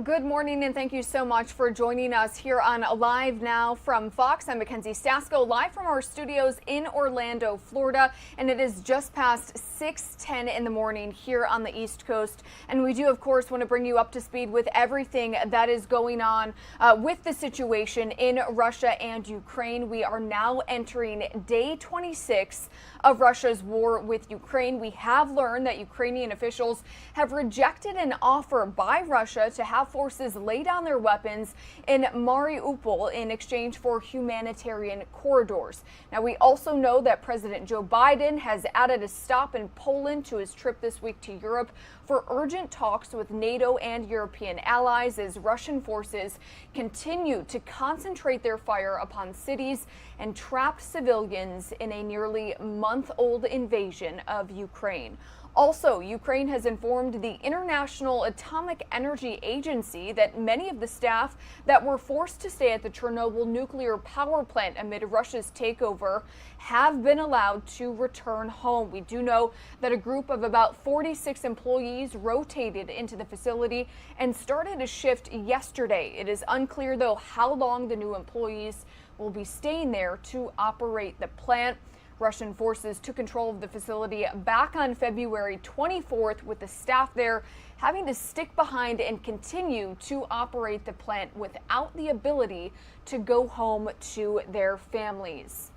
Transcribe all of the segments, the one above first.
Good morning, and thank you so much for joining us here on Live Now from Fox. I'm Mackenzie Stasko, live from our studios in Orlando, Florida, and it is just past 6:10 in the morning here on the East Coast. And we do, of course, want to bring you up to speed with everything that is going on with the situation in Russia and Ukraine. We are now entering day 26 of Russia's war with Ukraine. We have learned that Ukrainian officials have rejected an offer by Russia to have forces lay down their weapons in Mariupol in exchange for humanitarian corridors. Now, we also know that President Joe Biden has added a stop in Poland to his trip this week to Europe for urgent talks with NATO and European allies as Russian forces continue to concentrate their fire upon cities and trapped civilians in a nearly month-old invasion of Ukraine. Also, Ukraine has informed the International Atomic Energy Agency that many of the staff that were forced to stay at the Chernobyl nuclear power plant amid Russia's takeover have been allowed to return home. We do know that a group of about 46 employees rotated into the facility and started a shift yesterday. It is unclear, though, how long the new employees will be staying there to operate the plant. Russian forces took control of the facility back on February 24th, with the staff there having to stick behind and continue to operate the plant without the ability to go home to their families.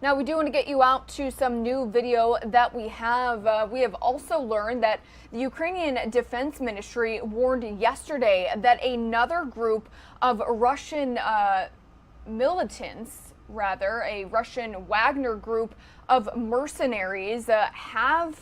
Now, we do want to get you out to some new video that we have. We have also learned that the Ukrainian Defense Ministry warned yesterday that another group of Russian militants, a Russian Wagner group of mercenaries have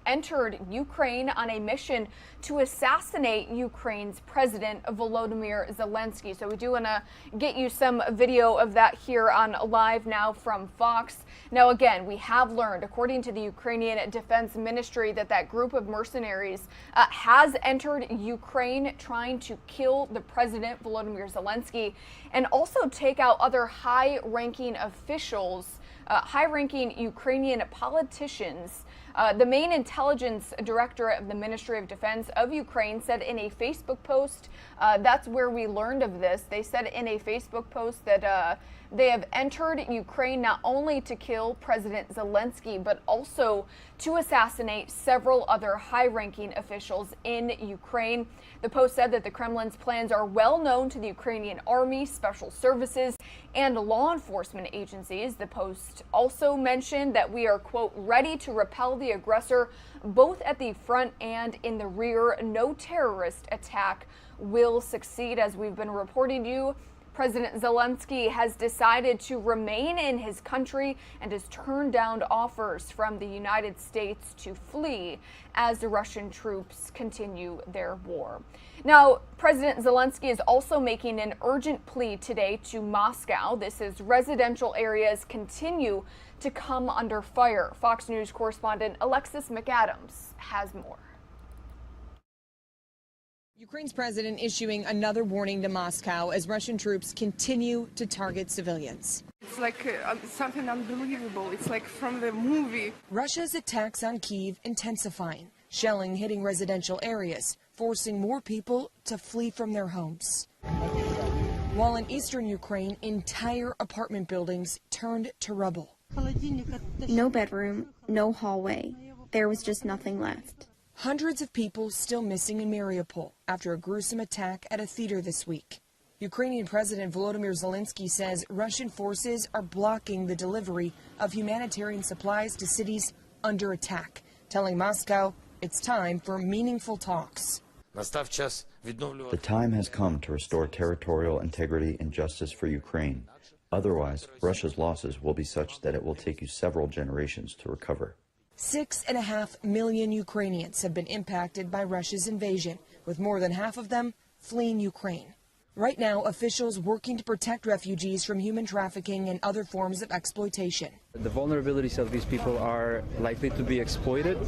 entered Ukraine on a mission to assassinate Ukraine's President Volodymyr Zelensky. So we do want to get you some video of that here on Live Now from Fox. Now, again, we have learned, according to the Ukrainian Defense Ministry, that group of mercenaries has entered Ukraine trying to kill the president, Volodymyr Zelensky, and also take out other high-ranking officials, high-ranking Ukrainian politicians. The main intelligence director of the Ministry of Defense of Ukraine said in a Facebook post, that's where we learned of this. They said in a Facebook post that they have entered Ukraine not only to kill President Zelensky, but also to assassinate several other high-ranking officials in Ukraine. The post said that the Kremlin's plans are well known to the Ukrainian army, special services, and law enforcement agencies. The post also mentioned that we are, quote, ready to repel the aggressor both at the front and in the rear. No terrorist attack will succeed. As we've been reporting to you, President Zelensky has decided to remain in his country and has turned down offers from the United States to flee as the Russian troops continue their war. Now, President Zelensky is also making an urgent plea today to Moscow. This is residential areas continue to come under fire. Fox News correspondent Alexis McAdams has more. Ukraine's president issuing another warning to Moscow as Russian troops continue to target civilians. It's like something unbelievable. It's like from the movie. Russia's attacks on Kyiv intensifying, shelling hitting residential areas, forcing more people to flee from their homes. While in eastern Ukraine, entire apartment buildings turned to rubble. No bedroom, no hallway. There was just nothing left. Hundreds of people still missing in Mariupol after a gruesome attack at a theater this week. Ukrainian President Volodymyr Zelensky says Russian forces are blocking the delivery of humanitarian supplies to cities under attack, telling Moscow it's time for meaningful talks. The time has come to restore territorial integrity and justice for Ukraine. Otherwise, Russia's losses will be such that it will take you several generations to recover. 6.5 million Ukrainians have been impacted by Russia's invasion, with more than half of them fleeing Ukraine. Right now, officials working to protect refugees from human trafficking and other forms of exploitation. The vulnerabilities of these people are likely to be exploited.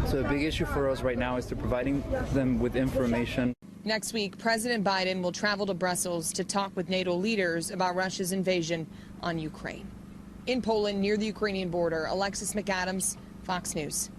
So a big issue for us right now is to providing them with information. Next week, President Biden will travel to Brussels to talk with NATO leaders about Russia's invasion on Ukraine. In Poland, near the Ukrainian border, Alexis McAdams, Fox News.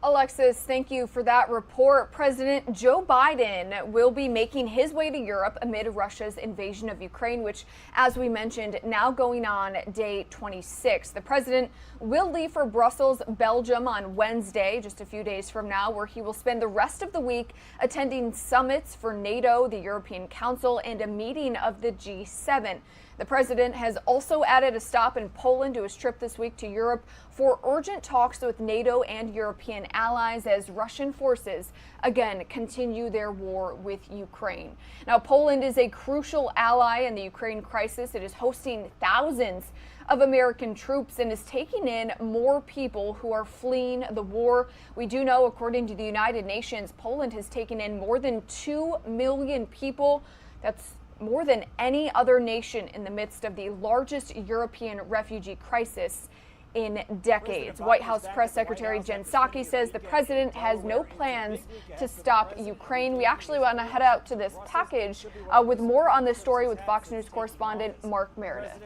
Alexis, thank you for that report. President Joe Biden will be making his way to Europe amid Russia's invasion of Ukraine, which, as we mentioned, now going on day 26. The president will leave for Brussels, Belgium on Wednesday, just a few days from now, where he will spend the rest of the week attending summits for NATO, the European Council, and a meeting of the G7. The president has also added a stop in Poland to his trip this week to Europe for urgent talks with NATO and European allies as Russian forces again continue their war with Ukraine. Now, Poland is a crucial ally in the Ukraine crisis. It is hosting thousands of American troops and is taking in more people who are fleeing the war. We do know, according to the United Nations, Poland has taken in more than 2 million people. That's more than any other nation in the midst of the largest European refugee crisis in decades. White House Press Secretary Jen Psaki says the president has no plans to stop Ukraine. We actually want to head out to this package with more on this story with Fox News correspondent Mark Meredith.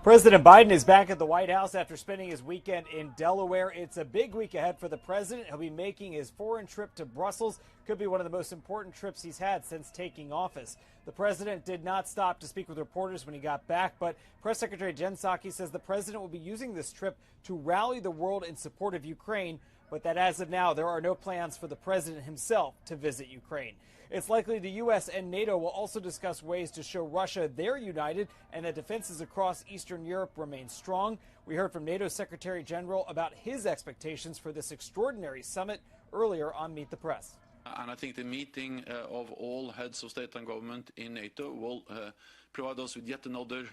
President Biden is back at the White House after spending his weekend in Delaware. It's a big week ahead for the president. He'll be making his foreign trip to Brussels. Could be one of the most important trips he's had since taking office. The president did not stop to speak with reporters when he got back, but Press Secretary Jen Psaki says the president will be using this trip to rally the world in support of Ukraine, but that as of now, there are no plans for the president himself to visit Ukraine. It's likely the U.S. and NATO will also discuss ways to show Russia they're united and that defenses across Eastern Europe remain strong. We heard from NATO Secretary General about his expectations for this extraordinary summit earlier on Meet the Press. And I think the meeting of all heads of state and government in NATO will provide us with yet another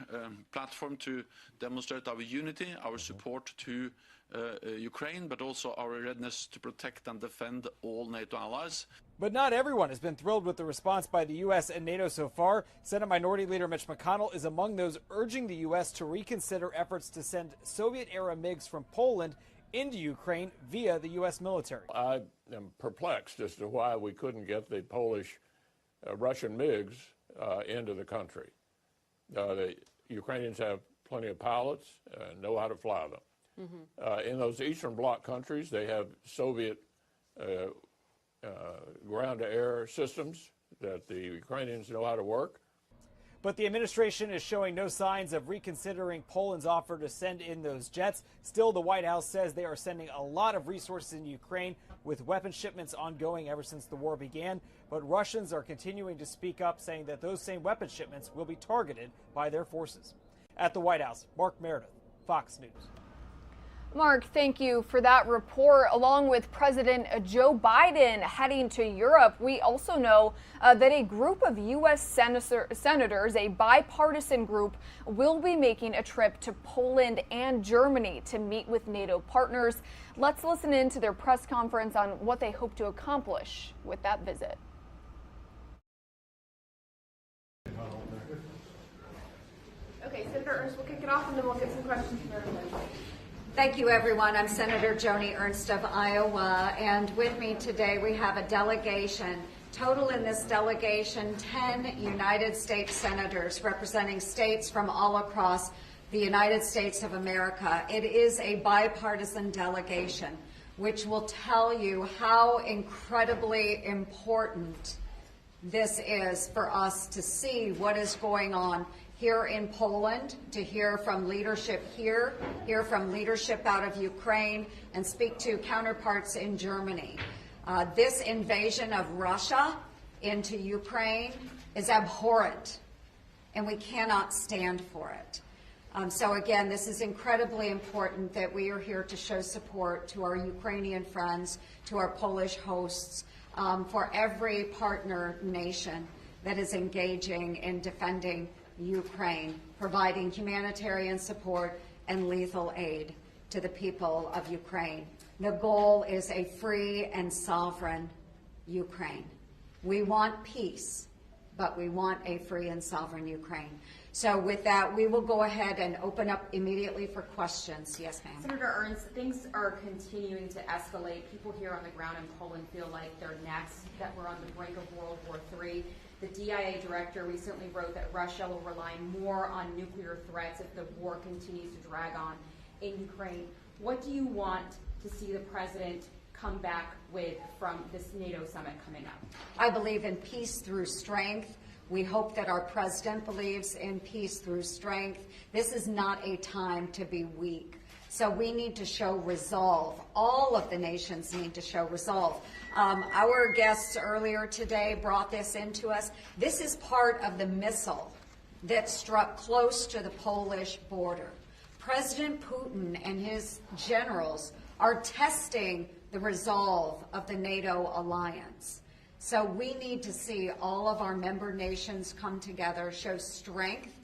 platform to demonstrate our unity, our support to Ukraine, but also our readiness to protect and defend all NATO allies. But not everyone has been thrilled with the response by the U.S. and NATO so far. Senate Minority Leader Mitch McConnell is among those urging the U.S. to reconsider efforts to send Soviet-era MiGs from Poland into Ukraine via the U.S. military. I am perplexed as to why we couldn't get the Polish Russian MiGs into the country. The Ukrainians have plenty of pilots, know how to fly them. In those Eastern Bloc countries, they have Soviet ground-to-air systems that the Ukrainians know how to work. But the administration is showing no signs of reconsidering Poland's offer to send in those jets. Still, the White House says they are sending a lot of resources in Ukraine, with weapon shipments ongoing ever since the war began. But Russians are continuing to speak up, saying that those same weapon shipments will be targeted by their forces. At the White House, Mark Meredith, Fox News. Mark, thank you for that report. Along with President Joe Biden heading to Europe, we also know that a group of U.S. senators, a bipartisan group, will be making a trip to Poland and Germany to meet with NATO partners. Let's listen in to their press conference on what they hope to accomplish with that visit. Okay, Senator Ernst, we'll kick it off and then we'll get some questions from everybody. Thank you, everyone. I'm Senator Joni Ernst of Iowa, and with me today we have a delegation. Total in this delegation, 10 United States senators representing states from all across the United States of America. It is a bipartisan delegation, which will tell you how incredibly important this is for us to see what is going on here in Poland, to hear from leadership here, hear from leadership out of Ukraine, and speak to counterparts in Germany. This invasion of Russia into Ukraine is abhorrent, and we cannot stand for it. So again, this is incredibly important that we are here to show support to our Ukrainian friends, to our Polish hosts, for every partner nation that is engaging in defending Ukraine, providing humanitarian support and lethal aid to the people of Ukraine. The goal is a free and sovereign Ukraine. We want peace, but we want a free and sovereign Ukraine. So with that, we will go ahead and open up immediately for questions. Yes, ma'am. Senator Ernst, things are continuing to escalate. People here on the ground in Poland feel like they're next, that we're on the brink of World War III. The DIA director recently wrote that Russia will rely more on nuclear threats if the war continues to drag on in Ukraine. What do you want to see the president come back with from this NATO summit coming up? I believe in peace through strength. We hope that our president believes in peace through strength. This is not a time to be weak. So we need to show resolve. All of the nations need to show resolve. Our guests earlier today brought this into us. This is part of the missile that struck close to the Polish border. President Putin and his generals are testing the resolve of the NATO alliance. So we need to see all of our member nations come together, show strength,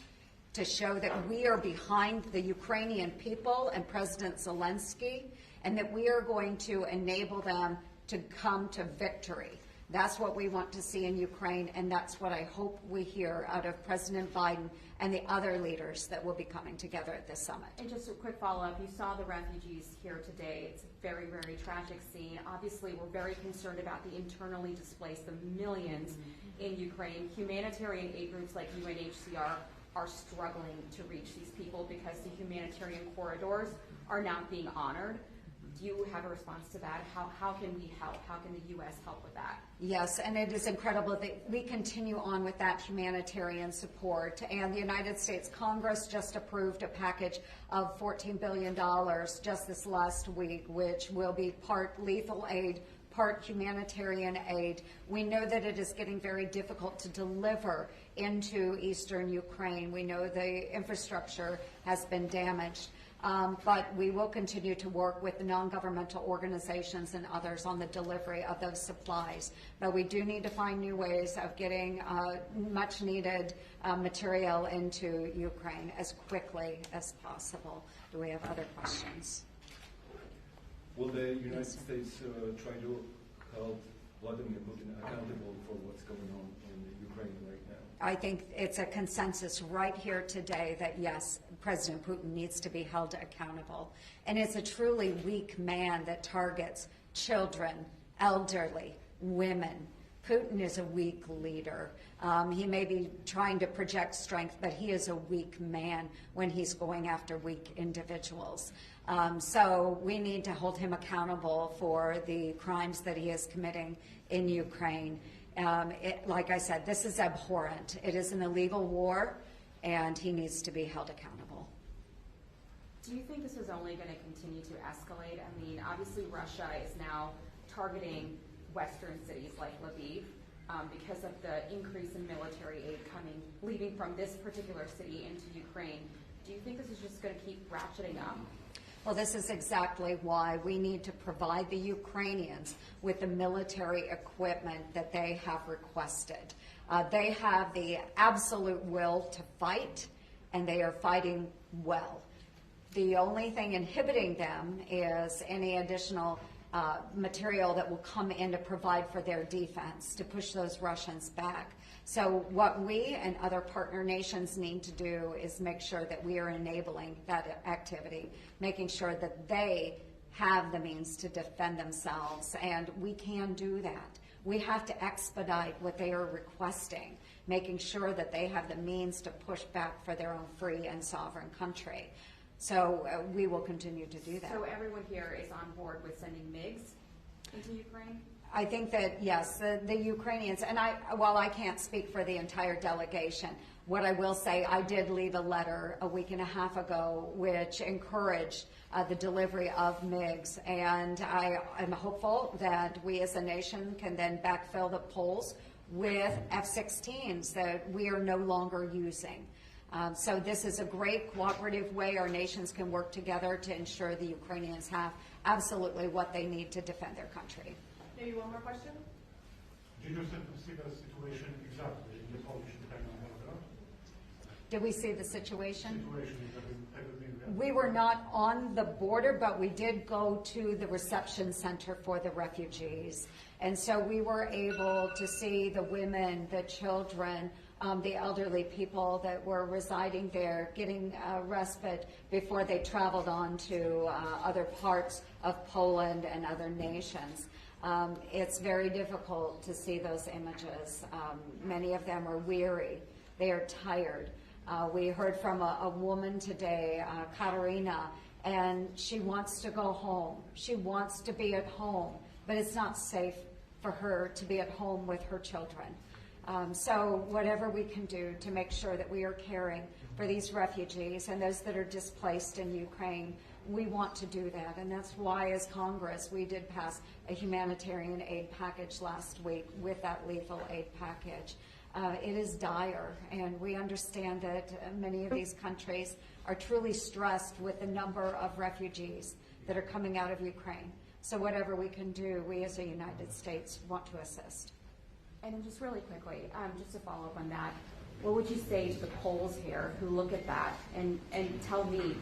to show that we are behind the Ukrainian people and President Zelensky, and that we are going to enable them to come to victory. That's what we want to see in Ukraine, and that's what I hope we hear out of President Biden and the other leaders that will be coming together at this summit. And just a quick follow-up, you saw the refugees here today. It's a very, very tragic scene. Obviously, we're very concerned about the internally displaced, the millions in Ukraine. Humanitarian aid groups like UNHCR are struggling to reach these people because the humanitarian corridors are not being honored. Do you have a response to that? How can we help? How can the U.S. help with that? Yes, and it is incredible that we continue on with that humanitarian support. And the United States Congress just approved a package of $14 billion just this last week, which will be part lethal aid, part humanitarian aid. We know that it is getting very difficult to deliver into eastern Ukraine. We know the infrastructure has been damaged. But we will continue to work with the non-governmental organizations and others on the delivery of those supplies. But we do need to find new ways of getting much needed material into Ukraine as quickly as possible. Do we have other questions? Will the United States try to hold Vladimir Putin accountable for what's going on in Ukraine right now? I think it's a consensus right here today that yes, President Putin needs to be held accountable. And it's a truly weak man that targets children, elderly, women. Putin is a weak leader. He may be trying to project strength, but he is a weak man when he's going after weak individuals. So we need to hold him accountable for the crimes that he is committing in Ukraine. Like I said, this is abhorrent. It is an illegal war, and he needs to be held accountable. Do you think this is only going to continue to escalate? I mean, obviously Russia is now targeting western cities like Lviv because of the increase in military aid leaving from this particular city into Ukraine. Do you think this is just going to keep ratcheting up? Well, this is exactly why we need to provide the Ukrainians with the military equipment that they have requested. They have the absolute will to fight, and they are fighting well. The only thing inhibiting them is any additional material that will come in to provide for their defense, to push those Russians back. So what we and other partner nations need to do is make sure that we are enabling that activity, making sure that they have the means to defend themselves, and we can do that. We have to expedite what they are requesting, making sure that they have the means to push back for their own free and sovereign country. So we will continue to do that. So everyone here is on board with sending MiGs into Ukraine? I think that, yes, the Ukrainians, and while I can't speak for the entire delegation, what I will say, I did leave a letter a week and a half ago which encouraged the delivery of MiGs, and I am hopeful that we as a nation can then backfill the polls with F-16s that we are no longer using. So this is a great cooperative way our nations can work together to ensure the Ukrainians have absolutely what they need to defend their country. Maybe one more question? Did you see the situation exactly in the Polish-Ukrainian border? Did we see the situation? We were not on the border, but we did go to the reception center for the refugees. And so we were able to see the women, the children, the elderly people that were residing there, getting respite before they traveled on to other parts of Poland and other nations. It's very difficult to see those images. Many of them are weary. They are tired. We heard from a woman today, Katarina, and she wants to go home. She wants to be at home, but it's not safe for her to be at home with her children. So whatever we can do to make sure that we are caring for these refugees and those that are displaced in Ukraine, we want to do that. And that's why, as Congress, we did pass a humanitarian aid package last week with that lethal aid package. It is dire, and we understand that many of these countries are truly stressed with the number of refugees that are coming out of Ukraine. So whatever we can do, we as a United States want to assist. And just really quickly, just to follow up on that, what would you say to the Poles here who look at that and tell me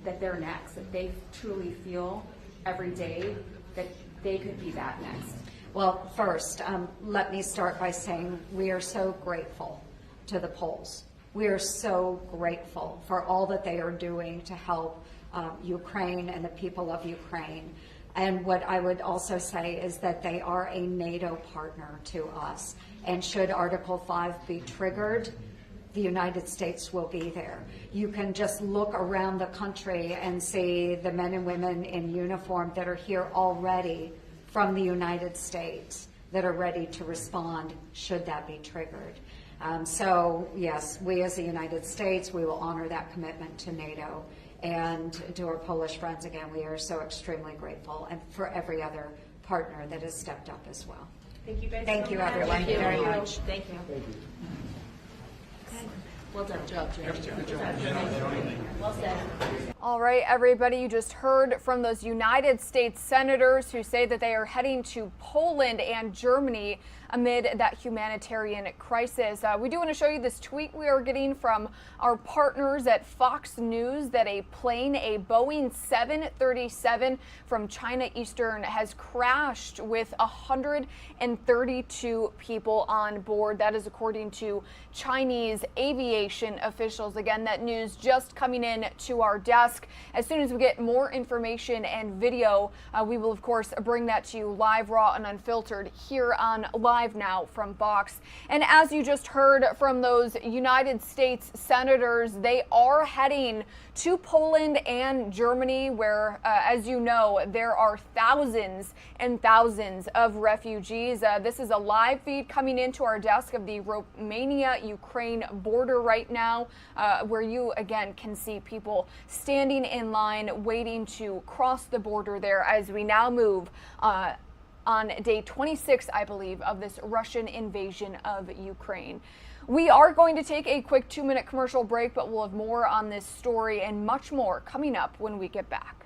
that they're next, that they truly feel every day that they could be that next? Well, first, let me start by saying we are so grateful to the Poles. We are so grateful for all that they are doing to help Ukraine and the people of Ukraine. And what I would also say is that they are a NATO partner to us. And should Article 5 be triggered, the United States will be there. You can just look around the country and see the men and women in uniform that are here already from the United States that are ready to respond should that be triggered. So yes, we as the United States, we will honor that commitment to NATO. And to our Polish friends, again, we are so extremely grateful, and for every other partner that has stepped up as well. Thank you guys. Thank you, everyone, very much. Thank you. Well done. Good job, Joni. Well said. All right, everybody, you just heard from those United States senators who say that they are heading to Poland and Germany amid that humanitarian crisis. We do want to show you this tweet we are getting from our partners at Fox News that a plane, a Boeing 737 from China Eastern, has crashed with 132 people on board. That is according to Chinese aviation officials. Again, that news just coming in to our desk. As soon as we get more information and video, we will, of course, bring that to you live, raw, and unfiltered here on Live Now from Fox. And as you just heard from those United States senators, they are heading to Poland and Germany, where, as you know, there are thousands and thousands of refugees. This is a live feed coming into our desk of the Romania-Ukraine border right now, where you, again, can see people standing in line waiting to cross the border there as we now move on day 26, I believe, of this Russian invasion of Ukraine. We are going to take a quick 2-minute commercial break, but we'll have more on this story and much more coming up when we get back.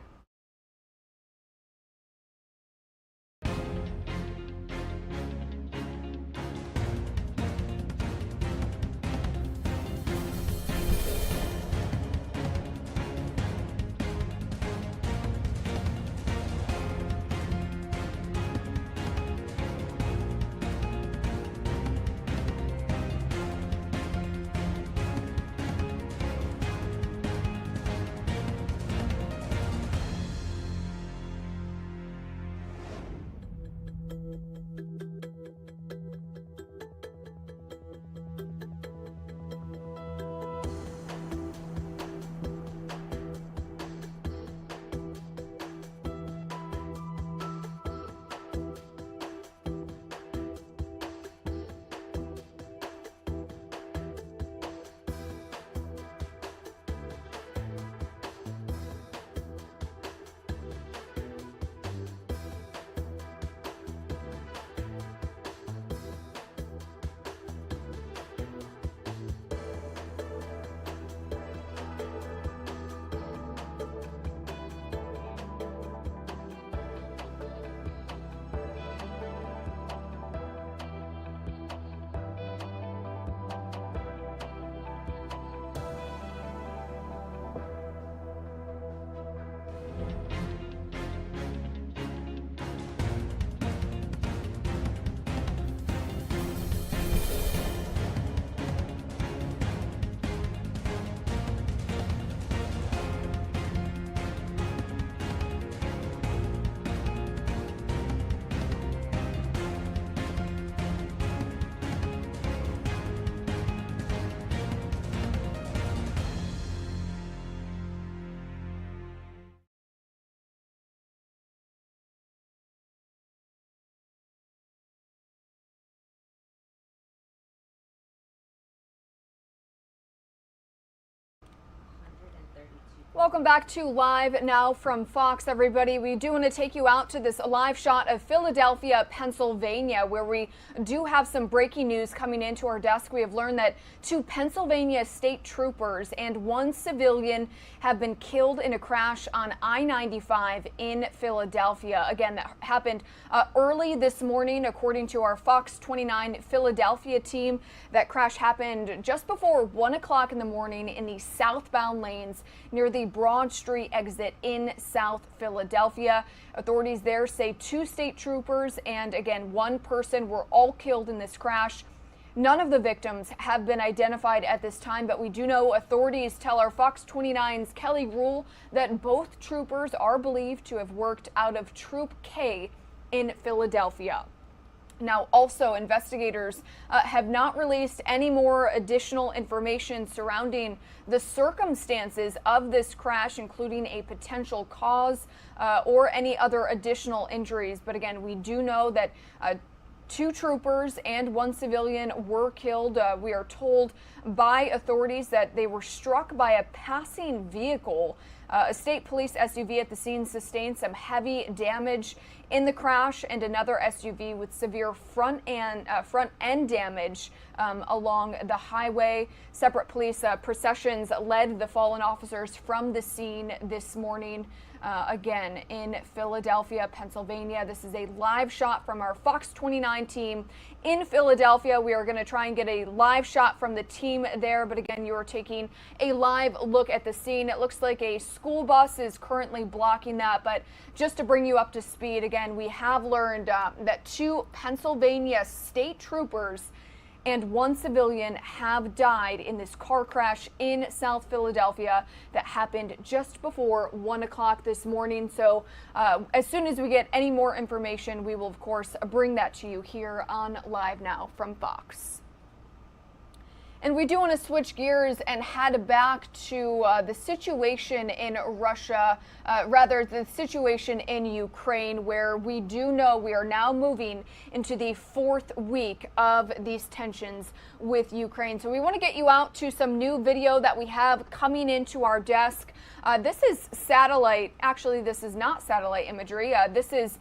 Welcome back to Live Now from Fox, everybody. We do want to take you out to this live shot of Philadelphia, Pennsylvania, where we do have some breaking news coming into our desk. We have learned that 2 Pennsylvania state troopers and 1 civilian have been killed in a crash on I-95 in Philadelphia. Again, that happened early this morning, according to our Fox 29 Philadelphia team. That crash happened just before 1 o'clock in the morning in the southbound lanes near the Broad Street exit in South Philadelphia. Authorities there say 2 state troopers and again 1 person were all killed in this crash. None of the victims have been identified at this time, but we do know authorities tell our Fox 29's Kelly Rule that both troopers are believed to have worked out of Troop K in Philadelphia. Now, also, investigators have not released any more additional information surrounding the circumstances of this crash, including a potential cause or any other additional injuries. But again, we do know that 2 troopers and 1 civilian were killed. We are told by authorities that they were struck by a passing vehicle. A state police SUV at the scene sustained some heavy damage in the crash, and another SUV with severe front end damage along the highway. Separate police processions led the fallen officers from the scene this morning. Again, in Philadelphia, Pennsylvania. This is a live shot from our Fox 29 team in Philadelphia. We are going to try and get a live shot from the team there. But again, you are taking a live look at the scene. It looks like a school bus is currently blocking that. But just to bring you up to speed, again, we have learned that 2 Pennsylvania state troopers and 1 civilian have died in this car crash in South Philadelphia that happened just before 1 o'clock this morning. So as soon as we get any more information, we will, of course, bring that to you here on Live Now from Fox. And we do want to switch gears and head back to the situation in Russia, the situation in Ukraine, where we do know we are now moving into the 4th week of these tensions with Ukraine. So we want to get you out to some new video that we have coming into our desk. This is satellite. Actually, this is not satellite imagery. This is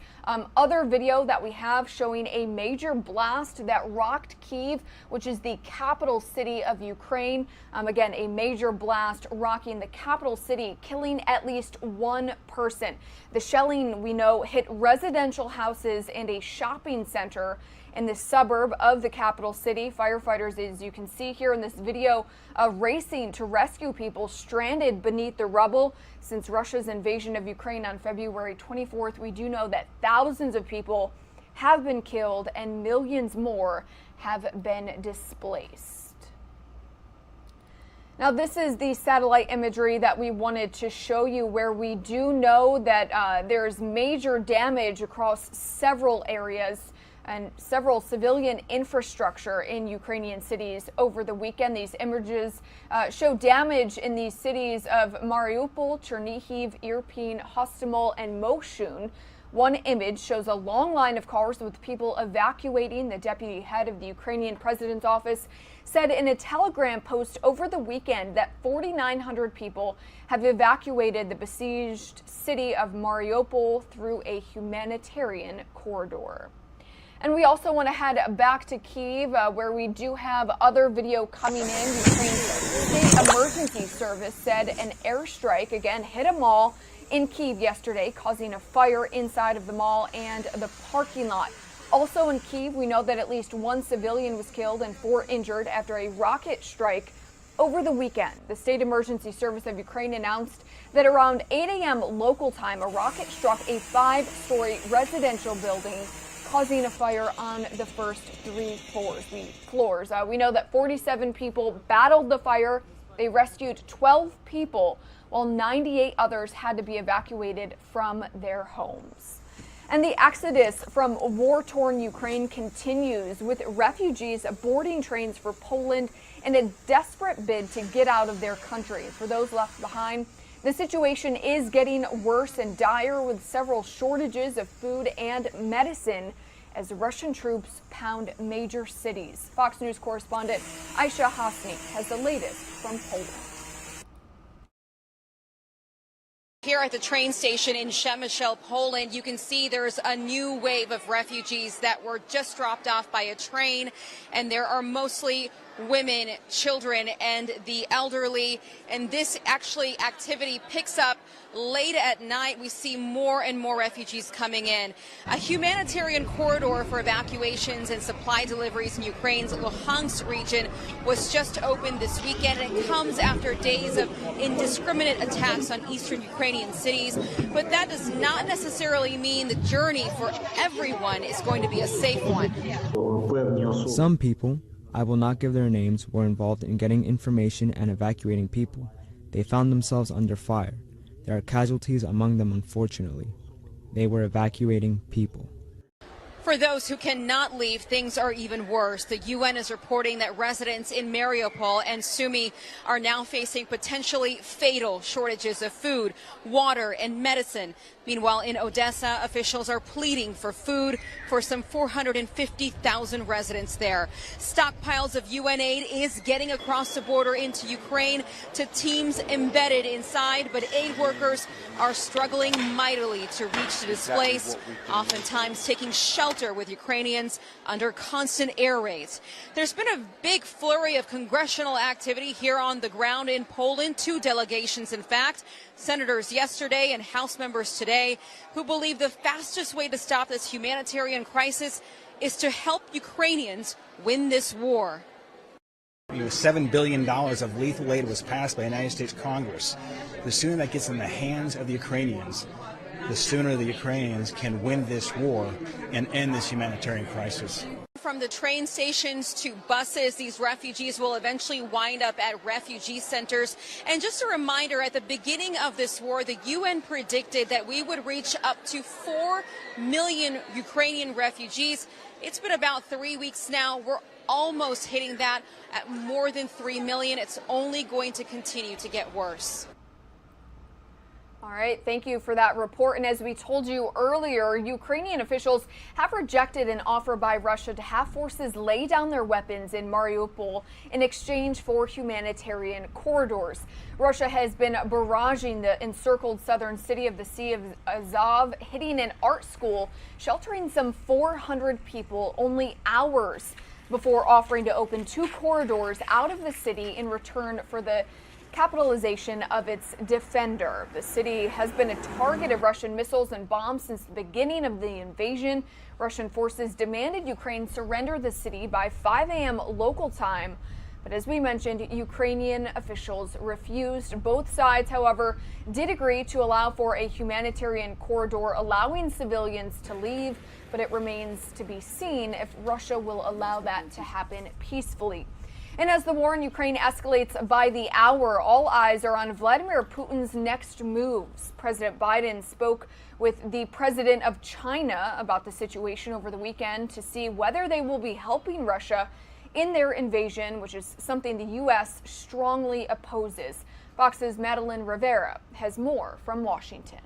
other video that we have showing a major blast that rocked Kyiv, which is the capital city of Ukraine. Again, a major blast rocking the capital city, killing at least 1 person. The shelling, we know, hit residential houses and a shopping center in the suburb of the capital city. Firefighters, as you can see here in this video, racing to rescue people stranded beneath the rubble. Since Russia's invasion of Ukraine on February 24th, we do know that thousands of people have been killed and millions more have been displaced. Now, this is the satellite imagery that we wanted to show you, where we do know that there's major damage across several areas and several civilian infrastructure in Ukrainian cities over the weekend. These images show damage in these cities of Mariupol, Chernihiv, Irpin, Hostomel, and Moshun. One image shows a long line of cars with people evacuating. The deputy head of the Ukrainian president's office said in a Telegram post over the weekend that 4,900 people have evacuated the besieged city of Mariupol through a humanitarian corridor. And we also want to head back to Kyiv, where we do have other video coming in. Ukraine's state emergency service said an airstrike again hit a mall in Kyiv yesterday, causing a fire inside of the mall and the parking lot. Also in Kyiv, we know that at least 1 civilian was killed and 4 injured after a rocket strike over the weekend. The State Emergency Service of Ukraine announced that around 8 a.m. local time, a rocket struck a 5-story residential building, causing a fire on the first 3 floors. We know that 47 people battled the fire. They rescued 12 people, while 98 others had to be evacuated from their homes. And the exodus from war-torn Ukraine continues, with refugees boarding trains for Poland in a desperate bid to get out of their country. For those left behind, the situation is getting worse and dire, with several shortages of food and medicine as Russian troops pound major cities. Fox News correspondent Aisha Hasni has the latest from Poland. at the train station in Przemysl, Poland. You can see there's a new wave of refugees that were just dropped off by a train, and there are mostly women, children, and the elderly. And this activity picks up late at night. We see more and more refugees coming in. A humanitarian corridor for evacuations and supply deliveries in Ukraine's Luhansk region was just opened this weekend. It comes after days of indiscriminate attacks on eastern Ukrainian cities. But that does not necessarily mean the journey for everyone is going to be a safe one. Some people, I will not give their names, were involved in getting information and evacuating people. They found themselves under fire. There are casualties among them, unfortunately. They were evacuating people. For those who cannot leave, things are even worse. The UN is reporting that residents in Mariupol and Sumy are now facing potentially fatal shortages of food, water, and medicine. Meanwhile, in Odessa, officials are pleading for food for some 450,000 residents there. Stockpiles of UN aid is getting across the border into Ukraine to teams embedded inside, but aid workers are struggling mightily to reach the displaced, oftentimes taking shelter with Ukrainians under constant air raids. There's been a big flurry of congressional activity here on the ground in Poland, 2 delegations, in fact. Senators yesterday and House members today who believe the fastest way to stop this humanitarian crisis is to help Ukrainians win this war. $7 billion of lethal aid was passed by the United States Congress. The sooner that gets in the hands of the Ukrainians, the sooner the Ukrainians can win this war and end this humanitarian crisis. From the train stations to buses, these refugees will eventually wind up at refugee centers. And just a reminder, at the beginning of this war, the UN predicted that we would reach up to 4 million Ukrainian refugees. It's been about 3 weeks now. We're almost hitting that at more than 3 million. It's only going to continue to get worse. All right, thank you for that report. And as we told you earlier, Ukrainian officials have rejected an offer by Russia to have forces lay down their weapons in Mariupol in exchange for humanitarian corridors. Russia has been barraging the encircled southern city of the Sea of Azov, hitting an art school, sheltering some 400 people only hours before offering to open 2 corridors out of the city in return for the capitalization of its defender. The city has been a target of Russian missiles and bombs since the beginning of the invasion. Russian forces demanded Ukraine surrender the city by 5 a.m. local time. But as we mentioned, Ukrainian officials refused. Both sides, however, did agree to allow for a humanitarian corridor allowing civilians to leave, but it remains to be seen if Russia will allow that to happen peacefully. And as the war in Ukraine escalates by the hour, all eyes are on Vladimir Putin's next moves. President Biden spoke with the president of China about the situation over the weekend to see whether they will be helping Russia in their invasion, which is something the U.S. strongly opposes. Fox's Madeline Rivera has more from Washington.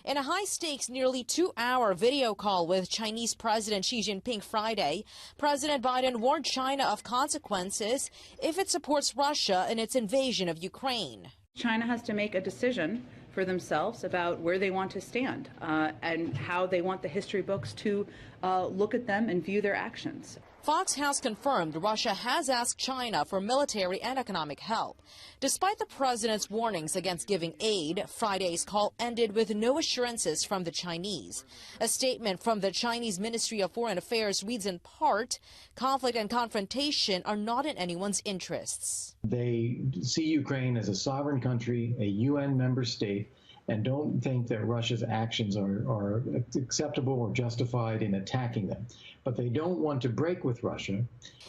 In a high-stakes, nearly 2-hour video call with Chinese President Xi Jinping Friday, President Biden warned China of consequences if it supports Russia in its invasion of Ukraine. China has to make a decision for themselves about where they want to stand and how they want the history books to look at them and view their actions. Fox has confirmed Russia has asked China for military and economic help. Despite the president's warnings against giving aid, Friday's call ended with no assurances from the Chinese. A statement from the Chinese Ministry of Foreign Affairs reads in part, conflict and confrontation are not in anyone's interests. They see Ukraine as a sovereign country, a UN member state, and don't think that Russia's actions are acceptable or justified in attacking them. But they don't want to break with Russia.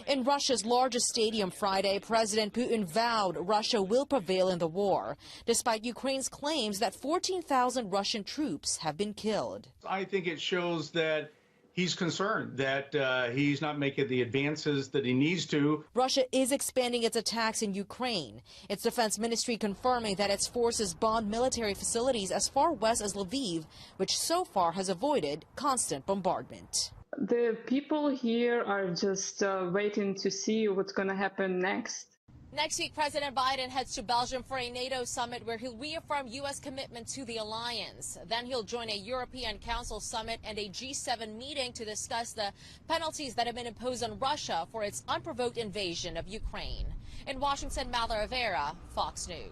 In Russia's largest stadium Friday, President Putin vowed Russia will prevail in the war, despite Ukraine's claims that 14,000 Russian troops have been killed. I think it shows that he's concerned that he's not making the advances that he needs to. Russia is expanding its attacks in Ukraine. Its defense ministry confirming that its forces bombed military facilities as far west as Lviv, which so far has avoided constant bombardment. The people here are just waiting to see what's going to happen next. Next week, President Biden heads to Belgium for a NATO summit where he'll reaffirm U.S. commitment to the alliance. Then he'll join a European Council summit and a G7 meeting to discuss the penalties that have been imposed on Russia for its unprovoked invasion of Ukraine. In Washington, Mallory Rivera, Fox News.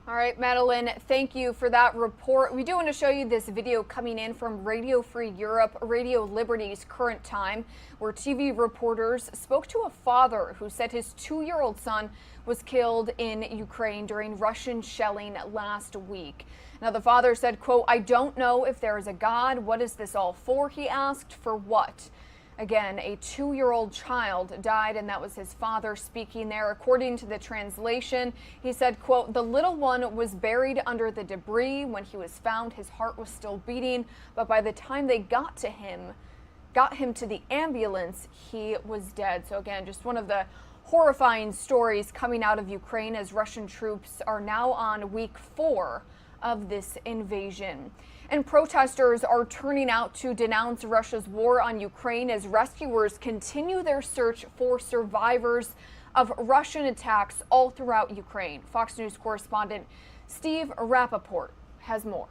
All right, Madeline, thank you for that report. We do want to show you this video coming in from Radio Free Europe, Radio Liberty's Current Time, where TV reporters spoke to a father who said his 2-year-old son was killed in Ukraine during Russian shelling last week. Now, the father said, quote, "I don't know if there is a God. What is this all for?" He asked. For what? Again, a 2-year-old child died, and that was his father speaking there. According to the translation, he said, quote, "The little one was buried under the debris. When he was found, his heart was still beating, but by the time they got him to the ambulance, he was dead." So again, just one of the horrifying stories coming out of Ukraine as Russian troops are now on week 4 of this invasion. And protesters are turning out to denounce Russia's war on Ukraine as rescuers continue their search for survivors of Russian attacks all throughout Ukraine. Fox News correspondent Steve Rappaport has more.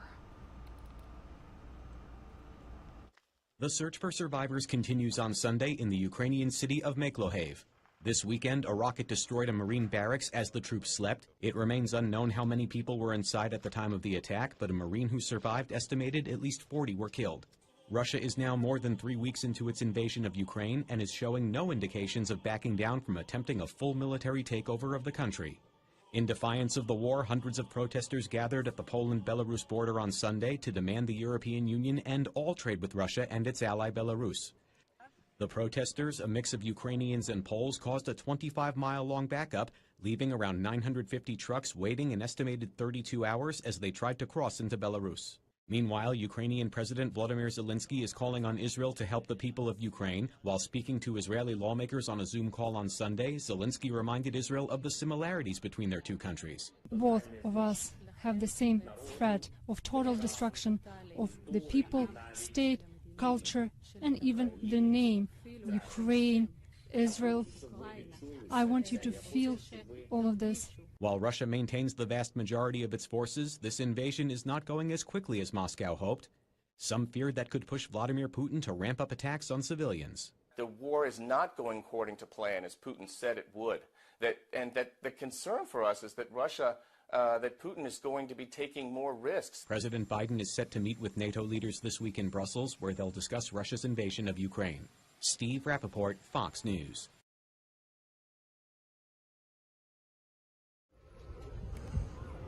The search for survivors continues on Sunday in the Ukrainian city of Mykolaiv. This weekend, a rocket destroyed a Marine barracks as the troops slept. It remains unknown how many people were inside at the time of the attack, but a Marine who survived estimated at least 40 were killed. Russia is now more than 3 weeks into its invasion of Ukraine and is showing no indications of backing down from attempting a full military takeover of the country. In defiance of the war, hundreds of protesters gathered at the Poland-Belarus border on Sunday to demand the European Union end all trade with Russia and its ally Belarus. The protesters, a mix of Ukrainians and Poles, caused a 25-mile-long backup, leaving around 950 trucks waiting an estimated 32 hours as they tried to cross into Belarus. Meanwhile, Ukrainian President Volodymyr Zelensky is calling on Israel to help the people of Ukraine. While speaking to Israeli lawmakers on a Zoom call on Sunday, Zelensky reminded Israel of the similarities between their two countries. Both of us have the same threat of total destruction of the people, state, culture, and even the name, Ukraine, Israel. I want you to feel all of this. While Russia maintains the vast majority of its forces, this invasion is not going as quickly as Moscow hoped. Some feared that could push Vladimir Putin to ramp up attacks on civilians. The war is not going according to plan, as Putin said it would. And the concern for us is that that Putin is going to be taking more risks. President Biden is set to meet with NATO leaders this week in Brussels, where they'll discuss Russia's invasion of Ukraine. Steve Rappaport, Fox News.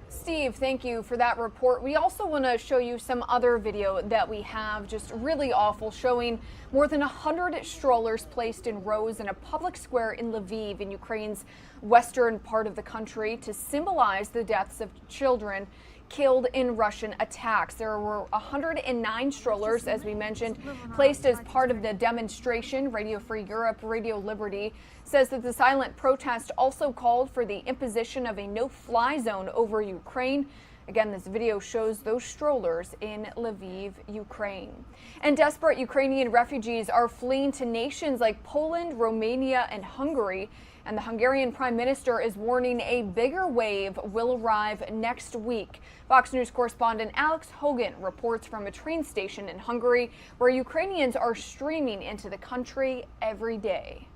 Steve, thank you for that report. We also want to show you some other video that we have, just really awful, showing more than 100 strollers placed in rows in a public square in Lviv in Ukraine's western part of the country to symbolize the deaths of children killed in Russian attacks. There were 109 strollers, as we mentioned, placed as part of the demonstration. Radio Free Europe, Radio Liberty says that the silent protest also called for the imposition of a no-fly zone over Ukraine. Again, this video shows those strollers in Lviv, Ukraine. And desperate Ukrainian refugees are fleeing to nations like Poland, Romania, and Hungary. And the Hungarian Prime Minister is warning a bigger wave will arrive next week. Fox News correspondent Alex Hogan reports from a train station in Hungary where Ukrainians are streaming into the country every day.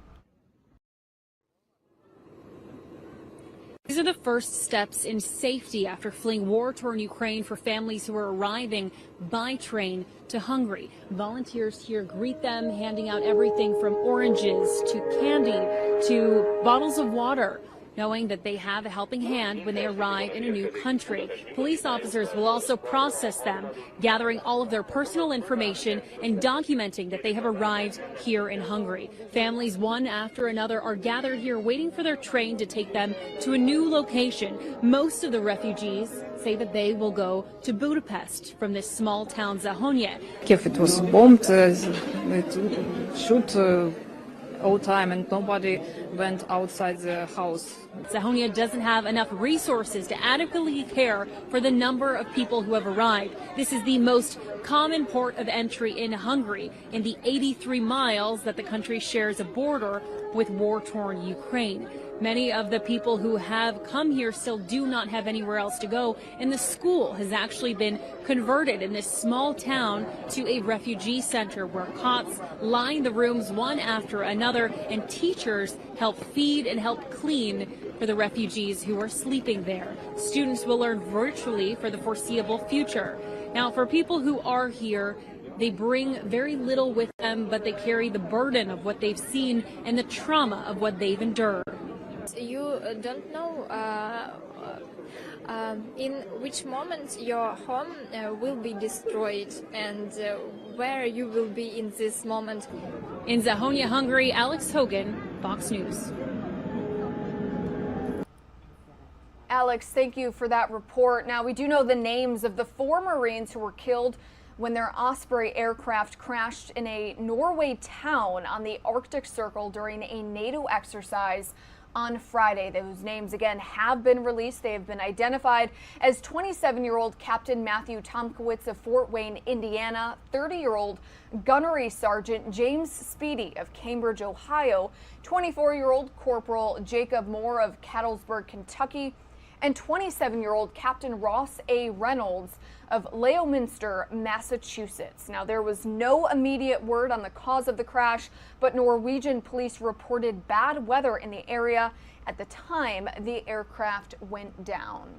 These are the first steps in safety after fleeing war-torn Ukraine for families who are arriving by train to Hungary. Volunteers here greet them, handing out everything from oranges to candy to bottles of water, knowing that they have a helping hand when they arrive in a new country. Police officers will also process them, gathering all of their personal information and documenting that they have arrived here in Hungary. Families one after another are gathered here waiting for their train to take them to a new location. Most of the refugees say that they will go to Budapest from this small town Zahonie. It was bombed, it shoot all time, and nobody went outside the house. Zahonie doesn't have enough resources to adequately care for the number of people who have arrived. This is the most common port of entry in Hungary in the 83 miles that the country shares a border with war-torn Ukraine. Many of the people who have come here still do not have anywhere else to go, and the school has actually been converted in this small town to a refugee center where cots line the rooms one after another, and teachers help feed and help clean for the refugees who are sleeping there. Students will learn virtually for the foreseeable future. Now, for people who are here, they bring very little with them, but they carry the burden of what they've seen and the trauma of what they've endured. You don't know in which moment your home will be destroyed and where you will be in this moment. In Zahonia, Hungary, Alex Hogan, Fox News. Alex, thank you for that report. Now, we do know the names of the 4 Marines who were killed when their Osprey aircraft crashed in a Norway town on the Arctic Circle during a NATO exercise on Friday. Those names, again, have been released. They have been identified as 27-year-old Captain Matthew Tomkowitz of Fort Wayne, Indiana, 30-year-old Gunnery Sergeant James Speedy of Cambridge, Ohio, 24-year-old Corporal Jacob Moore of Cattlesburg, Kentucky, and 27-year-old Captain Ross A. Reynolds of Leominster, Massachusetts. Now, there was no immediate word on the cause of the crash, but Norwegian police reported bad weather in the area at the time the aircraft went down.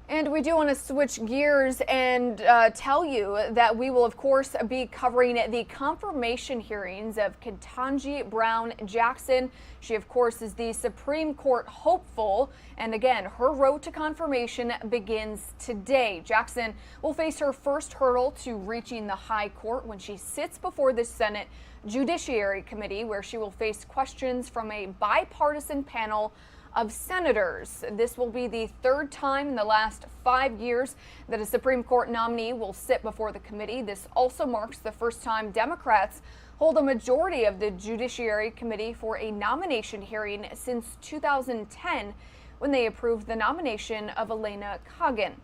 And we do want to switch gears and tell you that we will, of course, be covering the confirmation hearings of Ketanji Brown Jackson. She, of course, is the Supreme Court hopeful. And again, her road to confirmation begins today. Jackson will face her first hurdle to reaching the high court when she sits before the Senate Judiciary Committee, where she will face questions from a bipartisan panel of senators. This will be the 3rd time in the last 5 years that a Supreme Court nominee will sit before the committee. This also marks the first time Democrats hold a majority of the Judiciary Committee for a nomination hearing since 2010, when they approved the nomination of Elena Kagan.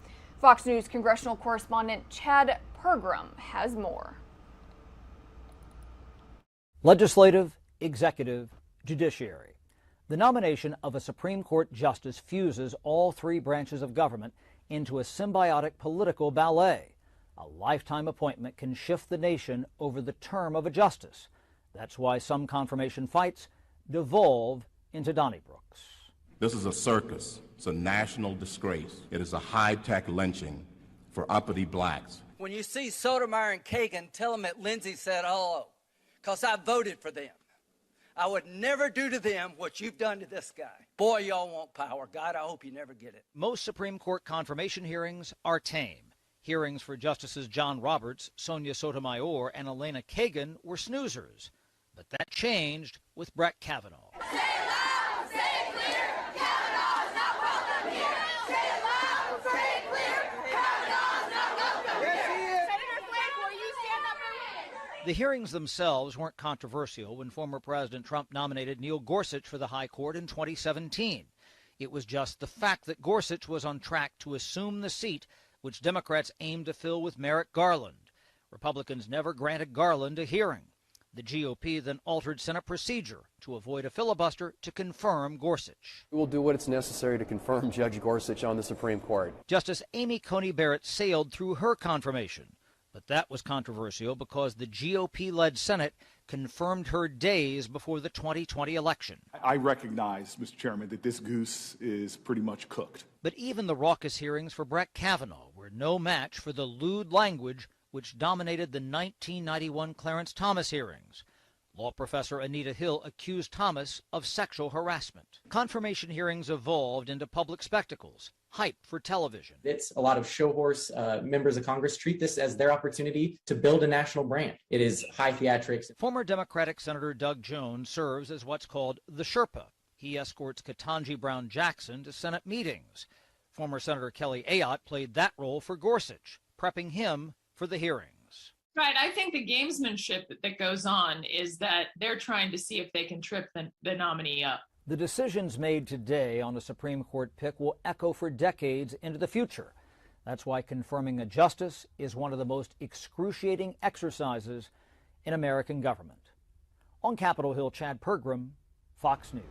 Fox News congressional correspondent Chad Pergram has more. Legislative, executive, judiciary. The nomination of a Supreme Court justice fuses all 3 branches of government into a symbiotic political ballet. A lifetime appointment can shift the nation over the term of a justice. That's why some confirmation fights devolve into Donnybrooks. This is a circus. It's a national disgrace. It is a high-tech lynching for uppity blacks. When you see Sotomayor and Kagan, tell them that Lindsay said hello, because I voted for them. I would never do to them what you've done to this guy. Boy, y'all want power. God, I hope you never get it. Most Supreme Court confirmation hearings are tame. Hearings for Justices John Roberts, Sonia Sotomayor, and Elena Kagan were snoozers. But that changed with Brett Kavanaugh. Say it loud, say it clear, Kavanaugh's not welcome here. Say it loud, say it clear, Kavanaugh's not welcome here. Senator Flake, will you stand up and win? The hearings themselves weren't controversial when former President Trump nominated Neil Gorsuch for the High Court in 2017. It was just the fact that Gorsuch was on track to assume the seat which Democrats aimed to fill with Merrick Garland. Republicans never granted Garland a hearing. The GOP then altered Senate procedure to avoid a filibuster to confirm Gorsuch. We will do what is necessary to confirm Judge Gorsuch on the Supreme Court. Justice Amy Coney Barrett sailed through her confirmation, but that was controversial because the GOP-led Senate confirmed her days before the 2020 election. I recognize, Mr. Chairman, that this goose is pretty much cooked. But even the raucous hearings for Brett Kavanaugh were no match for the lewd language which dominated the 1991 Clarence Thomas hearings. Law professor Anita Hill accused Thomas of sexual harassment. Confirmation hearings evolved into public spectacles, hype for television. It's a lot of show horse. Members of Congress treat this as their opportunity to build a national brand. It is high theatrics. Former Democratic Senator Doug Jones serves as what's called the Sherpa. He escorts Ketanji Brown Jackson to Senate meetings. Former Senator Kelly Ayotte played that role for Gorsuch, prepping him for the hearings. Right. I think the gamesmanship that goes on is that they're trying to see if they can trip the nominee up. The decisions made today on a Supreme Court pick will echo for decades into the future. That's why confirming a justice is one of the most excruciating exercises in American government. On Capitol Hill, Chad Pergram, Fox News.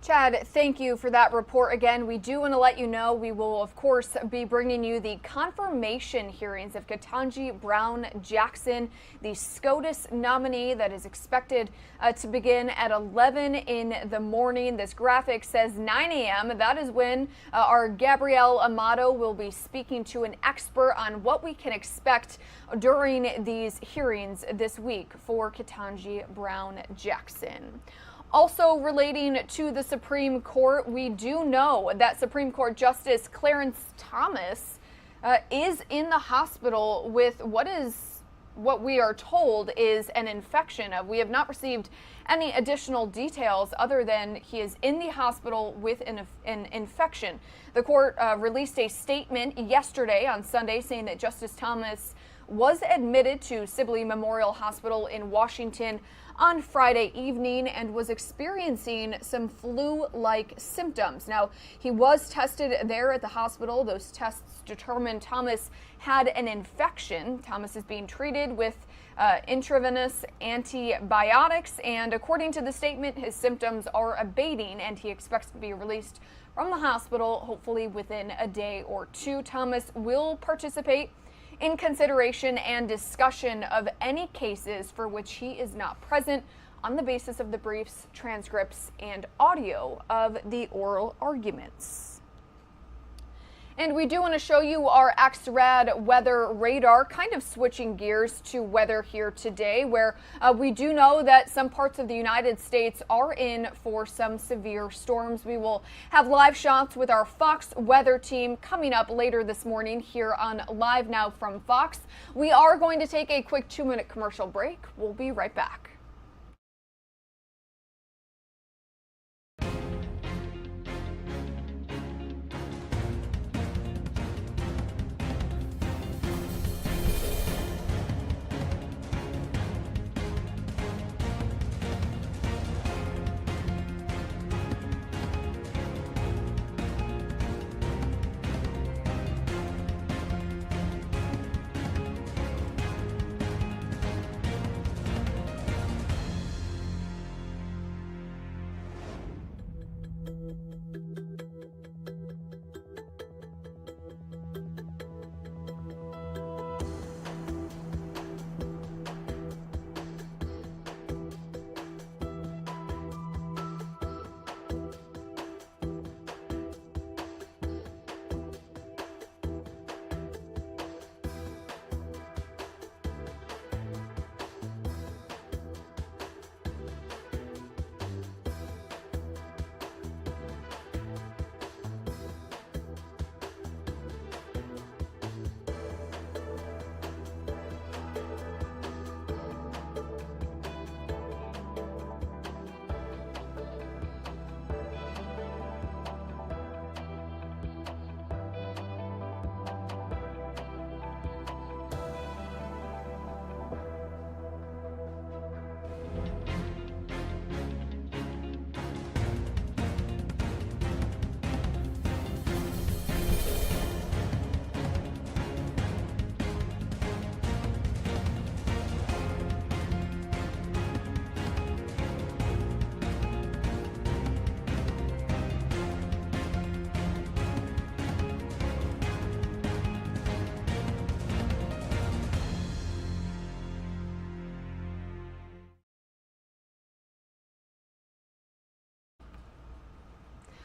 Chad, thank you for that report. Again, we do want to let you know we will, of course, be bringing you the confirmation hearings of Ketanji Brown Jackson, the SCOTUS nominee that is expected to begin at 11 in the morning. This graphic says 9 a.m. That is when our Gabrielle Amato will be speaking to an expert on what we can expect during these hearings this week for Ketanji Brown Jackson. Also relating to the Supreme Court, we do know that Supreme Court Justice Clarence Thomas is in the hospital with what we are told is an infection. We have not received any additional details other than he is in the hospital with an infection. The court released a statement yesterday on Sunday saying that Justice Thomas was admitted to Sibley Memorial Hospital in Washington on Friday evening and was experiencing some flu-like symptoms. Now, he was tested there at the hospital. Those tests determined Thomas had an infection. Thomas is being treated with intravenous antibiotics, and according to the statement, his symptoms are abating and he expects to be released from the hospital hopefully within a day or two. Thomas will participate in consideration and discussion of any cases for which he is not present on the basis of the briefs, transcripts, and audio of the oral arguments. And we do want to show you our XRAD weather radar, kind of switching gears to weather here today, where we do know that some parts of the United States are in for some severe storms. We will have live shots with our Fox weather team coming up later this morning here on Live Now from Fox. We are going to take a quick 2-minute commercial break. We'll be right back.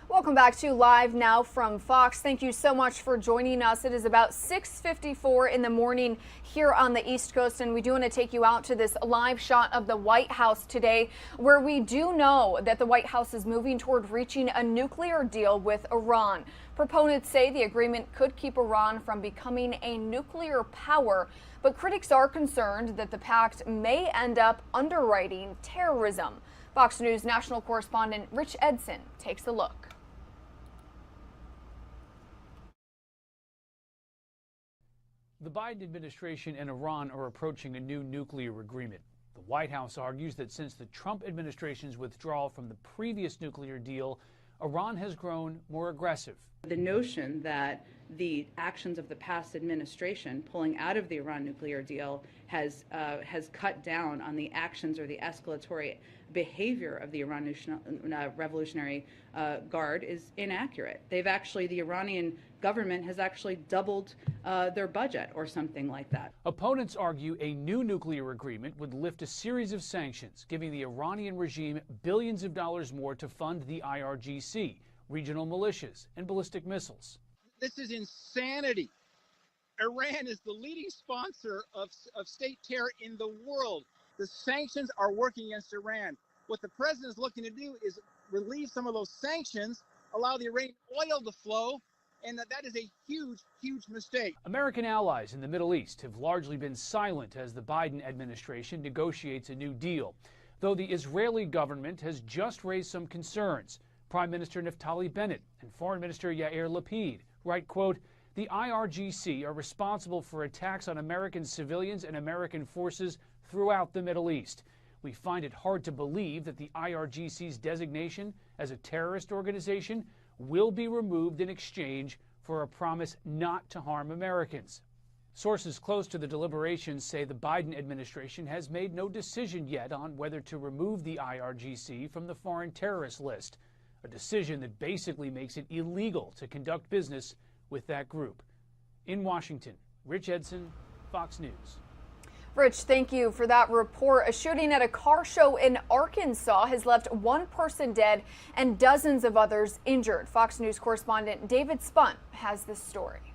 Welcome back to Live Now from Fox. Thank you so much for joining us. It is about 6:54 in the morning here on the East Coast, and we do want to take you out to this live shot of the White House today, where we do know that the White House is moving toward reaching a nuclear deal with Iran. Proponents say the agreement could keep Iran from becoming a nuclear power, but critics are concerned that the pact may end up underwriting terrorism. Fox News national correspondent Rich Edson takes a look. The Biden administration and Iran are approaching a new nuclear agreement. The White House argues that since the Trump administration's withdrawal from the previous nuclear deal, Iran has grown more aggressive. The notion that the actions of the past administration pulling out of the Iran nuclear deal has cut down on the actions or the escalatory behavior of the Iran Revolutionary Guard is inaccurate. The Iranian government has actually doubled their budget or something like that. Opponents argue a new nuclear agreement would lift a series of sanctions, giving the Iranian regime billions of dollars more to fund the IRGC, regional militias, and ballistic missiles. This is insanity. Iran is the leading sponsor of state terror in the world. The sanctions are working against Iran. What the president is looking to do is relieve some of those sanctions, allow the Iranian oil to flow, and that is a huge, huge mistake. American allies in the Middle East have largely been silent as the Biden administration negotiates a new deal, though the Israeli government has just raised some concerns. Prime Minister Naftali Bennett and Foreign Minister Yair Lapid write, quote, "The IRGC are responsible for attacks on American civilians and American forces throughout the Middle East. We find it hard to believe that the IRGC's designation as a terrorist organization will be removed in exchange for a promise not to harm Americans." Sources close to the deliberations say the Biden administration has made no decision yet on whether to remove the IRGC from the foreign terrorist list, a decision that basically makes it illegal to conduct business with that group. In Washington, Rich Edson, Fox News. Rich, thank you for that report. A shooting at a car show in Arkansas has left one person dead and dozens of others injured. Fox News correspondent David Spunt has this story.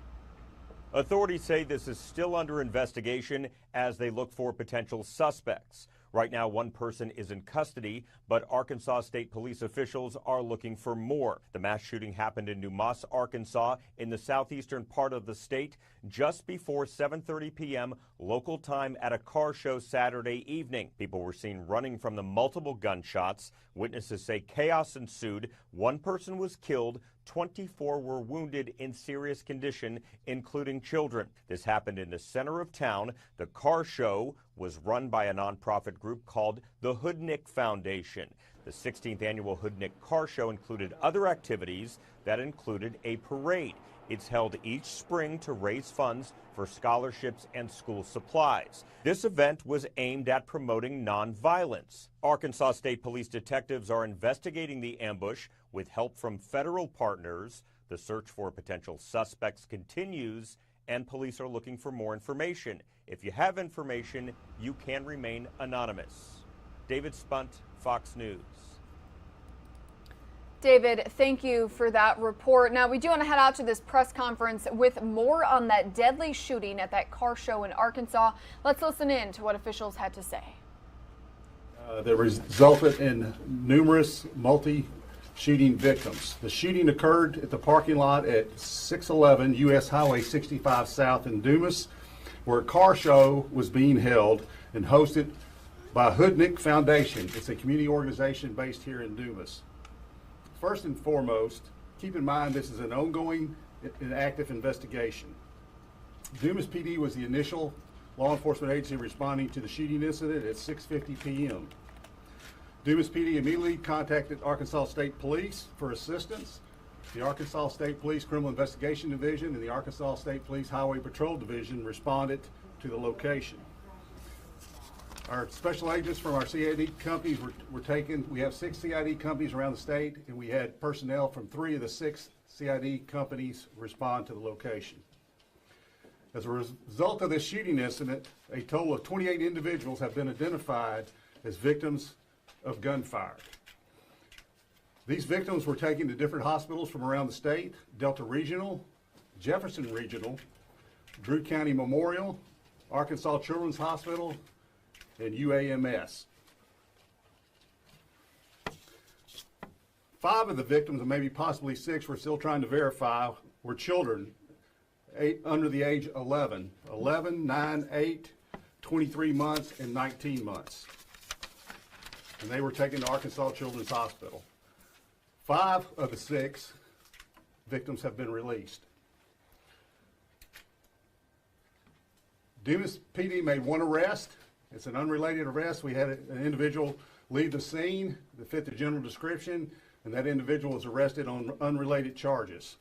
Authorities say this is still under investigation as they look for potential suspects. Right now, one person is in custody, but Arkansas State Police officials are looking for more. The mass shooting happened in New Moss, Arkansas, in the southeastern part of the state, just before 7:30 p.m. local time at a car show Saturday evening. People were seen running from the multiple gunshots. Witnesses say chaos ensued. One person was killed. 24 were wounded in serious condition, including children. This happened in the center of town. The car show was run by a nonprofit group called the Hoodnick Foundation. The 16th annual Hoodnick Car Show included other activities that included a parade. It's held each spring to raise funds for scholarships and school supplies. This event was aimed at promoting nonviolence. Arkansas State Police detectives are investigating the ambush with help from federal partners. The search for potential suspects continues, and police are looking for more information. If you have information, you can remain anonymous. David Spunt, Fox News. David, thank you for that report. Now, we do want to head out to this press conference with more on that deadly shooting at that car show in Arkansas. Let's listen in to what officials had to say. That resulted in numerous multi-shooting victims. The shooting occurred at the parking lot at 611 U.S. Highway 65 South in Dumas, where a car show was being held and hosted by Hoodnick Foundation. It's a community organization based here in Dumas. First and foremost, keep in mind this is an ongoing and active investigation. Dumas PD was the initial law enforcement agency responding to the shooting incident at 6:50 p.m. Dumas PD immediately contacted Arkansas State Police for assistance. The Arkansas State Police Criminal Investigation Division and the Arkansas State Police Highway Patrol Division responded to the location. Our special agents from our CID companies were taken. We have 6 CID companies around the state, and we had personnel from 3 of the 6 CID companies respond to the location. As a result of this shooting incident, a total of 28 individuals have been identified as victims of gunfire. These victims were taken to different hospitals from around the state: Delta Regional, Jefferson Regional, Drew County Memorial, Arkansas Children's Hospital, and UAMS. 5 of the victims, and maybe possibly 6, we're still trying to verify, were children under the age of 11, 9, 8, 23 months, and 19 months. And they were taken to Arkansas Children's Hospital. 5 of the 6 victims have been released. Dumas PD made 1 arrest. It's an unrelated arrest. We had an individual leave the scene that fit the general description, and that individual was arrested on unrelated charges.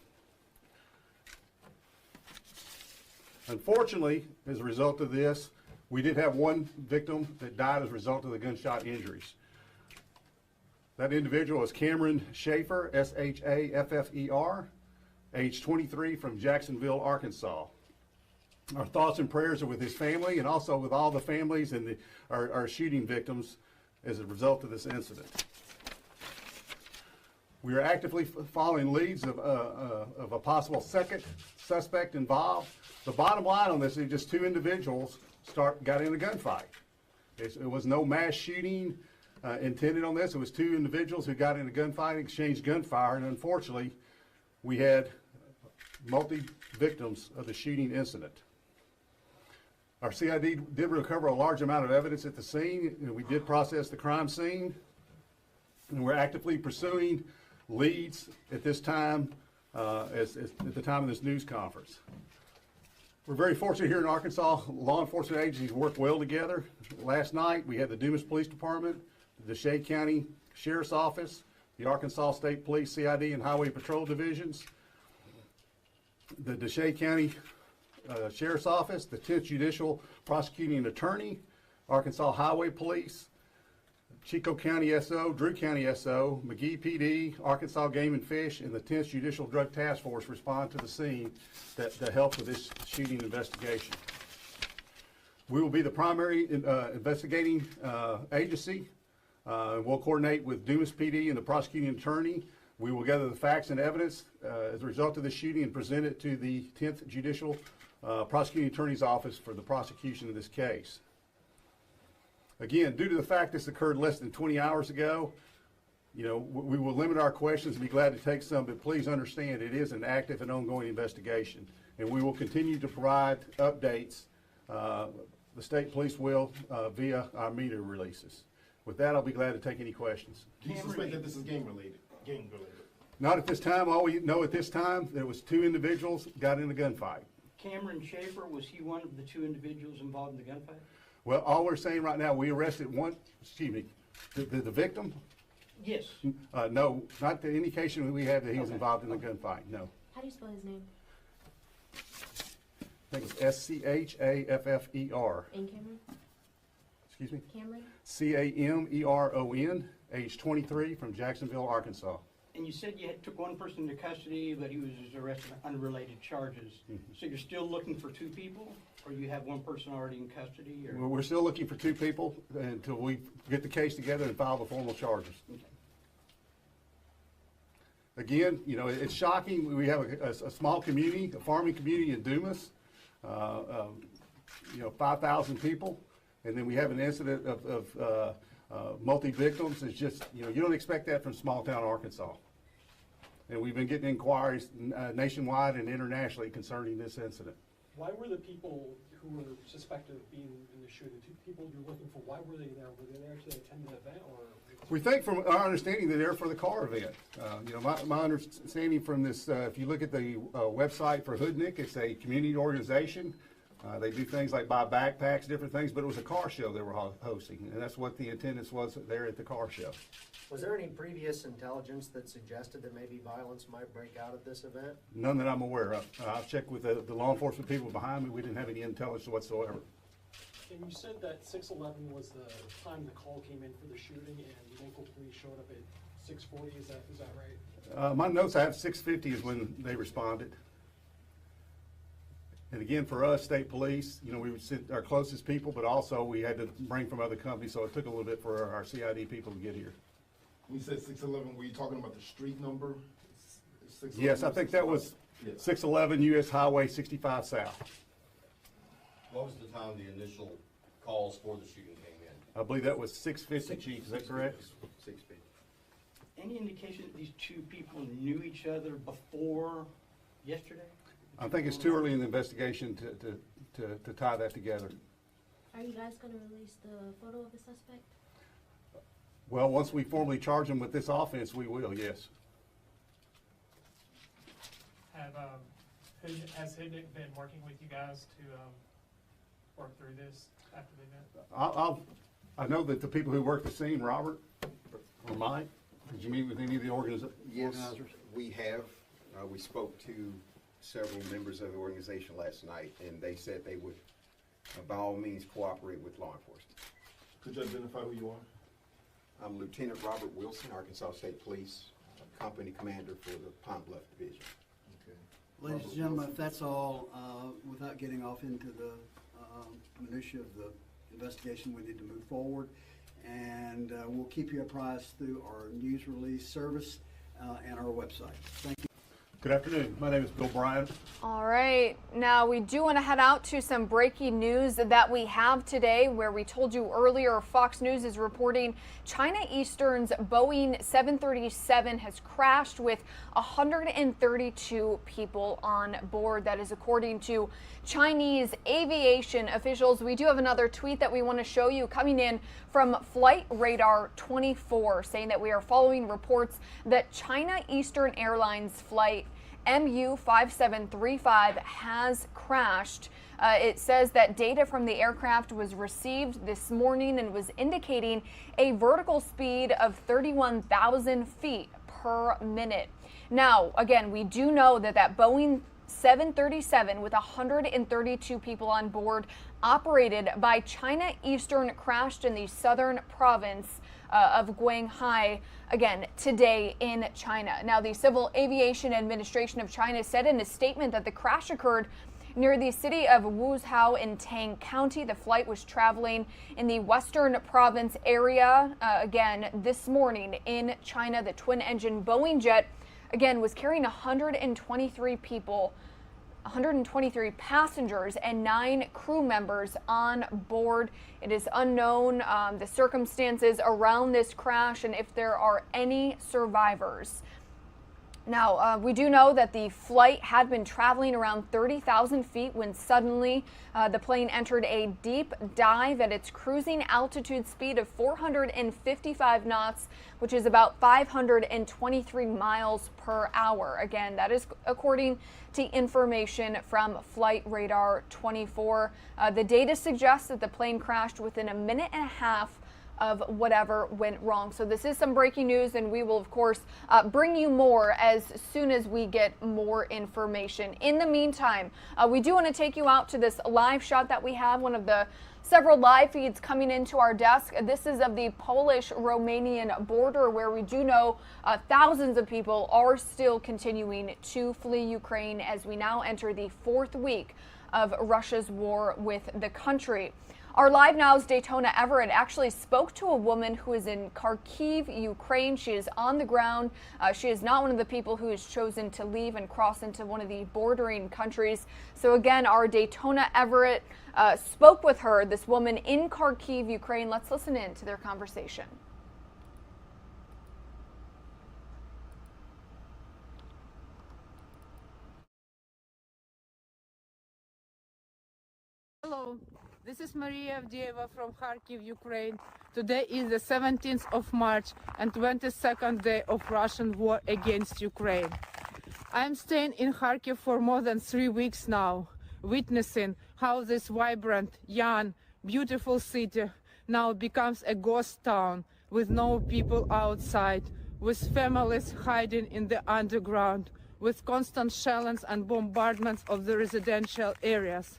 Unfortunately, as a result of this, we did have one victim that died as a result of the gunshot injuries. That individual is Cameron Schaefer, S-H-A-F-F-E-R, age 23, from Jacksonville, Arkansas. Our thoughts and prayers are with his family and also with all the families and our shooting victims as a result of this incident. We are actively following leads of a possible second suspect involved. The bottom line on this is just two individuals got in a gunfight. It was no mass shooting intended on this. It was two individuals who got in a gunfight, exchanged gunfire, and unfortunately, we had multi-victims of the shooting incident. Our CID did recover a large amount of evidence at the scene, and we did process the crime scene, and we're actively pursuing leads at this time, at the time of this news conference. We're very fortunate here in Arkansas. Law enforcement agencies work well together. Last night, we had the Dumas Police Department, the Deshae County Sheriff's Office, the Arkansas State Police CID and Highway Patrol Divisions, the Deshae County Sheriff's Office, the 10th Judicial Prosecuting Attorney, Arkansas Highway Police, Chico County SO, Drew County SO, McGee PD, Arkansas Game and Fish, and the 10th Judicial Drug Task Force respond to the scene that help with this shooting investigation. We will be the primary investigating agency. We'll coordinate with Dumas PD and the prosecuting attorney. We will gather the facts and evidence as a result of the shooting and present it to the 10th Judicial Prosecuting Attorney's Office for the prosecution of this case. Again, due to the fact this occurred less than 20 hours ago, we will limit our questions and be glad to take some, but please understand it is an active and ongoing investigation, and we will continue to provide updates. The state police will via our media releases. With that, I'll be glad to take any questions. Do you suspect that this is gang related? Not at this time. All we know at this time, there was two individuals got in a gunfight. Cameron Schaefer, was he one of the two individuals involved in the gunfight? Well, all we're saying right now, we arrested one, the victim? Yes. No, not the indication we have that he was involved in the gunfight, no. How do you spell his name? I think it's S-C-H-A-F-F-E-R. And Cameron? Excuse me? Cameron? C-A-M-E-R-O-N, age 23, from Jacksonville, Arkansas. And you said you took one person into custody, but he was arrested on unrelated charges. So you're still looking for two people, or you have one person already in custody? Or? Well, we're still looking for two people until we get the case together and file the formal charges. Okay. Again, it's shocking. We have a small community, a farming community in Dumas, 5,000 people, and then we have an incident of multi-victims. It's just, you don't expect that from small town Arkansas. And we've been getting inquiries nationwide and internationally concerning this incident. Why were the people who were suspected of being in the shooting, the two people you're looking for, why were they there? Were they there to attend the event, or? We think from our understanding they're there for the car event. My understanding from this, if you look at the website for Hoodnick, it's a community organization. They do things like buy backpacks, different things, but it was a car show they were hosting, and that's what the attendance was there at the car show. Was there any previous intelligence that suggested that maybe violence might break out at this event? None that I'm aware of. I've checked with the law enforcement people behind me. We didn't have any intelligence whatsoever. And you said that 6:11 was the time the call came in for the shooting, and local police showed up at 6:40. Is that right? My notes I have 6:50 is when they responded. And again, for us, state police, we would send our closest people, but also we had to bring from other companies, so it took a little bit for our CID people to get here. When you said 611, were you talking about the street number? Yes, I think that was 611 U.S. Highway 65 South. What was the time the initial calls for the shooting came in? I believe that was 6:50, Chief. Is that correct? 6:50. Any indication that these two people knew each other before yesterday? I think it's too early in the investigation to tie that together. Are you guys going to release the photo of the suspect? Well, once we formally charge them with this offense, we will, yes. Has Hoodnick been working with you guys to work through this after the event? I know that the people who work the scene, Robert or Mike, did you meet with any of the organizers? Yes, we have. We spoke to several members of the organization last night, and they said they would, by all means, cooperate with law enforcement. Could you identify who you are? I'm Lieutenant Robert Wilson, Arkansas State Police, Company Commander for the Pine Bluff Division. Ladies and gentlemen, if that's all, without getting off into the minutiae of the investigation, we need to move forward. And we'll keep you apprised through our news release service and our website. Thank you. Good afternoon. My name is Bill Bryan. All right. Now, we do want to head out to some breaking news that we have today, where we told you earlier Fox News is reporting China Eastern's Boeing 737 has crashed with 132 people on board. That is according to Chinese aviation officials. We do have another tweet that we want to show you coming in from Flight Radar 24, saying that we are following reports that China Eastern Airlines flight MU-5735 has crashed. It says that data from the aircraft was received this morning and was indicating a vertical speed of 31,000 feet per minute. Now, again, we do know that Boeing 737 with 132 people on board, operated by China Eastern, crashed in the southern province of Guangdong, again, today in China. Now, the Civil Aviation Administration of China said in a statement that the crash occurred near the city of Wuzhou in Tang County. The flight was traveling in the western province area. Again, this morning in China, the twin-engine Boeing jet, again, was carrying 123 people, 123 passengers and 9 crew members on board. It is unknown the circumstances around this crash and if there are any survivors. Now, we do know that the flight had been traveling around 30,000 feet when suddenly the plane entered a deep dive at its cruising altitude speed of 455 knots, which is about 523 miles per hour. Again, that is according to information from Flight Radar 24. The data suggests that the plane crashed within a minute and a half of whatever went wrong. So this is some breaking news, and we will, of course, bring you more as soon as we get more information. In the meantime, we do want to take you out to this live shot that we have, one of the several live feeds coming into our desk. This is of the Polish-Romanian border, where we do know thousands of people are still continuing to flee Ukraine as we now enter the 4th week of Russia's war with the country. Our LiveNOW's Daytona Everett actually spoke to a woman who is in Kharkiv, Ukraine. She is on the ground. She is not one of the people who has chosen to leave and cross into one of the bordering countries. So again, our Daytona Everett spoke with her, this woman in Kharkiv, Ukraine. Let's listen in to their conversation. Hello. This is Maria Avdieva from Kharkiv, Ukraine. Today is the 17th of March and 22nd day of Russian war against Ukraine. I'm staying in Kharkiv for more than 3 weeks now, witnessing how this vibrant, young, beautiful city now becomes a ghost town with no people outside, with families hiding in the underground, with constant shellings and bombardments of the residential areas.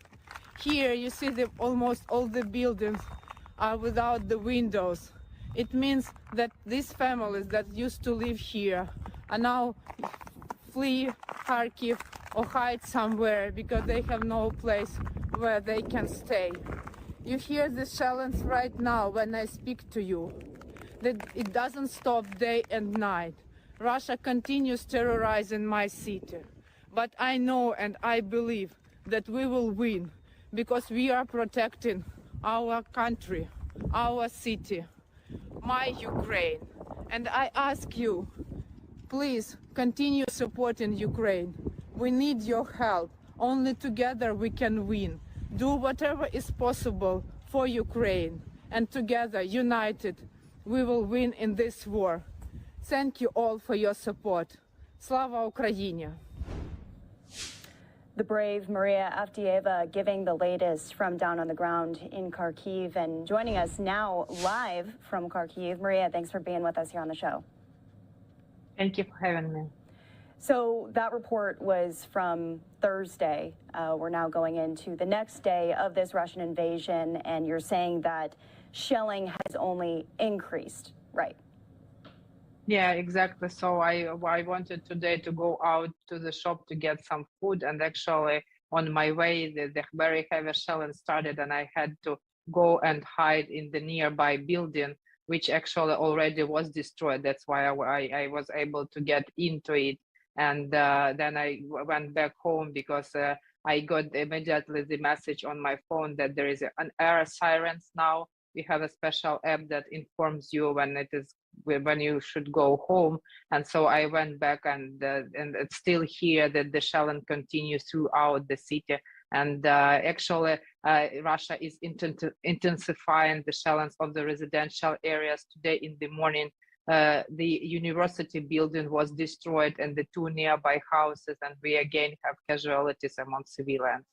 Here you see that almost all the buildings are without the windows. It means that these families that used to live here are now flee Kharkiv or hide somewhere because they have no place where they can stay. You hear the shells right now when I speak to you. That it doesn't stop day and night. Russia continues terrorizing my city. But I know and I believe that we will win, because we are protecting our country, our city, my Ukraine. And I ask you, please continue supporting Ukraine. We need your help. Only together we can win. Do whatever is possible for Ukraine. And together, united, we will win in this war. Thank you all for your support. Slava Ukraini! The brave Maria Avdieva giving the latest from down on the ground in Kharkiv, and joining us now live from Kharkiv. Maria, thanks for being with us here on the show. Thank you for having me. So that report was from Thursday. We're now going into the next day of this Russian invasion, and you're saying that shelling has only increased, right? Yeah, exactly. So I wanted today to go out to the shop to get some food, and actually on my way the very heavy shelling started, and I had to go and hide in the nearby building, which actually already was destroyed. That's why I was able to get into it. And then I went back home because I got immediately the message on my phone that there is an air sirens now. We have a special app that informs you when you should go home. And so I went back, and it's still here that the shelling continues throughout the city. And actually, Russia is intensifying the shellings of the residential areas. Today in the morning, the university building was destroyed and the 2 nearby houses, and we again have casualties among civilians.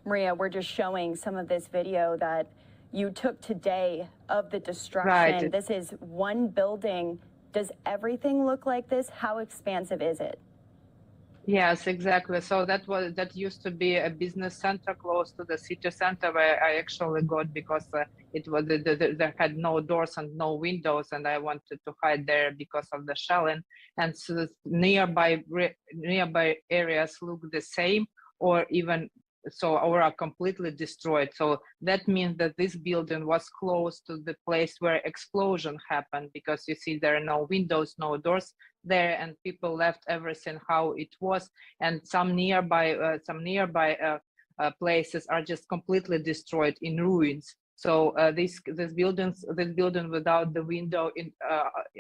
Maria, we're just showing some of this video that you took today of the destruction. Right. This is one building. Does everything look like this? How expansive is it? Yes, exactly. So that used to be a business center close to the city center, where I actually got because it was there had no doors and no windows, and I wanted to hide there because of the shelling. And so nearby areas look the same, or even so, or are completely destroyed. So that means that this building was close to the place where explosion happened, because you see there are no windows, no doors there, and people left everything how it was. And some nearby places are just completely destroyed in ruins. So this building without the window in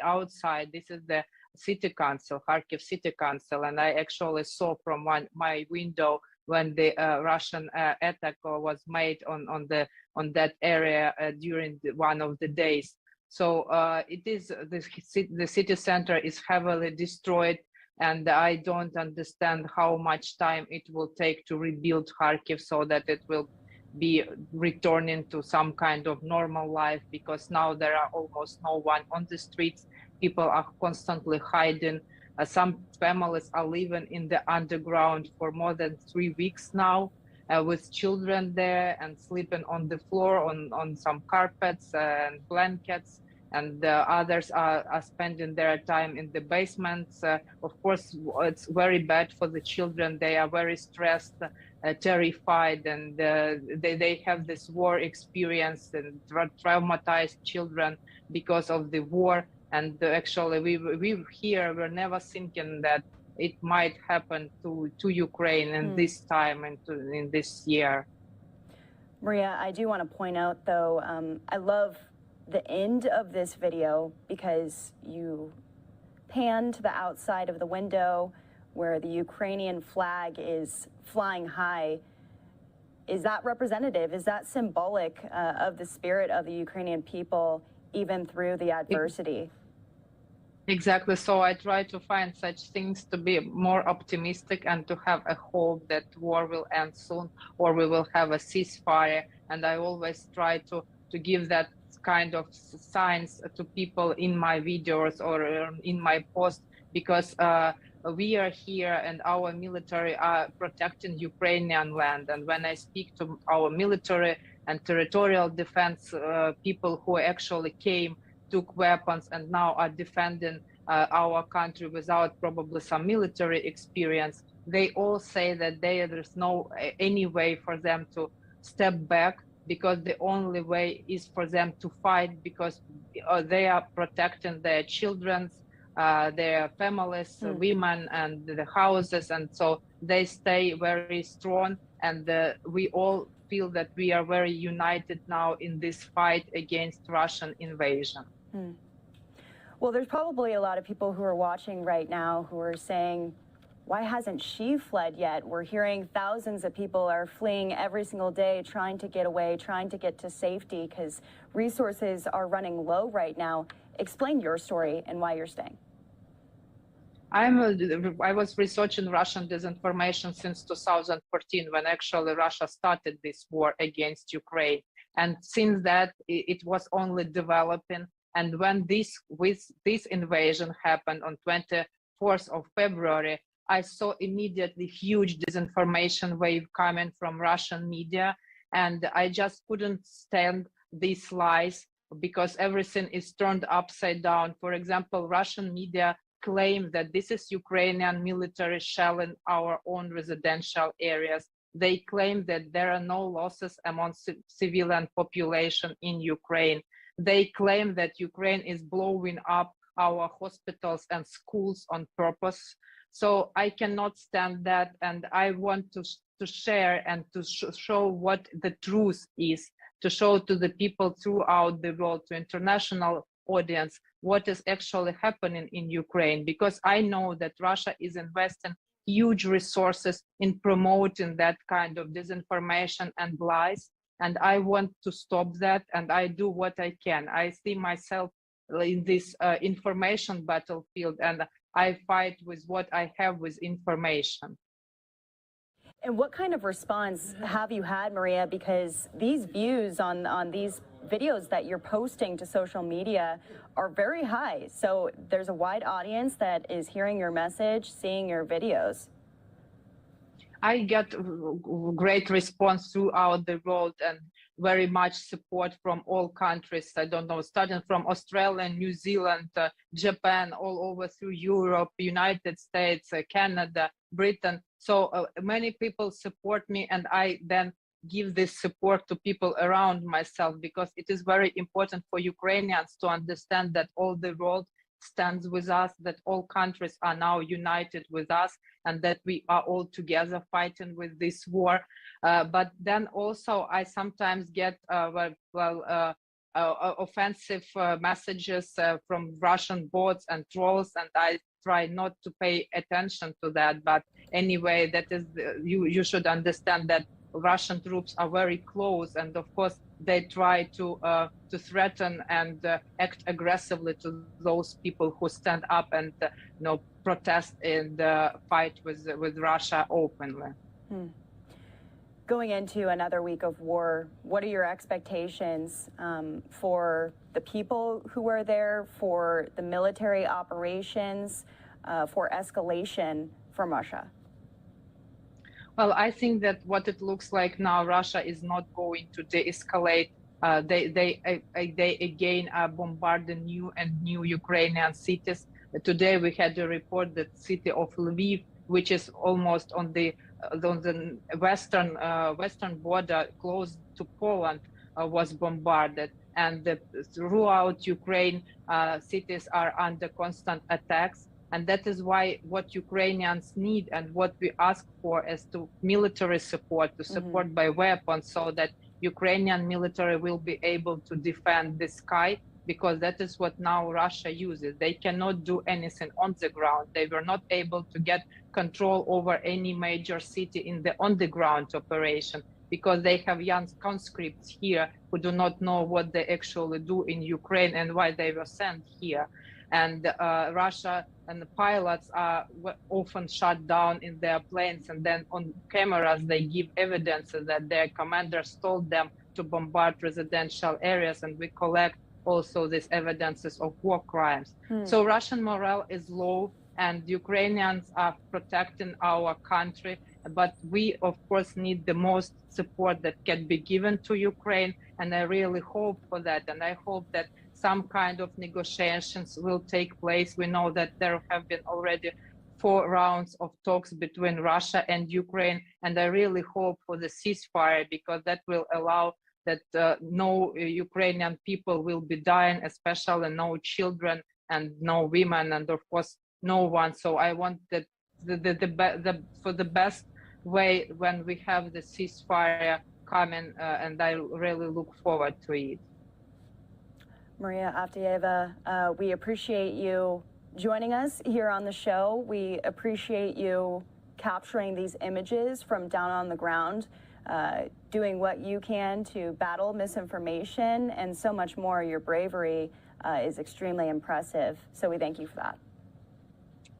outside, this is the city council, Kharkiv city council, and I actually saw from my window when the Russian attack was made on that area during one of the days. So it is the city center is heavily destroyed, and I don't understand how much time it will take to rebuild Kharkiv so that it will be returning to some kind of normal life, because now there are almost no one on the streets. People are constantly hiding. Some families are living in the underground for more than 3 weeks now, with children there and sleeping on the floor on some carpets and blankets. And others are spending their time in the basements. Of course, it's very bad for the children. They are very stressed, terrified, and they have this war experience, and traumatized children because of the war. And actually, we here were never thinking that it might happen to Ukraine in this time and in this year. Maria, I do want to point out, though, I love the end of this video because you pan to the outside of the window where the Ukrainian flag is flying high. Is that representative? Is that symbolic of the spirit of the Ukrainian people, even through the adversity? Exactly. So I try to find such things to be more optimistic and to have a hope that war will end soon, or we will have a ceasefire. And I always try to give that kind of signs to people in my videos or in my post, because we are here and our military are protecting Ukrainian land. And when I speak to our military and territorial defense people who actually came, took weapons, and now are defending our country without probably some military experience, they all say that there's no any way for them to step back, because the only way is for them to fight, because they are protecting their children, their families, women, and the houses, and so they stay very strong. And we all feel that we are very united now in this fight against Russian invasion. Well, there's probably a lot of people who are watching right now who are saying, why hasn't she fled yet? We're hearing thousands of people are fleeing every single day, trying to get away, trying to get to safety because resources are running low right now. Explain your story and why you're staying. I was researching Russian disinformation since 2014, when actually Russia started this war against Ukraine. And since that, it was only developing. And when this invasion happened on 4th of February, I saw immediately huge disinformation wave coming from Russian media, and I just couldn't stand these lies because everything is turned upside down. For example, Russian media claim that this is Ukrainian military shelling our own residential areas. They claim that there are no losses among civilian population in Ukraine. They claim that Ukraine is blowing up our hospitals and schools on purpose. So I cannot stand that, and I want to share and to show what the truth is, to show to the people throughout the world, to international audience, what is actually happening in Ukraine, because I know that Russia is investing huge resources in promoting that kind of disinformation and lies, and I want to stop that, and I do what I can. I see myself in this information battlefield, and I fight with what I have with information. And what kind of response have you had, Maria? Because these views on these videos that you're posting to social media are very high. So there's a wide audience that is hearing your message, seeing your videos. I get great response throughout the world and very much support from all countries. I don't know, starting from Australia, New Zealand, Japan, all over through Europe, United States, Canada, Britain. So many people support me, and I then give this support to people around myself, because it is very important for Ukrainians to understand that all the world stands with us, that all countries are now united with us, and that we are all together fighting with this war. But then also I sometimes get offensive messages from Russian bots and trolls, and I try not to pay attention to that. But anyway, that is you should understand that Russian troops are very close, and of course they try to threaten and act aggressively to those people who stand up and protest and fight with Russia openly. Going into another week of war, what are your expectations for the people who are there, for the military operations, for escalation from Russia? Well, I think that what it looks like now, Russia is not going to de-escalate. They again are bombarding new and new Ukrainian cities. Today we had a report that city of Lviv, which is almost on the western border, close to Poland, was bombarded. And throughout Ukraine, cities are under constant attacks. And that is why what Ukrainians need and what we ask for is to military support, to support by weapons, so that Ukrainian military will be able to defend the sky, because that is what now Russia uses. They cannot do anything on the ground. They were not able to get control over any major city in the on-the-ground operation, because they have young conscripts here who do not know what they actually do in Ukraine and why they were sent here. And Russia and the pilots are often shut down in their planes, and then on cameras they give evidence that their commanders told them to bombard residential areas, and we collect also these evidences of war crimes. So Russian morale is low, and Ukrainians are protecting our country, but we of course need the most support that can be given to Ukraine, and I really hope for that, and I hope that some kind of negotiations will take place. We know that there have been already 4 rounds of talks between Russia and Ukraine, and I really hope for the ceasefire, because that will allow that no Ukrainian people will be dying, especially no children and no women, and of course no one. So I want that for the best way when we have the ceasefire coming, and I really look forward to it. Maria Avdieva, we appreciate you joining us here on the show. We appreciate you capturing these images from down on the ground, doing what you can to battle misinformation and so much more. Your bravery is extremely impressive, so we thank you for that.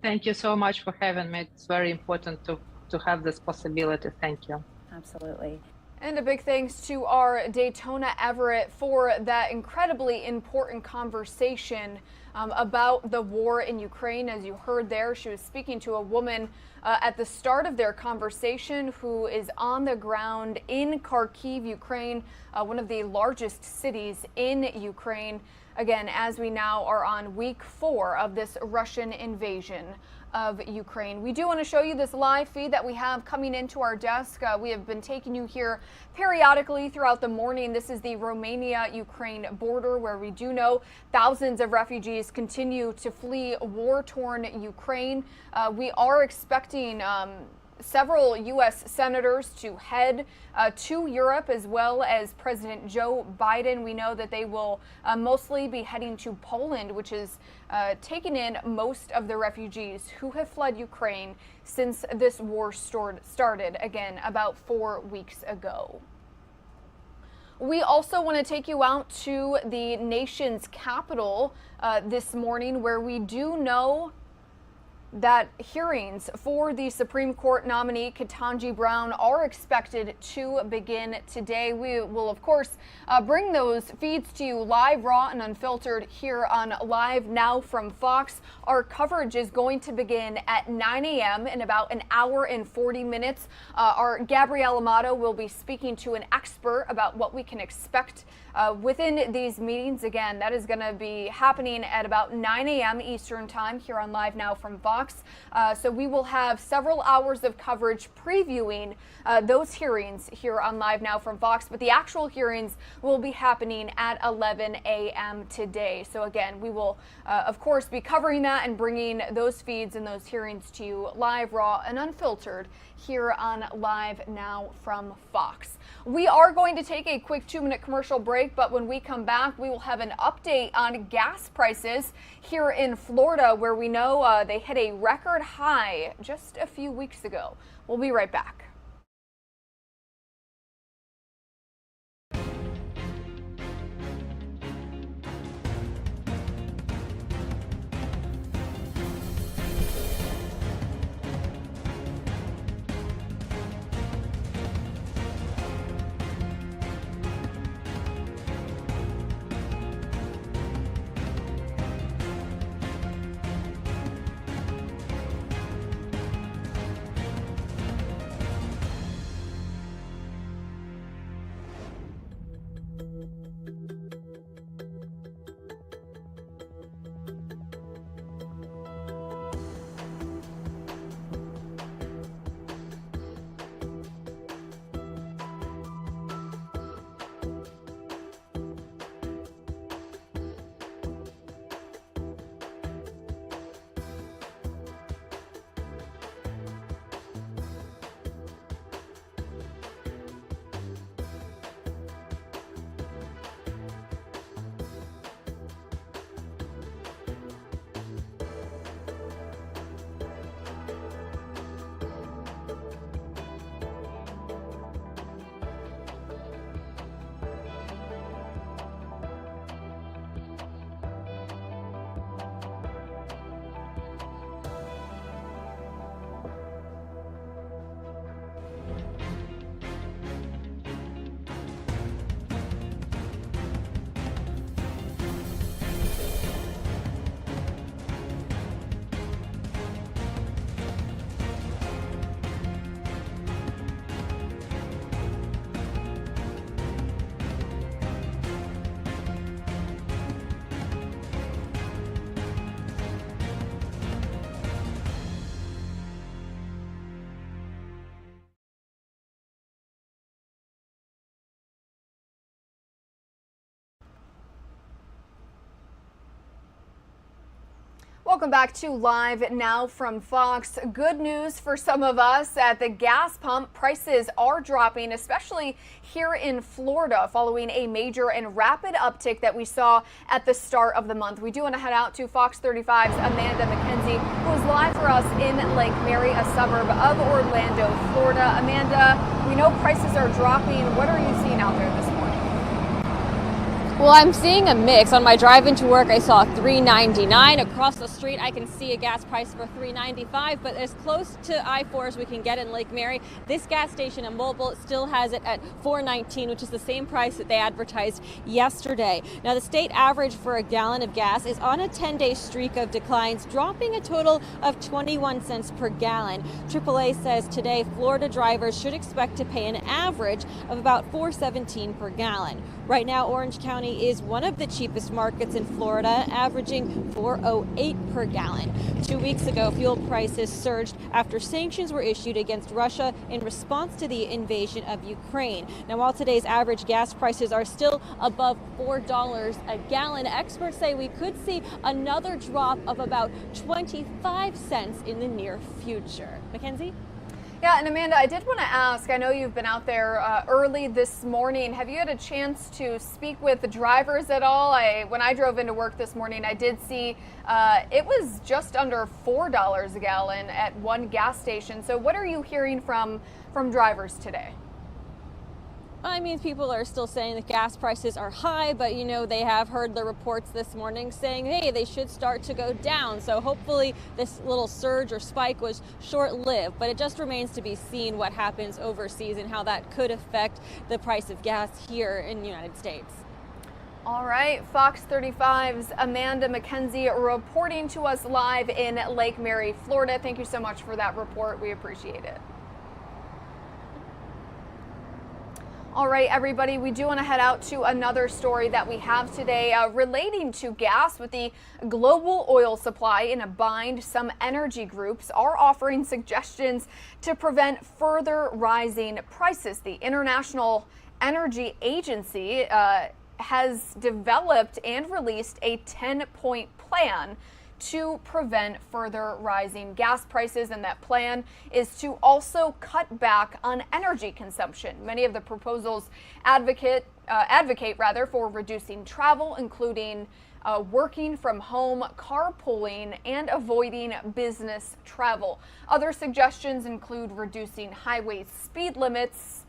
Thank you so much for having me. It's very important to have this possibility. Thank you. Absolutely. And a big thanks to our Daytona Everett for that incredibly important conversation about the war in Ukraine. As you heard there, she was speaking to a woman at the start of their conversation who is on the ground in Kharkiv, Ukraine, one of the largest cities in Ukraine. Again, as we now are on week 4 of this Russian invasion of Ukraine. We do want to show you this live feed that we have coming into our desk. We have been taking you here periodically throughout the morning. This is the Romania-Ukraine border, where we do know thousands of refugees continue to flee war-torn Ukraine. We are expecting several U.S. senators to head to Europe, as well as President Joe Biden. We know that they will mostly be heading to Poland, which is taking in most of the refugees who have fled Ukraine since this war started, again, about 4 weeks ago. We also want to take you out to the nation's capital this morning, where we do know that hearings for the Supreme Court nominee Ketanji Brown are expected to begin today. We will, of course, bring those feeds to you live, raw, and unfiltered here on Live Now from Fox. Our coverage is going to begin at 9 a.m. in about an hour and 40 minutes. Our Gabrielle Amato will be speaking to an expert about what we can expect within these meetings. Again, that is going to be happening at about 9 a.m. Eastern Time here on Live Now from Fox. So we will have several hours of coverage previewing those hearings here on Live Now from Fox, but the actual hearings will be happening at 11 a.m. today. So again, we will, of course, be covering that and bringing those feeds and those hearings to you live, raw, and unfiltered here on Live Now from Fox. We are going to take a quick 2-minute commercial break, but when we come back, we will have an update on gas prices here in Florida, where we know they hit a record high just a few weeks ago. We'll be right back. Welcome back to Live Now from Fox. Good news for some of us at the gas pump. Prices are dropping, especially here in Florida, following a major and rapid uptick that we saw at the start of the month. We do want to head out to Fox 35's Amanda McKenzie, who is live for us in Lake Mary, a suburb of Orlando, Florida. Amanda, we know prices are dropping. What are you seeing out there this morning? Well, I'm seeing a mix. On my drive into work, I saw $3.99. Across the street, I can see a gas price for $3.95, but as close to I-4 as we can get in Lake Mary, this gas station in Mobile still has it at $4.19, which is the same price that they advertised yesterday. Now, the state average for a gallon of gas is on a 10-day streak of declines, dropping a total of 21 cents per gallon. AAA says today Florida drivers should expect to pay an average of about $4.17 per gallon. Right now, Orange County is one of the cheapest markets in Florida, averaging $4.08 per gallon. 2 weeks ago, fuel prices surged after sanctions were issued against Russia in response to the invasion of Ukraine. Now, while today's average gas prices are still above $4 a gallon, experts say we could see another drop of about 25 cents in the near future. Mackenzie? Yeah, and Amanda, I did want to ask, I know you've been out there early this morning. Have you had a chance to speak with the drivers at all? When I drove into work this morning, I did see it was just under $4 a gallon at one gas station. So what are you hearing from drivers today? I mean, people are still saying that gas prices are high, but you know, they have heard the reports this morning saying, hey, they should start to go down. So hopefully this little surge or spike was short-lived, but it just remains to be seen what happens overseas and how that could affect the price of gas here in the United States. All right, Fox 35's Amanda Mackenzie reporting to us live in Lake Mary, Florida. Thank you so much for that report. We appreciate it. All right, everybody, we do want to head out to another story that we have today relating to gas. With the global oil supply in a bind, some energy groups are offering suggestions to prevent further rising prices. The International Energy Agency has developed and released a 10-point plan to prevent further rising gas prices, and that plan is to also cut back on energy consumption. Many of the proposals advocate for reducing travel, including working from home, carpooling, and avoiding business travel. Other suggestions include reducing highway speed limits,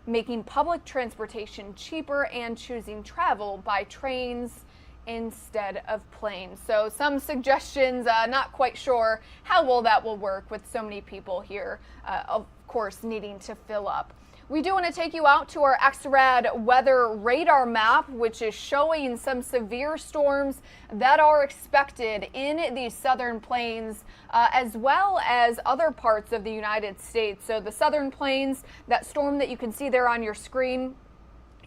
making public transportation cheaper, and choosing travel by trains instead of planes. So some suggestions, not quite sure how well that will work with so many people here, of course, needing to fill up. We do want to take you out to our XRAD weather radar map, which is showing some severe storms that are expected in the southern plains, as well as other parts of the United States. So the southern plains, that storm that you can see there on your screen,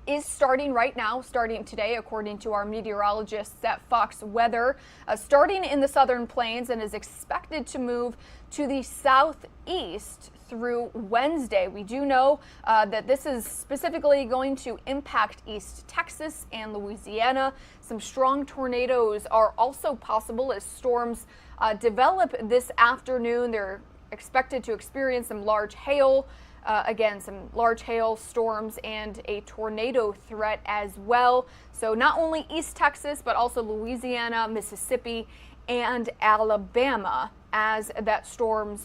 is starting right now, starting today, according to our meteorologists at Fox Weather, starting in the southern plains and is expected to move to the southeast through Wednesday. We do know that this is specifically going to impact East Texas and Louisiana. Some strong tornadoes are also possible as storms develop this afternoon. They're expected to experience some large hail. Again, some large hail storms and a tornado threat as well. So not only East Texas, but also Louisiana, Mississippi, and Alabama as that storm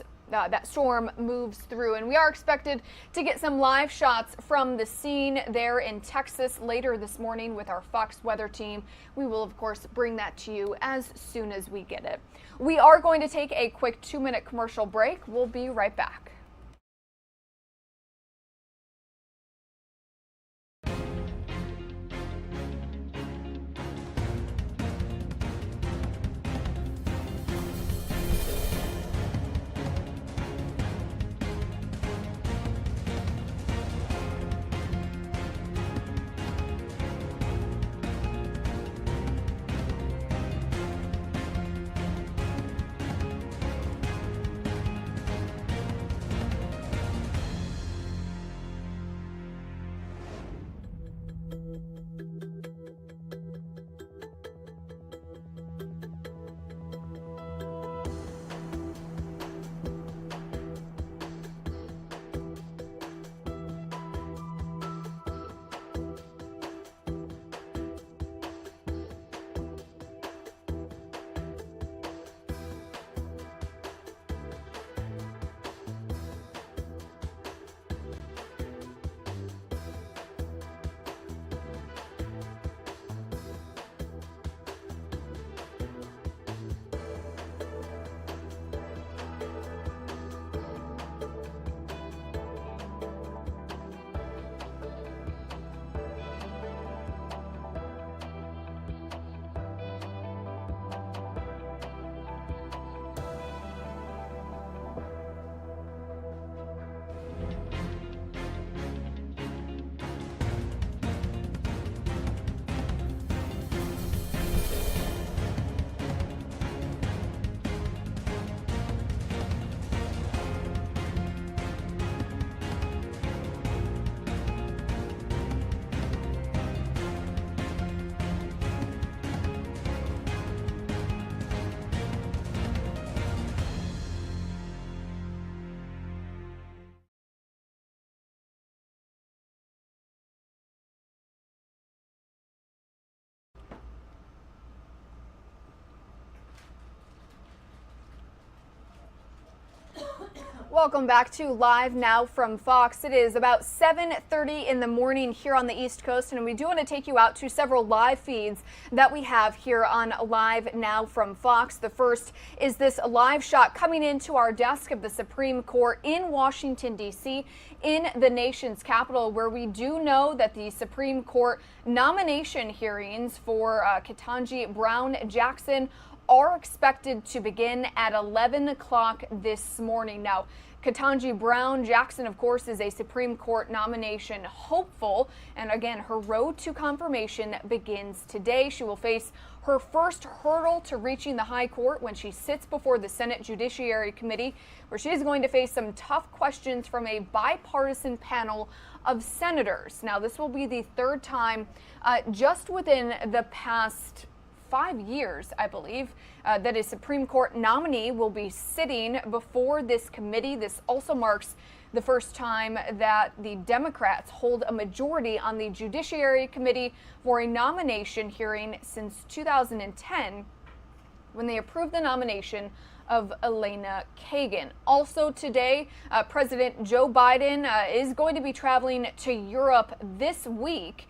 moves through. And we are expected to get some live shots from the scene there in Texas later this morning with our Fox Weather team. We will, of course, bring that to you as soon as we get it. We are going to take a quick 2-minute commercial break. We'll be right back. Welcome back to Live Now from Fox. It is about 7:30 in the morning here on the East Coast, and we do want to take you out to several live feeds that we have here on Live Now from Fox. The first is this live shot coming into our desk of the Supreme Court in Washington, D.C., in the nation's capital, where we do know that the Supreme Court nomination hearings for Ketanji Brown Jackson are expected to begin at 11 o'clock this morning. Now, Ketanji Brown Jackson, of course, is a Supreme Court nomination hopeful. And again, her road to confirmation begins today. She will face her first hurdle to reaching the high court when she sits before the Senate Judiciary Committee, where she is going to face some tough questions from a bipartisan panel of senators. Now, this will be the third time just within the past 5 years, I believe, that a Supreme Court nominee will be sitting before this committee. This also marks the first time that the Democrats hold a majority on the Judiciary Committee for a nomination hearing since 2010, when they approved the nomination of Elena Kagan. Also today, President Joe Biden is going to be traveling to Europe this week,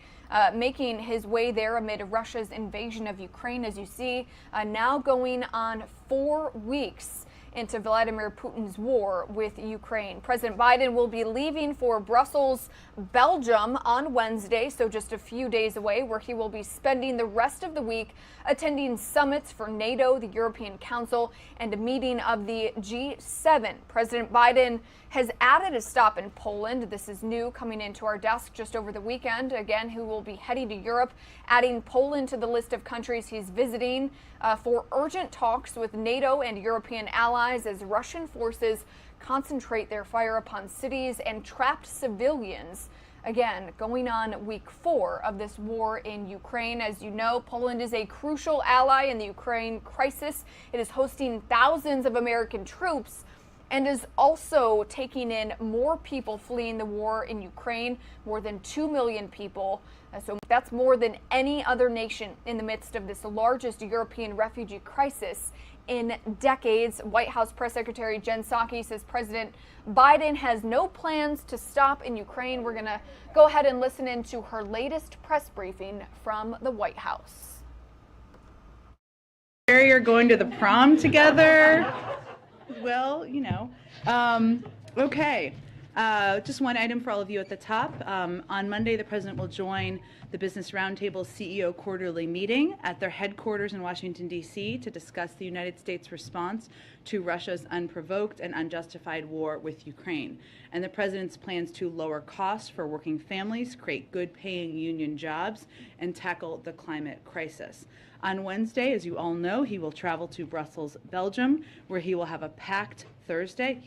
making his way there amid Russia's invasion of Ukraine, as you see, now going on 4 weeks into Vladimir Putin's war with Ukraine. President Biden will be leaving for Brussels, Belgium on Wednesday, so just a few days away, where he will be spending the rest of the week attending summits for NATO, the European Council, and a meeting of the G7. President Biden has added a stop in Poland. This is new, coming into our desk just over the weekend. Again, who will be heading to Europe, adding Poland to the list of countries he's visiting for urgent talks with NATO and European allies as Russian forces concentrate their fire upon cities and trapped civilians. Again, going on week 4 of this war in Ukraine. As you know, Poland is a crucial ally in the Ukraine crisis. It is hosting thousands of American troops and is also taking in more people fleeing the war in Ukraine, more than 2 million people. So that's more than any other nation in the midst of this largest European refugee crisis in decades. White House Press Secretary Jen Psaki says President Biden has no plans to stop in Ukraine. We're going to go ahead and listen into her latest press briefing from the White House. You're going to the prom together. Well, you know. Okay. Just one item for all of you at the top. On Monday, the president will join the Business Roundtable CEO quarterly meeting at their headquarters in Washington, D.C. to discuss the United States response to Russia's unprovoked and unjustified war with Ukraine, and the president's plans to lower costs for working families, create good-paying union jobs, and tackle the climate crisis. On Wednesday, as you all know, he will travel to Brussels, Belgium, where he will have a packed Thursday.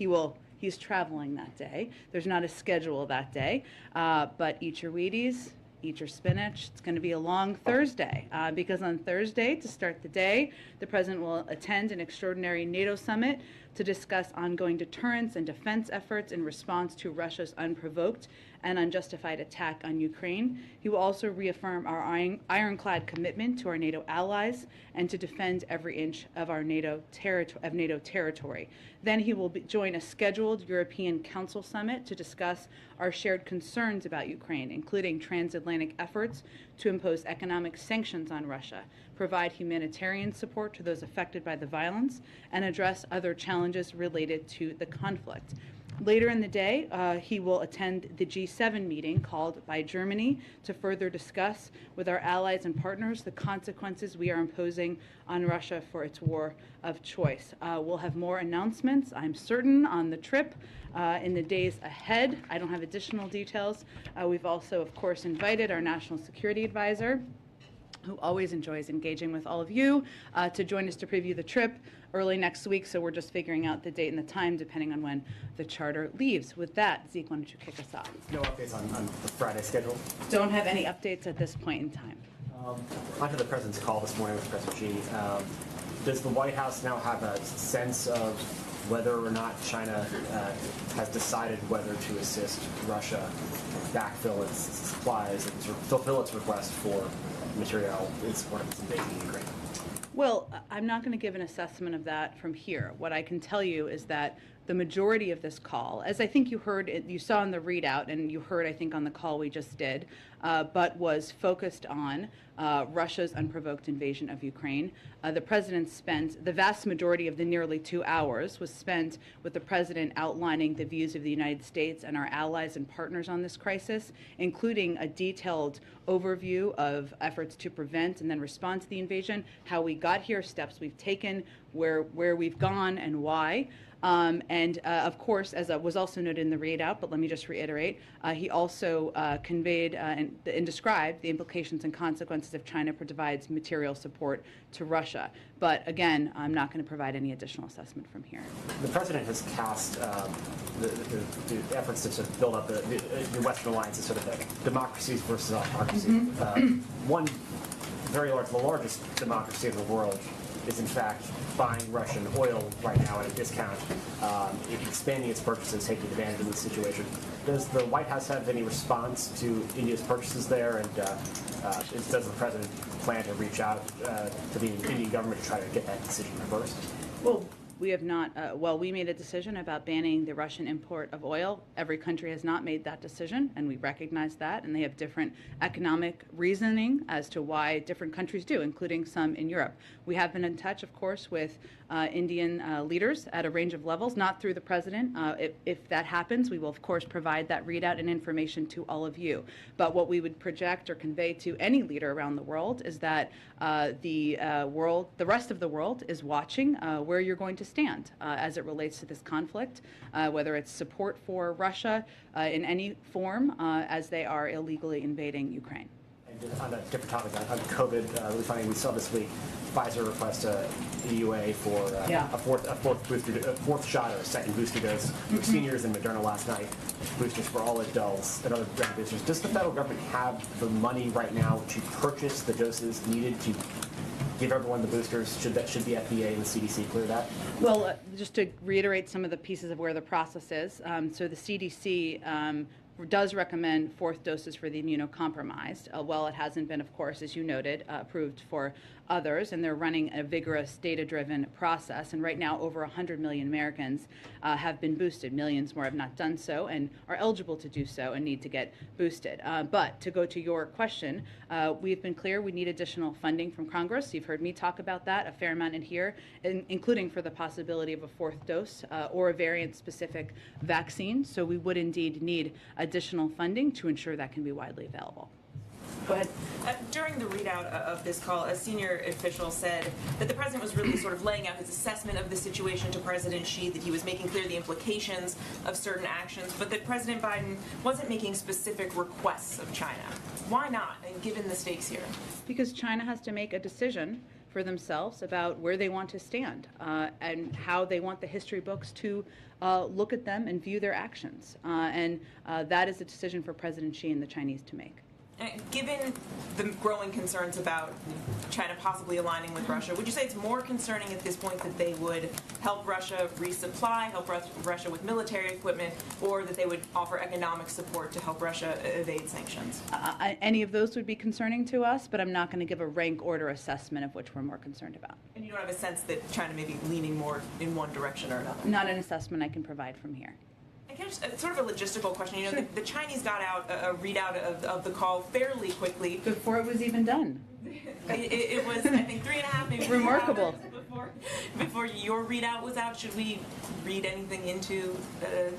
He's traveling that day. There's not a schedule that day, but eat your Wheaties, eat your spinach. It's going to be a long Thursday because on Thursday, to start the day, the president will attend an extraordinary NATO summit to discuss ongoing deterrence and defense efforts in response to Russia's unprovoked and unjustified attack on Ukraine. He will also reaffirm our ironclad commitment to our NATO allies and to defend every inch of our NATO territory. Then he will join a scheduled European Council summit to discuss our shared concerns about Ukraine, including transatlantic efforts to impose economic sanctions on Russia, provide humanitarian support to those affected by the violence, and address other challenges related to the conflict. Later in the day, he will attend the G7 meeting called by Germany to further discuss with our allies and partners the consequences we are imposing on Russia for its war of choice. We'll have more announcements, I'm certain, on the trip in the days ahead. I don't have additional details. We've also, of course, invited our National Security Advisor, who always enjoys engaging with all of you, to join us to preview the trip early next week. So we're just figuring out the date and the time depending on when the charter leaves. With that, Zeke, why don't you kick us off? No updates on the Friday schedule? Don't have any updates at this point in time. Onto the president's call this morning with Professor Xi. Does the White House now have a sense of whether or not China has decided whether to assist Russia backfill its supplies and sort of fulfill its request for material in support of its invasion of Ukraine? Well, I'm not going to give an assessment of that from here. What I can tell you is that the majority of this call, as I think you heard, you saw in the readout, and you heard, I think, on the call we just did, but was focused on Russia's unprovoked invasion of Ukraine. The president spent the vast majority of the nearly 2 hours was spent with the president outlining the views of the United States and our allies and partners on this crisis, including a detailed overview of efforts to prevent and then respond to the invasion, how we got here, steps we've taken, where we've gone and why. Of course, as was also noted in the readout, but let me just reiterate, he also conveyed and described the implications and consequences if China provides material support to Russia. But again, I'm not going to provide any additional assessment from here. The president has cast the efforts to sort of build up the Western alliance as sort of like democracies versus autocracy. One very large, the largest democracy in the world is in fact buying Russian oil right now at a discount, expanding its purchases, taking advantage of the situation. Does the White House have any response to India's purchases there, and does the president plan to reach out to the Indian government to try to get that decision reversed? Well, we have not, we made a decision about banning the Russian import of oil. Every country has not made that decision, and we recognize that, and they have different economic reasoning as to why different countries do, including some in Europe. We have been in touch, of course, with Indian leaders at a range of levels, not through the president. If that happens, we will, of course, provide that readout and information to all of you. But what we would project or convey to any leader around the world is that the rest of the world is watching where you're going to stand as it relates to this conflict, whether it's support for Russia in any form as they are illegally invading Ukraine. And on a different topic, on COVID, really funny, we saw this week Pfizer request a EUA for a fourth shot or a second booster dose for seniors, and Moderna last night boosters for all adults and other boosters. Does the federal government have the money right now to purchase the doses needed to give everyone the boosters? Should the FDA and the CDC clear that? Well, just to reiterate some of the pieces of where the process is. So the CDC does recommend fourth doses for the immunocompromised. While it hasn't been, of course, as you noted, approved for others, and they're running a vigorous data-driven process. And right now, over 100 million Americans have been boosted. Millions more have not done so and are eligible to do so and need to get boosted. But to go to your question, we've been clear we need additional funding from Congress. You've heard me talk about that a fair amount in here, including for the possibility of a fourth dose or a variant-specific vaccine. So we would indeed need additional funding to ensure that can be widely available. Go ahead. During the readout of this call, a senior official said that the president was really sort of laying out his assessment of the situation to President Xi, that he was making clear the implications of certain actions, but that President Biden wasn't making specific requests of China. Why not, and given the stakes here? Because China has to make a decision for themselves about where they want to stand and how they want the history books to look at them and view their actions. And that is a decision for President Xi and the Chinese to make. Given the growing concerns about China possibly aligning with Russia, would you say it's more concerning at this point that they would help Russia resupply, help Russia with military equipment, or that they would offer economic support to help Russia evade sanctions? Any of those would be concerning to us, but I'm not going to give a rank order assessment of which we're more concerned about. And you don't have a sense that China may be leaning more in one direction or another? Not an assessment I can provide from here. Sort of a logistical question. You know, the Chinese got out a readout of the call fairly quickly. Before it was even done. It was, I think, 3.5, maybe remarkable. Before your readout was out. Should we read anything into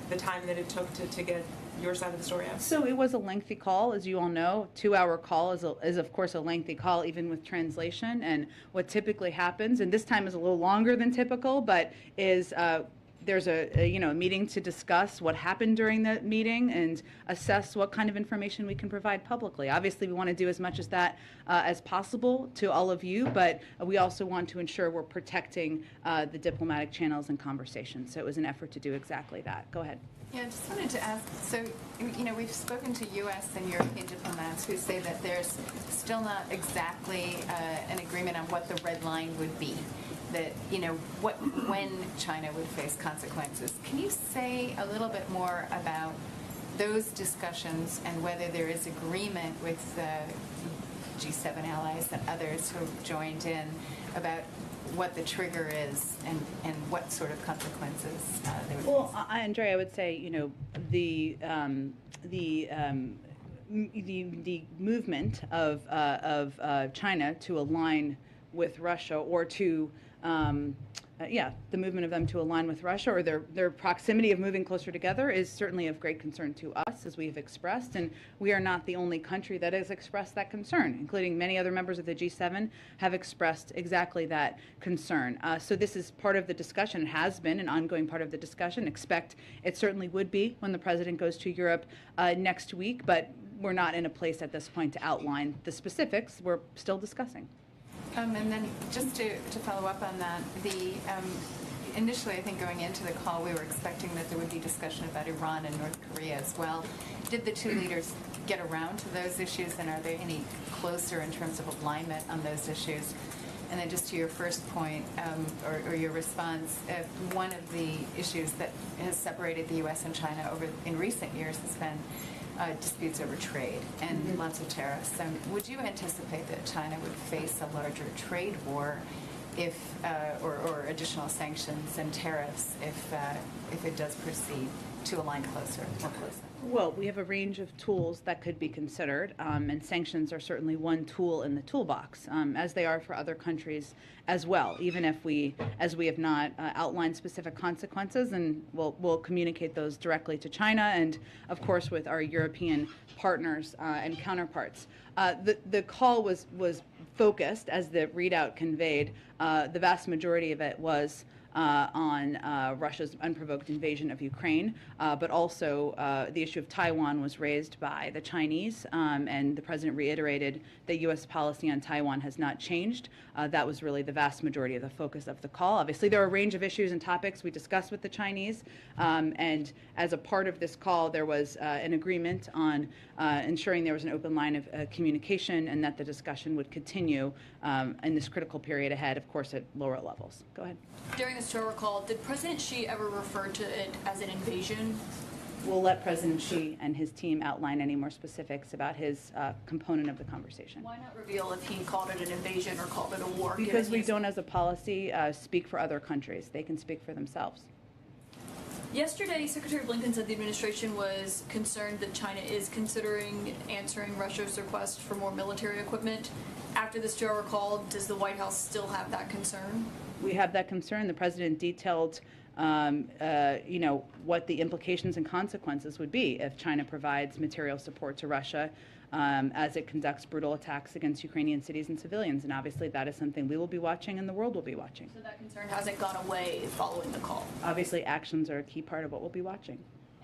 the time that it took to get your side of the story out? So it was a lengthy call, as you all know. 2-hour call is of course a lengthy call, even with translation. And what typically happens, and this time is a little longer than typical, but is there's a meeting to discuss what happened during the meeting and assess what kind of information we can provide publicly. Obviously, we want to do as much as that as possible to all of you, but we also want to ensure we're protecting the diplomatic channels and conversations. So it was an effort to do exactly that. Go ahead. Yeah, I just wanted to ask, so, we've spoken to U.S. and European diplomats who say that there's still not exactly an agreement on what the red line would be. That, when China would face consequences. Can you say a little bit more about those discussions and whether there is agreement with G7 allies and others who have joined in about what the trigger is and what sort of consequences they would Well, face. Andrea, I would say, you know, the movement of China to align with Russia, or to the movement of them to align with Russia, or their proximity of moving closer together, is certainly of great concern to us, as we have expressed, and we are not the only country that has expressed that concern, including many other members of the G7 have expressed exactly that concern. So this is part of the discussion. It has been an ongoing part of the discussion. Expect it certainly would be when the president goes to Europe next week, but we're not in a place at this point to outline the specifics. We're still discussing. And then just to follow up on that, initially I think going into the call we were expecting that there would be discussion about Iran and North Korea as well. Did the two leaders get around to those issues, and are they any closer in terms of alignment on those issues? And then just to your first point, or your response, one of the issues that has separated the U.S. and China in recent years has been disputes over trade and lots of tariffs. Would you anticipate that China would face a larger trade war if, or additional sanctions and tariffs if it does proceed to align more closely? Well, we have a range of tools that could be considered, and sanctions are certainly one tool in the toolbox, as they are for other countries as well, even if as we have not outlined specific consequences, and we'll communicate those directly to China and, of course, with our European partners and counterparts. The call was focused, as the readout conveyed, the vast majority of it was on Russia's unprovoked invasion of Ukraine, but also the issue of Taiwan was raised by the Chinese, and the president reiterated that U.S. policy on Taiwan has not changed. That was really the vast majority of the focus of the call. Obviously, there are a range of issues and topics we discussed with the Chinese, and as a part of this call, there was an agreement on ensuring there was an open line of communication, and that the discussion would continue in this critical period ahead, of course, at lower levels. Go ahead. During this tour call, did President Xi ever refer to it as an invasion? We'll let President Xi and his team outline any more specifics about his component of the conversation. Why not reveal if he called it an invasion or called it a war? Because we don't, as a policy, speak for other countries. They can speak for themselves. Yesterday, Secretary Blinken said the administration was concerned that China is considering answering Russia's request for more military equipment. After this tour call, does the White House still have that concern? We have that concern. The president detailed, what the implications and consequences would be if China provides material support to Russia as it conducts brutal attacks against Ukrainian cities and civilians. And obviously that is something we will be watching and the world will be watching. So that concern hasn't gone away following the call? Obviously actions are a key part of what we'll be watching.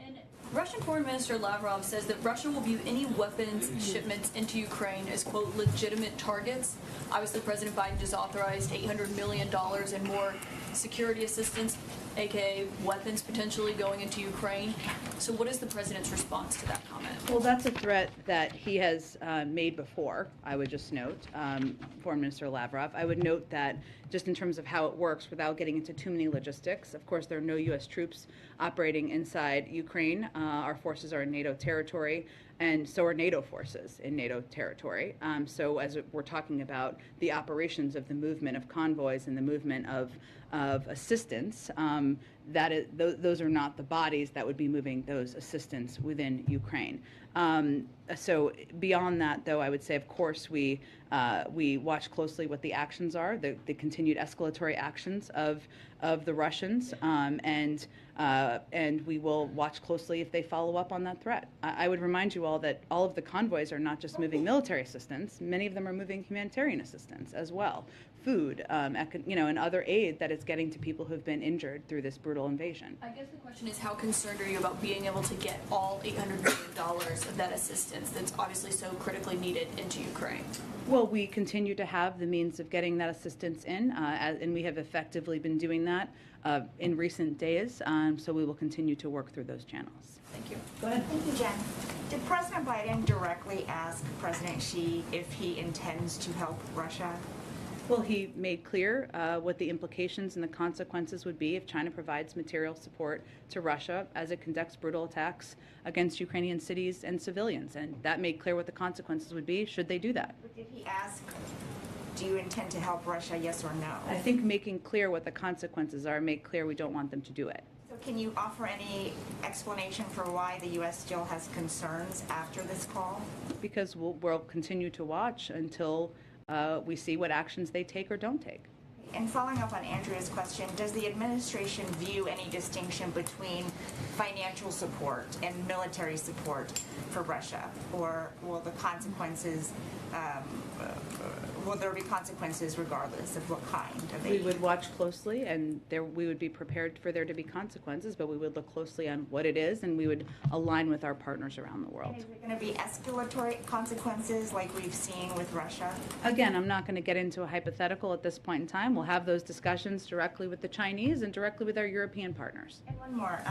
And Russian Foreign Minister Lavrov says that Russia will view any weapons shipments into Ukraine as, quote, legitimate targets. Obviously, President Biden just authorized $800 million in more security assistance, aka weapons potentially going into Ukraine. So what is the president's response to that comment? Well, that's a threat that he has made before, I would just note, Foreign Minister Lavrov. I would note that just in terms of how it works, without getting into too many logistics, of course, there are no U.S. troops operating inside Ukraine. Our forces are in NATO territory, and so are NATO forces in NATO territory. So as we're talking about the operations of the movement of convoys and the movement of assistance, those are not the bodies that would be moving those assistance within Ukraine. So beyond that, though, I would say, of course, we watch closely what the actions are, the continued escalatory actions of the Russians, and we will watch closely if they follow up on that threat. I would remind you all that all of the convoys are not just moving military assistance; many of them are moving humanitarian assistance as well, food, and other aid that is getting to people who've been injured through this brutal invasion. I guess the question is, how concerned are you about being able to get all $800 million of that assistance that's obviously so critically needed into Ukraine? Well, we continue to have the means of getting that assistance in, and we have effectively been doing that in recent days, so we will continue to work through those channels. Thank you. Go ahead. Thank you, Jen. Did President Biden directly ask President Xi if he intends to help Russia? Well, he made clear what the implications and the consequences would be if China provides material support to Russia as it conducts brutal attacks against Ukrainian cities and civilians. And that made clear what the consequences would be should they do that. But did he ask, do you intend to help Russia, yes or no? I think making clear what the consequences are made clear we don't want them to do it. So can you offer any explanation for why the U.S. still has concerns after this call? Because we'll continue to watch until we see what actions they take or don't take. And following up on Andrea's question, does the administration view any distinction between financial support and military support for Russia? Or will the consequences, will there be consequences regardless of what kind of aid? We would watch closely, and we would be prepared for there to be consequences, but we would look closely on what it is, and we would align with our partners around the world. And is it going to be escalatory consequences like we've seen with Russia? Again, I'm not going to get into a hypothetical at this point in time. We'll have those discussions directly with the Chinese and directly with our European partners. And one more.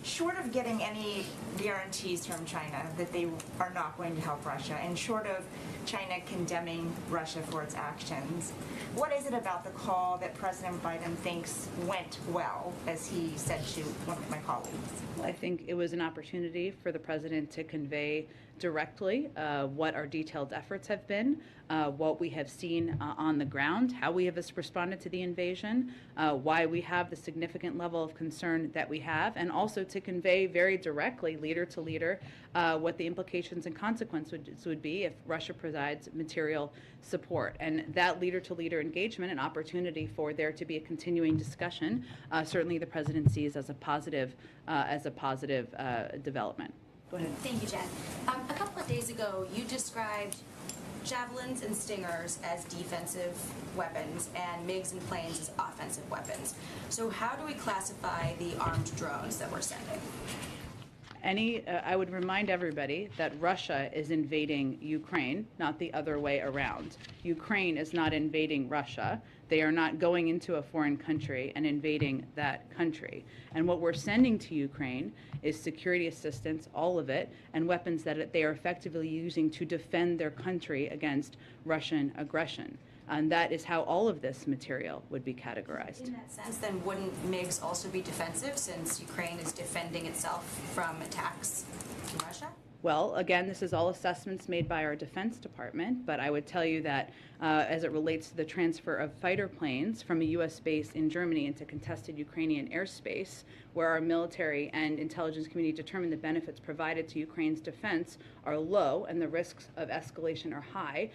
Short of getting any guarantees from China that they are not going to help Russia, and short of China condemning Russia for its actions, what is it about the call that President Biden thinks went well, as he said to one of my colleagues? I think it was an opportunity for the president to convey directly what our detailed efforts have been, what we have seen on the ground, how we have responded to the invasion, why we have the significant level of concern that we have, and also to convey very directly, leader to leader, what the implications and consequences would be if Russia provides material support. And that leader to leader engagement, an opportunity for there to be a continuing discussion, certainly the president sees as a positive development. Go ahead. Thank you, Jen. A couple of days ago, you described javelins and stingers as defensive weapons and MiGs and planes as offensive weapons. So how do we classify the armed drones that we're sending? I would remind everybody that Russia is invading Ukraine, not the other way around. Ukraine is not invading Russia. They are not going into a foreign country and invading that country. And what we're sending to Ukraine is security assistance, all of it, and weapons that they are effectively using to defend their country against Russian aggression. And that is how all of this material would be categorized. In that sense, then wouldn't MiGs also be defensive since Ukraine is defending itself from attacks from Russia? Well, again, this is all assessments made by our Defense Department, but I would tell you that as it relates to the transfer of fighter planes from a U.S. base in Germany into contested Ukrainian airspace, where our military and intelligence community determined the benefits provided to Ukraine's defense are low and the risks of escalation are high,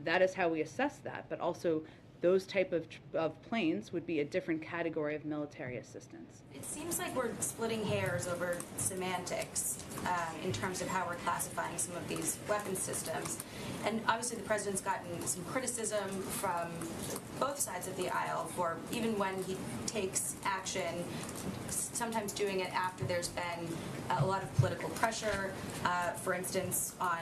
that is how we assess that, but also those type of planes would be a different category of military assistance. It seems like we're splitting hairs over semantics in terms of how we're classifying some of these weapon systems. And obviously the president's gotten some criticism from both sides of the aisle for even when he takes action, sometimes doing it after there's been a lot of political pressure, for instance, on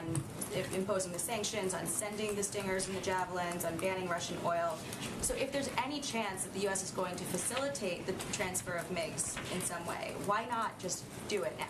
imposing the sanctions, on sending the stingers and the javelins, on banning Russian oil. So if there's any chance that the U.S. is going to facilitate the transfer of MiGs in some way, why not just do it now?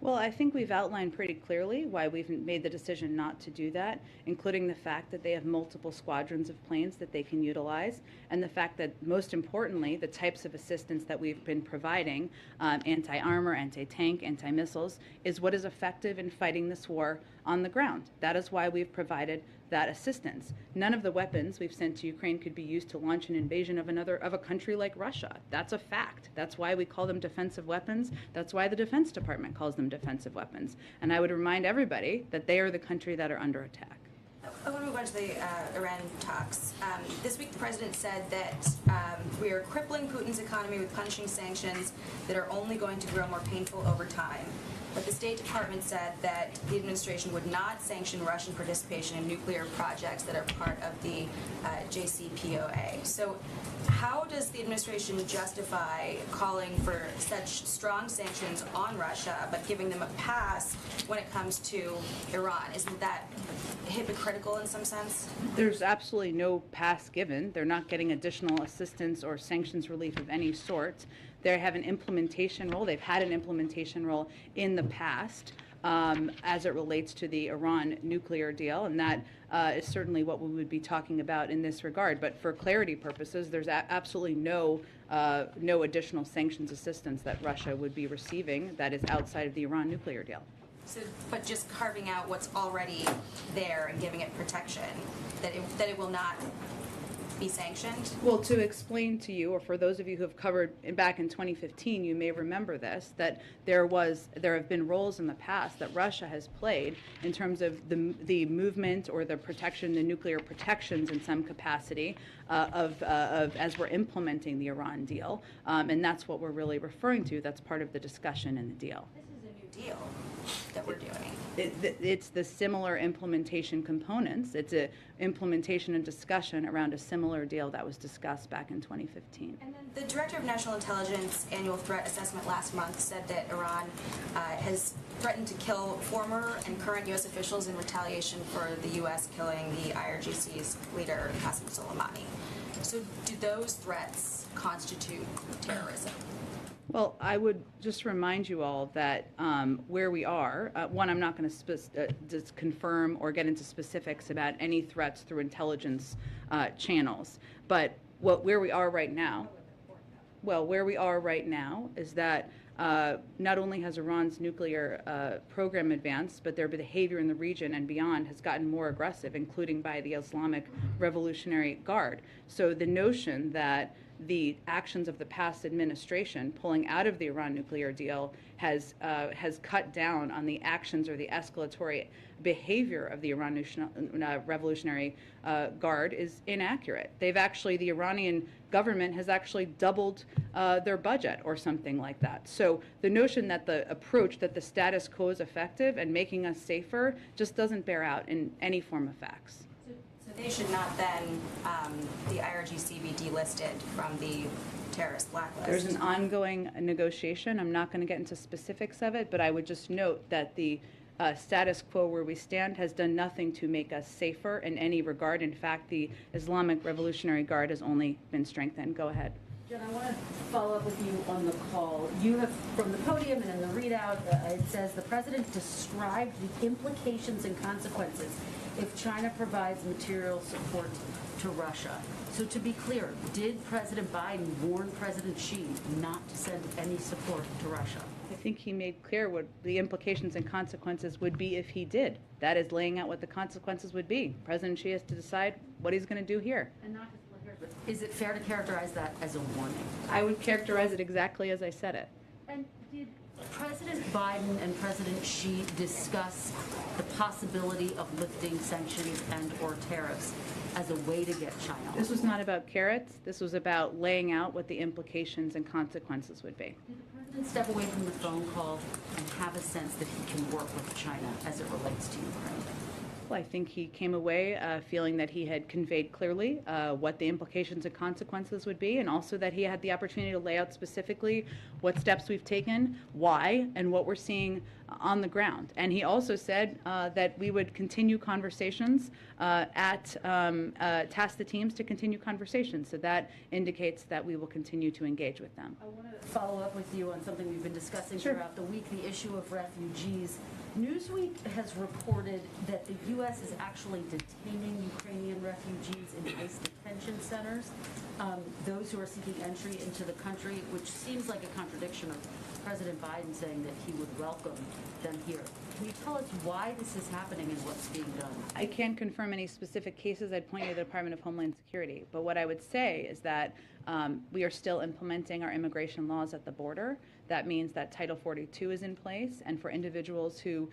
Well, I think we've outlined pretty clearly why we've made the decision not to do that, including the fact that they have multiple squadrons of planes that they can utilize, and the fact that, most importantly, the types of assistance that we've been providing, anti-armor, anti-tank, anti-missiles, is what is effective in fighting this war on the ground. That is why we've provided that assistance. None of the weapons we've sent to Ukraine could be used to launch an invasion of a country like Russia. That's a fact. That's why we call them defensive weapons. That's why the Defense Department calls them defensive weapons. And I would remind everybody that they are the country that are under attack. I want to move on to the Iran talks. This week the president said that we are crippling Putin's economy with punishing sanctions that are only going to grow more painful over time. But the State Department said that the administration would not sanction Russian participation in nuclear projects that are part of the JCPOA. So how does the administration justify calling for such strong sanctions on Russia but giving them a pass when it comes to Iran? Isn't that hypocritical in some sense? There's absolutely no pass given. They're not getting additional assistance or sanctions relief of any sort. They have an implementation role. They've had an implementation role in the past. as it relates to the Iran nuclear deal, and that is certainly what we would be talking about in this regard. But for clarity purposes, there's absolutely no additional sanctions assistance that Russia would be receiving that is outside of the Iran nuclear deal. So, but just carving out what's already there and giving it protection, that it will not be sanctioned? Well, to explain to you, or for those of you who have covered back in 2015, you may remember this, that there have been roles in the past that Russia has played in terms of the movement or the protection, the nuclear protections in some capacity of as we're implementing the Iran deal, and that's what we're really referring to. That's part of the discussion in the deal. This is a new deal that we're doing. It's the similar implementation components. It's a implementation and discussion around a similar deal that was discussed back in 2015. And then the Director of National Intelligence annual threat assessment last month said that Iran has threatened to kill former and current U.S. officials in retaliation for the U.S. killing the IRGC's leader, Qasem Soleimani. So do those threats constitute terrorism? Well, I would just remind you all that where we are, one, I'm not going to just confirm or get into specifics about any threats through intelligence channels, but where we are right now, is that not only has Iran's nuclear program advanced, but their behavior in the region and beyond has gotten more aggressive, including by the Islamic Revolutionary Guard. So the notion that the actions of the past administration pulling out of the Iran nuclear deal has cut down on the actions or the escalatory behavior of the Iran Revolutionary Guard is inaccurate. The Iranian government has actually doubled their budget or something like that. So the notion that the approach that the status quo is effective and making us safer just doesn't bear out in any form of facts. So they should not then, the IRGC be delisted from the terrorist blacklist? There's an ongoing negotiation. I'm not going to get into specifics of it, but I would just note that the status quo where we stand has done nothing to make us safer in any regard. In fact, the Islamic Revolutionary Guard has only been strengthened. Go ahead. Jen, I want to follow up with you on the call. You have, from the podium and in the readout, it says the president described the implications and consequences if China provides material support to Russia. So to be clear, did President Biden warn President Xi not to send any support to Russia? I think he made clear what the implications and consequences would be if he did. That is laying out what the consequences would be. President Xi has to decide what he's going to do here. And not just here, but is it fair to characterize that as a warning? I would characterize it exactly as I said it. And did President Biden and President Xi discuss the possibility of lifting sanctions and or tariffs as a way to get China off? This was not about carrots. This was about laying out what the implications and consequences would be. Did the president step away from the phone call and have a sense that he can work with China as it relates to Ukraine? Well, I think he came away feeling that he had conveyed clearly what the implications and consequences would be, and also that he had the opportunity to lay out specifically what steps we've taken, why, and what we're seeing on the ground. And he also said that we would continue conversations task the teams to continue conversations. So that indicates that we will continue to engage with them. I want to follow up with you on something we've been discussing throughout the week, the issue of refugees. Newsweek has reported that the U.S. is actually detaining Ukrainian refugees in ICE detention centers, those who are seeking entry into the country, which seems like a contradiction of President Biden saying that he would welcome them here. Can you tell us why this is happening and what's being done? I can't confirm any specific cases. I'd point you to the Department of Homeland Security. But what I would say is that we are still implementing our immigration laws at the border. That means that Title 42 is in place, and for individuals who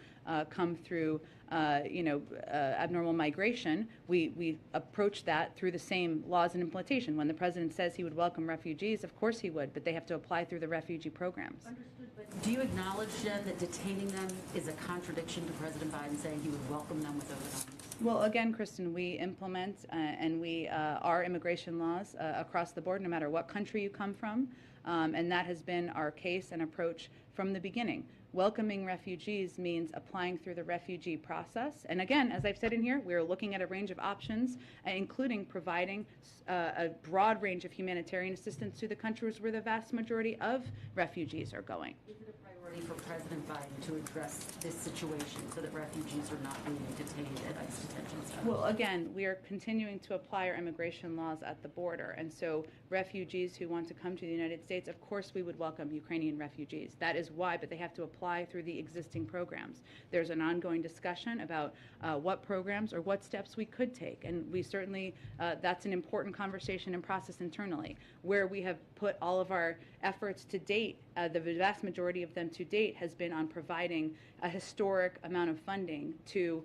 come through, abnormal migration, we approach that through the same laws and implementation. When the president says he would welcome refugees, of course he would, but they have to apply through the refugee programs. Understood, but do you acknowledge, Jen, that detaining them is a contradiction to President Biden saying he would welcome them with open arms? Well, again, Kristen, we implement and we our immigration laws across the board, no matter what country you come from, and that has been our case and approach from the beginning. Welcoming refugees means applying through the refugee process. And again, as I've said in here, we're looking at a range of options, including providing a broad range of humanitarian assistance to the countries where the vast majority of refugees are going. Is it a priority priority for President Biden to address this situation so that refugees are not being detained at ICE detention centers? Well, again, we are continuing to apply our immigration laws at the border. And so refugees who want to come to the United States, of course we would welcome Ukrainian refugees. That is why, but they have to apply through the existing programs. There's an ongoing discussion about what programs or what steps we could take. And we certainly, that's an important conversation and process internally. Where we have put all of our efforts to date, the vast majority of them to date has been on providing a historic amount of funding to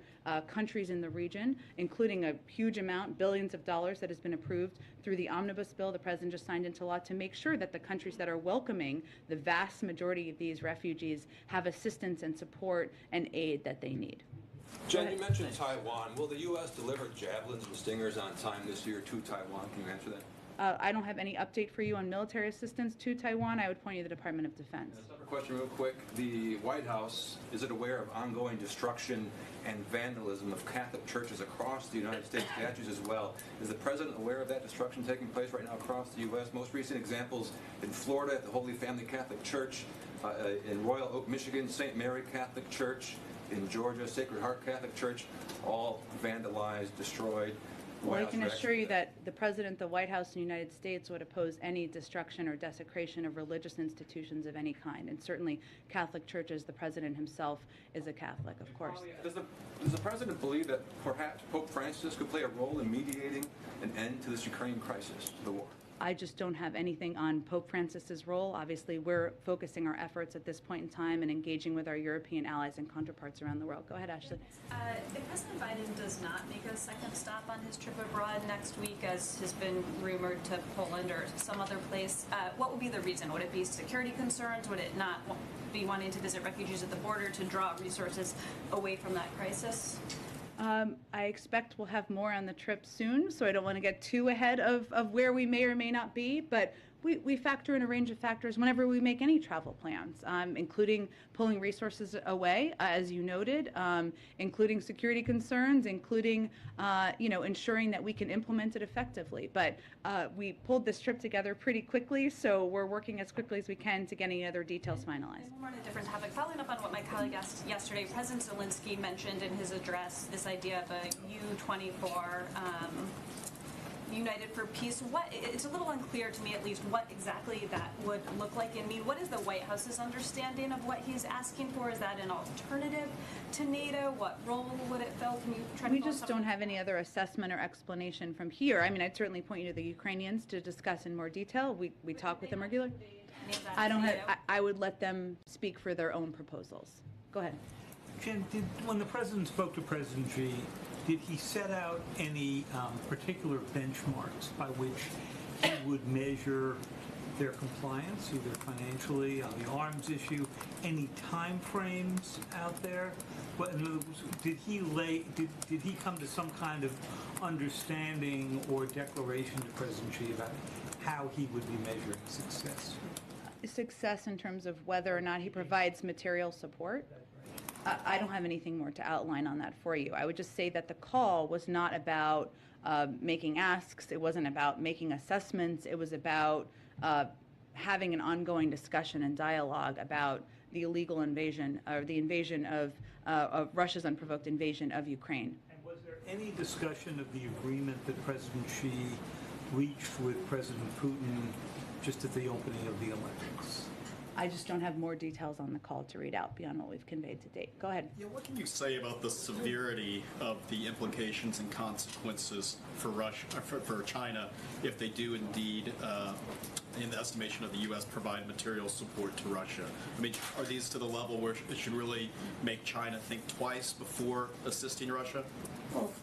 countries in the region, including a huge amount, billions of dollars that has been approved through the omnibus bill the president just signed into law to make sure that the countries that are welcoming the vast majority of these refugees have assistance and support and aid that they need. Jen, you mentioned Taiwan. Will the U.S. deliver javelins and stingers on time this year to Taiwan? Can you answer that? I don't have any update for you on military assistance to Taiwan. I would point you to the Department of Defense. A separate question real quick. The White House, is it aware of ongoing destruction and vandalism of Catholic churches across the United States, statues as well? Is the president aware of that destruction taking place right now across the U.S.? Most recent examples in Florida at the Holy Family Catholic Church, in Royal Oak, Michigan, St. Mary Catholic Church, in Georgia, Sacred Heart Catholic Church, all vandalized, destroyed. Well, I can assure you that the President, the White House, and the United States would oppose any destruction or desecration of religious institutions of any kind. And certainly Catholic churches, the President himself is a Catholic, of course. Does the President believe that perhaps Pope Francis could play a role in mediating an end to this Ukraine crisis, the war? I just don't have anything on Pope Francis's role. Obviously, we're focusing our efforts at this point in time and engaging with our European allies and counterparts around the world. Go ahead, Ashley. If President Biden does not make a second stop on his trip abroad next week, as has been rumored, to Poland or some other place, what would be the reason? Would it be security concerns? Would it not be wanting to visit refugees at the border to draw resources away from that crisis? I expect we'll have more on the trip soon, so I don't want to get too ahead of where we may or may not be, but we factor in a range of factors whenever we make any travel plans, including pulling resources away, as you noted, including security concerns, including ensuring that we can implement it effectively. But we pulled this trip together pretty quickly, so we're working as quickly as we can to get any other details finalized. More on a different topic. Following up on what my colleague asked yesterday, President Zelensky mentioned in his address this idea of a U-24 United for Peace. It's a little unclear to me, at least, what exactly that would look like and mean. What is the White House's understanding of what he's asking for? Is that an alternative to NATO? What role would it fill? Can you try to We just don't have any other assessment or explanation from here. I mean, I'd certainly point you to the Ukrainians to discuss in more detail. We talk with them regularly. I would let them speak for their own proposals. Go ahead. Jen, when the president spoke to President Xi, did he set out any particular benchmarks by which he would measure their compliance, either financially on the arms issue? Any time frames out there? Did he come to some kind of understanding or declaration to President Xi about how he would be measuring success? Success in terms of whether or not he provides material support? I don't have anything more to outline on that for you. I would just say that the call was not about making asks. It wasn't about making assessments. It was about having an ongoing discussion and dialogue about the illegal invasion, or the invasion of Russia's unprovoked invasion of Ukraine. And was there any discussion of the agreement that President Xi reached with President Putin just at the opening of the Olympics? I just don't have more details on the call to read out beyond what we've conveyed to date. Go ahead. Yeah, what can you say about the severity of the implications and consequences for for China, if they do indeed, in the estimation of the U.S., provide material support to Russia? I mean, are these to the level where it should really make China think twice before assisting Russia? Well,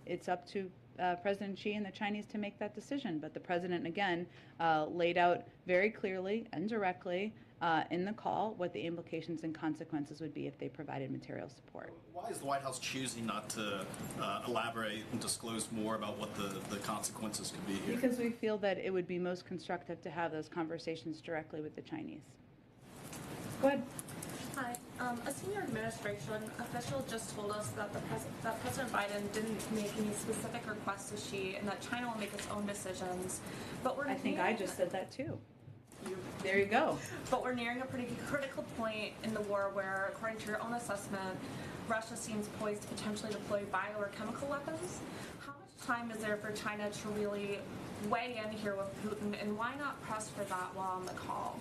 it's up to President Xi and the Chinese to make that decision. But the president, again, laid out very clearly and directly in the call what the implications and consequences would be if they provided material support. Why is the White House choosing not to elaborate and disclose more about what the consequences could be here? Because we feel that it would be most constructive to have those conversations directly with the Chinese. Go ahead. Hi. A senior administration official just told us that that President Biden didn't make any specific requests to Xi and that China will make its own decisions. But I think I just said that too. There you go. But we're nearing a pretty critical point in the war where, according to your own assessment, Russia seems poised to potentially deploy bio or chemical weapons. How much time is there for China to really weigh in here with Putin, and why not press for that while on the call?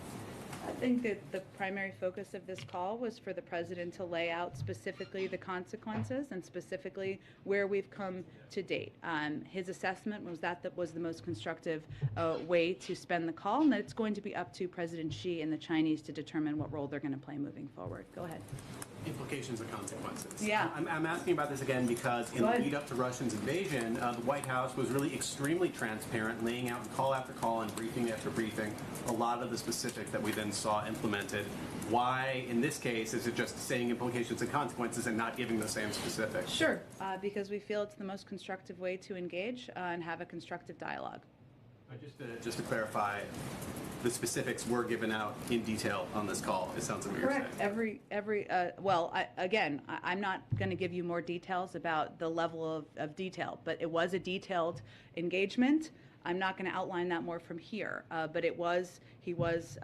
I think that the primary focus of this call was for the president to lay out specifically the consequences and specifically where we've come to date. His assessment was that was the most constructive way to spend the call, and that it's going to be up to President Xi and the Chinese to determine what role they're going to play moving forward. Go ahead. Implications and consequences. Yeah. I'm asking about this again because in the lead up to Russia's invasion, the White House was really extremely transparent, laying out call after call and briefing after briefing a lot of the specifics that we then saw implemented. Why, in this case, is it just saying implications and consequences and not giving the same specifics? Sure, because we feel it's the most constructive way to engage and have a constructive dialogue. Just to clarify, the specifics were given out in detail on this call. It sounds like what you're saying. Correct. I'm not going to give you more details about the level of detail, but it was a detailed engagement. I'm not going to outline that more from here, but he was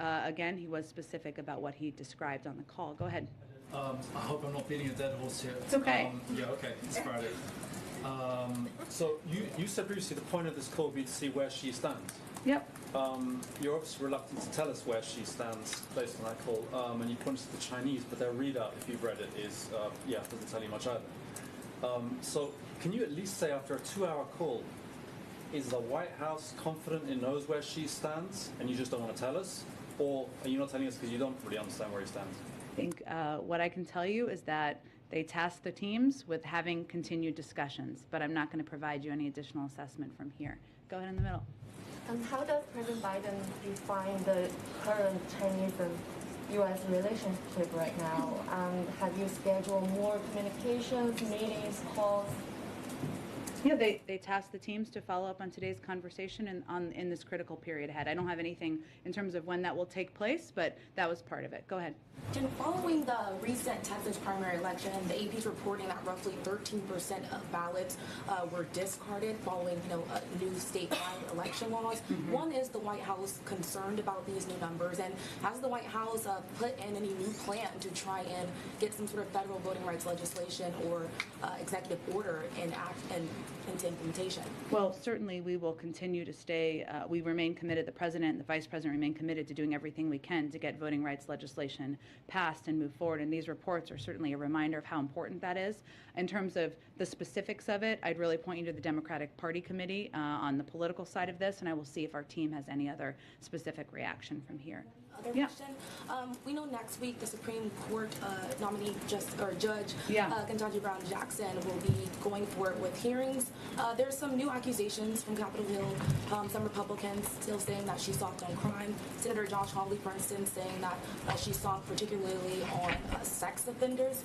specific about what he described on the call. Go ahead. I hope I'm not beating a dead horse here. It's okay. Okay, it's Friday. So you said previously the point of this call would be to see where she stands. Yep. You're obviously reluctant to tell us where she stands based on that call, and you pointed to the Chinese, but their readout, if you've read it, doesn't tell you much either. So can you at least say after a 2-hour call, is the White House confident it knows where she stands, and you just don't want to tell us? Or are you not telling us because you don't really understand where he stands? I think what I can tell you is that they tasked the teams with having continued discussions, but I'm not going to provide you any additional assessment from here. Go ahead in the middle. How does President Biden define the current Chinese and U.S. relationship right now? Have you scheduled more communications, meetings, calls? Yeah, they tasked the teams to follow up on today's conversation and in this critical period ahead. I don't have anything in terms of when that will take place, but that was part of it. Go ahead. Jen, following the recent Texas primary election, the AP is reporting that roughly 13% of ballots were discarded following, new statewide election laws. Mm-hmm. One, is the White House concerned about these new numbers, and has the White House put in any new plan to try and get some sort of federal voting rights legislation or executive order into implementation? Well, certainly we will continue to stay, we remain committed, the President and the Vice President remain committed to doing everything we can to get voting rights legislation passed and move forward, and these reports are certainly a reminder of how important that is. In terms of the specifics of it, I'd really point you to the Democratic Party Committee on the political side of this, and I will see if our team has any other specific reaction from here. Other question. We know next week the Supreme Court nominee Judge Ketanji Brown Jackson will be going forward with hearings. There's some new accusations from Capitol Hill. Some Republicans still saying that she soft on crime. Senator Josh Hawley, for instance, saying that she soft particularly on sex offenders.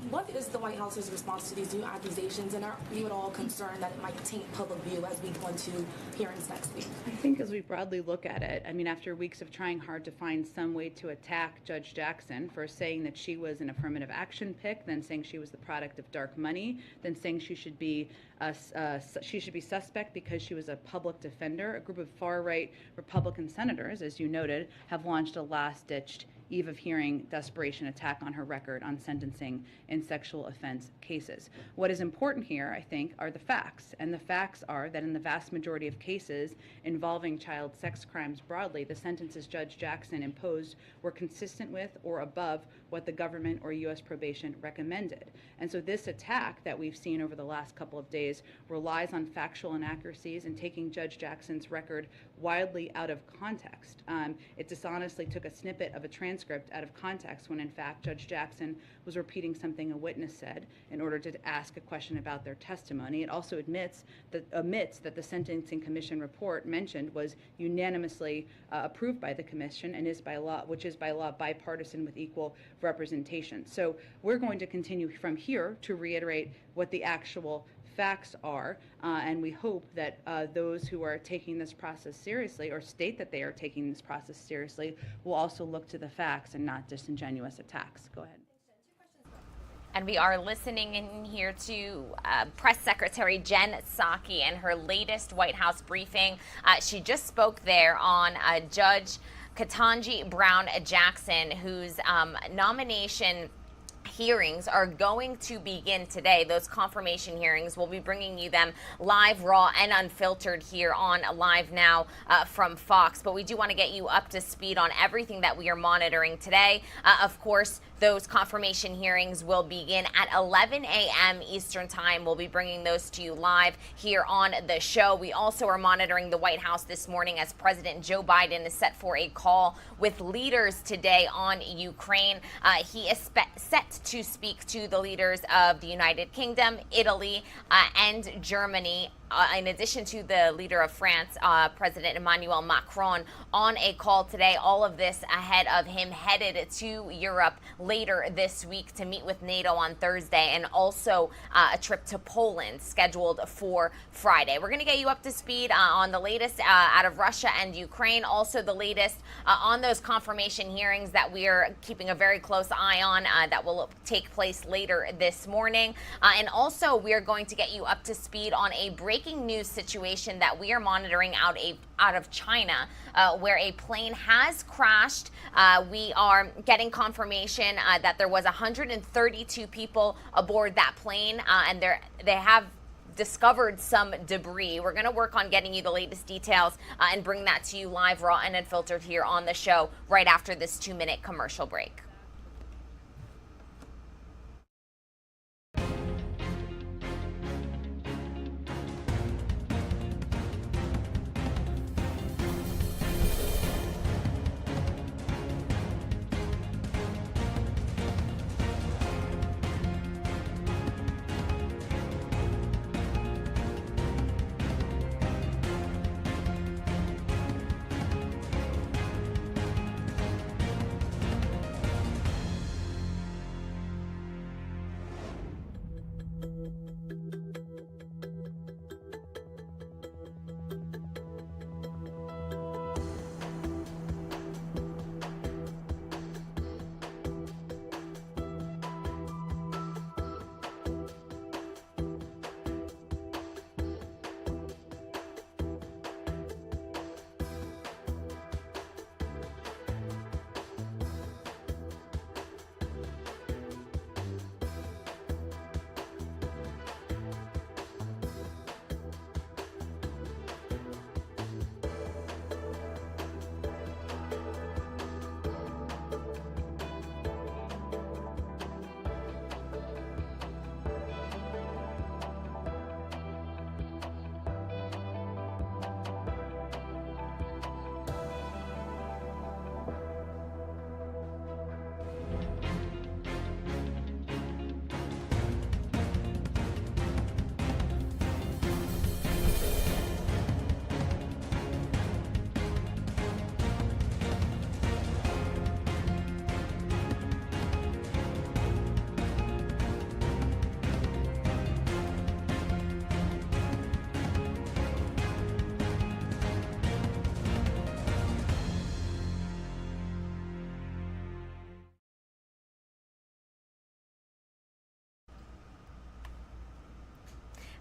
What is the White House's response to these new accusations, and are you at all concerned that it might taint public view as we go into hearings next week? I think as we broadly look at it, after weeks of trying hard to find some way to attack Judge Jackson for saying that she was an affirmative action pick, then saying she was the product of dark money, then saying she should be suspect because she was a public defender, a group of far-right Republican senators, as you noted, have launched a last-ditched eve of hearing desperation attack on her record on sentencing in sexual offense cases. What is important here, I think, are the facts. And the facts are that in the vast majority of cases involving child sex crimes broadly, the sentences Judge Jackson imposed were consistent with or above what the government or U.S. probation recommended. And so this attack that we've seen over the last couple of days relies on factual inaccuracies and taking Judge Jackson's record wildly out of context. It dishonestly took a snippet of a transcript out of context when in fact Judge Jackson was repeating something a witness said in order to ask a question about their testimony. It also omits that the Sentencing Commission report mentioned was unanimously approved by the Commission and is by law, which is by law bipartisan with equal representation. So we're going to continue from here to reiterate what the actual facts are, and we hope that those who are taking this process seriously or state that they are taking this process seriously will also look to the facts and not disingenuous attacks. Go ahead. And we are listening in here to Press Secretary Jen Psaki and her latest White House briefing. She just spoke there on Judge Ketanji Brown Jackson, whose nomination hearings are going to begin today. Those confirmation hearings, we'll be bringing you them live, raw, and unfiltered here on Live Now from Fox. But we do want to get you up to speed on everything that we are monitoring today. Of course, those confirmation hearings will begin at 11 a.m. Eastern Time. We'll be bringing those to you live here on the show. We also are monitoring the White House this morning as President Joe Biden is set for a call with leaders today on Ukraine. He is set to speak to the leaders of the United Kingdom, Italy, and Germany, in addition to the leader of France, President Emmanuel Macron, on a call today. All of this ahead of him headed to Europe later this week to meet with NATO on Thursday, and also a trip to Poland scheduled for Friday. We're going to get you up to speed on the latest out of Russia and Ukraine, also the latest on those confirmation hearings that we are keeping a very close eye on that will take place later this morning. And also, we are going to get you up to speed on a breaking news situation that we are monitoring out of China, where a plane has crashed. We are getting confirmation that there was 132 people aboard that plane, and they have discovered some debris. We're going to work on getting you the latest details and bring that to you live, raw, and unfiltered here on the show right after this 2-minute commercial break.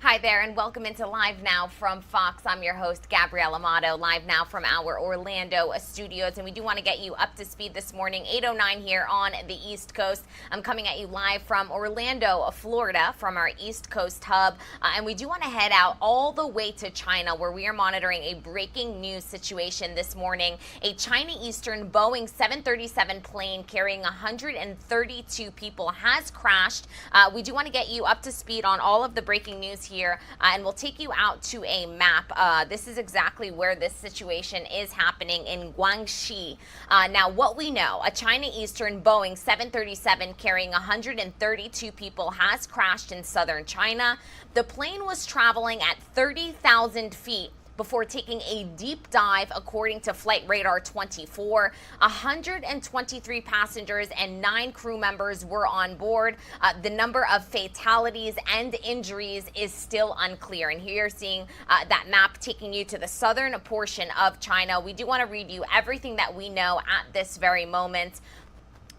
Hi there, and welcome into Live Now from Fox. I'm your host, Gabrielle Amato, live now from our Orlando studios, and we do want to get you up to speed this morning, 8:09 here on the East Coast. I'm coming at you live from Orlando, Florida, from our East Coast hub, and we do want to head out all the way to China, where we are monitoring a breaking news situation this morning. A China Eastern Boeing 737 plane carrying 132 people has crashed. We do want to get you up to speed on all of the breaking news here, and we'll take you out to a map. This is exactly where this situation is happening in Guangxi. Now, what we know, a China Eastern Boeing 737 carrying 132 people has crashed in southern China. The plane was traveling at 30,000 feet before taking a deep dive, according to Flight Radar 24. 123 passengers and 9 crew members were on board. The number of fatalities and injuries is still unclear. And here you're seeing that map taking you to the southern portion of China. We do want to read you everything that we know at this very moment.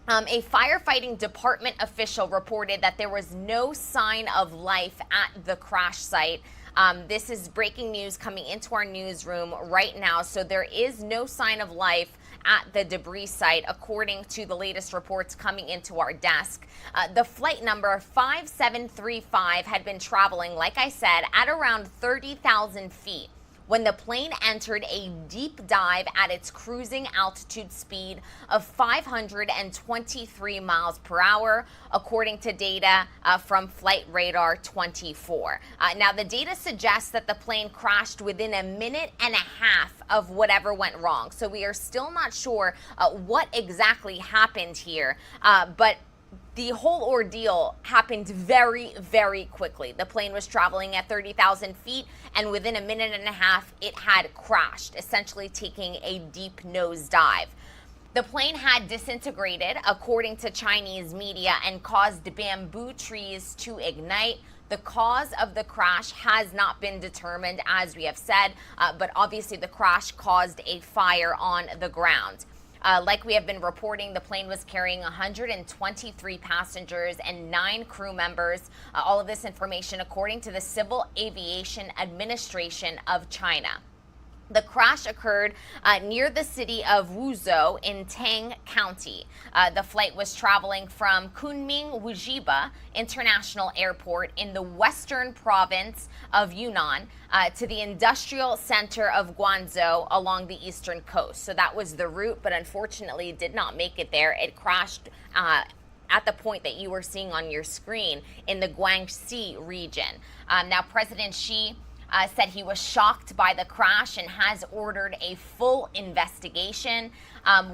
A firefighting department official reported that there was no sign of life at the crash site. This is breaking news coming into our newsroom right now. So there is no sign of life at the debris site, according to the latest reports coming into our desk. The flight number 5735 had been traveling, like I said, at around 30,000 feet when the plane entered a deep dive at its cruising altitude speed of 523 miles per hour, according to data from Flight Radar 24. Now, the data suggests that the plane crashed within a minute and a half of whatever went wrong. So we are still not sure what exactly happened here, but the whole ordeal happened very, very quickly. The plane was traveling at 30,000 feet, and within a minute and a half, it had crashed, essentially taking a deep nosedive. The plane had disintegrated, according to Chinese media, and caused bamboo trees to ignite. The cause of the crash has not been determined, as we have said, but obviously the crash caused a fire on the ground. Like we have been reporting, the plane was carrying 123 passengers and 9 crew members. All of this information according to the Civil Aviation Administration of China. The crash occurred near the city of Wuzhou in Tang County. The flight was traveling from Kunming Wujiba International Airport in the western province of Yunnan to the industrial center of Guangzhou along the eastern coast. So that was the route, but unfortunately it did not make it there. It crashed at the point that you were seeing on your screen in the Guangxi region. Now, President Xi said he was shocked by the crash and has ordered a full investigation.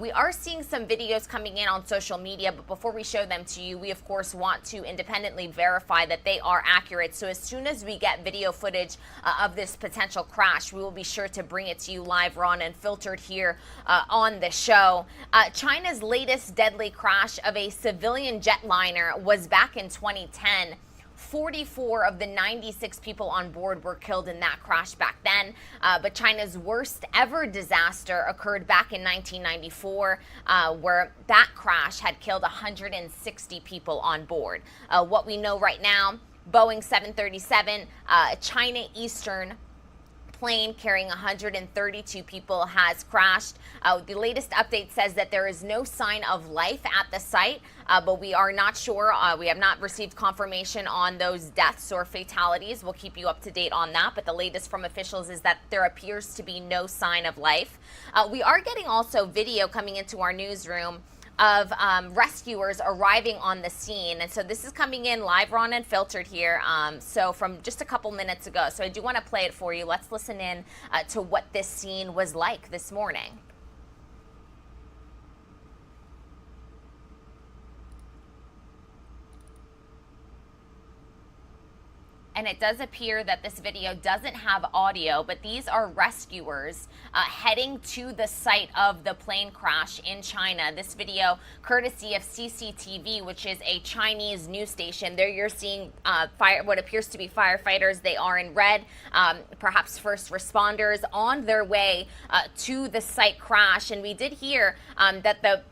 We are seeing some videos coming in on social media, but before we show them to you, we of course want to independently verify that they are accurate. So as soon as we get video footage of this potential crash, we will be sure to bring it to you live, raw, and unfiltered here on the show. China's latest deadly crash of a civilian jetliner was back in 2010. 44 of the 96 people on board were killed in that crash back then. But China's worst ever disaster occurred back in 1994, where that crash had killed 160 people on board. What we know right now, Boeing 737, China Eastern plane carrying 132 people has crashed. The latest update says that there is no sign of life at the site, but we are not sure. We have not received confirmation on those deaths or fatalities. We'll keep you up to date on that, but the latest from officials is that there appears to be no sign of life. We are getting also video coming into our newsroom of rescuers arriving on the scene. And so this is coming in live, raw, and unfiltered here. So from just a couple minutes ago. So I do want to play it for you. Let's listen in to what this scene was like this morning. And it does appear that this video doesn't have audio, but these are rescuers heading to the site of the plane crash in China. This video, courtesy of CCTV, which is a Chinese news station. There you're seeing what appears to be firefighters. They are in red, perhaps first responders on their way to the site crash. And we did hear that the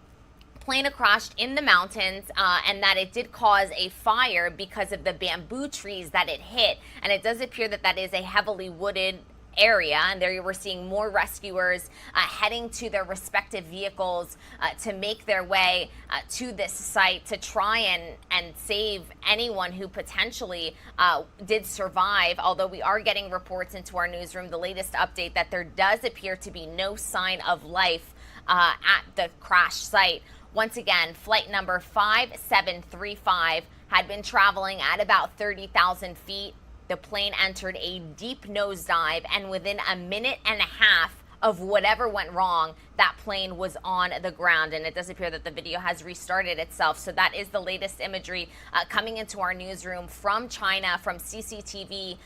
plane crashed in the mountains and that it did cause a fire because of the bamboo trees that it hit. And it does appear that that is a heavily wooded area, and there you were seeing more rescuers heading to their respective vehicles to make their way to this site to try and save anyone who potentially did survive, although we are getting reports into our newsroom, the latest update, that there does appear to be no sign of life at the crash site. Once again, flight number 5735 had been traveling at about 30,000 feet. The plane entered a deep nosedive, and within a minute and a half of whatever went wrong, that plane was on the ground. And it does appear that the video has restarted itself. So that is the latest imagery coming into our newsroom from China, from CCTV.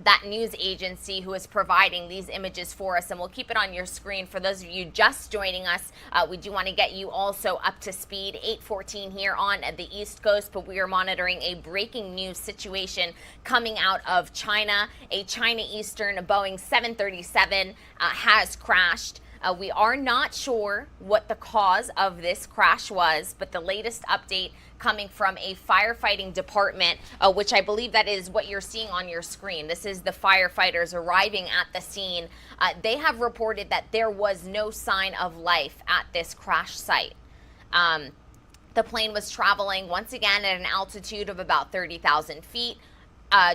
That news agency who is providing these images for us, and we'll keep it on your screen. For those of you just joining us, we do want to get you also up to speed. 8:14 here on the East Coast, but we are monitoring a breaking news situation coming out of China. A China Eastern Boeing 737 has crashed. We are not sure what the cause of this crash was, but the latest update coming from a firefighting department, which I believe that is what you're seeing on your screen. This is the firefighters arriving at the scene. They have reported that there was no sign of life at this crash site. The plane was traveling once again at an altitude of about 30,000 feet.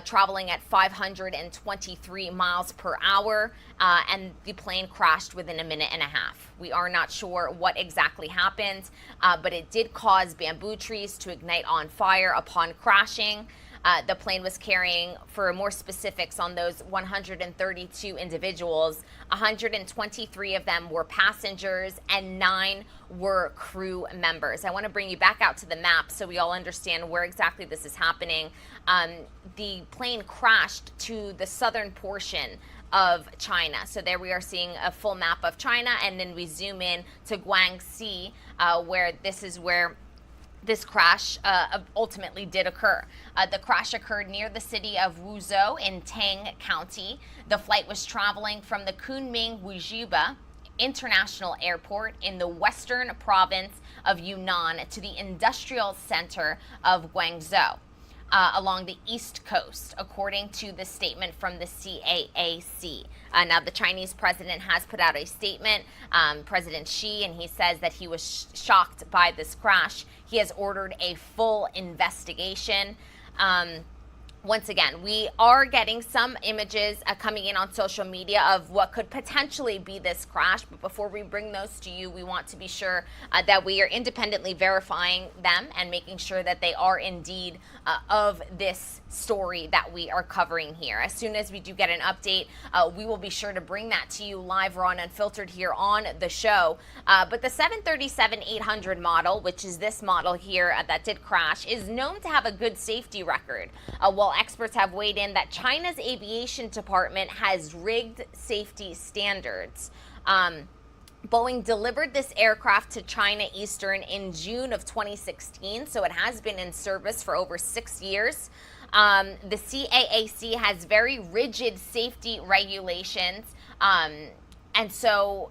Traveling at 523 miles per hour, and the plane crashed within a minute and a half. We are not sure what exactly happened, but it did cause bamboo trees to ignite on fire upon crashing. The plane was carrying, for more specifics on those 132 individuals, 123 of them were passengers and 9 were crew members. I want to bring you back out to the map so we all understand where exactly this is happening. The plane crashed to the southern portion of China. So there we are seeing a full map of China, and then we zoom in to Guangxi, where this crash ultimately did occur. The crash occurred near the city of Wuzhou in Tang County. The flight was traveling from the Kunming-Wujiba International Airport in the western province of Yunnan to the industrial center of Guangzhou. Along the east coast, according to the statement from the CAAC. Now, the Chinese president has put out a statement, President Xi, and he says that he was shocked by this crash. He has ordered a full investigation. Once again, we are getting some images coming in on social media of what could potentially be this crash. But before we bring those to you, we want to be sure that we are independently verifying them and making sure that they are indeed of this story that we are covering here. As soon as we do get an update, we will be sure to bring that to you live, raw, and unfiltered here on the show. But the 737-800 model, which is this model here that did crash, is known to have a good safety record. While experts have weighed in that China's aviation department has rigged safety standards. Boeing delivered this aircraft to China Eastern in June of 2016, so it has been in service for over 6 years. The CAAC has very rigid safety regulations, and so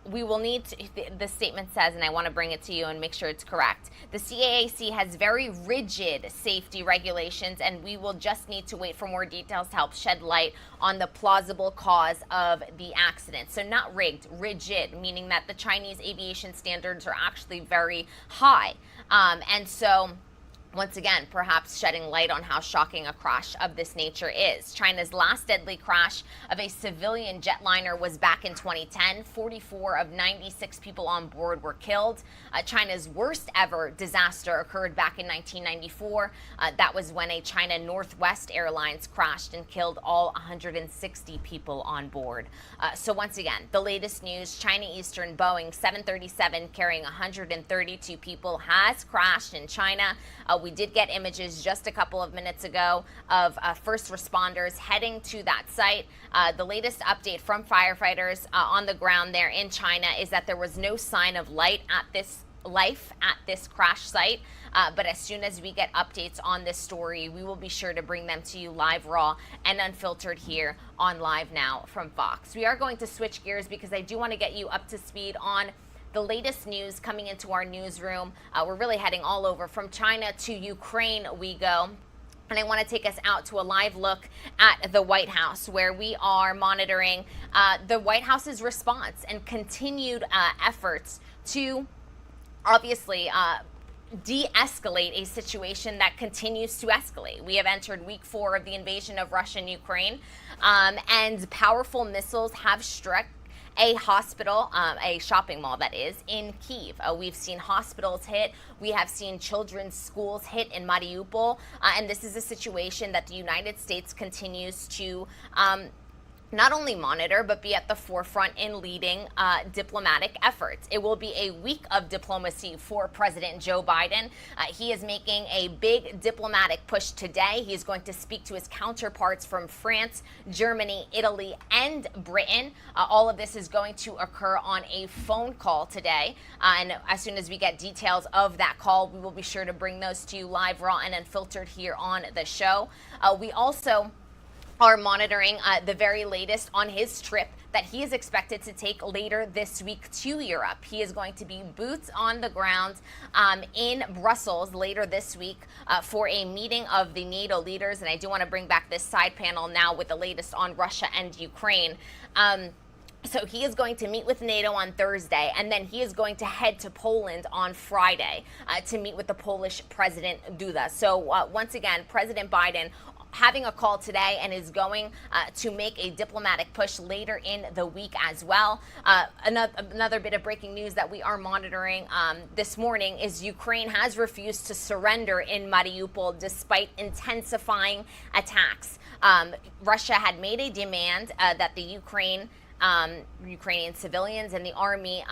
we will need to, the statement says, and I want to bring it to you and make sure it's correct. The CAAC has very rigid safety regulations, and we will just need to wait for more details to help shed light on the plausible cause of the accident. So not rigged, rigid, meaning that the Chinese aviation standards are actually very high. And so, once again, perhaps shedding light on how shocking a crash of this nature is. China's last deadly crash of a civilian jetliner was back in 2010. 44 of 96 people on board were killed. China's worst ever disaster occurred back in 1994. That was when a China Northwest Airlines crashed and killed all 160 people on board. So once again, the latest news, China Eastern Boeing 737 carrying 132 people has crashed in China. We did get images just a couple of minutes ago of first responders heading to that site. The latest update from firefighters on the ground there in China is that there was no sign of life at this crash site. But as soon as we get updates on this story, we will be sure to bring them to you live, raw, and unfiltered here on Live Now from Fox. We are going to switch gears because I do want to get you up to speed on the latest news coming into our newsroom. We're really heading all over. From China to Ukraine we go. And I want to take us out to a live look at the White House, where we are monitoring the White House's response and continued efforts to obviously de-escalate a situation that continues to escalate. We have entered week 4 of the invasion of Russia and Ukraine, and powerful missiles have struck a hospital, a shopping mall that is, in Kyiv. We've seen hospitals hit. We have seen children's schools hit in Mariupol. And this is a situation that the United States continues to not only monitor, but be at the forefront in leading diplomatic efforts. It will be a week of diplomacy for President Joe Biden. He is making a big diplomatic push today. He's going to speak to his counterparts from France, Germany, Italy, and Britain. All of this is going to occur on a phone call today. And as soon as we get details of that call, we will be sure to bring those to you live, raw, and unfiltered here on the show. We also are monitoring the very latest on his trip that he is expected to take later this week to Europe. He is going to be boots on the ground in Brussels later this week for a meeting of the NATO leaders. And I do want to bring back this side panel now with the latest on Russia and Ukraine. So he is going to meet with NATO on Thursday, and then he is going to head to Poland on Friday to meet with the Polish President Duda. So once again, President Biden having a call today and is going to make a diplomatic push later in the week as well. Another bit of breaking news that we are monitoring this morning is Ukraine has refused to surrender in Mariupol despite intensifying attacks. Russia had made a demand that the Ukrainian civilians and the army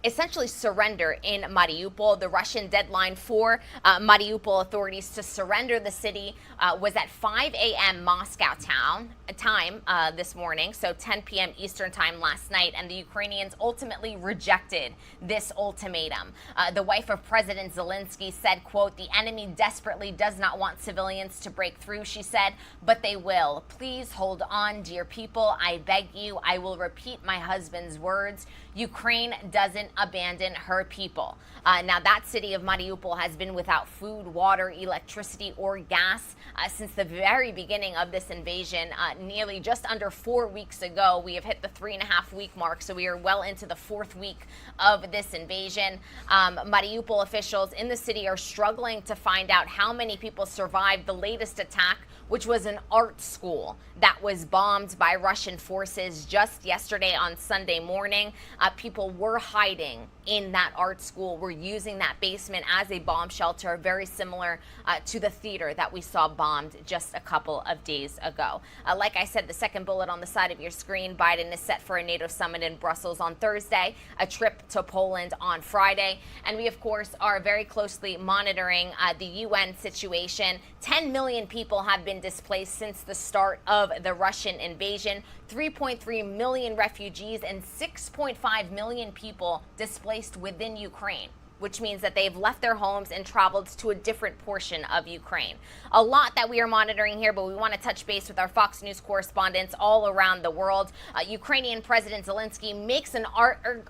essentially surrender in Mariupol. The Russian deadline for Mariupol authorities to surrender the city was at 5 a.m. Moscow time this morning, so 10 p.m. Eastern time last night, and the Ukrainians ultimately rejected this ultimatum. The wife of President Zelensky said, quote, "The enemy desperately does not want civilians to break through," she said, "but they will. Please hold on, dear people. I beg you. I will repeat my husband's words. Ukraine doesn't abandon her people." Now, that city of Mariupol has been without food, water, electricity, or gas since the very beginning of this invasion. Nearly just under 4 weeks ago, we have hit the 3.5-week mark, so we are well into the 4th week of this invasion. Mariupol officials in the city are struggling to find out how many people survived the latest attack, which was an art school that was bombed by Russian forces just yesterday on Sunday morning. People were hiding in that art school, were using that basement as a bomb shelter, very similar to the theater that we saw bombed just a couple of days ago. Like I said, the second bullet on the side of your screen, Biden is set for a NATO summit in Brussels on Thursday, a trip to Poland on Friday. And we, of course, are very closely monitoring the UN situation. 10 million people have been displaced since the start of the Russian invasion. 3.3 million refugees and 6.5 million people displaced within Ukraine, which means that they've left their homes and traveled to a different portion of Ukraine. A lot that we are monitoring here, but we want to touch base with our Fox News correspondents all around the world. Ukrainian President Zelensky makes an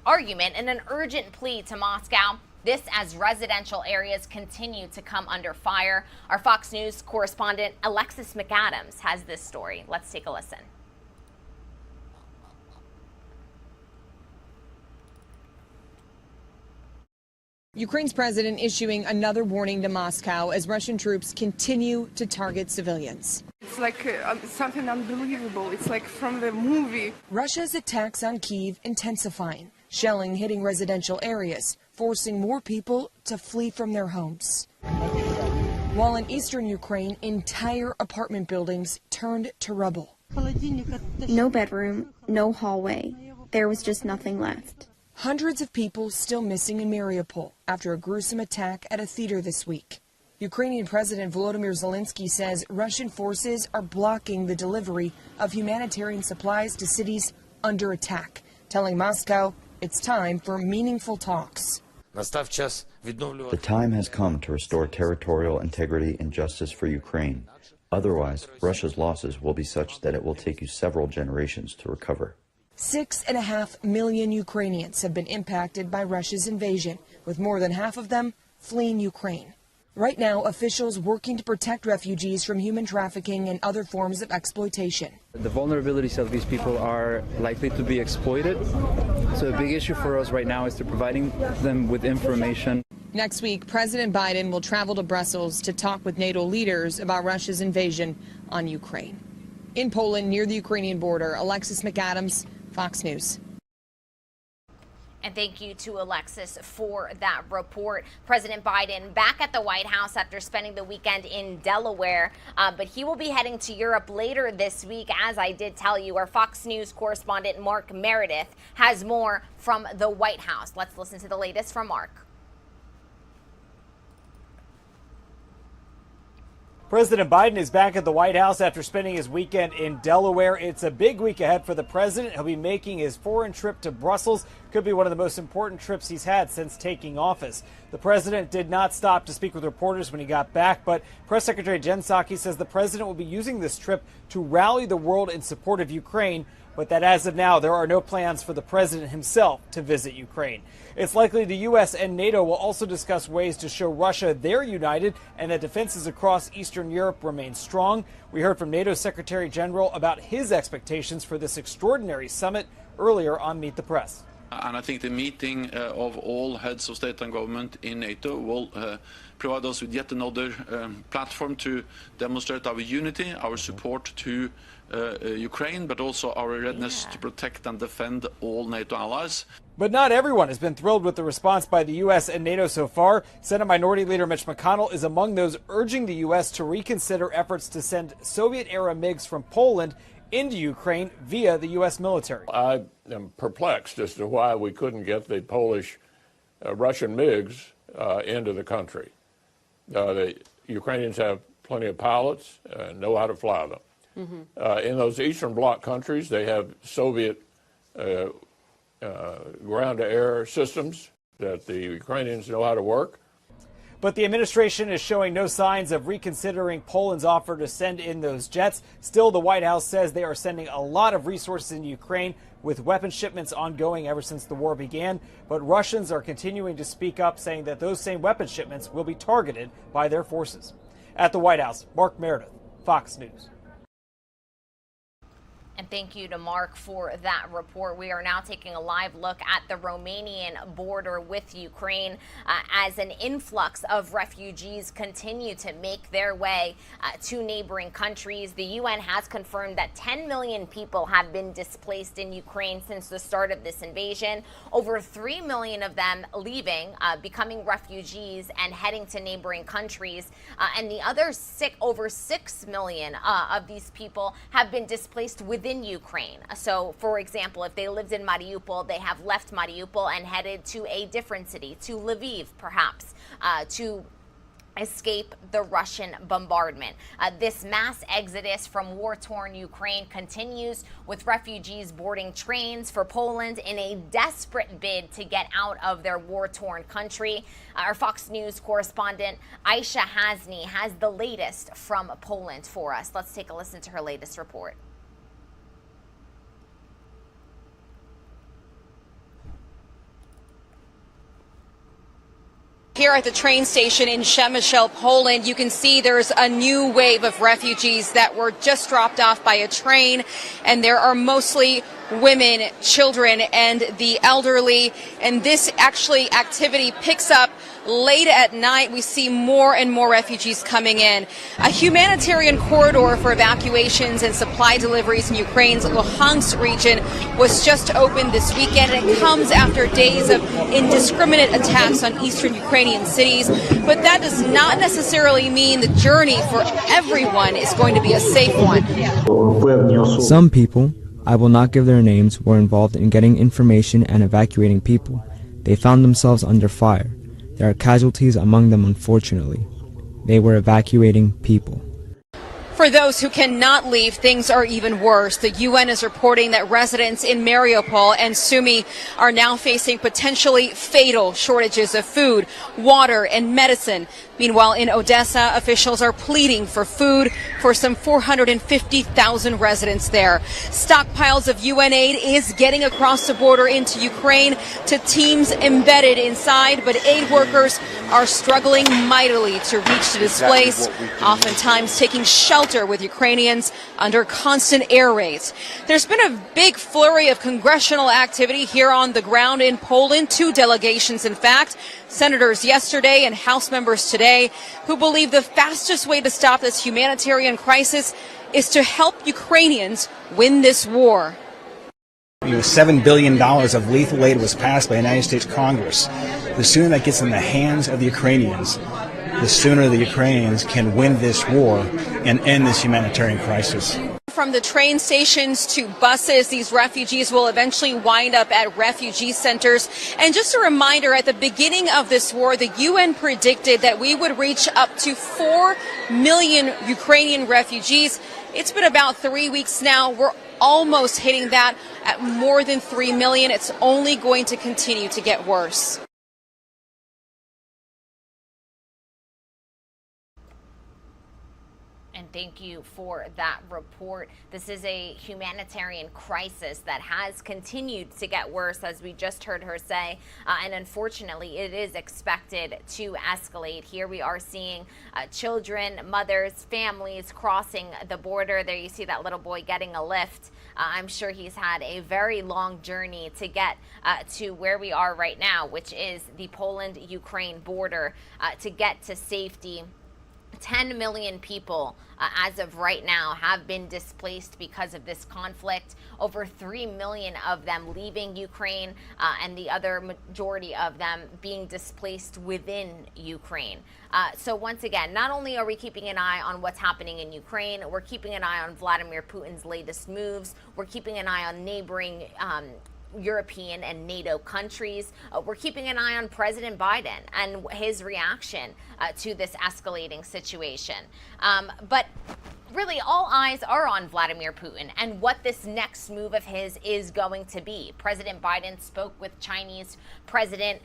argument and an urgent plea to Moscow. This as residential areas continue to come under fire. Our Fox News correspondent Alexis McAdams has this story. Let's take a listen. Ukraine's president issuing another warning to Moscow as Russian troops continue to target civilians. It's like something unbelievable. It's like from the movie. Russia's attacks on Kyiv intensifying, shelling hitting residential areas, forcing more people to flee from their homes. While in eastern Ukraine, entire apartment buildings turned to rubble. No bedroom, no hallway. There was just nothing left. Hundreds of people still missing in Mariupol after a gruesome attack at a theater this week. Ukrainian President Volodymyr Zelensky says Russian forces are blocking the delivery of humanitarian supplies to cities under attack, telling Moscow it's time for meaningful talks. The time has come to restore territorial integrity and justice for Ukraine. Otherwise, Russia's losses will be such that it will take you several generations to recover. 6.5 million Ukrainians have been impacted by Russia's invasion, with more than half of them fleeing Ukraine. Right now, officials working to protect refugees from human trafficking and other forms of exploitation. The vulnerabilities of these people are likely to be exploited. So a big issue for us right now is to providing them with information. Next week, President Biden will travel to Brussels to talk with NATO leaders about Russia's invasion on Ukraine. In Poland, near the Ukrainian border, Alexis McAdams, Fox News. And thank you to Alexis for that report. President Biden back at the White House after spending the weekend in Delaware, but he will be heading to Europe later this week. As I did tell you, our Fox News correspondent Mark Meredith has more from the White House. Let's listen to the latest from Mark. President Biden is back at the White House after spending his weekend in Delaware. It's a big week ahead for the president. He'll be making his foreign trip to Brussels. Could be one of the most important trips he's had since taking office. The president did not stop to speak with reporters when he got back, but Press Secretary Jen Psaki says the president will be using this trip to rally the world in support of Ukraine, but that as of now, there are no plans for the president himself to visit Ukraine. It's likely the U.S. and NATO will also discuss ways to show Russia they're united and that defenses across Eastern Europe remain strong. We heard from NATO Secretary General about his expectations for this extraordinary summit earlier on Meet the Press. And I think the meeting of all heads of state and government in NATO will provide us with yet another platform to demonstrate our unity, our support to Ukraine, but also our readiness to protect and defend all NATO allies. But not everyone has been thrilled with the response by the U.S. and NATO so far. Senate Minority Leader Mitch McConnell is among those urging the U.S. to reconsider efforts to send Soviet-era MiGs from Poland into Ukraine via the U.S. military. I am perplexed as to why we couldn't get the Polish Russian MiGs into the country. The Ukrainians have plenty of pilots, know how to fly them. In those Eastern Bloc countries, they have Soviet ground-to-air systems that the Ukrainians know how to work. But the administration is showing no signs of reconsidering Poland's offer to send in those jets. Still, the White House says they are sending a lot of resources in Ukraine, with weapon shipments ongoing ever since the war began. But Russians are continuing to speak up, saying that those same weapon shipments will be targeted by their forces. At the White House, Mark Meredith, Fox News. And thank you to Mark for that report. We are now taking a live look at the Romanian border with Ukraine as an influx of refugees continue to make their way to neighboring countries. The UN has confirmed that 10 million people have been displaced in Ukraine since the start of this invasion. Over 3 million of them leaving, becoming refugees and heading to neighboring countries. And the other over 6 million of these people have been displaced within Ukraine. So, for example, if they lived in Mariupol, they have left Mariupol and headed to a different city, to Lviv, perhaps, to escape the Russian bombardment. This mass exodus from war-torn Ukraine continues, with refugees boarding trains for Poland in a desperate bid to get out of their war-torn country. Our Fox News correspondent Aisha Hasni has the latest from Poland for us. Let's take a listen to her latest report. Here at the train station in Przemysl, Poland, you can see there's a new wave of refugees that were just dropped off by a train, and there are mostly women, children, and the elderly. And this activity picks up late at night. We see more and more refugees coming in. A humanitarian corridor for evacuations and supply deliveries in Ukraine's Luhansk region was just opened this weekend, and it comes after days of indiscriminate attacks on eastern Ukrainian cities. But that does not necessarily mean the journey for everyone is going to be a safe one. Some people, I will not give their names, were involved in getting information and evacuating people. They found themselves under fire. There are casualties among them, unfortunately. They were evacuating people. For those who cannot leave, things are even worse. The UN is reporting that residents in Mariupol and Sumy are now facing potentially fatal shortages of food, water, and medicine. Meanwhile, in Odessa, officials are pleading for food for some 450,000 residents there. Stockpiles of UN aid is getting across the border into Ukraine to teams embedded inside, but aid workers are struggling mightily to reach the displaced, oftentimes taking shelter with Ukrainians under constant air raids. There's been a big flurry of congressional activity here on the ground in Poland, 2 delegations, in fact. Senators yesterday and House members today, who believe the fastest way to stop this humanitarian crisis is to help Ukrainians win this war. $7 billion of lethal aid was passed by the United States Congress. The sooner that gets in the hands of the Ukrainians, the sooner the Ukrainians can win this war and end this humanitarian crisis. From the train stations to buses, these refugees will eventually wind up at refugee centers. And just a reminder, at the beginning of this war, the UN predicted that we would reach up to 4 million Ukrainian refugees. It's been about 3 weeks now. We're almost hitting that at more than 3 million. It's only going to continue to get worse. And thank you for that report. This is a humanitarian crisis that has continued to get worse, as we just heard her say. And unfortunately, it is expected to escalate. Here we are seeing children, mothers, families crossing the border. There you see that little boy getting a lift. I'm sure he's had a very long journey to get to where we are right now, which is the Poland-Ukraine border, to get to safety. 10 million people as of right now have been displaced because of this conflict. Over 3 million of them leaving Ukraine, and the other majority of them being displaced within Ukraine. So once again, not only are we keeping an eye on what's happening in Ukraine, we're keeping an eye on Vladimir Putin's latest moves. We're keeping an eye on neighboring European and NATO countries. We're keeping an eye on President Biden and his reaction to this escalating situation. But really, all eyes are on Vladimir Putin and what this next move of his is going to be. President Biden spoke with Chinese President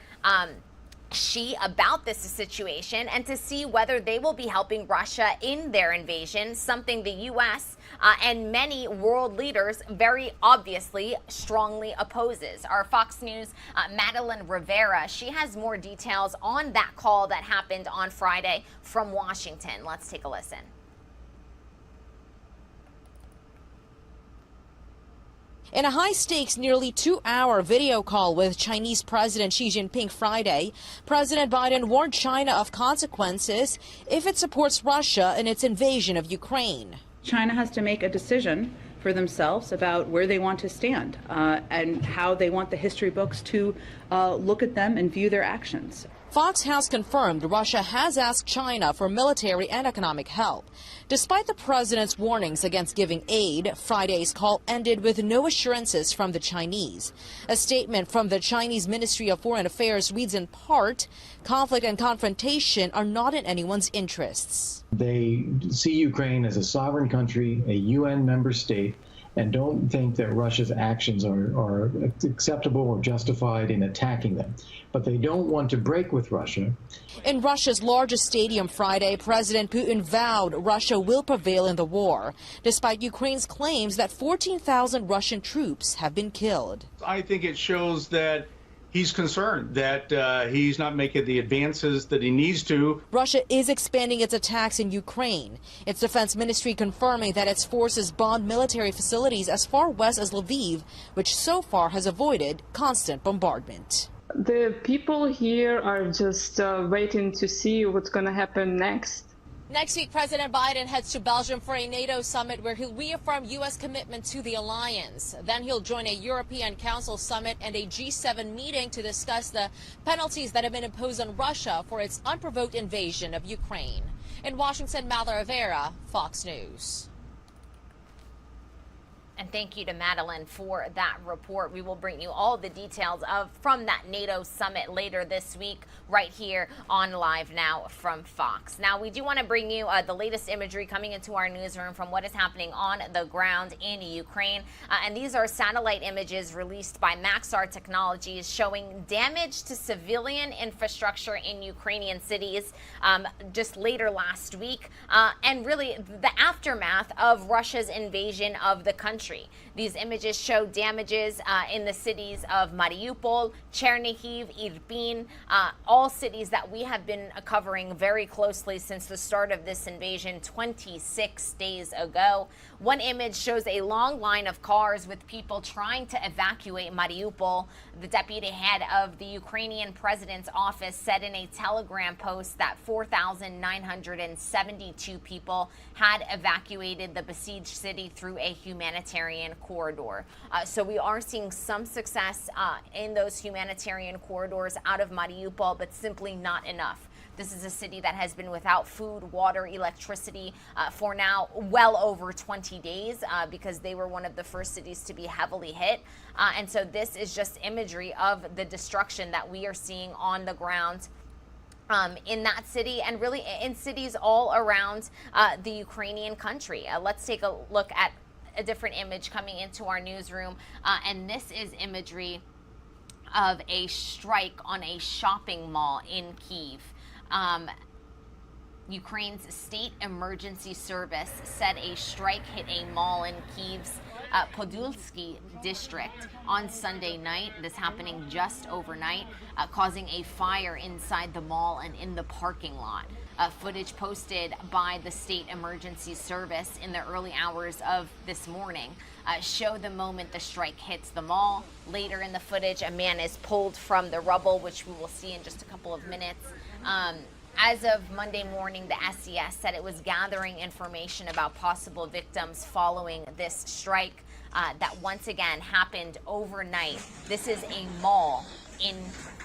Xi about this situation and to see whether they will be helping Russia in their invasion, something the U.S. And many world leaders very obviously strongly opposes. Our Fox News Madeline Rivera, she has more details on that call that happened on Friday from Washington. Let's take a listen. In a high-stakes, nearly 2-hour video call with Chinese President Xi Jinping Friday, President Biden warned China of consequences if it supports Russia in its invasion of Ukraine. China has to make a decision for themselves about where they want to stand and how they want the history books to look at them and view their actions. Fox has confirmed Russia has asked China for military and economic help. Despite the president's warnings against giving aid, Friday's call ended with no assurances from the Chinese. A statement from the Chinese Ministry of Foreign Affairs reads in part, conflict and confrontation are not in anyone's interests. They see Ukraine as a sovereign country, a UN member state, and don't think that Russia's actions are acceptable or justified in attacking them. But they don't want to break with Russia. In Russia's largest stadium Friday, President Putin vowed Russia will prevail in the war, despite Ukraine's claims that 14,000 Russian troops have been killed. I think it shows that he's concerned that he's not making the advances that he needs to. Russia is expanding its attacks in Ukraine. Its defense ministry confirming that its forces bombed military facilities as far west as Lviv, which so far has avoided constant bombardment. The people here are just waiting to see what's going to happen next. Next week, President Biden heads to Belgium for a NATO summit where he'll reaffirm U.S. commitment to the alliance. Then he'll join a European Council summit and a G7 meeting to discuss the penalties that have been imposed on Russia for its unprovoked invasion of Ukraine. In Washington, Madeline Rivera, Fox News. And thank you to Madeline for that report. We will bring you all the details from that NATO summit later this week, right here on Live Now from Fox. Now, we do want to bring you the latest imagery coming into our newsroom from what is happening on the ground in Ukraine. And these are satellite images released by Maxar Technologies showing damage to civilian infrastructure in Ukrainian cities just later last week. And really the aftermath of Russia's invasion of the country. These images show damages in the cities of Mariupol, Chernihiv, Irpin, all cities that we have been covering very closely since the start of this invasion 26 days ago. One image shows a long line of cars with people trying to evacuate Mariupol. The deputy head of the Ukrainian president's office said in a Telegram post that 4,972 people had evacuated the besieged city through a humanitarian corridor. So we are seeing some success in those humanitarian corridors out of Mariupol, but simply not enough. This is a city that has been without food, water, electricity for now well over 20 days because they were one of the first cities to be heavily hit. And so this is just imagery of the destruction that we are seeing on the ground in that city and really in cities all around the Ukrainian country. Let's take a look at a different image coming into our newsroom. And this is imagery of a strike on a shopping mall in Kyiv. Ukraine's state emergency service said a strike hit a mall in Kyiv's Podilsky district on Sunday night. This happening just overnight, causing a fire inside the mall and in the parking lot. Footage posted by the state emergency service in the early hours of this morning show the moment the strike hits the mall. Later in the footage, a man is pulled from the rubble, which we will see in just a couple of minutes. As of Monday morning, the SES said it was gathering information about possible victims following this strike that once again happened overnight. This is a mall in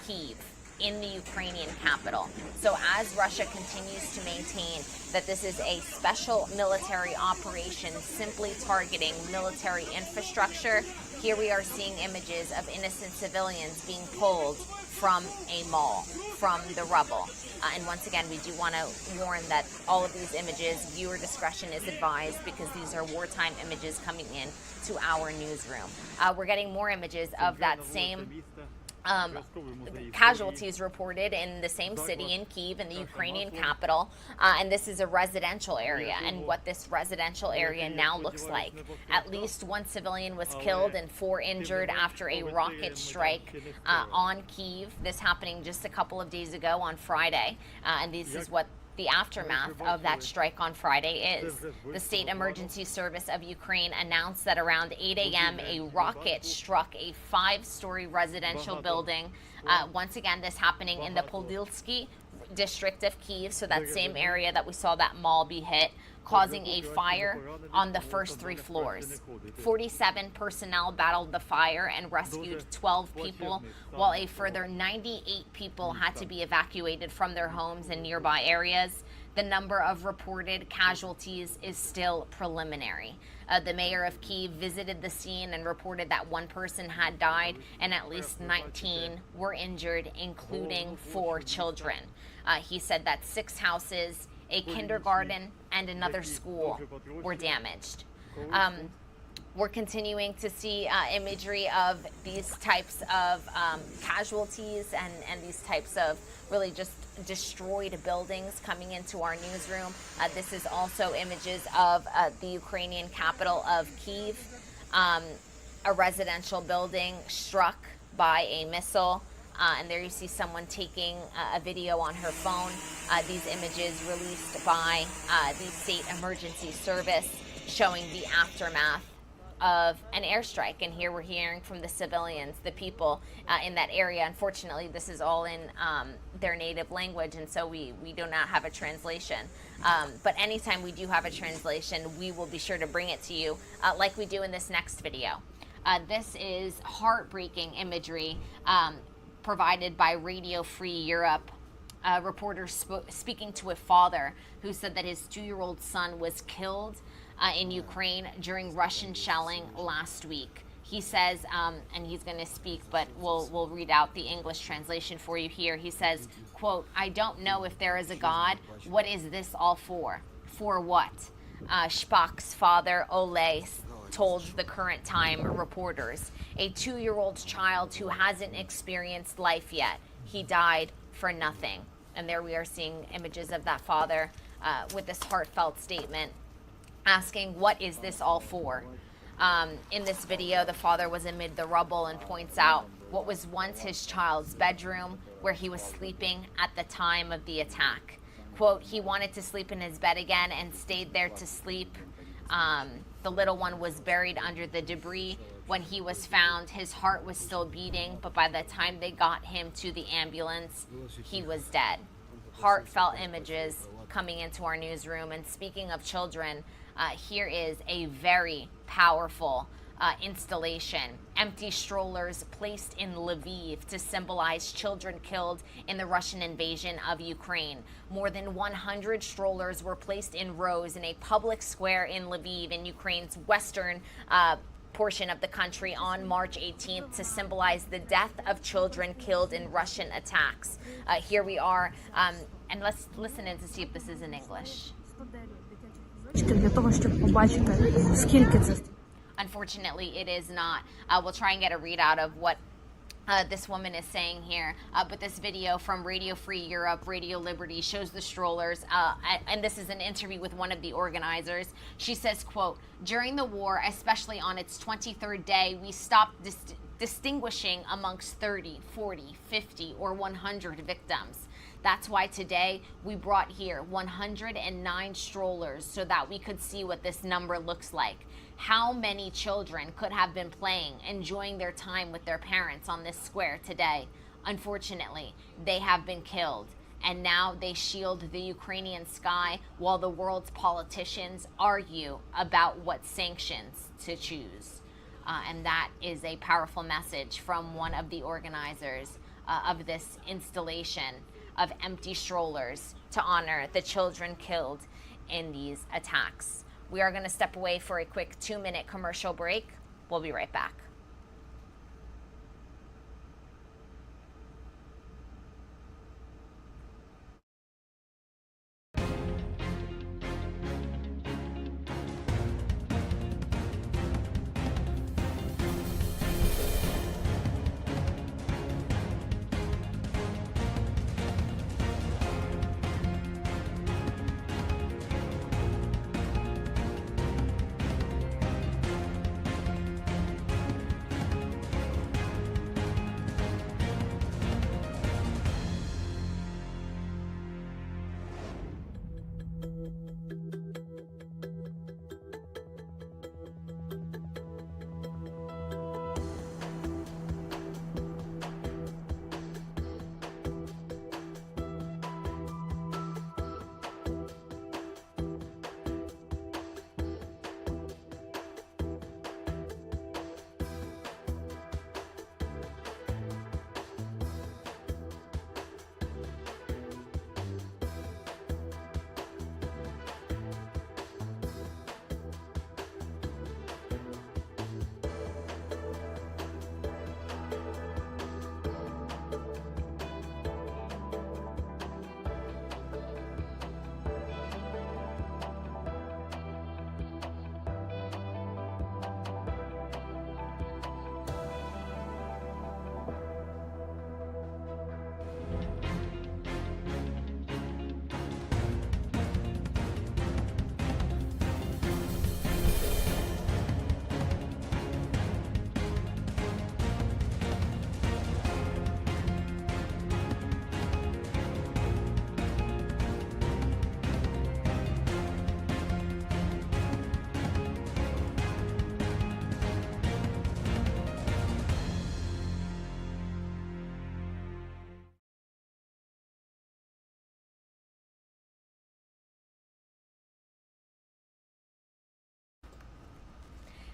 Kyiv, in the Ukrainian capital. So as Russia continues to maintain that this is a special military operation simply targeting military infrastructure, here we are seeing images of innocent civilians being pulled from a mall, from the rubble. And once again, we do want to warn that all of these images, viewer discretion is advised because these are wartime images coming in to our newsroom. We're getting more images of that same casualties reported in the same city in Kyiv, in the Ukrainian capital, and this is a residential area. And what this residential area now looks like: at least one civilian was killed and 4 injured after a rocket strike on Kyiv. This happening just a couple of days ago on Friday, and this is what the aftermath of that strike on Friday is. The State Emergency Service of Ukraine announced that around 8 a.m. a rocket struck a 5-story residential building. Once again, this happening in the Podilsky district of Kyiv, so that same area that we saw that mall be hit, causing a fire on the first 3 floors. 47 personnel battled the fire and rescued 12 people, while a further 98 people had to be evacuated from their homes in nearby areas. The number of reported casualties is still preliminary. The mayor of Kyiv visited the scene and reported that 1 person had died and at least 19 were injured, including 4 children. He said that 6 houses, a kindergarten, and another school were damaged. We're continuing to see imagery of these types of casualties and these types of really just destroyed buildings coming into our newsroom. This is also images of the Ukrainian capital of Kyiv, a residential building struck by a missile. And there you see someone taking a video on her phone. These images released by the State Emergency Service showing the aftermath of an airstrike. And here we're hearing from the civilians, the people in that area. Unfortunately, this is all in their native language, and so we do not have a translation. But anytime we do have a translation, we will be sure to bring it to you like we do in this next video. This is heartbreaking imagery provided by Radio Free Europe. A reporter speaking to a father who said that his 2-year-old son was killed in Ukraine during Russian shelling last week. He says, and he's going to speak, but we'll read out the English translation for you here. He says, quote, "I don't know if there is a God. What is this all for? For what?" Shpak's father, Ole, told the Current Time reporters. A 2-year-old child who hasn't experienced life yet. He died for nothing. And there we are seeing images of that father with this heartfelt statement asking, what is this all for? In this video, the father was amid the rubble and points out what was once his child's bedroom where he was sleeping at the time of the attack. Quote, "He wanted to sleep in his bed again and stayed there to sleep. The little one was buried under the debris. When he was found, his heart was still beating, but by the time they got him to the ambulance, he was dead." Heartfelt images coming into our newsroom. And speaking of children, here is a very powerful installation. Empty strollers placed in Lviv to symbolize children killed in the Russian invasion of Ukraine. More than 100 strollers were placed in rows in a public square in Lviv, in Ukraine's western portion of the country, on March 18th to symbolize the death of children killed in Russian attacks. Here we are, and let's listen in to see if this is in English. Unfortunately, it is not. We'll try and get a readout of what this woman is saying here. But this video from Radio Free Europe, Radio Liberty, shows the strollers. And this is an interview with one of the organizers. She says, quote, "During the war, especially on its 23rd day, we stopped distinguishing amongst 30, 40, 50, or 100 victims. That's why today we brought here 109 strollers so that we could see what this number looks like. How many children could have been playing, enjoying their time with their parents on this square today? Unfortunately, they have been killed. And now they shield the Ukrainian sky while the world's politicians argue about what sanctions to choose." And that is a powerful message from one of the organizers of this installation of empty strollers to honor the children killed in these attacks. We are going to step away for a quick 2-minute commercial break. We'll be right back.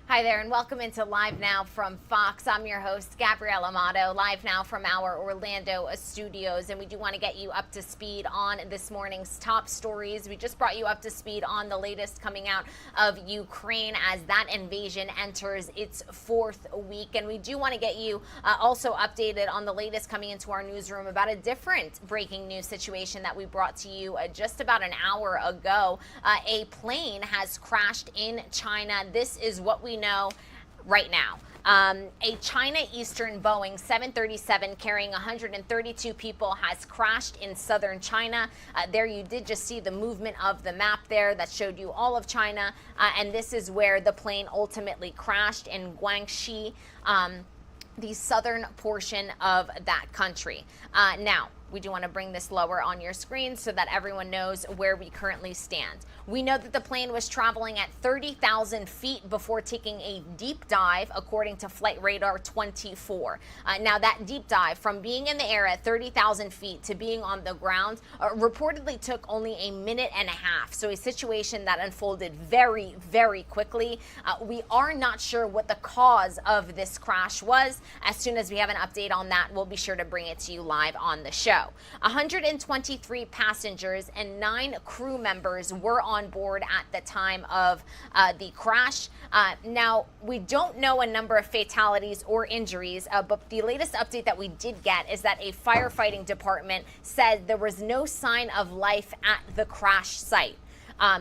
Hi there, and welcome into Live Now from Fox. I'm your host, Gabrielle Amato, live now from our Orlando studios, and we do want to get you up to speed on this morning's top stories. We just brought you up to speed on the latest coming out of Ukraine as that invasion enters its 4th week, and we do want to get you also updated on the latest coming into our newsroom about a different breaking news situation that we brought to you just about an hour ago. A plane has crashed in China. This is what we know right now. A China Eastern Boeing 737 carrying 132 people has crashed in southern China. There you did just see the movement of the map there that showed you all of China. And this is where the plane ultimately crashed in Guangxi, the southern portion of that country. Now, We do want to bring this lower on your screen so that everyone knows where we currently stand. We know that the plane was traveling at 30,000 feet before taking a deep dive, according to Flight Radar 24. Now, that deep dive from being in the air at 30,000 feet to being on the ground reportedly took only a minute and a half. So a situation that unfolded very, very quickly. We are not sure what the cause of this crash was. As soon as we have an update on that, we'll be sure to bring it to you live on the show. 123 passengers and 9 crew members were on board at the time of the crash. Now, we don't know a number of fatalities or injuries, but the latest update that we did get is that a firefighting department said there was no sign of life at the crash site.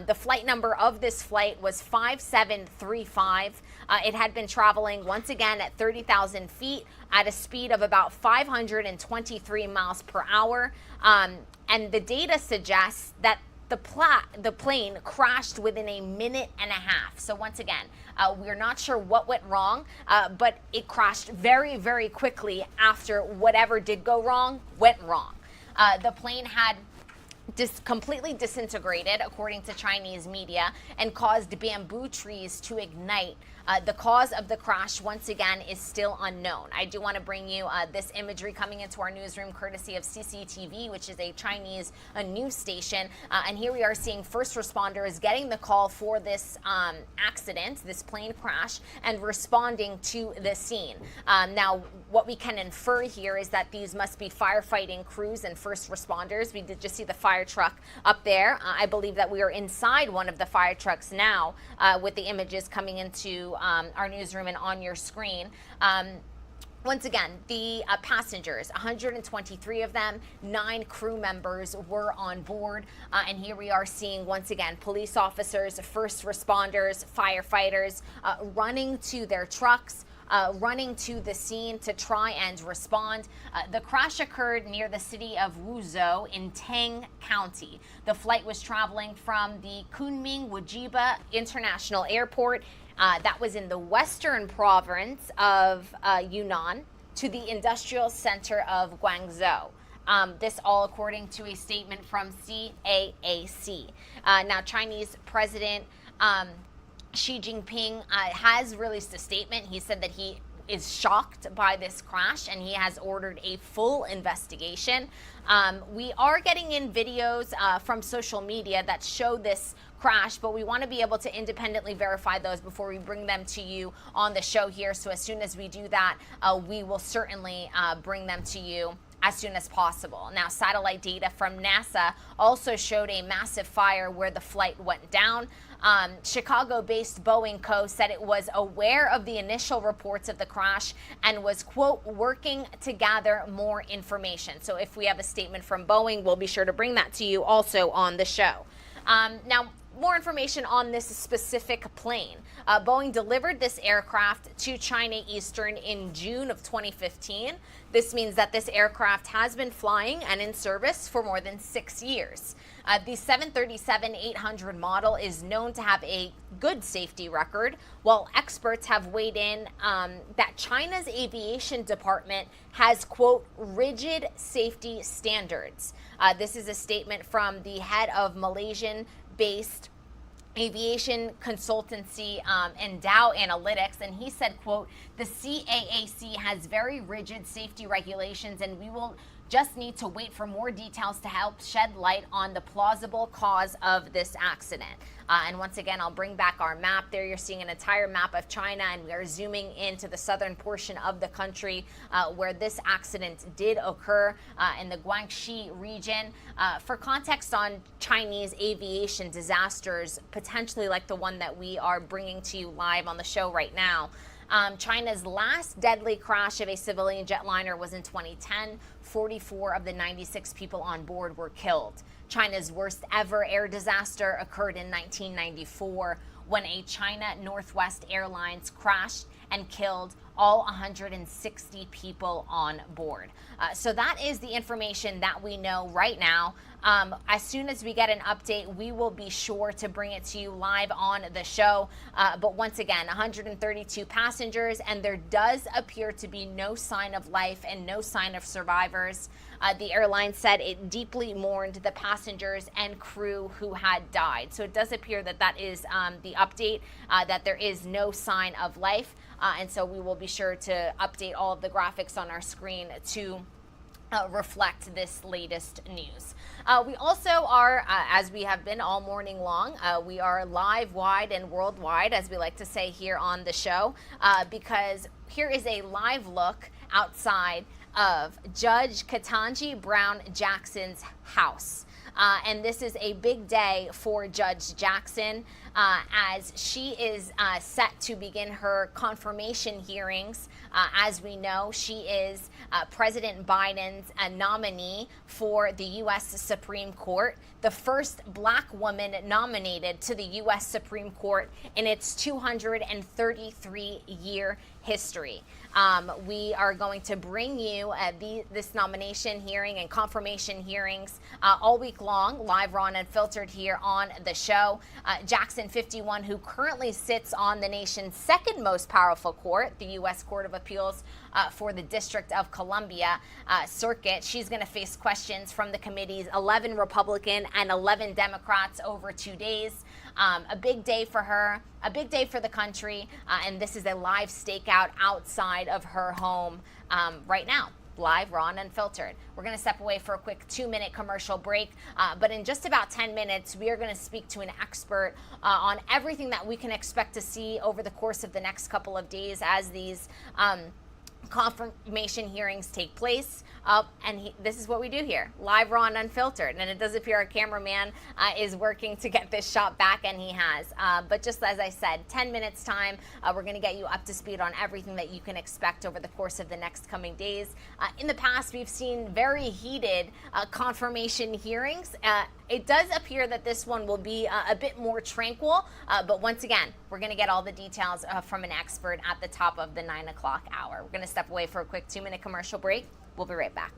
The flight number of this flight was 5735. It had been traveling once again at 30,000 feet at a speed of about 523 miles per hour. And the data suggests that the plane crashed within a minute and a half. So once again, we're not sure what went wrong, but it crashed very, very quickly after whatever did go wrong went wrong. The plane had completely disintegrated, according to Chinese media, and caused bamboo trees to ignite. The cause of the crash, once again, is still unknown. I do want to bring you this imagery coming into our newsroom courtesy of CCTV, which is a Chinese news station. And here we are seeing first responders getting the call for this accident, this plane crash, and responding to the scene. Now, what we can infer here is that these must be firefighting crews and first responders. We did just see the fire truck up there. I believe that we are inside one of the fire trucks now with the images coming into our newsroom and on your screen. Once again, the passengers, 123 of them, 9 crew members were on board. And here we are seeing, once again, police officers, first responders, firefighters running to their trucks, running to the scene to try and respond. The crash occurred near the city of Wuzhou in Tang County. The flight was traveling from the Kunming Wujiba International Airport. That was in the western province of Yunnan to the industrial center of Guangzhou. This all according to a statement from CAAC. Now, Chinese President Xi Jinping has released a statement. He said that he is shocked by this crash and he has ordered a full investigation. We are getting in videos from social media that show this crash, but we want to be able to independently verify those before we bring them to you on the show here. So as soon as we do that, we will certainly bring them to you as soon as possible. Now, satellite data from NASA also showed a massive fire where the flight went down. Chicago-based Boeing Co. said it was aware of the initial reports of the crash and was, quote, working to gather more information. So if we have a statement from Boeing, we'll be sure to bring that to you also on the show. Now, more information on this specific plane. Boeing delivered this aircraft to China Eastern in June of 2015. This means that this aircraft has been flying and in service for more than 6 years. The 737-800 model is known to have a good safety record, while experts have weighed in that China's aviation department has, quote, rigid safety standards. This is a statement from the head of Malaysian-based aviation consultancy and Dow Analytics, and he said, quote, the CAAC has very rigid safety regulations and we will just need to wait for more details to help shed light on the plausible cause of this accident. And once again, I'll bring back our map. There you're seeing an entire map of China, and we are zooming into the southern portion of the country where this accident did occur in the Guangxi region. For context on Chinese aviation disasters, potentially like the one that we are bringing to you live on the show right now, China's last deadly crash of a civilian jetliner was in 2010. 44 of the 96 people on board were killed. China's worst ever air disaster occurred in 1994 when a China Northwest Airlines crashed and killed all 160 people on board. So that is the information that we know right now. As soon as we get an update, we will be sure to bring it to you live on the show. But once again, 132 passengers, and there does appear to be no sign of life and no sign of survivors. The airline said it deeply mourned the passengers and crew who had died. So it does appear that that is the update, that there is no sign of life. And so we will be sure to update all of the graphics on our screen to reflect this latest news. We also are, as we have been all morning long, we are live, wide, and worldwide, as we like to say here on the show, because here is a live look outside of Judge Ketanji Brown Jackson's house. And this is a big day for Judge Jackson as she is set to begin her confirmation hearings. As we know, she is President Biden's nominee for the U.S. Supreme Court, the first black woman nominated to the U.S. Supreme Court in its 233-year history. We are going to bring you this nomination hearing and confirmation hearings all week long, live, raw, and unfiltered here on the show. Jackson, 51, who currently sits on the nation's second most powerful court, the U.S. Court of Appeals for the District of Columbia Circuit. She's going to face questions from the committee's 11 Republican and 11 Democrats over 2 days. A big day for her, a big day for the country, and this is a live stakeout outside of her home right now. Live, raw, and unfiltered. We're going to step away for a quick 2-minute commercial break, but in just about 10 minutes, we are going to speak to an expert on everything that we can expect to see over the course of the next couple of days as these confirmation hearings take place. This is what we do here, live, raw, and unfiltered. And it does appear our cameraman is working to get this shot back, and he has. But just as I said, 10 minutes time, we're going to get you up to speed on everything that you can expect over the course of the next coming days. In the past, we've seen very heated confirmation hearings. It does appear that this one will be a bit more tranquil, but once again, we're going to get all the details from an expert at the top of the 9 o'clock hour. We're going to step away for a quick 2-minute commercial break. We'll be right back.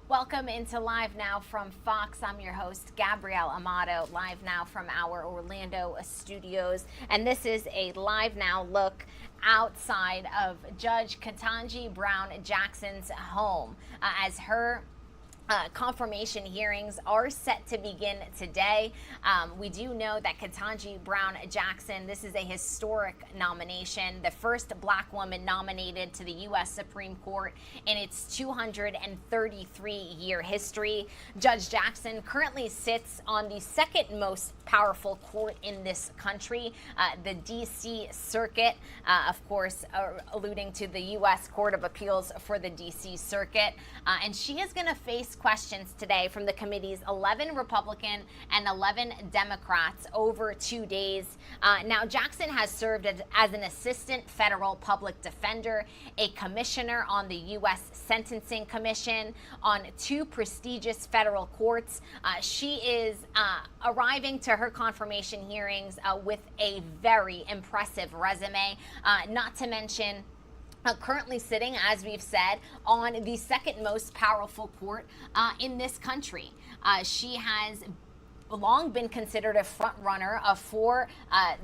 Welcome into Live Now from Fox. I'm your host, Gabrielle Amato, live now from our Orlando studios. And this is a Live Now look outside of Judge Ketanji Brown Jackson's home as her Confirmation hearings are set to begin today. We do know that Ketanji Brown Jackson, this is a historic nomination, the first black woman nominated to the U.S. Supreme Court in its 233-year history. Judge Jackson currently sits on the second most powerful court in this country, the D.C. Circuit, of course, alluding to the U.S. Court of Appeals for the D.C. Circuit. And she is going to face questions today from the committee's 11 Republican and 11 Democrats over 2 days. Now, Jackson has served as an assistant federal public defender, a commissioner on the U.S. Sentencing Commission, on 2 prestigious federal courts. She is arriving to her confirmation hearings with a very impressive resume, not to mention currently sitting, as we've said, on the second most powerful court in this country. She has long been considered a front runner for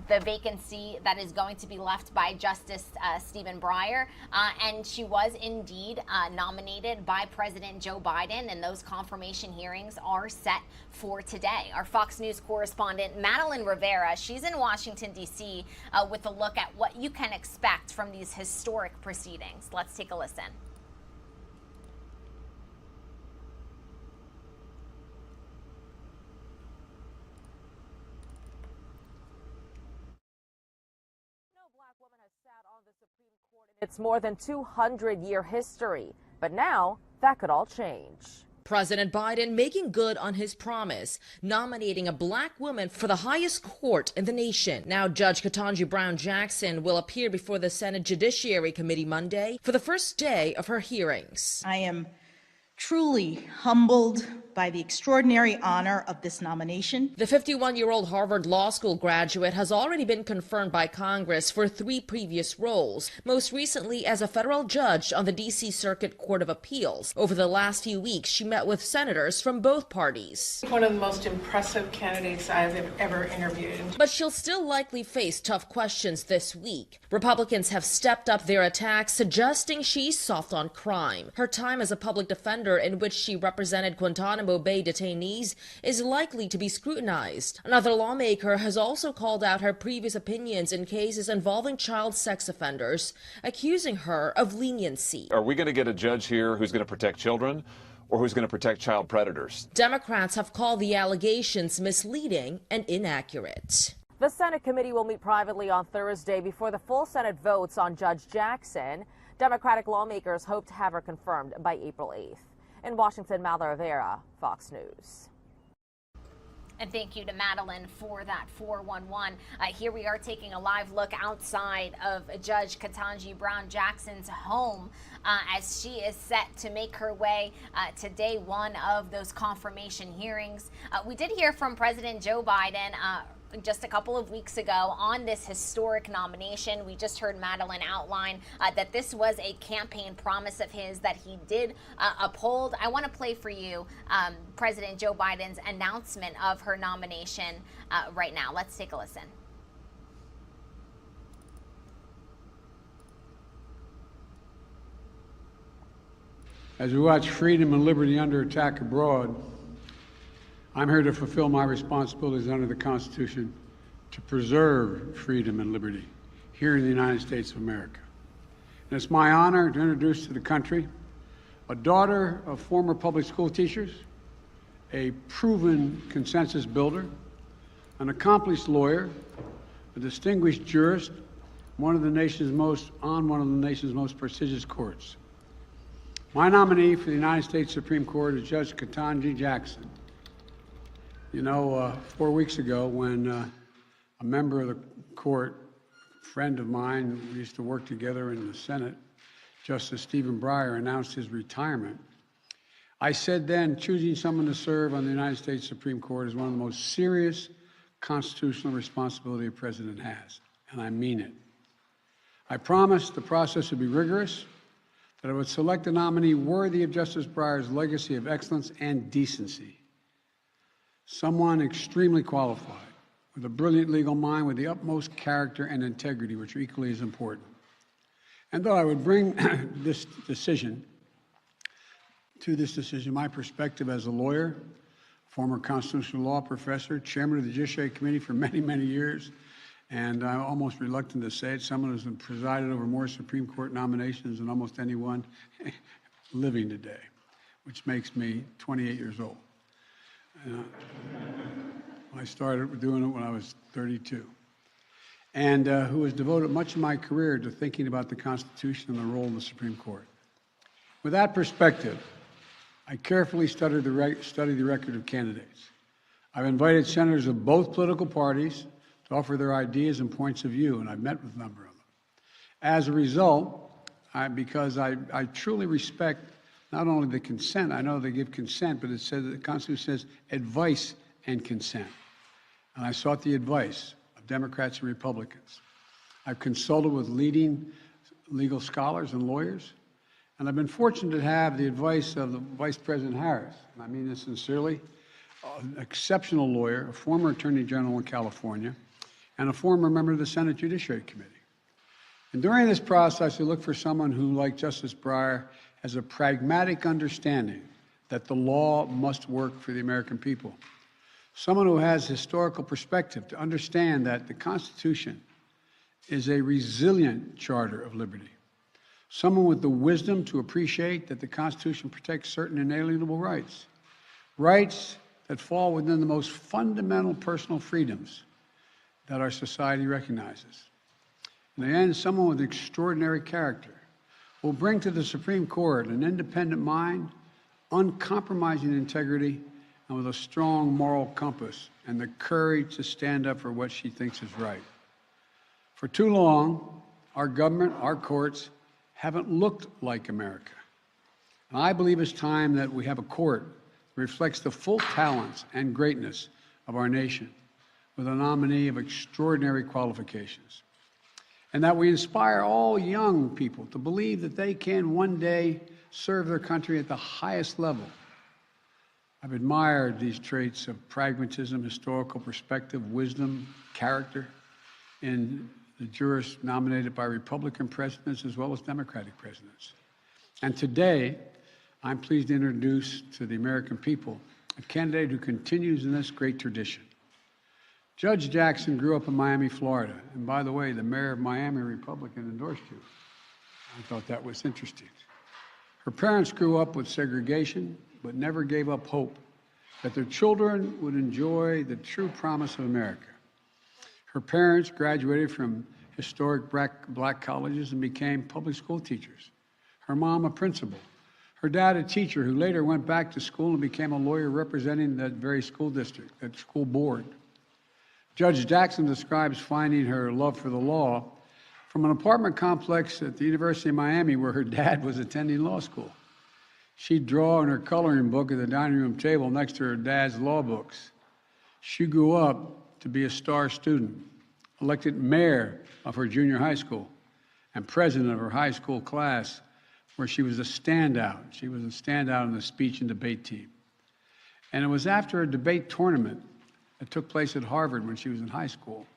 the vacancy that is going to be left by Justice Stephen Breyer, and she was indeed nominated by President Joe Biden, and those confirmation hearings are set for today. Our Fox News correspondent Madeline Rivera, she's in Washington, D.C. With a look at what you can expect from these historic proceedings. Let's take a listen. It's more than 200-year history, but now that could all change. President Biden making good on his promise, nominating a black woman for the highest court in the nation. Now, Judge Ketanji Brown Jackson will appear before the Senate Judiciary Committee Monday for the first day of her hearings. I am truly humbled by the extraordinary honor of this nomination. The 51-year-old Harvard Law School graduate has already been confirmed by Congress for 3 previous roles, most recently as a federal judge on the D.C. Circuit Court of Appeals. Over the last few weeks, she met with senators from both parties. One of the most impressive candidates I've ever interviewed. But she'll still likely face tough questions this week. Republicans have stepped up their attacks, suggesting she's soft on crime. Her time as a public defender, in which she represented Guantanamo Bay detainees, is likely to be scrutinized. Another lawmaker has also called out her previous opinions in cases involving child sex offenders, accusing her of leniency. Are we going to get a judge here who's going to protect children or who's going to protect child predators? Democrats have called the allegations misleading and inaccurate. The Senate committee will meet privately on Thursday before the full Senate votes on Judge Jackson. Democratic lawmakers hope to have her confirmed by April 8th. In Washington, Madeline Rivera, Fox News. And thank you to Madeline for that 411. Here we are taking a live look outside of Judge Ketanji Brown Jackson's home as she is set to make her way to day 1 of those confirmation hearings. We did hear from President Joe Biden just a couple of weeks ago on this historic nomination. We just heard Madeline outline that this was a campaign promise of his that he did uphold. I want to play for you President Joe Biden's announcement of her nomination right now. Let's take a listen. As we watch freedom and liberty under attack abroad, I'm here to fulfill my responsibilities under the Constitution to preserve freedom and liberty here in the United States of America. And it's my honor to introduce to the country a daughter of former public school teachers, a proven consensus builder, an accomplished lawyer, a distinguished jurist, one of the nation's most prestigious courts. My nominee for the United States Supreme Court is Judge Ketanji Jackson. You know, 4 weeks ago, when a member of the court, a friend of mine, we used to work together in the Senate, Justice Stephen Breyer, announced his retirement, I said then, choosing someone to serve on the United States Supreme Court is one of the most serious constitutional responsibility a president has, and I mean it. I promised the process would be rigorous, that I would select a nominee worthy of Justice Breyer's legacy of excellence and decency. Someone extremely qualified, with a brilliant legal mind, with the utmost character and integrity, which are equally as important. And though I would bring this decision to this decision. My perspective as a lawyer, former constitutional law professor, chairman of the Judiciary Committee for many, many years, and I'm almost reluctant to say it, someone who's presided over more Supreme Court nominations than almost anyone living today, which makes me 28 years old. I started doing it when I was 32. And who has devoted much of my career to thinking about the Constitution and the role of the Supreme Court. With that perspective, I carefully studied the record of candidates. I've invited senators of both political parties to offer their ideas and points of view, and I've met with a number of them. As a result, because I truly respect not only the consent, I know they give consent, but it says, the Constitution says advice and consent. And I sought the advice of Democrats and Republicans. I've consulted with leading legal scholars and lawyers, and I've been fortunate to have the advice of the Vice President Harris, and I mean this sincerely, an exceptional lawyer, a former Attorney General in California, and a former member of the Senate Judiciary Committee. And during this process, I look for someone who, like Justice Breyer, has a pragmatic understanding that the law must work for the American people. Someone who has historical perspective to understand that the Constitution is a resilient charter of liberty. Someone with the wisdom to appreciate that the Constitution protects certain inalienable rights, rights that fall within the most fundamental personal freedoms that our society recognizes. In the end, someone with extraordinary character will bring to the Supreme Court an independent mind, uncompromising integrity, and with a strong moral compass and the courage to stand up for what she thinks is right. For too long, our government, our courts, haven't looked like America. And I believe it's time that we have a court that reflects the full talents and greatness of our nation, with a nominee of extraordinary qualifications. And that we inspire all young people to believe that they can one day serve their country at the highest level. I've admired these traits of pragmatism, historical perspective, wisdom, character in the jurists nominated by Republican presidents as well as Democratic presidents. And today, I'm pleased to introduce to the American people a candidate who continues in this great tradition. Judge Jackson grew up in Miami, Florida. And by the way, the mayor of Miami, a Republican, endorsed you. I thought that was interesting. Her parents grew up with segregation, but never gave up hope that their children would enjoy the true promise of America. Her parents graduated from historic black colleges and became public school teachers. Her mom, a principal. Her dad, a teacher who later went back to school and became a lawyer representing that very school district, that school board. Judge Jackson describes finding her love for the law from an apartment complex at the University of Miami where her dad was attending law school. She'd draw in her coloring book at the dining room table next to her dad's law books. She grew up to be a star student, elected mayor of her junior high school and president of her high school class, where she was a standout. She was a standout in the speech and debate team. And it was after a debate tournament that took place at Harvard when she was in high school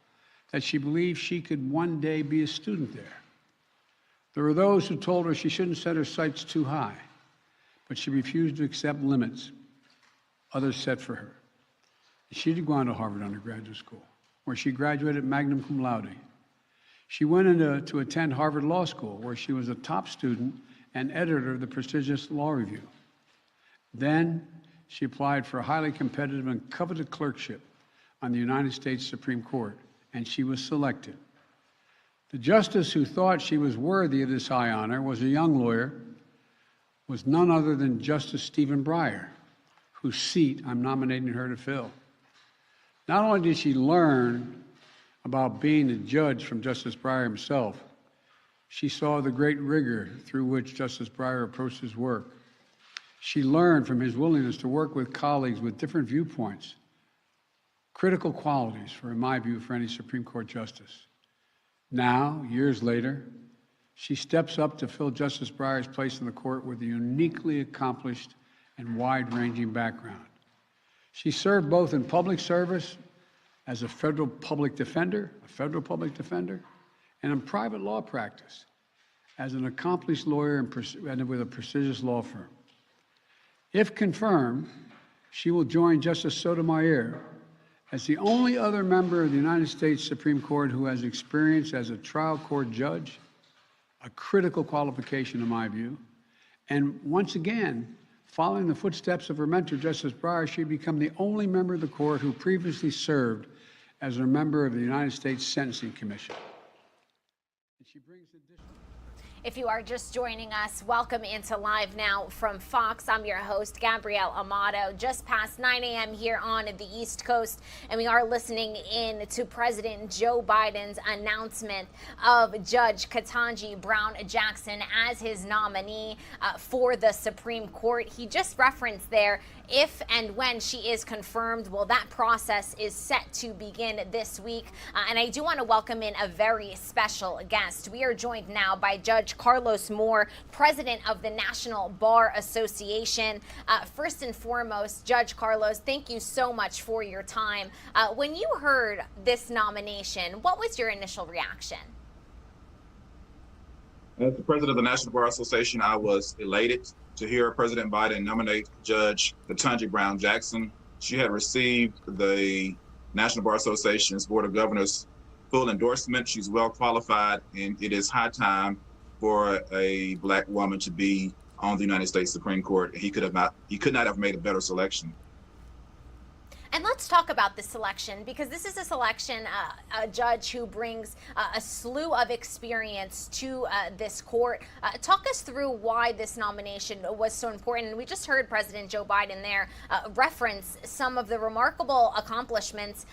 that she believed she could one day be a student there. There were those who told her she shouldn't set her sights too high, but she refused to accept limits others set for her. She did go on to Harvard undergraduate school, where she graduated magna cum laude. She went to attend Harvard Law School, where she was a top student and editor of the prestigious Law Review. Then she applied for a highly competitive and coveted clerkship on the United States Supreme Court, and she was selected. The justice who thought she was worthy of this high honor was a young lawyer, was none other than Justice Stephen Breyer, whose seat I'm nominating her to fill. Not only did she learn about being a judge from Justice Breyer himself, she saw the great rigor through which Justice Breyer approached his work. She learned from his willingness to work with colleagues with different viewpoints, critical qualities, in my view, for any Supreme Court justice. Now, years later, she steps up to fill Justice Breyer's place in the court with a uniquely accomplished and wide-ranging background. She served both in public service as a federal public defender, and in private law practice as an accomplished lawyer and with a prestigious law firm. If confirmed, she will join Justice Sotomayor as the only other member of the United States Supreme Court who has experience as a trial court judge, a critical qualification in my view. And once again, following the footsteps of her mentor, Justice Breyer, she become the only member of the court who previously served as a member of the United States Sentencing Commission. If you are just joining us, welcome into Live Now from Fox. I'm your host, Gabrielle Amato. Just past 9 a.m. here on the East Coast, and we are listening in to President Joe Biden's announcement of Judge Ketanji Brown Jackson as his nominee for the Supreme Court. He just referenced there, if and when she is confirmed, well, that process is set to begin this week. And I do want to welcome in a very special guest. We are joined now by Judge Carlos Moore, president of the National Bar Association. First and foremost, Judge Carlos, thank you so much for your time. When you heard this nomination, what was your initial reaction? As the president of the National Bar Association, I was elated to hear President Biden nominate Judge Ketanji Brown Jackson. She had received the National Bar Association's Board of Governors' full endorsement. She's well qualified, and it is high time for a Black woman to be on the United States Supreme Court. He could not have made a better selection. And let's talk about this selection, because this is a selection, a judge who brings a slew of experience to this court. Talk us through why this nomination was so important. And we just heard President Joe Biden there reference some of the remarkable accomplishments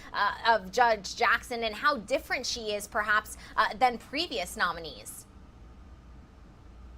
of Judge Jackson and how different she is perhaps than previous nominees.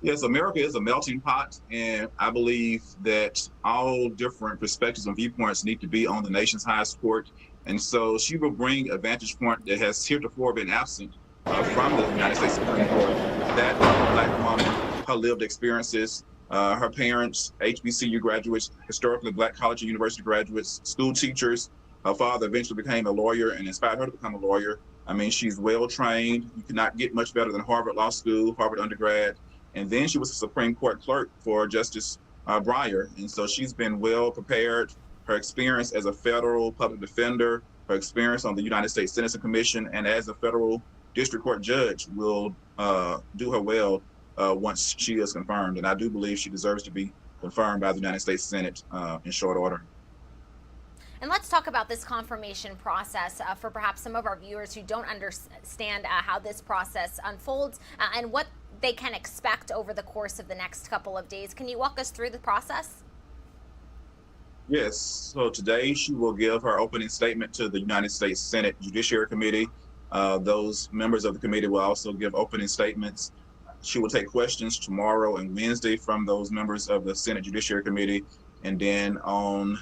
Yes, America is a melting pot, and I believe that all different perspectives and viewpoints need to be on the nation's highest court. And so she will bring a vantage point that has heretofore been absent from the United States Supreme Court. That Black woman, her lived experiences, her parents, HBCU graduates, historically Black college and university graduates, school teachers. Her father eventually became a lawyer and inspired her to become a lawyer. I mean, she's well trained. You could not get much better than Harvard Law School, Harvard undergrad. And then she was a Supreme Court clerk for Justice Breyer. And so she's been well prepared. Her experience as a federal public defender, her experience on the United States Sentencing Commission, and as a federal district court judge will do her well once she is confirmed. And I do believe she deserves to be confirmed by the United States Senate in short order. And let's talk about this confirmation process for perhaps some of our viewers who don't understand how this process unfolds and what they can expect over the course of the next couple of days. Can you walk us through the process? Yes, so today she will give her opening statement to the United States Senate Judiciary Committee. Those members of the committee will also give opening statements. She will take questions tomorrow and Wednesday from those members of the Senate Judiciary Committee. And then on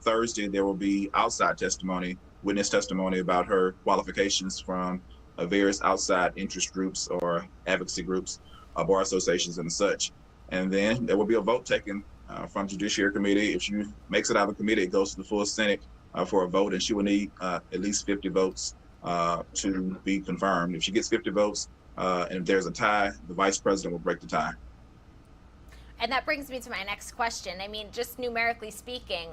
Thursday, there will be outside testimony, witness testimony about her qualifications from various outside interest groups or advocacy groups, bar associations and such. And then there will be a vote taken from Judiciary Committee. If she makes it out of the committee, it goes to the full Senate for a vote, and she will need at least 50 votes to be confirmed. If she gets 50 votes and if there's a tie, the vice president will break the tie. And that brings me to my next question. I mean, just numerically speaking,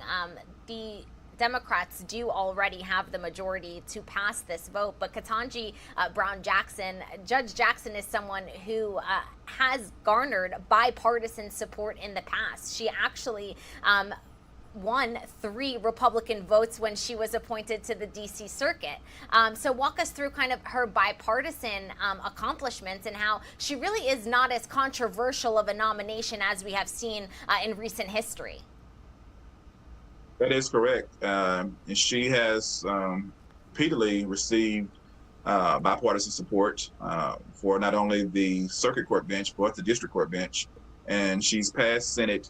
the Democrats do already have the majority to pass this vote, but Ketanji Brown Jackson, Judge Jackson is someone who has garnered bipartisan support in the past. She actually won 3 Republican votes when she was appointed to the D.C. Circuit. So walk us through kind of her bipartisan accomplishments and how she really is not as controversial of a nomination as we have seen in recent history. That is correct. And she has repeatedly received bipartisan support for not only the circuit court bench, but the district court bench. And she's passed Senate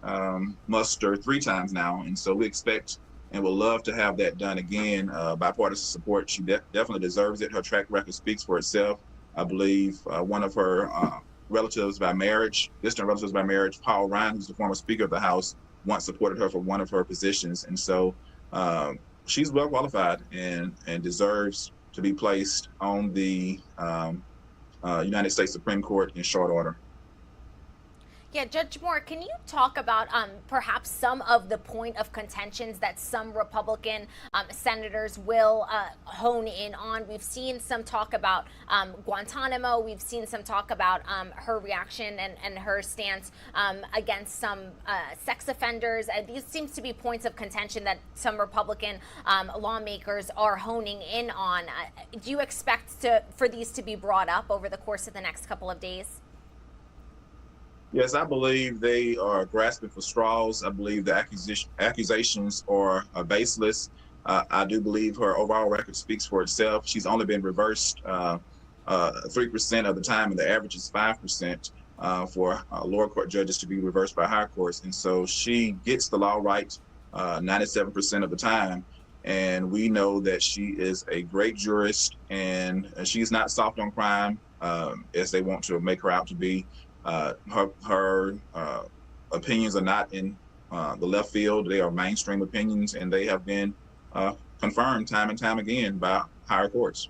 muster 3 times now. And so we expect and would love to have that done again. Bipartisan support, she definitely deserves it. Her track record speaks for itself. I believe one of her relatives by marriage, distant relatives by marriage, Paul Ryan, who's the former Speaker of the House, once supported her for one of her positions. And so she's well qualified and deserves to be placed on the United States Supreme Court in short order. Yeah, Judge Moore, can you talk about perhaps some of the point of contentions that some Republican senators will hone in on? We've seen some talk about Guantanamo. We've seen some talk about her reaction and her stance against some sex offenders. These seems to be points of contention that some Republican lawmakers are honing in on. Do you expect for these to be brought up over the course of the next couple of days? Yes, I believe they are grasping for straws. I believe the accusations are baseless. I do believe her overall record speaks for itself. She's only been reversed 3% of the time, and the average is 5% for lower court judges to be reversed by higher courts. And so she gets the law right 97% of the time. And we know that she is a great jurist, and she's not soft on crime as they want to make her out to be. Her opinions are not in the left field. They are mainstream opinions, and they have been confirmed time and time again by higher courts.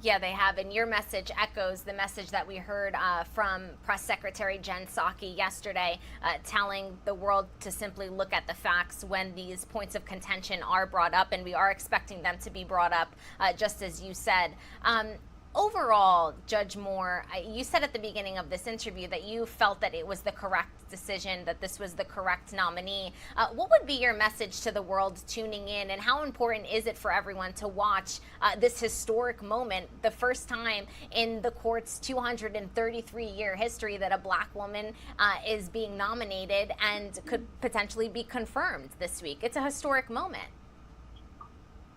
Yeah, they have. And your message echoes the message that we heard from Press Secretary Jen Psaki yesterday, telling the world to simply look at the facts when these points of contention are brought up, and we are expecting them to be brought up, just as you said. Overall, Judge Moore, you said at the beginning of this interview that you felt that it was the correct decision, that this was the correct nominee. What would be your message to the world tuning in, and how important is it for everyone to watch this historic moment, the first time in the court's 233-year history that a black woman is being nominated and could potentially be confirmed this week? It's a historic moment.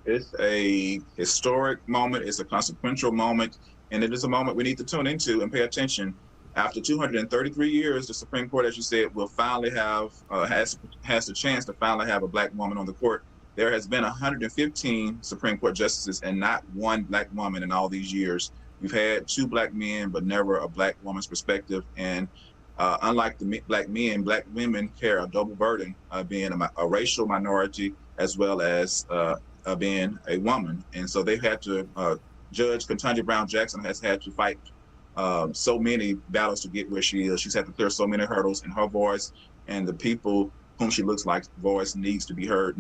It's a historic moment. It's a consequential moment. And it is a moment we need to tune into and pay attention. After 233 years, the Supreme Court, as you said, will finally have, has the chance to finally have a black woman on the court. There has been 115 Supreme Court justices and not one black woman in all these years. We've had 2 black men, but never a black woman's perspective. And unlike the black men, black women carry a double burden of being a racial minority as well as being a woman. And so they've had to, Judge Ketanji Brown Jackson has had to fight so many battles to get where she is. She's had to clear so many hurdles, and her voice and the people whom she looks like voice need to be heard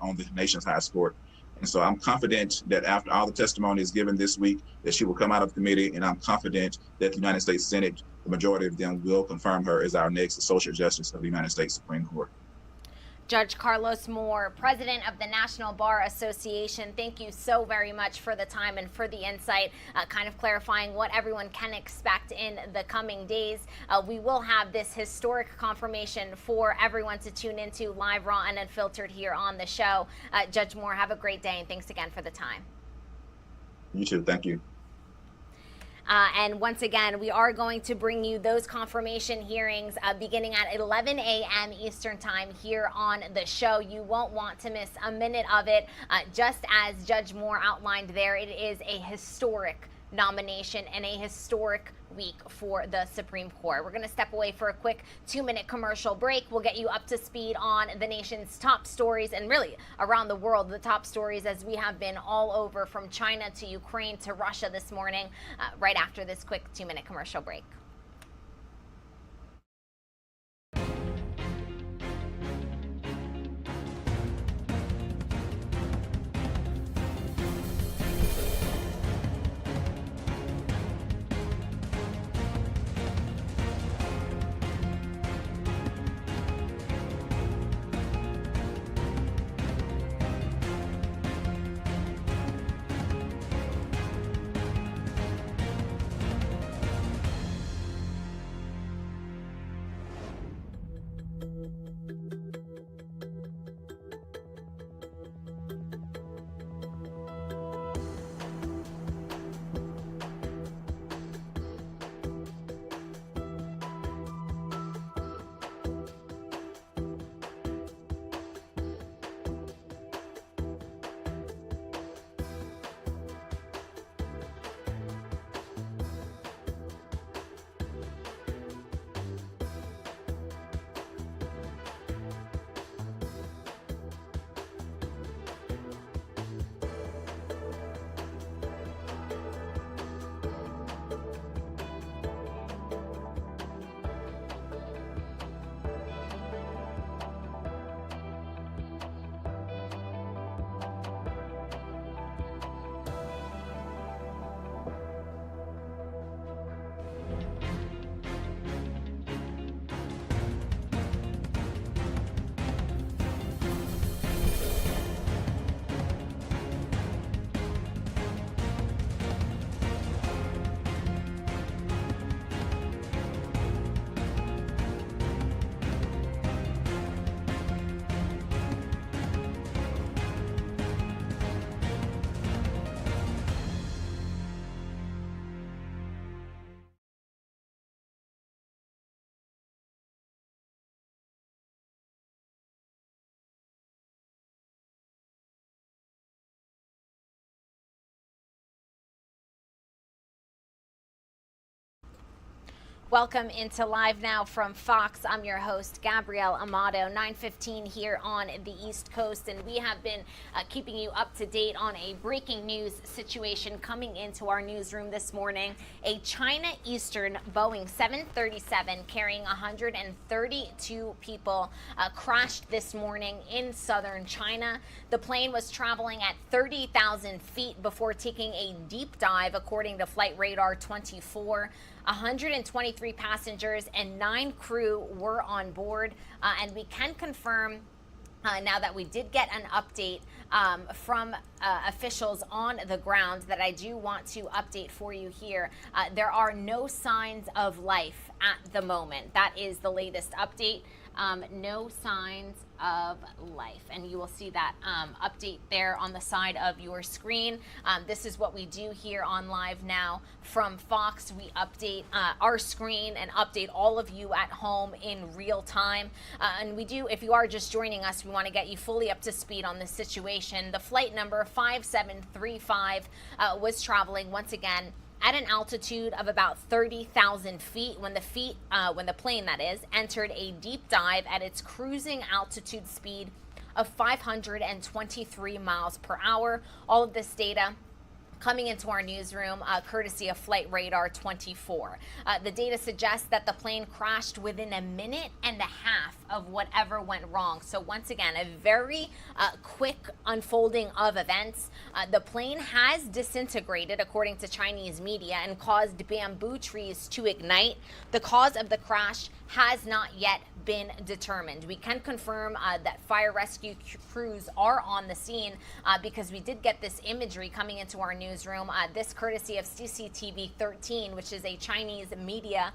on the nation's highest court. And so I'm confident that after all the testimony is given this week, that she will come out of committee, and I'm confident that the United States Senate, the majority of them, will confirm her as our next Associate Justice of the United States Supreme Court. Judge Carlos Moore, president of the National Bar Association, thank you so very much for the time and for the insight, kind of clarifying what everyone can expect in the coming days. We will have this historic confirmation for everyone to tune into live, raw, and unfiltered here on the show. Judge Moore, have a great day, and thanks again for the time. You too. Thank you. And once again, we are going to bring you those confirmation hearings beginning at 11 a.m. Eastern Time here on the show. You won't want to miss a minute of it. Just as Judge Moore outlined there, it is a historic nomination and a historic week for the Supreme Court. We're going to step away for a quick 2-minute commercial break. We'll get you up to speed on the nation's top stories, and really around the world, the top stories, as we have been all over from China to Ukraine to Russia this morning, right after this quick 2-minute commercial break. Welcome into Live Now from Fox. I'm your host, Gabrielle Amato, 9:15 here on the East Coast, and we have been keeping you up to date on a breaking news situation coming into our newsroom this morning. A China Eastern Boeing 737 carrying 132 people crashed this morning in southern China. The plane was traveling at 30,000 feet before taking a deep dive, according to Flight Radar 24. 123 passengers and 9 crew were on board, and we can confirm now that we did get an update from officials on the ground that I do want to update for you here. There are no signs of life at the moment. That is the latest update. No signs of life, and you will see that update there on the side of your screen. This is what we do here on Live Now from Fox. We update our screen and update all of you at home in real time, and we do, if you are just joining us, we want to get you fully up to speed on this situation. The flight number 5735 was traveling once again at an altitude of about 30,000 feet when the plane, that is, entered a deep dive at its cruising altitude speed of 523 miles per hour. All of this data coming into our newsroom courtesy of Flight Radar 24. The data suggests that the plane crashed within a minute and a half of whatever went wrong. So once again, a very quick unfolding of events. The plane has disintegrated, according to Chinese media, and caused bamboo trees to ignite. The cause of the crash has not yet been determined. We can confirm that fire rescue crews are on the scene because we did get this imagery coming into our newsroom. This courtesy of CCTV 13, which is a Chinese media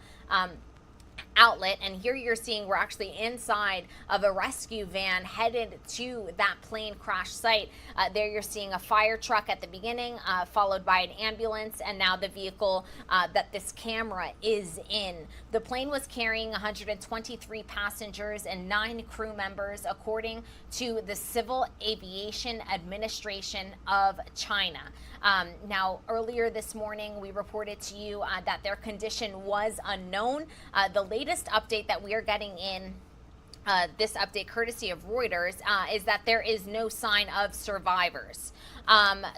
outlet, and here you're seeing we're actually inside of a rescue van headed to that plane crash site. There you're seeing a fire truck at the beginning, followed by an ambulance, and now the vehicle that this camera is in. The plane was carrying 123 passengers and 9 crew members, according to the Civil Aviation Administration of China. Now, earlier this morning, we reported to you that their condition was unknown. The latest update that we are getting in, this update courtesy of Reuters, is that there is no sign of survivors.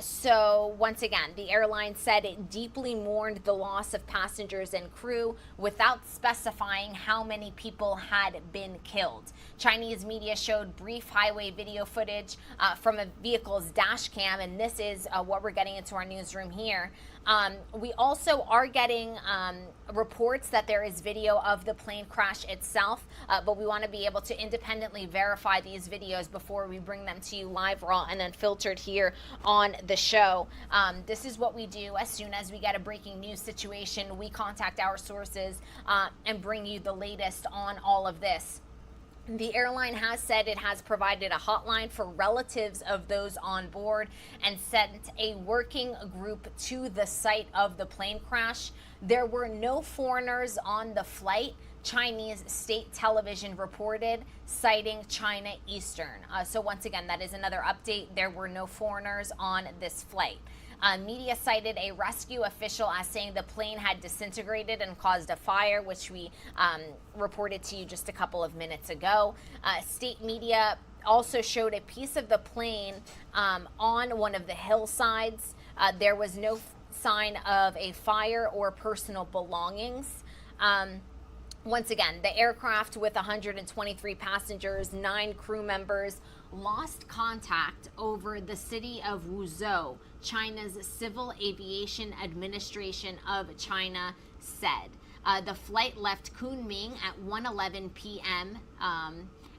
So once again, the airline said it deeply mourned the loss of passengers and crew without specifying how many people had been killed. Chinese media showed brief highway video footage from a vehicle's dash cam, and this is what we're getting into our newsroom here. We also are getting reports that there is video of the plane crash itself, but we want to be able to independently verify these videos before we bring them to you live, raw, and unfiltered here on the show. This is what we do. As soon as we get a breaking news situation, we contact our sources and bring you the latest on all of this. The airline has said it has provided a hotline for relatives of those on board and sent a working group to the site of the plane crash. There were no foreigners on the flight, Chinese state television reported, citing China Eastern. So once again, that is another update. There were no foreigners on this flight. Media cited a rescue official as saying the plane had disintegrated and caused a fire, which we reported to you just a couple of minutes ago. State media also showed a piece of the plane on one of the hillsides. There was no sign of a fire or personal belongings. Once again, the aircraft with 123 passengers, 9 crew members, lost contact over the city of Wuzhou, China's Civil Aviation Administration of China said. The flight left Kunming at 1:11 p.m.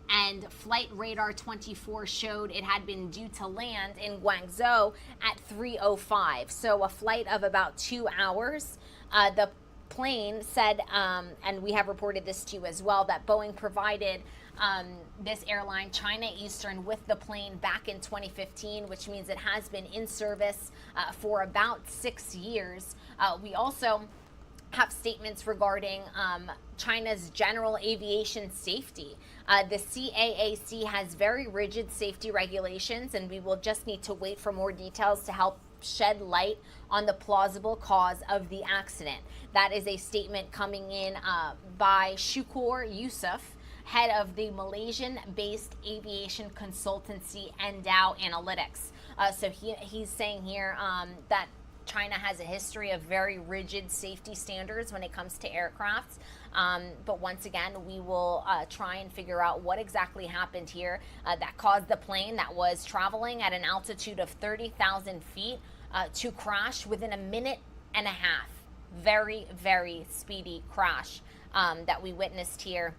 And Flight Radar 24 showed it had been due to land in Guangzhou at 3:05. So a flight of about 2 hours. The plane said, and we have reported this to you as well, that Boeing provided this airline, China Eastern, with the plane back in 2015, which means it has been in service for about 6 years. We also have statements regarding China's general aviation safety. The CAAC has very rigid safety regulations, and we will just need to wait for more details to help shed light on the plausible cause of the accident. That is a statement coming in by Shukur Yusuf, head of the Malaysian-based aviation consultancy Endow Analytics. So he's saying here that China has a history of very rigid safety standards when it comes to aircrafts. But once again, we will try and figure out what exactly happened here that caused the plane that was traveling at an altitude of 30,000 feet to crash within a minute and a half. Very, very speedy crash that we witnessed here.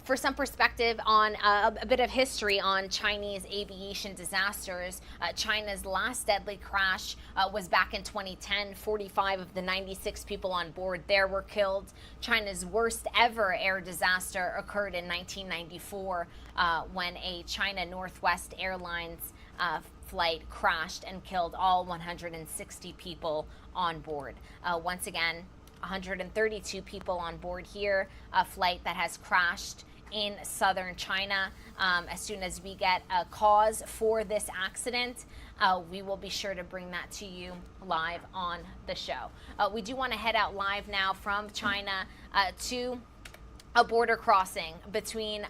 For some perspective on a bit of history on Chinese aviation disasters, China's last deadly crash was back in 2010. 45 of the 96 people on board there were killed. China's worst ever air disaster occurred in 1994 when a China Northwest Airlines flight crashed and killed all 160 people on board. Once again, 132 people on board here, a flight that has crashed in southern China. As soon as we get a cause for this accident, we will be sure to bring that to you live on the show. We do want to head out live now from China to a border crossing between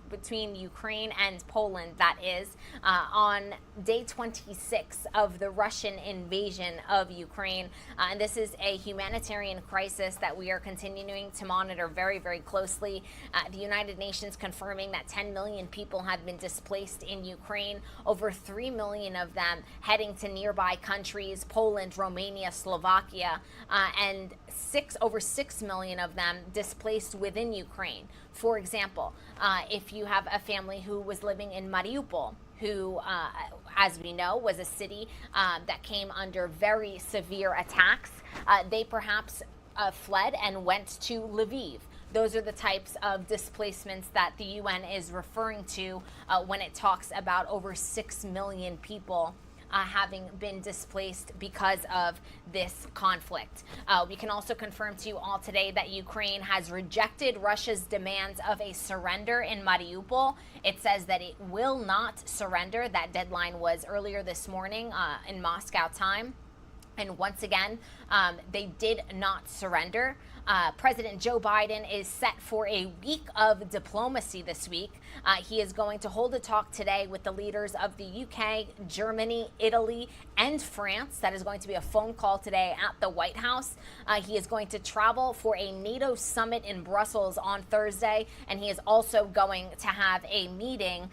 between Ukraine and Poland, that is, on day 26 of the Russian invasion of Ukraine. And this is a humanitarian crisis that we are continuing to monitor very, very closely. The United Nations confirming that 10 million people have been displaced in Ukraine, over 3 million of them heading to nearby countries, Poland, Romania, Slovakia, and over 6 million of them displaced within Ukraine. For example, if you have a family who was living in Mariupol, who, as we know, was a city that came under very severe attacks, they perhaps fled and went to Lviv. Those are the types of displacements that the UN is referring to when it talks about over 6 million people having been displaced because of this conflict. We can also confirm to you all today that Ukraine has rejected Russia's demands of a surrender in Mariupol. It says that it will not surrender. That deadline was earlier this morning in Moscow time. And once again, they did not surrender. President Joe Biden is set for a week of diplomacy this week. He is going to hold a talk today with the leaders of the UK, Germany, Italy, and France. That is going to be a phone call today at the White House. He is going to travel for a NATO summit in Brussels on Thursday, and he is also going to have a meeting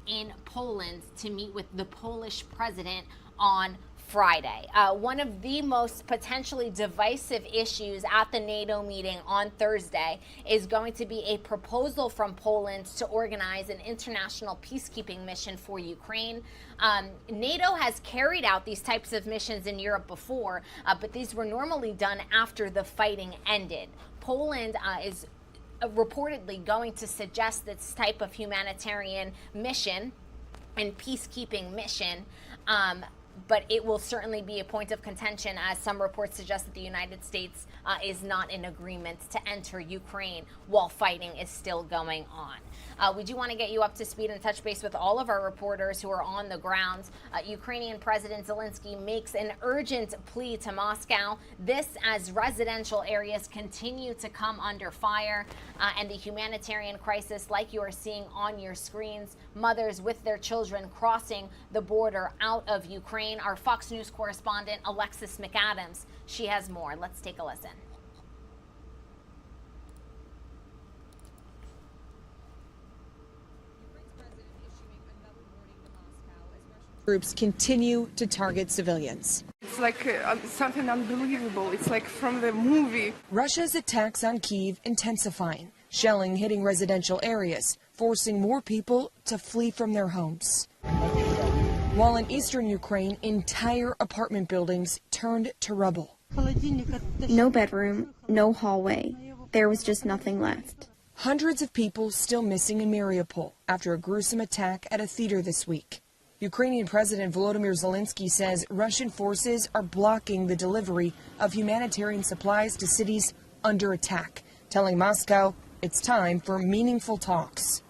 in Poland to meet with the Polish president on Friday. One of the most potentially divisive issues at the NATO meeting on Thursday is going to be a proposal from Poland to organize an international peacekeeping mission for Ukraine. NATO has carried out these types of missions in Europe before, but these were normally done after the fighting ended. Poland is reportedly going to suggest this type of humanitarian mission and peacekeeping mission, but it will certainly be a point of contention, as some reports suggest that the United States is not in agreement to enter Ukraine while fighting is still going on. We do want to get you up to speed and touch base with all of our reporters who are on the ground. Ukrainian President Zelensky makes an urgent plea to Moscow. This as residential areas continue to come under fire, and the humanitarian crisis, like you are seeing on your screens, mothers with their children crossing the border out of Ukraine. Our Fox News correspondent, Alexis McAdams, she has more. Let's take a listen. Groups continue to target civilians. It's like something unbelievable. It's like from the movie. Russia's attacks on Kyiv intensifying, shelling hitting residential areas, forcing more people to flee from their homes. While in eastern Ukraine, entire apartment buildings turned to rubble. No bedroom, no hallway. There was just nothing left. Hundreds of people still missing in Mariupol after a gruesome attack at a theater this week. Ukrainian President Volodymyr Zelensky says Russian forces are blocking the delivery of humanitarian supplies to cities under attack, telling Moscow it's time for meaningful talks.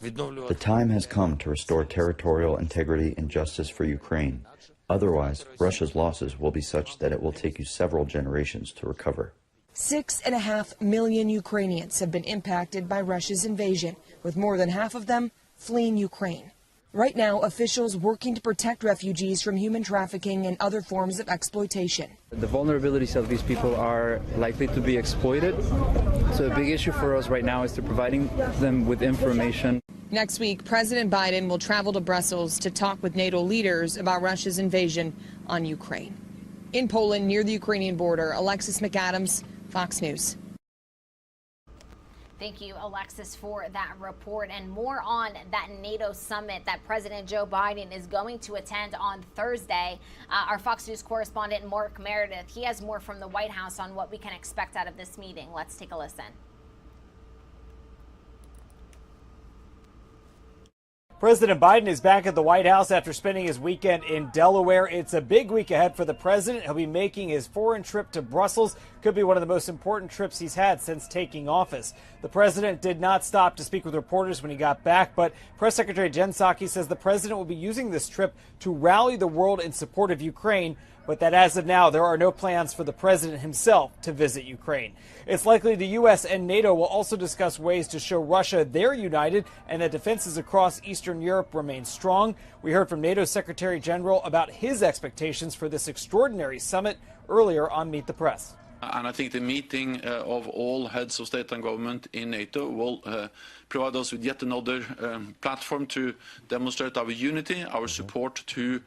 The time has come to restore territorial integrity and justice for Ukraine. Otherwise, Russia's losses will be such that it will take you several generations to recover. 6.5 million Ukrainians have been impacted by Russia's invasion, with more than half of them fleeing Ukraine. Right now, officials working to protect refugees from human trafficking and other forms of exploitation. The vulnerabilities of these people are likely to be exploited. So a big issue for us right now is to providing them with information. Next week, President Biden will travel to Brussels to talk with NATO leaders about Russia's invasion on Ukraine. In Poland, near the Ukrainian border, Alexis McAdams, Fox News. Thank you, Alexis, for that report, and more on that NATO summit that President Joe Biden is going to attend on Thursday. Our Fox News correspondent, Mark Meredith, he has more from the White House on what we can expect out of this meeting. Let's take a listen. President Biden is back at the White House after spending his weekend in Delaware. It's a big week ahead for the president. He'll be making his foreign trip to Brussels. Could be one of the most important trips he's had since taking office. The president did not stop to speak with reporters when he got back, but Press Secretary Jen Psaki says the president will be using this trip to rally the world in support of Ukraine, but that as of now, there are no plans for the president himself to visit Ukraine. It's likely the U.S. and NATO will also discuss ways to show Russia they're united and that defenses across Eastern Europe remain strong. We heard from NATO Secretary General about his expectations for this extraordinary summit earlier on Meet the Press. And I think the meeting of all heads of state and government in NATO will provide us with yet another platform to demonstrate our unity, our support to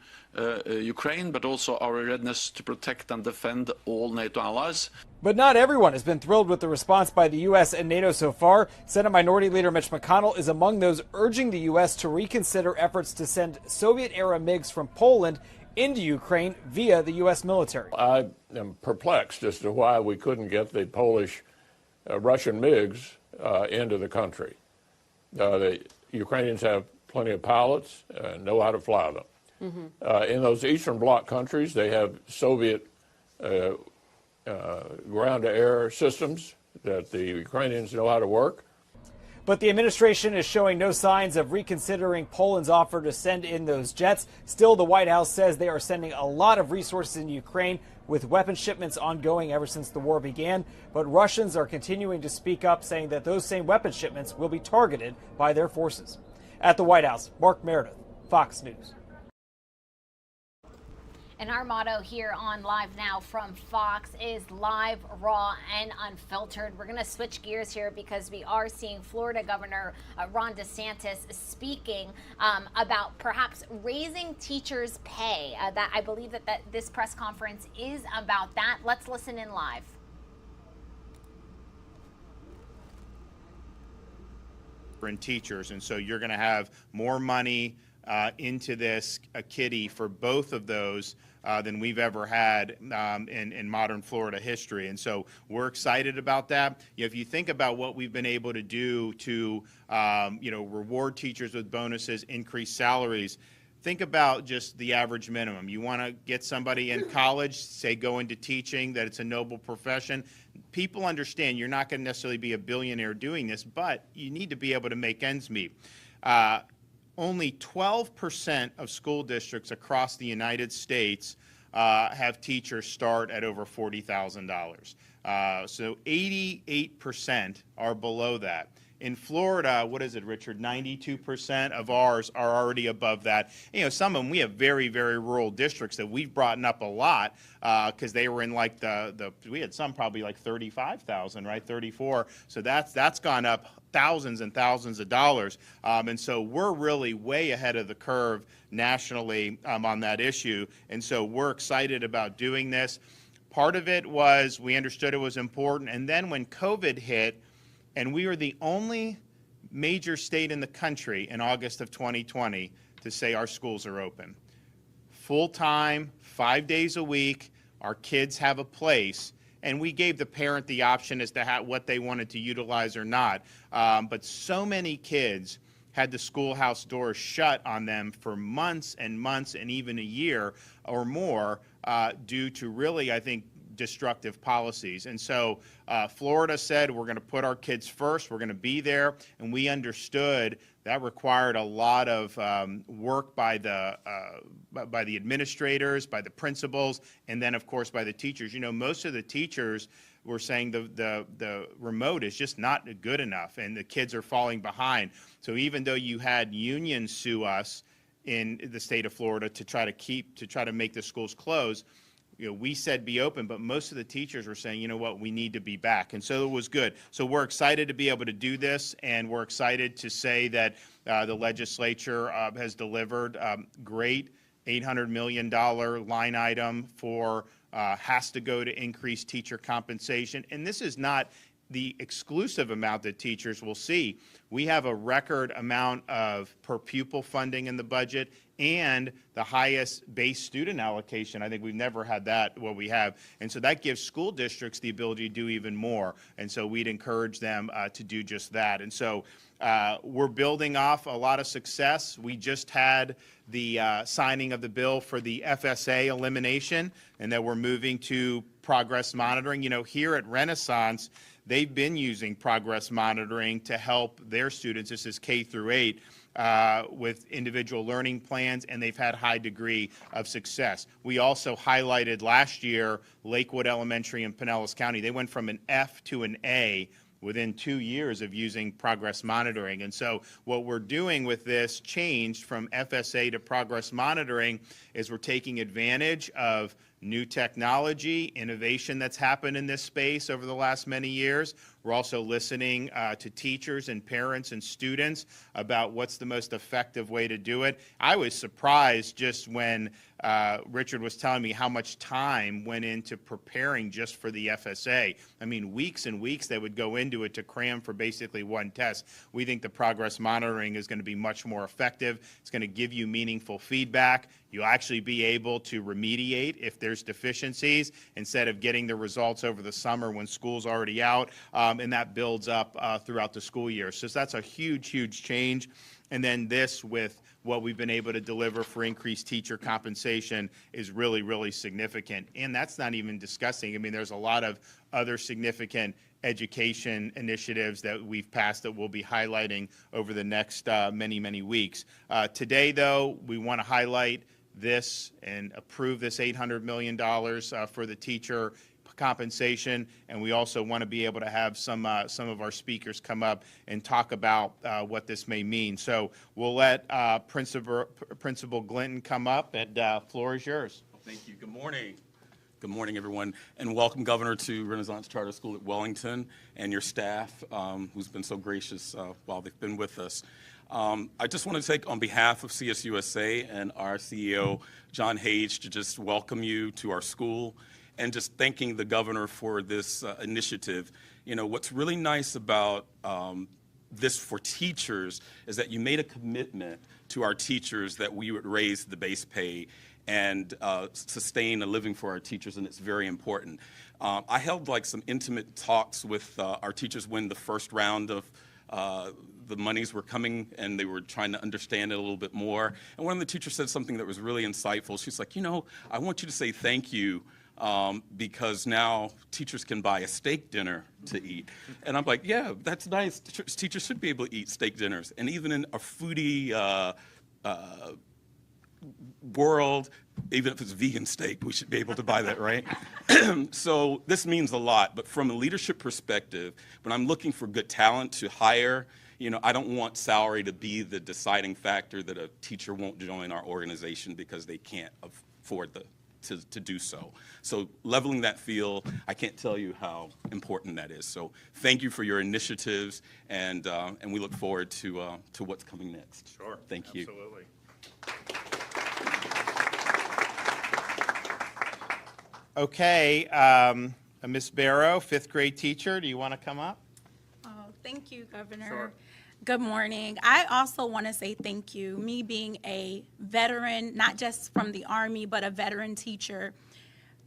Ukraine, but also our readiness to protect and defend all NATO allies. But not everyone has been thrilled with the response by the U.S. and NATO so far. Senate Minority Leader Mitch McConnell is among those urging the U.S. to reconsider efforts to send Soviet-era MiGs from Poland into Ukraine via the U.S. military. I am perplexed as to why we couldn't get the Polish Russian MiGs into the country. The Ukrainians have plenty of pilots and know how to fly them. In those Eastern Bloc countries, they have Soviet ground-to-air systems that the Ukrainians know how to work. But the administration is showing no signs of reconsidering Poland's offer to send in those jets. Still, the White House says they are sending a lot of resources in Ukraine, with weapon shipments ongoing ever since the war began. But Russians are continuing to speak up, saying that those same weapon shipments will be targeted by their forces. At the White House, Mark Meredith, Fox News. And our motto here on Live Now from Fox is live, raw, and unfiltered. We're going to switch gears here because we are seeing Florida Governor Ron DeSantis speaking about perhaps raising teachers' pay. That I believe that this press conference is about that. Let's listen in live. In teachers, and so you're going to have more money into this kitty for both of those than we've ever had in modern Florida history. And so we're excited about that. If you think about what we've been able to do to reward teachers with bonuses, increase salaries, think about just the average minimum. You want to get somebody in college, say go into teaching, that it's a noble profession. People understand you're not going to necessarily be a billionaire doing this, but you need to be able to make ends meet. Only 12% of school districts across the United States have teachers start at over $40,000. So 88% are below that. In Florida, what is it, Richard? 92% of ours are already above that. You know, some of them, we have very, very rural districts that we've brought up a lot because they were in like we had some probably like 35,000, right? 34. So that's gone up thousands and thousands of dollars. And so we're really way ahead of the curve nationally on that issue. And so we're excited about doing this. Part of it was we understood it was important. And then when COVID hit, and we were the only major state in the country in August of 2020 to say our schools are open. Full-time, 5 days a week, our kids have a place, and we gave the parent the option as to what they wanted to utilize or not. But so many kids had the schoolhouse doors shut on them for months and months and even a year or more due to really, I think, destructive policies. And so Florida said we're going to put our kids first, we're going to be there, and we understood that required a lot of work by the administrators, by the principals, and then of course by the teachers. You know, most of the teachers were saying the remote is just not good enough, and the kids are falling behind. So even though you had unions sue us in the state of Florida to try to make the schools close, you know, we said be open, but most of the teachers were saying, you know what, we need to be back. And so it was good. So we're excited to be able to do this, and we're excited to say that the legislature has delivered great $800 million line item for has to go to increase teacher compensation. And this is not the exclusive amount that teachers will see. We have a record amount of per pupil funding in the budget and the highest base student allocation. I think we've never had that, what we have. And so that gives school districts the ability to do even more. And so we'd encourage them to do just that. And so we're building off a lot of success. We just had the signing of the bill for the FSA elimination, and that we're moving to progress monitoring. You know, here at Renaissance, they've been using progress monitoring to help their students. This is K through 8. With individual learning plans, and they've had high degree of success. We also highlighted last year Lakewood Elementary in Pinellas County. They went from an F to an A within 2 years of using progress monitoring. And so what we're doing with this change from FSA to progress monitoring is we're taking advantage of new technology, innovation that's happened in this space over the last many years. We're also listening to teachers and parents and students about what's the most effective way to do it. I was surprised just when Richard was telling me how much time went into preparing just for the FSA. I mean, weeks and weeks they would go into it to cram for basically one test. We think the progress monitoring is going to be much more effective. It's going to give you meaningful feedback. You'll actually be able to remediate if there's deficiencies instead of getting the results over the summer when school's already out, and that builds up throughout the school year. So that's a huge, huge change. And then this, with what we've been able to deliver for increased teacher compensation, is really, really significant. And that's not even discussing, I mean, there's a lot of other significant education initiatives that we've passed that we'll be highlighting over the next many, many weeks. Today, though, we want to highlight this and approve this $800 million for the teacher compensation, and we also want to be able to have some of our speakers come up and talk about what this may mean. So we'll let Principal Glinton come up, and floor is yours. Thank you. Good morning. Good morning, everyone, and welcome, Governor, to Renaissance Charter School at Wellington and your staff, who's been so gracious while they've been with us. I just want to take, on behalf of CSUSA and our CEO, John Hage, to just welcome you to our school and just thanking the governor for this initiative. You know, what's really nice about this for teachers is that you made a commitment to our teachers that we would raise the base pay and sustain a living for our teachers, and it's very important. I held like some intimate talks with our teachers when the first round of the monies were coming, and they were trying to understand it a little bit more. And one of the teachers said something that was really insightful. She's like, you know, I want you to say thank you because now teachers can buy a steak dinner to eat. And I'm like, yeah, that's nice. Teachers should be able to eat steak dinners. And even in a foodie world, even if it's vegan steak, we should be able to buy that, right? So this means a lot. But from a leadership perspective, when I'm looking for good talent to hire, you know, I don't want salary to be the deciding factor that a teacher won't join our organization because they can't afford to do so. So leveling that field, I can't tell you how important that is. So thank you for your initiatives, and we look forward to what's coming next. Sure. Thank you. Absolutely. Okay, Ms. Barrow, fifth grade teacher, do you want to come up? Oh, thank you, Governor. Sure. Good morning. I also want to say thank you. Me being a veteran, not just from the Army, but a veteran teacher,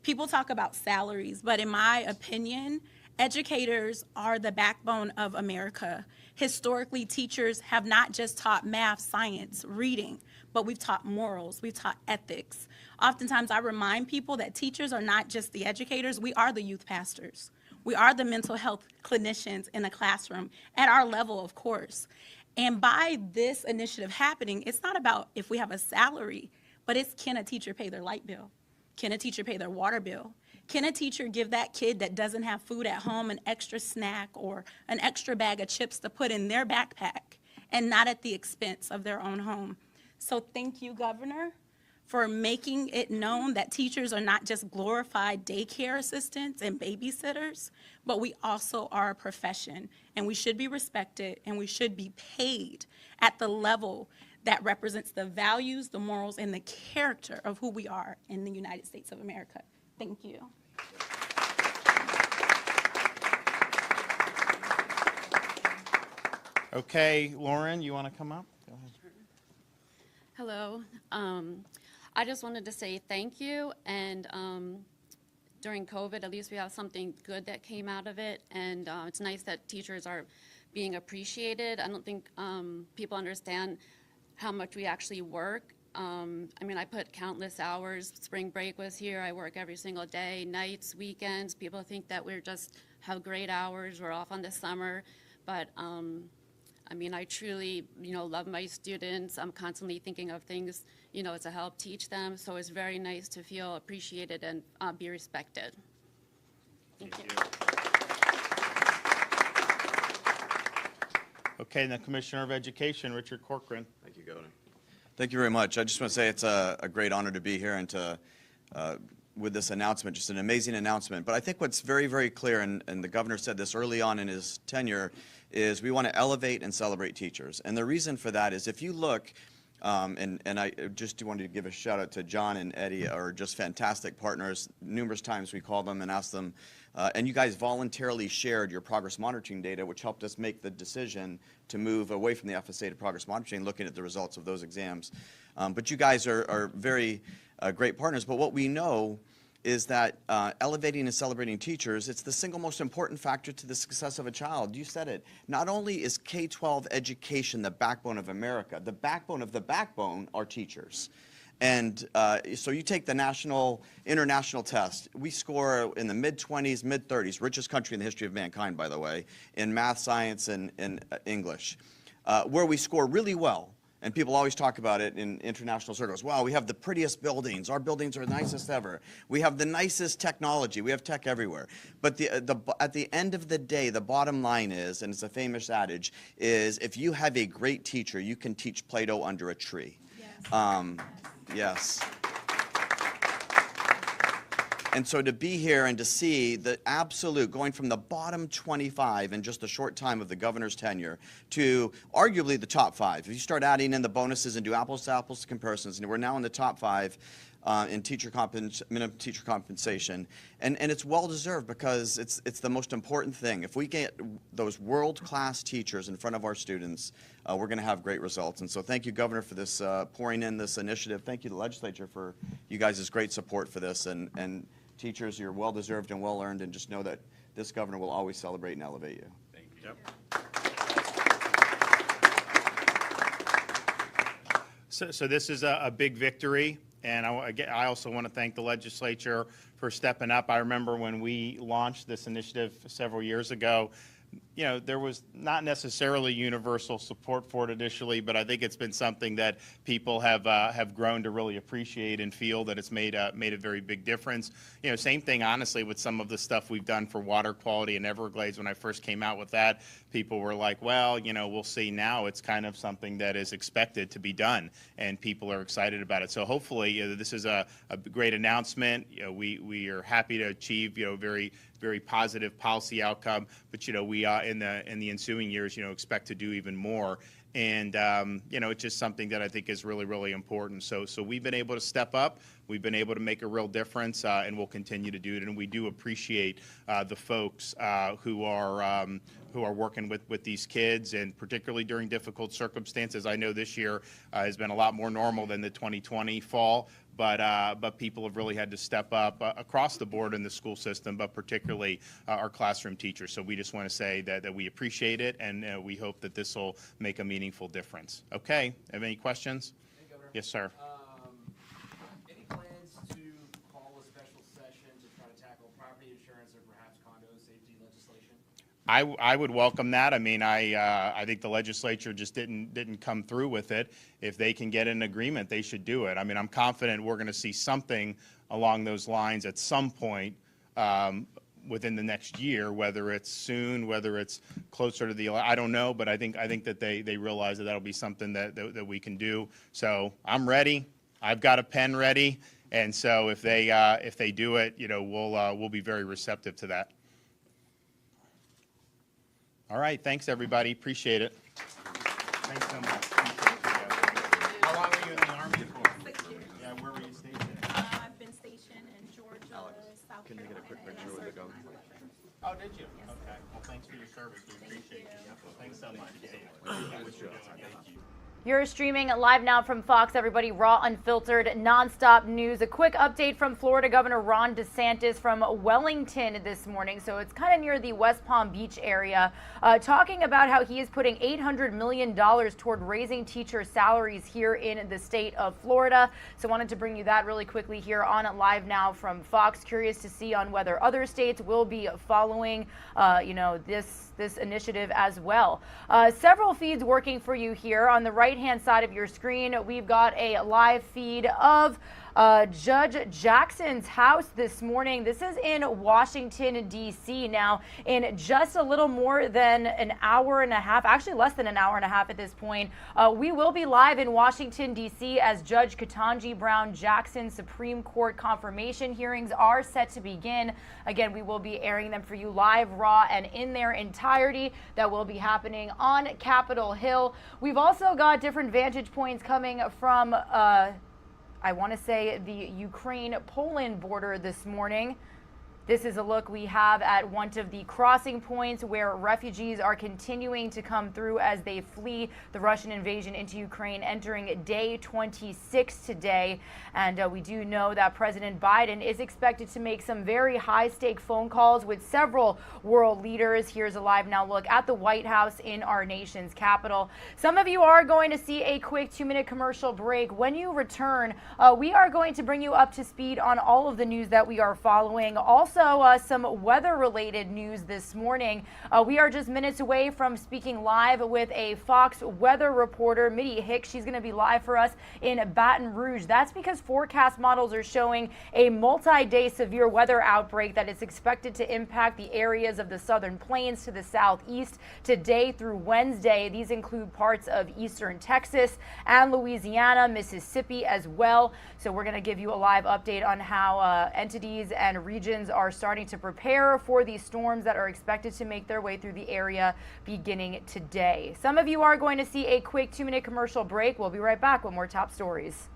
people talk about salaries, but in my opinion, educators are the backbone of America. Historically, teachers have not just taught math, science, reading, but we've taught morals, we've taught ethics. Oftentimes I remind people that teachers are not just the educators, we are the youth pastors. We are the mental health clinicians in the classroom at our level, of course. And by this initiative happening, it's not about if we have a salary, but it's can a teacher pay their light bill? Can a teacher pay their water bill? Can a teacher give that kid that doesn't have food at home an extra snack or an extra bag of chips to put in their backpack and not at the expense of their own home? So thank you, Governor, for making it known that teachers are not just glorified daycare assistants and babysitters, but we also are a profession, and we should be respected, and we should be paid at the level that represents the values, the morals, and the character of who we are in the United States of America. Thank you. Okay, Lauren, you want to come up? Go ahead. Hello. I just wanted to say thank you, and during COVID, at least we have something good that came out of it, and it's nice that teachers are being appreciated. I don't think people understand how much we actually work. I mean, I put countless hours. Spring break was here. I work every single day, nights, weekends. People think that we're just have great hours. We're off on the summer, but I mean, I truly, love my students. I'm constantly thinking of things, to help teach them. So it's very nice to feel appreciated and be respected. Thank you. Okay, and the Commissioner of Education, Richard Corcoran. Thank you, Governor. Thank you very much. I just want to say it's a great honor to be here and to, with this announcement, just an amazing announcement. But I think what's very, very clear, and the Governor said this early on in his tenure, is we want to elevate and celebrate teachers. And the reason for that is if you look, and I just wanted to give a shout out to John and Eddie, are just fantastic partners. Numerous times we called them and asked them, and you guys voluntarily shared your progress monitoring data, which helped us make the decision to move away from the FSA to progress monitoring, looking at the results of those exams. But you guys are very great partners. But what we know is that elevating and celebrating teachers, it's the single most important factor to the success of a child. You said it. Not only is K-12 education the backbone of America, the backbone of the backbone are teachers. And so you take the international test, we score in the mid-20s, mid-30s, richest country in the history of mankind, by the way, in math, science, and English, where we score really well. And people always talk about it in international circles. Wow, we have the prettiest buildings. Our buildings are the nicest ever. We have the nicest technology. We have tech everywhere. But at the end of the day, the bottom line is, and it's a famous adage, is if you have a great teacher, you can teach Plato under a tree. Yes. Yes. And so to be here and to see the absolute, going from the bottom 25 in just a short time of the governor's tenure to arguably the top 5. If you start adding in the bonuses and do apples-to-apples comparisons, and we're now in the top 5 in minimum teacher compensation. And it's well-deserved because it's the most important thing. If we get those world-class teachers in front of our students, we're going to have great results. And so thank you, Governor, for this pouring in this initiative. Thank you to the legislature for you guys' great support for this. And teachers, you're well-deserved and well-earned, and just know that this governor will always celebrate and elevate you. Thank you. Yep. So this is a big victory, and I also want to thank the legislature for stepping up. I remember when we launched this initiative several years ago, there was not necessarily universal support for it initially, but I think it's been something that people have grown to really appreciate and feel that it's made a very big difference. Same thing, honestly, with some of the stuff we've done for water quality in Everglades. When I first came out with that, people were like, well, we'll see. Now it's kind of something that is expected to be done, and people are excited about it. So hopefully, this is a great announcement. We are happy to achieve, very positive policy outcome, but we in the ensuing years, expect to do even more. And it's just something that I think is really, really important. So we've been able to step up. We've been able to make a real difference, and we'll continue to do it. And we do appreciate the folks who are working with these kids, and particularly during difficult circumstances. I know this year has been a lot more normal than the 2020 fall. But people have really had to step up across the board in the school system, but particularly our classroom teachers. So we just want to say that we appreciate it, and we hope that this will make a meaningful difference. Okay, have any questions? Hey, Governor. Yes, sir. Any plans to call a special session to try to tackle property insurance or perhaps condo safety legislation? I would welcome that. I mean, I think the legislature just didn't come through with it. If they can get an agreement, they should do it. I mean, I'm confident we're going to see something along those lines at some point within the next year, whether it's soon, whether it's closer to the, I don't know, but I think that they realize that that'll be something that we can do. So I'm ready. I've got a pen ready, and so if they do it, you know, we'll be very receptive to that. All right, thanks everybody. Appreciate it. Thanks so much. How long were you in the Army for? 6 years. Yeah, where were you stationed? I've been stationed in Georgia, South Carolina. Can they get a quick picture with the gun? Oh, did you? Okay. Well, thanks for your service. We appreciate you. Thanks so much. Thank you. You're streaming live now from Fox, everybody. Raw, unfiltered, nonstop news. A quick update from Florida Governor Ron DeSantis from Wellington this morning. So it's kind of near the West Palm Beach area, talking about how he is putting $800 million toward raising teacher salaries here in the state of Florida. So wanted to bring you that really quickly here on Live Now from Fox. Curious to see on whether other states will be following, this initiative as well. Several feeds working for you here. On the right-hand side of your screen, we've got a live feed of Judge Jackson's house this morning. This is in Washington, D.C. Now, in just a little more than an hour and a half, actually less than an hour and a half at this point, we will be live in Washington, D.C. as Judge Ketanji Brown Jackson's Supreme Court confirmation hearings are set to begin. Again, we will be airing them for you live, raw, and in their entirety. That will be happening on Capitol Hill. We've also got different vantage points coming from I want to say the Ukraine-Poland border this morning. This is a look we have at one of the crossing points where refugees are continuing to come through as they flee the Russian invasion into Ukraine, entering day 26 today. And we do know that President Biden is expected to make some very high-stake phone calls with several world leaders. Here's a Live Now look at the White House in our nation's capital. Some of you are going to see a quick 2-minute commercial break. When you return, we are going to bring you up to speed on all of the news that we are following. Also, some weather-related news this morning. We are just minutes away from speaking live with a Fox weather reporter, Mitty Hicks. She's going to be live for us in Baton Rouge. That's because forecast models are showing a multi-day severe weather outbreak that is expected to impact the areas of the southern plains to the southeast today through Wednesday. These include parts of eastern Texas and Louisiana, Mississippi as well. So we're going to give you a live update on how entities and regions are starting to prepare for these storms that are expected to make their way through the area beginning today. Some of you are going to see a quick 2-minute commercial break. We'll be right back with more top stories.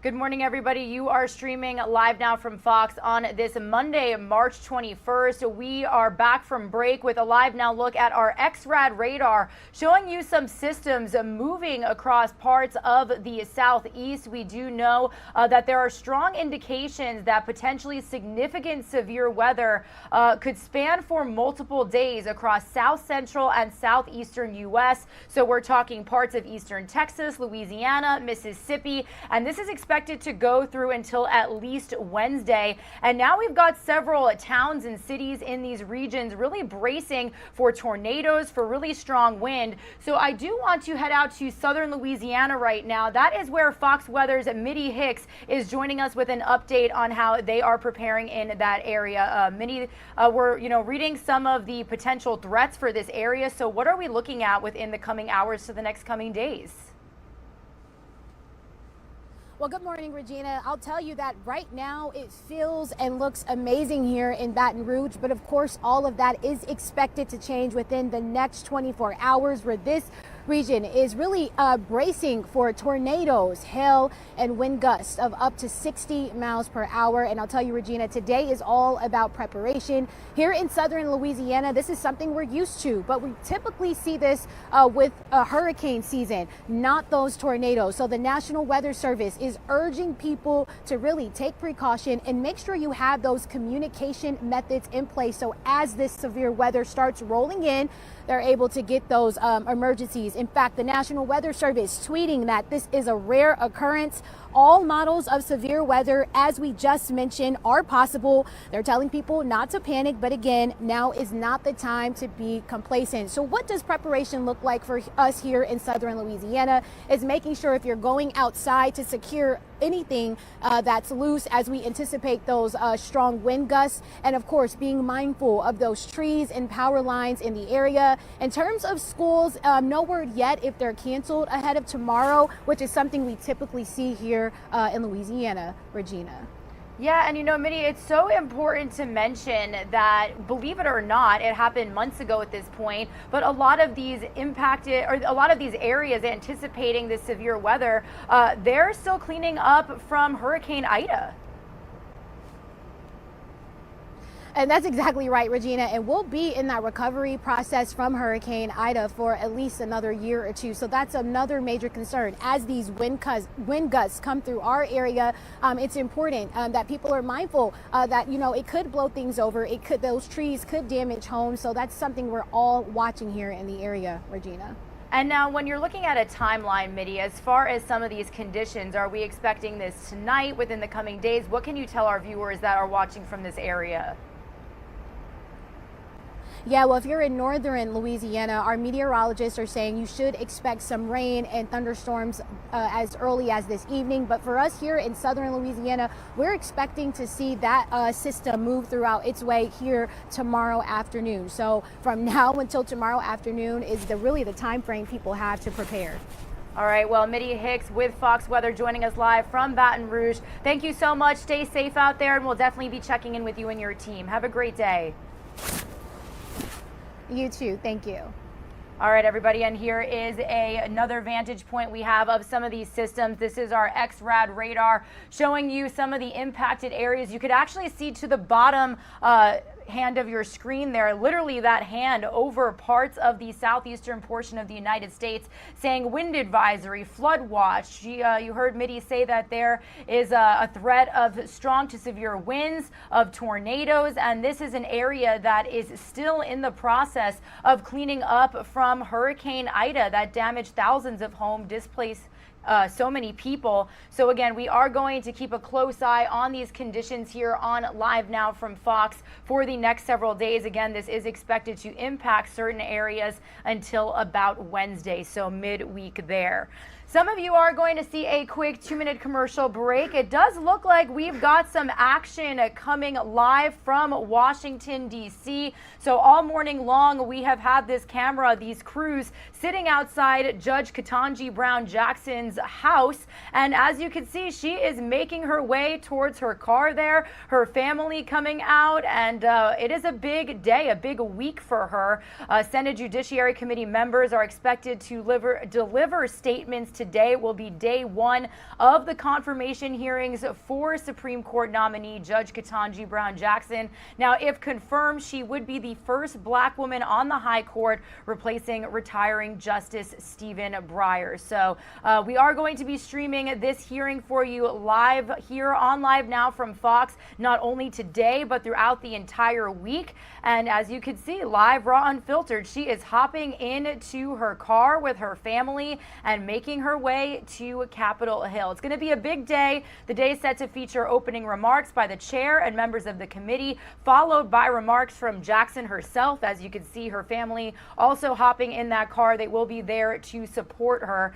Good morning, everybody. You are streaming live now from Fox on this Monday, March 21st. We are back from break with a live now look at our XRAD radar, showing you some systems moving across parts of the southeast. We do know that there are strong indications that potentially significant severe weather could span for multiple days across south central and southeastern U.S. So we're talking parts of eastern Texas, Louisiana, Mississippi, and this is expected to go through until at least Wednesday. And now we've got several towns and cities in these regions really bracing for tornadoes, for really strong wind. So I do want to head out to southern Louisiana right now. That is where Fox Weather's Mitty Hicks is joining us with an update on how they are preparing in that area. Mitty, we're reading some of the potential threats for this area. So what are we looking at within the coming hours to the next coming days? Well, good morning, Regina. I'll tell you that right now it feels and looks amazing here in Baton Rouge. But of course, all of that is expected to change within the next 24 hours, where this region is really bracing for tornadoes, hail, and wind gusts of up to 60 miles per hour. And I'll tell you, Regina, today is all about preparation. Here in southern Louisiana, this is something we're used to, but we typically see this with a hurricane season, not those tornadoes. So the National Weather Service is urging people to really take precaution and make sure you have those communication methods in place. So as this severe weather starts rolling in, they're able to get those emergencies. In fact, the National Weather Service tweeting that this is a rare occurrence. All models of severe weather, as we just mentioned, are possible. They're telling people not to panic, but again, now is not the time to be complacent. So what does preparation look like for us here in southern Louisiana? Is making sure if you're going outside to secure anything that's loose as we anticipate those strong wind gusts, and of course being mindful of those trees and power lines in the area. In terms of schools, no word yet if they're canceled ahead of tomorrow, which is something we typically see here in Louisiana. Regina. Yeah, and Mitty, it's so important to mention that, believe it or not, it happened months ago at this point, but a lot of these areas anticipating this severe weather, they're still cleaning up from Hurricane Ida. And that's exactly right, Regina. And we'll be in that recovery process from Hurricane Ida for at least another year or two. So that's another major concern. As these wind gusts come through our area, it's important that people are mindful that, it could blow things over. Those trees could damage homes. So that's something we're all watching here in the area, Regina. And now when you're looking at a timeline, Mitty, as far as some of these conditions, are we expecting this tonight, within the coming days? What can you tell our viewers that are watching from this area? Yeah, well, if you're in northern Louisiana, our meteorologists are saying you should expect some rain and thunderstorms as early as this evening. But for us here in southern Louisiana, we're expecting to see that system move throughout its way here tomorrow afternoon. So from now until tomorrow afternoon is really the time frame people have to prepare. All right, well, Mitty Hicks with Fox Weather joining us live from Baton Rouge. Thank you so much. Stay safe out there, and we'll definitely be checking in with you and your team. Have a great day. You too. Thank you. All right, everybody, and here is another vantage point we have of some of these systems. This is our XRAD radar showing you some of the impacted areas. You could actually see to the bottom hand of your screen there, literally that hand over parts of the southeastern portion of the United States, saying wind advisory, flood watch. You heard Mitty say that there is a threat of strong to severe winds, of tornadoes, and this is an area that is still in the process of cleaning up from Hurricane Ida that damaged thousands of homes, displaced so many people. So again, we are going to keep a close eye on these conditions here on Live Now from Fox for the next several days. Again, this is expected to impact certain areas until about Wednesday, so midweek there. Some of you are going to see a quick 2-minute commercial break. It does look like we've got some action coming live from Washington, D.C. So all morning long, we have had this camera, these crews sitting outside Judge Ketanji Brown Jackson's house. And as you can see, she is making her way towards her car there, her family coming out. And it is a big day, a big week for her. Senate Judiciary Committee members are expected to deliver statements today will be day one of the confirmation hearings for Supreme Court nominee Judge Ketanji Brown Jackson. Now, if confirmed, she would be the first black woman on the high court, replacing retiring Justice Stephen Breyer. So we are going to be streaming this hearing for you live here on LiveNOW from Fox, not only today, but throughout the entire week. And as you can see, live, raw, unfiltered, she is hopping into her car with her family and making her way to Capitol Hill. It's going to be a big day. The day is set to feature opening remarks by the chair and members of the committee, followed by remarks from Jackson herself. As you can see, her family also hopping in that car. They will be there to support her.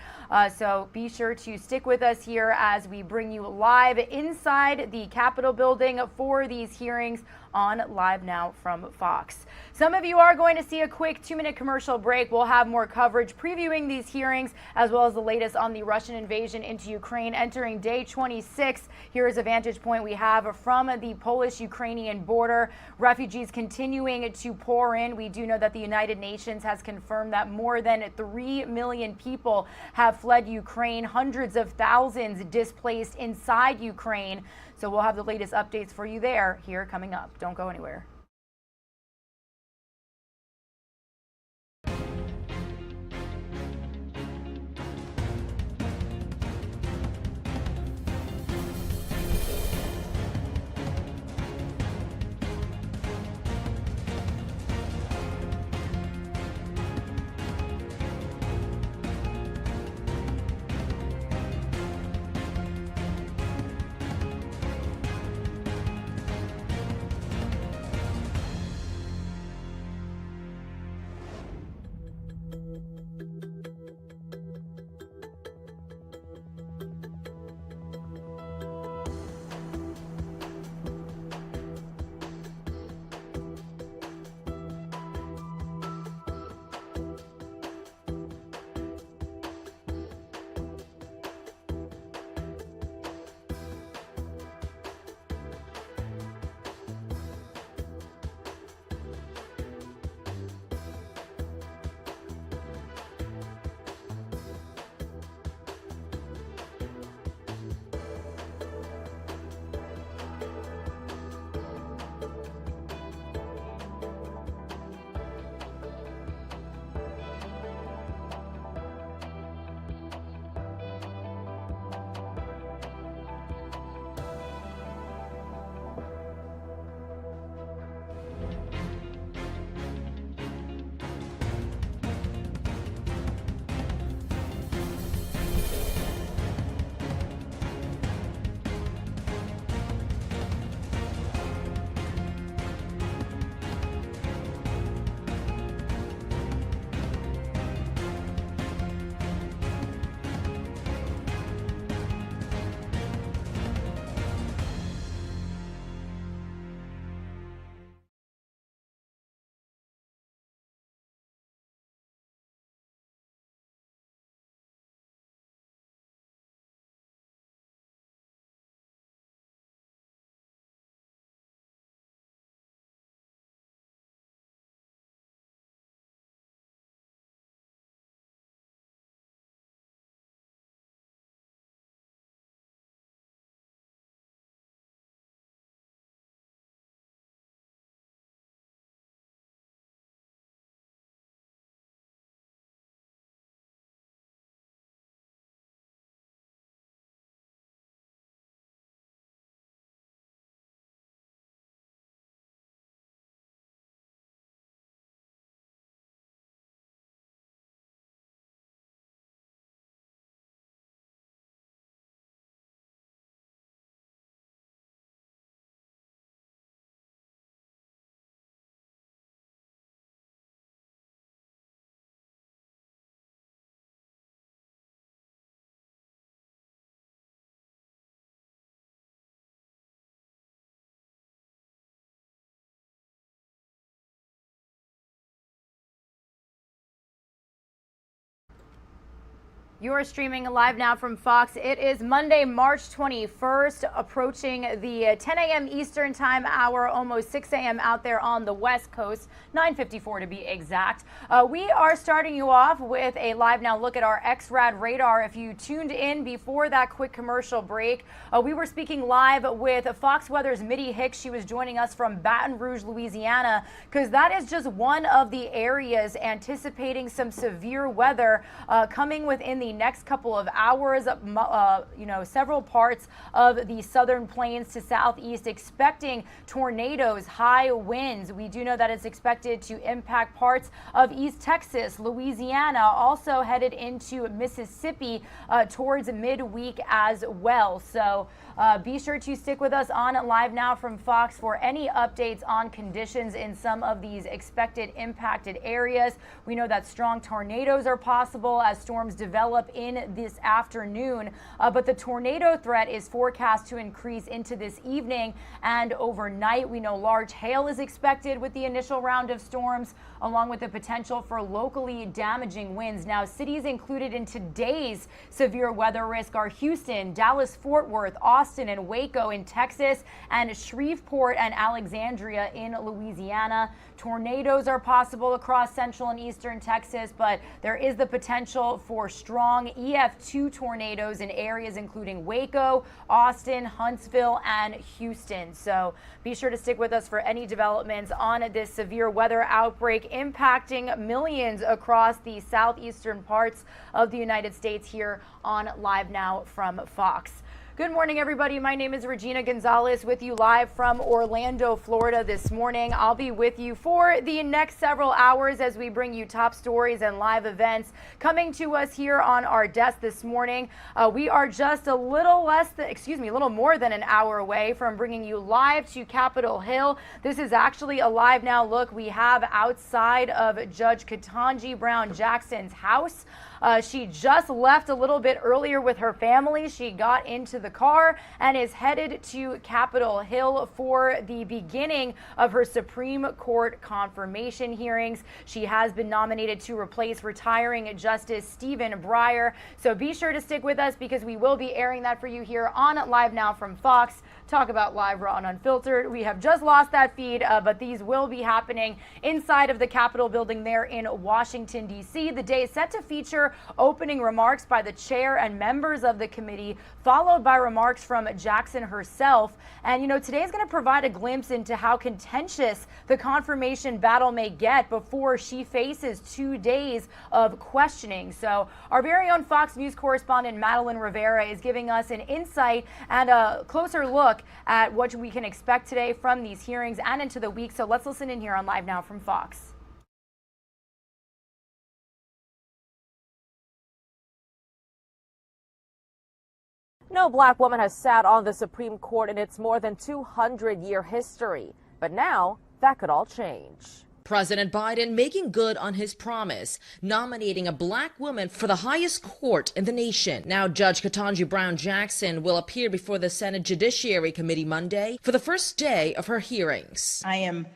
So be sure to stick with us here as we bring you live inside the Capitol building for these hearings on LiveNOW from Fox. Some of you are going to see a quick 2-minute commercial break. We'll have more coverage previewing these hearings as well as the latest on the Russian invasion into Ukraine entering day 26. Here is a vantage point we have from the Polish-Ukrainian border. Refugees continuing to pour in. We do know that the United Nations has confirmed that more than 3 million people have fled Ukraine, hundreds of thousands displaced inside Ukraine. So we'll have the latest updates for you there here coming up. Don't go anywhere. You are streaming live now from Fox. It is Monday, March 21st, approaching the 10 a.m. Eastern time hour, almost 6 a.m. out there on the West Coast, 9:54 to be exact. We are starting you off with a live now look at our XRAD radar. If you tuned in before that quick commercial break, we were speaking live with Fox Weather's Mitty Hicks. She was joining us from Baton Rouge, Louisiana, because that is just one of the areas anticipating some severe weather coming within the next couple of hours. Several parts of the southern plains to southeast expecting tornadoes, high winds. We do know that it's expected to impact parts of East Texas, Louisiana, also headed into Mississippi towards midweek as well. So be sure to stick with us on Live Now from Fox for any updates on conditions in some of these expected impacted areas. We know that strong tornadoes are possible as storms develop in this afternoon, but the tornado threat is forecast to increase into this evening and overnight. We know large hail is expected with the initial round of storms, along with the potential for locally damaging winds. Now, cities included in today's severe weather risk are Houston, Dallas, Fort Worth, Austin, and Waco in Texas, and Shreveport and Alexandria in Louisiana. Tornadoes are possible across central and eastern Texas, but there is the potential for strong EF2 tornadoes in areas including Waco, Austin, Huntsville, and Houston. So be sure to stick with us for any developments on this severe weather outbreak impacting millions across the southeastern parts of the United States here on Live Now from Fox. Good morning, everybody. My name is Regina Gonzalez with you live from Orlando, Florida this morning. I'll be with you for the next several hours as we bring you top stories and live events coming to us here on our desk this morning. We are just a little more than an hour away from bringing you live to Capitol Hill. This is actually a Live Now look we have outside of Judge Ketanji Brown Jackson's house. She just left a little bit earlier with her family. She got into the car and is headed to Capitol Hill for the beginning of her Supreme Court confirmation hearings. She has been nominated to replace retiring Justice Stephen Breyer. So be sure to stick with us because we will be airing that for you here on Live Now from Fox. Talk about live, raw, and unfiltered. We have just lost that feed, but these will be happening inside of the Capitol building there in Washington, D.C. The day is set to feature opening remarks by the chair and members of the committee, followed by remarks from Jackson herself. And, today is going to provide a glimpse into how contentious the confirmation battle may get before she faces 2 days of questioning. So our very own Fox News correspondent, Madeline Rivera, is giving us an insight and a closer look at what we can expect today from these hearings and into the week. So let's listen in here on Live Now from Fox. No black woman has sat on the Supreme Court in its more than 200-year history. But now that could all change. President Biden making good on his promise, nominating a black woman for the highest court in the nation. Now, Judge Ketanji Brown Jackson will appear before the Senate Judiciary Committee Monday for the first day of her hearings. I am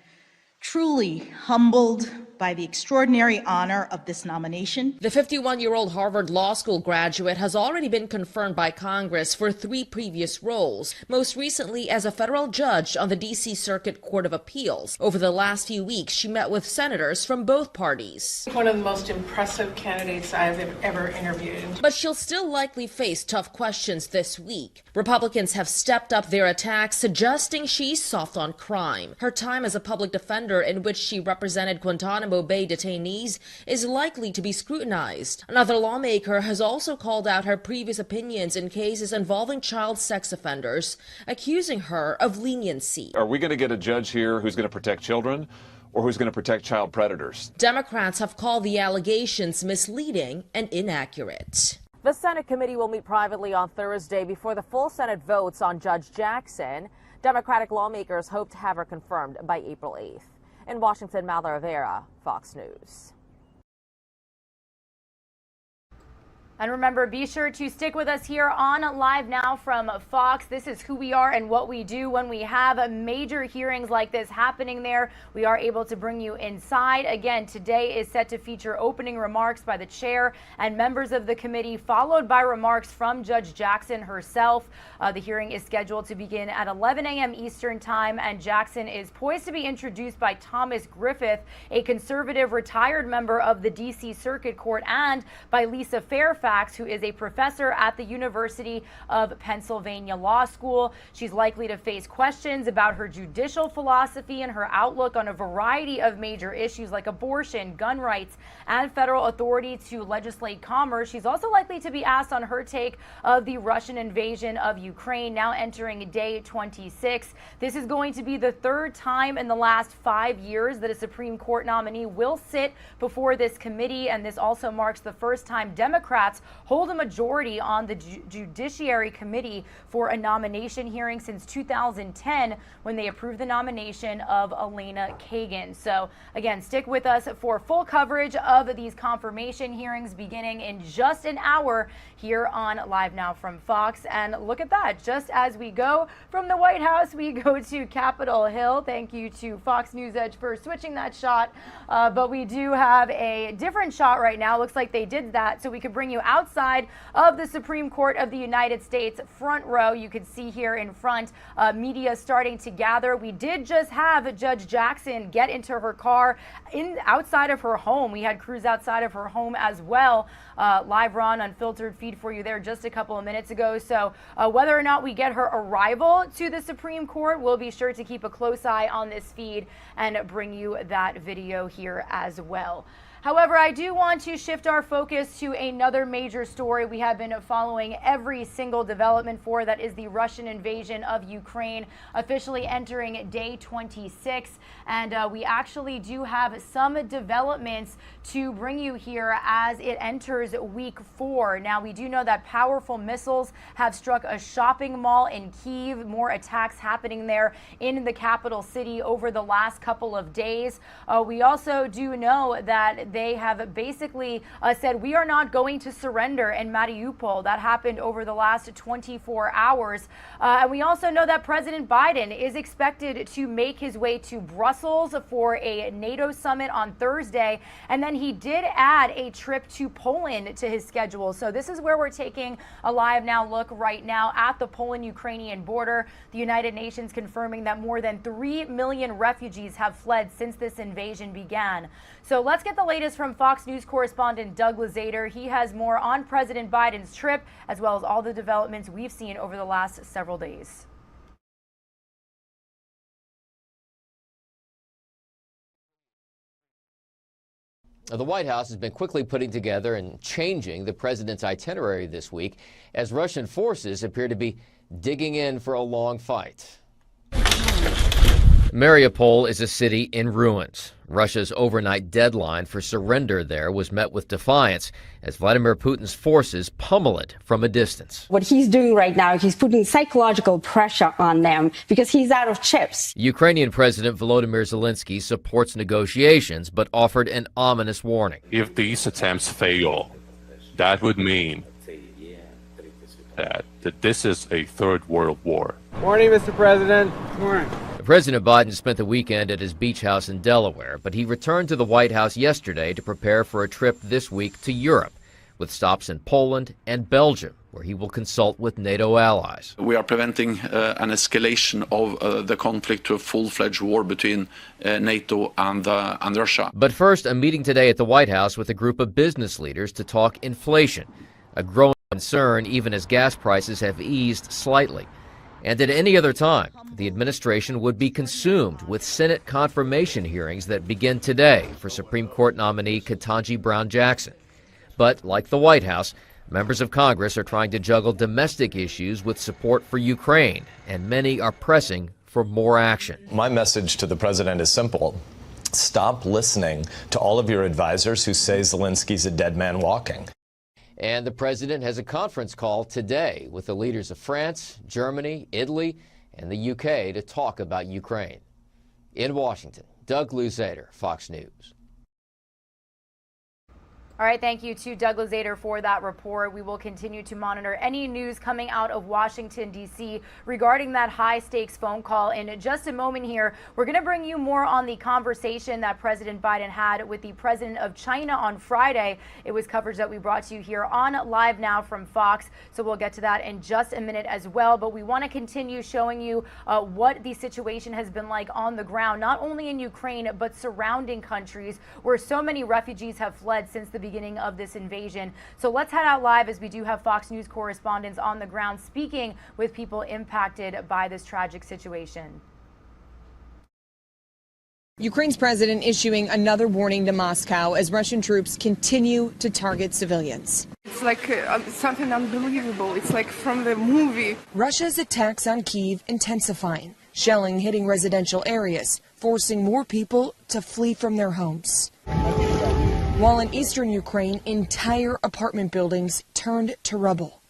truly humbled by the extraordinary honor of this nomination. The 51-year-old Harvard Law School graduate has already been confirmed by Congress for 3 previous roles, most recently as a federal judge on the D.C. Circuit Court of Appeals. Over the last few weeks, she met with senators from both parties. One of the most impressive candidates I've ever interviewed. But she'll still likely face tough questions this week. Republicans have stepped up their attacks, suggesting she's soft on crime. Her time as a public defender, in which she represented Guantanamo Bay detainees, is likely to be scrutinized. Another lawmaker has also called out her previous opinions in cases involving child sex offenders, accusing her of leniency. Are we going to get a judge here who's going to protect children or who's going to protect child predators? Democrats have called the allegations misleading and inaccurate. The Senate committee will meet privately on Thursday before the full Senate votes on Judge Jackson. Democratic lawmakers hope to have her confirmed by April 8th. In Washington, Madeline Rivera, Fox News. And remember, be sure to stick with us here on Live Now from Fox. This is who we are and what we do. When we have major hearings like this happening there, we are able to bring you inside. Again, today is set to feature opening remarks by the chair and members of the committee, followed by remarks from Judge Jackson herself. The hearing is scheduled to begin at 11 a.m. Eastern Time, and Jackson is poised to be introduced by Thomas Griffith, a conservative retired member of the D.C. Circuit Court, and by Lisa Fairfax, who is a professor at the University of Pennsylvania Law School. She's likely to face questions about her judicial philosophy and her outlook on a variety of major issues like abortion, gun rights, and federal authority to legislate commerce. She's also likely to be asked on her take of the Russian invasion of Ukraine, now entering day 26. This is going to be the third time in the last 5 years that a Supreme Court nominee will sit before this committee, and this also marks the first time Democrats hold a majority on the Judiciary Committee for a nomination hearing since 2010, when they approved the nomination of Elena Kagan. So again, stick with us for full coverage of these confirmation hearings beginning in just an hour here on Live Now from Fox. And look at that, just as we go from the White House, we go to Capitol Hill. Thank you to Fox News Edge for switching that shot. But we do have a different shot right now. Looks like they did that so we could bring you outside of the Supreme Court of the United States, front row. You can see here in front, media starting to gather. We did just have Judge Jackson get into her car outside of her home. We had crews outside of her home as well. Live Raw and Unfiltered feed for you there just a couple of minutes ago. So whether or not we get her arrival to the Supreme Court, we'll be sure to keep a close eye on this feed and bring you that video here as well. However, I do want to shift our focus to another major story we have been following every single development for. That is the Russian invasion of Ukraine, officially entering day 26. And we actually do have some developments to bring you here as it enters week 4. Now, we do know that powerful missiles have struck a shopping mall in Kyiv. More attacks happening there in the capital city over the last couple of days. We also do know that they have basically said we are not going to surrender in Mariupol. That happened over the last 24 hours. And we also know that President Biden is expected to make his way to Brussels for a NATO summit on Thursday. And then he did add a trip to Poland to his schedule. So this is where we're taking a Live Now look right now at the Poland-Ukrainian border. The United Nations confirming that more than 3 million refugees have fled since this invasion began. So let's get the latest from Fox News correspondent Doug Lazater. He has more on President Biden's trip, as well as all the developments we've seen over the last several days. The White House has been quickly putting together and changing the president's itinerary this week as Russian forces appear to be digging in for a long fight. Mariupol is a city in ruins. Russia's overnight deadline for surrender there was met with defiance as Vladimir Putin's forces pummel it from a distance. What he's doing right now, he's putting psychological pressure on them because he's out of chips. Ukrainian President Volodymyr Zelensky supports negotiations but offered an ominous warning. If these attempts fail, that would mean that this is a third world war. Morning, Mr. President. Morning. President Biden spent the weekend at his beach house in Delaware, but he returned to the White House yesterday to prepare for a trip this week to Europe, with stops in Poland and Belgium, where he will consult with NATO allies. We are preventing an escalation of the conflict to a full-fledged war between NATO and Russia. But first, a meeting today at the White House with a group of business leaders to talk inflation, a growing concern even as gas prices have eased slightly. And at any other time, the administration would be consumed with Senate confirmation hearings that begin today for Supreme Court nominee Ketanji Brown Jackson. But like the White House, members of Congress are trying to juggle domestic issues with support for Ukraine, and many are pressing for more action. My message to the president is simple. Stop listening to all of your advisors who say Zelensky's a dead man walking. And the president has a conference call today with the leaders of France, Germany, Italy, and the UK to talk about Ukraine. In Washington, Doug Luzader, Fox News. All right, thank you to Doug Lazader for that report. We will continue to monitor any news coming out of Washington, D.C. regarding that high-stakes phone call. In just a moment here, we're going to bring you more on the conversation that President Biden had with the president of China on Friday. It was coverage that we brought to you here on Live Now from Fox, so we'll get to that in just a minute as well. But we want to continue showing you what the situation has been like on the ground, not only in Ukraine, but surrounding countries where so many refugees have fled since the beginning of this invasion. So let's head out live, as we do have Fox News correspondents on the ground speaking with people impacted by this tragic situation. Ukraine's president issuing another warning to Moscow as Russian troops continue to target civilians. It's like something unbelievable. It's like from the movie. Russia's attacks on Kyiv intensifying, shelling hitting residential areas, forcing more people to flee from their homes. While in eastern Ukraine, entire apartment buildings turned to rubble.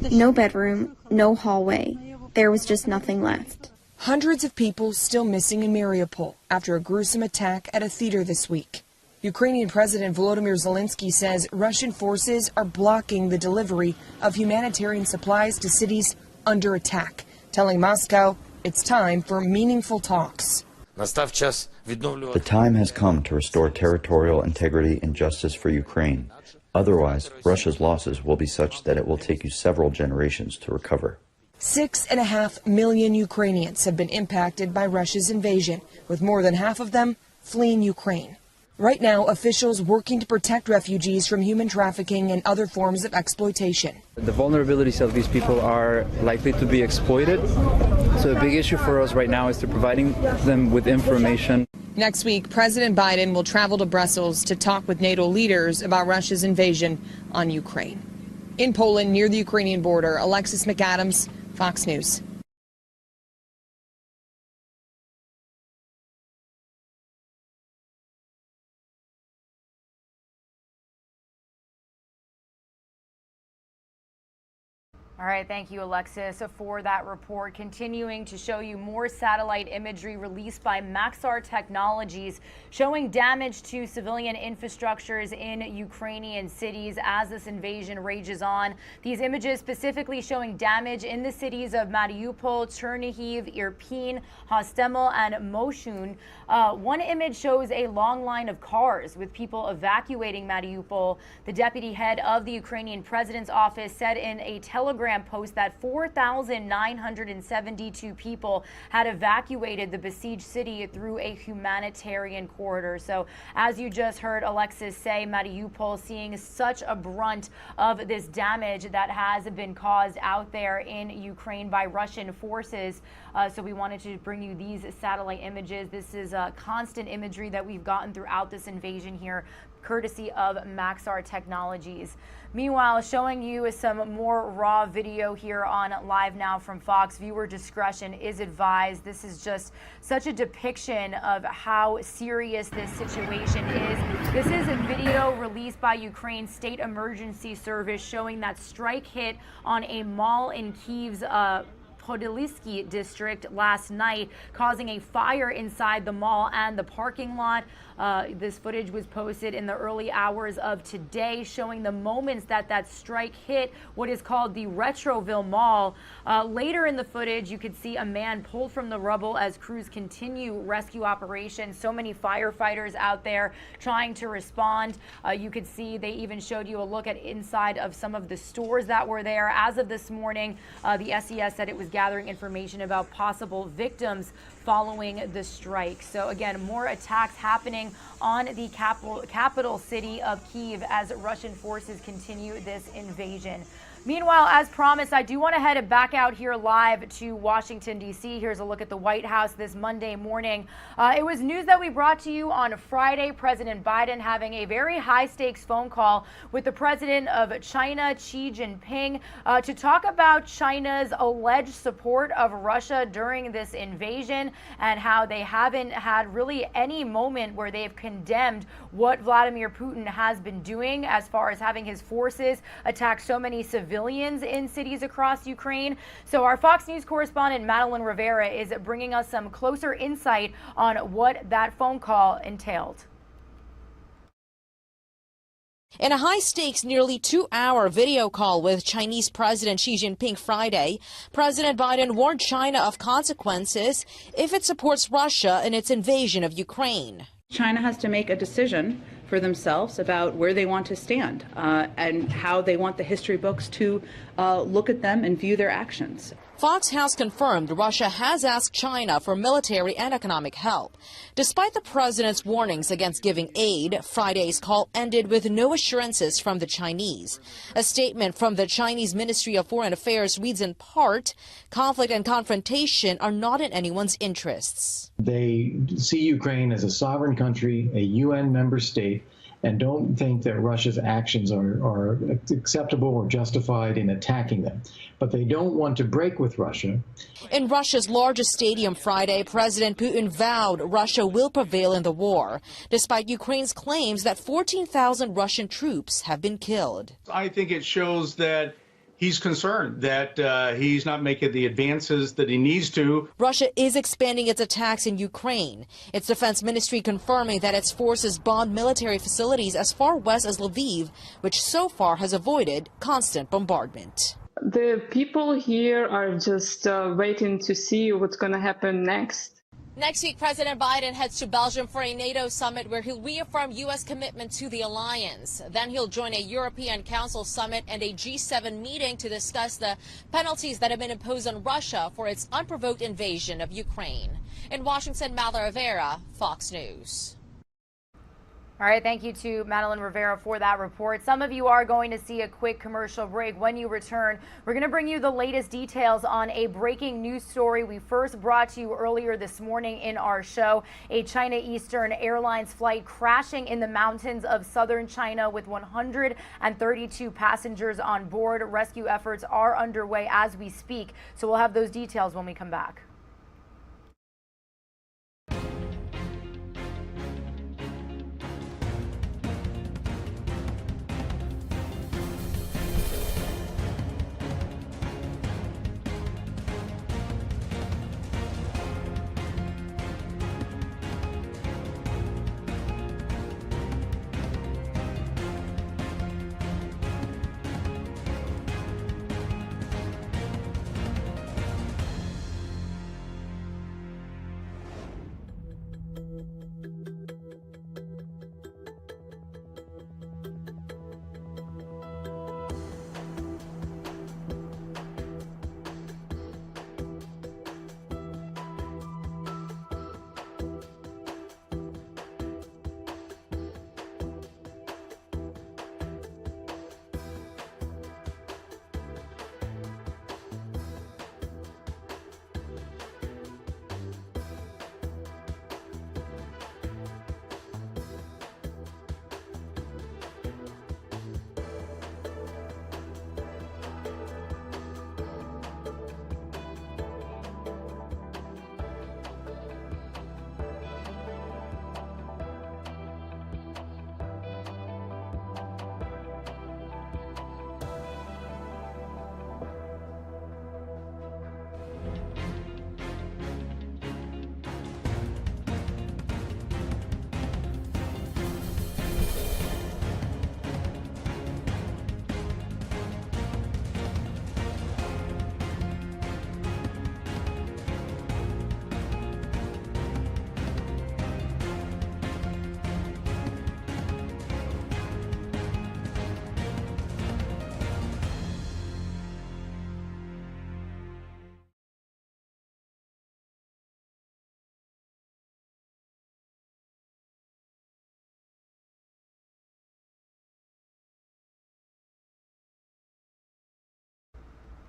No bedroom, no hallway. There was just nothing left. Hundreds of people still missing in Mariupol after a gruesome attack at a theater this week. Ukrainian President Volodymyr Zelensky says Russian forces are blocking the delivery of humanitarian supplies to cities under attack, telling Moscow it's time for meaningful talks. The time has come to restore territorial integrity and justice for Ukraine. Otherwise, Russia's losses will be such that it will take you several generations to recover. 6.5 million Ukrainians have been impacted by Russia's invasion, with more than half of them fleeing Ukraine. Right now, officials working to protect refugees from human trafficking and other forms of exploitation. The vulnerabilities of these people are likely to be exploited. So a big issue for us right now is to providing them with information. Next week, President Biden will travel to Brussels to talk with NATO leaders about Russia's invasion on Ukraine. In Poland, near the Ukrainian border, Alexis McAdams, Fox News. All right, thank you, Alexis, for that report. Continuing to show you more satellite imagery released by Maxar Technologies showing damage to civilian infrastructures in Ukrainian cities as this invasion rages on. These images specifically showing damage in the cities of Mariupol, Chernihiv, Irpin, Hostomel, and Moshun. One image shows a long line of cars with people evacuating Mariupol. The deputy head of the Ukrainian president's office said in a Telegram post that 4,972 people had evacuated the besieged city through a humanitarian corridor. So as you just heard Alexis say, Mariupol seeing such a brunt of this damage that has been caused out there in Ukraine by Russian forces. So we wanted to bring you these satellite images. This is constant imagery that we've gotten throughout this invasion here, courtesy of Maxar Technologies. Meanwhile, showing you some more raw video here on Live Now from Fox. Viewer discretion is advised. This is just such a depiction of how serious this situation is. This is a video released by Ukraine's State Emergency Service showing that strike hit on a mall in Kyiv's Podilsky district last night, causing a fire inside the mall and the parking lot. This footage was posted in the early hours of today, showing the moments that strike hit what is called the Retroville Mall. Later in the footage, you could see a man pulled from the rubble as crews continue rescue operations. So many firefighters out there trying to respond. You could see they even showed you a look at inside of some of the stores that were there. As of this morning, the SES said it was gathering information about possible victims following the strike. So again, more attacks happening on the capital city of Kyiv as Russian forces continue this invasion. Meanwhile, as promised, I do want to head back out here live to Washington, D.C. Here's a look at the White House this Monday morning. It was news that we brought to you on Friday. President Biden having a very high-stakes phone call with the president of China, Xi Jinping, to talk about China's alleged support of Russia during this invasion and how they haven't had really any moment where they've condemned what Vladimir Putin has been doing as far as having his forces attack so many civilians in cities across Ukraine. So our Fox News correspondent Madeline Rivera is bringing us some closer insight on what that phone call entailed. In a high-stakes, nearly 2-hour video call with Chinese President Xi Jinping Friday, President Biden warned China of consequences if it supports Russia in its invasion of Ukraine. China has to make a decision for themselves about where they want to stand and how they want the history books to look at them and view their actions. Fox has confirmed Russia has asked China for military and economic help. Despite the president's warnings against giving aid, Friday's call ended with no assurances from the Chinese. A statement from the Chinese Ministry of Foreign Affairs reads in part, conflict and confrontation are not in anyone's interests. They see Ukraine as a sovereign country, a UN member state, and don't think that Russia's actions are acceptable or justified in attacking them. But they don't want to break with Russia. In Russia's largest stadium Friday, President Putin vowed Russia will prevail in the war, despite Ukraine's claims that 14,000 Russian troops have been killed. I think it shows that he's concerned that he's not making the advances that he needs to. Russia is expanding its attacks in Ukraine. Its defense ministry confirming that its forces bomb military facilities as far west as Lviv, which so far has avoided constant bombardment. The people here are just waiting to see what's going to happen next. Next week, President Biden heads to Belgium for a NATO summit where he'll reaffirm U.S. commitment to the alliance. Then he'll join a European Council summit and a G7 meeting to discuss the penalties that have been imposed on Russia for its unprovoked invasion of Ukraine. In Washington, Madeline Rivera, Fox News. All right, thank you to Madeline Rivera for that report. Some of you are going to see a quick commercial break. When you return, we're going to bring you the latest details on a breaking news story we first brought to you earlier this morning in our show. A China Eastern Airlines flight crashing in the mountains of southern China with 132 passengers on board. Rescue efforts are underway as we speak, so we'll have those details when we come back.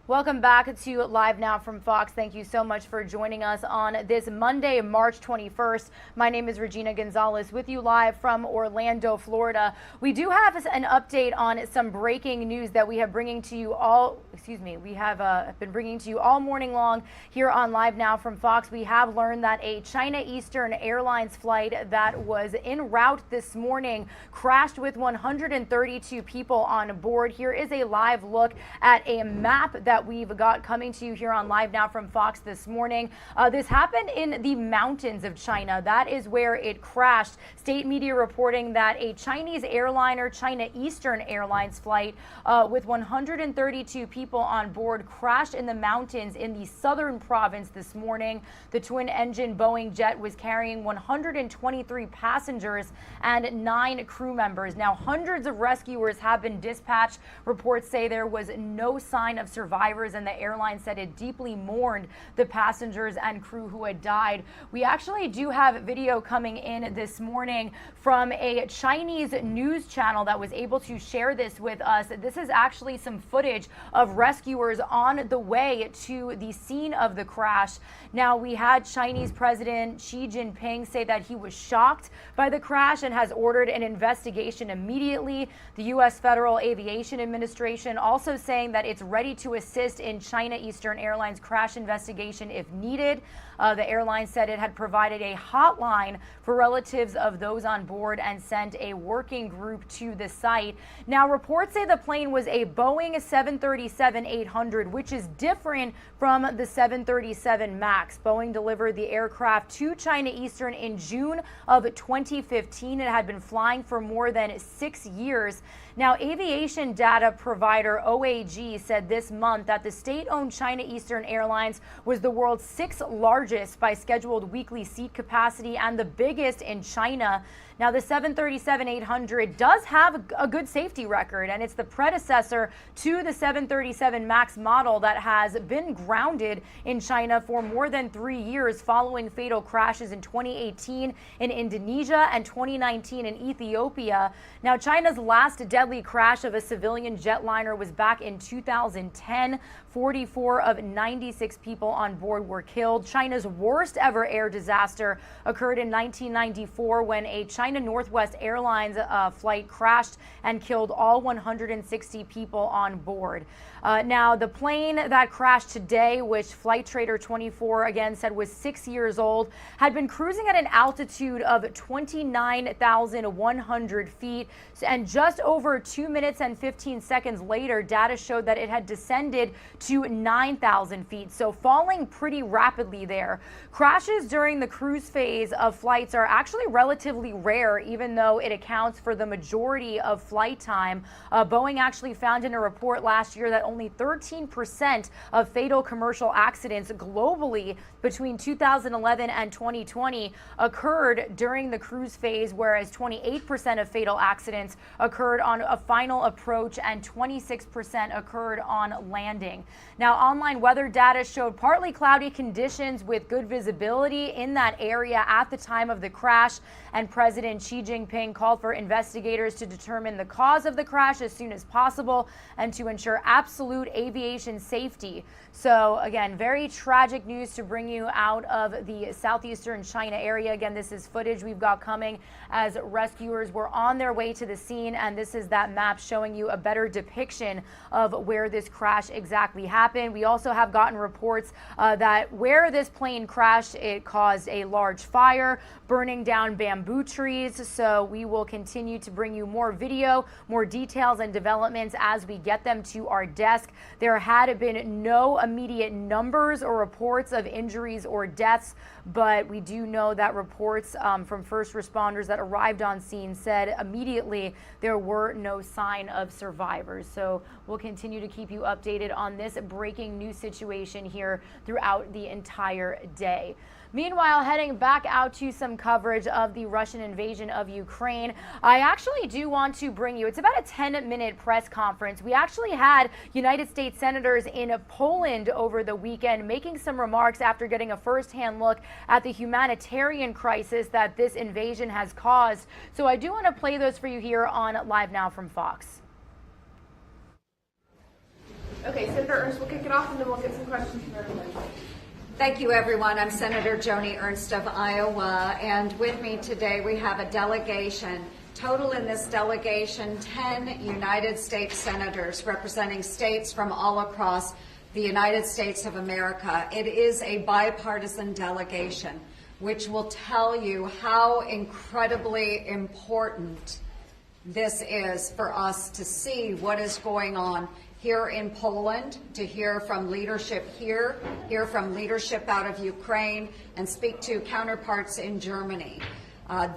Welcome back to Live Now from Fox. Thank you so much for joining us on this Monday, March 21st. My name is Regina Gonzalez with you live from Orlando, Florida. We do have an update on some breaking news that we have bringing to you all we have been bringing to you all morning long here on Live Now from Fox. We have learned that a China Eastern Airlines flight that was en route this morning crashed with 132 people on board. Here is a live look at a map that we've got coming to you here on Live Now from Fox this morning. This happened in the mountains of China. That is where it crashed. State media reporting that a Chinese airliner, China Eastern Airlines flight with 132 people on board crashed in the mountains in the southern province this morning. The twin-engine Boeing jet was carrying 123 passengers and 9 crew members. Now, hundreds of rescuers have been dispatched. Reports say there was no sign of survivors, and the airline said it deeply mourned the passengers and crew who had died. We actually do have video coming in this morning from a Chinese news channel that was able to share this with us. This is actually some footage of rescuers on the way to the scene of the crash. Now, we had Chinese President Xi Jinping say that he was shocked by the crash and has ordered an investigation immediately. The U.S. Federal Aviation Administration also saying that it's ready to assist in China Eastern Airlines crash investigation if needed. The airline said it had provided a hotline for relatives of those on board and sent a working group to the site. Now, reports say the plane was a Boeing 737-800, which is different from the 737 MAX. Boeing delivered the aircraft to China Eastern in June of 2015. It had been flying for more than 6 years. Now, aviation data provider OAG said this month that the state-owned China Eastern Airlines was the world's 6th largest by scheduled weekly seat capacity and the biggest in China. Now, the 737-800 does have a good safety record, and it's the predecessor to the 737 MAX model that has been grounded in China for more than 3 years following fatal crashes in 2018 in Indonesia and 2019 in Ethiopia. Now, China's last deadly crash of a civilian jetliner was back in 2010. 44 of 96 people on board were killed. China's worst ever air disaster occurred in 1994 when a China Northwest Airlines flight crashed and killed all 160 people on board. Now, the plane that crashed today, which Flight Trader 24 again said was 6 years old, had been cruising at an altitude of 29,100 feet. And just over 2 minutes and 15 seconds later, data showed that it had descended to 9,000 feet. So falling pretty rapidly there. Crashes during the cruise phase of flights are actually relatively rare, even though it accounts for the majority of flight time. Boeing actually found in a report last year that only 13% of fatal commercial accidents globally between 2011 and 2020 occurred during the cruise phase, whereas 28% of fatal accidents occurred on a final approach and 26% occurred on landing. Now, online weather data showed partly cloudy conditions with good visibility in that area at the time of the crash, and President Xi Jinping called for investigators to determine the cause of the crash as soon as possible and to ensure absolute aviation safety. So again, very tragic news to bring you out of the southeastern China area. Again, this is footage we've got coming as rescuers were on their way to the scene, and this is that map showing you a better depiction of where this crash exactly happened. We also have gotten reports that where this plane crashed, it caused a large fire, burning down bamboo trees. So we will continue to bring you more video, more details and developments as we get them to our desk. There had been no immediate numbers or reports of injuries or deaths, but we do know that reports from first responders that arrived on scene said immediately there were no sign of survivors. So we'll continue to keep you updated on this breaking news situation here throughout the entire day. Meanwhile, heading back out to some coverage of the Russian invasion of Ukraine, I actually do want to bring you, it's about a 10-minute press conference. We actually had United States senators in Poland over the weekend making some remarks after getting a firsthand look at the humanitarian crisis that this invasion has caused. So I do want to play those for you here on Live Now from Fox. Okay, Senator Ernst, we'll kick it off and then we'll get some questions from everyone. Thank you, everyone. I'm Senator Joni Ernst of Iowa, and with me today we have a delegation Total in this delegation, 10 United States senators representing states from all across the United States of America. It is a bipartisan delegation, which will tell you how incredibly important this is for us to see what is going on here in Poland, to hear from leadership here, hear from leadership out of Ukraine, and speak to counterparts in Germany.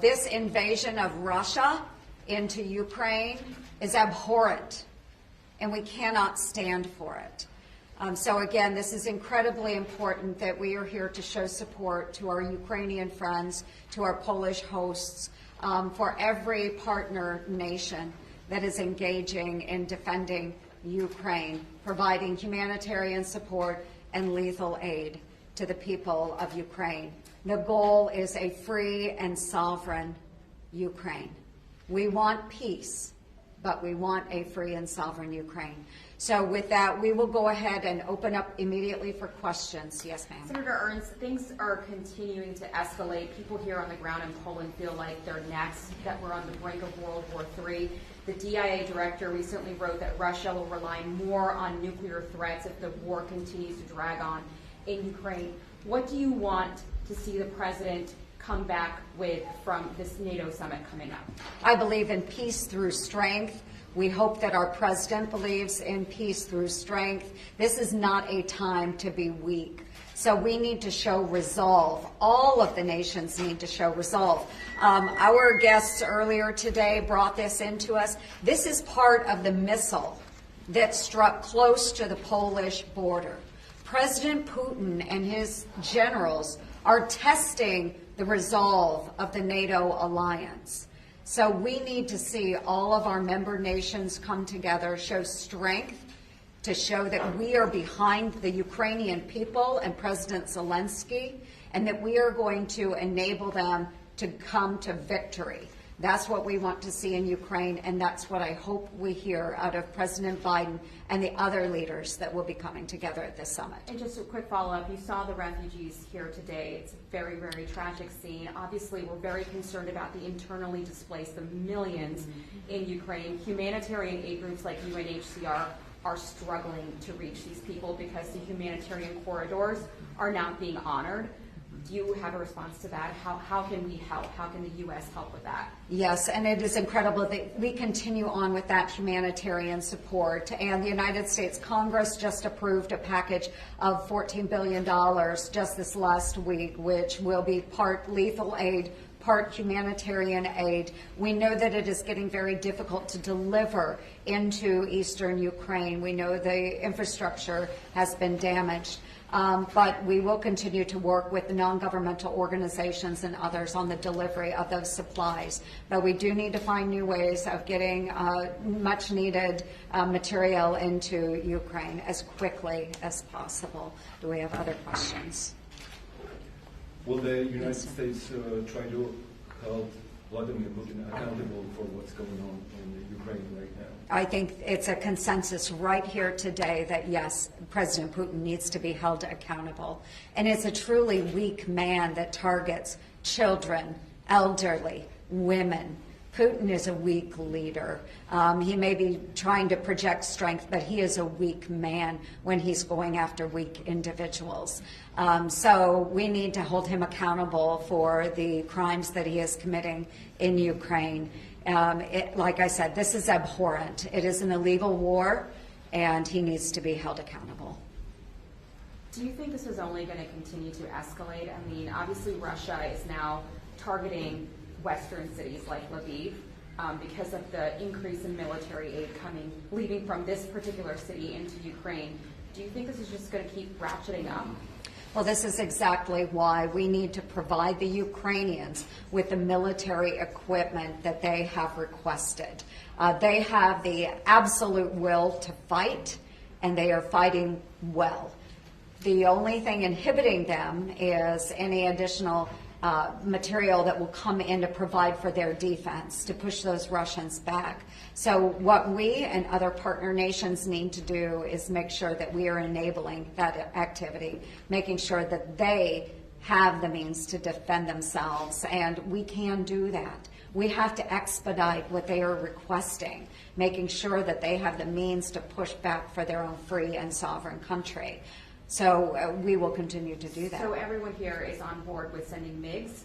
This invasion of Russia into Ukraine is abhorrent, and we cannot stand for it. So again, this is incredibly important that we are here to show support to our Ukrainian friends, to our Polish hosts, for every partner nation that is engaging in defending Ukraine, providing humanitarian support and lethal aid to the people of Ukraine. The goal is a free and sovereign Ukraine. We want peace, but we want a free and sovereign Ukraine. So with that, we will go ahead and open up immediately for questions. Yes, ma'am. Senator Ernst, things are continuing to escalate. People here on the ground in Poland feel like they're next, that we're on the brink of World War III. The DIA director recently wrote that Russia will rely more on nuclear threats if the war continues to drag on in Ukraine. What do you want to see the president come back with from this NATO summit coming up? I believe in peace through strength. We hope that our president believes in peace through strength. This is not a time to be weak. So we need to show resolve. All of the nations need to show resolve. Our guests earlier today brought this into us. This is part of the missile that struck close to the Polish border. President Putin and his generals are testing the resolve of the NATO alliance. So we need to see all of our member nations come together, show strength, to show that we are behind the Ukrainian people and President Zelensky, and that we are going to enable them to come to victory. That's what we want to see in Ukraine, and that's what I hope we hear out of President Biden and the other leaders that will be coming together at this summit. And just a quick follow-up, you saw the refugees here today. It's a very, very tragic scene. Obviously, we're very concerned about the internally displaced, the millions in Ukraine. Humanitarian aid groups like UNHCR are struggling to reach these people because the humanitarian corridors are not being honored. Do you have a response to that? How can we help? How can the U.S. help with that? Yes, and it is incredible that we continue on with that humanitarian support. And the United States Congress just approved a package of $14 billion just this last week, which will be part lethal aid, part humanitarian aid. We know that it is getting very difficult to deliver into eastern Ukraine. We know the infrastructure has been damaged. But we will continue to work with the non-governmental organizations and others on the delivery of those supplies. But we do need to find new ways of getting much needed material into Ukraine as quickly as possible. Do we have other questions? Will the United States try to hold Vladimir Putin accountable for what's going on in Ukraine right now? I think it's a consensus right here today that, yes, President Putin needs to be held accountable. And it's a truly weak man that targets children, elderly, women. Putin is a weak leader. He may be trying to project strength, but he is a weak man when he's going after weak individuals. So we need to hold him accountable for the crimes that he is committing in Ukraine. Like I said, this is abhorrent. It is an illegal war, and he needs to be held accountable. Do you think this is only going to continue to escalate? I mean, obviously Russia is now targeting Western cities like Lviv because of the increase in military aid leaving from this particular city into Ukraine. Do you think this is just going to keep ratcheting up? Well, this is exactly why we need to provide the Ukrainians with the military equipment that they have requested. They have the absolute will to fight, and they are fighting well. The only thing inhibiting them is any additional material that will come in to provide for their defense, to push those Russians back. So what we and other partner nations need to do is make sure that we are enabling that activity, making sure that they have the means to defend themselves, and we can do that. We have to expedite what they are requesting, making sure that they have the means to push back for their own free and sovereign country. So we will continue to do that. So everyone here is on board with sending MiGs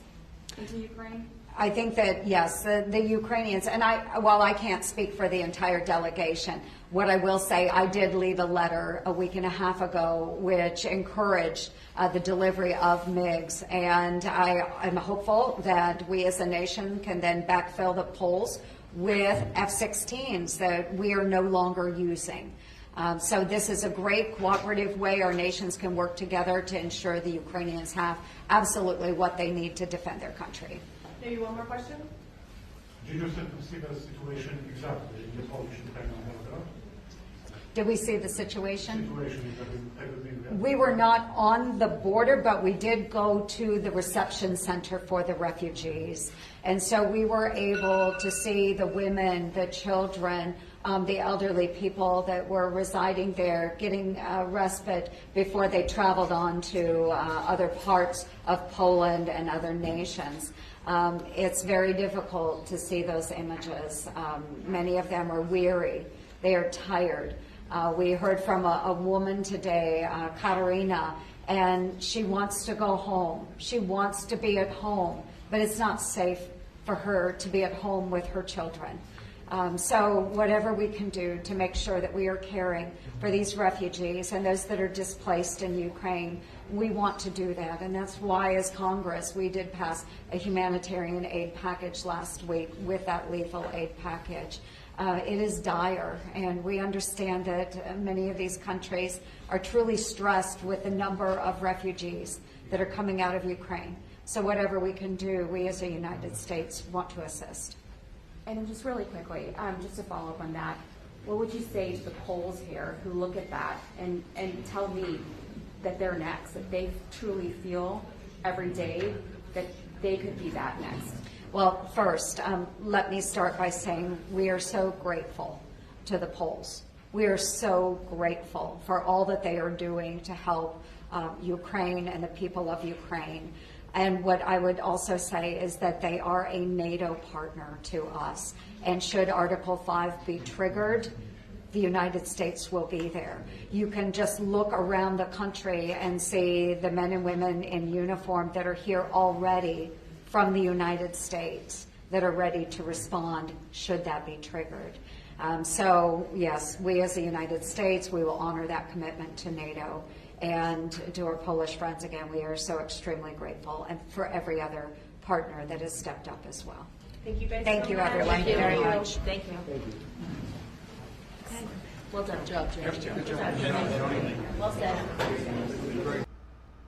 into Ukraine? I think that, yes, the Ukrainians, and while I can't speak for the entire delegation, what I will say, I did leave a letter a week and a half ago which encouraged the delivery of MiGs, and I am hopeful that we as a nation can then backfill the polls with F-16s that we are no longer using. So this is a great cooperative way our nations can work together to ensure the Ukrainians have absolutely what they need to defend their country. Maybe one more question? Did you see the situation exactly in the Polish-Ukrainian border? Did we see the situation? We were not on the border, but we did go to the reception center for the refugees. And so we were able to see the women, the children, the elderly people that were residing there, getting respite before they traveled on to other parts of Poland and other nations. It's very difficult to see those images. Many of them are weary. They are tired. We heard from a woman today, Katarina, and she wants to go home. She wants to be at home, but it's not safe for her to be at home with her children. So whatever we can do to make sure that we are caring for these refugees and those that are displaced in Ukraine, we want to do that. And that's why, as Congress, we did pass a humanitarian aid package last week with that lethal aid package. It is dire, and we understand that many of these countries are truly stressed with the number of refugees that are coming out of Ukraine. So whatever we can do, we as a United States want to assist. And just really quickly, just to follow up on that, what would you say to the Poles here who look at that and tell me that they're next, that they truly feel every day that they could be that next? Well, first, let me start by saying we are so grateful to the Poles. We are so grateful for all that they are doing to help Ukraine and the people of Ukraine. And what I would also say is that they are a NATO partner to us. And should Article 5 be triggered, the United States will be there. You can just look around the country and see the men and women in uniform that are here already from the United States that are ready to respond should that be triggered. So yes, we as the United States, we will honor that commitment to NATO. And to our Polish friends, again, we are so extremely grateful, and for every other partner that has stepped up as well. Thank you guys. Thank you, everyone, very much. Thank you. Okay. Well done. Good job. Well said.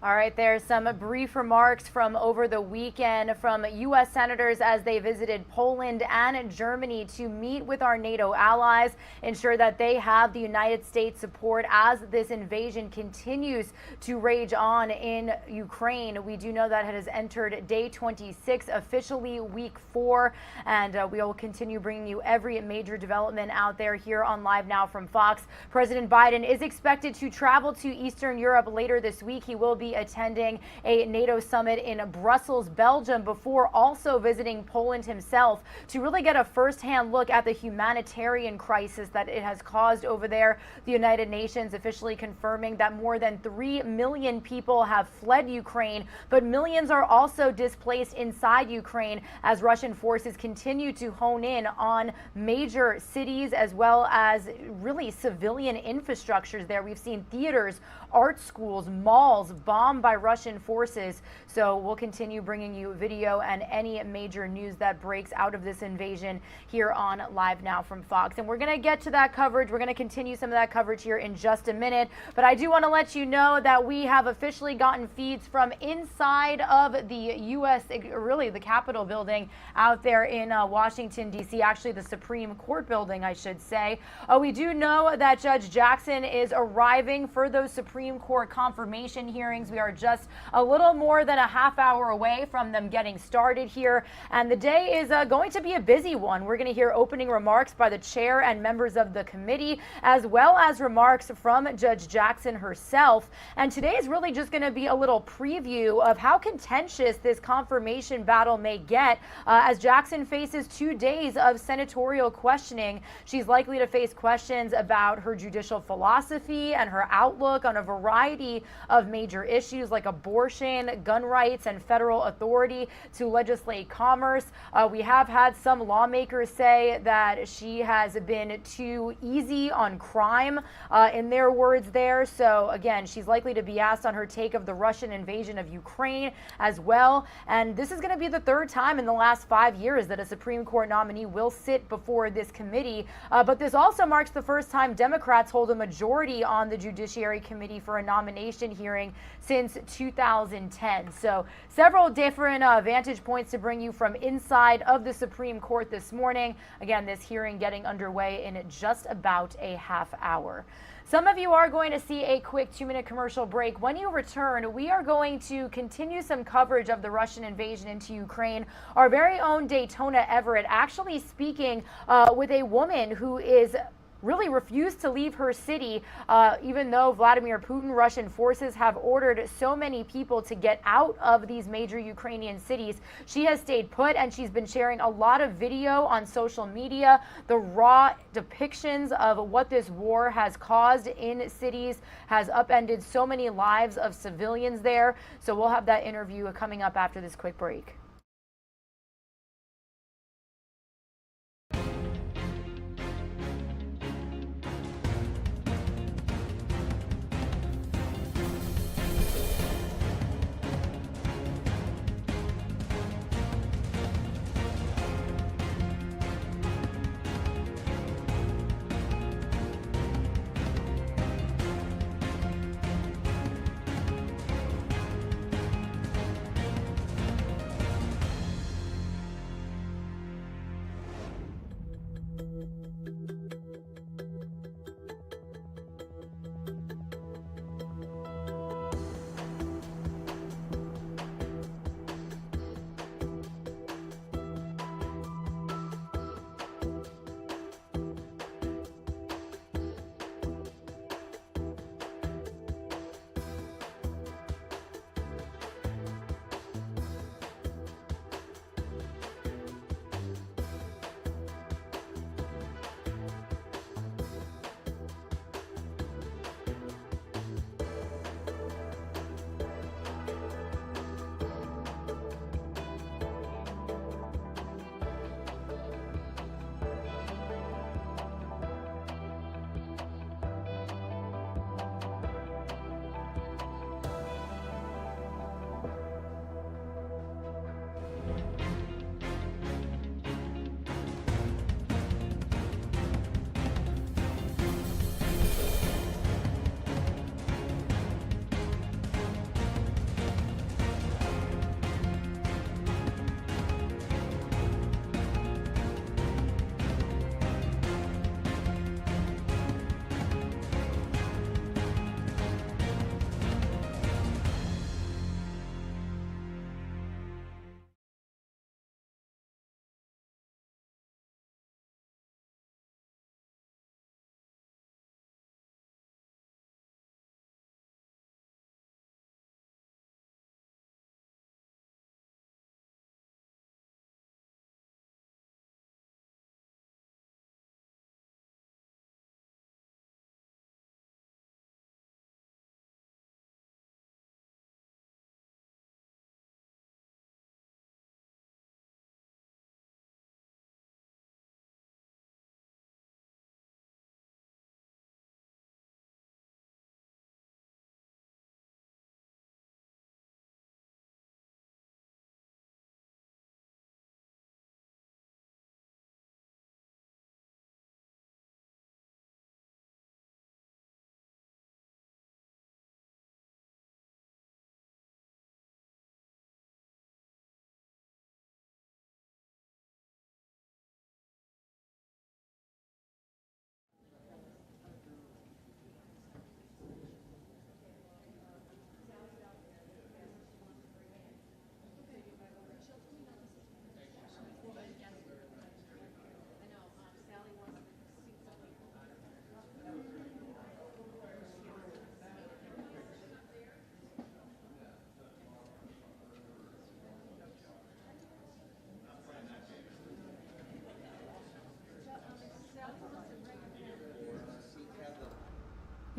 All right, there's some brief remarks from over the weekend from U.S. senators as they visited Poland and Germany to meet with our NATO allies, ensure that they have the United States support as this invasion continues to rage on in Ukraine. We do know that it has entered day 26, officially week 4, and we will continue bringing you every major development out there here on Live Now from Fox. President Biden is expected to travel to Eastern Europe later this week. He will be attending a NATO summit in Brussels, Belgium, before also visiting Poland himself to really get a firsthand look at the humanitarian crisis that it has caused over there. The United Nations officially confirming that more than 3 million people have fled Ukraine, but millions are also displaced inside Ukraine as Russian forces continue to hone in on major cities as well as really civilian infrastructures there. We've seen theaters, art schools, malls bombed by Russian forces. So we'll continue bringing you video and any major news that breaks out of this invasion here on Live Now from Fox. And we're going to get to that coverage. We're going to continue some of that coverage here in just a minute. But I do want to let you know that we have officially gotten feeds from inside of the U.S., really the Capitol building out there in Washington, D.C., actually the Supreme Court building, I should say. We do know that Judge Jackson is arriving for those Supreme Court confirmation hearings hearings. We are just a little more than a half hour away from them getting started here, and the day is going to be a busy one. We're going to hear opening remarks by the chair and members of the committee, as well as remarks from Judge Jackson herself. And today is really just going to be a little preview of how contentious this confirmation battle may get as Jackson faces 2 days of senatorial questioning. She's likely to face questions about her judicial philosophy and her outlook on a variety of major issues like abortion, gun rights, and federal authority to legislate commerce. We have had some lawmakers say that she has been too easy on crime, in their words there. So again, she's likely to be asked on her take of the Russian invasion of Ukraine as well. And this is going to be the third time in the last 5 years that a Supreme Court nominee will sit before this committee. But this also marks the first time Democrats hold a majority on the Judiciary Committee for a nomination hearing since 2010. So several different vantage points to bring you from inside of the Supreme Court this morning. Again, this hearing getting underway in just about a half hour. Some of you are going to see a quick 2-minute commercial break. When you return, we are going to continue some coverage of the Russian invasion into Ukraine. Our very own Daytona Everett actually speaking with a woman who is really refused to leave her city, even though Vladimir Putin, Russian forces have ordered so many people to get out of these major Ukrainian cities. She has stayed put, and she's been sharing a lot of video on social media, the raw depictions of what this war has caused in cities, has upended so many lives of civilians there. So we'll have that interview coming up after this quick break.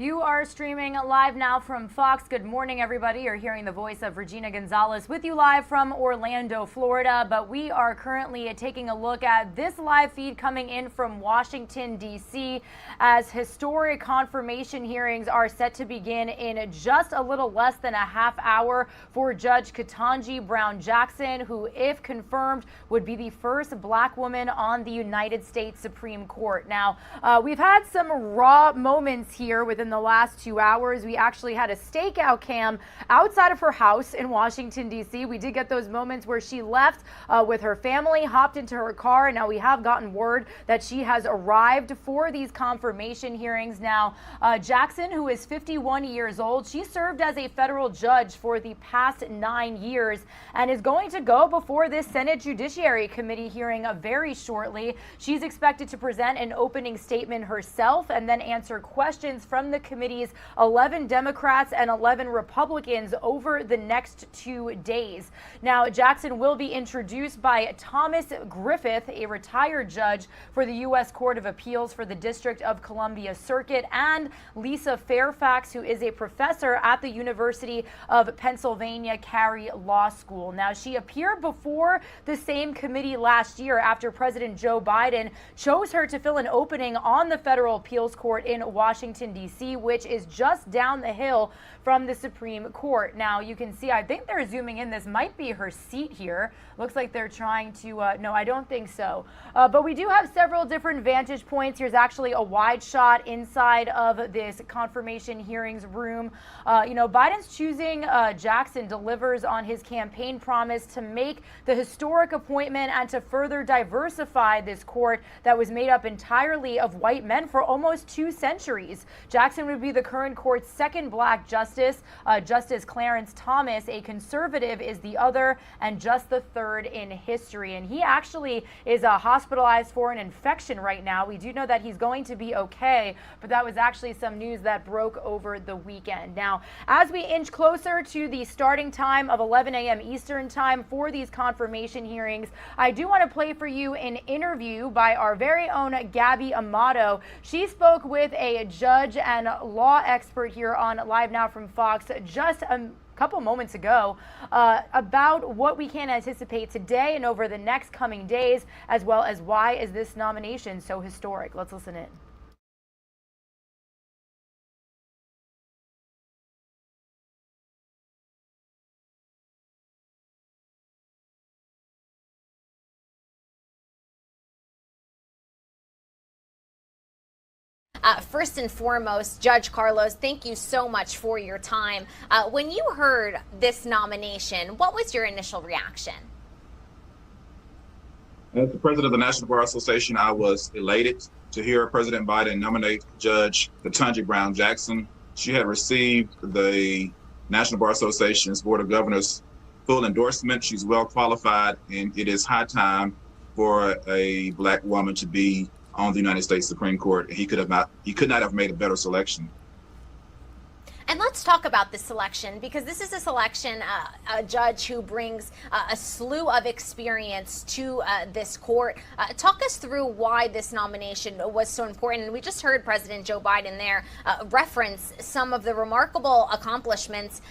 You are streaming live now from Fox. Good morning, everybody. You're hearing the voice of Regina Gonzalez with you live from Orlando, Florida. But we are currently taking a look at this live feed coming in from Washington, D.C. as historic confirmation hearings are set to begin in just a little less than a half hour for Judge Ketanji Brown Jackson, who, if confirmed, would be the first black woman on the United States Supreme Court. Now, we've had some raw moments here within the last 2 hours. We actually had a stakeout cam outside of her house in Washington, D.C. We did get those moments where she left with her family, hopped into her car, and now we have gotten word that she has arrived for these confirmation hearings. Now, Jackson, who is 51 years old, she served as a federal judge for the past 9 years and is going to go before this Senate Judiciary Committee hearing very shortly. She's expected to present an opening statement herself and then answer questions from the committee's 11 Democrats and 11 Republicans over the next 2 days. Now, Jackson will be introduced by Thomas Griffith, a retired judge for the U.S. Court of Appeals for the District of Columbia Circuit, and Lisa Fairfax, who is a professor at the University of Pennsylvania Carey Law School. Now, she appeared before the same committee last year after President Joe Biden chose her to fill an opening on the Federal Appeals Court in Washington, D.C., which is just down the hill from the Supreme Court. Now, you can see, I think they're zooming in. This might be her seat here. Looks like they're trying to, no, I don't think so. But we do have several different vantage points. Here's actually a wide shot inside of this confirmation hearings room. Biden's choosing Jackson delivers on his campaign promise to make the historic appointment and to further diversify this court that was made up entirely of white men for almost 2 centuries. Jackson would be the current court's second black justice. Justice Clarence Thomas, a conservative, is the other, and just the third in history. And he actually is hospitalized for an infection right now. We do know that he's going to be okay, but that was actually some news that broke over the weekend. Now, as we inch closer to the starting time of 11 a.m. Eastern time for these confirmation hearings, I do want to play for you an interview by our very own Gabby Amato. She spoke with a judge and law expert here on Live Now from Fox just a couple moments ago about what we can anticipate today and over the next coming days, as well as why is this nomination so historic. Let's listen in. First and foremost, Judge Carlos, thank you so much for your time. When you heard this nomination, what was your initial reaction? As the president of the National Bar Association, I was elated to hear President Biden nominate Judge Ketanji Brown Jackson. She had received the National Bar Association's Board of Governors' full endorsement. She's well qualified, and it is high time for a black woman to be on the United States Supreme Court. He could not have made a better selection. And let's talk about this selection, because this is a selection, a judge who brings a slew of experience to this court. Talk us through why this nomination was so important. And we just heard President Joe Biden there reference some of the remarkable accomplishments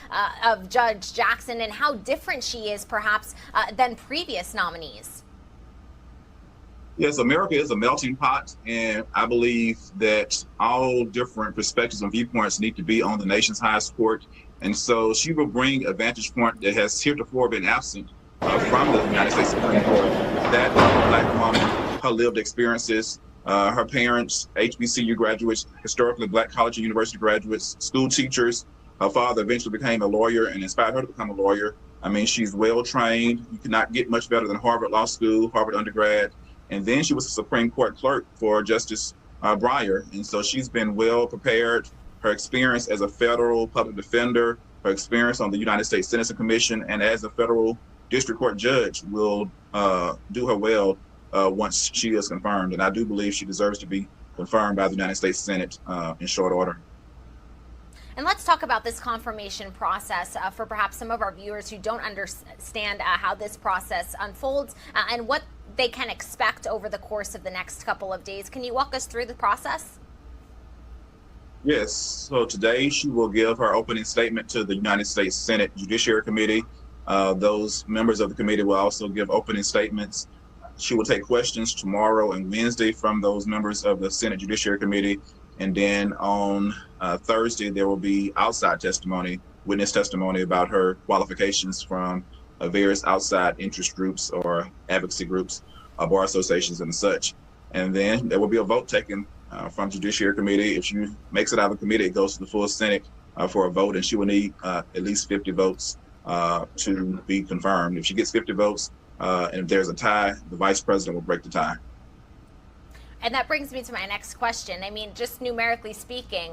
of Judge Jackson and how different she is perhaps than previous nominees. Yes, America is a melting pot, and I believe that all different perspectives and viewpoints need to be on the nation's highest court. And so she will bring a vantage point that has heretofore been absent from the United States Supreme Court. That black woman, her lived experiences, her parents, HBCU graduates, historically black college and university graduates, school teachers. Her father eventually became a lawyer and inspired her to become a lawyer. I mean, she's well trained. You cannot get much better than Harvard Law School, Harvard undergrad. And then she was a Supreme Court clerk for Justice Breyer. And so she's been well prepared. Her experience as a federal public defender, her experience on the United States Sentencing Commission, and as a federal district court judge will do her well once she is confirmed. And I do believe she deserves to be confirmed by the United States Senate in short order. And let's talk about this confirmation process for perhaps some of our viewers who don't understand how this process unfolds and what they can expect over the course of the next couple of days. Can you walk us through the process? Yes, so today she will give her opening statement to the United States Senate Judiciary Committee. Those members of the committee will also give opening statements. She will take questions tomorrow and Wednesday from those members of the Senate Judiciary Committee. And then on Thursday, there will be outside testimony, witness testimony about her qualifications from various outside interest groups or advocacy groups, bar associations and such. And then there will be a vote taken from Judiciary Committee. If she makes it out of the committee, it goes to the full Senate for a vote, and she will need at least 50 votes to be confirmed. If she gets 50 votes and if there's a tie, the vice president will break the tie. And that brings me to my next question. I mean, just numerically speaking,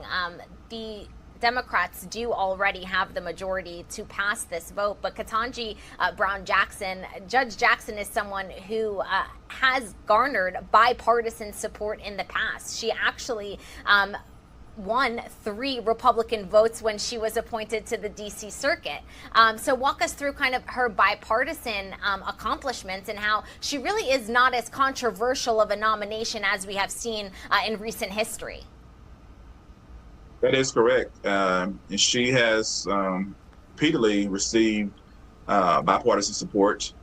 the Democrats do already have the majority to pass this vote, but Ketanji Brown Jackson, Judge Jackson is someone who has garnered bipartisan support in the past. She actually won 3 Republican votes when she was appointed to the DC circuit. So walk us through kind of her bipartisan accomplishments and how she really is not as controversial of a nomination as we have seen in recent history. That is correct. And she has repeatedly received bipartisan support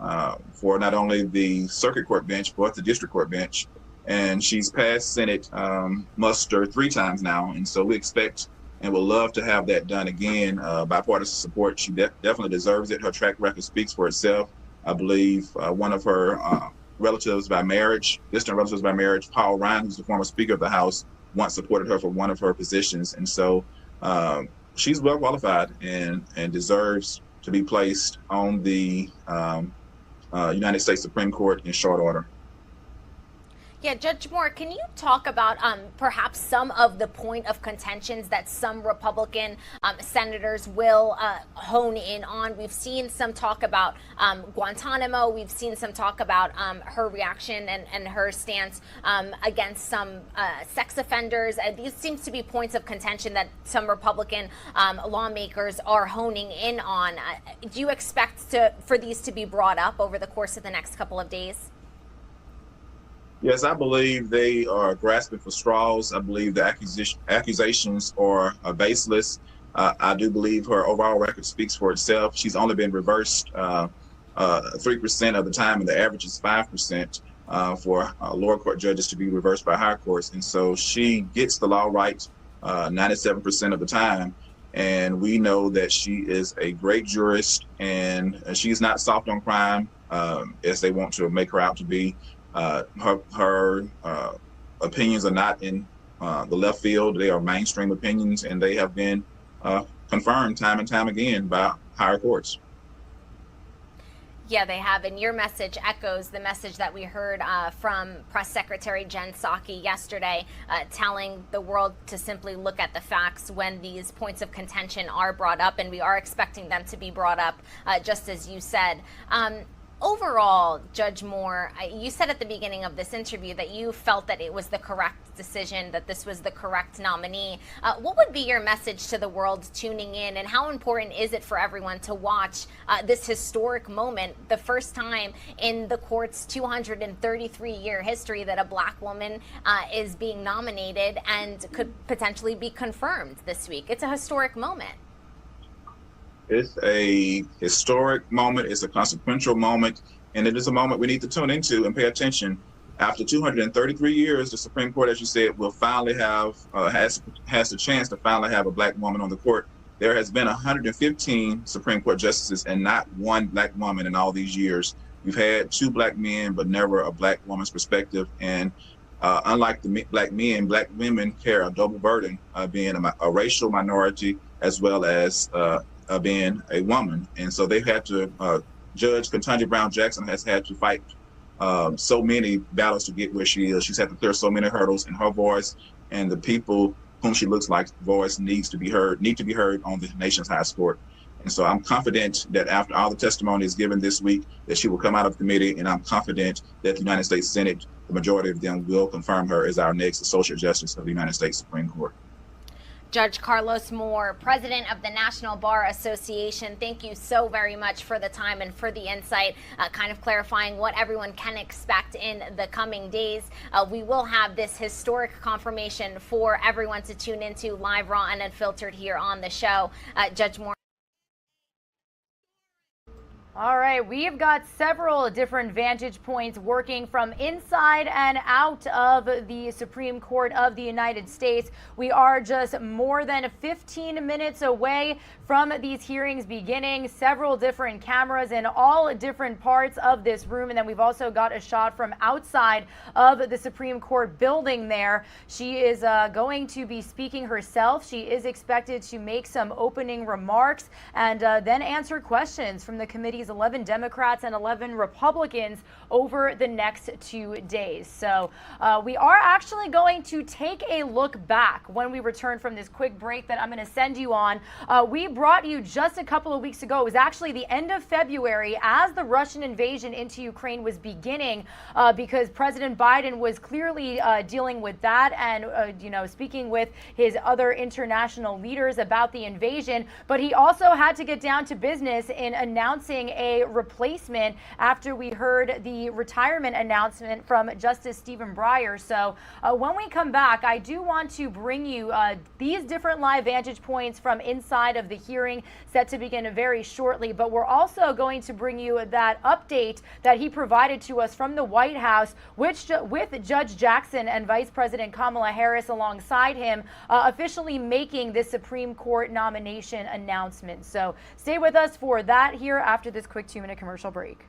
for not only the circuit court bench, but the district court bench. And she's passed Senate muster 3 times now. And so we expect and would love to have that done again. Bipartisan support, she definitely deserves it. Her track record speaks for itself. I believe one of her relatives by marriage, distant relatives by marriage, Paul Ryan, who's the former Speaker of the House, once supported her for one of her positions. And so she's well qualified and deserves to be placed on the United States Supreme Court in short order. Yeah, Judge Moore, can you talk about perhaps some of the point of contentions that some Republican senators will hone in on? We've seen some talk about Guantanamo. We've seen some talk about her reaction and her stance against some sex offenders. These seems to be points of contention that some Republican lawmakers are honing in on. Do you expect for these to be brought up over the course of the next couple of days? Yes, I believe they are grasping for straws. I believe the accusations are baseless. I do believe her overall record speaks for itself. She's only been reversed 3% of the time, and the average is 5% for lower court judges to be reversed by higher courts. And so she gets the law right 97% of the time. And we know that she is a great jurist, and she's not soft on crime as they want to make her out to be. Her opinions are not in the left field. They are mainstream opinions, and they have been confirmed time and time again by higher courts. Yeah, they have. And your message echoes the message that we heard from Press Secretary Jen Psaki yesterday, telling the world to simply look at the facts when these points of contention are brought up, and we are expecting them to be brought up, just as you said. Overall, Judge Moore, you said at the beginning of this interview that you felt that it was the correct decision, that this was the correct nominee. What would be your message to the world tuning in, and how important is it for everyone to watch this historic moment, the first time in the court's 233-year history that a Black woman is being nominated and could potentially be confirmed this week? It's a historic moment. It's a historic moment. It's a consequential moment, and it is a moment we need to tune into and pay attention. After 233 years, the Supreme Court, as you said, will finally have has the chance to finally have a Black woman on the court. There has been 115 Supreme Court justices and not one Black woman in all these years. We've had 2 Black men, but never a Black woman's perspective. And unlike the Black men, Black women carry a double burden, being a racial minority as well as being a woman. And so they've had to, Judge Ketanji Brown Jackson has had to fight so many battles to get where she is. She's had to clear so many hurdles, and her voice and the people whom she looks like voice need to be heard on the nation's highest court. And so I'm confident that after all the testimony is given this week, that she will come out of committee, and I'm confident that the United States Senate, the majority of them, will confirm her as our next Associate Justice of the United States Supreme Court. Judge Carlos Moore, president of the National Bar Association, thank you so very much for the time and for the insight, kind of clarifying what everyone can expect in the coming days. We will have this historic confirmation for everyone to tune into live, raw, and unfiltered here on the show. Judge Moore. All right, we've got several different vantage points working from inside and out of the Supreme Court of the United States. We are just more than 15 minutes away from these hearings beginning. Several different cameras in all different parts of this room. And then we've also got a shot from outside of the Supreme Court building there. She is going to be speaking herself. She is expected to make some opening remarks and then answer questions from the committee's 11 Democrats and 11 Republicans over the next 2 days. So we are actually going to take a look back when we return from this quick break that I'm going to send you on. We brought you just a couple of weeks ago. It was actually the end of February as the Russian invasion into Ukraine was beginning because President Biden was clearly dealing with that and, speaking with his other international leaders about the invasion. But he also had to get down to business in announcing a replacement after we heard the retirement announcement from Justice Stephen Breyer. So when we come back, I do want to bring you these different live vantage points from inside of the hearing set to begin very shortly. But we're also going to bring you that update that he provided to us from the White House, with Judge Jackson and Vice President Kamala Harris alongside him officially making this Supreme Court nomination announcement. So stay with us for that here after this quick 2-minute commercial break.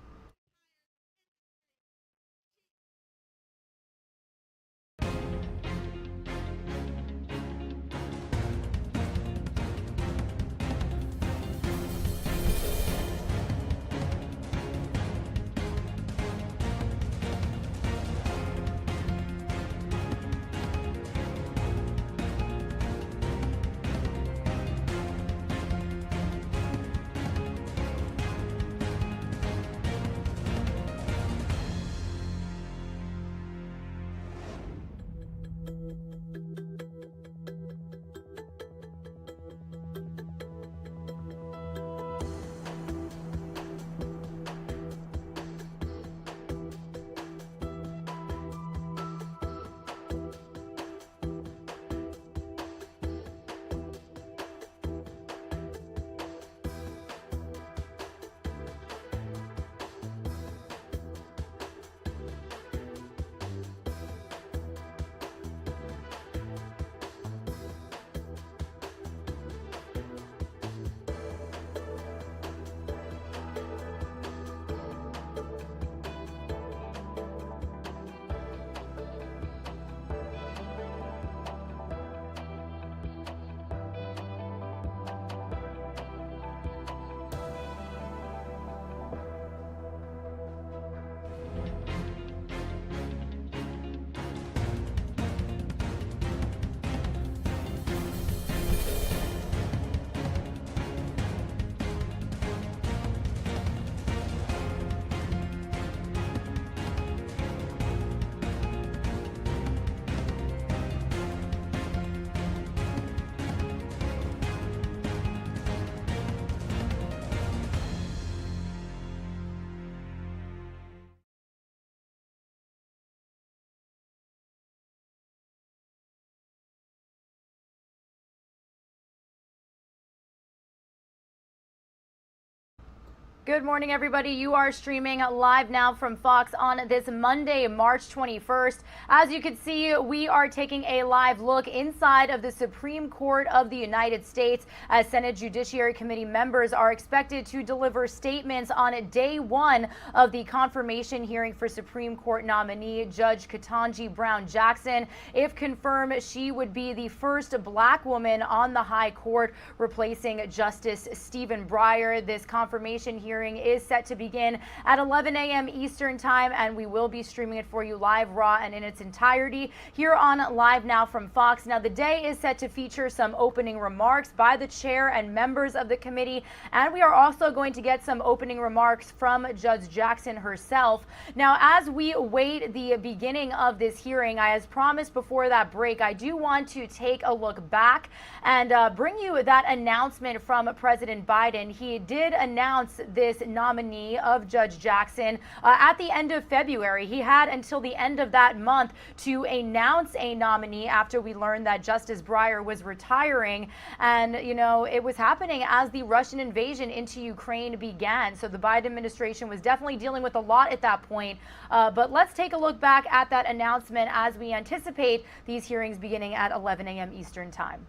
Good morning, everybody. You are streaming live now from Fox on this Monday, March 21st. As you can see, we are taking a live look inside of the Supreme Court of the United States as Senate Judiciary Committee members are expected to deliver statements on day one of the confirmation hearing for Supreme Court nominee Judge Ketanji Brown Jackson. If confirmed, she would be the first Black woman on the High Court, replacing Justice Stephen Breyer. This confirmation hearing hearing is set to begin at 11 a.m. Eastern Time, and we will be streaming it for you live, raw, and in its entirety here on Live Now from Fox. Now, the day is set to feature some opening remarks by the chair and members of the committee, and we are also going to get some opening remarks from Judge Jackson herself. Now, as we wait the beginning of this hearing, as promised before that break, I do want to take a look back and bring you that announcement from President Biden. He did announce this nominee of Judge Jackson at the end of February. He had until the end of that month to announce a nominee after we learned that Justice Breyer was retiring. And, you know, it was happening as the Russian invasion into Ukraine began. So the Biden administration was definitely dealing with a lot at that point. But let's take a look back at that announcement as we anticipate these hearings beginning at 11 a.m. Eastern Time.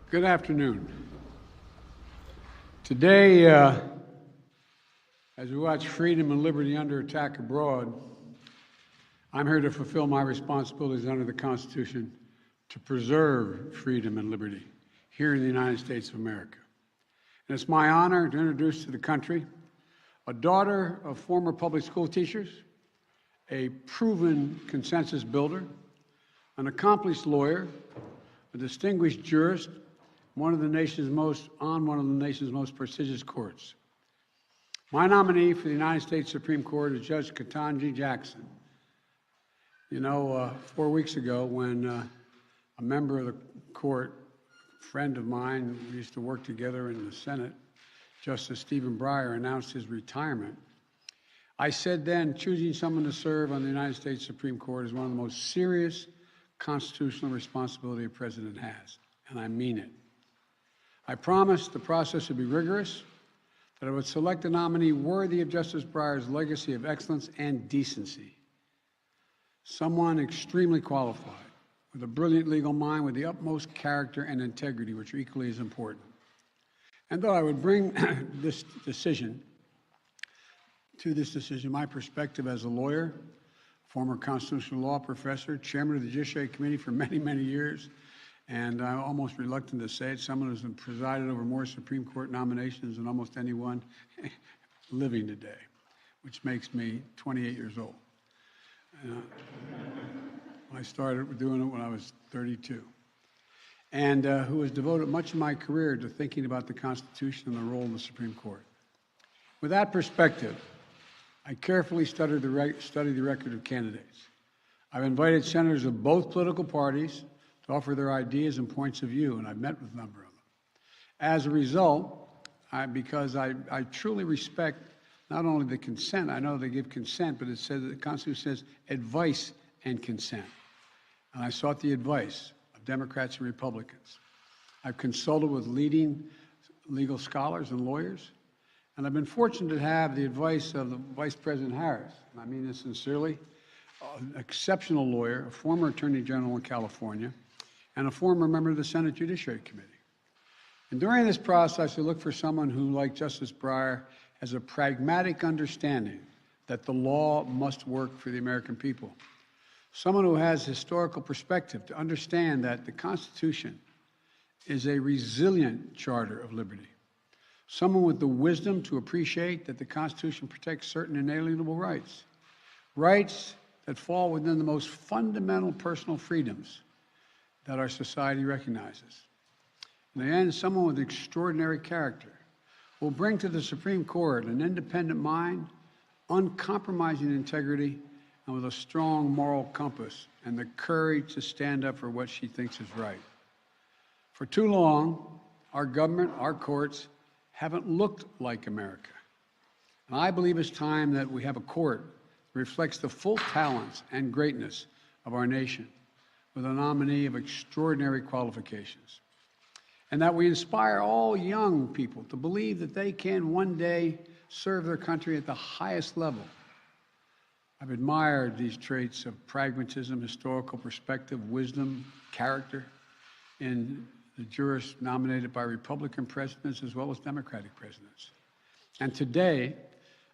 Good afternoon. Today, as we watch freedom and liberty under attack abroad, I'm here to fulfill my responsibilities under the Constitution to preserve freedom and liberty here in the United States of America. And it's my honor to introduce to the country a daughter of former public school teachers, a proven consensus builder, an accomplished lawyer, a distinguished jurist, one of the nation's most prestigious courts. My nominee for the United States Supreme Court is Judge Ketanji Jackson. You know, 4 weeks ago, when a member of the court, a friend of mine, we used to work together in the Senate, Justice Stephen Breyer, announced his retirement, I said then, choosing someone to serve on the United States Supreme Court is one of the most serious constitutional responsibility a president has, and I mean it. I promised the process would be rigorous, that I would select a nominee worthy of Justice Breyer's legacy of excellence and decency. Someone extremely qualified, with a brilliant legal mind, with the utmost character and integrity, which are equally as important. And though I would bring this decision, my perspective as a lawyer, former constitutional law professor, chairman of the Judiciary Committee for many, many years, and I'm almost reluctant to say it, someone who's presided over more Supreme Court nominations than almost anyone living today, which makes me 28 years old. I started doing it when I was 32. And who has devoted much of my career to thinking about the Constitution and the role of the Supreme Court. With that perspective, I carefully studied the record of candidates. I've invited senators of both political parties to offer their ideas and points of view, and I've met with a number of them. As a result, because I truly respect not only the consent, I know they give consent, but it says, the Constitution says advice and consent. And I sought the advice of Democrats and Republicans. I've consulted with leading legal scholars and lawyers, and I've been fortunate to have the advice of the Vice President Harris, and I mean this sincerely, an exceptional lawyer, a former Attorney General in California, and a former member of the Senate Judiciary Committee. And during this process, I looked for someone who, like Justice Breyer, has a pragmatic understanding that the law must work for the American people. Someone who has historical perspective to understand that the Constitution is a resilient charter of liberty. Someone with the wisdom to appreciate that the Constitution protects certain inalienable rights, rights that fall within the most fundamental personal freedoms that our society recognizes. And then someone with extraordinary character will bring to the Supreme Court an independent mind, uncompromising integrity, and with a strong moral compass and the courage to stand up for what she thinks is right. For too long, our government, our courts, haven't looked like America. And I believe it's time that we have a court that reflects the full talents and greatness of our nation, with a nominee of extraordinary qualifications. And that we inspire all young people to believe that they can one day serve their country at the highest level. I've admired these traits of pragmatism, historical perspective, wisdom, character in the jurists nominated by Republican presidents as well as Democratic presidents. And today,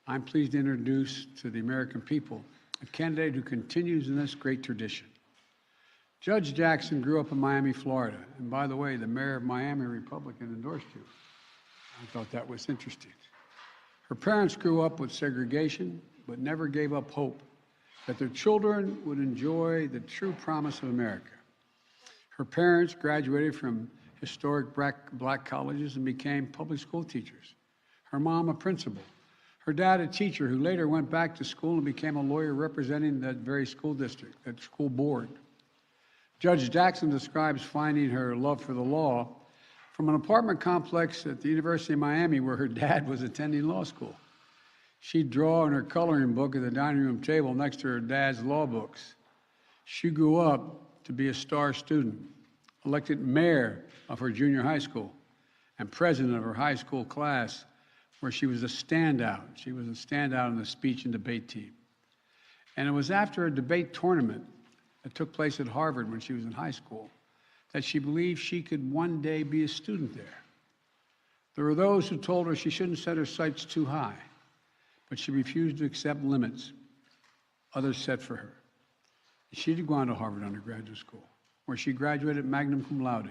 I'm pleased to introduce to the American people a candidate who continues in this great tradition. Judge Jackson grew up in Miami, Florida. And by the way, the mayor of Miami, Republican, endorsed you. I thought that was interesting. Her parents grew up with segregation, but never gave up hope that their children would enjoy the true promise of America. Her parents graduated from historic black colleges and became public school teachers. Her mom, a principal. Her dad, a teacher who later went back to school and became a lawyer representing that very school district, that school board. Judge Jackson describes finding her love for the law from an apartment complex at the University of Miami where her dad was attending law school. She'd draw in her coloring book at the dining room table next to her dad's law books. She grew up to be a star student, elected mayor of her junior high school and president of her high school class, where she was a standout. She was a standout in the speech and debate team. And it was after a debate tournament that took place at Harvard when she was in high school that she believed she could one day be a student there. There were those who told her she shouldn't set her sights too high, but she refused to accept limits others set for her. She did go on to Harvard undergraduate school, where she graduated magna cum laude.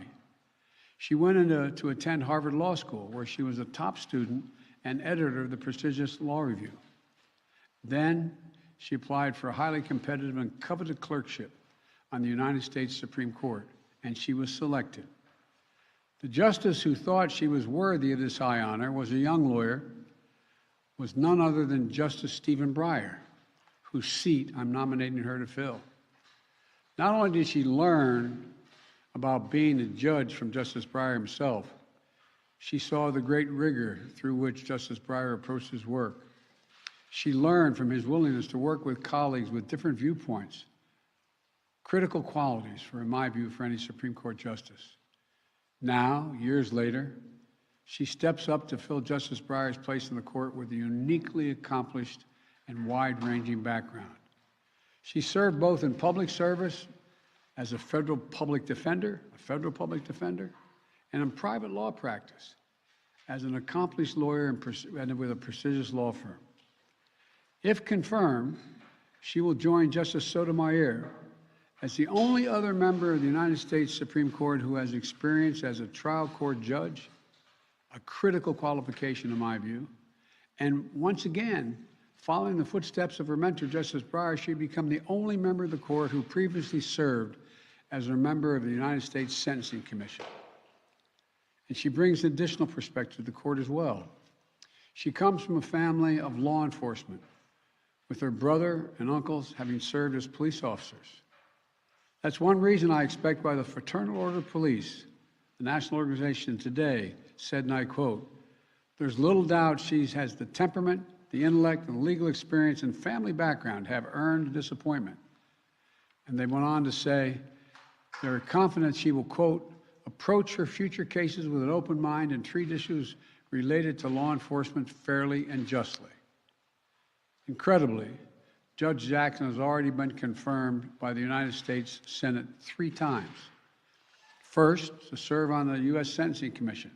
She went to attend Harvard Law School, where she was a top student and editor of the prestigious Law Review. Then she applied for a highly competitive and coveted clerkship on the United States Supreme Court, and she was selected. The justice who thought she was worthy of this high honor was a young lawyer, was none other than Justice Stephen Breyer, whose seat I'm nominating her to fill. Not only did she learn about being a judge from Justice Breyer himself, she saw the great rigor through which Justice Breyer approached his work. She learned from his willingness to work with colleagues with different viewpoints, critical qualities, in my view, for any Supreme Court justice. Now, years later, she steps up to fill Justice Breyer's place in the court with a uniquely accomplished and wide-ranging background. She served both in public service as a federal public defender, and in private law practice as an accomplished lawyer and with a prestigious law firm. If confirmed, she will join Justice Sotomayor as the only other member of the United States Supreme Court who has experience as a trial court judge, a critical qualification in my view, and once again, following the footsteps of her mentor, Justice Breyer, she'd become the only member of the court who previously served as a member of the United States Sentencing Commission. And she brings additional perspective to the court as well. She comes from a family of law enforcement, with her brother and uncles having served as police officers. That's one reason I expect why the Fraternal Order of Police, the national organization today, said, and I quote, "There's little doubt she has the temperament, the intellect, and the legal experience and family background have earned disappointment." And they went on to say, they're confident she will, quote, "approach her future cases with an open mind and treat issues related to law enforcement fairly and justly." Incredibly, Judge Jackson has already been confirmed by the United States Senate 3 times. First, to serve on the U.S. Sentencing Commission,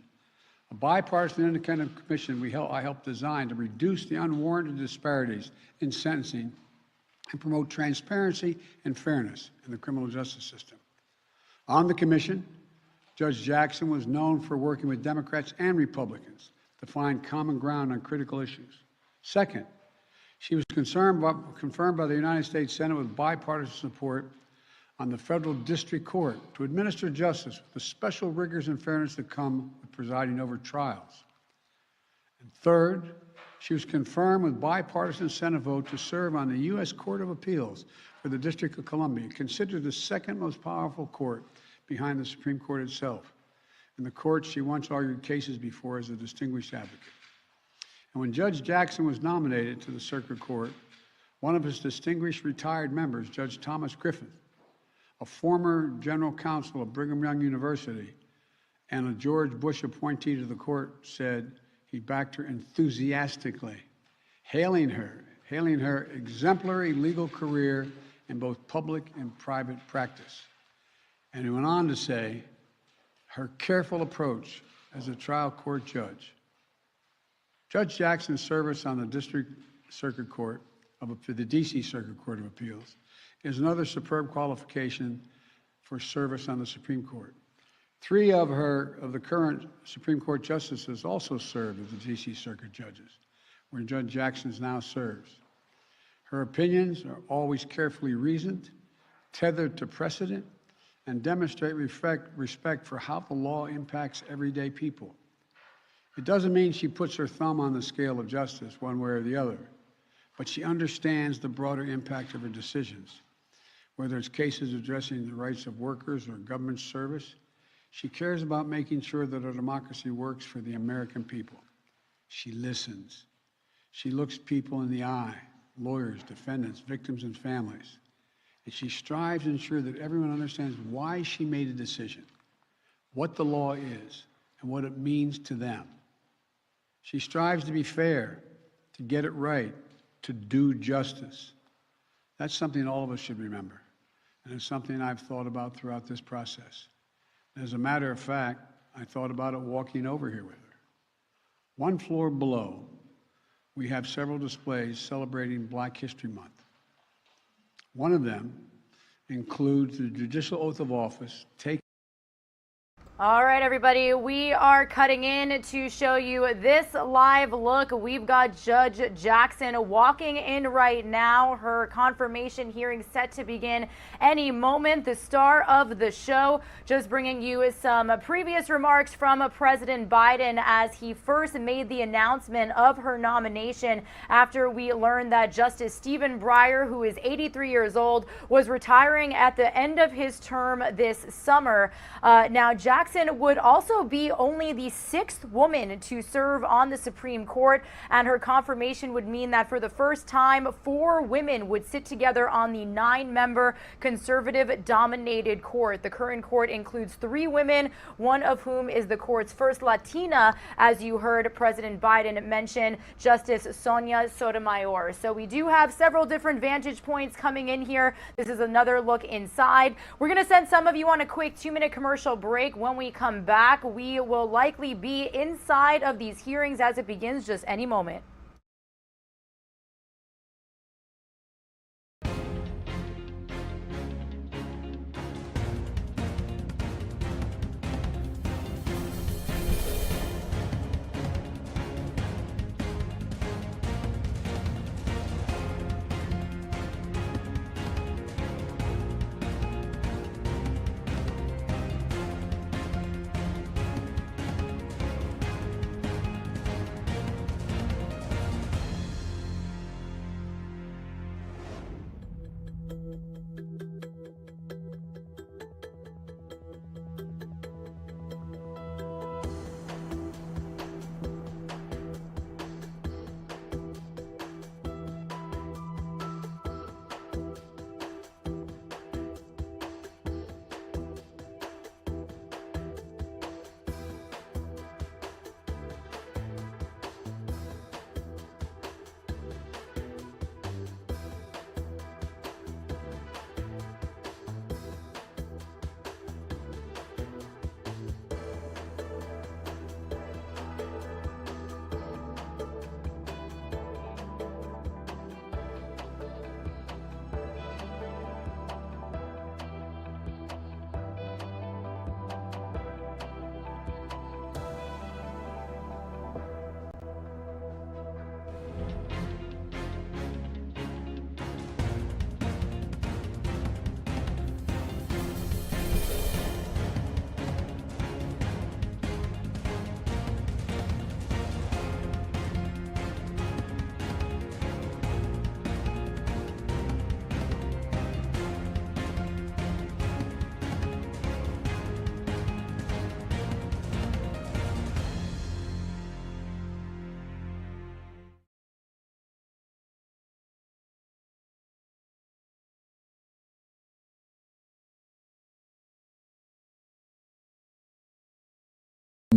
a bipartisan independent commission I helped design to reduce the unwarranted disparities in sentencing and promote transparency and fairness in the criminal justice system. On the commission, Judge Jackson was known for working with Democrats and Republicans to find common ground on critical issues. Second, she was confirmed by the United States Senate with bipartisan support on the federal district court to administer justice with the special rigors and fairness that come with presiding over trials. And third, she was confirmed with bipartisan Senate vote to serve on the U.S. Court of Appeals for the District of Columbia, considered the second most powerful court behind the Supreme Court itself. In the court she once argued cases before as a distinguished advocate. And when Judge Jackson was nominated to the Circuit Court, one of his distinguished retired members, Judge Thomas Griffith, a former general counsel of Brigham Young University and a George Bush appointee to the court, said he backed her enthusiastically, hailing her exemplary legal career in both public and private practice. And he went on to say her careful approach as a trial court judge. Judge Jackson's service on the District Circuit Court, the D.C. Circuit Court of Appeals, is another superb qualification for service on the Supreme Court. 3 of the current Supreme Court justices also served as the D.C. Circuit judges. where Judge Jackson now serves. Her opinions are always carefully reasoned, tethered to precedent, and demonstrate respect for how the law impacts everyday people. It doesn't mean she puts her thumb on the scale of justice one way or the other, but she understands the broader impact of her decisions. Whether it's cases addressing the rights of workers or government service, she cares about making sure that our democracy works for the American people. She listens. She looks people in the eye, lawyers, defendants, victims, and families. And she strives to ensure that everyone understands why she made a decision, what the law is, and what it means to them. She strives to be fair, to get it right, to do justice. That's something all of us should remember, and it's something I've thought about throughout this process. As a matter of fact, I thought about it walking over here with her. One floor below, we have several displays celebrating Black History Month. One of them includes the judicial oath of office taken. All right, everybody, we are cutting in to show you this live look. We've got Judge Jackson walking in right now. Her confirmation hearing set to begin any moment. The star of the show, just bringing you some previous remarks from President Biden as he first made the announcement of her nomination after we learned that Justice Stephen Breyer, who is 83 years old, was retiring at the end of his term this summer. Now, Jackson would also be only the 6th woman to serve on the Supreme Court, and her confirmation would mean that for the first time, 4 women would sit together on the 9-member conservative-dominated court. The current court includes 3 women, one of whom is the court's first Latina, as you heard President Biden mention, Justice Sonia Sotomayor. So we do have several different vantage points coming in here. This is another look inside. We're going to send some of you on a quick 2-minute commercial break. When we come back, we will likely be inside of these hearings as it begins just any moment.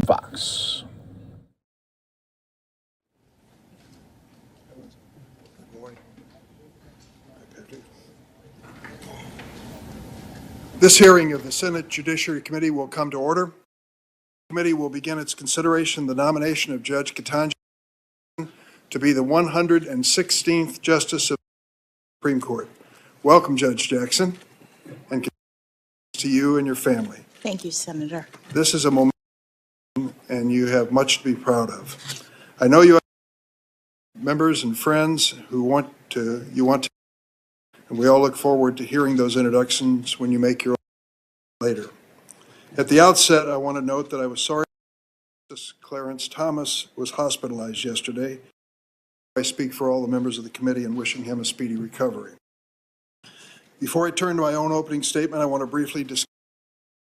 Fox. This hearing of the Senate Judiciary Committee will come to order. The committee will begin its consideration of the nomination of Judge Ketanji to be the 116th Justice of the Supreme Court. Welcome, Judge Jackson, and to you and your family. Thank you, Senator. This is a moment, and you have much to be proud of. I know you members and friends who you want to, and we all look forward to hearing those introductions when you make your own later. At the outset, I want to note that I was sorry Justice Clarence Thomas was hospitalized yesterday. I speak for all the members of the committee in wishing him a speedy recovery. Before I turn to my own opening statement, I want to briefly discuss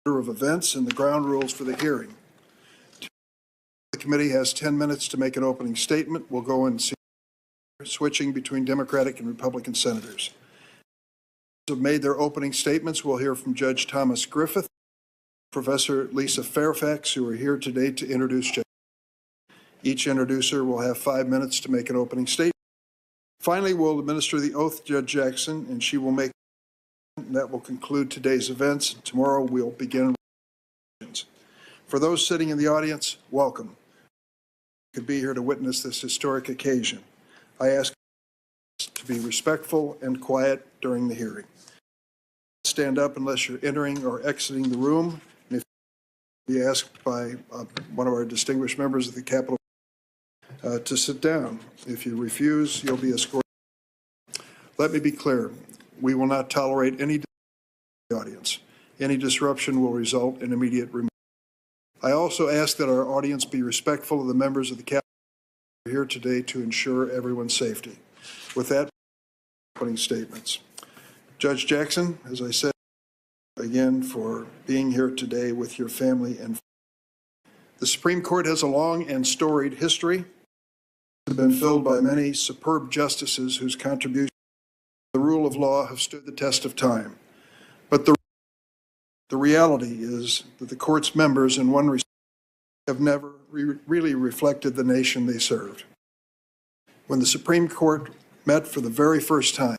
the order of events and the ground rules for the hearing. The committee has 10 minutes to make an opening statement. We'll go and see switching between Democratic and Republican senators. Have made their opening statements. We'll hear from Judge Thomas Griffith, Professor Lisa Fairfax, who are here today to introduce Judge. Each introducer will have 5 minutes to make an opening statement. Finally, we'll administer the oath to Judge Jackson, and she will make. That will conclude today's events. Tomorrow we'll begin with questions. For those sitting in the audience, welcome. You could be here to witness this historic occasion. I ask to be respectful and quiet during the hearing. Stand up unless you're entering or exiting the room. And if you be asked by one of our distinguished members of the Capitol to sit down. If you refuse, you'll be escorted. Let me be clear. We will not tolerate any audience. Any disruption will result in immediate removal. I also ask that our audience be respectful of the members of the Capitol who are here today to ensure everyone's safety. With that, opening statements. Judge Jackson, as I said, again for being here today with your family and friends. The Supreme Court has a long and storied history. It has been filled by many superb justices whose contributions to the rule of law have stood the test of time. But the reality is that the court's members, in one respect, have never really reflected the nation they served. When the Supreme Court met for the very first time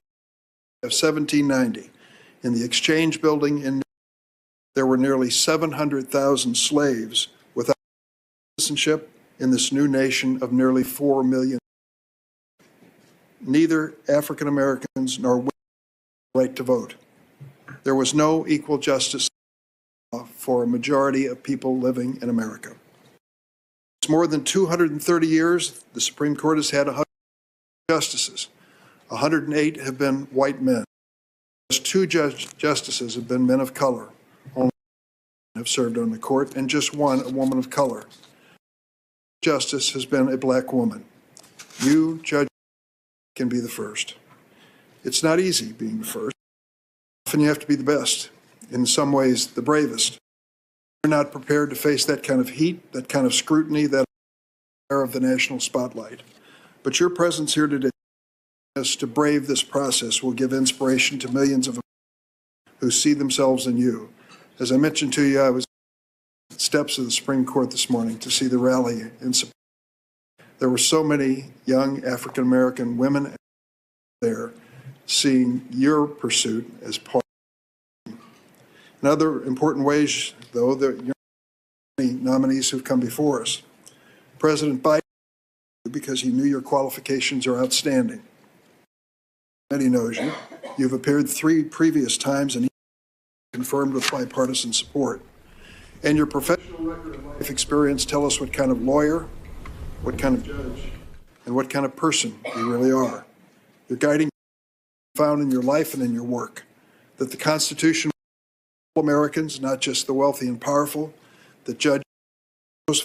of 1790 in the Exchange Building in New York, there were nearly 700,000 slaves without citizenship in this new nation of nearly 4 million. Neither African Americans nor women had the right to vote. There was no equal justice for a majority of people living in America. It's more than 230 years. The Supreme Court has had 100 justices. 108 have been white men. Just 2 justices have been men of color. Only have served on the court, and just 1 a woman of color. Justice has been a black woman. You, Judge, can be the first. It's not easy being the first. Often you have to be the best. In some ways, the bravest. You're not prepared to face that kind of heat, that kind of scrutiny, that air of the national spotlight. But your presence here today to brave this process will give inspiration to millions of who see themselves in you. As I mentioned to you, I was at the steps of the Supreme Court this morning to see the rally in support. There were so many young African American women there seeing your pursuit as part. In other important ways, though, there are many nominees who've come before us. President Biden, because he knew your qualifications are outstanding. Many knows you. You've appeared 3 previous times and confirmed with bipartisan support. And your professional record of life experience tell us what kind of lawyer, what kind of judge, and what kind of person you really are. Your guiding found in your life and in your work, that the Constitution all Americans, not just the wealthy and powerful, that judge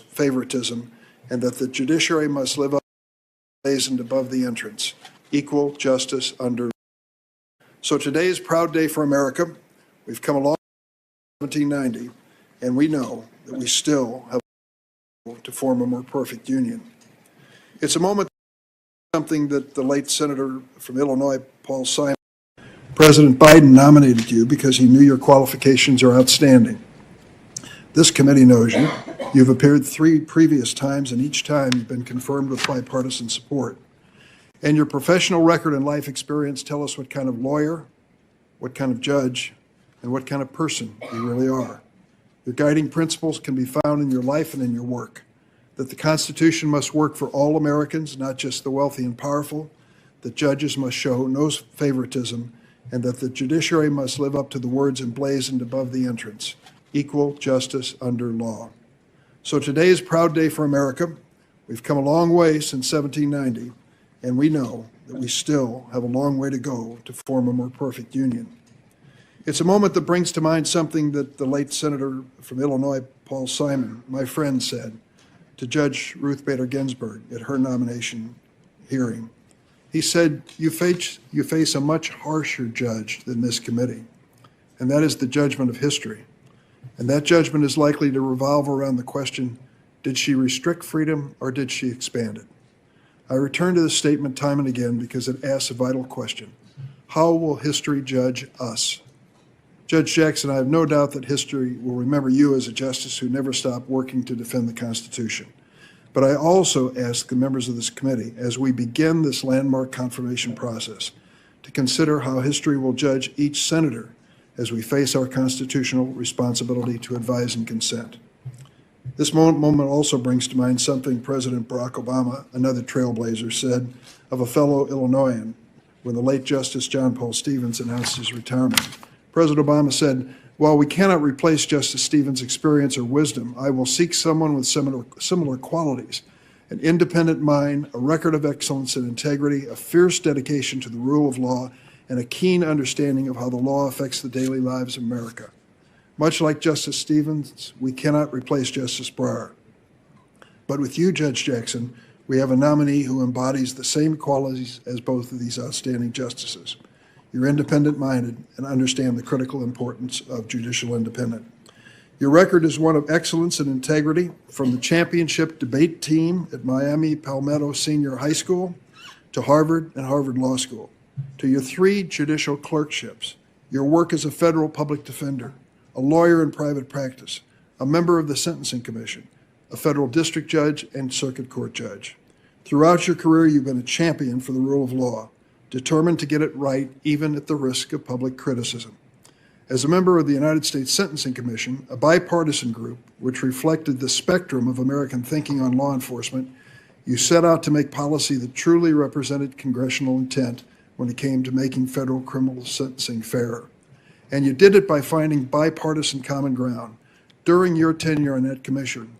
favoritism, and that the judiciary must live up blazoned above the entrance. Equal justice under. So today is a proud day for America. We've come along since 1790, and we know that we still have to form a more perfect union. It's a moment, something that the late Senator from Illinois, Paul Simon, President Biden nominated you because he knew your qualifications are outstanding. This committee knows you. You've appeared 3 previous times, and each time you've been confirmed with bipartisan support. And your professional record and life experience tell us what kind of lawyer, what kind of judge, and what kind of person you really are. Your guiding principles can be found in your life and in your work. That the Constitution must work for all Americans, not just the wealthy and powerful. That judges must show no favoritism, and that the judiciary must live up to the words emblazoned above the entrance. Equal justice under law. So today is a proud day for America. We've come a long way since 1790, and we know that we still have a long way to go to form a more perfect union. It's a moment that brings to mind something that the late Senator from Illinois, Paul Simon, my friend, said to Judge Ruth Bader Ginsburg at her nomination hearing. He said, you face a much harsher judge than this committee, and that is the judgment of history. And that judgment is likely to revolve around the question, did she restrict freedom or did she expand it? I return to this statement time and again because it asks a vital question. How will history judge us? Judge Jackson, I have no doubt that history will remember you as a justice who never stopped working to defend the Constitution. But I also ask the members of this committee, as we begin this landmark confirmation process, to consider how history will judge each senator as we face our constitutional responsibility to advise and consent. This moment also brings to mind something President Barack Obama, another trailblazer, said of a fellow Illinoisan when the late Justice John Paul Stevens announced his retirement. President Obama said, while we cannot replace Justice Stevens' experience or wisdom, I will seek someone with similar qualities, an independent mind, a record of excellence and integrity, a fierce dedication to the rule of law, and a keen understanding of how the law affects the daily lives of America. Much like Justice Stevens, we cannot replace Justice Breyer. But with you, Judge Jackson, we have a nominee who embodies the same qualities as both of these outstanding justices. You're independent-minded and understand the critical importance of judicial independence. Your record is one of excellence and integrity, from the championship debate team at Miami Palmetto Senior High School to Harvard and Harvard Law School, to your 3 judicial clerkships, your work as a federal public defender, a lawyer in private practice, a member of the Sentencing Commission, a federal district judge and circuit court judge. Throughout your career, you've been a champion for the rule of law, determined to get it right even at the risk of public criticism. As a member of the United States Sentencing Commission, a bipartisan group which reflected the spectrum of American thinking on law enforcement, you set out to make policy that truly represented congressional intent when it came to making federal criminal sentencing fair. And you did it by finding bipartisan common ground. During your tenure on that commission,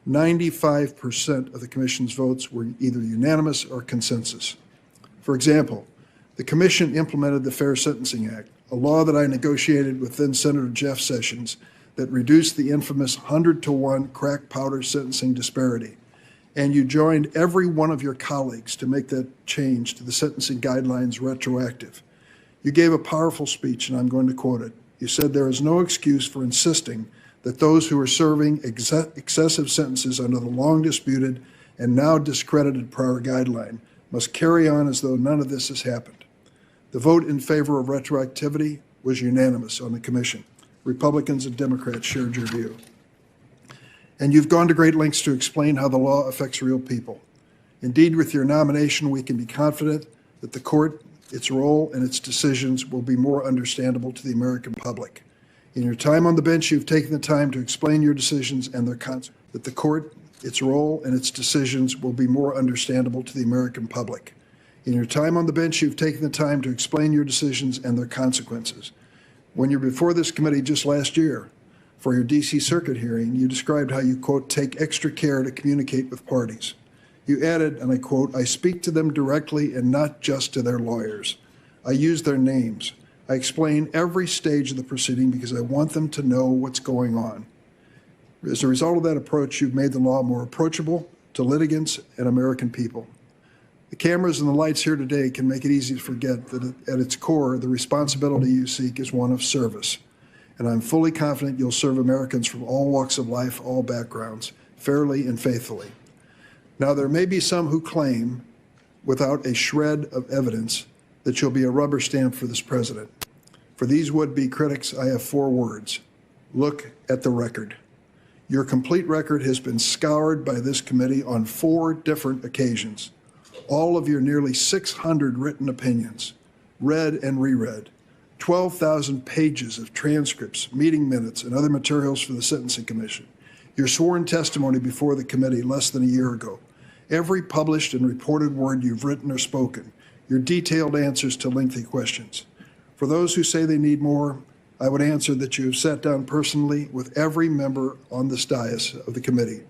95% of the commission's votes were either unanimous or consensus. For example, the commission implemented the Fair Sentencing Act, a law that I negotiated with then Senator Jeff Sessions that reduced the infamous 100-to-1 crack powder sentencing disparity. And you joined every one of your colleagues to make that change to the sentencing guidelines retroactive. You gave a powerful speech, and I'm going to quote it. You said there is no excuse for insisting that those who are serving excessive sentences under the long disputed and now discredited prior guideline must carry on as though none of this has happened. The vote in favor of retroactivity was unanimous on the commission. Republicans and Democrats shared your view. And you've gone to great lengths to explain how the law affects real people. Indeed, with your nomination, we can be confident that the court, its role, and its decisions will be more understandable to the American public. In your time on the bench, you've taken the time to explain your decisions and their consequences. That the court, its role, and its decisions will be more understandable to the American public. In your time on the bench, you've taken the time to explain your decisions and their consequences. When you were before this committee just last year, for your D.C. Circuit hearing, you described how you, quote, take extra care to communicate with parties. You added, and I quote, I speak to them directly and not just to their lawyers. I use their names. I explain every stage of the proceeding because I want them to know what's going on. As a result of that approach, you've made the law more approachable to litigants and American people. The cameras and the lights here today can make it easy to forget that at its core, the responsibility you seek is one of service. And I'm fully confident you'll serve Americans from all walks of life, all backgrounds, fairly and faithfully. Now, there may be some who claim, without a shred of evidence, that you'll be a rubber stamp for this president. For these would-be critics, I have 4 words. Look at the record. Your complete record has been scoured by this committee on 4 different occasions. All of your nearly 600 written opinions, read and reread, 12,000 pages of transcripts, meeting minutes, and other materials for the Sentencing Commission, your sworn testimony before the committee less than a year ago, every published and reported word you've written or spoken, your detailed answers to lengthy questions. For those who say they need more, I would answer that you have sat down personally with every member on this dais of the committee,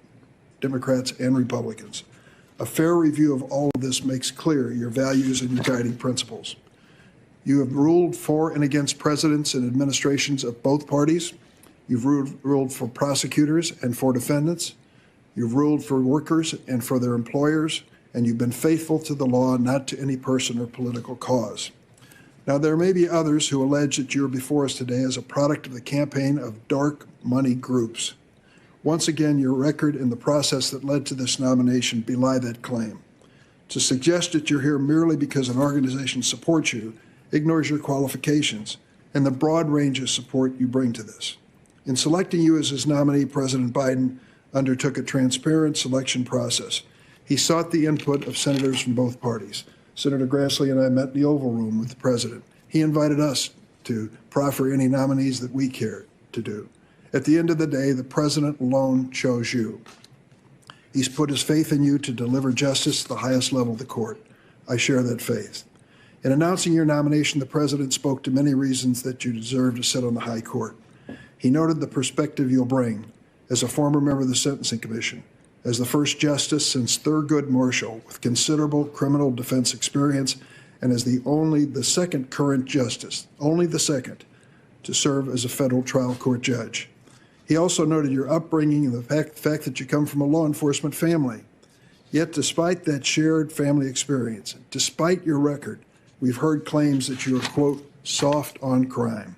Democrats and Republicans. A fair review of all of this makes clear your values and your guiding principles. You have ruled for and against presidents and administrations of both parties. You've ruled for prosecutors and for defendants. You've ruled for workers and for their employers, and you've been faithful to the law, not to any person or political cause. Now, there may be others who allege that you're before us today as a product of the campaign of dark money groups. Once again, your record and the process that led to this nomination belie that claim. To suggest that you're here merely because an organization supports you ignores your qualifications and the broad range of support you bring to this. In selecting you as his nominee, President Biden undertook a transparent selection process. He sought the input of senators from both parties. Senator Grassley and I met in the Oval Room with the president. He invited us to proffer any nominees that we cared to do. At the end of the day, the president alone chose you. He's put his faith in you to deliver justice at the highest level of the court. I share that faith. In announcing your nomination, the president spoke to many reasons that you deserve to sit on the high court. He noted the perspective you'll bring as a former member of the Sentencing Commission, as the first justice since Thurgood Marshall with considerable criminal defense experience, and as the second current justice, only the second, to serve as a federal trial court judge. He also noted your upbringing and the fact that you come from a law enforcement family. Yet despite that shared family experience, despite your record, we've heard claims that you are, quote, soft on crime.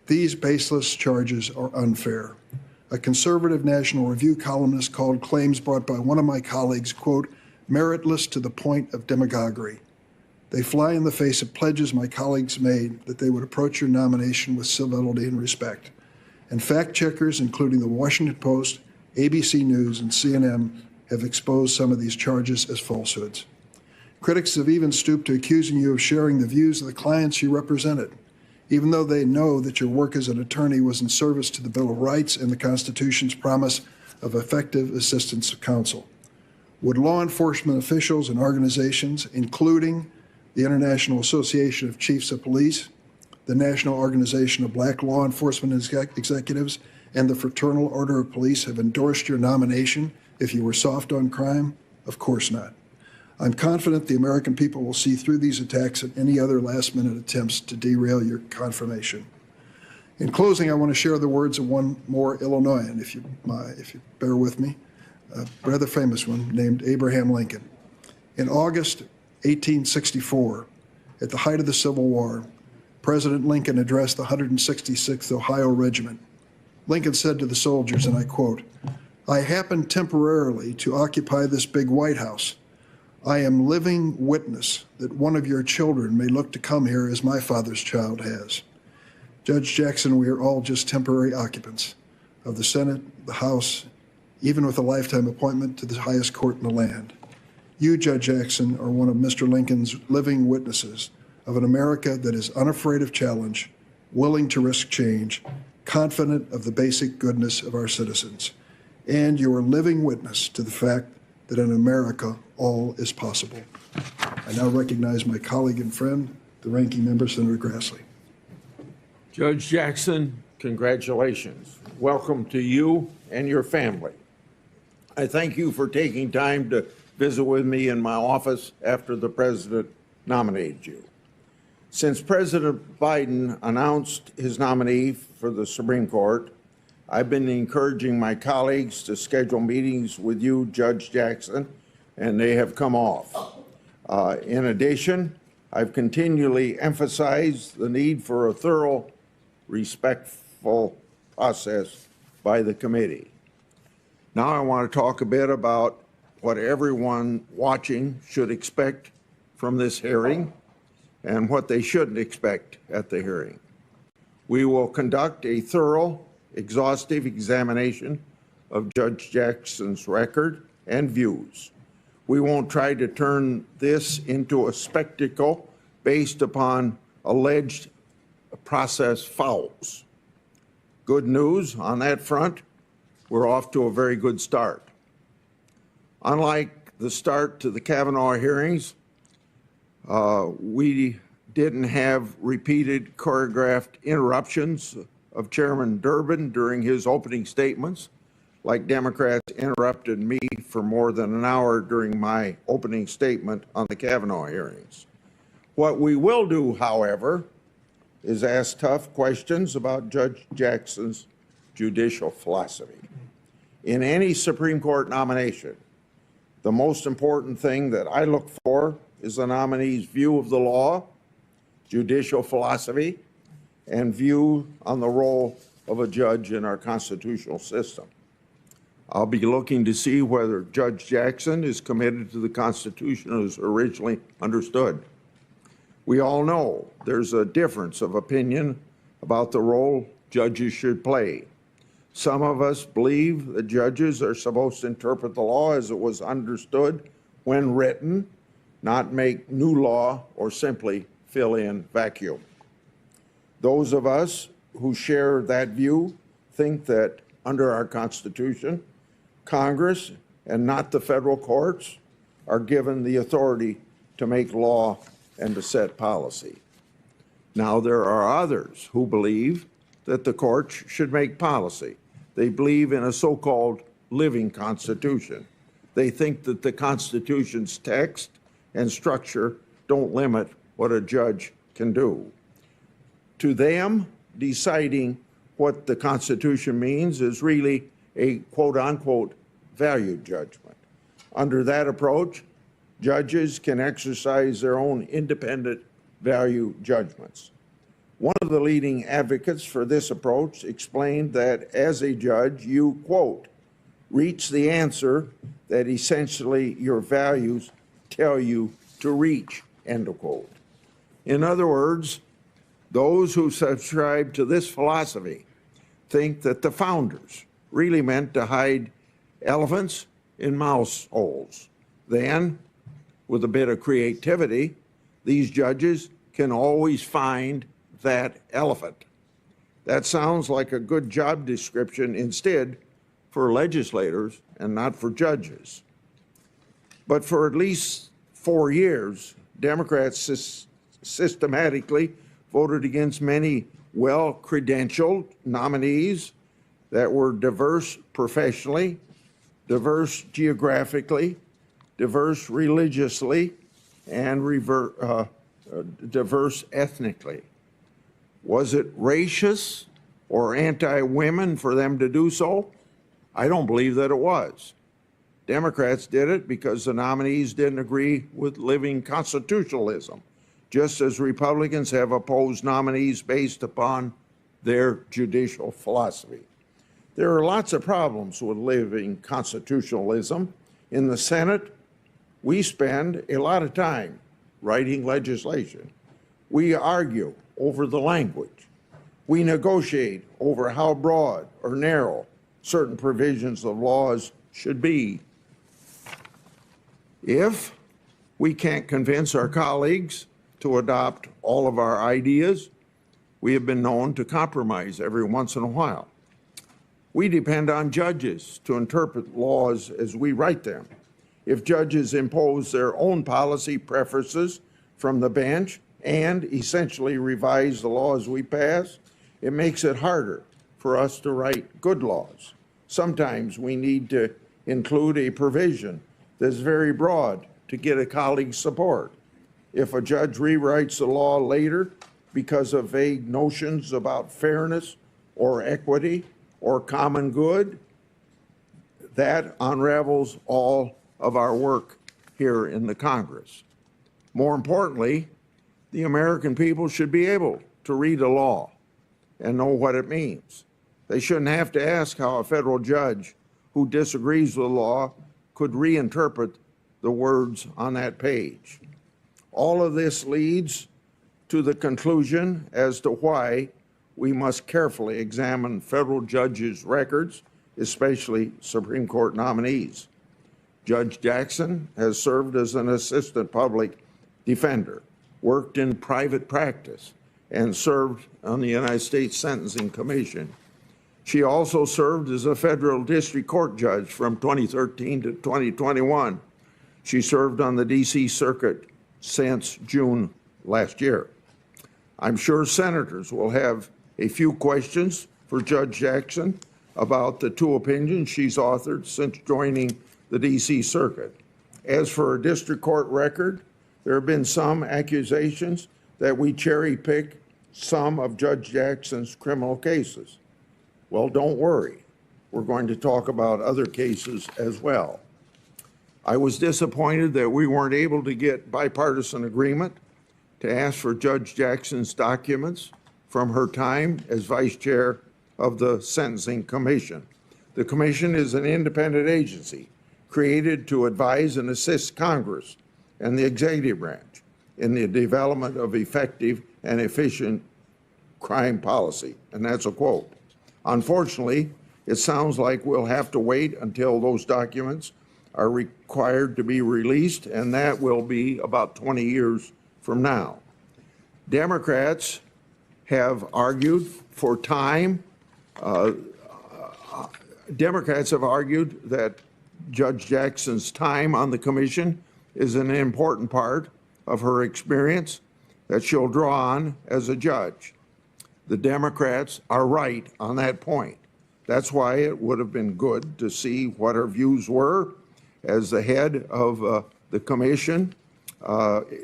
These baseless charges are unfair. A conservative National Review columnist called claims brought by one of my colleagues, quote, meritless to the point of demagoguery. They fly in the face of pledges my colleagues made that they would approach your nomination with civility and respect. And fact checkers, including the Washington Post, ABC News, and CNN, have exposed some of these charges as falsehoods. Critics have even stooped to accusing you of sharing the views of the clients you represented, even though they know that your work as an attorney was in service to the Bill of Rights and the Constitution's promise of effective assistance of counsel. Would law enforcement officials and organizations, including the International Association of Chiefs of Police, the National Organization of Black Law Enforcement Executives, and the Fraternal Order of Police have endorsed your nomination if you were soft on crime? Of course not. I'm confident the American people will see through these attacks and any other last-minute attempts to derail your confirmation. In closing, I want to share the words of one more Illinoisan, if you bear with me, a rather famous one named Abraham Lincoln. In August 1864, at the height of the Civil War, President Lincoln addressed the 166th Ohio Regiment. Lincoln said to the soldiers, and I quote, "I happened temporarily to occupy this big White House. I am living witness that one of your children may look to come here as my father's child has." Judge Jackson, we are all just temporary occupants of the Senate, the House, even with a lifetime appointment to the highest court in the land. You, Judge Jackson, are one of Mr. Lincoln's living witnesses of an America that is unafraid of challenge, willing to risk change, confident of the basic goodness of our citizens. And you are living witness to the fact that in America, all is possible. I now recognize my colleague and friend, the ranking member, Senator Grassley. Judge Jackson, congratulations. Welcome to you and your family. I thank you for taking time to visit with me in my office after the president nominated you. Since President Biden announced his nominee for the Supreme Court, I've been encouraging my colleagues to schedule meetings with you, Judge Jackson, and they have come off. In addition, I've continually emphasized the need for a thorough, respectful process by the committee. Now I want to talk a bit about what everyone watching should expect from this hearing and what they shouldn't expect at the hearing. We will conduct a thorough, exhaustive examination of Judge Jackson's record and views. We won't try to turn this into a spectacle based upon alleged process fouls. Good news on that front, we're off to a very good start. Unlike the start to the Kavanaugh hearings, we didn't have repeated choreographed interruptions of Chairman Durbin during his opening statements. like Democrats interrupted me for more than an hour during my opening statement on the Kavanaugh hearings. What we will do, however, is ask tough questions about Judge Jackson's judicial philosophy. In any Supreme Court nomination, the most important thing that I look for is the nominee's view of the law, judicial philosophy, and view on the role of a judge in our constitutional system. I'll be looking to see whether Judge Jackson is committed to the Constitution as originally understood. We all know there's a difference of opinion about the role judges should play. Some of us believe that judges are supposed to interpret the law as it was understood when written, not make new law or simply fill in vacuum. Those of us who share that view think that under our Constitution, Congress and not the federal courts are given the authority to make law and to set policy. Now, there are others who believe that the courts should make policy. They believe in a so-called living Constitution. They think that the Constitution's text and structure don't limit what a judge can do. To them, deciding what the Constitution means is really a quote-unquote value judgment. Under that approach, judges can exercise their own independent value judgments. One of the leading advocates for this approach explained that as a judge, you, quote, reach the answer that essentially your values tell you to reach, end of quote. In other words, those who subscribe to this philosophy think that the founders really meant to hide elephants in mouse holes. Then, with a bit of creativity, these judges can always find that elephant. That sounds like a good job description instead for legislators and not for judges. But for at least 4 years, Democrats systematically voted against many well-credentialed nominees that were diverse professionally, diverse geographically, diverse religiously, and diverse ethnically. Was it racist or anti-women for them to do so? I don't believe that it was. Democrats did it because the nominees didn't agree with living constitutionalism, just as Republicans have opposed nominees based upon their judicial philosophy. There are lots of problems with living constitutionalism. In the Senate, we spend a lot of time writing legislation. We argue over the language. We negotiate over how broad or narrow certain provisions of laws should be. If we can't convince our colleagues to adopt all of our ideas, we have been known to compromise every once in a while. We depend on judges to interpret laws as we write them. If judges impose their own policy preferences from the bench and essentially revise the laws we pass, it makes it harder for us to write good laws. Sometimes we need to include a provision that's very broad to get a colleague's support. If a judge rewrites the law later because of vague notions about fairness or equity or common good, that unravels all of our work here in the Congress. More importantly, the American people should be able to read a law and know what it means. They shouldn't have to ask how a federal judge who disagrees with the law could reinterpret the words on that page. All of this leads to the conclusion as to why we must carefully examine federal judges' records, especially Supreme Court nominees. Judge Jackson has served as an assistant public defender, worked in private practice, and served on the United States Sentencing Commission. She also served as a federal district court judge from 2013 to 2021. She served on the D.C. Circuit since June last year. I'm sure senators will have a few questions for Judge Jackson about the 2 opinions she's authored since joining the D.C. Circuit. As for her district court record, there have been some accusations that we cherry-pick some of Judge Jackson's criminal cases. Well, don't worry. We're going to talk about other cases as well. I was disappointed that we weren't able to get bipartisan agreement to ask for Judge Jackson's documents from her time as vice chair of the Sentencing Commission. The commission is an independent agency created to advise and assist Congress and the executive branch in the development of effective and efficient crime policy, and that's a quote. Unfortunately, it sounds like we'll have to wait until those documents are required to be released, and that will be about 20 years from now. Democrats have argued for time. Democrats have argued that Judge Jackson's time on the commission is an important part of her experience that she'll draw on as a judge. The Democrats are right on that point. That's why it would have been good to see what her views were as the head of the commission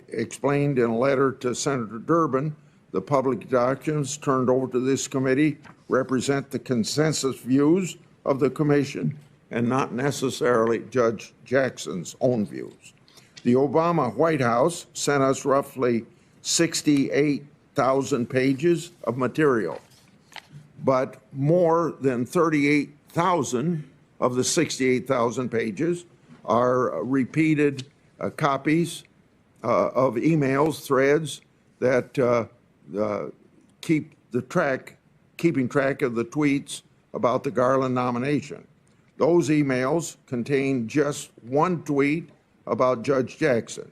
explained in a letter to Senator Durbin. The public documents turned over to this committee represent the consensus views of the commission and not necessarily Judge Jackson's own views. The Obama White House sent us roughly 68,000 pages of material, but more than 38,000 of the 68,000 pages are repeated copies of emails, threads that keeping track of the tweets about the Garland nomination. Those emails contain just one tweet about Judge Jackson.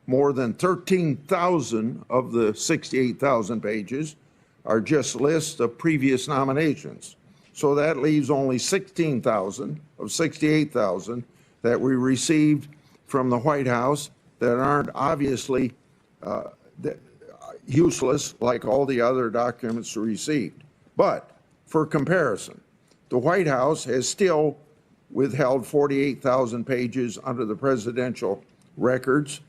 More than 13,000 of the 68,000 pages are just lists of previous nominations. So that leaves only 16,000 of 68,000 that we received from the White House that aren't obviously useless like all the other documents received. But for comparison, the White House has still withheld 48,000 pages under the presidential records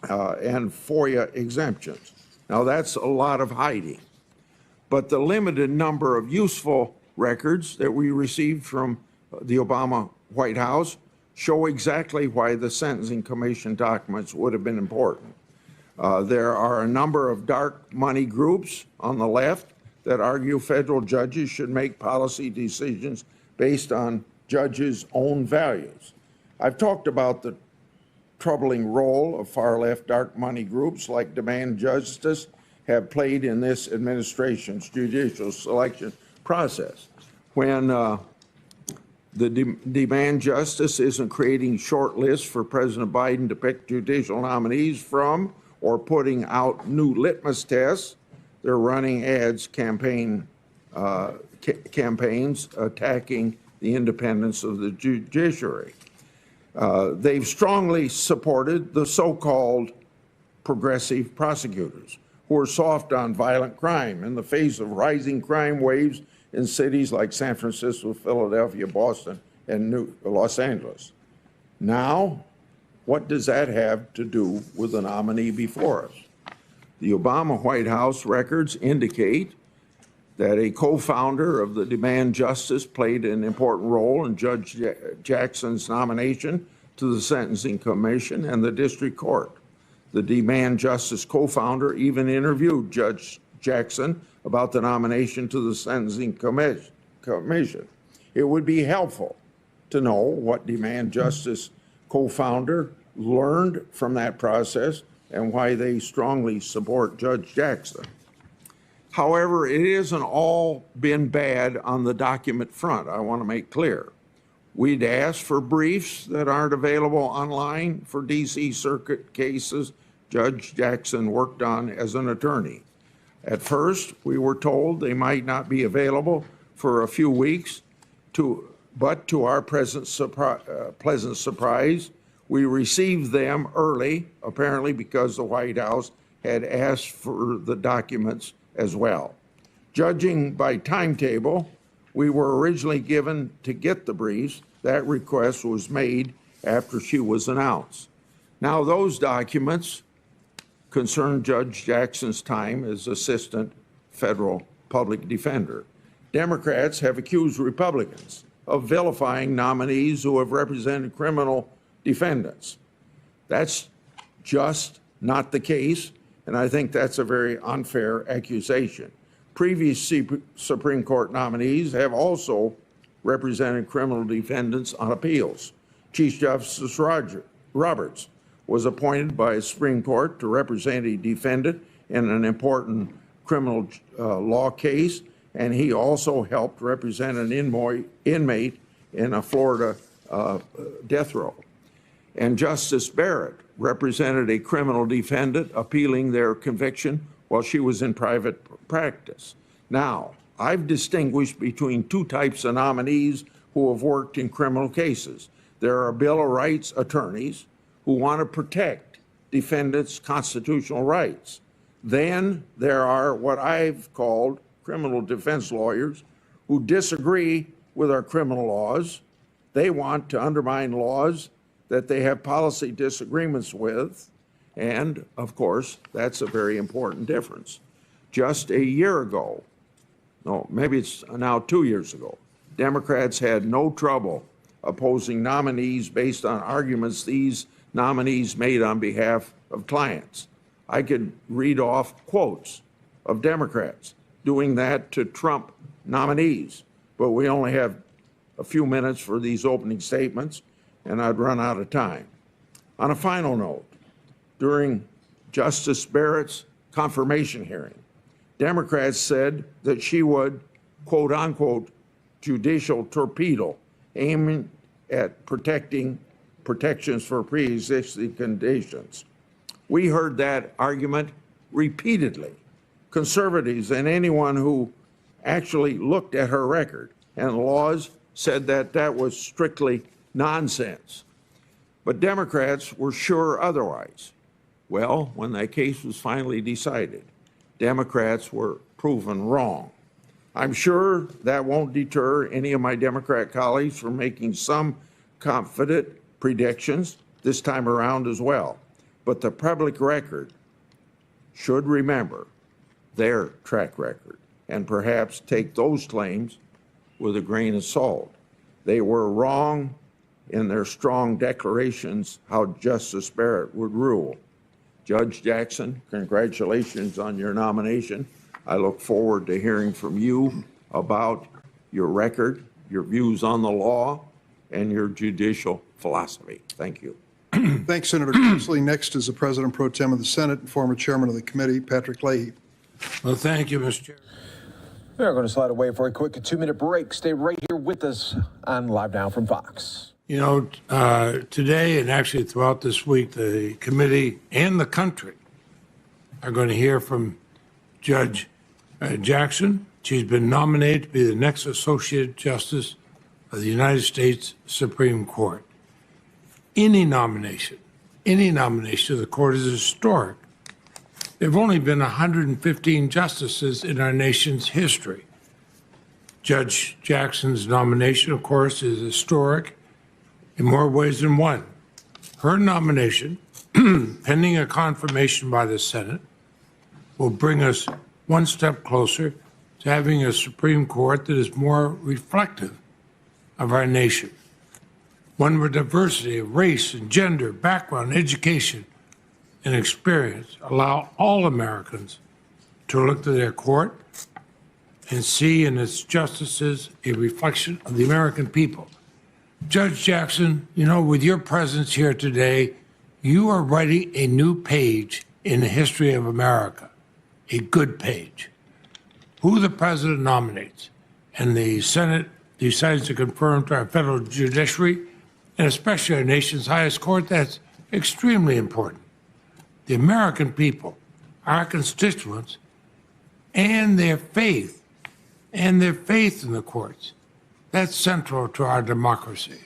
and FOIA exemptions. Now that's a lot of hiding, but the limited number of useful records that we received from the Obama White House show exactly why the Sentencing Commission documents would have been important. There are a number of dark money groups on the left that argue federal judges should make policy decisions based on judges' own values. I've talked about the troubling role of far-left dark money groups like Demand Justice have played in this administration's judicial selection process. When the Demand Justice isn't creating short lists for President Biden to pick judicial nominees from or putting out new litmus tests, they're running ads campaigns attacking the independence of the judiciary. They've strongly supported the so-called progressive prosecutors who are soft on violent crime in the face of rising crime waves in cities like San Francisco, Philadelphia, Boston, and Los Angeles. Now, what does that have to do with the nominee before us? The Obama White House records indicate that a co-founder of the Demand Justice played an important role in Judge Jackson's nomination to the Sentencing Commission and the District Court. The Demand Justice co-founder even interviewed Judge Jackson about the nomination to the Sentencing Commission. It would be helpful to know what Demand Justice co-founder learned from that process and why they strongly support Judge Jackson. However, it isn't all been bad on the document front, I want to make clear. We'd asked for briefs that aren't available online for D.C. Circuit cases Judge Jackson worked on as an attorney. At first, we were told they might not be available for a few weeks, but to our pleasant surprise, we received them early, apparently because the White House had asked for the documents as well. Judging by timetable, we were originally given to get the briefs. That request was made after she was announced. Now, those documents concern Judge Jackson's time as Assistant Federal Public Defender. Democrats have accused Republicans of vilifying nominees who have represented criminal defendants. That's just not the case, and I think that's a very unfair accusation. Previous Supreme Court nominees have also represented criminal defendants on appeals. Chief Justice Roberts was appointed by the Supreme Court to represent a defendant in an important criminal law case, and he also helped represent an inmate in a Florida death row. And Justice Barrett represented a criminal defendant appealing their conviction while she was in private practice. Now, I've distinguished between two types of nominees who have worked in criminal cases. There are Bill of Rights attorneys who want to protect defendants' constitutional rights. Then there are what I've called criminal defense lawyers who disagree with our criminal laws. They want to undermine laws that they have policy disagreements with. And of course, that's a very important difference. Just a year ago, no, maybe it's now 2 years ago, Democrats had no trouble opposing nominees based on arguments these nominees made on behalf of clients. I could read off quotes of Democrats doing that to Trump nominees, but we only have a few minutes for these opening statements, and I'd run out of time. On a final note, during Justice Barrett's confirmation hearing, Democrats said that she would, quote unquote, judicial torpedo, aiming at protections for pre-existing conditions. We heard that argument repeatedly. Conservatives and anyone who actually looked at her record and laws said that that was strictly nonsense. But Democrats were sure otherwise. Well, when that case was finally decided, Democrats were proven wrong. I'm sure that won't deter any of my Democrat colleagues from making some confident predictions this time around as well. But the public record should remember their track record and perhaps take those claims with a grain of salt. They were wrong in their strong declarations how Justice Barrett would rule. Judge Jackson, congratulations on your nomination. I look forward to hearing from you about your record, your views on the law, and your judicial philosophy. Thank you. Thanks, Senator Grassley. Next is the President Pro Tem of the Senate and former Chairman of the Committee, Patrick Leahy. Well, thank you, Mr. Chair. We're going to slide away for a quick 2-minute break. Stay right here with us on Live Now from Fox. You know, today and actually throughout this week, the committee and the country are going to hear from Judge Jackson. She's been nominated to be the next Associate Justice of the United States Supreme Court. Any nomination of the court is historic. There have only been 115 justices in our nation's history. Judge Jackson's nomination, of course, is historic in more ways than one. Her nomination, pending a confirmation by the Senate, will bring us one step closer to having a Supreme Court that is more reflective of our nation. One where diversity of race and gender, background, education, and experience allow all Americans to look to their court and see in its justices a reflection of the American people. Judge Jackson, you know, with your presence here today, you are writing a new page in the history of America, a good page. Who the president nominates and the Senate decides to confirm to our federal judiciary, and especially our nation's highest court, that's extremely important. The American people, our constituents, and their faith in the courts, that's central to our democracy.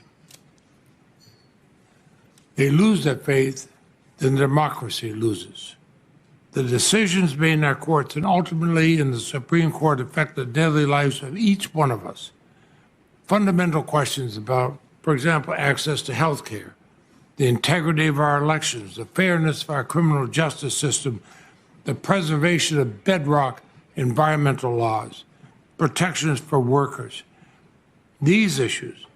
They lose that faith, then democracy loses. The decisions made in our courts and ultimately in the Supreme Court affect the daily lives of each one of us. fundamental questions about, for example, access to health care, the integrity of our elections, the fairness of our criminal justice system, the preservation of bedrock environmental laws, protections for workers. These issues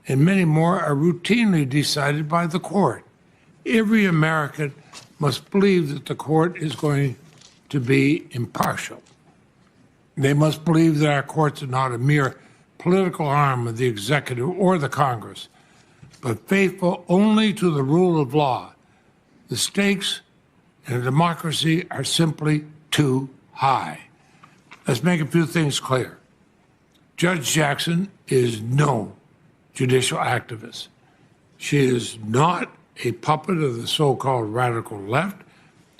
and many more are routinely decided by the court. Every American must believe that the court is going to be impartial. They must believe that our courts are not a mere political arm of the executive or the Congress, but faithful only to the rule of law. The stakes in a democracy are simply too high. Let's make a few things clear. Judge Jackson is no judicial activist. She is not a puppet of the so-called radical left.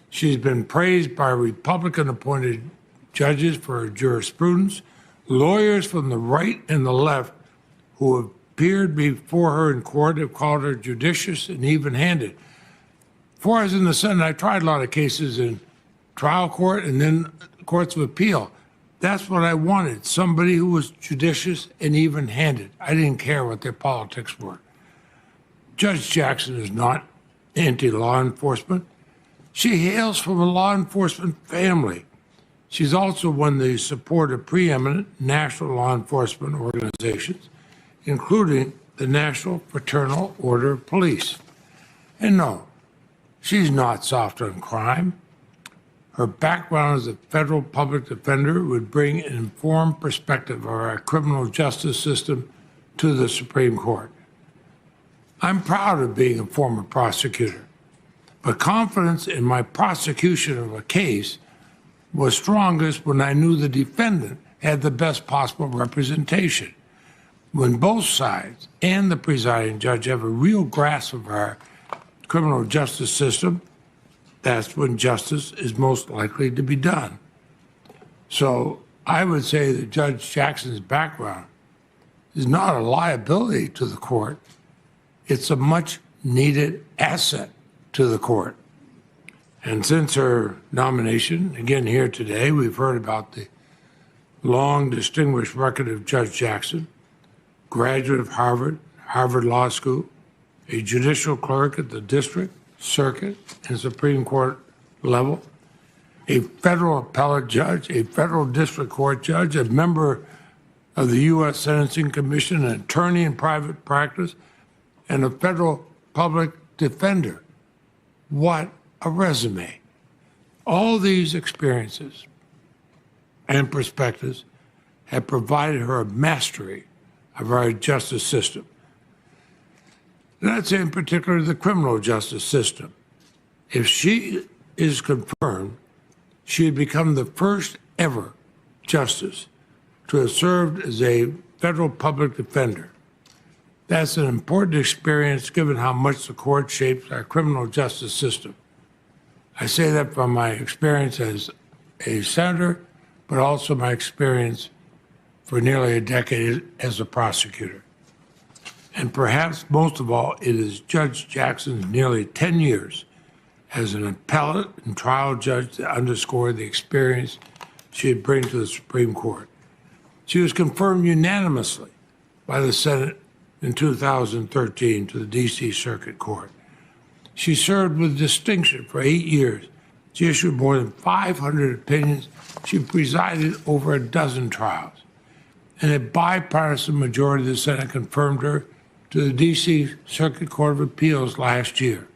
She's been praised by Republican-appointed judges for her jurisprudence. Lawyers from the right and the left who have appeared before her in court have called her judicious and even-handed. Before I was in the Senate, I tried a lot of cases in trial court and then courts of appeal. That's what I wanted, somebody who was judicious and even-handed. I didn't care what their politics were. Judge Jackson is not anti-law enforcement. She hails from a law enforcement family. She's also won the support of preeminent national law enforcement organizations, including the National Fraternal Order of Police. And no, she's not soft on crime. Her background as a federal public defender would bring an informed perspective of our criminal justice system to the Supreme Court. I'm proud of being a former prosecutor, but confidence in my prosecution of a case was strongest when I knew the defendant had the best possible representation. When both sides and the presiding judge have a real grasp of our criminal justice system, that's when justice is most likely to be done. So I would say that Judge Jackson's background is not a liability to the court. It's a much needed asset to the court. And since her nomination, again here today, we've heard about the long distinguished record of Judge Jackson, graduate of Harvard Law School, a judicial clerk at the district, circuit, and Supreme Court level, a federal appellate judge, a federal district court judge, a member of the U.S. Sentencing Commission, an attorney in private practice, and a federal public defender. What a resume. All these experiences and perspectives have provided her a mastery of our justice system. And I'd say in particular the criminal justice system. If she is confirmed, she would become the first ever justice to have served as a federal public defender. That's an important experience given how much the court shapes our criminal justice system. I say that from my experience as a senator, but also my experience for nearly a decade as a prosecutor. And perhaps most of all, it is Judge Jackson's nearly 10 years as an appellate and trial judge that underscore the experience she would bring to the Supreme Court. She was confirmed unanimously by the Senate in 2013 to the D.C. Circuit Court. She served with distinction for 8 years. She issued more than 500 opinions. She presided over a dozen trials. And a bipartisan majority of the Senate confirmed her to the D.C. Circuit Court of Appeals last year.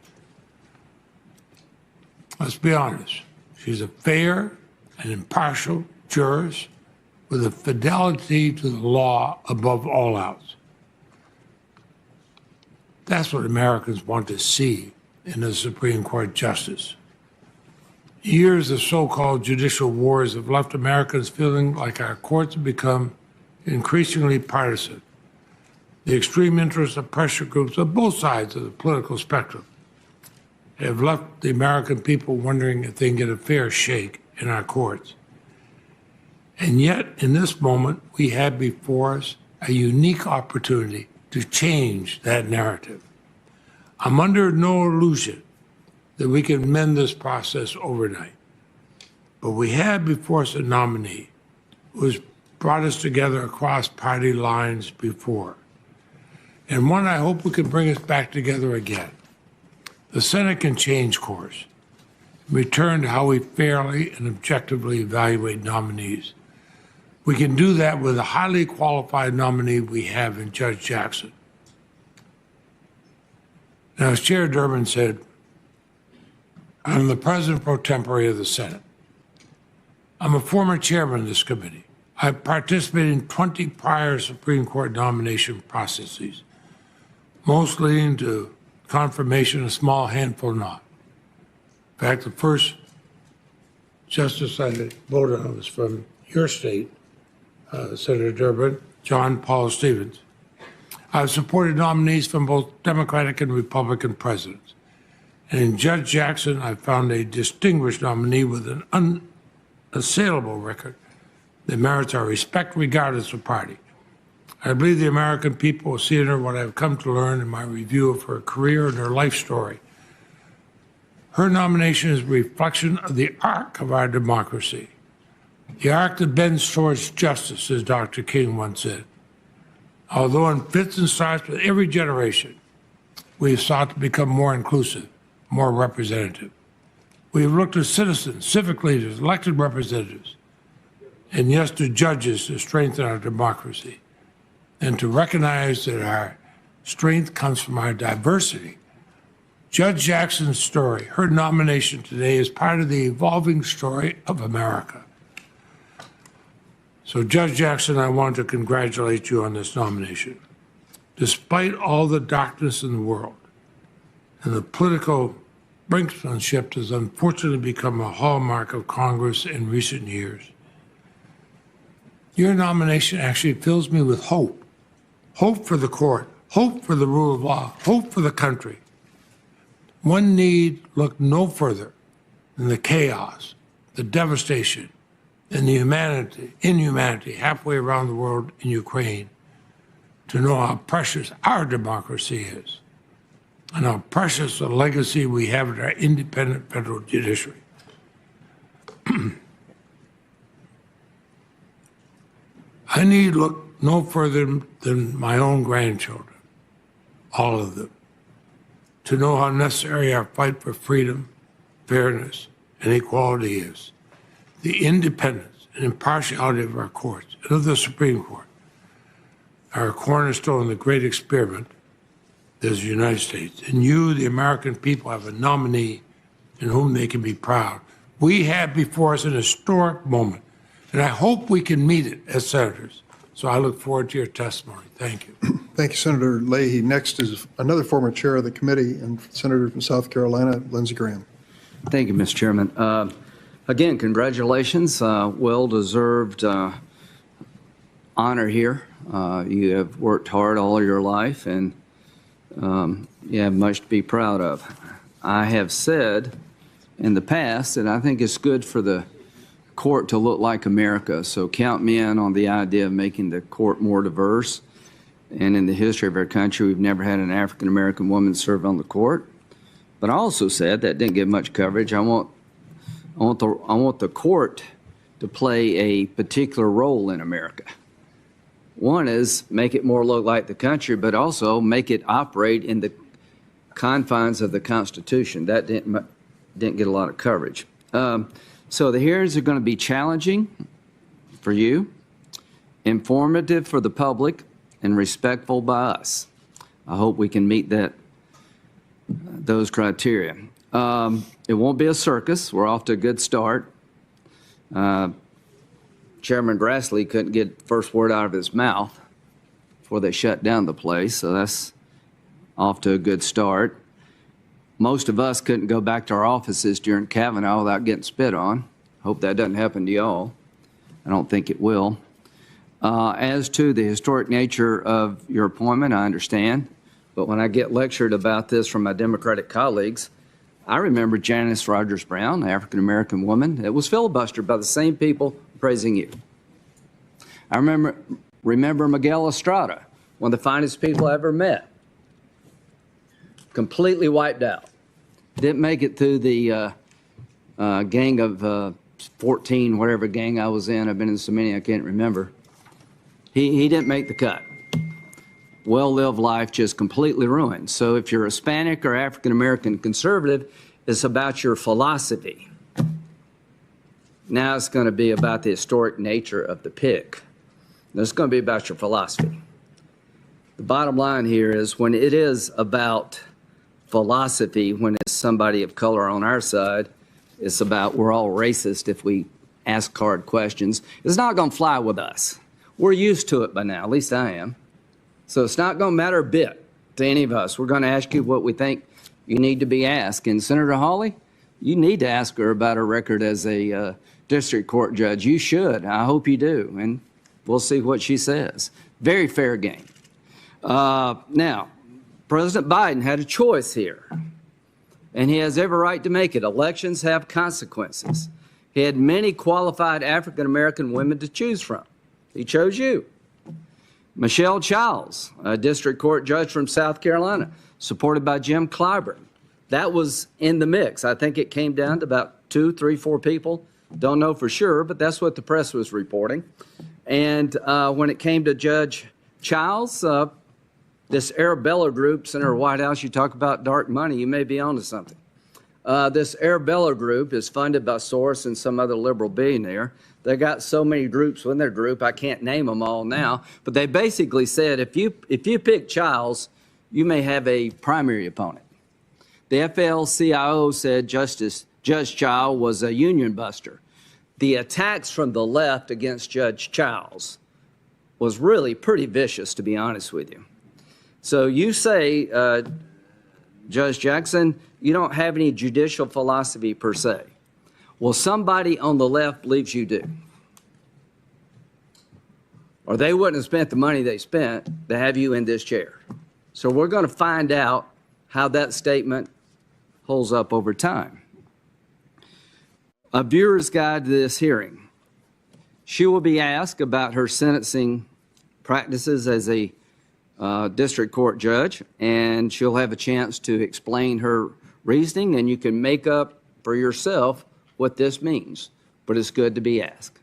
Let's be honest. She's a fair and impartial jurist with a fidelity to the law above all else. That's what Americans want to see in a Supreme Court justice. Years of so-called judicial wars have left Americans feeling like our courts have become increasingly partisan. The extreme interests of pressure groups on both sides of the political spectrum have left the American people wondering if they can get a fair shake in our courts. And yet, in this moment, we have before us a unique opportunity to change that narrative. I'm under no illusion that we can mend this process overnight. But we have before us a nominee who has brought us together across party lines before, and one I hope we can bring us back together again. The Senate can change course, return to how we fairly and objectively evaluate nominees. We can do that with a highly qualified nominee we have in Judge Jackson. Now, as Chair Durbin said, I'm the President pro tempore of the Senate. I'm a former chairman of this committee. I've participated in 20 prior Supreme Court nomination processes, most leading to confirmation, a small handful not. In fact, the first justice I voted on was from your state, Senator Durbin, John Paul Stevens. I've supported nominees from both Democratic and Republican presidents. And in Judge Jackson, I found a distinguished nominee with an unassailable record that merits our respect regardless of party. I believe the American people will see in her what I've come to learn in my review of her career and her life story. Her nomination is a reflection of the arc of our democracy, the arc that bends towards justice, as Dr. King once said. Although in fits and starts with every generation, we have sought to become more inclusive, more representative. We have looked to citizens, civic leaders, elected representatives, and yes, to judges to strengthen our democracy, and to recognize that our strength comes from our diversity. Judge Jackson's story, her nomination today, is part of the evolving story of America. So, Judge Jackson, I want to congratulate you on this nomination. Despite all the darkness in the world, and the political brinksmanship has unfortunately become a hallmark of Congress in recent years, your nomination actually fills me with hope. Hope for the court, hope for the rule of law, hope for the country. One need look no further than the chaos, the devastation, and the inhumanity halfway around the world in Ukraine to know how precious our democracy is and how precious the legacy we have in our independent federal judiciary. I need look no further than my own grandchildren, all of them, to know how necessary our fight for freedom, fairness, and equality is. The independence and impartiality of our courts and of the Supreme Court are a cornerstone of the great experiment that is the United States. And you, the American people, have a nominee in whom they can be proud. We have before us an historic moment, and I hope we can meet it as senators. So I look forward to your testimony. Thank you. Thank you, Senator Leahy. Next is another former chair of the committee and Senator from South Carolina, Lindsey Graham. Thank you, Mr. Chairman. Again, congratulations. Well-deserved honor here. You have worked hard all your life, and you have much to be proud of. I have said in the past that I think it's good for the court to look like America, so count me in on the idea of making the court more diverse. And in the history of our country, we've never had an African-American woman serve on the court. But I also said that didn't get much coverage. I want the court to play a particular role in America. One is make it more look like the country, but also make it operate in the confines of the Constitution. That didn't get a lot of coverage. So the hearings are going to be challenging for you, informative for the public, and respectful by us. I hope we can meet those criteria. It won't be a circus. We're off to a good start. Chairman Grassley couldn't get the first word out of his mouth before they shut down the place, so that's off to a good start. Most of us couldn't go back to our offices during Kavanaugh without getting spit on. Hope that doesn't happen to y'all. I don't think it will. As to the historic nature of your appointment, I understand. But when I get lectured about this from my Democratic colleagues, I remember Janice Rogers Brown, an African-American woman, that was filibustered by the same people praising you. I remember Miguel Estrada, one of the finest people I ever met, completely wiped out. Didn't make it through the gang of 14, whatever gang I was in. I've been in so many I can't remember. He didn't make the cut. Well-lived life just completely ruined. So if you're Hispanic or African-American conservative, it's about your philosophy. Now it's going to be about the historic nature of the pick. It's going to be about your philosophy. The bottom line here is when it is about philosophy, when it's somebody of color on our side, it's about we're all racist if we ask hard questions. It's not going to fly with us. We're used to it by now, at least I am. So it's not going to matter a bit to any of us. We're going to ask you what we think you need to be asked. And Senator Hawley, you need to ask her about her record as a district court judge. You should. I hope you do. And we'll see what she says. Very fair game. Now, President Biden had a choice here, and he has every right to make it. Elections have consequences. He had many qualified African-American women to choose from. He chose you. Michelle Childs, a district court judge from South Carolina, supported by Jim Clyburn. That was in the mix. I think it came down to about 2, 3, 4 people. Don't know for sure, but that's what the press was reporting. And when it came to Judge Childs, this Arabella group, Senator Whitehouse, you talk about dark money, you may be onto something. This Arabella group is funded by Soros and some other liberal billionaire. They got so many groups within their group, I can't name them all now, but they basically said if you pick Childs, you may have a primary opponent. The FL-CIO said Judge Childs was a union buster. The attacks from the left against Judge Childs was really pretty vicious, to be honest with you. So you say, Judge Jackson, you don't have any judicial philosophy per se. Well, somebody on the left believes you do. Or they wouldn't have spent the money they spent to have you in this chair. So we're going to find out how that statement holds up over time. A viewer's guide to this hearing. She will be asked about her sentencing practices as a district court judge, and she'll have a chance to explain her reasoning, and you can make up for yourself what this means, but it's good to be asked.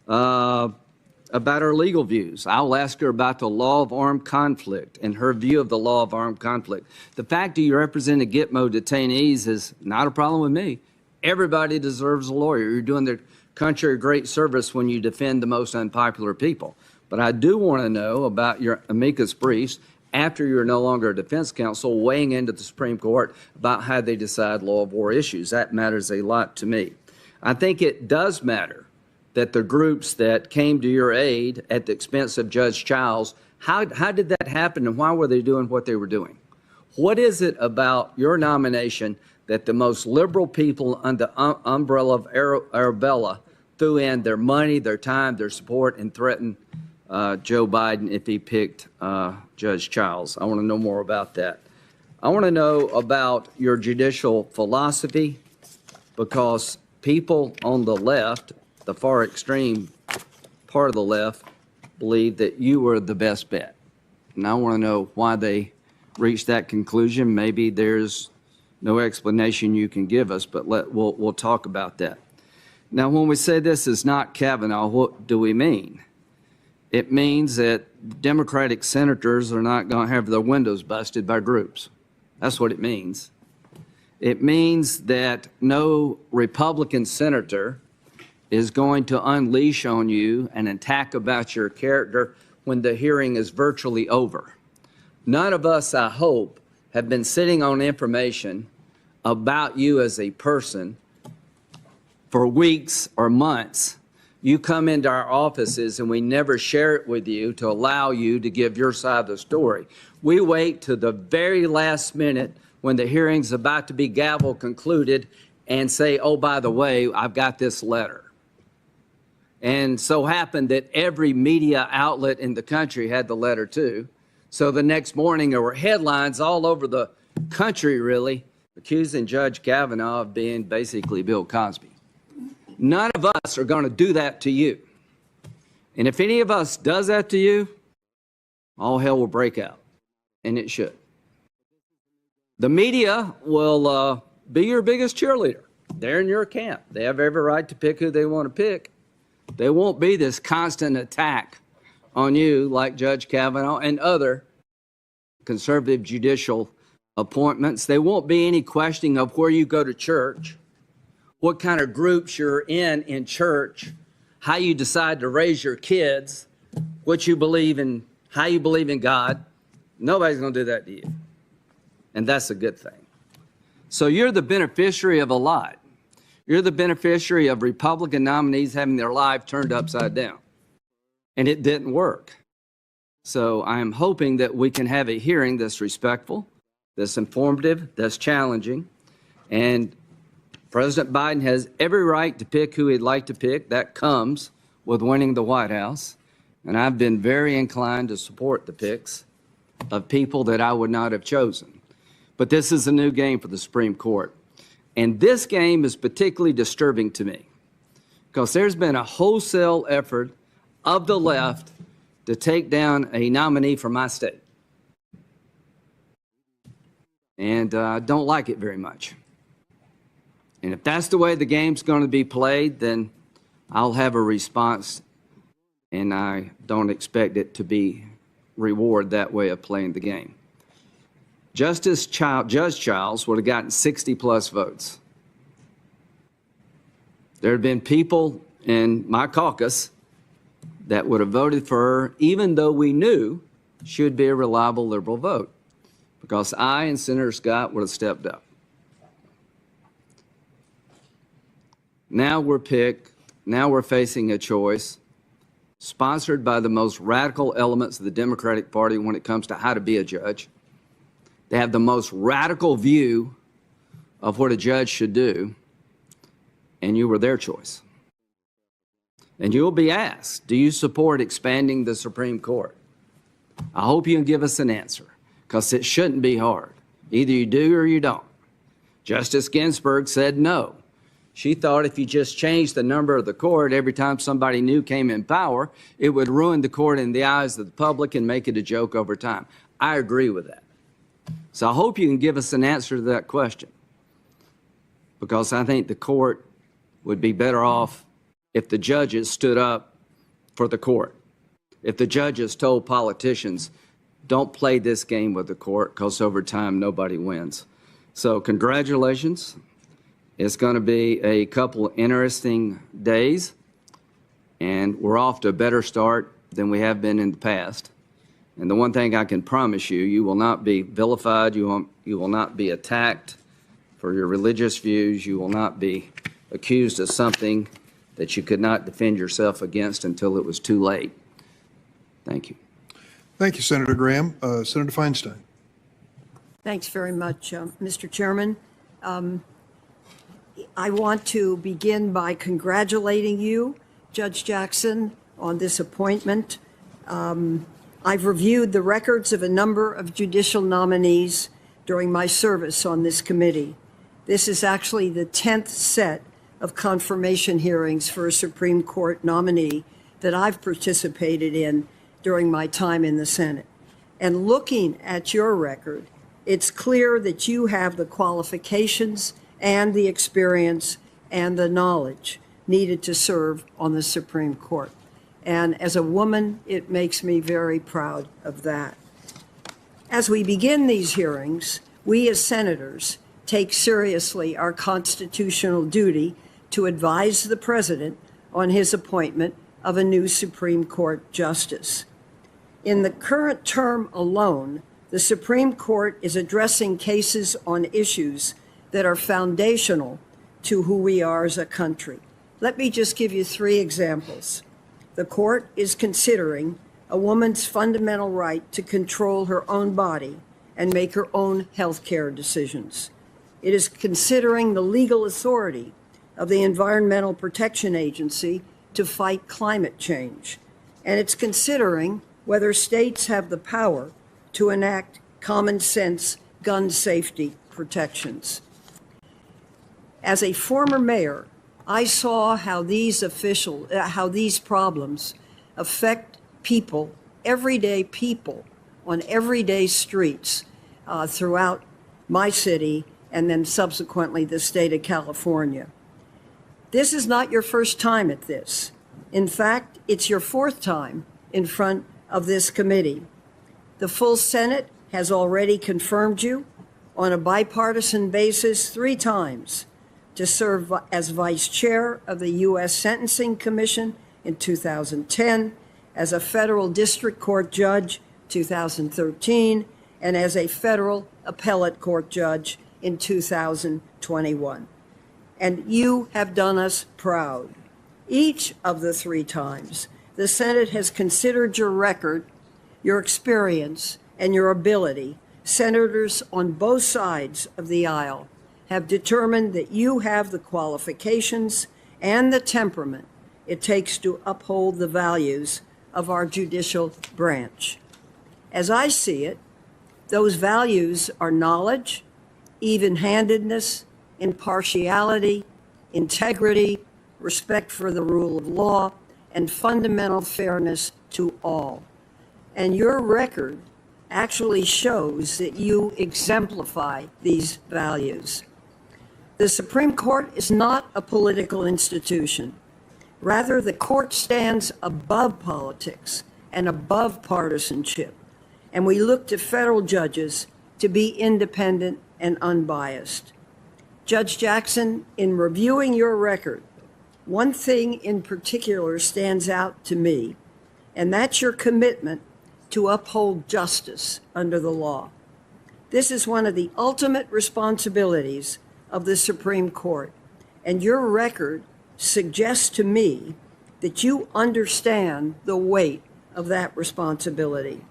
About her legal views, I'll ask her about the law of armed conflict and her view of the law of armed conflict. The fact that you represent a Gitmo detainees is not a problem with me. Everybody deserves a lawyer. You're doing the country a great service when you defend the most unpopular people. But I do want to know about your amicus briefs after you're no longer a defense counsel weighing into the Supreme Court about how they decide law of war issues. That matters a lot to me. I think it does matter that the groups that came to your aid at the expense of Judge Childs, how did that happen and why were they doing what they were doing? What is it about your nomination that the most liberal people under the umbrella of Arabella threw in their money, their time, their support, and threatened Joe Biden if he picked Judge Childs? I want to know more about that. I want to know about your judicial philosophy, because people on the left, the far extreme part of the left, believe that you were the best bet. And I want to know why they reached that conclusion. Maybe there's no explanation you can give us, but we'll talk about that. Now, when we say this is not Kavanaugh, what do we mean? It means that Democratic senators are not going to have their windows busted by groups. That's what it means. It means that no Republican senator is going to unleash on you an attack about your character when the hearing is virtually over. None of us, I hope, have been sitting on information about you as a person for weeks or months. You come into our offices and we never share it with you to allow you to give your side of the story. We wait to the very last minute when the hearing's about to be gavel concluded and say, oh, by the way, I've got this letter. And so happened that every media outlet in the country had the letter too. So the next morning there were headlines all over the country, really, accusing Judge Kavanaugh of being basically Bill Cosby. None of us are going to do that to you. And if any of us does that to you, all hell will break out. And it should. The media will be your biggest cheerleader. They're in your camp. They have every right to pick who they want to pick. They won't be this constant attack on you, like Judge Kavanaugh and other conservative judicial appointments. There won't be any questioning of where you go to church, what kind of groups you're in church, how you decide to raise your kids, what you believe in, how you believe in God. Nobody's going to do that to you. And that's a good thing. So you're the beneficiary of a lot. You're the beneficiary of Republican nominees having their life turned upside down. And it didn't work. So I am hoping that we can have a hearing that's respectful, that's informative, that's challenging. And President Biden has every right to pick who he'd like to pick. That comes with winning the White House. And I've been very inclined to support the picks of people that I would not have chosen. But this is a new game for the Supreme Court. And this game is particularly disturbing to me because there's been a wholesale effort of the left to take down a nominee from my state. And I don't like it very much. And if that's the way the game's going to be played, then I'll have a response, and I don't expect it to be reward that way of playing the game. Judge Childs would have gotten 60-plus votes. There have been people in my caucus that would have voted for her, even though we knew she would be a reliable liberal vote, because I and Senator Scott would have stepped up. Now we're facing a choice sponsored by the most radical elements of the Democratic Party when it comes to how to be a judge. They have the most radical view of what a judge should do, and you were their choice. And you'll be asked, do you support expanding the Supreme Court? I hope you can give us an answer, because it shouldn't be hard. Either you do or you don't. Justice Ginsburg said no. She thought if you just changed the number of the court every time somebody new came in power, it would ruin the court in the eyes of the public and make it a joke over time. I agree with that. So I hope you can give us an answer to that question, because I think the court would be better off if the judges stood up for the court. If the judges told politicians, don't play this game with the court, because over time nobody wins. So congratulations. It's going to be a couple of interesting days, and we're off to a better start than we have been in the past. And the one thing I can promise you, you will not be vilified, you will not be attacked for your religious views, you will not be accused of something that you could not defend yourself against until it was too late. Thank you. Thank you, Senator Graham. Senator Feinstein. Thanks very much, Mr. Chairman. I want to begin by congratulating you, Judge Jackson, on this appointment. I've reviewed the records of a number of judicial nominees during my service on this committee. This is actually the 10th set of confirmation hearings for a Supreme Court nominee that I've participated in during my time in the Senate. And looking at your record, it's clear that you have the qualifications and the experience and the knowledge needed to serve on the Supreme Court. And as a woman, it makes me very proud of that. As we begin these hearings, we as senators take seriously our constitutional duty to advise the president on his appointment of a new Supreme Court justice. In the current term alone, the Supreme Court is addressing cases on issues that are foundational to who we are as a country. Let me just give you 3 examples. The court is considering a woman's fundamental right to control her own body and make her own health care decisions. It is considering the legal authority of the Environmental Protection Agency to fight climate change. And it's considering whether states have the power to enact common sense gun safety protections. As a former mayor, I saw how these problems affect people, everyday people, on everyday streets throughout my city and then subsequently the state of California. This is not your first time at this. In fact, it's your 4th time in front of this committee. The full Senate has already confirmed you on a bipartisan basis 3 times to serve as Vice Chair of the U.S. Sentencing Commission in 2010, as a federal district court judge 2013, and as a federal appellate court judge in 2021. And you have done us proud. Each of the 3 times, the Senate has considered your record, your experience, and your ability. Senators on both sides of the aisle have determined that you have the qualifications and the temperament it takes to uphold the values of our judicial branch. As I see it, those values are knowledge, even-handedness, impartiality, integrity, respect for the rule of law, and fundamental fairness to all. And your record actually shows that you exemplify these values. The Supreme Court is not a political institution. Rather, the court stands above politics and above partisanship, and we look to federal judges to be independent and unbiased. Judge Jackson, in reviewing your record, one thing in particular stands out to me, and that's your commitment to uphold justice under the law. This is one of the ultimate responsibilities of the Supreme Court, and your record suggests to me that you understand the weight of that responsibility.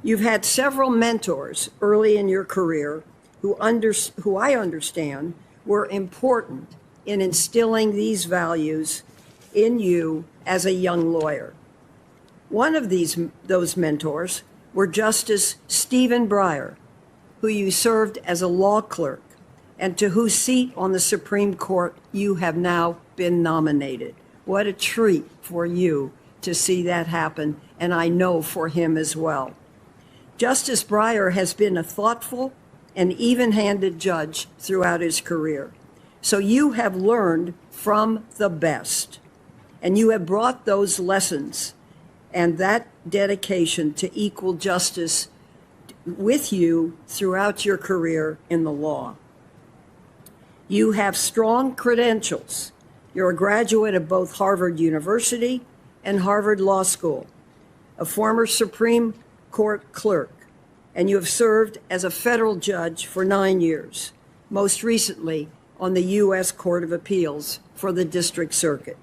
You've had several mentors early in your career who I understand were important in instilling these values in you as a young lawyer. One of those mentors were Justice Stephen Breyer, who you served as a law clerk and to whose seat on the Supreme Court you have now been nominated. What a treat for you to see that happen, and I know for him as well. Justice Breyer has been a thoughtful and even-handed judge throughout his career. So you have learned from the best, and you have brought those lessons and that dedication to equal justice with you throughout your career in the law. You have strong credentials. You're a graduate of both Harvard University and Harvard Law School, a former Supreme Court clerk, and you have served as a federal judge for 9 years, most recently on the U.S. Court of Appeals for the District Circuit.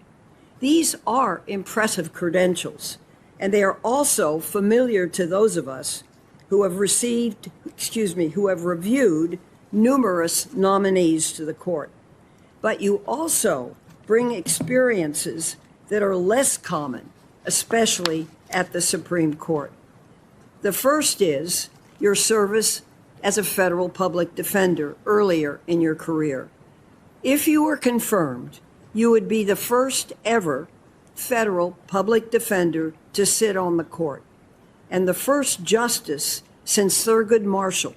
These are impressive credentials, and they are also familiar to those of us who have reviewed numerous nominees to the court. But you also bring experiences that are less common, especially at the Supreme Court. The first is your service as a federal public defender earlier in your career. If you were confirmed, you would be the first ever federal public defender to sit on the court, and the first justice since Thurgood Marshall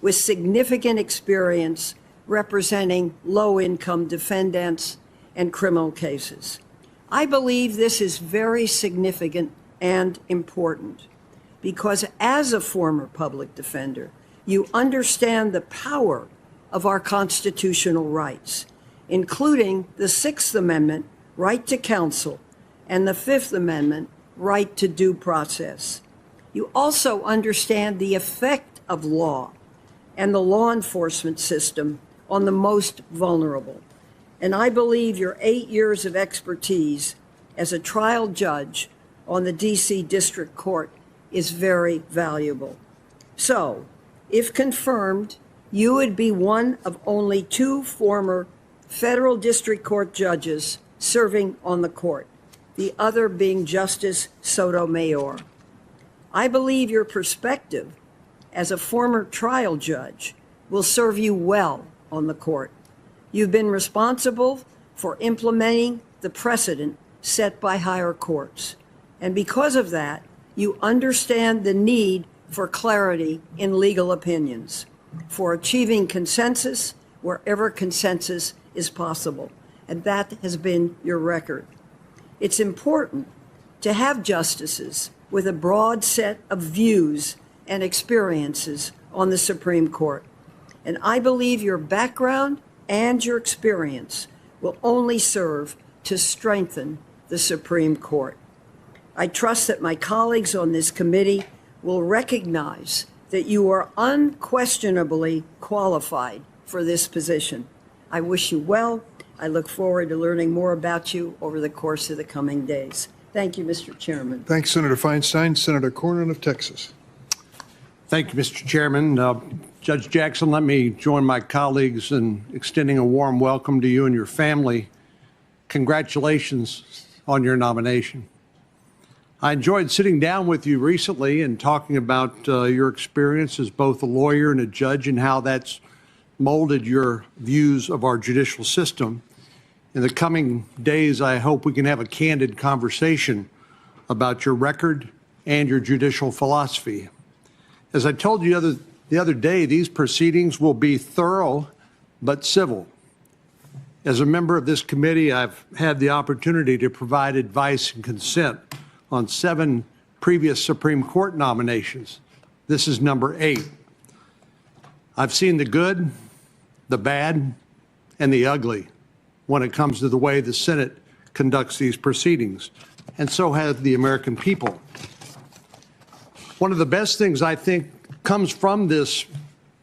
with significant experience representing low-income defendants and criminal cases. I believe this is very significant and important because as a former public defender, you understand the power of our constitutional rights, including the Sixth Amendment right to counsel and the Fifth Amendment right to due process. You also understand the effect of law and the law enforcement system on the most vulnerable. And I believe your 8 years of expertise as a trial judge on the D.C. District Court is very valuable. So, if confirmed, you would be one of only 2 former federal district court judges serving on the court, the other being Justice Sotomayor. I believe your perspective as a former trial judge will serve you well on the court. You've been responsible for implementing the precedent set by higher courts. And because of that, you understand the need for clarity in legal opinions, for achieving consensus wherever consensus is possible. And that has been your record. It's important to have justices with a broad set of views and experiences on the Supreme Court. And I believe your background and your experience will only serve to strengthen the Supreme Court. I trust that my colleagues on this committee will recognize that you are unquestionably qualified for this position. I wish you well. I look forward to learning more about you over the course of the coming days. Thank you, Mr. Chairman. Thanks, Senator Feinstein. Senator Cornyn of Texas. Thank you, Mr. Chairman. Judge Jackson, let me join my colleagues in extending a warm welcome to you and your family. Congratulations on your nomination. I enjoyed sitting down with you recently and talking about your experience as both a lawyer and a judge and how that's molded your views of our judicial system. In the coming days, I hope we can have a candid conversation about your record and your judicial philosophy. As I told you the other day, these proceedings will be thorough but civil. As a member of this committee, I've had the opportunity to provide advice and consent on 7 previous Supreme Court nominations. This is number 8. I've seen the good, the bad, and the ugly when it comes to the way the Senate conducts these proceedings, and so have the American people. One of the best things I think comes from this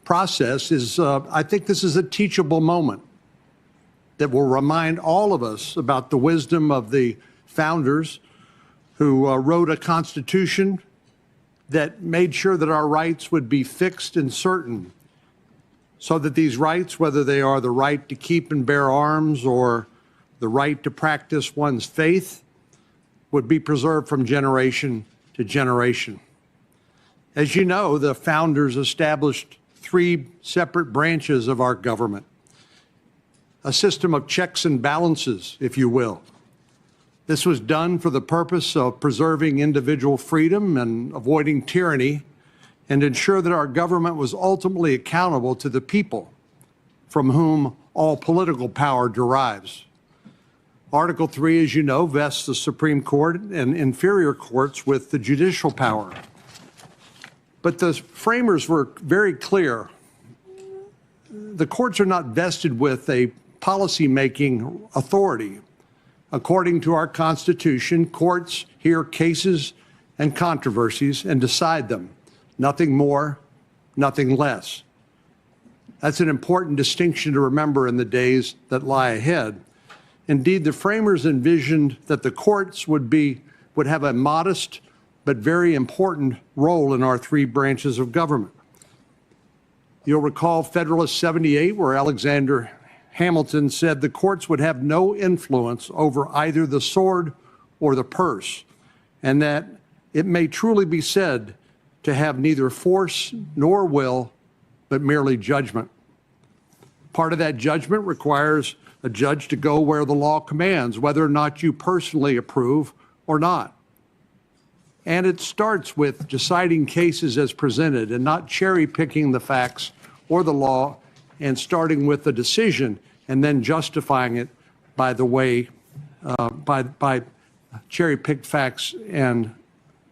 process is I think this is a teachable moment that will remind all of us about the wisdom of the founders who wrote a constitution that made sure that our rights would be fixed and certain, so that these rights, whether they are the right to keep and bear arms or the right to practice one's faith, would be preserved from generation to generation. As you know, the founders established 3 separate branches of our government, a system of checks and balances, if you will. This was done for the purpose of preserving individual freedom and avoiding tyranny, and ensure that our government was ultimately accountable to the people, from whom all political power derives. Article 3, as you know, vests the Supreme Court and inferior courts with the judicial power. But the framers were very clear. The courts are not vested with a policy-making authority. According to our Constitution, courts hear cases and controversies and decide them. Nothing more, nothing less. That's an important distinction to remember in the days that lie ahead. Indeed, the framers envisioned that the courts would have a modest but very important role in our 3 branches of government. You'll recall Federalist 78, where Alexander Hamilton said the courts would have no influence over either the sword or the purse, and that it may truly be said to have neither force nor will, but merely judgment. Part of that judgment requires a judge to go where the law commands, whether or not you personally approve or not. And it starts with deciding cases as presented and not cherry-picking the facts or the law and starting with the decision and then justifying it by the way, by cherry-picked facts and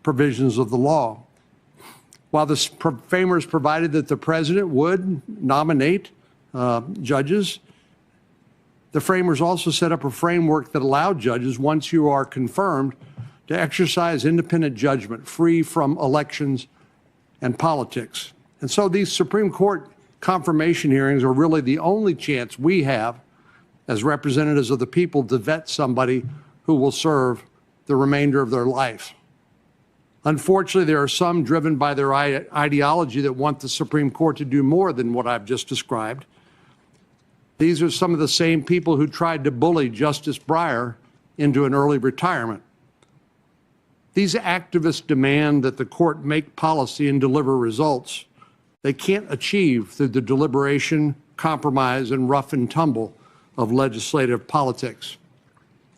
provisions of the law. While the framers provided that the president would nominate judges, the framers also set up a framework that allowed judges, once you are confirmed, to exercise independent judgment, free from elections and politics. And so these Supreme Court confirmation hearings are really the only chance we have as representatives of the people to vet somebody who will serve the remainder of their life. Unfortunately, there are some driven by their ideology that want the Supreme Court to do more than what I've just described. These are some of the same people who tried to bully Justice Breyer into an early retirement. These activists demand that the court make policy and deliver results they can't achieve through the deliberation, compromise, and rough and tumble of legislative politics.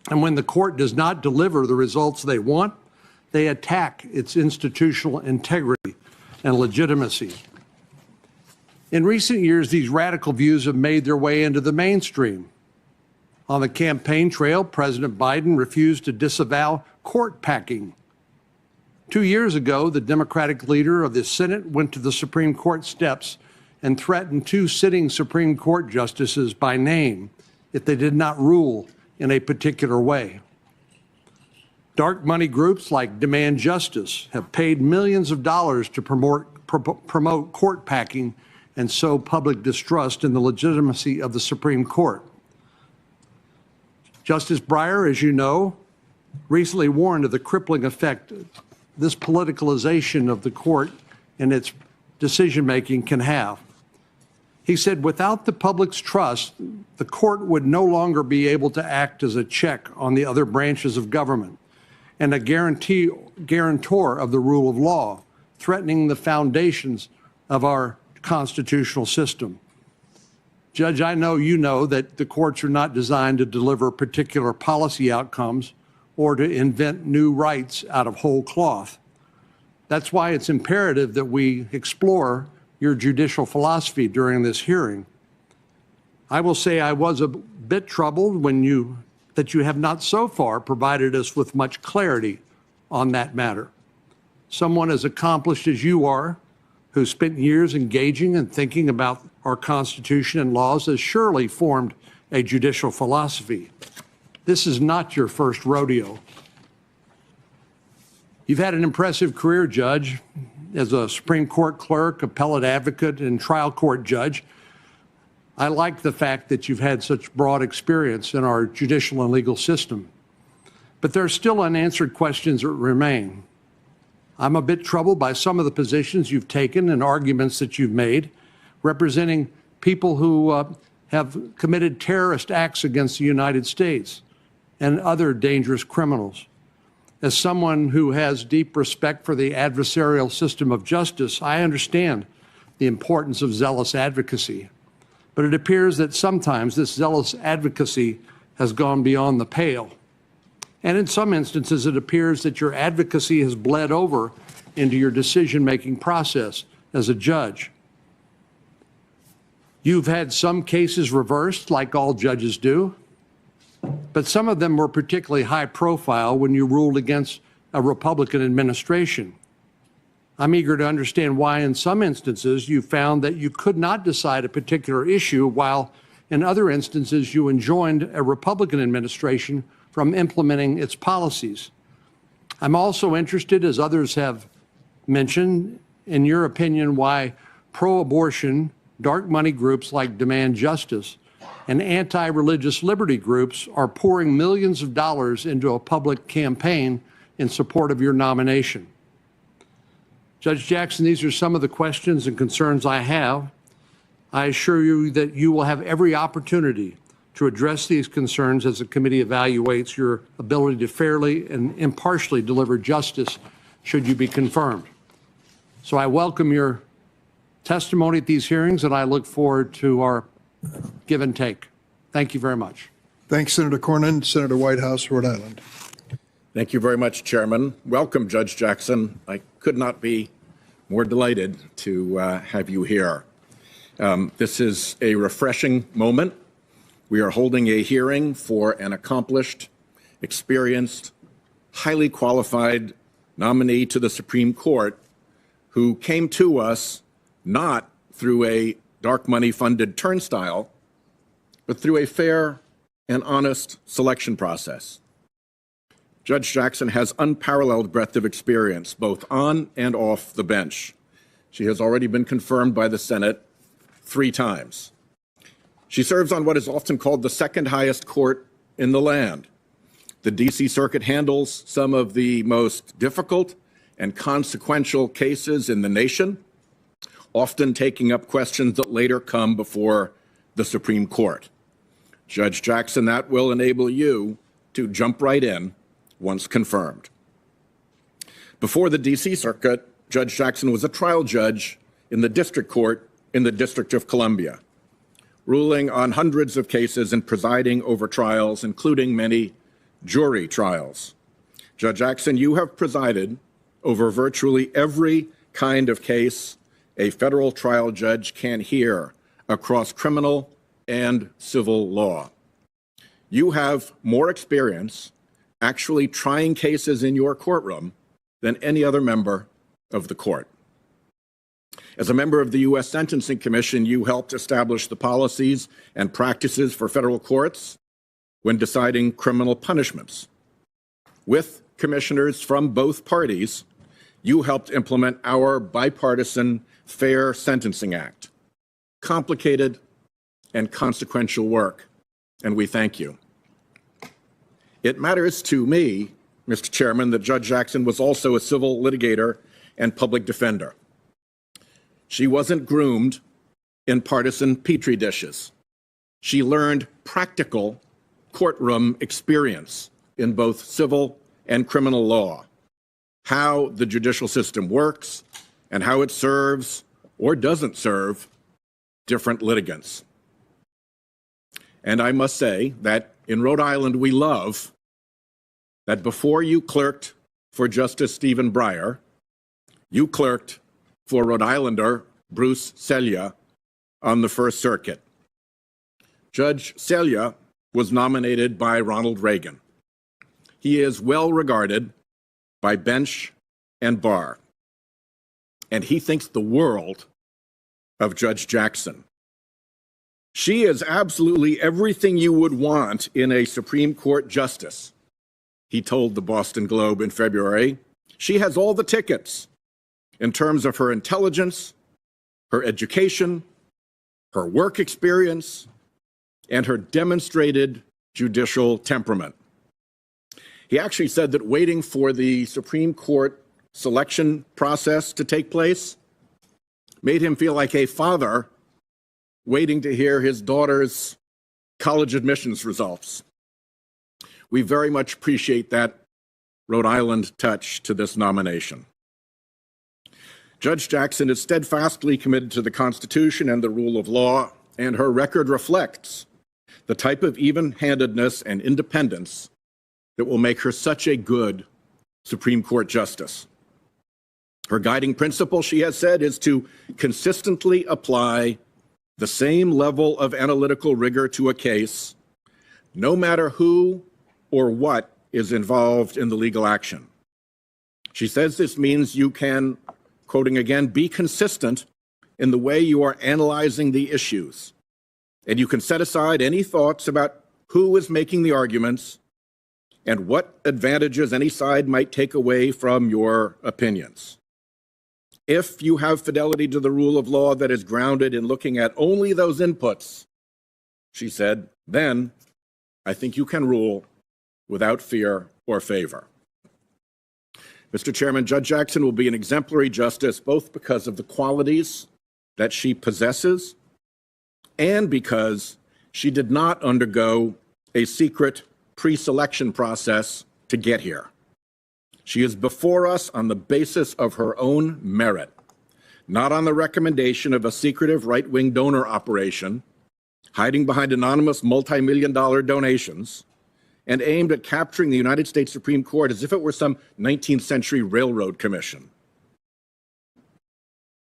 And when the court does not deliver the results they want, they attack its institutional integrity and legitimacy. In recent years, these radical views have made their way into the mainstream. On the campaign trail, President Biden refused to disavow court packing. 2 years ago, the Democratic leader of the Senate went to the Supreme Court steps and threatened 2 sitting Supreme Court justices by name if they did not rule in a particular way. Dark money groups like Demand Justice have paid millions of dollars to promote court packing and sow public distrust in the legitimacy of the Supreme Court. Justice Breyer, as you know, recently warned of the crippling effect this politicalization of the court and its decision-making can have. He said, without the public's trust, the court would no longer be able to act as a check on the other branches of government and a guarantor of the rule of law, threatening the foundations of our constitutional system. Judge, I know you know that the courts are not designed to deliver particular policy outcomes or to invent new rights out of whole cloth. That's why it's imperative that we explore your judicial philosophy during this hearing. I will say I was a bit troubled that you have not so far provided us with much clarity on that matter. Someone as accomplished as you are, who spent years engaging and thinking about our Constitution and laws, has surely formed a judicial philosophy. This is not your first rodeo. You've had an impressive career, Judge, as a Supreme Court clerk, appellate advocate, and trial court judge. I like the fact that you've had such broad experience in our judicial and legal system. But there are still unanswered questions that remain. I'm a bit troubled by some of the positions you've taken and arguments that you've made, representing people who have committed terrorist acts against the United States and other dangerous criminals. As someone who has deep respect for the adversarial system of justice, I understand the importance of zealous advocacy. But it appears that sometimes this zealous advocacy has gone beyond the pale. And in some instances, it appears that your advocacy has bled over into your decision-making process as a judge. You've had some cases reversed, like all judges do, but some of them were particularly high profile when you ruled against a Republican administration. I'm eager to understand why in some instances you found that you could not decide a particular issue, while in other instances you enjoined a Republican administration from implementing its policies. I'm also interested, as others have mentioned, in your opinion, why pro-abortion, dark money groups like Demand Justice and anti-religious liberty groups are pouring millions of dollars into a public campaign in support of your nomination. Judge Jackson, these are some of the questions and concerns I have. I assure you that you will have every opportunity to address these concerns as the committee evaluates your ability to fairly and impartially deliver justice should you be confirmed. So I welcome your testimony at these hearings, and I look forward to our give and take. Thank you very much. Thanks, Senator Cornyn. Senator Whitehouse, Rhode Island. Thank you very much, Chairman. Welcome, Judge Jackson. I could not be more delighted to have you here. This is a refreshing moment. We are holding a hearing for an accomplished, experienced, highly qualified nominee to the Supreme Court who came to us not through a dark money funded turnstile, but through a fair and honest selection process. Judge Jackson has unparalleled breadth of experience, both on and off the bench. She has already been confirmed by the Senate 3 times. She serves on what is often called the second highest court in the land. The D.C. Circuit handles some of the most difficult and consequential cases in the nation, often taking up questions that later come before the Supreme Court. Judge Jackson, that will enable you to jump right in once confirmed. Before the D.C. Circuit, Judge Jackson was a trial judge in the district court in the District of Columbia, ruling on hundreds of cases and presiding over trials, including many jury trials. Judge Jackson, you have presided over virtually every kind of case a federal trial judge can hear across criminal and civil law. you have more experience actually trying cases in your courtroom than any other member of the court. As a member of the U.S. Sentencing Commission, you helped establish the policies and practices for federal courts when deciding criminal punishments. With commissioners from both parties, you helped implement our bipartisan Fair Sentencing Act. Complicated and consequential work, and we thank you. It matters to me, Mr. Chairman, that Judge Jackson was also a civil litigator and public defender. She wasn't groomed in partisan petri dishes. She learned practical courtroom experience in both civil and criminal law, how the judicial system works and how it serves or doesn't serve different litigants. And I must say that in Rhode Island, we love that before you clerked for Justice Stephen Breyer, you clerked for Rhode Islander Bruce Selya on the First Circuit. Judge Selya was nominated by Ronald Reagan. He is well regarded by bench and bar, and he thinks the world of Judge Jackson. She is absolutely everything you would want in a Supreme Court justice, he told the Boston Globe in February. She has all the tickets in terms of her intelligence, her education, her work experience, and her demonstrated judicial temperament. He actually said that waiting for the Supreme Court selection process to take place made him feel like a father waiting to hear his daughter's college admissions results. We very much appreciate that Rhode Island touch to this nomination. Judge Jackson is steadfastly committed to the Constitution and the rule of law, and her record reflects the type of even-handedness and independence that will make her such a good Supreme Court justice. Her guiding principle, she has said, is to consistently apply the same level of analytical rigor to a case, no matter who or what is involved in the legal action. She says this means you can, quoting again, be consistent in the way you are analyzing the issues, and you can set aside any thoughts about who is making the arguments and what advantages any side might take away from your opinions. If you have fidelity to the rule of law that is grounded in looking at only those inputs, she said, then I think you can rule without fear or favor. Mr. Chairman, Judge Jackson will be an exemplary justice both because of the qualities that she possesses and because she did not undergo a secret pre-selection process to get here. She is before us on the basis of her own merit, not on the recommendation of a secretive right-wing donor operation hiding behind anonymous multi-million-dollar donations and aimed at capturing the United States Supreme Court as if it were some 19th century railroad commission.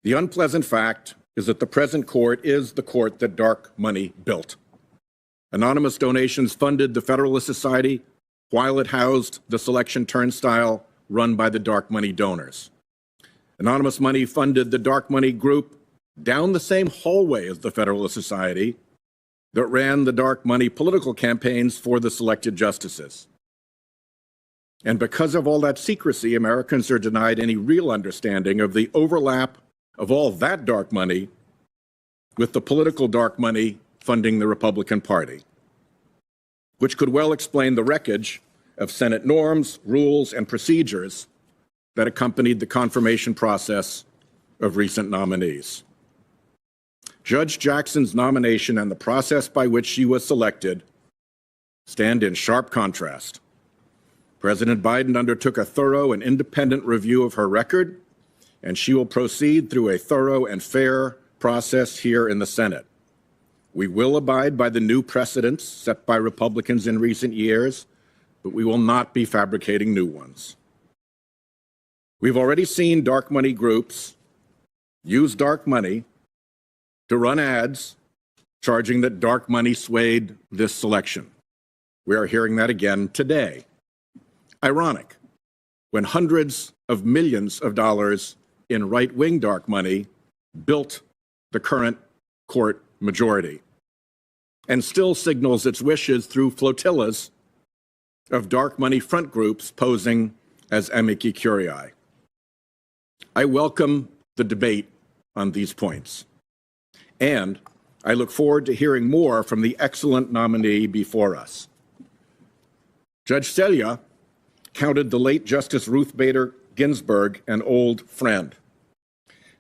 The unpleasant fact is that the present court is the court that dark money built. Anonymous donations funded the Federalist Society while it housed the selection turnstile run by the dark money donors. Anonymous money funded the dark money group down the same hallway as the Federalist Society that ran the dark money political campaigns for the selected justices. And because of all that secrecy, Americans are denied any real understanding of the overlap of all that dark money with the political dark money funding the Republican Party, which could well explain the wreckage of Senate norms, rules, and procedures that accompanied the confirmation process of recent nominees. Judge Jackson's nomination and the process by which she was selected stand in sharp contrast. President Biden undertook a thorough and independent review of her record, and she will proceed through a thorough and fair process here in the Senate. We will abide by the new precedents set by Republicans in recent years, but we will not be fabricating new ones. We've already seen dark money groups use dark money to run ads charging that dark money swayed this selection. We are hearing that again today. Ironic, when hundreds of millions of dollars in right-wing dark money built the current court majority, and still signals its wishes through flotillas of dark money front groups posing as amici curiae. I welcome the debate on these points, and I look forward to hearing more from the excellent nominee before us. Judge Selya counted the late Justice Ruth Bader Ginsburg an old friend.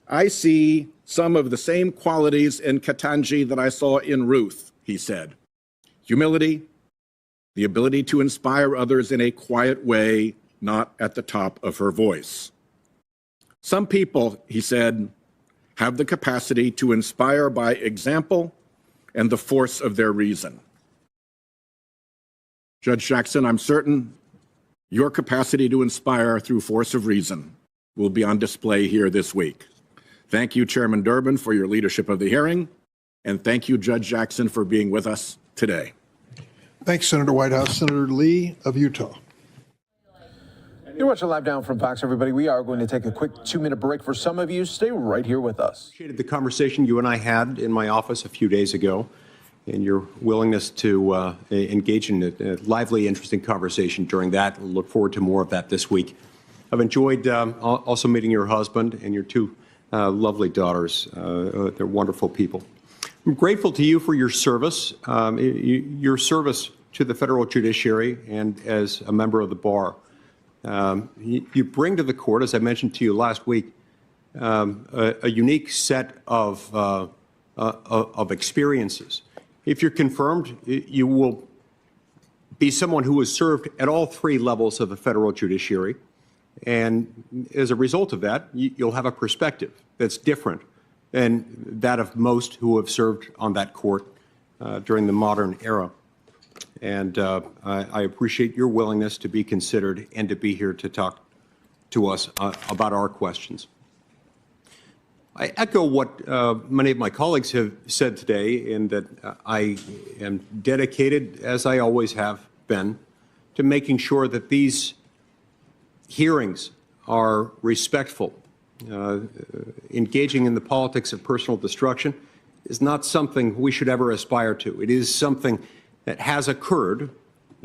I see some of the same qualities in Ketanji that I saw in Ruth, he said. Humility, the ability to inspire others in a quiet way, not at the top of her voice. Some people, he said, have the capacity to inspire by example and the force of their reason. Judge Jackson, I'm certain your capacity to inspire through force of reason will be on display here this week. Thank you, Chairman Durbin, for your leadership of the hearing, and thank you, Judge Jackson, for being with us today. Thanks, Senator Whitehouse. Senator Lee of Utah. You're watching Live Now from Fox, everybody. We are going to take a quick 2-minute break. For some of you, stay right here with us. Appreciated the conversation you and I had in my office a few days ago, and your willingness to engage in a lively, interesting conversation during that. I look forward to more of that this week. I've enjoyed also meeting your husband and your two lovely daughters. They're wonderful people. I'm grateful to you for your service, your service to the federal judiciary and as a member of the bar. You bring to the court, as I mentioned to you last week, a unique set of experiences. If you're confirmed, you will be someone who has served at all three levels of the federal judiciary. And as a result of that, you'll have a perspective that's different than that of most who have served on that court during the modern era. And I appreciate your willingness to be considered and to be here to talk to us about our questions. I echo what many of my colleagues have said today, in that I am dedicated, as I always have been, to making sure that these hearings are respectful. Engaging in the politics of personal destruction is not something we should ever aspire to. It is something that has occurred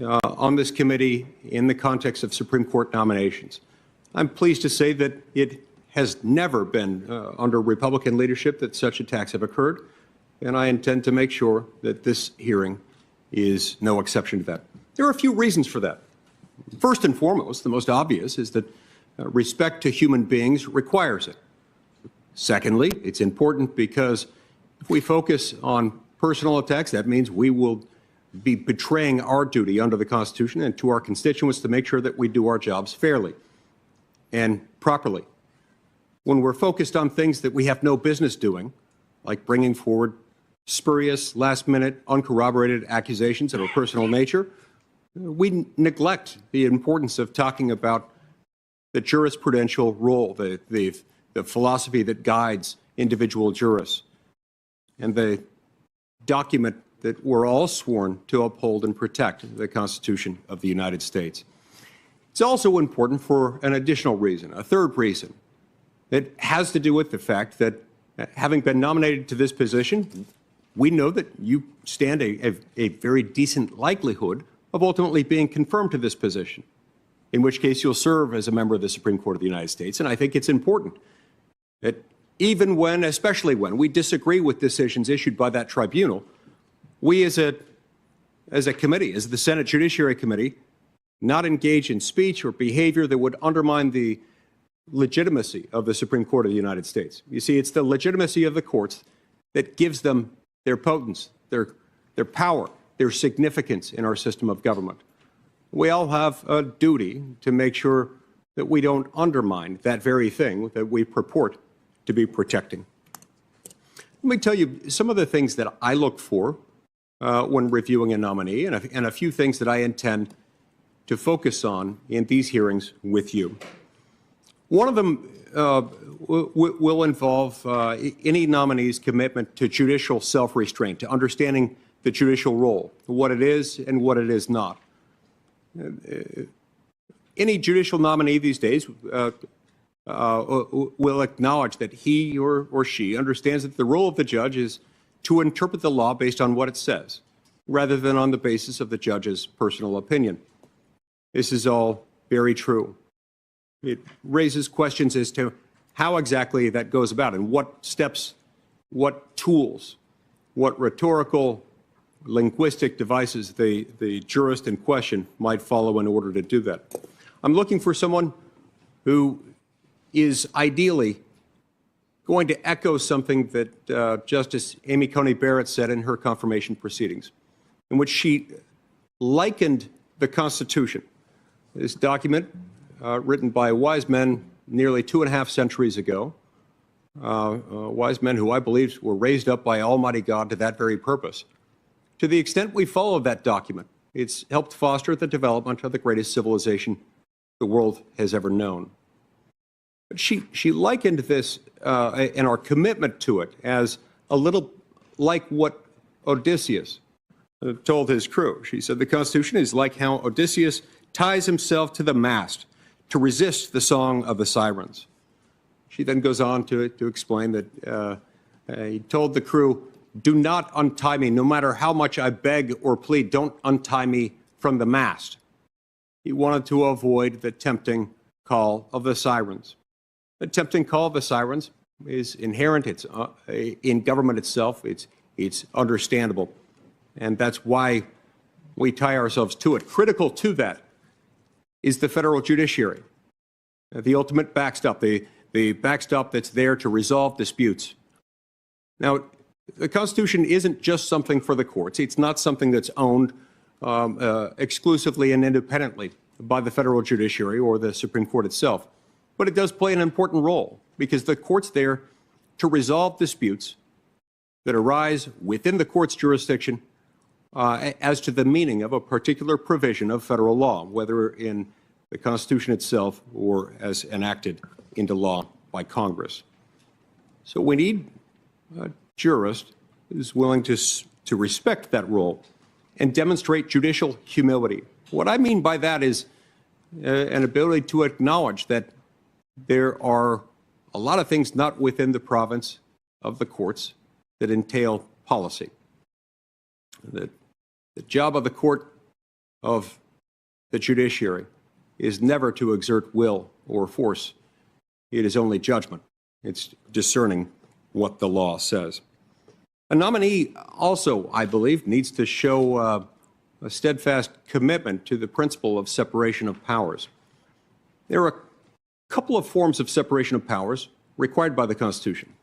on this committee in the context of Supreme Court nominations. I'm pleased to say that it has never been under Republican leadership that such attacks have occurred, and I intend to make sure that this hearing is no exception to that. There are a few reasons for that. First and foremost, the most obvious is that respect to human beings requires it. Secondly, it's important because if we focus on personal attacks, that means we will be betraying our duty under the Constitution and to our constituents to make sure that we do our jobs fairly and properly. When we're focused on things that we have no business doing, like bringing forward spurious, last-minute, uncorroborated accusations of a personal nature, we neglect the importance of talking about the jurisprudential role, the philosophy that guides individual jurists, and the document that we're all sworn to uphold and protect, the Constitution of the United States. It's also important for an additional reason, a third reason. It has to do with the fact that having been nominated to this position, we know that you stand a very decent likelihood of ultimately being confirmed to this position, in which case you'll serve as a member of the Supreme Court of the United States. And I think it's important that even when, especially when, we disagree with decisions issued by that tribunal, we as a committee, as the Senate Judiciary Committee, not engage in speech or behavior that would undermine the legitimacy of the Supreme Court of the United States. You see, it's the legitimacy of the courts that gives them their potence, their power, their significance in our system of government. We all have a duty to make sure that we don't undermine that very thing that we purport to be protecting. Let me tell you some of the things that I look for when reviewing a nominee, and a few things that I intend to focus on in these hearings with you. One of them will involve any nominee's commitment to judicial self-restraint, to understanding the judicial role, what it is and what it is not. Any judicial nominee these days will acknowledge that he or she understands that the role of the judge is to interpret the law based on what it says, rather than on the basis of the judge's personal opinion. This is all very true. It raises questions as to how exactly that goes about and what steps, what tools, what rhetorical, linguistic devices the jurist in question might follow in order to do that. I'm looking for someone who is ideally going to echo something that Justice Amy Coney Barrett said in her confirmation proceedings, in which she likened the Constitution, this document written by wise men nearly 2.5 centuries ago, wise men who I believe were raised up by Almighty God to that very purpose. To the extent we follow that document, it's helped foster the development of the greatest civilization the world has ever known. But she likened this and our commitment to it as a little like what Odysseus told his crew. She said the Constitution is like how Odysseus ties himself to the mast to resist the song of the sirens. She then goes on to explain that he told the crew, do not untie me, no matter how much I beg or plead, don't untie me from the mast. He wanted to avoid the tempting call of the sirens. The tempting call of the sirens is inherent. It's in government itself. It's understandable. And that's why we tie ourselves to it. Critical to that is the federal judiciary, the ultimate backstop, the backstop that's there to resolve disputes. Now, the Constitution isn't just something for the courts. It's not something that's owned exclusively and independently by the federal judiciary or the Supreme Court itself. But it does play an important role because the court's there to resolve disputes that arise within the court's jurisdiction as to the meaning of a particular provision of federal law, whether in the Constitution itself or as enacted into law by Congress. So we need a jurist who's willing to respect that role and demonstrate judicial humility. What I mean by that is an ability to acknowledge that there are a lot of things not within the province of the courts that entail policy. The job of the court of the judiciary is never to exert will or force. It is only judgment. It's discerning what the law says. A nominee also, I believe, needs to show a steadfast commitment to the principle of separation of powers. There are a couple of forms of separation of powers required by the Constitution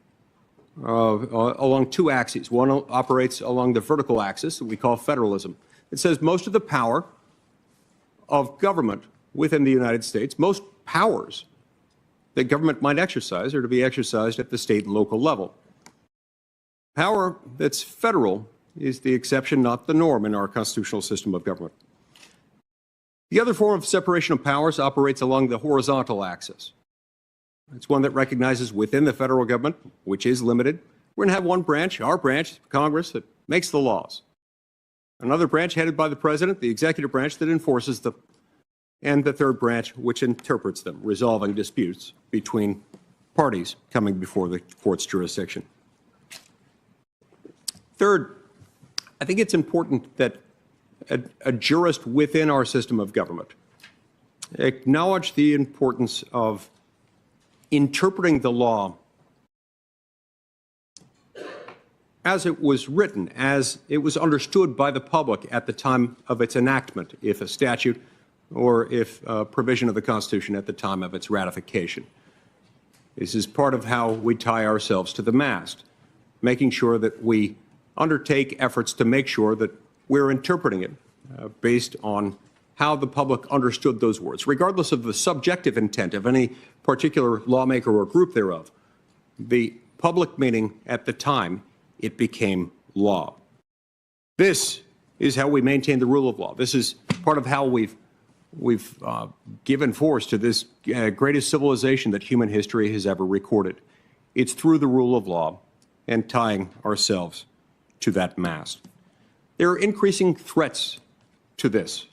along two axes. One operates along the vertical axis that we call federalism. It says most of the power of government within the United States, most powers that government might exercise are to be exercised at the state and local level. Power that's federal is the exception, not the norm, in our constitutional system of government. The other form of separation of powers operates along the horizontal axis. It's one that recognizes within the federal government, which is limited, we're going to have one branch, our branch, Congress, that makes the laws. Another branch headed by the president, the executive branch, that enforces them. And the third branch, which interprets them, resolving disputes between parties coming before the court's jurisdiction. Third, I think it's important that a jurist within our system of government acknowledge the importance of interpreting the law as it was written, as it was understood by the public at the time of its enactment, if a statute or if a provision of the Constitution at the time of its ratification. This is part of how we tie ourselves to the mast, making sure that we undertake efforts to make sure that we're interpreting it based on how the public understood those words, regardless of the subjective intent of any particular lawmaker or group thereof. The public meaning at the time it became law. This is how we maintain the rule of law. This is part of how we've given force to this greatest civilization that human history has ever recorded. It's through the rule of law and tying ourselves to that mast. There are increasing threats to this.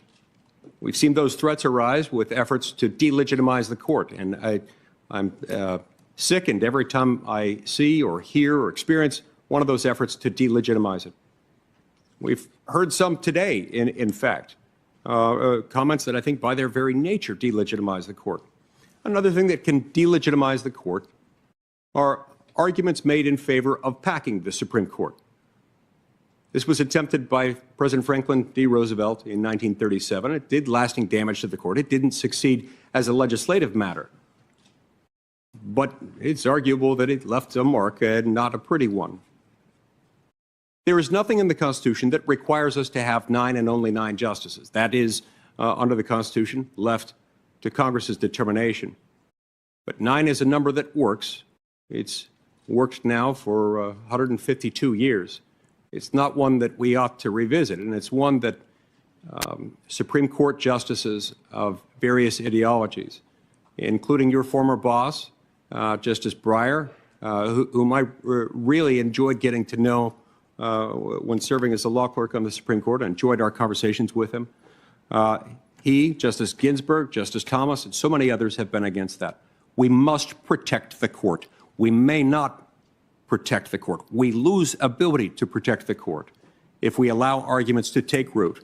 We've seen those threats arise with efforts to delegitimize the court, and I'm sickened every time I see or hear or experience one of those efforts to delegitimize it. We've heard some today, in fact, comments that I think by their very nature delegitimize the court. Another thing that can delegitimize the court are arguments made in favor of packing the Supreme Court. This was attempted by President Franklin D. Roosevelt in 1937. It did lasting damage to the court. It didn't succeed as a legislative matter. But it's arguable that it left a mark, and not a pretty one. There is nothing in the Constitution that requires us to have 9 and only 9 justices. That is, under the Constitution, left to Congress's determination. But 9 is a number that works. It's worked now for 152 years. It's not one that we ought to revisit, and it's one that Supreme Court justices of various ideologies, including your former boss, Justice Breyer, whom I really enjoyed getting to know when serving as a law clerk on the Supreme Court. I enjoyed our conversations with him. He, Justice Ginsburg, Justice Thomas, and so many others have been against that. We must protect the court. We may not protect the court. We lose ability to protect the court if we allow arguments to take root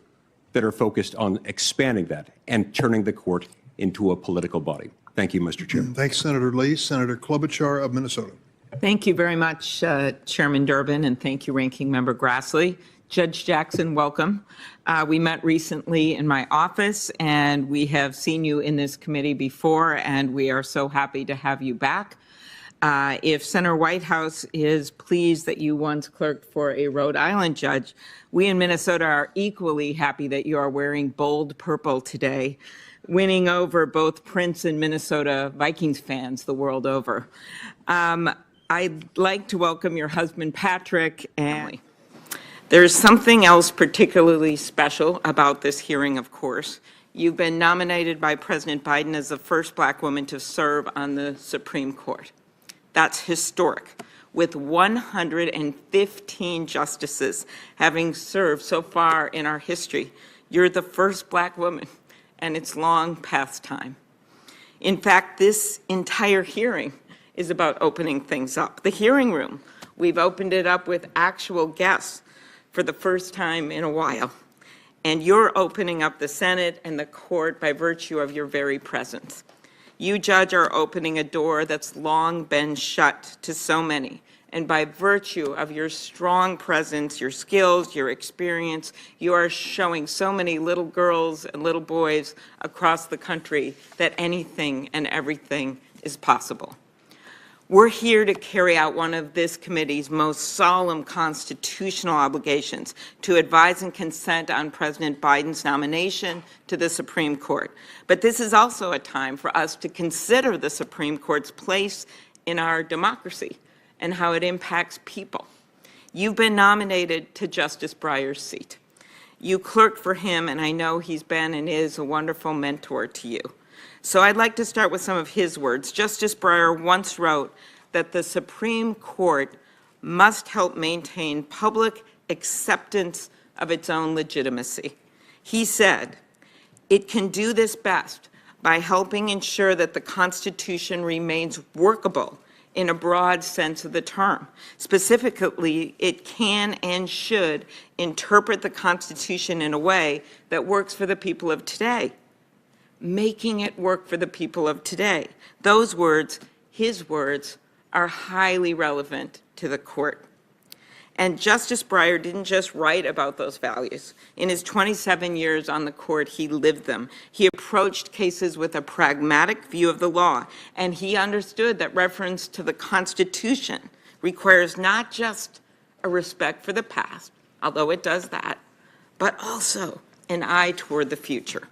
that are focused on expanding that and turning the court into a political body. Thank you, Mr. Chair. Thanks, Senator Lee. Senator Klobuchar of Minnesota. Thank you very much, Chairman Durbin, and thank you, Ranking Member Grassley. Judge Jackson, welcome. We met recently in my office, and we have seen you in this committee before, and we are so happy to have you back. If Senator Whitehouse is pleased that you once clerked for a Rhode Island judge, we in Minnesota are equally happy that you are wearing bold purple today, winning over both Prince and Minnesota Vikings fans the world over. I'd like to welcome your husband, Patrick, and there's something else particularly special about this hearing, of course. You've been nominated by President Biden as the first Black woman to serve on the Supreme Court. That's historic, with 115 justices having served so far in our history. You're the first Black woman, and it's long past time. In fact, this entire hearing is about opening things up. The hearing room, we've opened it up with actual guests for the first time in a while. And you're opening up the Senate and the court by virtue of your very presence. You, Judge, are opening a door that's long been shut to so many. And by virtue of your strong presence, your skills, your experience, you are showing so many little girls and little boys across the country that anything and everything is possible. We're here to carry out one of this committee's most solemn constitutional obligations, to advise and consent on President Biden's nomination to the Supreme Court. But this is also a time for us to consider the Supreme Court's place in our democracy and how it impacts people. You've been nominated to Justice Breyer's seat. You clerked for him, and I know he's been and is a wonderful mentor to you. So I'd like to start with some of his words. Justice Breyer once wrote that the Supreme Court must help maintain public acceptance of its own legitimacy. He said, it can do this best by helping ensure that the Constitution remains workable in a broad sense of the term. Specifically, it can and should interpret the Constitution in a way that works for the people of today, making it work for the people of today. Those words, his words, are highly relevant to the court. And Justice Breyer didn't just write about those values. In his 27 years on the court, he lived them. He approached cases with a pragmatic view of the law, and he understood that reference to the Constitution requires not just a respect for the past, although it does that, but also an eye toward the future.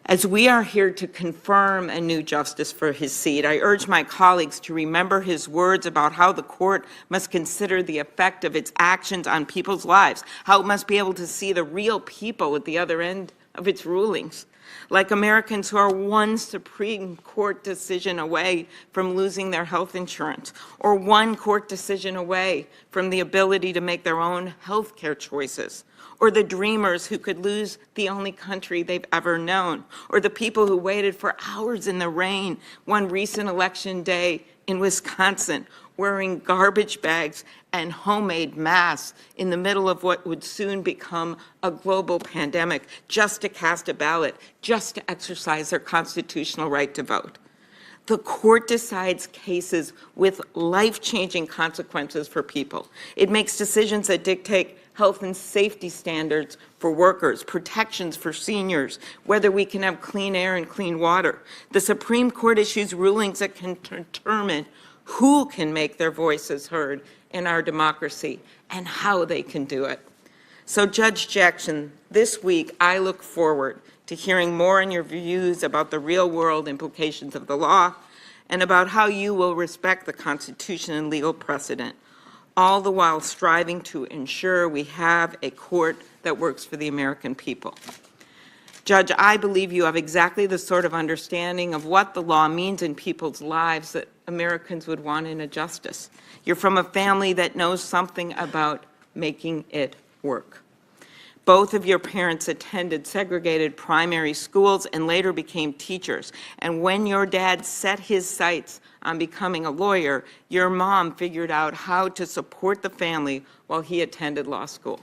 As we are here to confirm a new justice for his seat, I urge my colleagues to remember his words about how the court must consider the effect of its actions on people's lives, how it must be able to see the real people at the other end of its rulings, like Americans who are one Supreme Court decision away from losing their health insurance, or one court decision away from the ability to make their own health care choices, or the dreamers who could lose the only country they've ever known, or the people who waited for hours in the rain one recent election day in Wisconsin, wearing garbage bags and homemade masks in the middle of what would soon become a global pandemic, just to cast a ballot, just to exercise their constitutional right to vote. The court decides cases with life-changing consequences for people. It makes decisions that dictate health and safety standards for workers, protections for seniors, whether we can have clean air and clean water. The Supreme Court issues rulings that can determine who can make their voices heard in our democracy and how they can do it. So, Judge Jackson, this week I look forward to hearing more on your views about the real-world implications of the law and about how you will respect the Constitution and legal precedent, all the while striving to ensure we have a court that works for the American people. Judge, I believe you have exactly the sort of understanding of what the law means in people's lives that Americans would want in a justice. You're from a family that knows something about making it work. Both of your parents attended segregated primary schools and later became teachers. And when your dad set his sights on becoming a lawyer, your mom figured out how to support the family while he attended law school.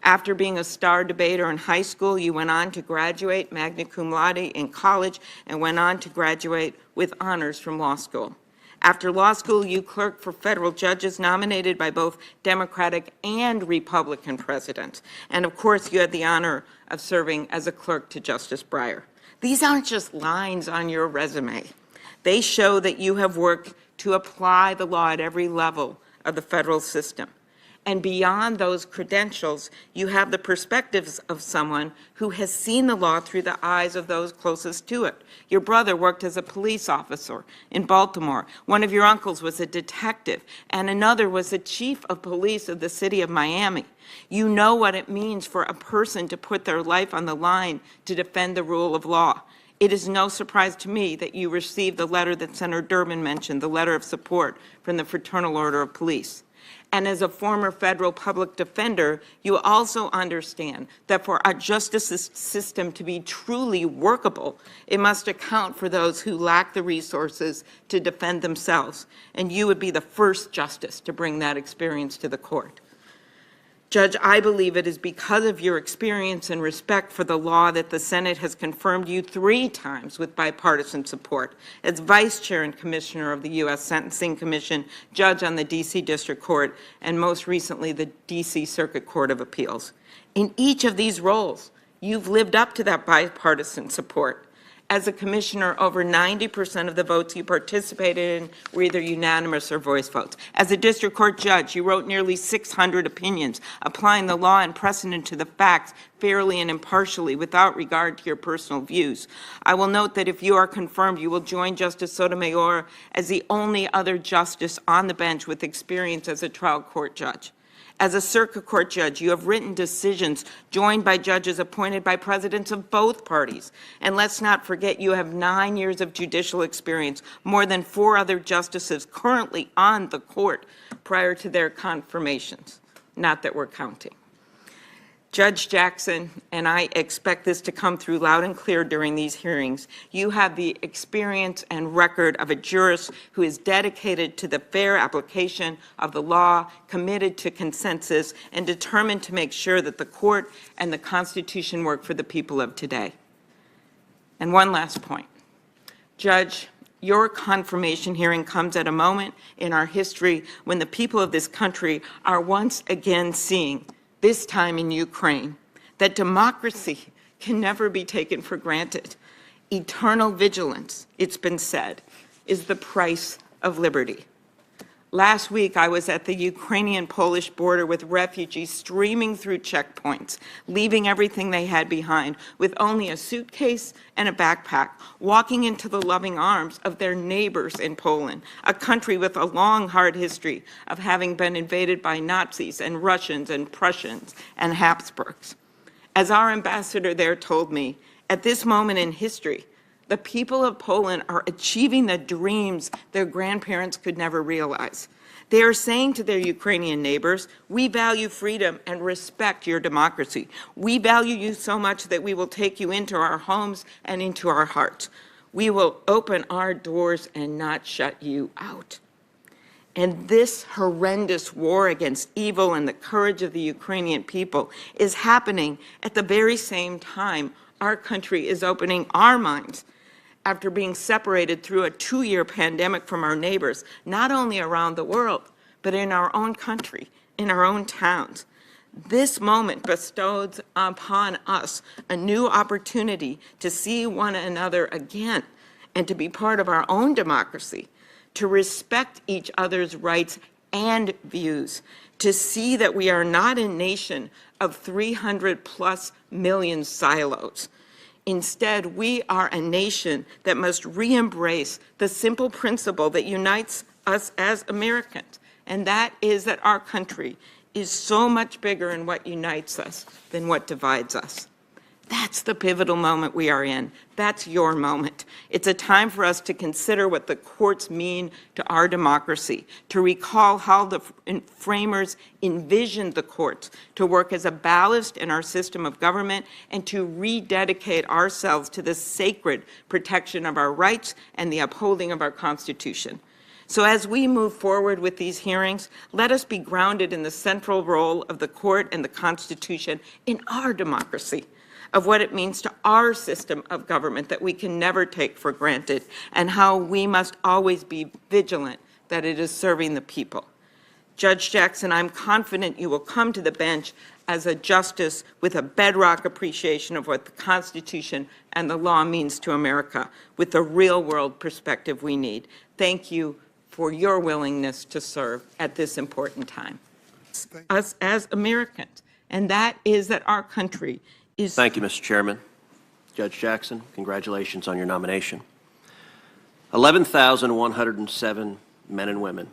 After being a star debater in high school, you went on to graduate magna cum laude in college and went on to graduate with honors from law school. After law school, you clerked for federal judges nominated by both Democratic and Republican presidents. And of course, you had the honor of serving as a clerk to Justice Breyer. These aren't just lines on your resume. They show that you have worked to apply the law at every level of the federal system. And beyond those credentials, you have the perspectives of someone who has seen the law through the eyes of those closest to it. Your brother worked as a police officer in Baltimore. One of your uncles was a detective, and another was the chief of police of the city of Miami. You know what it means for a person to put their life on the line to defend the rule of law. It is no surprise to me that you received the letter that Senator Durbin mentioned, the letter of support from the Fraternal Order of Police. And as a former federal public defender, you also understand that for our justice system to be truly workable, it must account for those who lack the resources to defend themselves. And you would be the first justice to bring that experience to the court. Judge, I believe it is because of your experience and respect for the law that the Senate has confirmed you 3 times with bipartisan support as Vice Chair and Commissioner of the U.S. Sentencing Commission, Judge on the D.C. District Court, and most recently the D.C. Circuit Court of Appeals. In each of these roles, you've lived up to that bipartisan support. As a commissioner, over 90% of the votes you participated in were either unanimous or voice votes. As a district court judge, you wrote nearly 600 opinions, applying the law and precedent to the facts fairly and impartially without regard to your personal views. I will note that if you are confirmed, you will join Justice Sotomayor as the only other justice on the bench with experience as a trial court judge. As a circuit court judge, you have written decisions joined by judges appointed by presidents of both parties. And let's not forget, you have 9 years of judicial experience, more than 4 other justices currently on the court prior to their confirmations. Not that we're counting. Judge Jackson, and I expect this to come through loud and clear during these hearings, you have the experience and record of a jurist who is dedicated to the fair application of the law, committed to consensus, and determined to make sure that the court and the Constitution work for the people of today. And one last point. Judge, your confirmation hearing comes at a moment in our history when the people of this country are once again seeing, this time in Ukraine, that democracy can never be taken for granted. Eternal vigilance, it's been said, is the price of liberty. Last week, I was at the Ukrainian-Polish border with refugees streaming through checkpoints, leaving everything they had behind with only a suitcase and a backpack, walking into the loving arms of their neighbors in Poland, a country with a long, hard history of having been invaded by Nazis and Russians and Prussians and Habsburgs. As our ambassador there told me, at this moment in history, the people of Poland are achieving the dreams their grandparents could never realize. They are saying to their Ukrainian neighbors, we value freedom and respect your democracy. We value you so much that we will take you into our homes and into our hearts. We will open our doors and not shut you out. And this horrendous war against evil and the courage of the Ukrainian people is happening at the very same time our country is opening our minds after being separated through a 2-year pandemic from our neighbors, not only around the world, but in our own country, in our own towns. This moment bestows upon us a new opportunity to see one another again and to be part of our own democracy, to respect each other's rights and views, to see that we are not a nation of 300+ million silos. Instead, we are a nation that must re-embrace the simple principle that unites us as Americans, and that is that our country is so much bigger in what unites us than what divides us. That's the pivotal moment we are in. That's your moment. It's a time for us to consider what the courts mean to our democracy, to recall how the framers envisioned the courts to work as a ballast in our system of government, and to rededicate ourselves to the sacred protection of our rights and the upholding of our Constitution. So as we move forward with these hearings, let us be grounded in the central role of the court and the Constitution in our democracy, of what it means to our system of government that we can never take for granted, and how we must always be vigilant that it is serving the people. Judge Jackson, I'm confident you will come to the bench as a justice with a bedrock appreciation of what the Constitution and the law means to America, with the real-world perspective we need. Thank you for your willingness to serve at this important time. Us as Americans, and that is that our country is... Thank you, Mr. Chairman. Judge Jackson, congratulations on your nomination. 11,107 men and women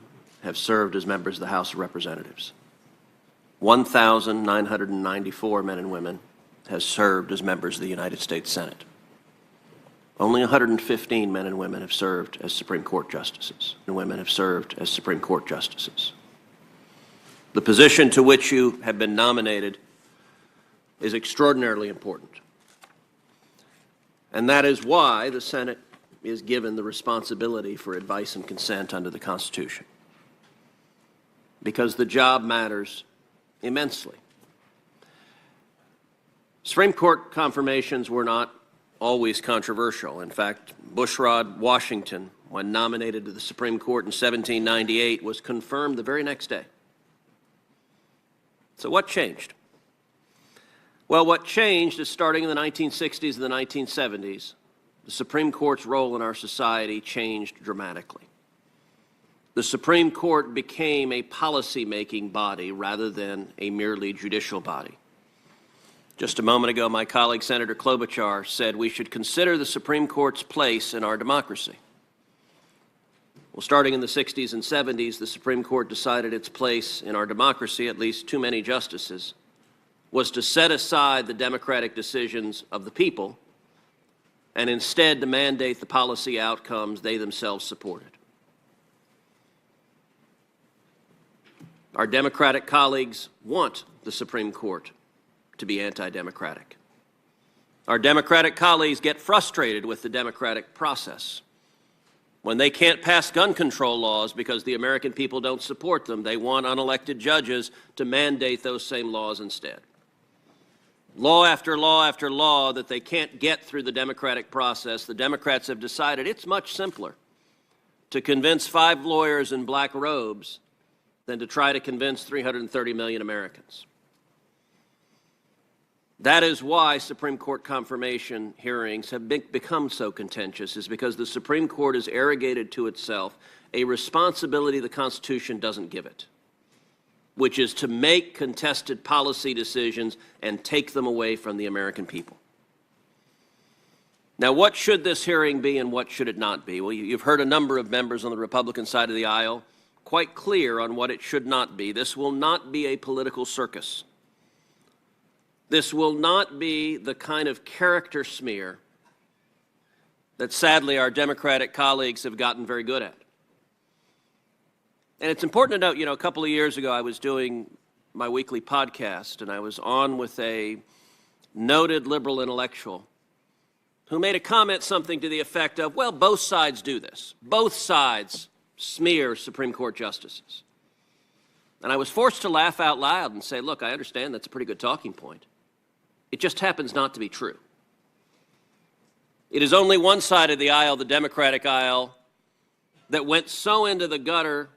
have served as members of the House of Representatives. 1,994 men and women have served as members of the United States Senate. Only 115 men and women have served as Supreme Court justices. And women have served as Supreme Court justices. The position to which you have been nominated is extraordinarily important. And that is why the Senate is given the responsibility for advice and consent under the Constitution. Because the job matters immensely. Supreme Court confirmations were not always controversial. In fact, Bushrod Washington, when nominated to the Supreme Court in 1798, was confirmed the very next day. So what changed? Well, what changed is, starting in the 1960s and the 1970s, the Supreme Court's role in our society changed dramatically. The Supreme Court became a policy-making body rather than a merely judicial body. Just a moment ago, my colleague, Senator Klobuchar, said we should consider the Supreme Court's place in our democracy. Well, starting in the 60s and 70s, the Supreme Court decided its place in our democracy, at least too many justices, was to set aside the democratic decisions of the people and instead to mandate the policy outcomes they themselves supported. Our Democratic colleagues want the Supreme Court to be anti-democratic. Our Democratic colleagues get frustrated with the democratic process. When they can't pass gun control laws because the American people don't support them, they want unelected judges to mandate those same laws instead. Law after law after law that they can't get through the democratic process, the Democrats have decided it's much simpler to convince 5 lawyers in black robes than to try to convince 330 million Americans. That is why Supreme Court confirmation hearings have become so contentious, is because the Supreme Court has arrogated to itself a responsibility the Constitution doesn't give it, which is to make contested policy decisions and take them away from the American people. Now, what should this hearing be and what should it not be? Well, you've heard a number of members on the Republican side of the aisle quite clear on what it should not be. This will not be a political circus. This will not be the kind of character smear that sadly our Democratic colleagues have gotten very good at. And it's important to note, a couple of years ago I was doing my weekly podcast and I was on with a noted liberal intellectual who made a comment something to the effect of, well, both sides do this. Both sides smear Supreme Court justices. And I was forced to laugh out loud and say, look, I understand that's a pretty good talking point. It just happens not to be true. It is only one side of the aisle, the Democratic aisle, that went so into the gutter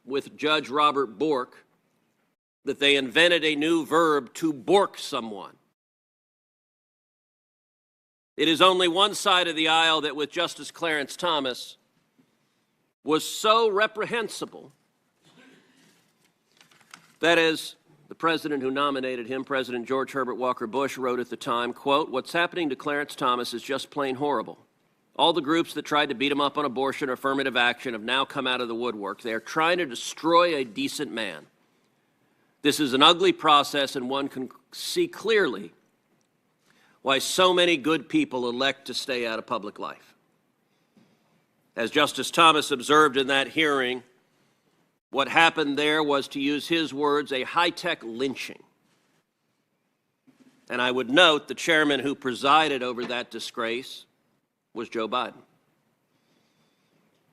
with Judge Robert Bork that they invented a new verb, to bork someone. It is only one side of the aisle that with Justice Clarence Thomas was so reprehensible that, as the president who nominated him, President George Herbert Walker Bush, wrote at the time, quote, "What's happening to Clarence Thomas is just plain horrible. All the groups that tried to beat him up on abortion or affirmative action have now come out of the woodwork. They are trying to destroy a decent man. This is an ugly process, and one can see clearly why so many good people elect to stay out of public life." As Justice Thomas observed in that hearing, what happened there was, to use his words, a high-tech lynching. And I would note the chairman who presided over that disgrace was Joe Biden.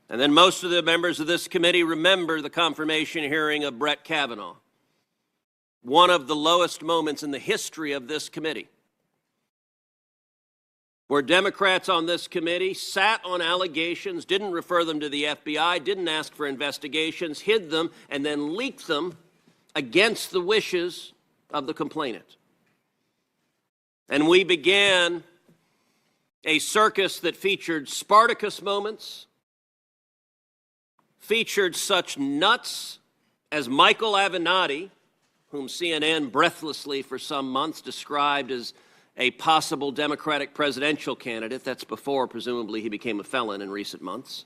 And then most of the members of this committee remember the confirmation hearing of Brett Kavanaugh, one of the lowest moments in the history of this committee, where Democrats on this committee sat on allegations, didn't refer them to the FBI, didn't ask for investigations, hid them, and then leaked them against the wishes of the complainant. And we began a circus that featured Spartacus moments, featured such nuts as Michael Avenatti, whom CNN breathlessly for some months described as a possible Democratic presidential candidate. That's before, presumably, he became a felon in recent months.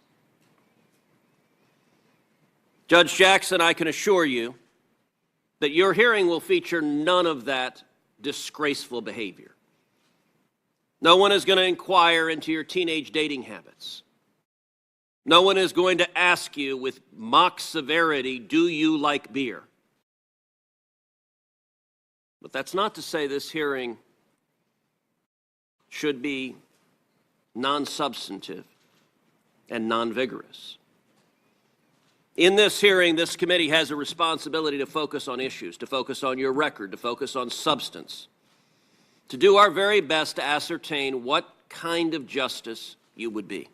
Judge Jackson, I can assure you that your hearing will feature none of that disgraceful behavior. No one is going to inquire into your teenage dating habits. No one is going to ask you with mock severity, do you like beer? But that's not to say this hearing should be non-substantive and non-vigorous. In this hearing, this committee has a responsibility to focus on issues, to focus on your record, to focus on substance, to do our very best to ascertain what kind of justice you would be.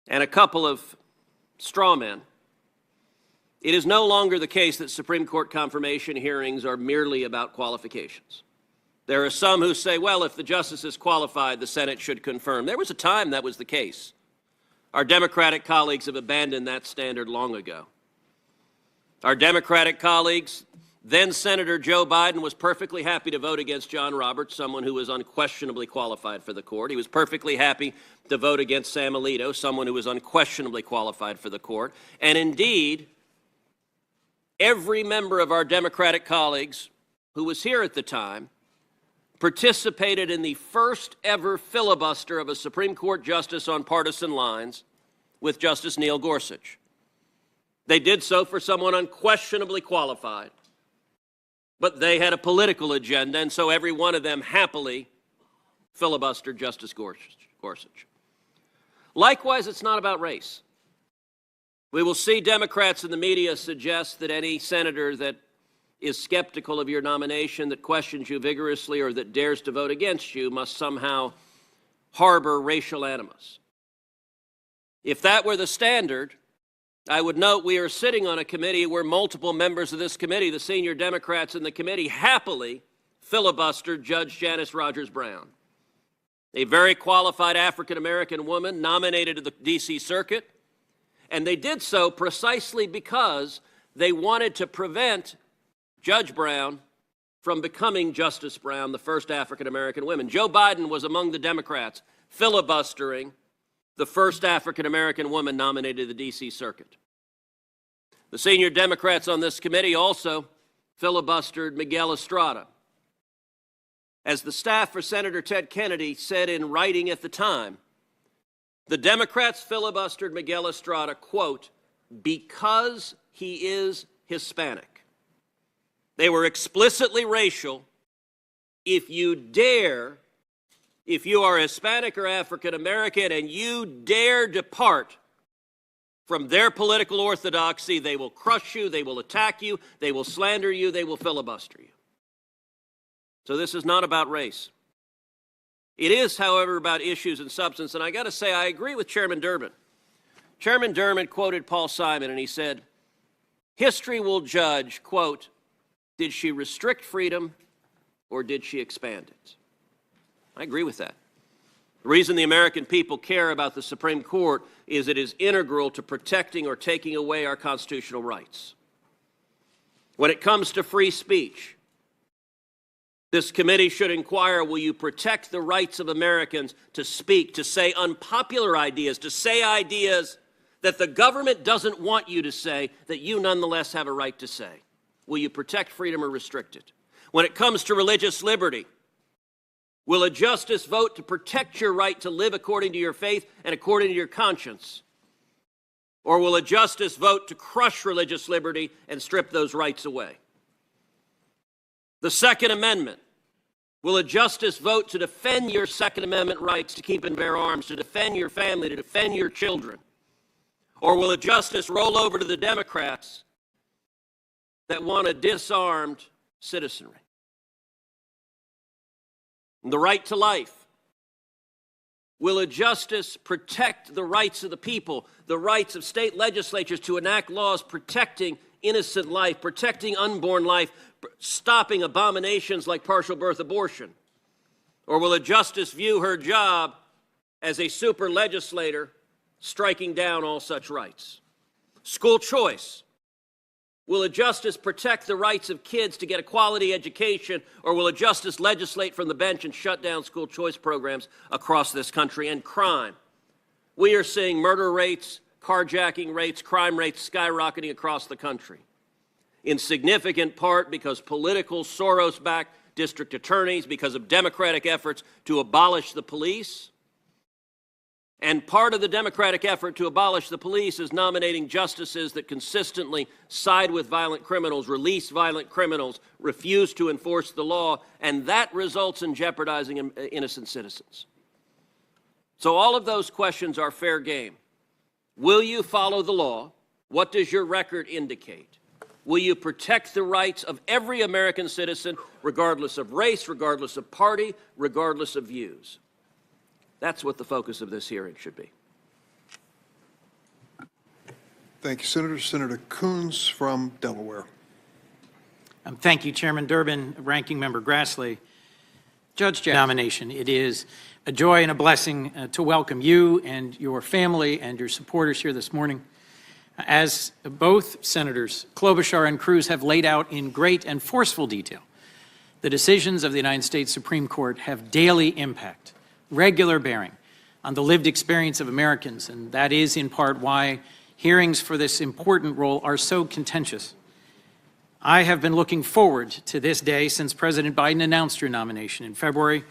And a couple of straw men. It is no longer the case that Supreme Court confirmation hearings are merely about qualifications. There are some who say, well, if the justice is qualified, the Senate should confirm. There was a time that was the case. Our Democratic colleagues have abandoned that standard long ago. Our Democratic colleagues, then Senator Joe Biden, was perfectly happy to vote against John Roberts, someone who was unquestionably qualified for the court. He was perfectly happy to vote against Sam Alito, someone who was unquestionably qualified for the court. And indeed, every member of our Democratic colleagues who was here at the time participated in the first ever filibuster of a Supreme Court justice on partisan lines with Justice Neil Gorsuch. They did so for someone unquestionably qualified, but they had a political agenda, and so every one of them happily filibustered Justice Gorsuch. Likewise, it's not about race. We will see Democrats in the media suggest that any senator that is skeptical of your nomination, that questions you vigorously, or that dares to vote against you must somehow harbor racial animus. If that were the standard, I would note we are sitting on a committee where multiple members of this committee, the senior Democrats in the committee, happily filibustered Judge Janice Rogers Brown, a very qualified African-American woman nominated to the D.C. Circuit, and they did so precisely because they wanted to prevent Judge Brown from becoming Justice Brown, the first African-American woman. Joe Biden was among the Democrats filibustering the first African-American woman nominated to the D.C. Circuit. The senior Democrats on this committee also filibustered Miguel Estrada. As the staff for Senator Ted Kennedy said in writing at the time, the Democrats filibustered Miguel Estrada, quote, because he is Hispanic. They were explicitly racial. If you are Hispanic or African American and you dare depart from their political orthodoxy, they will crush you, they will attack you, they will slander you, they will filibuster you. So this is not about race. It is, however, about issues and substance, and I got to say, I agree with Chairman Durbin. Chairman Durbin quoted Paul Simon, and he said, history will judge, quote, did she restrict freedom or did she expand it? I agree with that. The reason the American people care about the Supreme Court is it is integral to protecting or taking away our constitutional rights. When it comes to free speech, this committee should inquire, will you protect the rights of Americans to speak, to say unpopular ideas, to say ideas that the government doesn't want you to say, that you nonetheless have a right to say? Will you protect freedom or restrict it? When it comes to religious liberty, will a justice vote to protect your right to live according to your faith and according to your conscience? Or will a justice vote to crush religious liberty and strip those rights away? The Second Amendment. Will a justice vote to defend your Second Amendment rights to keep and bear arms, to defend your family, to defend your children? Or will a justice roll over to the Democrats that want a disarmed citizenry? The right to life. Will a justice protect the rights of the people, the rights of state legislatures to enact laws protecting innocent life, protecting unborn life, stopping abominations like partial birth abortion? Or will a justice view her job as a super legislator striking down all such rights? School choice. Will a justice protect the rights of kids to get a quality education, or will a justice legislate from the bench and shut down school choice programs across this country? And crime. We are seeing murder rates, carjacking rates, crime rates skyrocketing across the country, in significant part because political Soros-backed district attorneys, because of Democratic efforts to abolish the police. And part of the Democratic effort to abolish the police is nominating justices that consistently side with violent criminals, release violent criminals, refuse to enforce the law, and that results in jeopardizing innocent citizens. So all of those questions are fair game. Will you follow the law? What does your record indicate? Will you protect the rights of every American citizen, regardless of race, regardless of party, regardless of views? That's what the focus of this hearing should be. Thank you, Senator. Senator Coons from Delaware. Thank you, Chairman Durbin, Ranking Member Grassley. Judge Jackson, nomination. It is a joy and a blessing to welcome you and your family and your supporters here this morning. As both Senators Klobuchar and Cruz have laid out in great and forceful detail, the decisions of the United States Supreme Court have daily impact, regular bearing on the lived experience of Americans, and that is in part why hearings for this important role are so contentious. I have been looking forward to this day since President Biden announced your nomination in February,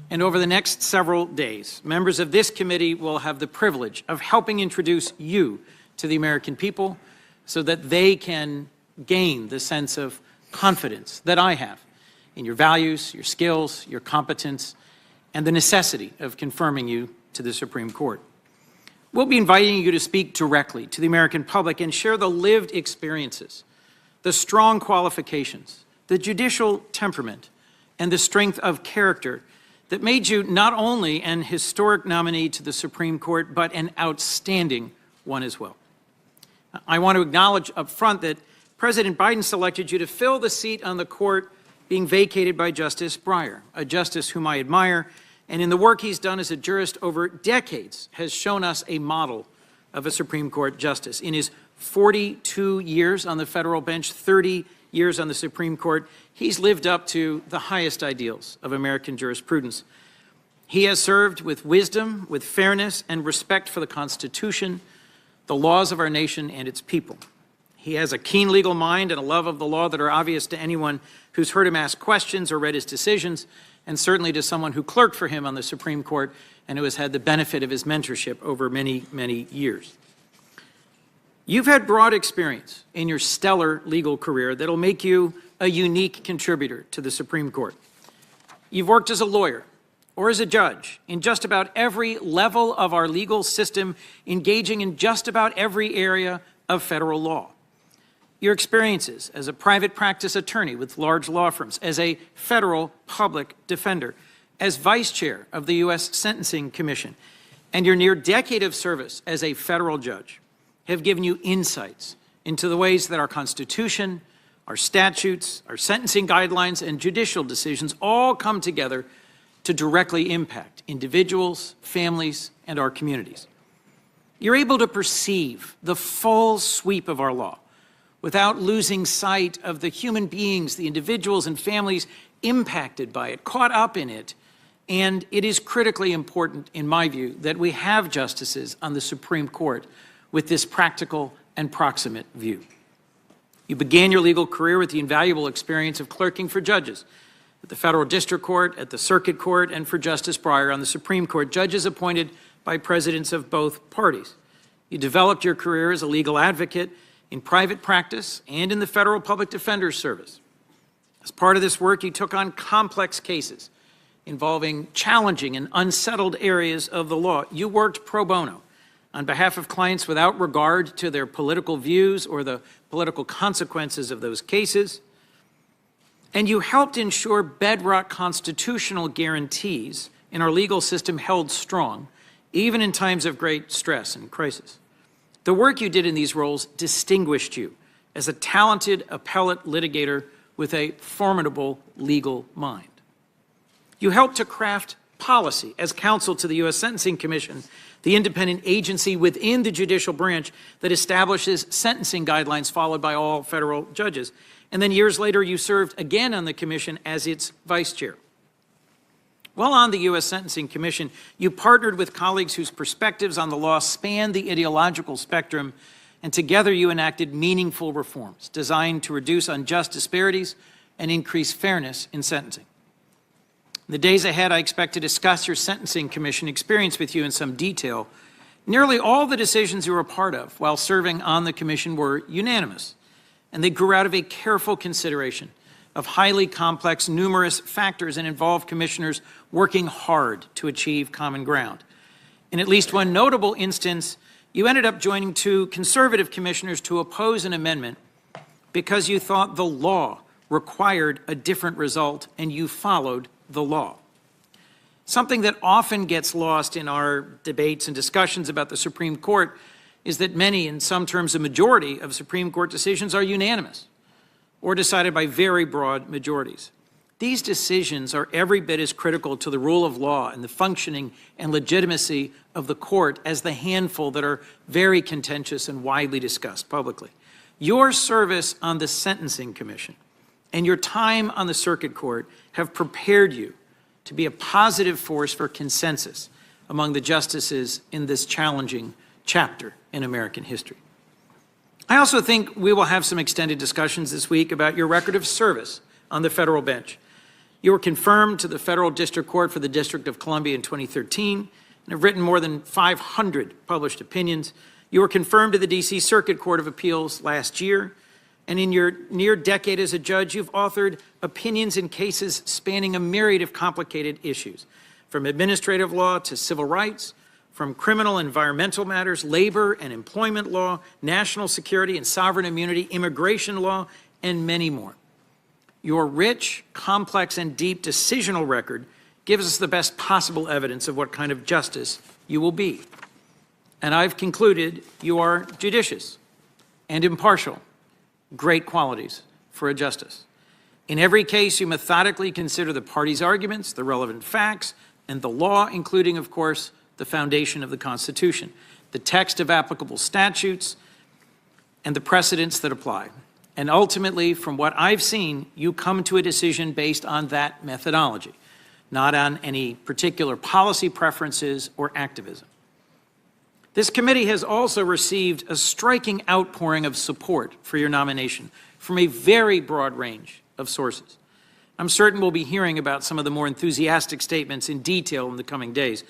and over the next several days, members of this committee will have the privilege of helping introduce you to the American people so that they can gain the sense of confidence that I have in your values, your skills, your competence, and the necessity of confirming you to the Supreme Court. We'll be inviting you to speak directly to the American public and share the lived experiences, the strong qualifications, the judicial temperament, and the strength of character that made you not only an historic nominee to the Supreme Court, but an outstanding one as well. I want to acknowledge up front that President Biden selected you to fill the seat on the court being vacated by Justice Breyer, a justice whom I admire, and in the work he's done as a jurist over decades has shown us a model of a Supreme Court justice. In his 42 years on the federal bench, 30 years on the Supreme Court, he's lived up to the highest ideals of American jurisprudence. He has served with wisdom, with fairness, and respect for the Constitution, the laws of our nation, and its people. He has a keen legal mind and a love of the law that are obvious to anyone who's heard him ask questions or read his decisions, and certainly to someone who clerked for him on the Supreme Court and who has had the benefit of his mentorship over many, many years. You've had broad experience in your stellar legal career that'll make you a unique contributor to the Supreme Court. You've worked as a lawyer or as a judge in just about every level of our legal system, engaging in just about every area of federal law. Your experiences as a private practice attorney with large law firms, as a federal public defender, as vice chair of the U.S. Sentencing Commission, and your near decade of service as a federal judge have given you insights into the ways that our Constitution, our statutes, our sentencing guidelines, and judicial decisions all come together to directly impact individuals, families, and our communities. You're able to perceive the full sweep of our law without losing sight of the human beings, the individuals and families impacted by it, caught up in it. And it is critically important, in my view, that we have justices on the Supreme Court with this practical and proximate view. You began your legal career with the invaluable experience of clerking for judges at the Federal District Court, at the Circuit Court, and for Justice Breyer on the Supreme Court, judges appointed by presidents of both parties. You developed your career as a legal advocate in private practice and in the Federal Public Defender's Service. As part of this work, you took on complex cases involving challenging and unsettled areas of the law. You worked pro bono on behalf of clients without regard to their political views or the political consequences of those cases. And you helped ensure bedrock constitutional guarantees in our legal system held strong, even in times of great stress and crisis. The work you did in these roles distinguished you as a talented appellate litigator with a formidable legal mind. You helped to craft policy as counsel to the U.S. Sentencing Commission, the independent agency within the judicial branch that establishes sentencing guidelines followed by all federal judges. And then years later, you served again on the commission as its vice chair. While on the U.S. Sentencing Commission, you partnered with colleagues whose perspectives on the law spanned the ideological spectrum, and together you enacted meaningful reforms designed to reduce unjust disparities and increase fairness in sentencing. In the days ahead, I expect to discuss your Sentencing Commission experience with you in some detail. Nearly all the decisions you were a part of while serving on the commission were unanimous, and they grew out of a careful consideration of highly complex, numerous factors and involved commissioners working hard to achieve common ground. In at least one notable instance, you ended up joining two conservative commissioners to oppose an amendment because you thought the law required a different result and you followed the law. Something that often gets lost in our debates and discussions about the Supreme Court is that many, in some terms a majority, of Supreme Court decisions are unanimous or decided by very broad majorities. These decisions are every bit as critical to the rule of law and the functioning and legitimacy of the court as the handful that are very contentious and widely discussed publicly. Your service on the Sentencing Commission and your time on the Circuit Court have prepared you to be a positive force for consensus among the justices in this challenging chapter in American history. I also think we will have some extended discussions this week about your record of service on the federal bench. You were confirmed to the Federal District Court for the District of Columbia in 2013 and have written more than 500 published opinions. You were confirmed to the D.C. Circuit Court of Appeals last year. And in your near decade as a judge, you've authored opinions in cases spanning a myriad of complicated issues, from administrative law to civil rights, from criminal and environmental matters, labor and employment law, national security and sovereign immunity, immigration law, and many more. Your rich, complex, and deep decisional record gives us the best possible evidence of what kind of justice you will be. And I've concluded you are judicious and impartial, great qualities for a justice. In every case, you methodically consider the parties' arguments, the relevant facts, and the law, including, of course, the foundation of the Constitution, the text of applicable statutes, and the precedents that apply. And ultimately, from what I've seen, you come to a decision based on that methodology, not on any particular policy preferences or activism. This committee has also received a striking outpouring of support for your nomination from a very broad range of sources. I'm certain we'll be hearing about some of the more enthusiastic statements in detail in the coming days.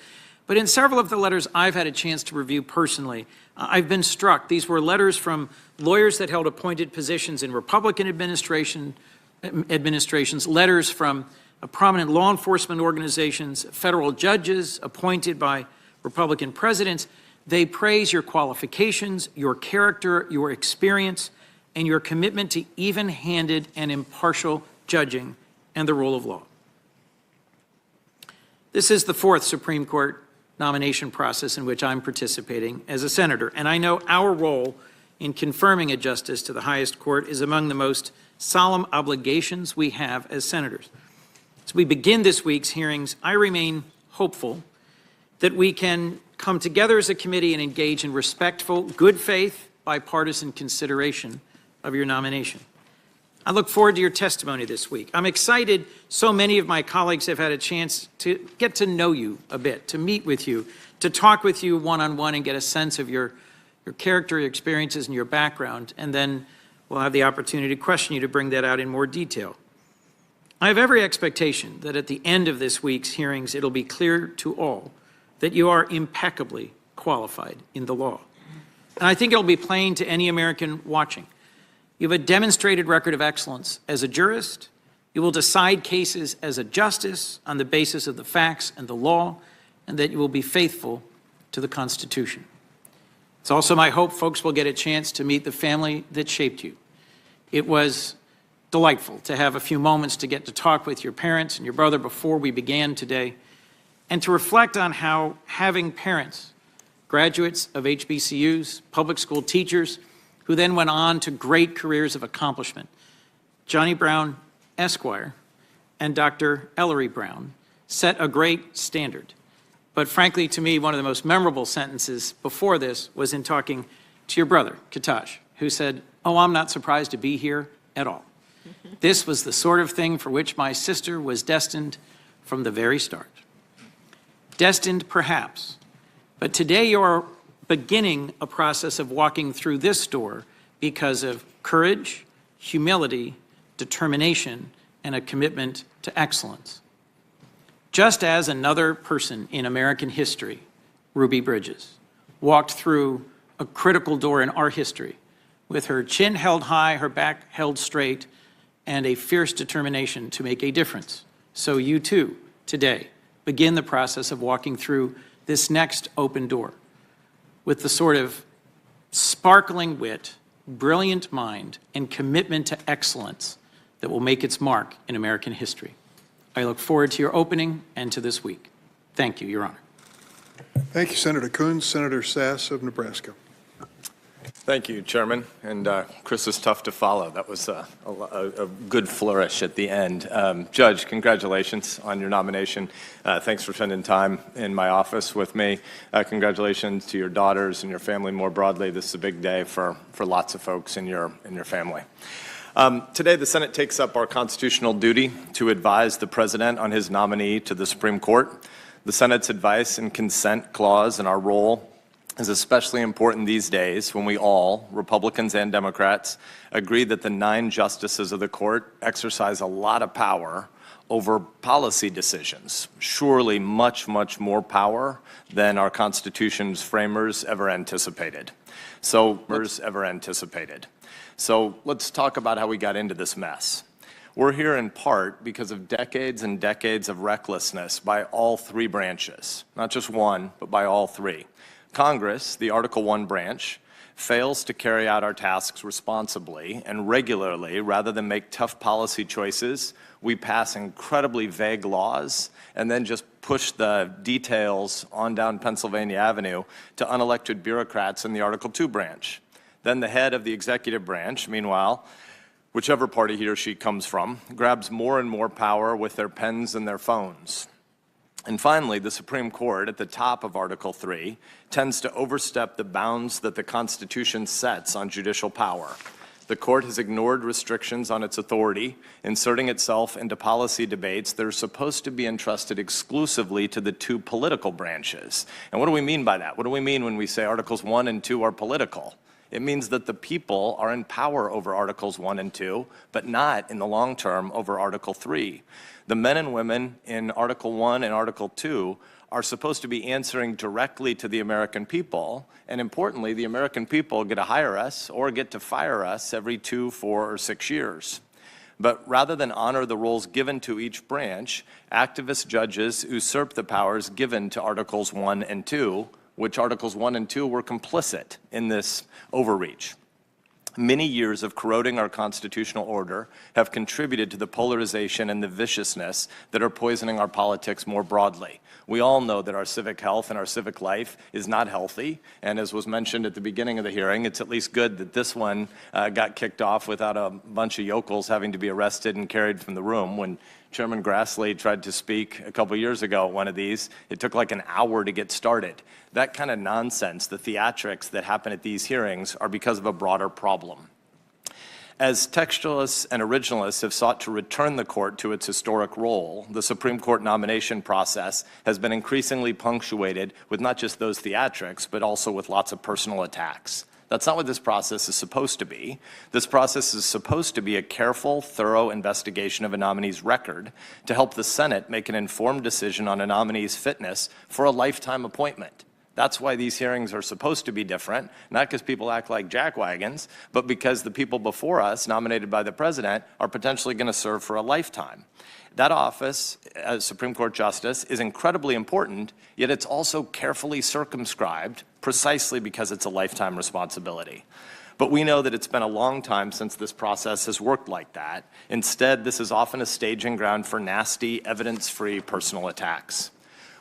But in several of the letters I've had a chance to review personally, I've been struck. These were letters from lawyers that held appointed positions in Republican administrations, letters from prominent law enforcement organizations, federal judges appointed by Republican presidents. They praise your qualifications, your character, your experience, and your commitment to even-handed and impartial judging and the rule of law. This is the fourth Supreme Court nomination process in which I'm participating as a senator, and I know our role in confirming a justice to the highest court is among the most solemn obligations we have as senators. As we begin this week's hearings, I remain hopeful that we can come together as a committee and engage in respectful, good faith, bipartisan consideration of your nomination. I look forward to your testimony this week. I'm excited so many of my colleagues have had a chance to get to know you a bit, to meet with you, to talk with you one-on-one and get a sense of your character, your experiences, and your background, and then we'll have the opportunity to question you to bring that out in more detail. I have every expectation that at the end of this week's hearings, it'll be clear to all that you are impeccably qualified in the law. And I think it'll be plain to any American watching. You have a demonstrated record of excellence as a jurist. You will decide cases as a justice on the basis of the facts and the law, and that you will be faithful to the Constitution. It's also my hope folks will get a chance to meet the family that shaped you. It was delightful to have a few moments to get to talk with your parents and your brother before we began today, and to reflect on how having parents, graduates of HBCUs, public school teachers, who then went on to great careers of accomplishment, Johnny Brown, Esquire, and Dr. Ellery Brown, set a great standard. But frankly, to me, one of the most memorable sentences before this was in talking to your brother, Katash, who said, "Oh, I'm not surprised to be here at all. This was the sort of thing for which my sister was destined from the very start." Destined, perhaps, but today you're beginning a process of walking through this door because of courage, humility, determination, and a commitment to excellence. Just as another person in American history, Ruby Bridges, walked through a critical door in our history with her chin held high, her back held straight, and a fierce determination to make a difference, so you too, today, begin the process of walking through this next open door with the sort of sparkling wit, brilliant mind, and commitment to excellence that will make its mark in American history. I look forward to your opening and to this week. Thank you, Your Honor. Thank you, Senator Coons. Senator Sass of Nebraska. Thank you, Chairman. And Chris is tough to follow. That was a good flourish at the end. Judge, congratulations on your nomination. Thanks for spending time in my office with me. Congratulations to your daughters and your family more broadly. This is a big day for lots of folks in your family. Today, the Senate takes up our constitutional duty to advise the President on his nominee to the Supreme Court. The Senate's advice and consent clause in our role is especially important these days when we all, Republicans and Democrats, agree that the 9 justices of the court exercise a lot of power over policy decisions, surely much, much more power than our Constitution's framers ever anticipated. So let's talk about how we got into this mess. We're here in part because of decades and decades of recklessness by all 3 branches, not just one, but by all 3. Congress, the Article 1 branch, fails to carry out our tasks responsibly and regularly. Rather than make tough policy choices, we pass incredibly vague laws and then just push the details on down Pennsylvania Avenue to unelected bureaucrats in the Article 2 branch. Then the head of the executive branch, meanwhile, whichever party he or she comes from, grabs more and more power with their pens and their phones. And finally, the Supreme Court, at the top of Article 3, tends to overstep the bounds that the Constitution sets on judicial power. The court has ignored restrictions on its authority, inserting itself into policy debates that are supposed to be entrusted exclusively to the two political branches. And what do we mean by that? What do we mean when we say Articles 1 and 2 are political? It means that the people are in power over Articles 1 and 2, but not in the long term over Article 3. The men and women in Article 1 and Article 2 are supposed to be answering directly to the American people, and importantly, the American people get to hire us or get to fire us every 2, 4, or 6 years. But rather than honor the roles given to each branch, activist judges usurp the powers given to Articles 1 and 2, which Articles 1 and 2 were complicit in this overreach. Many years of corroding our constitutional order have contributed to the polarization and the viciousness that are poisoning our politics more broadly. We all know that our civic health and our civic life is not healthy, and as was mentioned at the beginning of the hearing, it's at least good that this one got kicked off without a bunch of yokels having to be arrested and carried from the room. When Chairman Grassley tried to speak a couple years ago at one of these, it took like an hour to get started. That kind of nonsense, the theatrics that happen at these hearings, are because of a broader problem. As textualists and originalists have sought to return the court to its historic role, the Supreme Court nomination process has been increasingly punctuated with not just those theatrics, but also with lots of personal attacks. That's not what this process is supposed to be. This process is supposed to be a careful, thorough investigation of a nominee's record to help the Senate make an informed decision on a nominee's fitness for a lifetime appointment. That's why these hearings are supposed to be different, not because people act like jackwagons, but because the people before us, nominated by the president, are potentially going to serve for a lifetime. That office, as Supreme Court Justice, is incredibly important, yet it's also carefully circumscribed precisely because it's a lifetime responsibility. But we know that it's been a long time since this process has worked like that. Instead, this is often a staging ground for nasty, evidence-free personal attacks.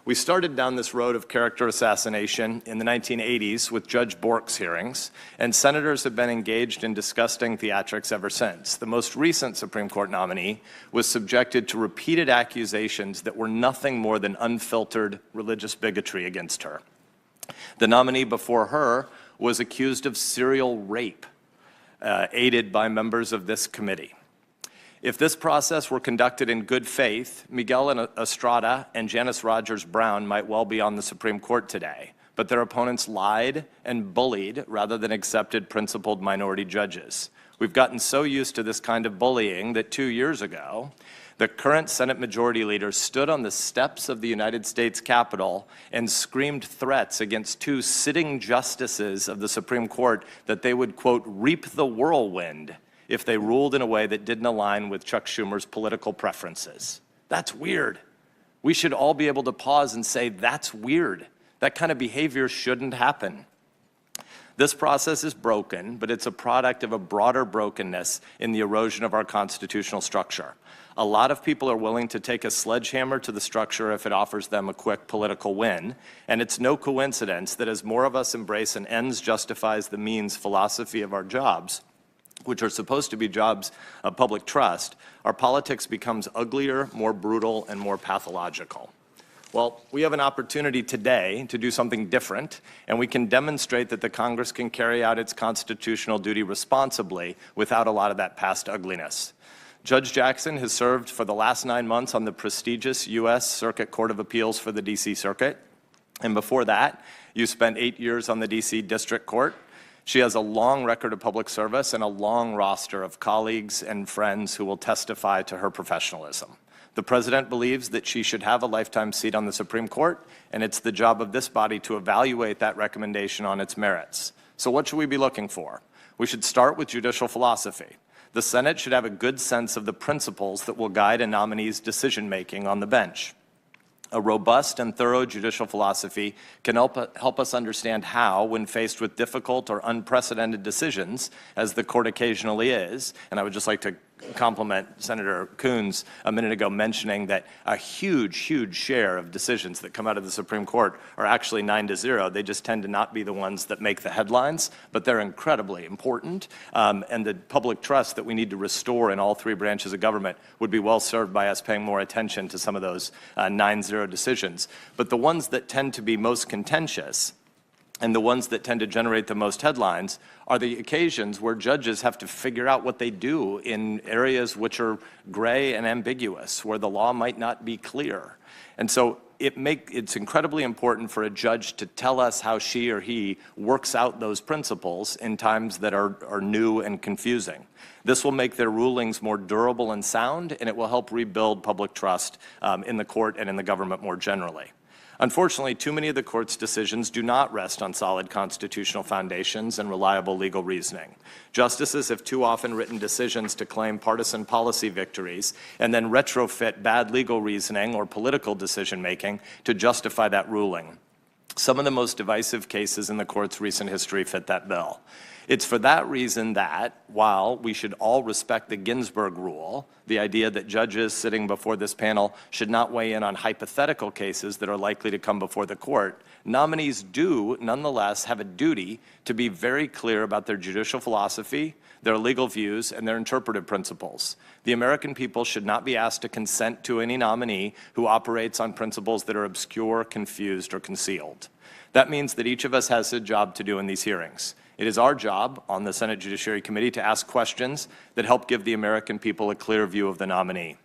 We started down this road of character assassination in the 1980s with Judge Bork's hearings, and senators have been engaged in disgusting theatrics ever since. The most recent Supreme Court nominee was subjected to repeated accusations that were nothing more than unfiltered religious bigotry against her. The nominee before her was accused of serial rape, aided by members of this committee. If this process were conducted in good faith, Miguel Estrada and Janice Rogers Brown might well be on the Supreme Court today, but their opponents lied and bullied rather than accepted principled minority judges. We've gotten so used to this kind of bullying that 2 years ago, the current Senate Majority Leader stood on the steps of the United States Capitol and screamed threats against 2 sitting justices of the Supreme Court that they would, quote, reap the whirlwind if they ruled in a way that didn't align with Chuck Schumer's political preferences. That's weird. We should all be able to pause and say, that's weird. That kind of behavior shouldn't happen. This process is broken, but it's a product of a broader brokenness in the erosion of our constitutional structure. A lot of people are willing to take a sledgehammer to the structure if it offers them a quick political win, and it's no coincidence that as more of us embrace an ends justifies the means philosophy of our jobs, which are supposed to be jobs of public trust, our politics becomes uglier, more brutal, and more pathological. Well, we have an opportunity today to do something different, and we can demonstrate that the Congress can carry out its constitutional duty responsibly without a lot of that past ugliness. Judge Jackson has served for the last 9 months on the prestigious U.S. Circuit Court of Appeals for the D.C. Circuit, and before that, you spent 8 years on the D.C. District Court. She has a long record of public service and a long roster of colleagues and friends who will testify to her professionalism. The President believes that she should have a lifetime seat on the Supreme Court, and it's the job of this body to evaluate that recommendation on its merits. So what should we be looking for? We should start with judicial philosophy. The Senate should have a good sense of the principles that will guide a nominee's decision-making on the bench. A robust and thorough judicial philosophy can help us understand how, when faced with difficult or unprecedented decisions, as the court occasionally is, and I would just like to compliment Senator Coons a minute ago mentioning that a huge, huge share of decisions that come out of the Supreme Court are actually 9-0. They just tend to not be the ones that make the headlines, but they're incredibly important. And the public trust that we need to restore in all 3 branches of government would be well served by us paying more attention to some of those 9-0 decisions. But the ones that tend to be most contentious and the ones that tend to generate the most headlines are the occasions where judges have to figure out what they do in areas which are gray and ambiguous, where the law might not be clear. And so it's incredibly important for a judge to tell us how she or he works out those principles in times that are new and confusing. This will make their rulings more durable and sound, and it will help rebuild public trust in the court and in the government more generally. Unfortunately, too many of the court's decisions do not rest on solid constitutional foundations and reliable legal reasoning. Justices have too often written decisions to claim partisan policy victories and then retrofit bad legal reasoning or political decision-making to justify that ruling. Some of the most divisive cases in the court's recent history fit that bill. It's for that reason that, while we should all respect the Ginsburg rule, the idea that judges sitting before this panel should not weigh in on hypothetical cases that are likely to come before the court, nominees do nonetheless have a duty to be very clear about their judicial philosophy, their legal views, and their interpretive principles. The American people should not be asked to consent to any nominee who operates on principles that are obscure, confused, or concealed. That means that each of us has a job to do in these hearings. It is our job on the Senate Judiciary Committee to ask questions that help give the American people a clear view of the nominee.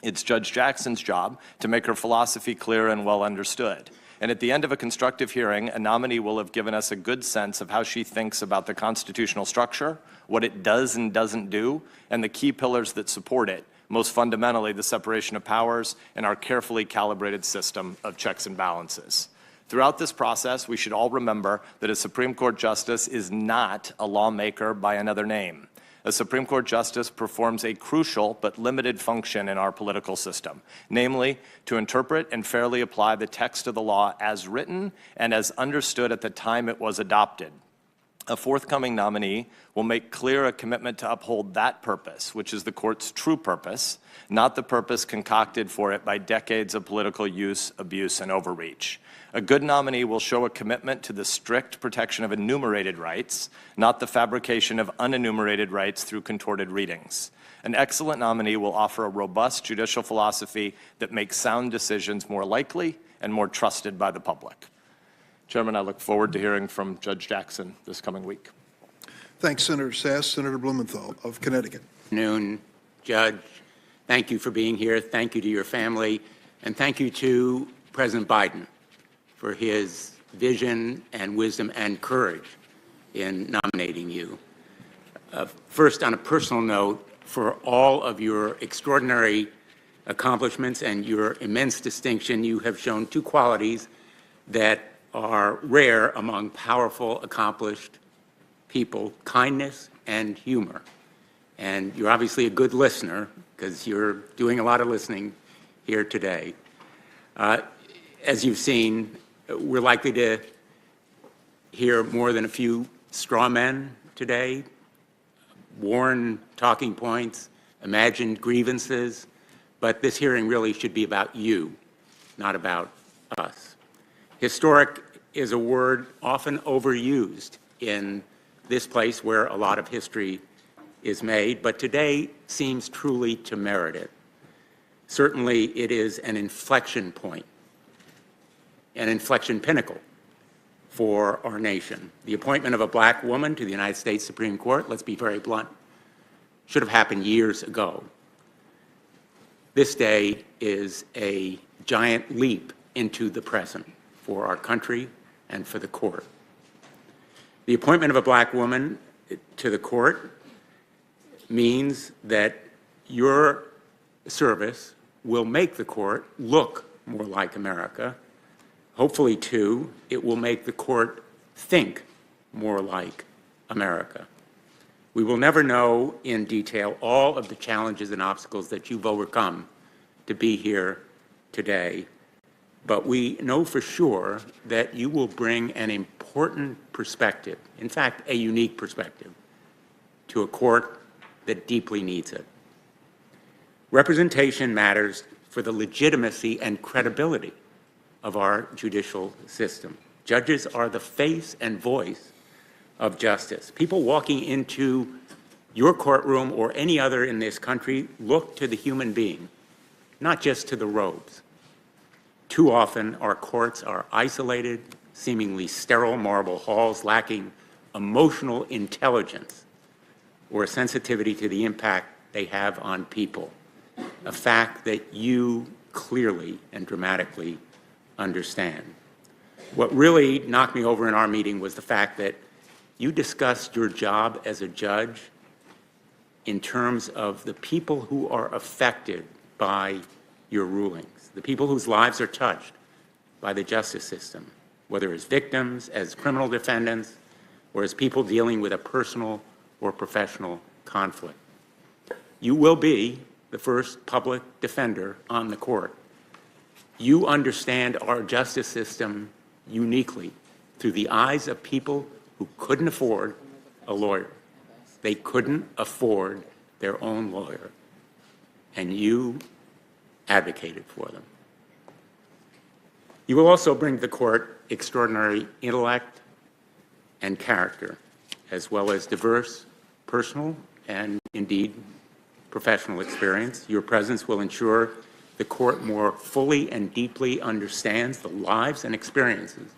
It's Judge Jackson's job to make her philosophy clear and well understood. And at the end of a constructive hearing, a nominee will have given us a good sense of how she thinks about the constitutional structure, what it does and doesn't do, and the key pillars that support it, most fundamentally the separation of powers and our carefully calibrated system of checks and balances. Throughout this process, we should all remember that a Supreme Court justice is not a lawmaker by another name. A Supreme Court justice performs a crucial but limited function in our political system, namely to interpret and fairly apply the text of the law as written and as understood at the time it was adopted. A forthcoming nominee will make clear a commitment to uphold that purpose, which is the court's true purpose, not the purpose concocted for it by decades of political use, abuse, and overreach. A good nominee will show a commitment to the strict protection of enumerated rights, not the fabrication of unenumerated rights through contorted readings. An excellent nominee will offer a robust judicial philosophy that makes sound decisions more likely and more trusted by the public. Chairman, I look forward to hearing from Judge Jackson this coming week. Thanks, Senator Sass. Senator Blumenthal of Connecticut. Afternoon, Judge. Thank you for being here. Thank you to your family. And thank you to President Biden for his vision and wisdom and courage in nominating you. First, on a personal note, for all of your extraordinary accomplishments and your immense distinction, you have shown two qualities that are rare among powerful, accomplished people: kindness and humor. And you're obviously a good listener, because you're doing a lot of listening here today. As you've seen, we're likely to hear more than a few straw men today, worn talking points, imagined grievances, but this hearing really should be about you, not about us. Historic is a word often overused in this place where a lot of history is made, but today seems truly to merit it. Certainly, it is an inflection point, an inflection pinnacle for our nation. The appointment of a black woman to the United States Supreme Court, let's be very blunt, should have happened years ago. This day is a giant leap into the present for our country and for the court. The appointment of a black woman to the court means that your service will make the court look more like America. Hopefully, too, it will make the court think more like America. We will never know in detail all of the challenges and obstacles that you've overcome to be here today, but we know for sure that you will bring an important perspective, in fact, a unique perspective, to a court that deeply needs it. Representation matters for the legitimacy and credibility of our judicial system. Judges are the face and voice of justice. People walking into your courtroom or any other in this country look to the human being, not just to the robes. Too often, our courts are isolated, seemingly sterile marble halls lacking emotional intelligence or a sensitivity to the impact they have on people, a fact that you clearly and dramatically understand. What really knocked me over in our meeting was the fact that you discussed your job as a judge in terms of the people who are affected by your rulings, the people whose lives are touched by the justice system, whether as victims, as criminal defendants, or as people dealing with a personal or professional conflict. You will be the first public defender on the court. You understand our justice system uniquely through the eyes of people who couldn't afford a lawyer. They couldn't afford their own lawyer, and you advocated for them. You will also bring to the court extraordinary intellect and character, as well as diverse personal and indeed professional experience. Your presence will ensure the court more fully and deeply understands the lives and experiences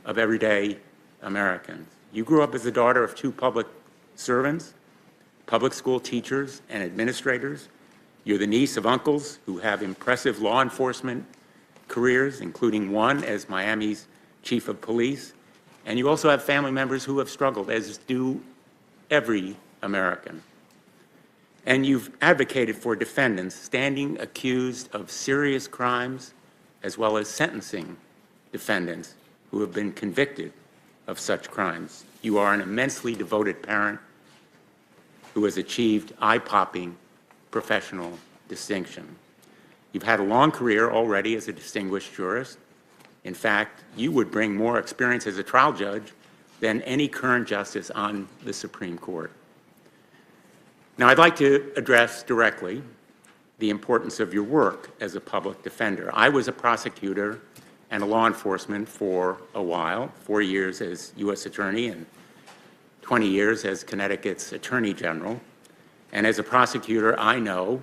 of everyday Americans. You grew up as the daughter of two public servants, public school teachers and administrators. You're the niece of uncles who have impressive law enforcement careers, including one as Miami's chief of police. And you also have family members who have struggled, as do every American. And you've advocated for defendants standing accused of serious crimes, as well as sentencing defendants who have been convicted of such crimes. You are an immensely devoted parent who has achieved eye-popping professional distinction. You've had a long career already as a distinguished jurist. In fact, you would bring more experience as a trial judge than any current justice on the Supreme Court. Now, I'd like to address directly the importance of your work as a public defender. I was a prosecutor and a law enforcement for a while, 4 years as U.S. Attorney and 20 years as Connecticut's Attorney General. And as a prosecutor, I know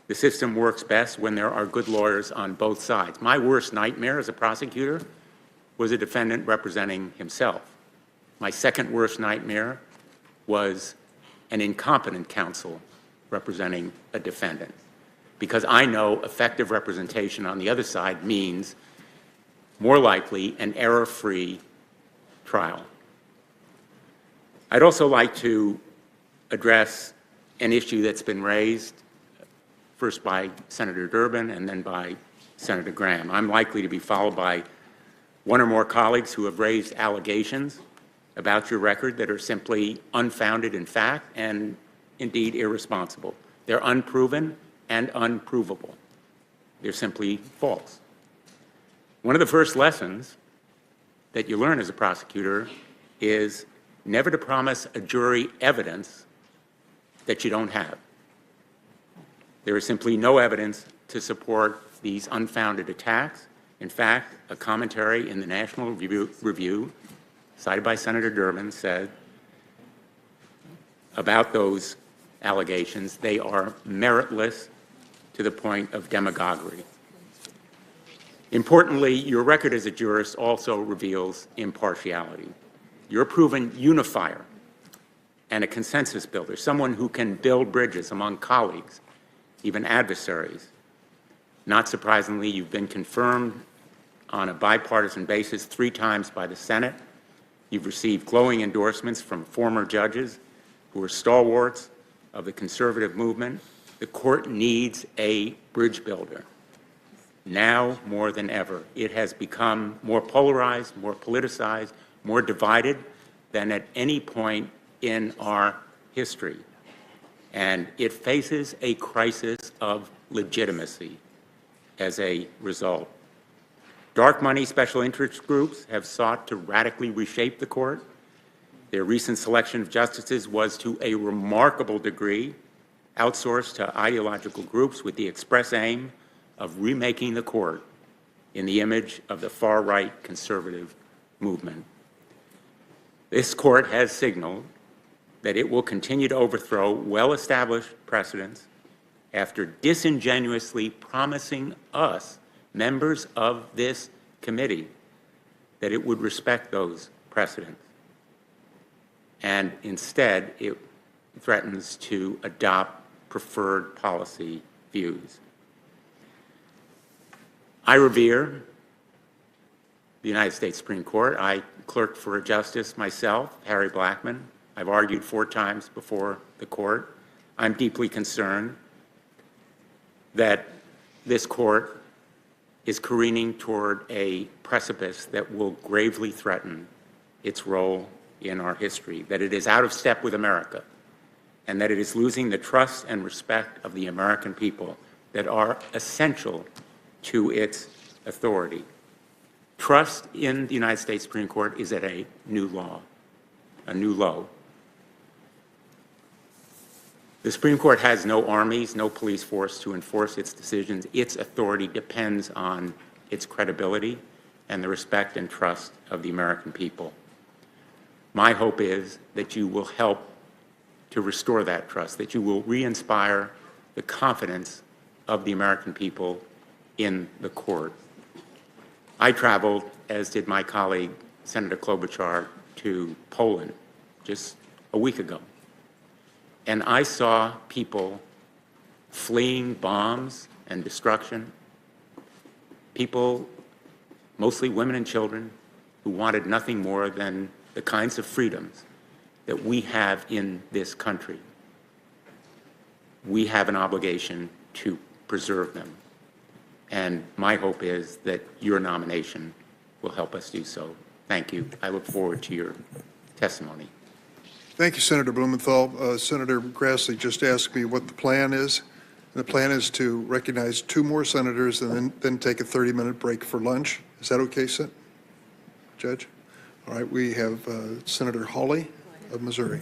the system works best when there are good lawyers on both sides. My worst nightmare as a prosecutor was a defendant representing himself. My second worst nightmare was an incompetent counsel representing a defendant, because I know effective representation on the other side means more likely an error-free trial. I'd also like to address an issue that's been raised first by Senator Durbin and then by Senator Graham. I'm likely to be followed by one or more colleagues who have raised allegations about your record that are simply unfounded in fact and indeed irresponsible. They're unproven and unprovable. They're simply false. One of the first lessons that you learn as a prosecutor is never to promise a jury evidence that you don't have. There is simply no evidence to support these unfounded attacks. In fact, a commentary in the National Review cited by Senator Durbin said about those allegations, they are meritless to the point of demagoguery. Importantly, your record as a jurist also reveals impartiality. You're a proven unifier and a consensus builder, someone who can build bridges among colleagues, even adversaries. Not surprisingly, you've been confirmed on a bipartisan basis 3 times by the Senate. You've received glowing endorsements from former judges who are stalwarts of the conservative movement. The court needs a bridge builder. Now more than ever, it has become more polarized, more politicized, more divided than at any point in our history. And it faces a crisis of legitimacy as a result. Dark money special interest groups have sought to radically reshape the court. Their recent selection of justices was to a remarkable degree outsourced to ideological groups with the express aim of remaking the court in the image of the far-right conservative movement. This court has signaled that it will continue to overthrow well-established precedents after disingenuously promising us, members of this committee, that it would respect those precedents. And instead, it threatens to adopt preferred policy views. I revere the United States Supreme Court. I clerked for a justice myself, Harry Blackmun. I've argued 4 times before the court. I'm deeply concerned that this court is careening toward a precipice that will gravely threaten its role in our history, that it is out of step with America, and that it is losing the trust and respect of the American people that are essential to its authority. Trust in the United States Supreme Court is at a new low. The Supreme Court has no armies, no police force to enforce its decisions. Its authority depends on its credibility and the respect and trust of the American people. My hope is that you will help to restore that trust, that you will re-inspire the confidence of the American people in the court. I traveled, as did my colleague, Senator Klobuchar, to Poland just a week ago. And I saw people fleeing bombs and destruction, people, mostly women and children, who wanted nothing more than the kinds of freedoms that we have in this country. We have an obligation to preserve them. And my hope is that your nomination will help us do so. Thank you. I look forward to your testimony. Thank you, Senator Blumenthal. Senator Grassley just asked me what the plan is. And the plan is to recognize 2 more senators and then take a 30-minute break for lunch. Is that okay, Judge? All right, we have Senator Hawley of Missouri.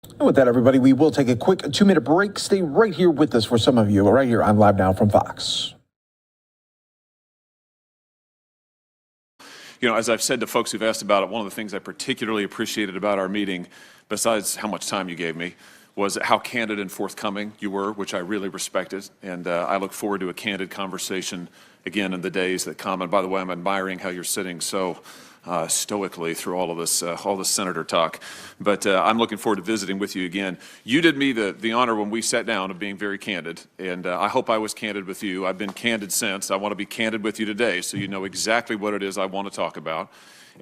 And with that, everybody, we will take a quick 2-minute break. Stay right here with us for some of you, right here on Live Now from Fox. You know, as I've said to folks who've asked about it, one of the things I particularly appreciated about our meeting, besides how much time you gave me, was how candid and forthcoming you were, which I really respected. And I look forward to a candid conversation again in the days that come. And by the way, I'm admiring how you're sitting so stoically through all this senator talk. But I'm looking forward to visiting with you again. You did me the honor when we sat down of being very candid, and I hope I was candid with you. I've been candid since. I want to be candid with you today so you know exactly what it is I want to talk about,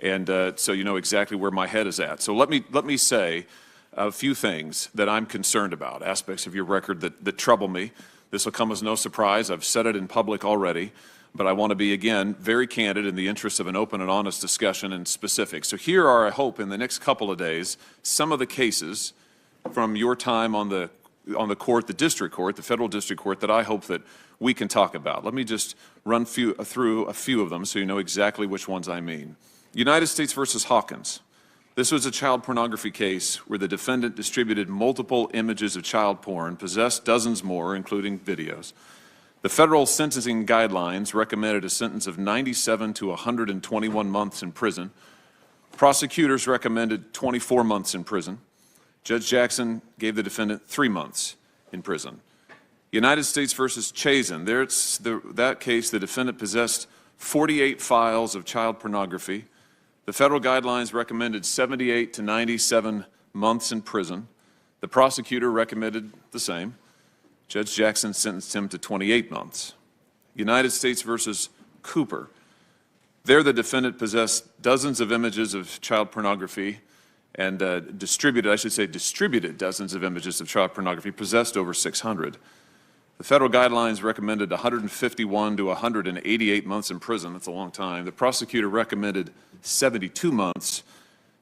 and so you know exactly where my head is at. So let me say a few things that I'm concerned about, aspects of your record that trouble me. This will come as no surprise. I've said it in public already. But I want to be, again, very candid in the interest of an open and honest discussion and specifics. So here are, I hope, in the next couple of days, some of the cases from your time on the court, the district court, the federal district court, that I hope that we can talk about. Let me just run through a few of them so you know exactly which ones I mean. United States versus Hawkins. This was a child pornography case where the defendant distributed multiple images of child porn, possessed dozens more, including videos. The federal sentencing guidelines recommended a sentence of 97 to 121 months in prison. Prosecutors recommended 24 months in prison. Judge Jackson gave the defendant 3 months in prison. United States versus Chazen. That case, the defendant possessed 48 files of child pornography. The federal guidelines recommended 78 to 97 months in prison. The prosecutor recommended the same. Judge Jackson sentenced him to 28 months. United States versus Cooper. There, the defendant possessed dozens of images of child pornography and distributed dozens of images of child pornography, possessed over 600. The federal guidelines recommended 151 to 188 months in prison. That's a long time. The prosecutor recommended 72 months.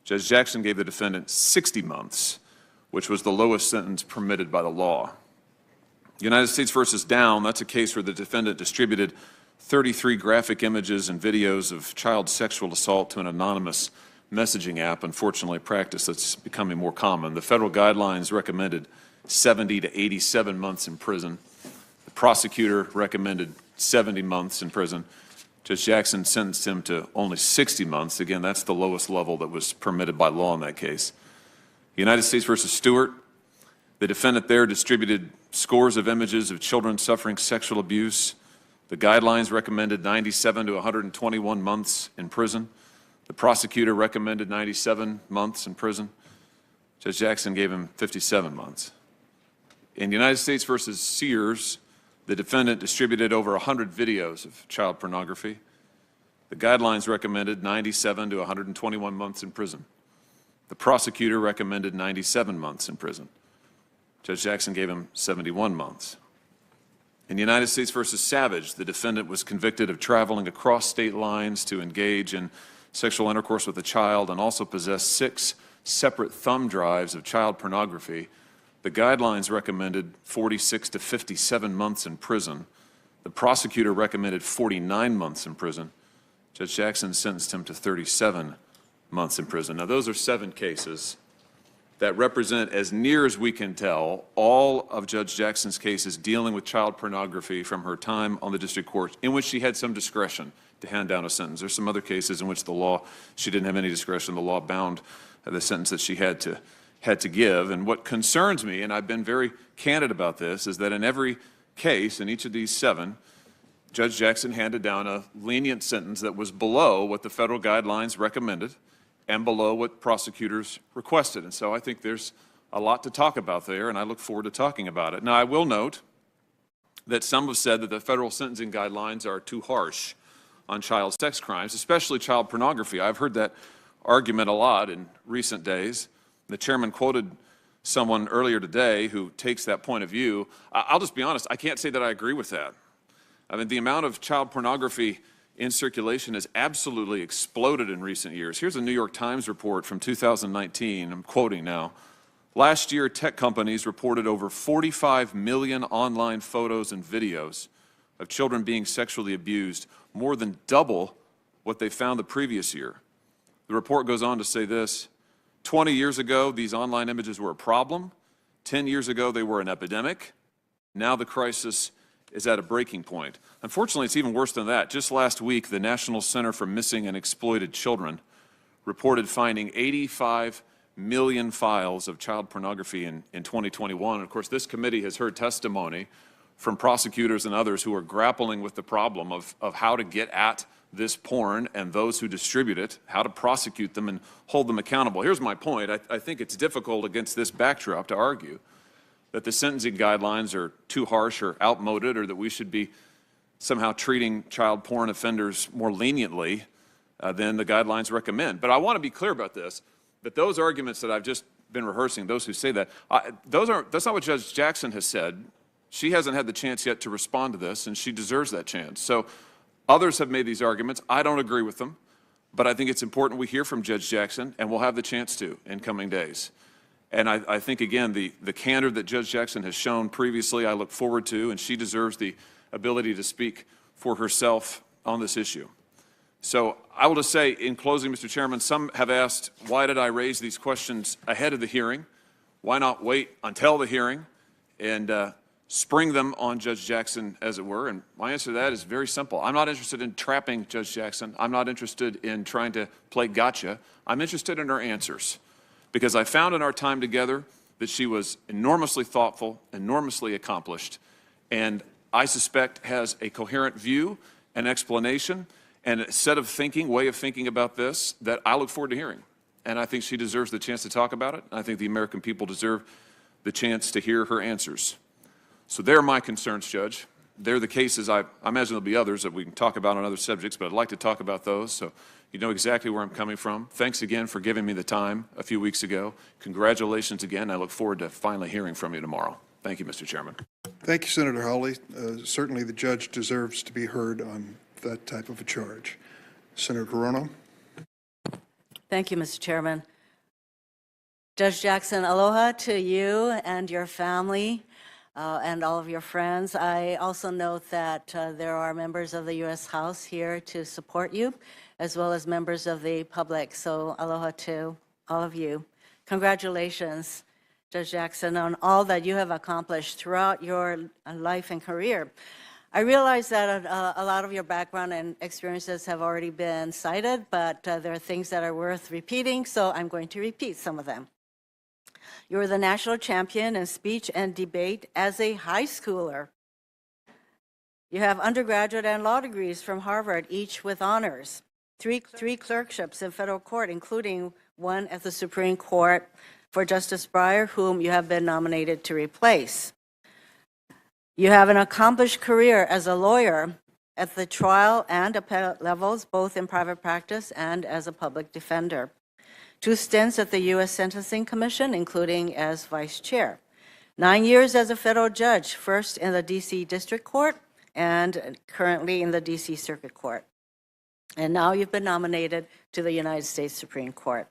Judge Jackson gave the defendant 60 months, which was the lowest sentence permitted by the law. United States versus Down, that's a case where the defendant distributed 33 graphic images and videos of child sexual assault to an anonymous messaging app, unfortunately a practice that's becoming more common. The federal guidelines recommended 70 to 87 months in prison. The prosecutor recommended 70 months in prison. Judge Jackson sentenced him to only 60 months. Again, that's the lowest level that was permitted by law in that case. United States versus Stewart, the defendant there distributed scores of images of children suffering sexual abuse The guidelines recommended 97 to 121 months in prison. The prosecutor recommended 97 months in prison. Judge Jackson gave him 57 months. In United States versus Sears, the defendant distributed over 100 videos of child pornography. The guidelines recommended 97 to 121 months in prison. The prosecutor recommended 97 months in prison. Judge Jackson gave him 71 months. In United States versus Savage, the defendant was convicted of traveling across state lines to engage in sexual intercourse with a child and also possess 6 separate thumb drives of child pornography. The guidelines recommended 46 to 57 months in prison. The prosecutor recommended 49 months in prison. Judge Jackson sentenced him to 37 months in prison. Now, those are 7 cases that represent, as near as we can tell, all of Judge Jackson's cases dealing with child pornography from her time on the district court, in which she had some discretion to hand down a sentence. There's some other cases in which the law, she didn't have any discretion. The law bound the sentence that she had to give. And what concerns me, and I've been very candid about this, is that in every case, in each of these 7, Judge Jackson handed down a lenient sentence that was below what the federal guidelines recommended and below what prosecutors requested. And so I think there's a lot to talk about there, and I look forward to talking about it. Now, I will note that some have said that the federal sentencing guidelines are too harsh on child sex crimes, especially child pornography. I've heard that argument a lot in recent days. The chairman quoted someone earlier today who takes that point of view. I'll just be honest, I can't say that I agree with that. I mean, the amount of child pornography in circulation has absolutely exploded in recent years. Here's a New York Times report from 2019. I'm quoting now. Last year, tech companies reported over 45 million online photos and videos of children being sexually abused, more than double what they found the previous year. The report goes on to say this: 20 years ago, these online images were a problem. 10 years ago, they were an epidemic. Now the crisis is at a breaking point. Unfortunately, it's even worse than that. Just last week, the National Center for Missing and Exploited Children reported finding 85 million files of child pornography in 2021. And of course, this committee has heard testimony from prosecutors and others who are grappling with the problem of how to get at this porn and those who distribute it, how to prosecute them and hold them accountable. Here's my point. I think it's difficult against this backdrop to argue that the sentencing guidelines are too harsh or outmoded, or that we should be somehow treating child porn offenders more leniently than the guidelines recommend. But I want to be clear about this, that those arguments that I've just been rehearsing, those who say that, that's not what Judge Jackson has said. She hasn't had the chance yet to respond to this, and she deserves that chance. So others have made these arguments. I don't agree with them, but I think it's important we hear from Judge Jackson, and we'll have the chance to in coming days. And I think, again, the candor that Judge Jackson has shown previously, I look forward to, and she deserves the ability to speak for herself on this issue. So I will just say, in closing, Mr. Chairman, some have asked, why did I raise these questions ahead of the hearing? Why not wait until the hearing and spring them on Judge Jackson, as it were? And my answer to that is very simple. I'm not interested in trapping Judge Jackson. I'm not interested in trying to play gotcha. I'm interested in her answers, because I found in our time together that she was enormously thoughtful, enormously accomplished, and I suspect has a coherent view, an explanation, and a set of thinking, way of thinking about this that I look forward to hearing. And I think she deserves the chance to talk about it. I think the American people deserve the chance to hear her answers. So they're my concerns, Judge. They're the cases. I imagine there'll be others that we can talk about on other subjects, but I'd like to talk about those. So you know exactly where I'm coming from. Thanks again for giving me the time a few weeks ago. Congratulations again. I look forward to finally hearing from you tomorrow. Thank you, Mr. Chairman. Thank you, Senator Hawley. Certainly the judge deserves to be heard on that type of a charge. Senator Rono. Thank you, Mr. Chairman. Judge Jackson, aloha to you and your family and all of your friends. I also note that there are members of the U.S. House here to support you, as well as members of the public. So aloha to all of you. Congratulations, Judge Jackson, on all that you have accomplished throughout your life and career. I realize that a lot of your background and experiences have already been cited, but there are things that are worth repeating, so I'm going to repeat some of them. You were the national champion in speech and debate as a high schooler. You have undergraduate and law degrees from Harvard, each with honors. Three clerkships in federal court, including one at the Supreme Court for Justice Breyer, whom you have been nominated to replace. You have an accomplished career as a lawyer at the trial and appellate levels, both in private practice and as a public defender. 2 stints at the U.S. Sentencing Commission, including as vice chair. 9 years as a federal judge, first in the D.C. District Court and currently in the D.C. Circuit Court. And now you've been nominated to the United States Supreme Court.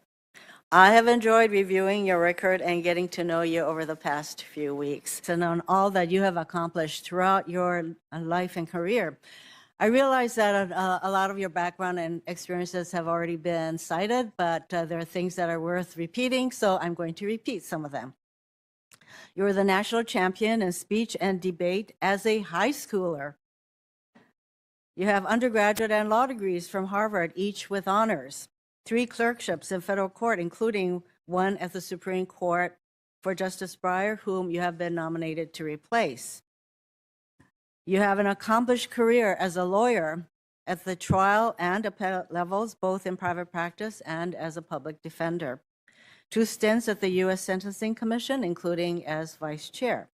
I have enjoyed reviewing your record and getting to know you over the past few weeks and on all that you have accomplished throughout your life and career. I realize that a lot of your background and experiences have already been cited, but there are things that are worth repeating, so I'm going to repeat some of them. You were the national champion in speech and debate as a high schooler. You have undergraduate and law degrees from Harvard, each with honors. 3 clerkships in federal court, including one at the Supreme Court for Justice Breyer, whom you have been nominated to replace. You have an accomplished career as a lawyer at the trial and appellate levels, both in private practice and as a public defender. 2 stints at the U.S. Sentencing Commission, including as vice chair.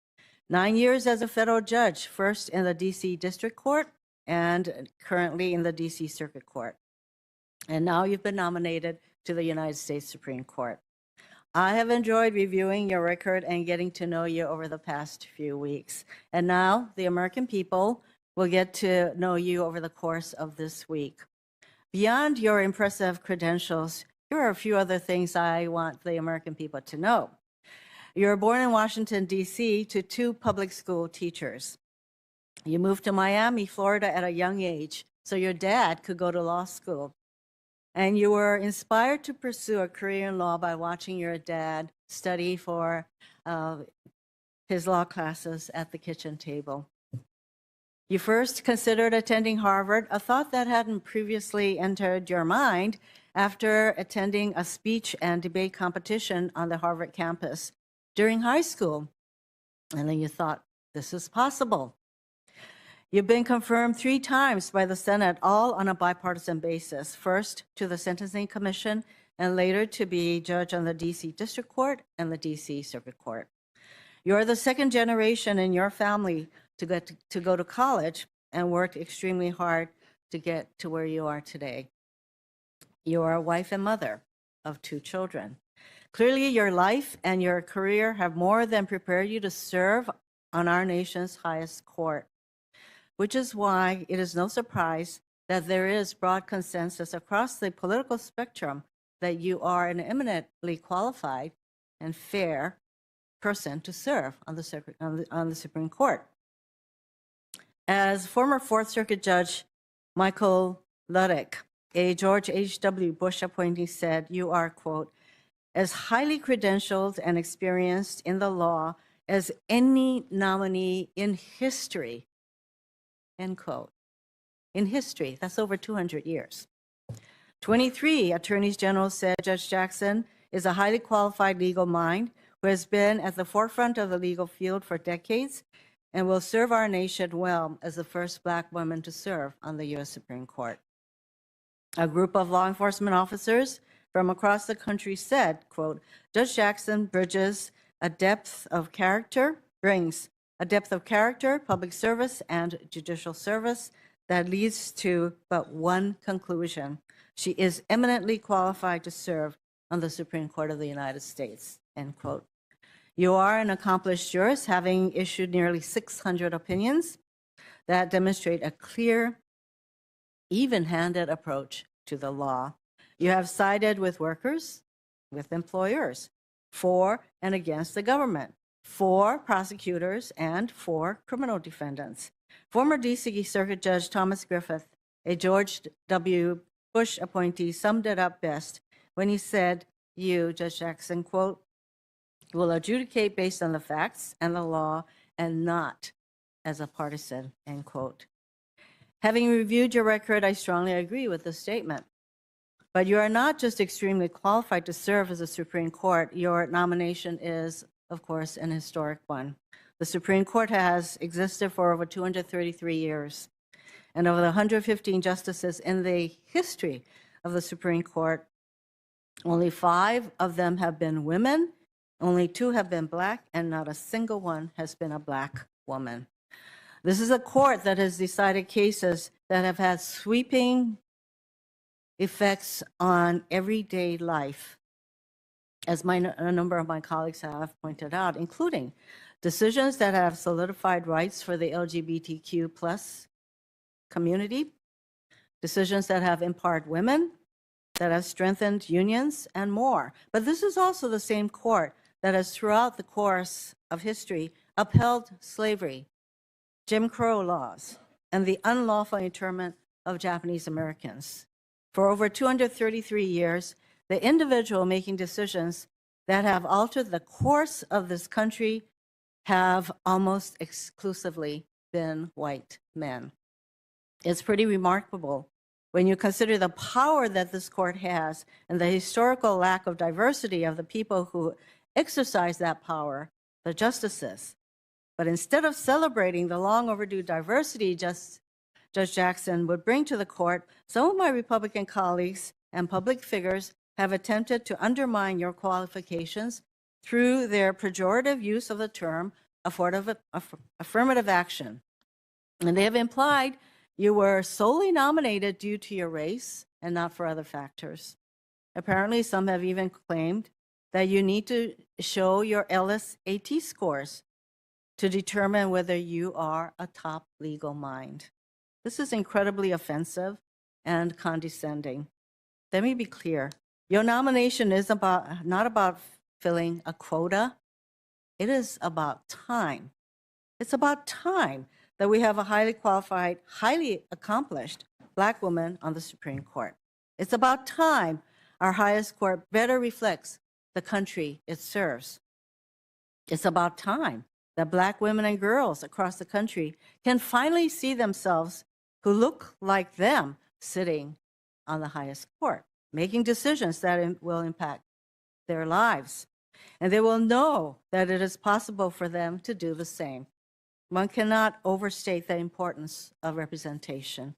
9 years as a federal judge, first in the D.C. District Court and currently in the D.C. Circuit Court. And now you've been nominated to the United States Supreme Court. I have enjoyed reviewing your record and getting to know you over the past few weeks. And now the American people will get to know you over the course of this week. Beyond your impressive credentials, here are a few other things I want the American people to know. You were born in Washington, D.C. to 2 public school teachers. You moved to Miami, Florida at a young age, so your dad could go to law school. And you were inspired to pursue a career in law by watching your dad study for his law classes at the kitchen table. You first considered attending Harvard, a thought that hadn't previously entered your mind after attending a speech and debate competition on the Harvard campus during high school. And then you thought, this is possible. You've been confirmed 3 times by the Senate, all on a bipartisan basis. First to the Sentencing Commission, and later to be judge on the D.C. District Court and the D.C. Circuit Court. You're the 2nd generation in your family to go to college and worked extremely hard to get to where you are today. You are a wife and mother of 2 children. Clearly, your life and your career have more than prepared you to serve on our nation's highest court, which is why it is no surprise that there is broad consensus across the political spectrum that you are an eminently qualified and fair person to serve on the Supreme Court. As former 4th Circuit Judge Michael Luddick, a George H.W. Bush appointee, said, you are, quote, as highly credentialed and experienced in the law as any nominee in history, end quote. In history, that's over 200 years. 23 attorneys general said Judge Jackson is a highly qualified legal mind who has been at the forefront of the legal field for decades and will serve our nation well as the first Black woman to serve on the U.S. Supreme Court. A group of law enforcement officers from across the country said, quote, Judge Jackson brings a depth of character, public service, and judicial service that leads to but one conclusion. She is eminently qualified to serve on the Supreme Court of the United States, end quote. You are an accomplished jurist, having issued nearly 600 opinions that demonstrate a clear, even-handed approach to the law. You have sided with workers, with employers, for and against the government, for prosecutors, and for criminal defendants. Former D.C. Circuit Judge Thomas Griffith, a George W. Bush appointee, summed it up best when he said, you, Judge Jackson, quote, will adjudicate based on the facts and the law and not as a partisan, end quote. Having reviewed your record, I strongly agree with this statement. But you are not just extremely qualified to serve as a Supreme Court. Your nomination is, of course, an historic one. The Supreme Court has existed for over 233 years. And of the 115 justices in the history of the Supreme Court, only 5 of them have been women, only 2 have been black, and not a single one has been a black woman. This is a court that has decided cases that have had sweeping effects on everyday life, as a number of my colleagues have pointed out, including decisions that have solidified rights for the LGBTQ plus community, decisions that have empowered women, that have strengthened unions, and more. But this is also the same court that has, throughout the course of history, upheld slavery, Jim Crow laws, and the unlawful internment of Japanese Americans. For over 233 years, the individual making decisions that have altered the course of this country have almost exclusively been white men. It's pretty remarkable when you consider the power that this court has and the historical lack of diversity of the people who exercise that power, the justices. But instead of celebrating the long overdue diversity Judge Jackson would bring to the court, some of my Republican colleagues and public figures have attempted to undermine your qualifications through their pejorative use of the term affirmative action. And they have implied you were solely nominated due to your race and not for other factors. Apparently, some have even claimed that you need to show your LSAT scores to determine whether you are a top legal mind. This is incredibly offensive and condescending. Let me be clear. Your nomination is not about filling a quota. It is about time. It's about time that we have a highly qualified, highly accomplished Black woman on the Supreme Court. It's about time our highest court better reflects the country it serves. It's about time that Black women and girls across the country can finally see themselves who look like them sitting on the highest court, making decisions that will impact their lives. And they will know that it is possible for them to do the same. One cannot overstate the importance of representation.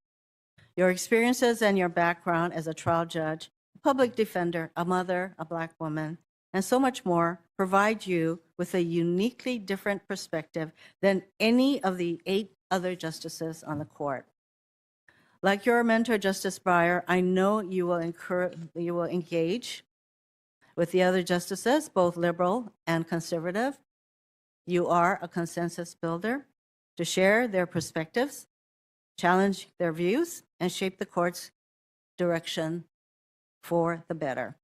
Your experiences and your background as a trial judge, a public defender, a mother, a Black woman, and so much more provide you with a uniquely different perspective than any of the 8 other justices on the court. Like your mentor, Justice Breyer, I know you will engage with the other justices, both liberal and conservative. You are a consensus builder to share their perspectives, challenge their views, and shape the court's direction for the better.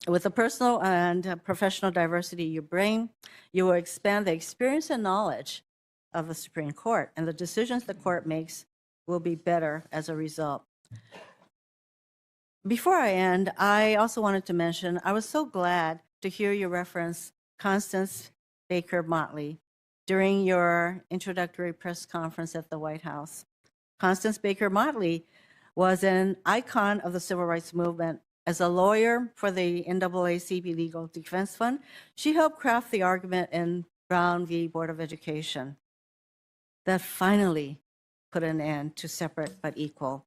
With the personal and professional diversity you bring, you will expand the experience and knowledge of the Supreme Court, and the decisions the court makes will be better as a result. Before I end, I also wanted to mention, I was so glad to hear you reference Constance Baker Motley during your introductory press conference at the White House. Constance Baker Motley was an icon of the civil rights movement. As a lawyer for the NAACP Legal Defense Fund, she helped craft the argument in Brown v. Board of Education that finally put an end to separate but equal.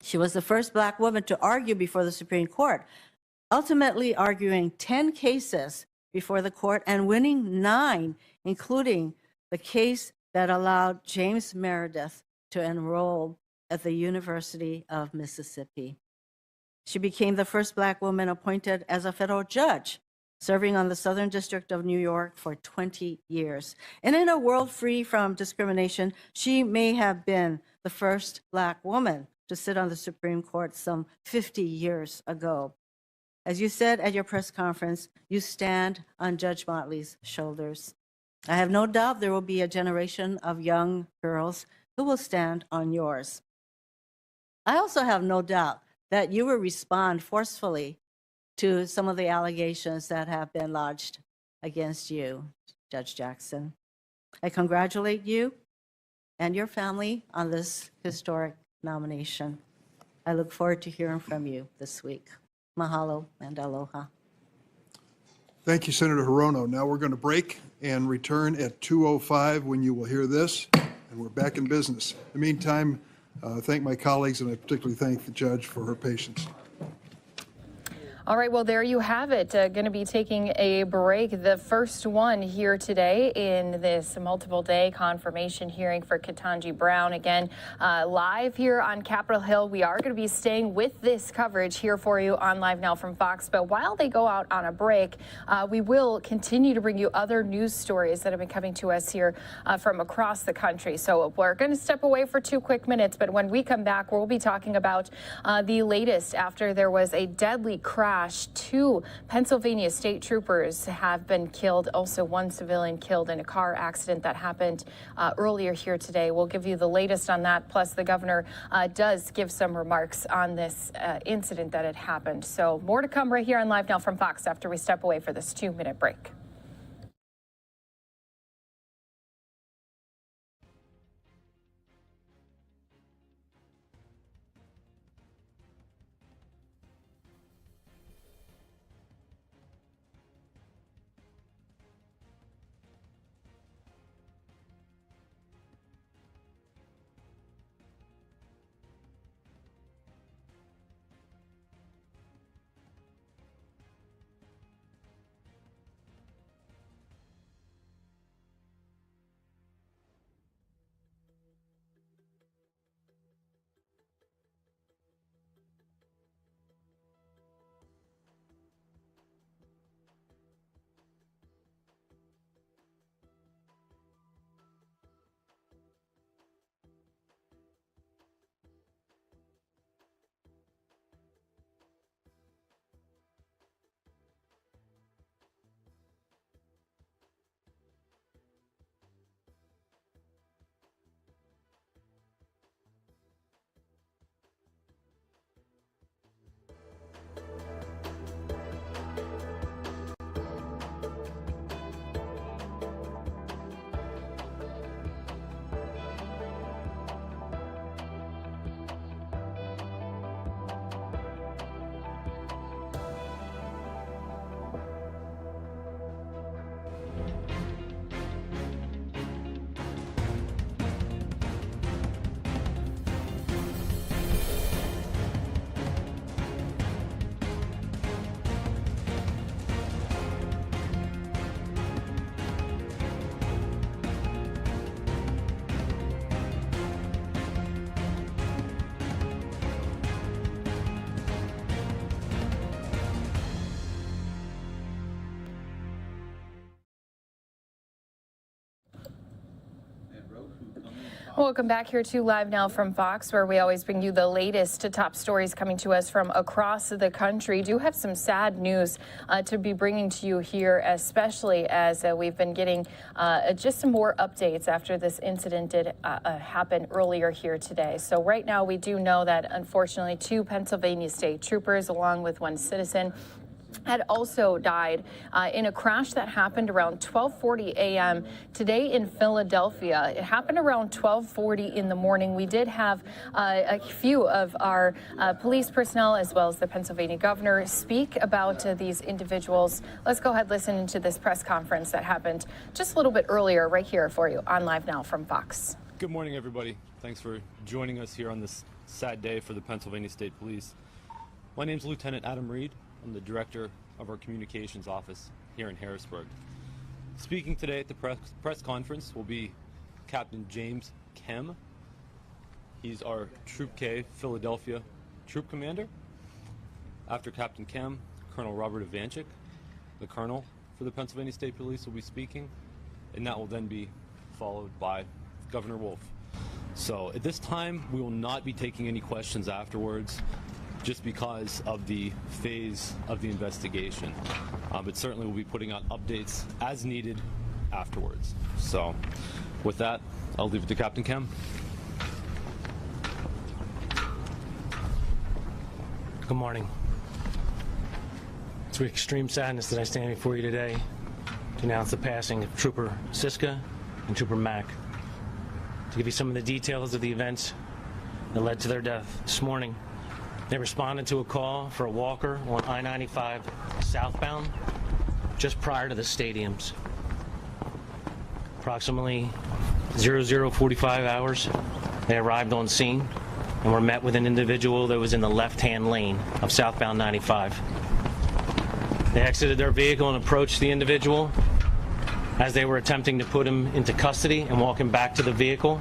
She was the first Black woman to argue before the Supreme Court, ultimately arguing 10 cases before the court and winning 9, including the case that allowed James Meredith to enroll at the University of Mississippi. She became the first Black woman appointed as a federal judge, serving on the Southern District of New York for 20 years. And in a world free from discrimination, she may have been the first Black woman to sit on the Supreme Court some 50 years ago. As you said at your press conference, you stand on Judge Motley's shoulders. I have no doubt there will be a generation of young girls who will stand on yours. I also have no doubt that you will respond forcefully to some of the allegations that have been lodged against you, Judge Jackson. I congratulate you and your family on this historic nomination. I look forward to hearing from you this week. Mahalo and aloha. Thank you, Senator Hirono. Now we're going to break and return at 2:05 when you will hear this, and we're back in business. In the meantime, thank my colleagues, and I particularly thank the judge for her patience. All right, well, there you have it. Going to be taking a break, the first one here today in this multiple day confirmation hearing for Ketanji Brown. Again, live here on Capitol Hill. We are going to be staying with this coverage here for you on Live Now from Fox. But while they go out on a break, we will continue to bring you other news stories that have been coming to us here from across the country. So we're going to step away for 2 quick minutes. But when we come back, we'll be talking about the latest after there was a deadly crash. 2 Pennsylvania state troopers have been killed. Also, 1 civilian killed in a car accident that happened earlier here today. We'll give you the latest on that. Plus, the governor does give some remarks on this incident that had happened. So more to come right here on Live Now from Fox after we step away for this 2-minute break. Welcome back here to Live Now from Fox, where we always bring you the latest top stories coming to us from across the country. Do have some sad news to be bringing to you here, especially as we've been getting just some more updates after this incident did happen earlier here today. So right now we do know that unfortunately 2 Pennsylvania state troopers along with 1 citizen had also died in a crash that happened around 12:40 a.m. today in Philadelphia. It happened around 12:40 in the morning. We did have a few of our police personnel as well as the Pennsylvania governor speak about these individuals. Let's go ahead and listen to this press conference that happened just a little bit earlier right here for you on Live Now from Fox. Good morning, everybody. Thanks for joining us here on this sad day for the Pennsylvania State Police. My name is Lieutenant Adam Reed. I'm the director of our communications office here in Harrisburg. Speaking today at the press conference will be Captain James Kem. He's our Troop K Philadelphia Troop Commander. After Captain Kem, Colonel Robert Ivanchik, the Colonel for the Pennsylvania State Police, will be speaking, and that will then be followed by Governor Wolf. So at this time, we will not be taking any questions afterwards, just because of the phase of the investigation. But certainly we'll be putting out updates as needed afterwards. So with that, I'll leave it to Captain Kem. Good morning. It's with extreme sadness that I stand before you today to announce the passing of Trooper Siska and Trooper Mack. To give you some of the details of the events that led to their death this morning. They responded to a call for a walker on I-95 southbound just prior to the stadiums. Approximately 00:45 hours, they arrived on scene and were met with an individual that was in the left-hand lane of southbound 95. They exited their vehicle and approached the individual as they were attempting to put him into custody and walk him back to the vehicle.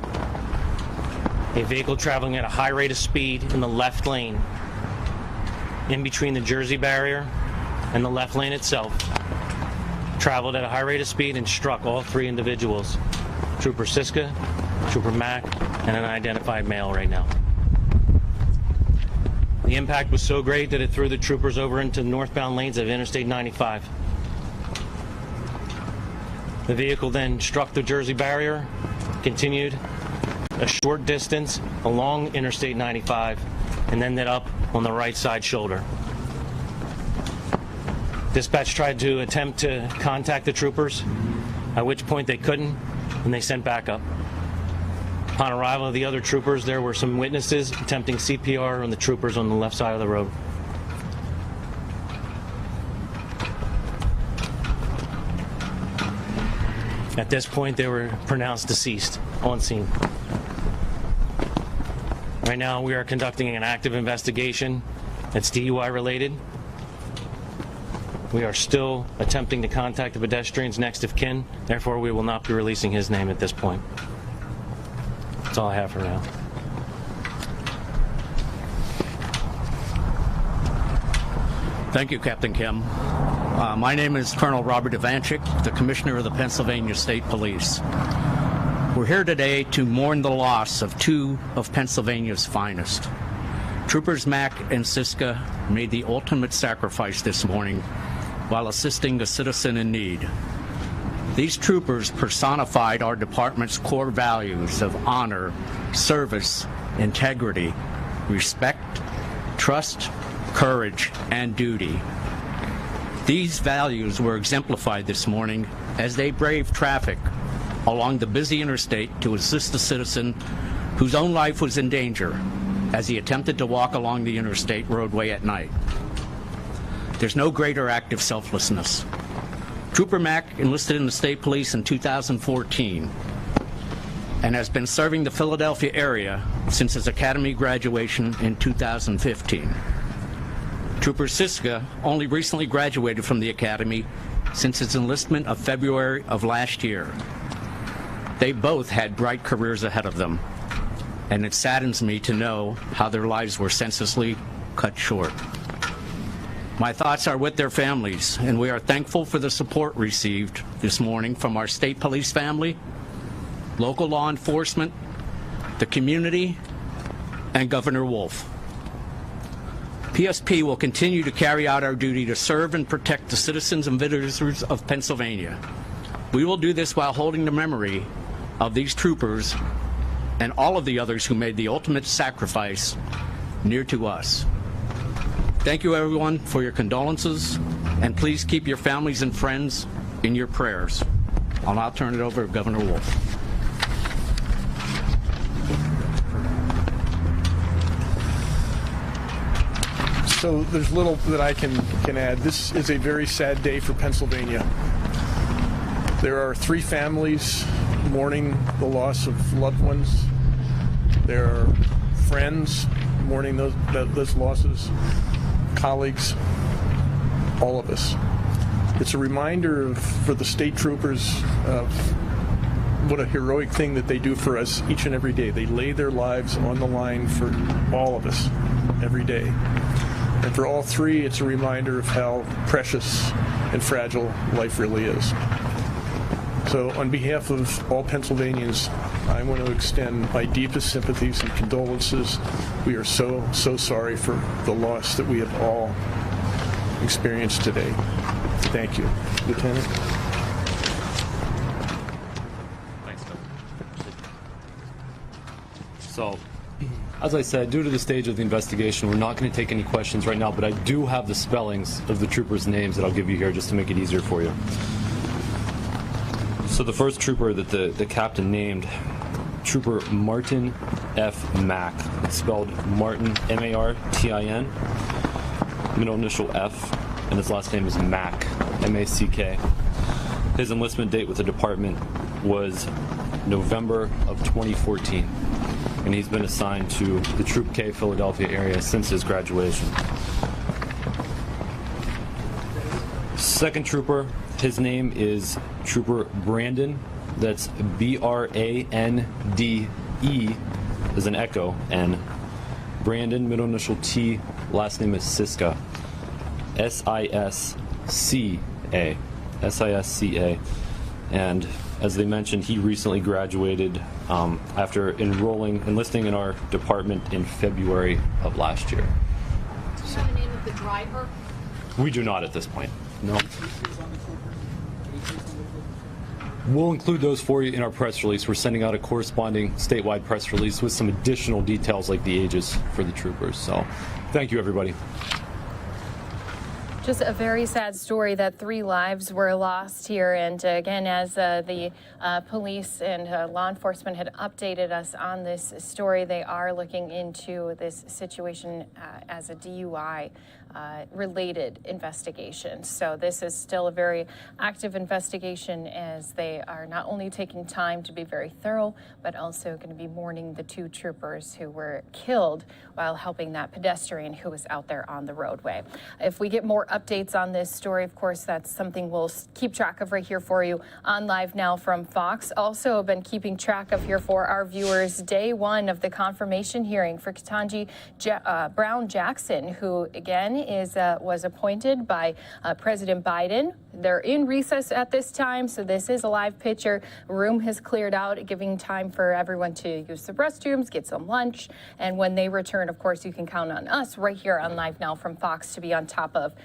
A vehicle traveling at a high rate of speed in the left lane, in between the Jersey barrier and the left lane itself, traveled at a high rate of speed and struck all three individuals, Trooper Siska, Trooper Mack, and an unidentified male right now. The impact was so great that it threw the troopers over into northbound lanes of Interstate 95. The vehicle then struck the Jersey barrier, continued a short distance along Interstate 95, and ended up on the right side shoulder. Dispatch tried to attempt to contact the troopers, at which point they couldn't, and they sent backup. Upon arrival of the other troopers, there were some witnesses attempting CPR on the troopers on the left side of the road. At this point, they were pronounced deceased on scene. Right now, we are conducting an active investigation that's DUI related. We are still attempting to contact the pedestrian's next of kin. Therefore, we will not be releasing his name at this point. That's all I have for now. Thank you, Captain Kim. My name is Colonel Robert Ivanchik, the Commissioner of the Pennsylvania State Police. We're here today to mourn the loss of two of Pennsylvania's finest. Troopers Mack and Siska made the ultimate sacrifice this morning while assisting a citizen in need. These troopers personified our department's core values of honor, service, integrity, respect, trust, courage, and duty. These values were exemplified this morning as they braved traffic along the busy interstate to assist a citizen whose own life was in danger as he attempted to walk along the interstate roadway at night. There's no greater act of selflessness. Trooper Mack enlisted in the state police in 2014 and has been serving the Philadelphia area since his academy graduation in 2015. Trooper Siska only recently graduated from the academy since his enlistment of February of last year. They both had bright careers ahead of them, and it saddens me to know how their lives were senselessly cut short. My thoughts are with their families, and we are thankful for the support received this morning from our state police family, local law enforcement, the community, and Governor Wolf. PSP will continue to carry out our duty to serve and protect the citizens and visitors of Pennsylvania. We will do this while holding the memory of these troopers and all of the others who made the ultimate sacrifice near to us. Thank you, everyone, for your condolences, and please keep your families and friends in your prayers. I'll now turn it over to Governor Wolf. So there's little that I can add. This is a very sad day for Pennsylvania. There are 3 families mourning the loss of loved ones. There are friends mourning those losses, colleagues, all of us. It's a reminder for the state troopers of what a heroic thing that they do for us each and every day. They lay their lives on the line for all of us every day. And for all 3, it's a reminder of how precious and fragile life really is. So on behalf of all Pennsylvanians, I want to extend my deepest sympathies and condolences. We are so sorry for the loss that we have all experienced today. Thank you. Lieutenant? Thanks, Doug. So, as I said, due to the stage of the investigation, we're not going to take any questions right now, but I do have the spellings of the troopers' names that I'll give you here just to make it easier for you. So the first trooper that the captain named, Trooper Martin F. Mack. It's spelled Martin, M-A-R-T-I-N, middle initial F, and his last name is Mack, M-A-C-K. His enlistment date with the department was November of 2014, and he's been assigned to the Troop K Philadelphia area since his graduation. Second trooper, his name is Trooper Brandon. That's B-R-A-N-D-E, as an echo, N. Brandon, middle initial T, last name is Siska. S-I-S-C-A. S-I-S-C-A. And as they mentioned, he recently graduated after enlisting in our department in February of last year. Do you have a name of the driver? We do not at this point, no. We'll include those for you in our press release. We're sending out a corresponding statewide press release with some additional details like the ages for the troopers. So thank you, everybody. Just a very sad story that 3 lives were lost here. And again, as the police and law enforcement had updated us on this story, they are looking into this situation as a DUI related investigation. So this is still a very active investigation, as they are not only taking time to be very thorough, but also going to be mourning the 2 troopers who were killed while helping that pedestrian who was out there on the roadway. If we get more updates on this story, of course, that's something we'll keep track of right here for you on Live Now from Fox. Also been keeping track of here for our viewers, day 1 of the confirmation hearing for Ketanji Brown Jackson, who again was appointed by President Biden. They're in recess at this time, so this is a live picture. Room has cleared out, giving time for everyone to use the restrooms, get some lunch, and when they return, of course, you can count on us right here on Live Now from Fox to be on top of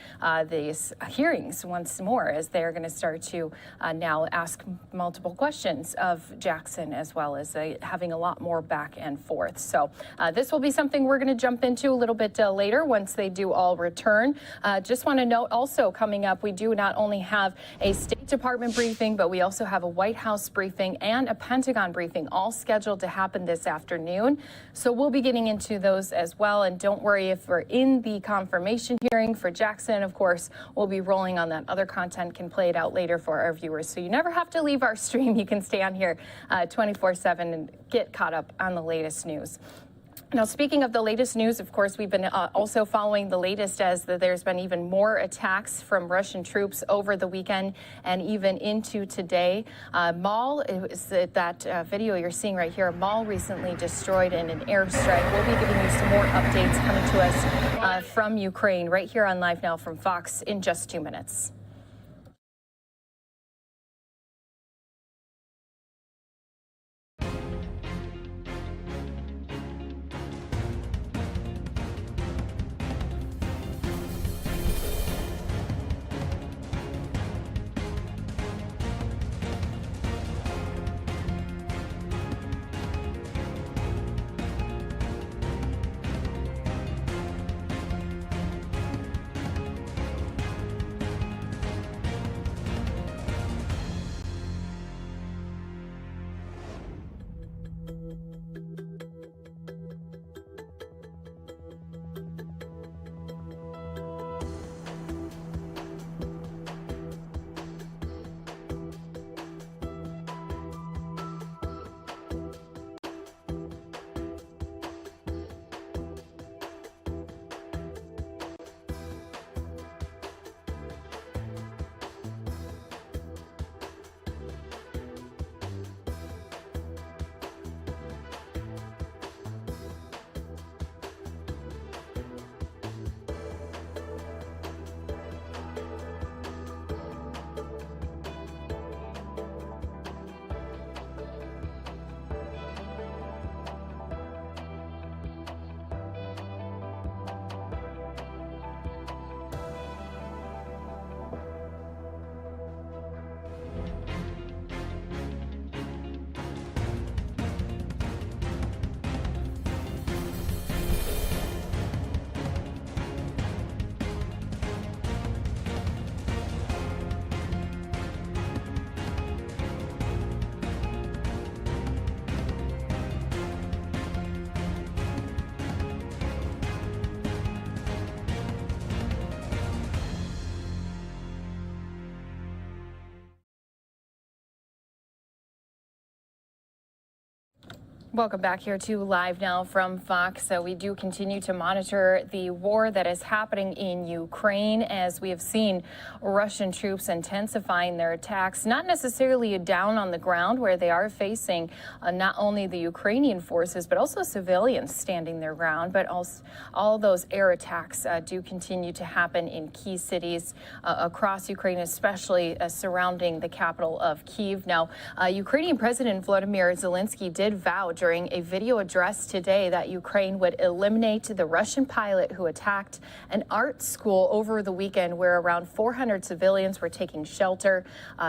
these hearings once more, as they're going to start to now ask multiple questions of Jackson, as well as having a lot more back and forth. So this will be something we're going to jump into a little bit later once they do all return. Just want to note also, coming up, we do not only have a State Department briefing, but we also have a White House briefing and a Pentagon briefing, all scheduled to happen this afternoon. So we'll be getting into those as well. And don't worry, if we're in the confirmation hearing for Jackson, of course, we'll be rolling on that other content, can play it out later for our viewers. So you never have to leave our stream. You can stay on here 24/7 and get caught up on the latest news. Now, speaking of the latest news, of course, we've been also following the latest, as there's been even more attacks from Russian troops over the weekend and even into today. Mall, is that video you're seeing right here, a mall recently destroyed in an airstrike. We'll be giving you some more updates coming to us from Ukraine right here on Live Now from Fox in just 2 minutes. Welcome back here to Live Now from Fox. So we do continue to monitor the war that is happening in Ukraine as we have seen Russian troops intensifying their attacks, not necessarily down on the ground where they are facing not only the Ukrainian forces, but also civilians standing their ground. But also all those air attacks do continue to happen in key cities across Ukraine, especially surrounding the capital of Kyiv. Now, Ukrainian President Volodymyr Zelensky did vow during a video address today that Ukraine would eliminate the Russian pilot who attacked an art school over the weekend where around 400 civilians were taking shelter.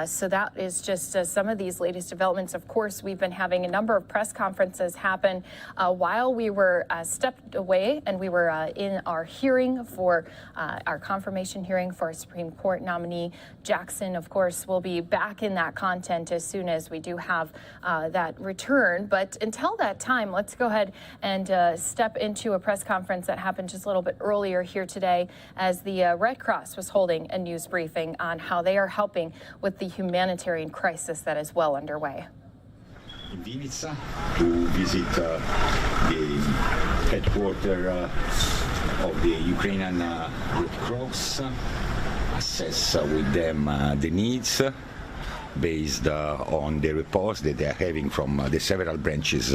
So that is just some of these latest developments. Of course, we've been having a number of press conferences happen while we were stepped away and we were in our hearing for our confirmation hearing for Supreme Court nominee Jackson. Of course, we'll be back in that content as soon as we do have that return. But until that time, let's go ahead and step into a press conference that happened just a little bit earlier here today as the Red Cross was holding a news briefing on how they are helping with the humanitarian crisis that is well underway. In Vinica to visit the headquarters of the Ukrainian Red Cross, assess with them the needs based on the reports that they are having from the several branches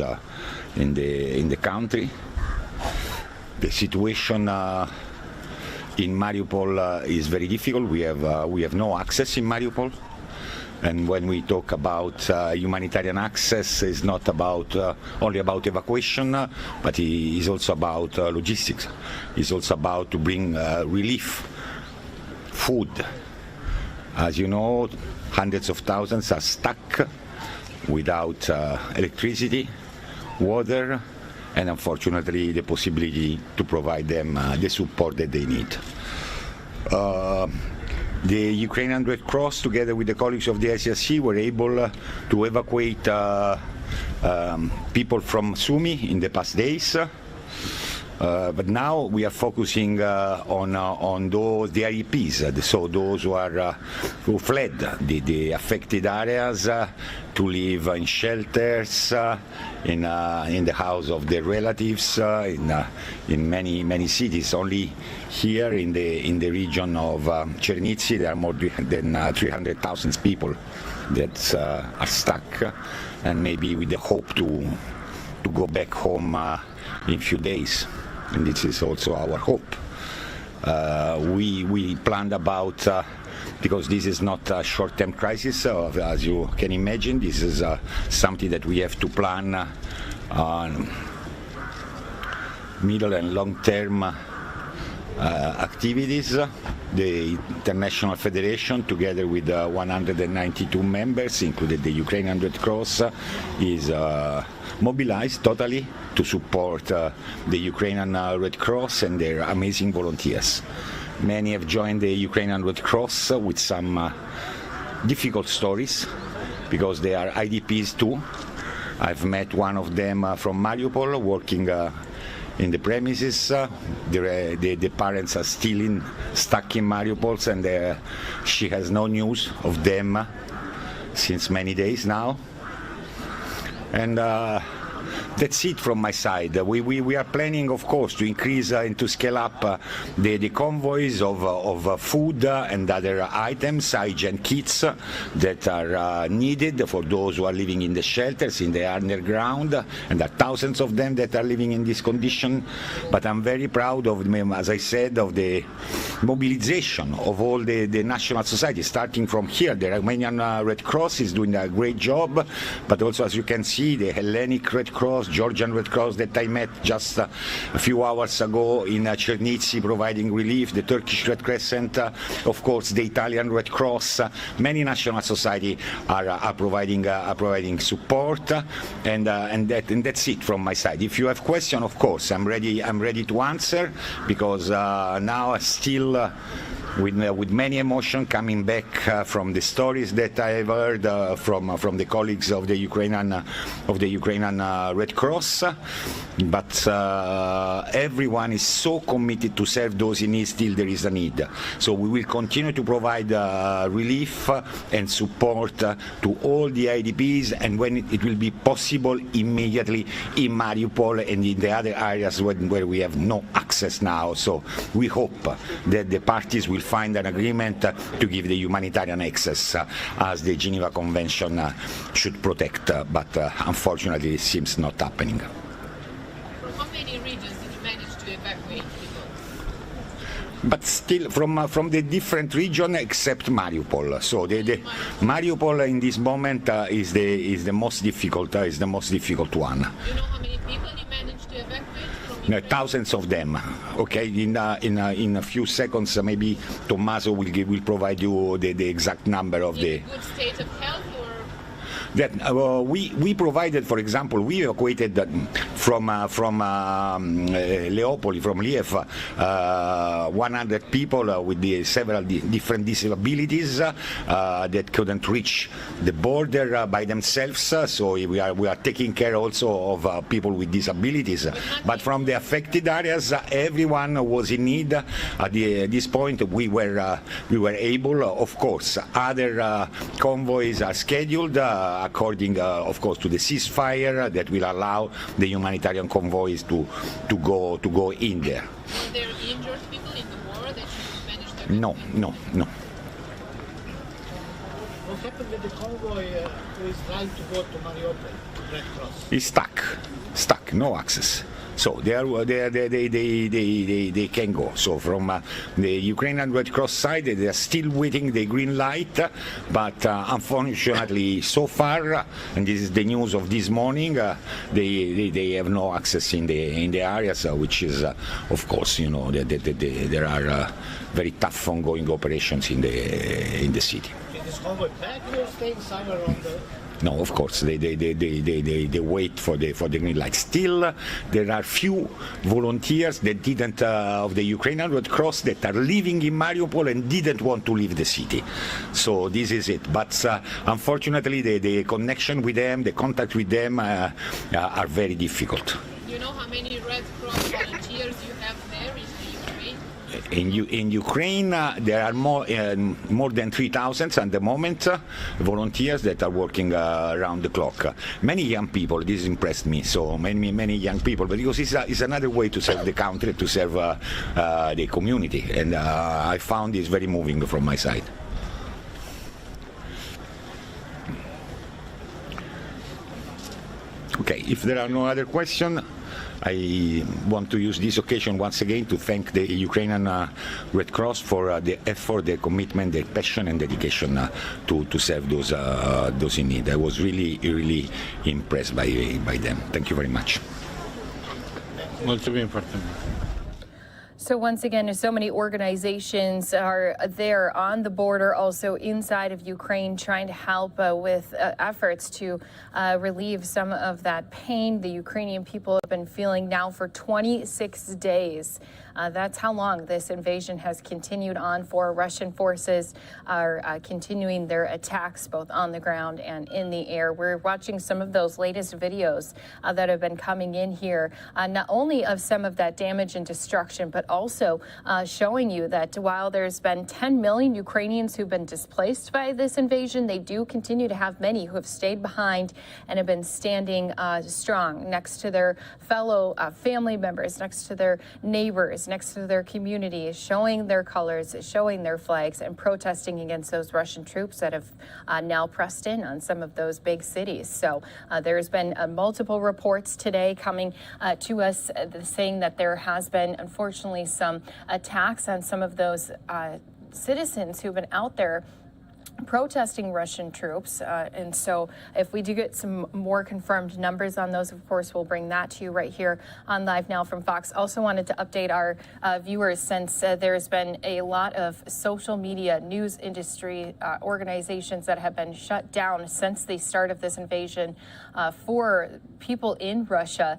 in the country. The situation in Mariupol is very difficult. We have no access in Mariupol. And when we talk about humanitarian access, it's not about only about evacuation, but it is also about logistics. It's also about to bring relief, food. As you know, hundreds of thousands are stuck without electricity, water, and unfortunately the possibility to provide them the support that they need. The Ukrainian Red Cross, together with the colleagues of the ICRC, were able to evacuate people from Sumy in the past days. But now we are focusing on those the IEPs, so those who fled the affected areas to live in shelters, in the house of their relatives, in many cities. Only here in the region of Chernivtsi, there are more than 300,000 people that are stuck, and maybe with the hope to go back home in a few days. And this is also our hope. We planned about, because this is not a short-term crisis, as you can imagine, this is something that we have to plan on middle and long-term activities. The International Federation, together with 192 members, including the Ukrainian Red Cross, is mobilized totally to support the Ukrainian Red Cross and their amazing volunteers. Many have joined the Ukrainian Red Cross with some difficult stories because they are IDPs too. I've met one of them from Mariupol working in the premises. The parents are still stuck in Mariupol, and she has no news of them since many days now. And that's it from my side. We are planning, of course, to increase and to scale up the convoys of food and other items, hygiene kits that are needed for those who are living in the shelters, in the underground, and there are thousands of them that are living in this condition. But I'm very proud of, as I said, of the mobilization of all the national society, starting from here. The Romanian Red Cross is doing a great job, but also, as you can see, the Hellenic Red Cross, Georgian Red Cross that I met just a few hours ago in Chernivtsi providing relief, the Turkish Red Crescent, of course the Italian Red Cross, many national society are providing support, and that's it from my side. If you have questions, of course, I'm ready to answer, because now still with many emotion coming back from the stories that I have heard from the colleagues of the Ukrainian Red Cross. But everyone is so committed to serve those in need. Still, there is a need. So we will continue to provide relief and support to all the IDPs, and when it will be possible, immediately in Mariupol and in the other areas where we have no access now. So we hope that the parties will find an agreement to give the humanitarian access as the Geneva Convention should protect, but unfortunately it seems not happening. From how many regions did you manage to evacuate people? But still from the different region except Mariupol. So the Mariupol in this moment is the most difficult one. Do you know how many people you managed to evacuate? Thousands of them. Okay, in a few seconds, maybe Tommaso will provide you the exact number of the. Good state of health, or? That we provided, for example, we evacuated from Leopoli, from Liev, 100 people with several different disabilities that couldn't reach the border by themselves. So we are taking care also of people with disabilities. But from the affected areas, everyone was in need. At this point, we were able. Of course, other convoys are scheduled. According, of course, to the ceasefire that will allow the humanitarian convoys to go in there. Were there injured people in the war that you managed to? No. What happened with the convoy who is trying to go to Mariupol, Red Cross? It's stuck, no access. So they can go. So from the Ukrainian Red Cross side, they are still waiting the green light, but unfortunately, so far, and this is the news of this morning, they have no access in the areas, which is, of course, there are very tough ongoing operations in the city. Is this convoy back or staying somewhere on the? No, of course, they wait for the green light. Still, there are few volunteers that didn't, of the Ukrainian Red Cross, that are living in Mariupol and didn't want to leave the city. So this is it. But unfortunately, the connection with them, the contact with them are very difficult. Do you know how many Red Cross volunteers you have there in Ukraine? In Ukraine, there are more than 3,000 at the moment, volunteers that are working around the clock. Many young people, this impressed me, so many young people, because it's another way to serve the country, to serve the community, and I found this very moving from my side. Okay, if there are no other questions, I want to use this occasion once again to thank the Ukrainian Red Cross for the effort, their commitment, their passion and dedication to serve those in need. I was really impressed by them. Thank you very much. Molto important. So once again, so many organizations are there on the border, also inside of Ukraine, trying to help with efforts to relieve some of that pain the Ukrainian people have been feeling now for 26 days. That's how long this invasion has continued on for. Russian forces are continuing their attacks both on the ground and in the air. We're watching some of those latest videos that have been coming in here, not only of some of that damage and destruction, but also showing you that while there's been 10 million Ukrainians who've been displaced by this invasion, they do continue to have many who have stayed behind and have been standing strong next to their fellow family members, next to their neighbors, next to their communities, showing their colors, showing their flags, and protesting against those Russian troops that have now pressed in on some of those big cities. So there's been multiple reports today coming to us saying that there has been, unfortunately, some attacks on some of those citizens who've been out there protesting Russian troops. And so if we do get some more confirmed numbers on those, of course, we'll bring that to you right here on Live Now from Fox. Also wanted to update our viewers, since there's been a lot of social media news industry organizations that have been shut down since the start of this invasion for people in Russia.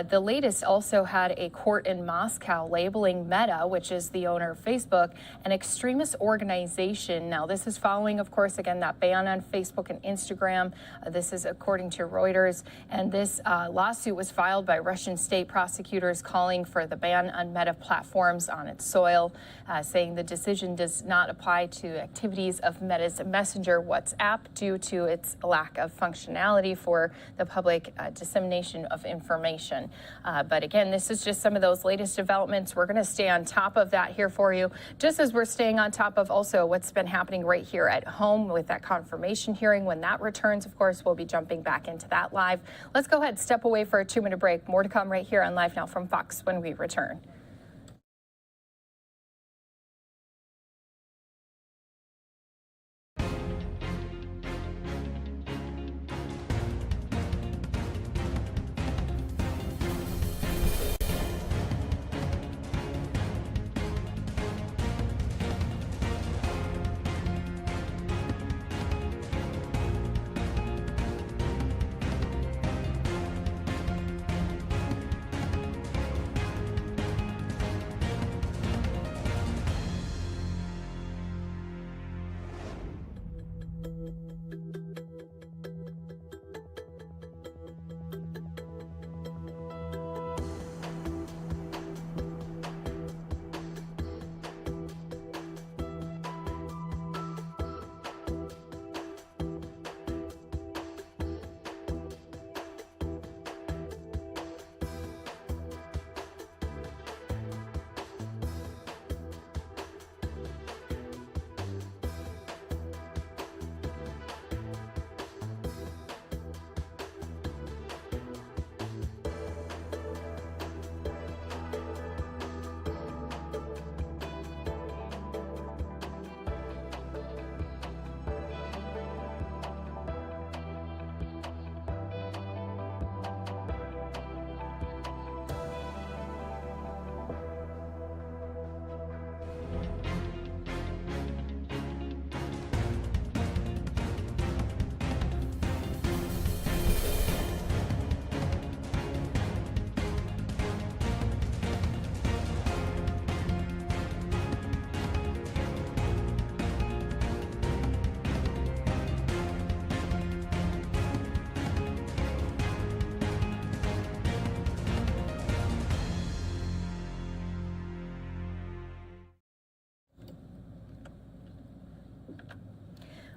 The latest also had a court in Moscow labeling Meta, which is the owner of Facebook, an extremist organization. Now, this is following, of course, again, that ban on Facebook and Instagram. This is according to Reuters. And this lawsuit was filed by Russian state prosecutors calling for the ban on Meta platforms on its soil, saying the decision does not apply to activities of Meta's Messenger WhatsApp due to its lack of functionality for the public dissemination of information. But again, this is just some of those latest developments. We're going to stay on top of that here for you, just as we're staying on top of also what's been happening right here at home with that confirmation hearing. When that returns, of course, we'll be jumping back into that live. Let's go ahead, step away for a 2-minute break. More to come right here on Live Now from Fox when we return.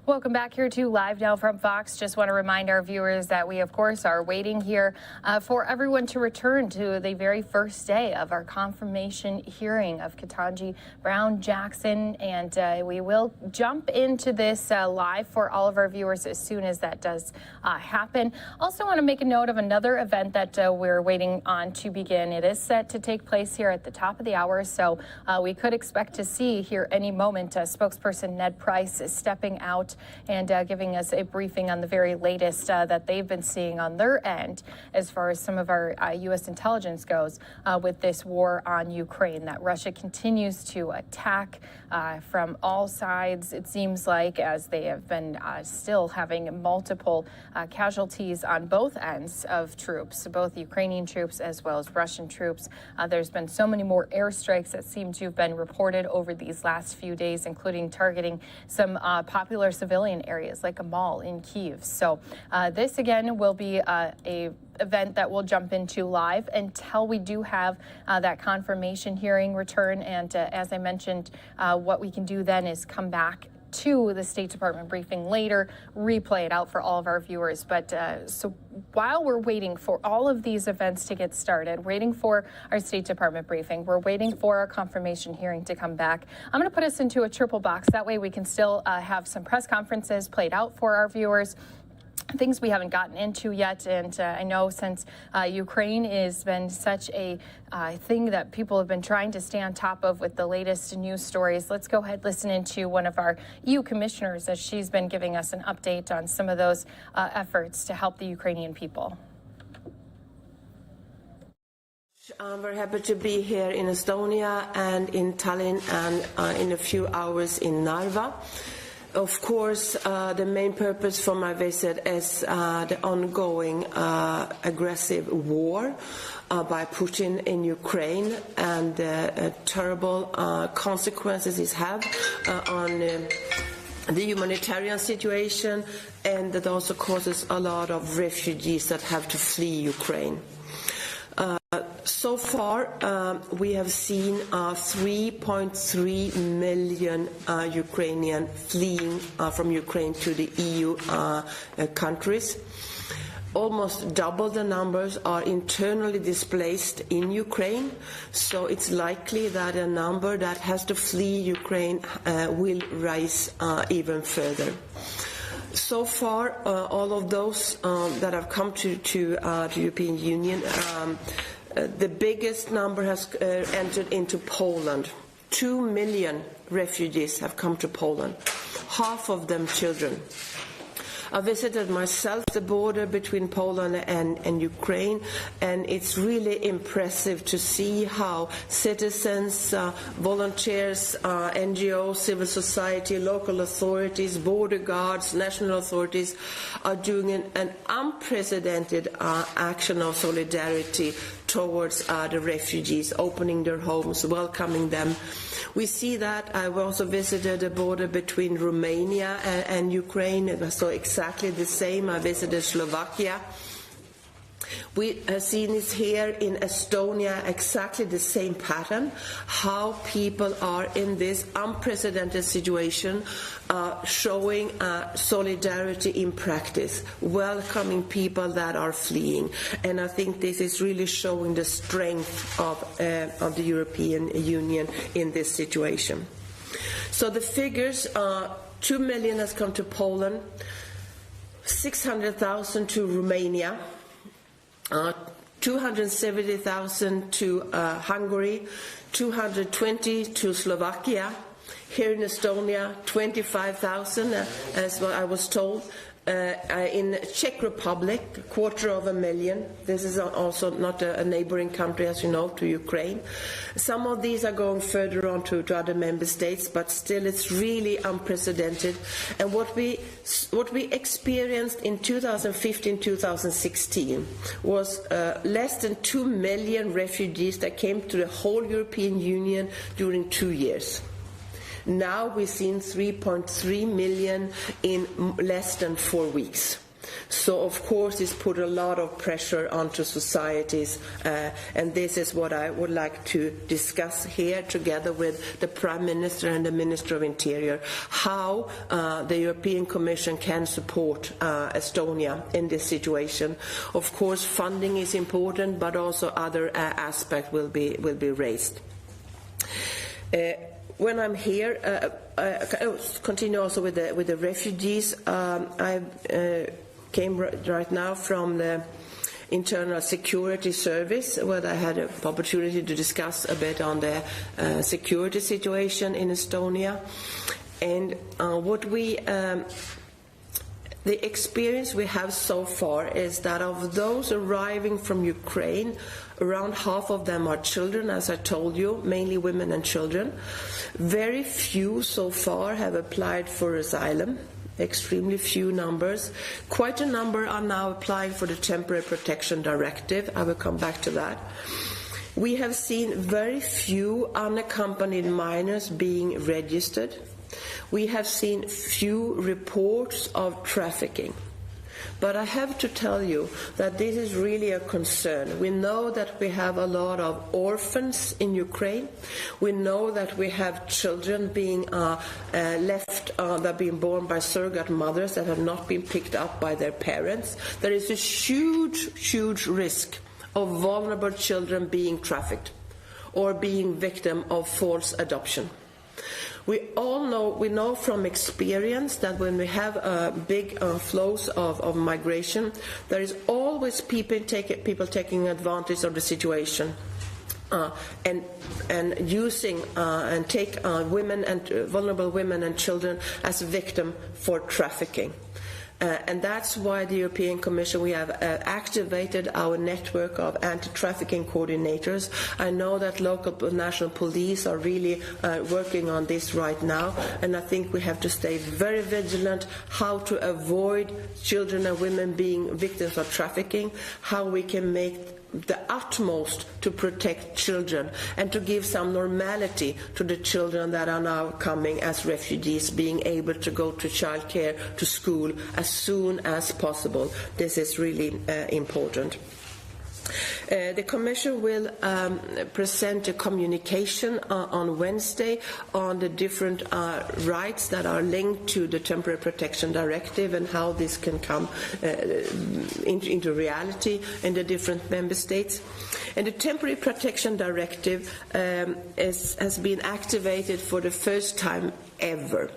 Welcome back here to Live Now from Fox. Just want to remind our viewers that we, of course, are waiting here for everyone to return to the very first day of our confirmation hearing of Ketanji Brown Jackson. And we will jump into this live for all of our viewers as soon as that does happen. Also want to make a note of another event that we're waiting on to begin. It is set to take place here at the top of the hour, so we could expect to see here any moment spokesperson Ned Price is stepping out and giving us a briefing on the very latest that they've been seeing on their end as far as some of our U.S. intelligence goes with this war on Ukraine, that Russia continues to attack from all sides, it seems like, as they have been still having multiple casualties on both ends of troops, both Ukrainian troops as well as Russian troops. There's been so many more airstrikes that seem to have been reported over these last few days, including targeting some popular civilian areas like a mall in Kyiv. So this again will be a event that we'll jump into live until we do have that confirmation hearing return. And as I mentioned, what we can do then is come back to the State Department briefing later, replay it out for all of our viewers. But so while we're waiting for all of these events to get started, waiting for our State Department briefing, we're waiting for our confirmation hearing to come back. I'm going to put us into a triple box. That way we can still have some press conferences played out for our viewers. things we haven't gotten into yet, and I know since Ukraine has been such a thing that people have been trying to stay on top of with the latest news stories, let's go ahead listen into one of our EU commissioners as she's been giving us an update on some of those efforts to help the Ukrainian people. I'm very happy to be here in Estonia and in Tallinn and in a few hours in Narva. Of course, the main purpose for my visit is the ongoing aggressive war by Putin in Ukraine and the terrible consequences it has on the humanitarian situation, and that also causes a lot of refugees that have to flee Ukraine. So far, we have seen 3.3 million Ukrainians fleeing from Ukraine to the EU countries. Almost double the numbers are internally displaced in Ukraine, so it's likely that a number that has to flee Ukraine will rise even further. So far, all of those that have come to the European Union, the biggest number has entered into Poland. 2 million refugees have come to Poland, half of them children. I visited myself the border between Poland and Ukraine, and it's really impressive to see how citizens, volunteers, NGOs, civil society, local authorities, border guards, national authorities are doing an unprecedented action of solidarity towards the refugees, opening their homes, welcoming them. We see that. I also visited the border between Romania and Ukraine. It was so exactly the same. I visited Slovakia. We have seen this here in Estonia, exactly the same pattern, how people are in this unprecedented situation showing solidarity in practice, welcoming people that are fleeing. And I think this is really showing the strength of the European Union in this situation. So the figures are 2 million has come to Poland, 600,000 to Romania, 270,000 to Hungary, 220 to Slovakia. Here in Estonia, 25,000, as what I was told. In Czech Republic, 250,000. This is also not a neighboring country, as you know, to Ukraine. Some of these are going further on to other member states, but still it's really unprecedented. And what we experienced in 2015-2016 was less than 2 million refugees that came to the whole European Union during 2 years. Now we've seen 3.3 million in less than 4 weeks. So, of course, it's put a lot of pressure onto societies, and this is what I would like to discuss here together with the Prime Minister and the Minister of Interior, how the European Commission can support Estonia in this situation. Of course, funding is important, but also other aspects will be raised. When I'm here, I continue also with the refugees. I came right now from the Internal Security Service, where I had an opportunity to discuss a bit on the security situation in Estonia. And the experience we have so far is that of those arriving from Ukraine, around half of them are children, as I told you, mainly women and children. Very few so far have applied for asylum, extremely few numbers. Quite a number are now applying for the Temporary Protection Directive. I will come back to that. We have seen very few unaccompanied minors being registered. We have seen few reports of trafficking. But I have to tell you that this is really a concern. We know that we have a lot of orphans in Ukraine. We know that we have children being that are being born by surrogate mothers that have not been picked up by their parents. There is a huge, huge risk of vulnerable children being trafficked or being victim of false adoption. We know from experience that when we have big flows of migration, there is always people taking advantage of the situation. And using and take women and vulnerable women and children as a victim for trafficking. And that's why the European Commission, we have activated our network of anti-trafficking coordinators. I know that local national police are really working on this right now, and I think we have to stay very vigilant how to avoid children and women being victims of trafficking, how we can make the utmost to protect children and to give some normality to the children that are now coming as refugees, being able to go to childcare, to school as soon as possible. This is really important. The Commission will present a communication on Wednesday on the different rights that are linked to the Temporary Protection Directive and how this can come into reality in the different member states. And the Temporary Protection Directive has been activated for the first time ever.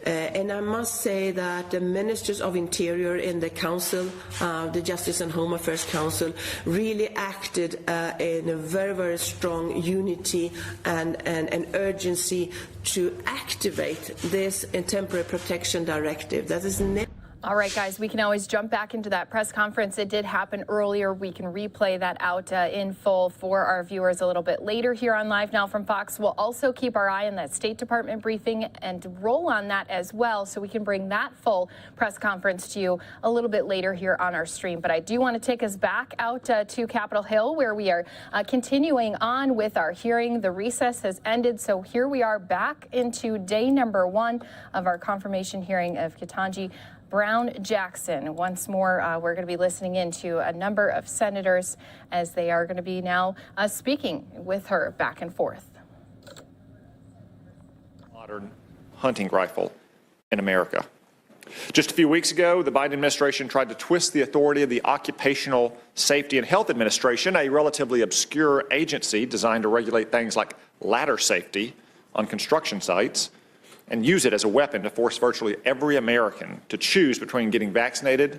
And I must say that the Ministers of Interior in the Council, the Justice and Home Affairs Council, really acted in a very, very strong unity and urgency to activate this Temporary Protection Directive. That is All right, guys, we can always jump back into that press conference. It did happen earlier. We can replay that out in full for our viewers a little bit later here on Live Now from Fox. We'll also keep our eye on that State Department briefing and roll on that as well, so we can bring that full press conference to you a little bit later here on our stream. But I do want to take us back out to Capitol Hill, where we are continuing on with our hearing. The recess has ended, so here we are back into day number 1 of our confirmation hearing of Ketanji Brown Jackson. Once more, we're going to be listening in to a number of senators as they are going to be now speaking with her back and forth. Modern hunting rifle in America. Just a few weeks ago, the Biden administration tried to twist the authority of the Occupational Safety and Health Administration, a relatively obscure agency designed to regulate things like ladder safety on construction sites, and use it as a weapon to force virtually every American to choose between getting vaccinated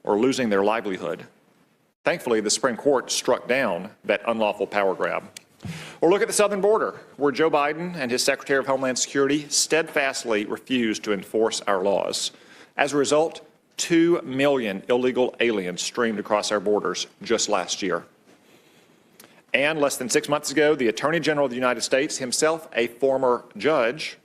or losing their livelihood. Thankfully, the Supreme Court struck down that unlawful power grab. Or look at the southern border, where Joe Biden and his Secretary of Homeland Security steadfastly refused to enforce our laws. As a result, 2 million illegal aliens streamed across our borders just last year. And less than 6 months ago, the Attorney General of the United States, himself a former judge,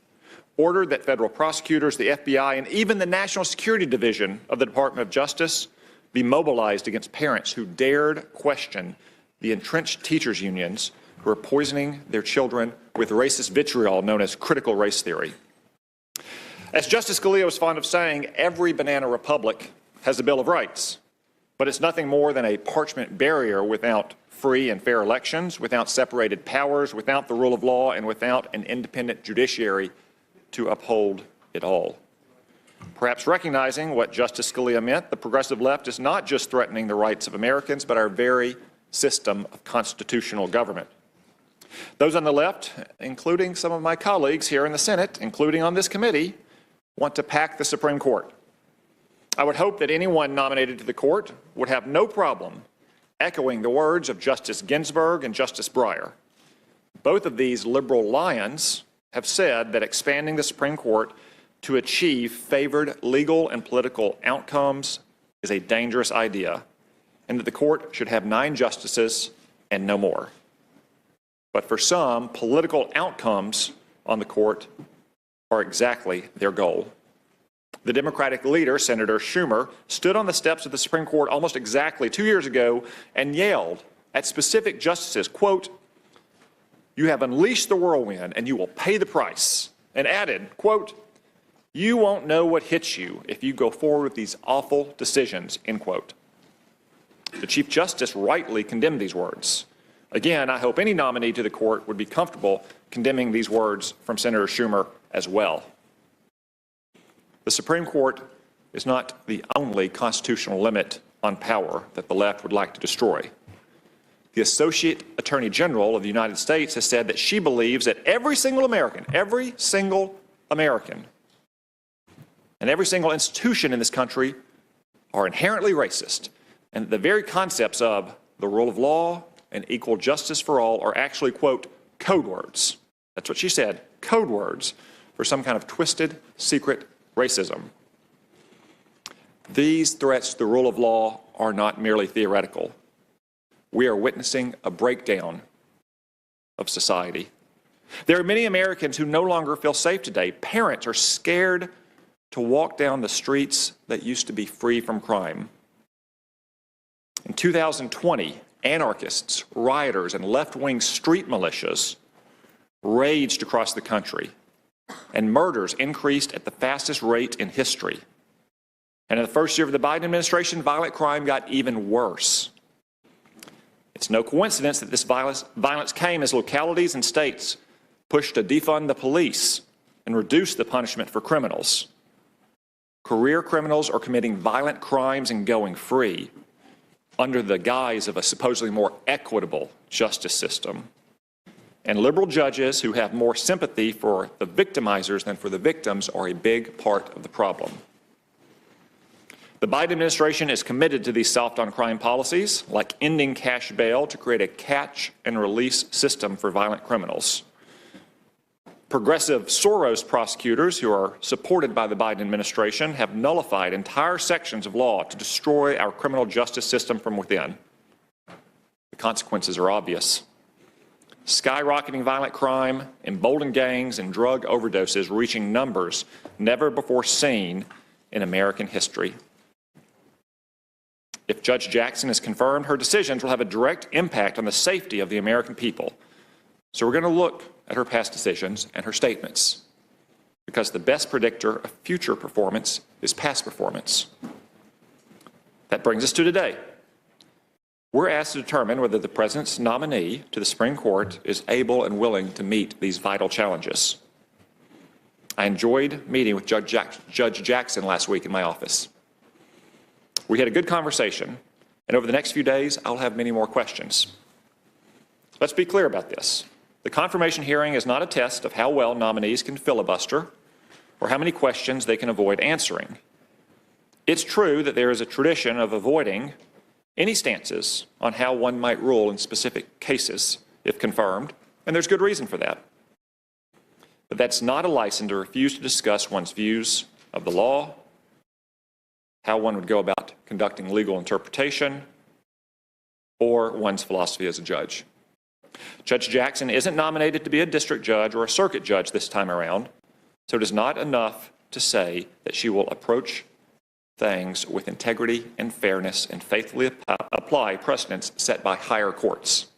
ordered that federal prosecutors, the FBI, and even the National Security Division of the Department of Justice be mobilized against parents who dared question the entrenched teachers' unions who are poisoning their children with racist vitriol known as critical race theory. As Justice Scalia was fond of saying, every banana republic has a Bill of Rights, but it's nothing more than a parchment barrier without free and fair elections, without separated powers, without the rule of law, and without an independent judiciary to uphold it all. Perhaps recognizing what Justice Scalia meant, the progressive left is not just threatening the rights of Americans, but our very system of constitutional government. Those on the left, including some of my colleagues here in the Senate, including on this committee, want to pack the Supreme Court. I would hope that anyone nominated to the court would have no problem echoing the words of Justice Ginsburg and Justice Breyer. Both of these liberal lions have said that expanding the Supreme Court to achieve favored legal and political outcomes is a dangerous idea, and that the court should have 9 justices and no more. But for some, political outcomes on the court are exactly their goal. The Democratic leader, Senator Schumer, stood on the steps of the Supreme Court almost exactly 2 years ago and yelled at specific justices, quote, "You have unleashed the whirlwind and you will pay the price," and added, quote, "You won't know what hits you if you go forward with these awful decisions," end quote. The Chief Justice rightly condemned these words. Again, I hope any nominee to the court would be comfortable condemning these words from Senator Schumer as well. The Supreme Court is not the only constitutional limit on power that the left would like to destroy. The Associate Attorney General of the United States has said that she believes that every single American, and every single institution in this country are inherently racist, and the very concepts of the rule of law and equal justice for all are actually, quote, code words. That's what she said, code words for some kind of twisted, secret racism. These threats to the rule of law are not merely theoretical. We are witnessing a breakdown of society. There are many Americans who no longer feel safe today. Parents are scared to walk down the streets that used to be free from crime. In 2020, anarchists, rioters, and left-wing street militias raged across the country, and murders increased at the fastest rate in history. And in the first year of the Biden administration, violent crime got even worse. It's no coincidence that this violence came as localities and states pushed to defund the police and reduce the punishment for criminals. Career criminals are committing violent crimes and going free under the guise of a supposedly more equitable justice system. And liberal judges who have more sympathy for the victimizers than for the victims are a big part of the problem. The Biden administration is committed to these soft-on-crime policies, like ending cash bail to create a catch-and-release system for violent criminals. Progressive Soros prosecutors who are supported by the Biden administration have nullified entire sections of law to destroy our criminal justice system from within. The consequences are obvious. Skyrocketing violent crime, emboldened gangs, and drug overdoses reaching numbers never before seen in American history. If Judge Jackson is confirmed, her decisions will have a direct impact on the safety of the American people. So we're going to look at her past decisions and her statements, because the best predictor of future performance is past performance. That brings us to today. We're asked to determine whether the President's nominee to the Supreme Court is able and willing to meet these vital challenges. I enjoyed meeting with Judge Jackson last week in my office. We had a good conversation, and over the next few days, I'll have many more questions. Let's be clear about this. The confirmation hearing is not a test of how well nominees can filibuster or how many questions they can avoid answering. It's true that there is a tradition of avoiding any stances on how one might rule in specific cases, if confirmed, and there's good reason for that. But that's not a license to refuse to discuss one's views of the law, how one would go about conducting legal interpretation, or one's philosophy as a judge. Judge Jackson isn't nominated to be a district judge or a circuit judge this time around, so it is not enough to say that she will approach things with integrity and fairness and faithfully apply precedents set by higher courts.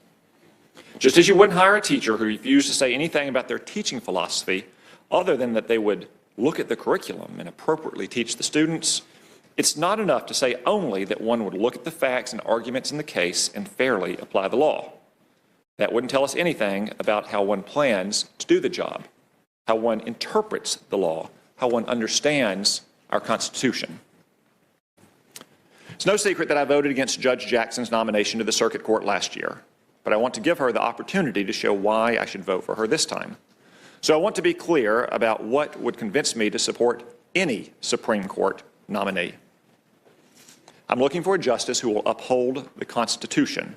Just as you wouldn't hire a teacher who refused to say anything about their teaching philosophy other than that they would look at the curriculum and appropriately teach the students, it's not enough to say only that one would look at the facts and arguments in the case and fairly apply the law. That wouldn't tell us anything about how one plans to do the job, how one interprets the law, how one understands our Constitution. It's no secret that I voted against Judge Jackson's nomination to the Circuit Court last year, but I want to give her the opportunity to show why I should vote for her this time. So I want to be clear about what would convince me to support any Supreme Court nominee. I'm looking for a justice who will uphold the Constitution,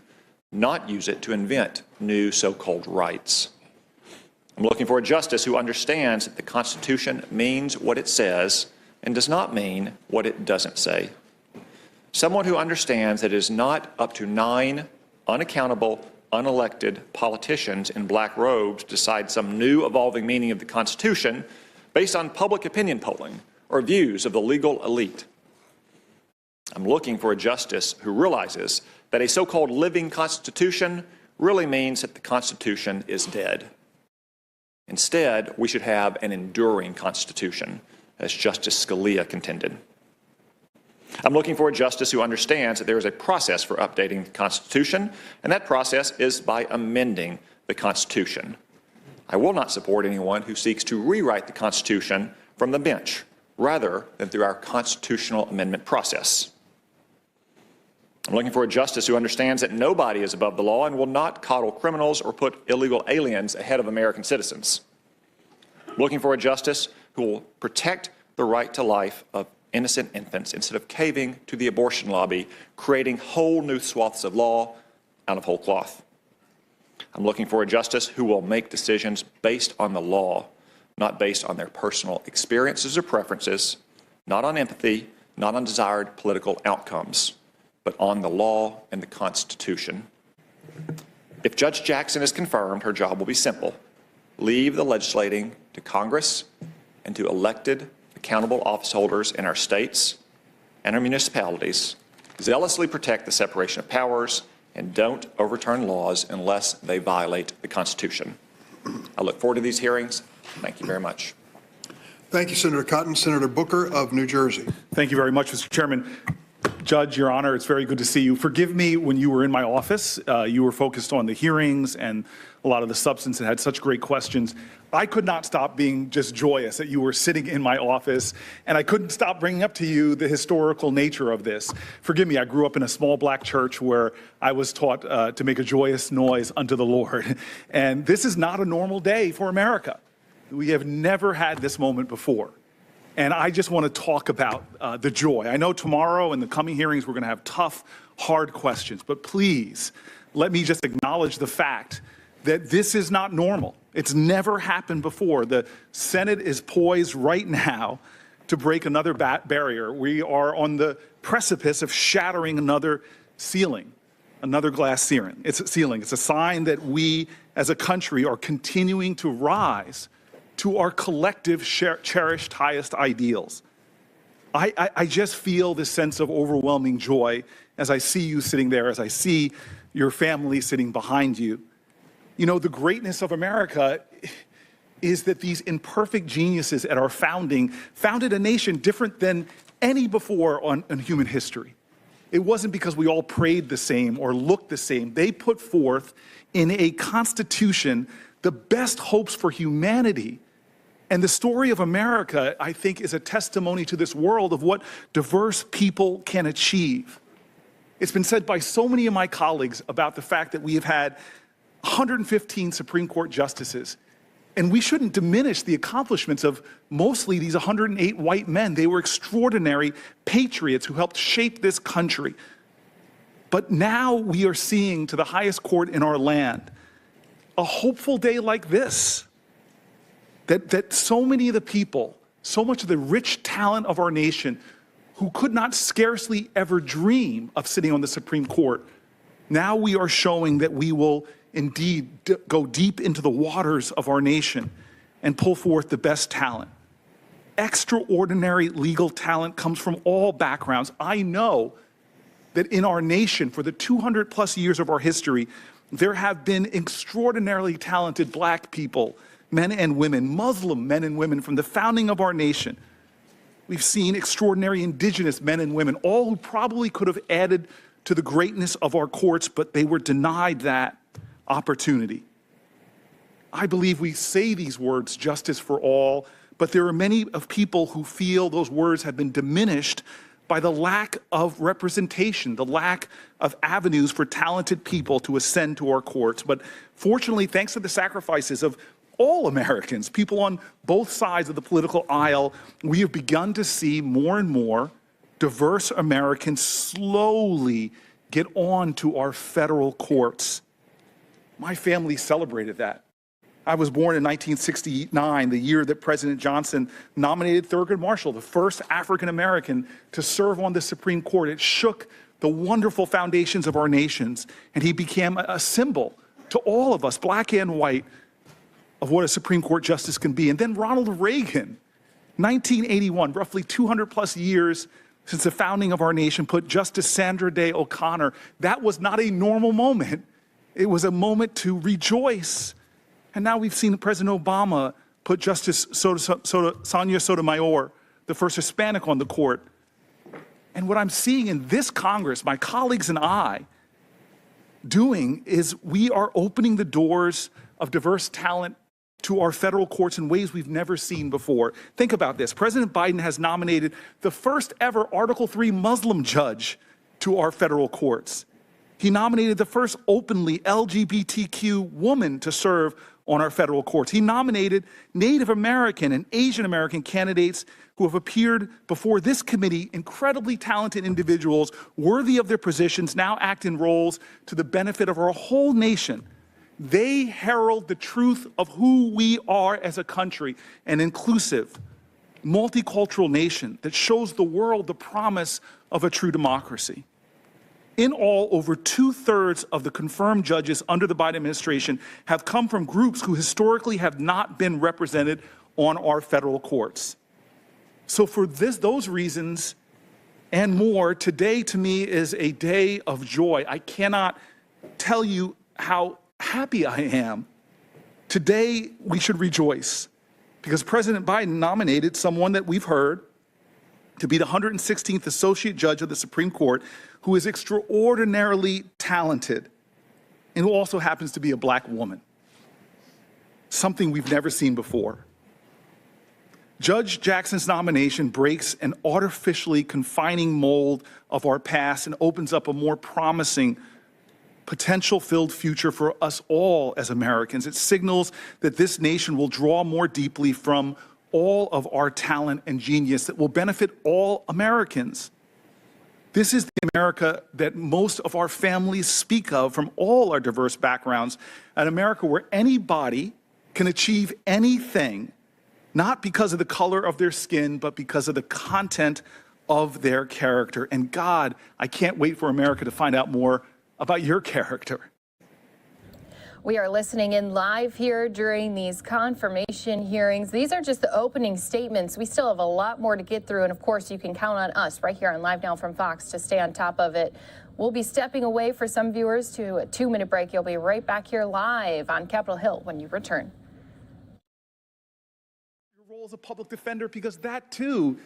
not use it to invent new so-called rights. I'm looking for a justice who understands that the Constitution means what it says and does not mean what it doesn't say. Someone who understands that it is not up to 9 unaccountable, unelected politicians in black robes to decide some new evolving meaning of the Constitution based on public opinion polling or views of the legal elite. I'm looking for a justice who realizes that a so-called living Constitution really means that the Constitution is dead. Instead, we should have an enduring Constitution, as Justice Scalia contended. I'm looking for a justice who understands that there is a process for updating the Constitution, and that process is by amending the Constitution. I will not support anyone who seeks to rewrite the Constitution from the bench, rather than through our constitutional amendment process. I'm looking for a justice who understands that nobody is above the law and will not coddle criminals or put illegal aliens ahead of American citizens. I'm looking for a justice who will protect the right to life of innocent infants instead of caving to the abortion lobby, creating whole new swaths of law out of whole cloth. I'm looking for a justice who will make decisions based on the law, not based on their personal experiences or preferences, not on empathy, not on desired political outcomes, but on the law and the Constitution. If Judge Jackson is confirmed, her job will be simple: leave the legislating to Congress and to elected, accountable office holders in our states and our municipalities. Zealously protect the separation of powers and don't overturn laws unless they violate the Constitution. I look forward to these hearings. Thank you very much. Thank you, Senator Cotton. Senator Booker of New Jersey. Thank you very much, Mr. Chairman. Judge, Your Honor, it's very good to see you. Forgive me, when you were in my office, you were focused on the hearings and a lot of the substance and had such great questions. I could not stop being just joyous that you were sitting in my office, and I couldn't stop bringing up to you the historical nature of this. Forgive me, I grew up in a small black church where I was taught to make a joyous noise unto the Lord. And this is not a normal day for America. We have never had this moment before. And I just want to talk about the joy. I know tomorrow in the coming hearings we're going to have tough, hard questions, but please let me just acknowledge the fact that this is not normal. It's never happened before. The Senate is poised right now to break another barrier. We are on the precipice of shattering another ceiling, another glass ceiling. It's a sign that we as a country are continuing to rise to our collective cherished highest ideals. I just feel this sense of overwhelming joy as I see you sitting there, as I see your family sitting behind you. You know, the greatness of America is that these imperfect geniuses at our founding founded a nation different than any before in human history. It wasn't because we all prayed the same or looked the same. They put forth in a constitution the best hopes for humanity. And the story of America, I think, is a testimony to this world of what diverse people can achieve. It's been said by so many of my colleagues about the fact that we have had 115 Supreme Court justices, and we shouldn't diminish the accomplishments of mostly these 108 white men. They were extraordinary patriots who helped shape this country. But now we are seeing, to the highest court in our land, a hopeful day like this, that so many of the people, so much of the rich talent of our nation who could not scarcely ever dream of sitting on the Supreme Court, now we are showing that we will indeed go deep into the waters of our nation and pull forth the best talent. Extraordinary legal talent comes from all backgrounds. I know that in our nation, for the 200 plus years of our history, there have been extraordinarily talented black people, men and women, Muslim men and women from the founding of our nation. We've seen extraordinary indigenous men and women, all who probably could have added to the greatness of our courts, but they were denied that opportunity. I believe we say these words, justice for all, but there are many of people who feel those words have been diminished by the lack of representation, the lack of avenues for talented people to ascend to our courts. But fortunately, thanks to the sacrifices of all Americans, people on both sides of the political aisle, we have begun to see more and more diverse Americans slowly get on to our federal courts. My family celebrated that. I was born in 1969, the year that President Johnson nominated Thurgood Marshall, the first African American to serve on the Supreme Court. It shook the wonderful foundations of our nations, and he became a symbol to all of us, black and white, of what a Supreme Court justice can be. And then Ronald Reagan, 1981, roughly 200 plus years since the founding of our nation, put Justice Sandra Day O'Connor. That was not a normal moment. It was a moment to rejoice. And now we've seen President Obama put Justice Sonia Sotomayor, the first Hispanic, on the court. And what I'm seeing in this Congress, my colleagues and I, doing is we are opening the doors of diverse talent to our federal courts in ways we've never seen before. Think about this. President Biden has nominated the first ever Article III Muslim judge to our federal courts. He nominated the first openly LGBTQ woman to serve on our federal courts. He nominated Native American and Asian American candidates who have appeared before this committee, incredibly talented individuals worthy of their positions, now act in roles to the benefit of our whole nation. They herald the truth of who we are as a country, an inclusive, multicultural nation that shows the world the promise of a true democracy. In all, over 2/3 of the confirmed judges under the Biden administration have come from groups who historically have not been represented on our federal courts. So for those reasons and more, today to me is a day of joy. I cannot tell you how happy I am. Today we should rejoice because President Biden nominated someone that we've heard to be the 116th Associate Judge of the Supreme Court, who is extraordinarily talented and who also happens to be a black woman, something we've never seen before. Judge Jackson's nomination breaks an artificially confining mold of our past and opens up a more promising, potential-filled future for us all as Americans. It signals that this nation will draw more deeply from all of our talent and genius that will benefit all Americans. This is the America that most of our families speak of from all our diverse backgrounds, an America where anybody can achieve anything, not because of the color of their skin, but because of the content of their character. And God, I can't wait for America to find out more about your character. We are listening in live here during these confirmation hearings. These are just the opening statements. We still have a lot more to get through. And of course, you can count on us right here on Live Now from Fox to stay on top of it. We'll be stepping away for some viewers to a 2-minute break. You'll be right back here live on Capitol Hill when you return. Your role as a public defender, because that too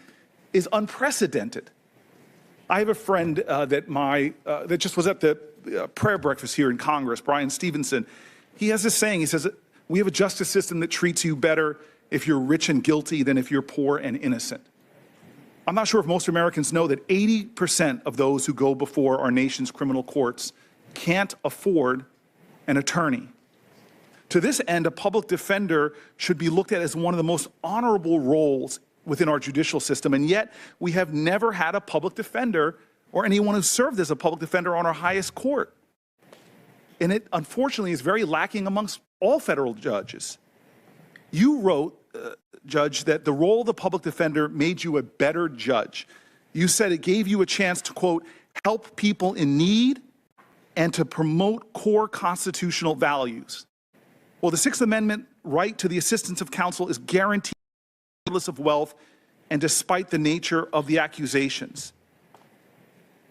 is unprecedented. I have a friend that just was at the prayer breakfast here in Congress, Brian Stevenson. He has this saying, he says, we have a justice system that treats you better if you're rich and guilty than if you're poor and innocent. I'm not sure if most Americans know that 80% of those who go before our nation's criminal courts can't afford an attorney. To this end, a public defender should be looked at as one of the most honorable roles within our judicial system, and yet we have never had a public defender or anyone who served as a public defender on our highest court. And it, unfortunately, is very lacking amongst all federal judges. You wrote, Judge, that the role of the public defender made you a better judge. You said it gave you a chance to, quote, help people in need and to promote core constitutional values. Well, the Sixth Amendment right to the assistance of counsel is guaranteed regardless of wealth and despite the nature of the accusations.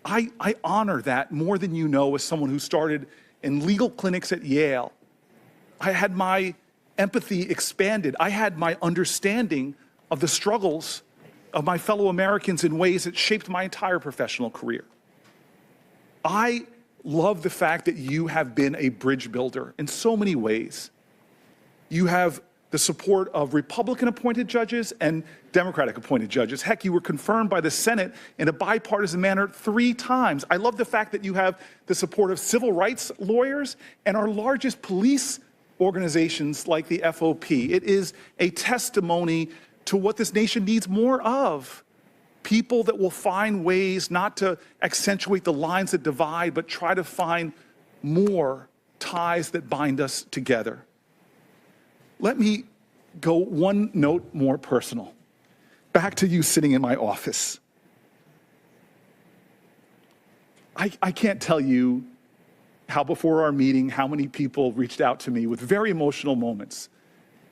I honor that more than you know as someone who started in legal clinics at Yale. I had my empathy expanded. I had my understanding of the struggles of my fellow Americans in ways that shaped my entire professional career. I love the fact that you have been a bridge builder in so many ways. You have the support of Republican-appointed judges and Democratic-appointed judges. Heck, you were confirmed by the Senate in a bipartisan manner 3 times. I love the fact that you have the support of civil rights lawyers and our largest police organizations like the FOP. It is a testimony to what this nation needs more of. People that will find ways not to accentuate the lines that divide, but try to find more ties that bind us together. Let me go one note more personal. Back to you sitting in my office. I can't tell you how before our meeting, how many people reached out to me with very emotional moments.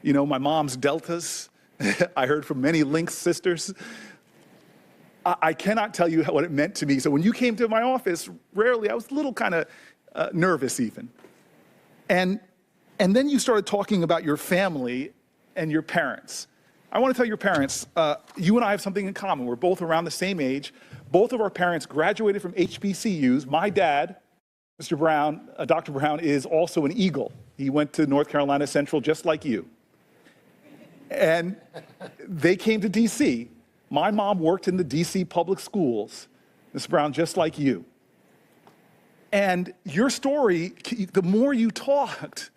You know, my mom's deltas. I heard from many Lynx sisters. I cannot tell you what it meant to me. So when you came to my office, rarely, I was a little kind of nervous even. And then you started talking about your family and your parents. I want to tell your parents, you and I have something in common. We're both around the same age. Both of our parents graduated from HBCUs. My dad, Mr. Brown, Dr. Brown, is also an Eagle. He went to North Carolina Central just like you. And they came to D.C. My mom worked in the D.C. public schools, Mr. Brown, just like you. And your story, the more you talked,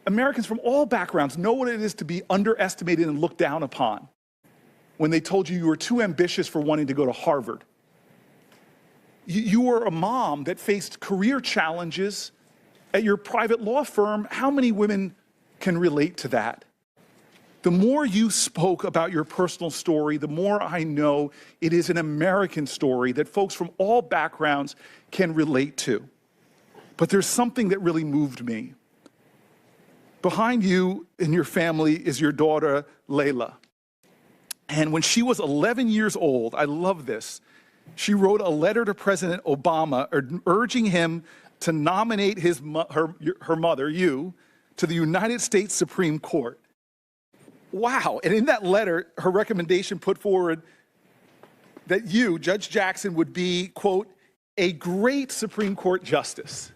Americans from all backgrounds know what it is to be underestimated and looked down upon when they told you were too ambitious for wanting to go to Harvard. You were a mom that faced career challenges at your private law firm. How many women can relate to that? The more you spoke about your personal story, the more I know it is an American story that folks from all backgrounds can relate to. But there's something that really moved me. Behind you and your family is your daughter, Layla. And when she was 11 years old, I love this, she wrote a letter to President Obama urging him to nominate her mother, you, to the United States Supreme Court. Wow. And in that letter, her recommendation put forward that you, Judge Jackson, would be, quote, a great Supreme Court justice.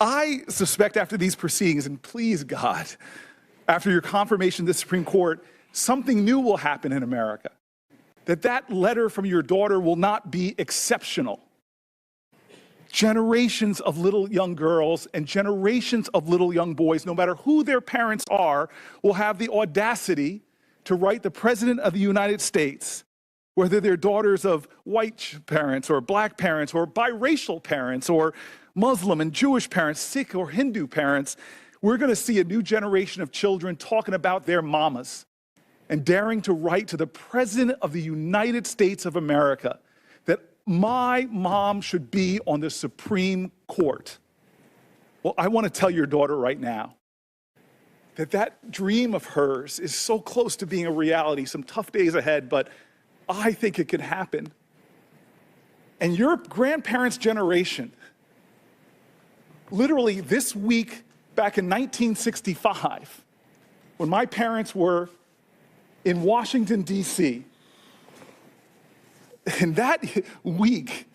I suspect after these proceedings, and please God, after your confirmation of the Supreme Court, something new will happen in America. That letter from your daughter will not be exceptional. Generations of little young girls and generations of little young boys, no matter who their parents are, will have the audacity to write the President of the United States, whether they're daughters of white parents or black parents or biracial parents or Muslim and Jewish parents, Sikh or Hindu parents. We're going to see a new generation of children talking about their mamas and daring to write to the President of the United States of America that my mom should be on the Supreme Court. Well, I want to tell your daughter right now that dream of hers is so close to being a reality, some tough days ahead, but I think it could happen. And your grandparents' generation, literally this week back in 1965, when my parents were in Washington, D.C., in that week,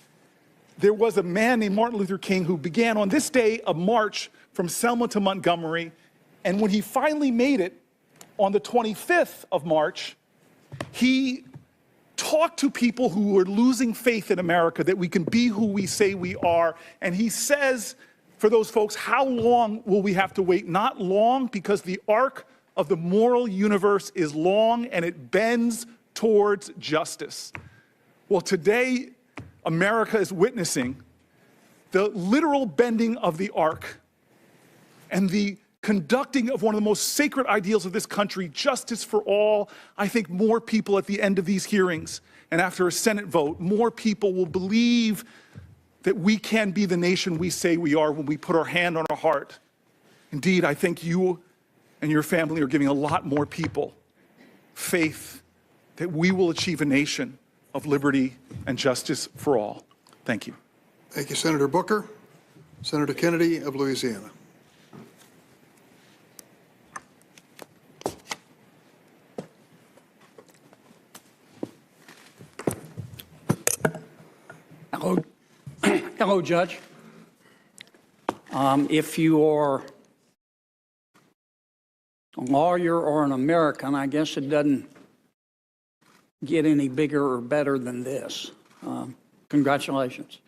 there was a man named Martin Luther King who began on this day a march from Selma to Montgomery. And when he finally made it on the 25th of March, he talked to people who were losing faith in America, that we can be who we say we are. And he says, for those folks, how long will we have to wait? Not long, because the arc of the moral universe is long and it bends towards justice. Well, today, America is witnessing the literal bending of the arc and the conducting of one of the most sacred ideals of this country, justice for all. I think more people at the end of these hearings and after a Senate vote, more people will believe that we can be the nation we say we are when we put our hand on our heart. Indeed, I think you and your family are giving a lot more people faith that we will achieve a nation of liberty and justice for all. Thank you. Thank you, Senator Booker. Senator Kennedy of Louisiana. Hello, hello, Judge. If you are a lawyer or an American, I guess it doesn't get any bigger or better than this. Congratulations.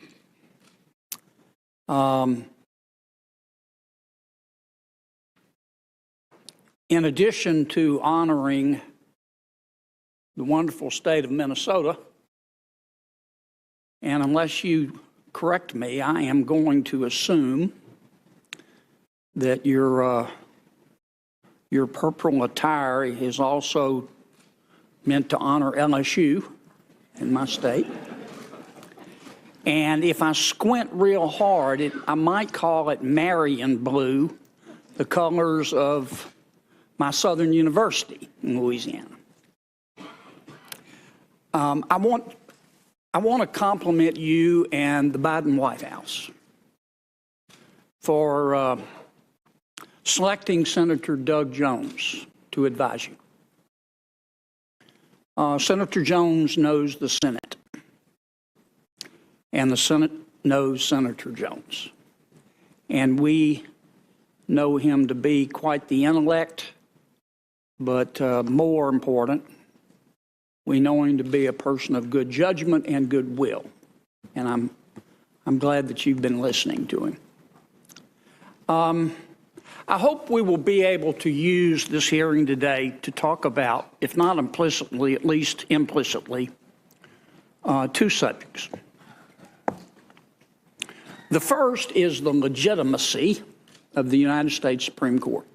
In addition to honoring the wonderful state of Minnesota, and unless you correct me, I am going to assume that your purple attire is also meant to honor LSU in my state. And if I squint real hard, I might call it Marion blue, the colors of my Southern University in Louisiana. I want to compliment you and the Biden White House for selecting Senator Doug Jones to advise you. Senator Jones knows the Senate, and the Senate knows Senator Jones. And we know him to be quite the intellect, but more important, we know him to be a person of good judgment and goodwill. And I'm I'm glad that you've been listening to him. I hope we will be able to use this hearing today to talk about, if not implicitly, at least implicitly, two subjects. The first is the legitimacy of the United States Supreme Court.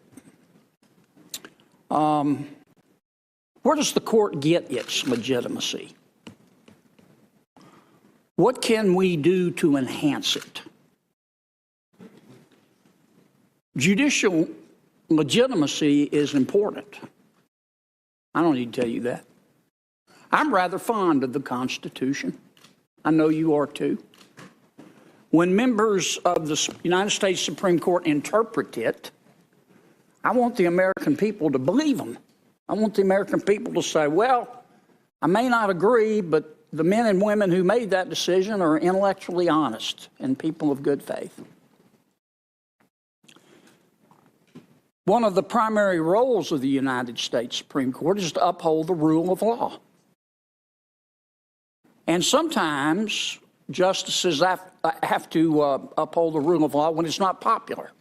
Where does the court get its legitimacy? What can we do to enhance it? Judicial legitimacy is important. I don't need to tell you that. I'm rather fond of the Constitution. I know you are too. When members of the United States Supreme Court interpret it, I want the American people to believe them. I want the American people to say, well, I may not agree, but the men and women who made that decision are intellectually honest and people of good faith. One of the primary roles of the United States Supreme Court is to uphold the rule of law. And sometimes justices have to uphold the rule of law when it's not popular.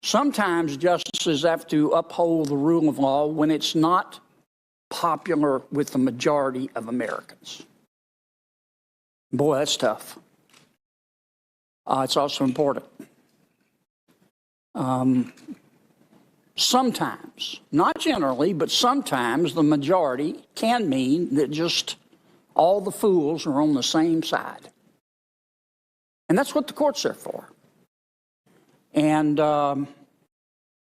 Sometimes justices have to uphold the rule of law when it's not popular with the majority of Americans. Boy, that's tough. It's also important. Sometimes, not generally, but sometimes the majority can mean that just all the fools are on the same side. And that's what the court's there for. And I'm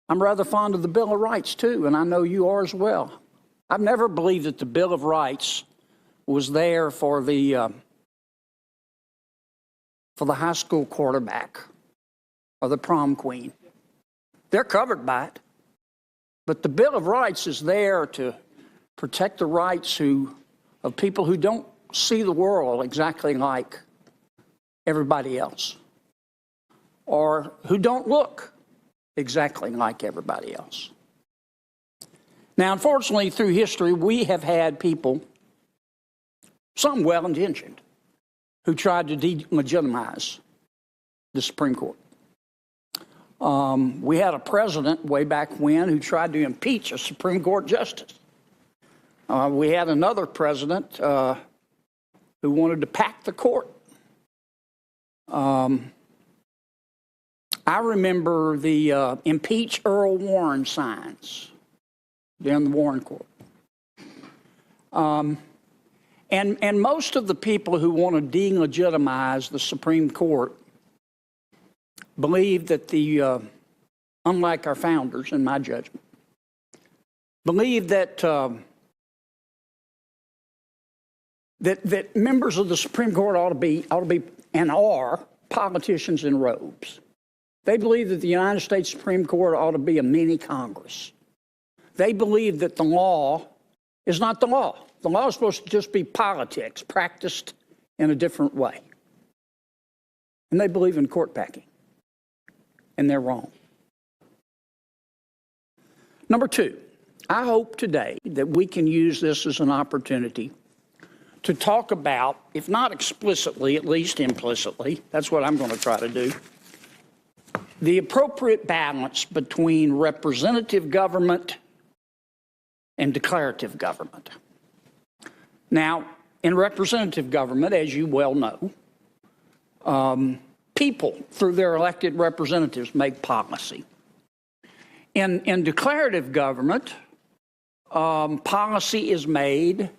rather fond of the Bill of Rights, too, and I know you are as well. I've never believed that the Bill of Rights was there for the high school quarterback or the prom queen. They're covered by it. But the Bill of Rights is there to protect the rights of people who don't see the world exactly like everybody else, or who don't look exactly like everybody else. Now, unfortunately, through history, we have had people, some well-intentioned, who tried to delegitimize the Supreme Court. We had a president way back when who tried to impeach a Supreme Court justice. We had another president who wanted to pack the court. I remember the impeach Earl Warren signs during the Warren Court. And most of the people who want to delegitimize the Supreme Court believe that unlike our founders, in my judgment, believe that that members of the Supreme Court ought to be and are politicians in robes. They believe that the United States Supreme Court ought to be a mini Congress. They believe that the law is not the law. The law is supposed to just be politics practiced in a different way. And they believe in court packing. And they're wrong. Number two, I hope today that we can use this as an opportunity to talk about, if not explicitly, at least implicitly, that's what I'm going to try to do, the appropriate balance between representative government and declarative government. Now, in representative government, as you well know, people, through their elected representatives, make policy. In declarative government, policy is made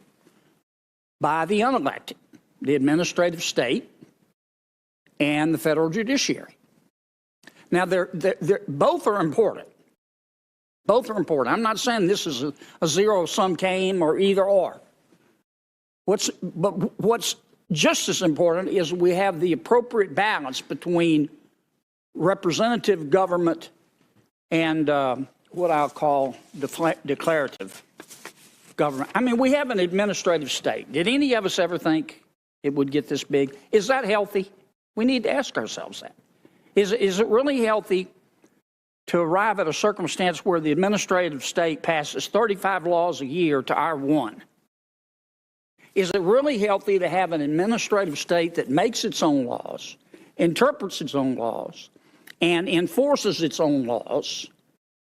by the unelected, the administrative state, and the federal judiciary. Now, both are important. Both are important. I'm not saying this is a zero-sum game or either or. But what's just as important is we have the appropriate balance between representative government and what I'll call declarative government. I mean, we have an administrative state. Did any of us ever think it would get this big? Is that healthy? We need to ask ourselves that. Is it really healthy to arrive at a circumstance where the administrative state passes 35 laws a year to our one? Is it really healthy to have an administrative state that makes its own laws, interprets its own laws, and enforces its own laws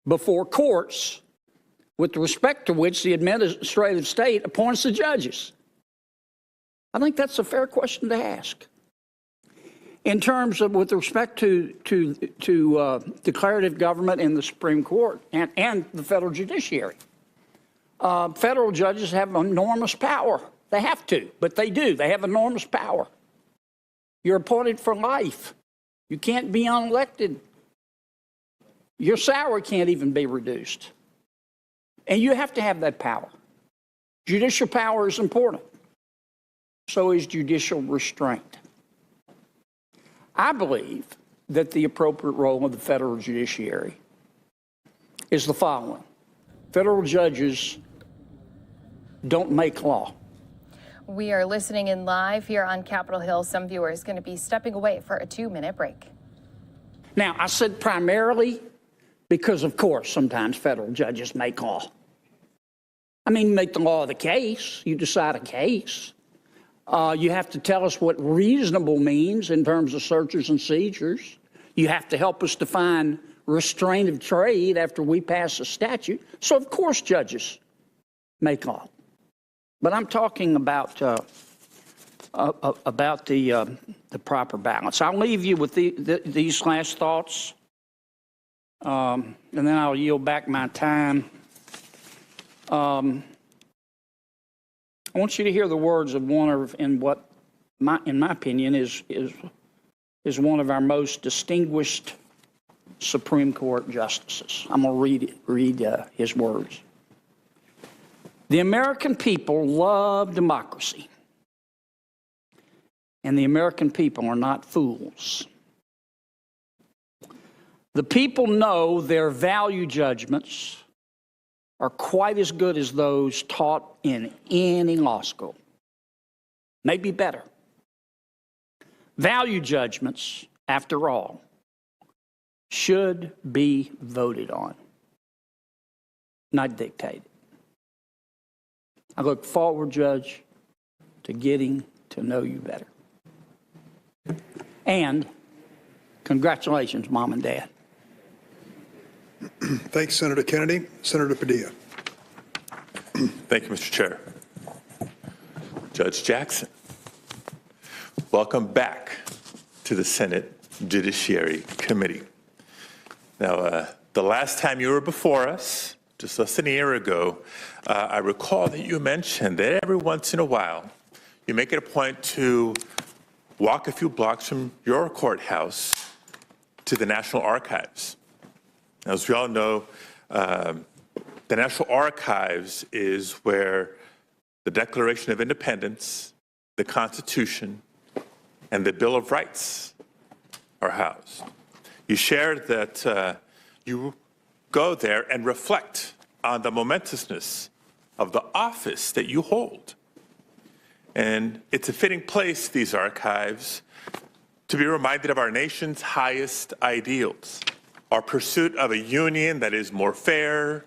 before courts, with respect to which the administrative state appoints the judges? I think that's a fair question to ask. In terms of, with respect to declarative government in the Supreme Court and the federal judiciary, federal judges have enormous power. They have to, but they do. They have enormous power. You're appointed for life. You can't be unelected. Your salary can't even be reduced. And you have to have that power. Judicial power is important. So is judicial restraint. I believe that the appropriate role of the federal judiciary is the following. Federal judges don't make law. We are listening in live here on Capitol Hill. Some viewers going to be stepping away for a 2-minute break. Now, I said primarily because, of course, sometimes federal judges make law. I mean, make the law of the case. You decide a case. You have to tell us what reasonable means in terms of searches and seizures. You have to help us define restraint of trade after we pass a statute. So, of course, judges make law. But I'm talking about the proper balance. I'll leave you with these last thoughts, and then I'll yield back my time. I want you to hear the words of one of, in my opinion, is one of our most distinguished Supreme Court justices. I'm going to read his words. The American people love democracy, and the American people are not fools. The people know their value judgments are quite as good as those taught in any law school, maybe better. Value judgments, after all, should be voted on, not dictated. I look forward, Judge, to getting to know you better. And congratulations, Mom and Dad. Thanks, Senator Kennedy. Senator Padilla. Thank you, Mr. Chair. Judge Jackson, welcome back to the Senate Judiciary Committee. Now, the last time you were before us, just less than a year ago, I recall that you mentioned that every once in a while, you make it a point to walk a few blocks from your courthouse to the National Archives. As we all know, the National Archives is where the Declaration of Independence, the Constitution, and the Bill of Rights are housed. You shared that you go there and reflect on the momentousness of the office that you hold. And it's a fitting place, these archives, to be reminded of our nation's highest ideals, our pursuit of a union that is more fair,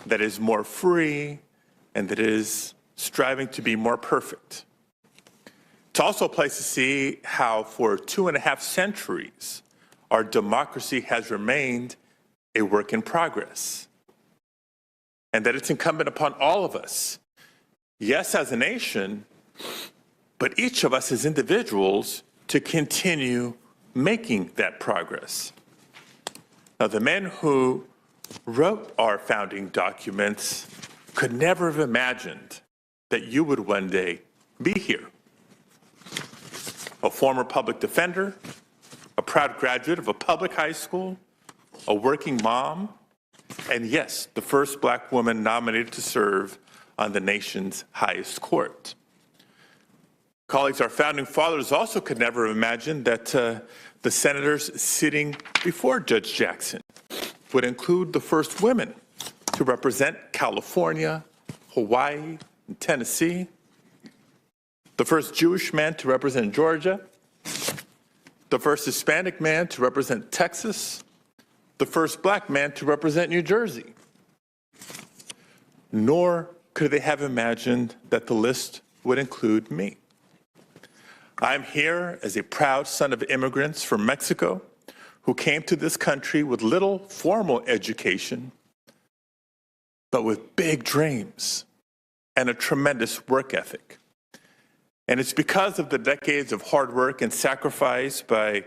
that is more free, and that is striving to be more perfect. It's also a place to see how for 2.5 centuries, our democracy has remained a work in progress, and that it's incumbent upon all of us, yes, as a nation, but each of us as individuals to continue making that progress. Now, the men who wrote our founding documents could never have imagined that you would one day be here. A former public defender, a proud graduate of a public high school, a working mom, and yes, the first black woman nominated to serve on the nation's highest court. Colleagues, our founding fathers also could never have imagined that the senators sitting before Judge Jackson would include the first women to represent California, Hawaii, and Tennessee, the first Jewish man to represent Georgia, the first Hispanic man to represent Texas, the first black man to represent New Jersey. Nor could they have imagined that the list would include me. I'm here as a proud son of immigrants from Mexico who came to this country with little formal education, but with big dreams and a tremendous work ethic. And it's because of the decades of hard work and sacrifice by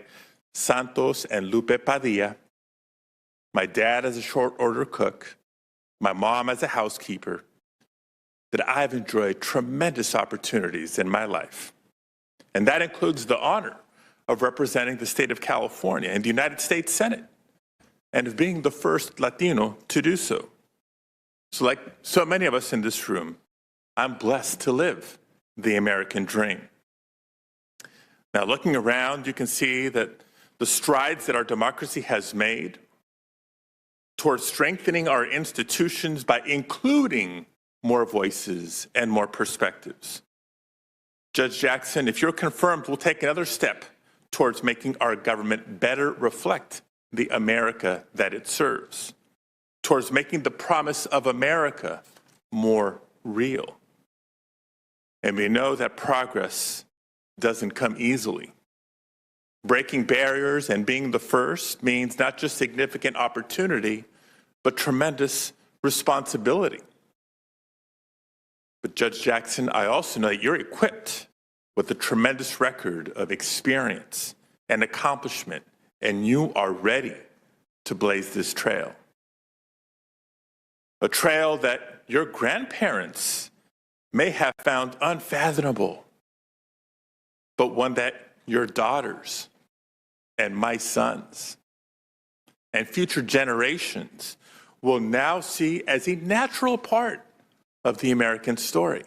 Santos and Lupe Padilla, my dad as a short order cook, my mom as a housekeeper, that I've enjoyed tremendous opportunities in my life. And that includes the honor of representing the state of California in the United States Senate and of being the first Latino to do so. So like so many of us in this room, I'm blessed to live the American dream. Now, looking around, you can see that the strides that our democracy has made towards strengthening our institutions by including more voices and more perspectives. Judge Jackson, if you're confirmed, we'll take another step towards making our government better reflect the America that it serves, towards making the promise of America more real. And we know that progress doesn't come easily. Breaking barriers and being the first means not just significant opportunity, but tremendous responsibility. But Judge Jackson, I also know that you're equipped with a tremendous record of experience and accomplishment, and you are ready to blaze this trail. A trail that your grandparents may have found unfathomable, but one that your daughters and my sons and future generations will now see as a natural part of the American story.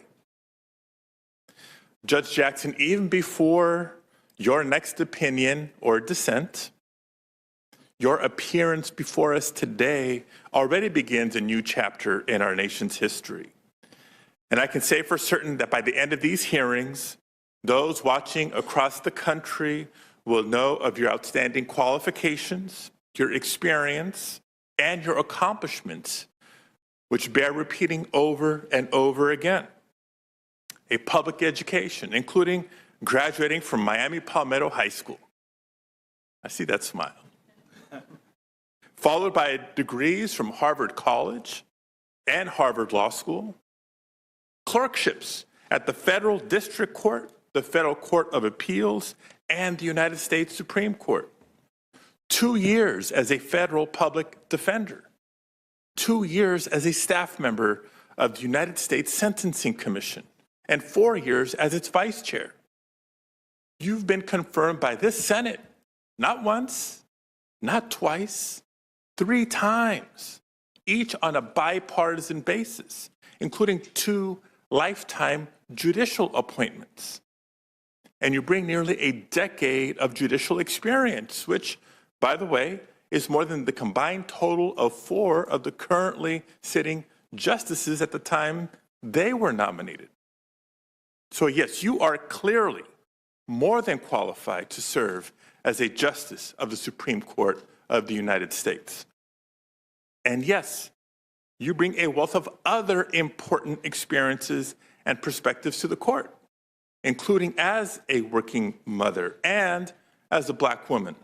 Judge Jackson, even before your next opinion or dissent, your appearance before us today already begins a new chapter in our nation's history. And I can say for certain that by the end of these hearings, those watching across the country will know of your outstanding qualifications, your experience, and your accomplishments, which bear repeating over and over again. A public education, including graduating from Miami Palmetto High School. I see that smile. Followed by degrees from Harvard College and Harvard Law School, clerkships at the Federal District Court, the Federal Court of Appeals, and the United States Supreme Court. 2 years as a federal public defender. 2 years as a staff member of the United States Sentencing Commission, and 4 years as its vice chair. You've been confirmed by this Senate, not once, not twice, 3 times, each on a bipartisan basis, including 2 lifetime judicial appointments. And you bring nearly a decade of judicial experience, which, by the way, is more than the combined total of 4 of the currently sitting justices at the time they were nominated. So yes, you are clearly more than qualified to serve as a justice of the Supreme Court of the United States. And yes, you bring a wealth of other important experiences and perspectives to the court, including as a working mother and as a Black woman.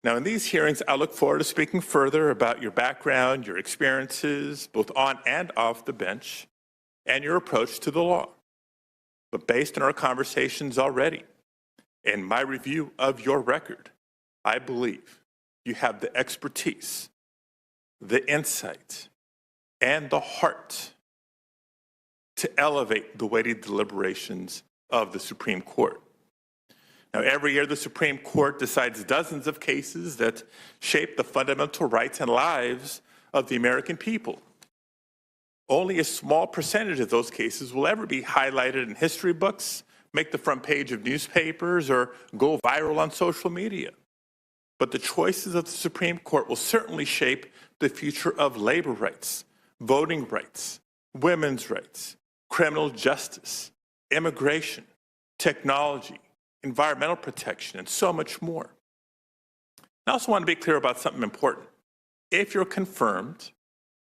Now, in these hearings, I look forward to speaking further about your background, your experiences, both on and off the bench, and your approach to the law. But based on our conversations already and my review of your record, I believe you have the expertise, the insight, and the heart to elevate the weighty deliberations of the Supreme Court. Now, every year, the Supreme Court decides dozens of cases that shape the fundamental rights and lives of the American people. Only a small percentage of those cases will ever be highlighted in history books, make the front page of newspapers, or go viral on social media. But the choices of the Supreme Court will certainly shape the future of labor rights, voting rights, women's rights, criminal justice, immigration, technology, environmental protection, and so much more. I also want to be clear about something important. If you're confirmed,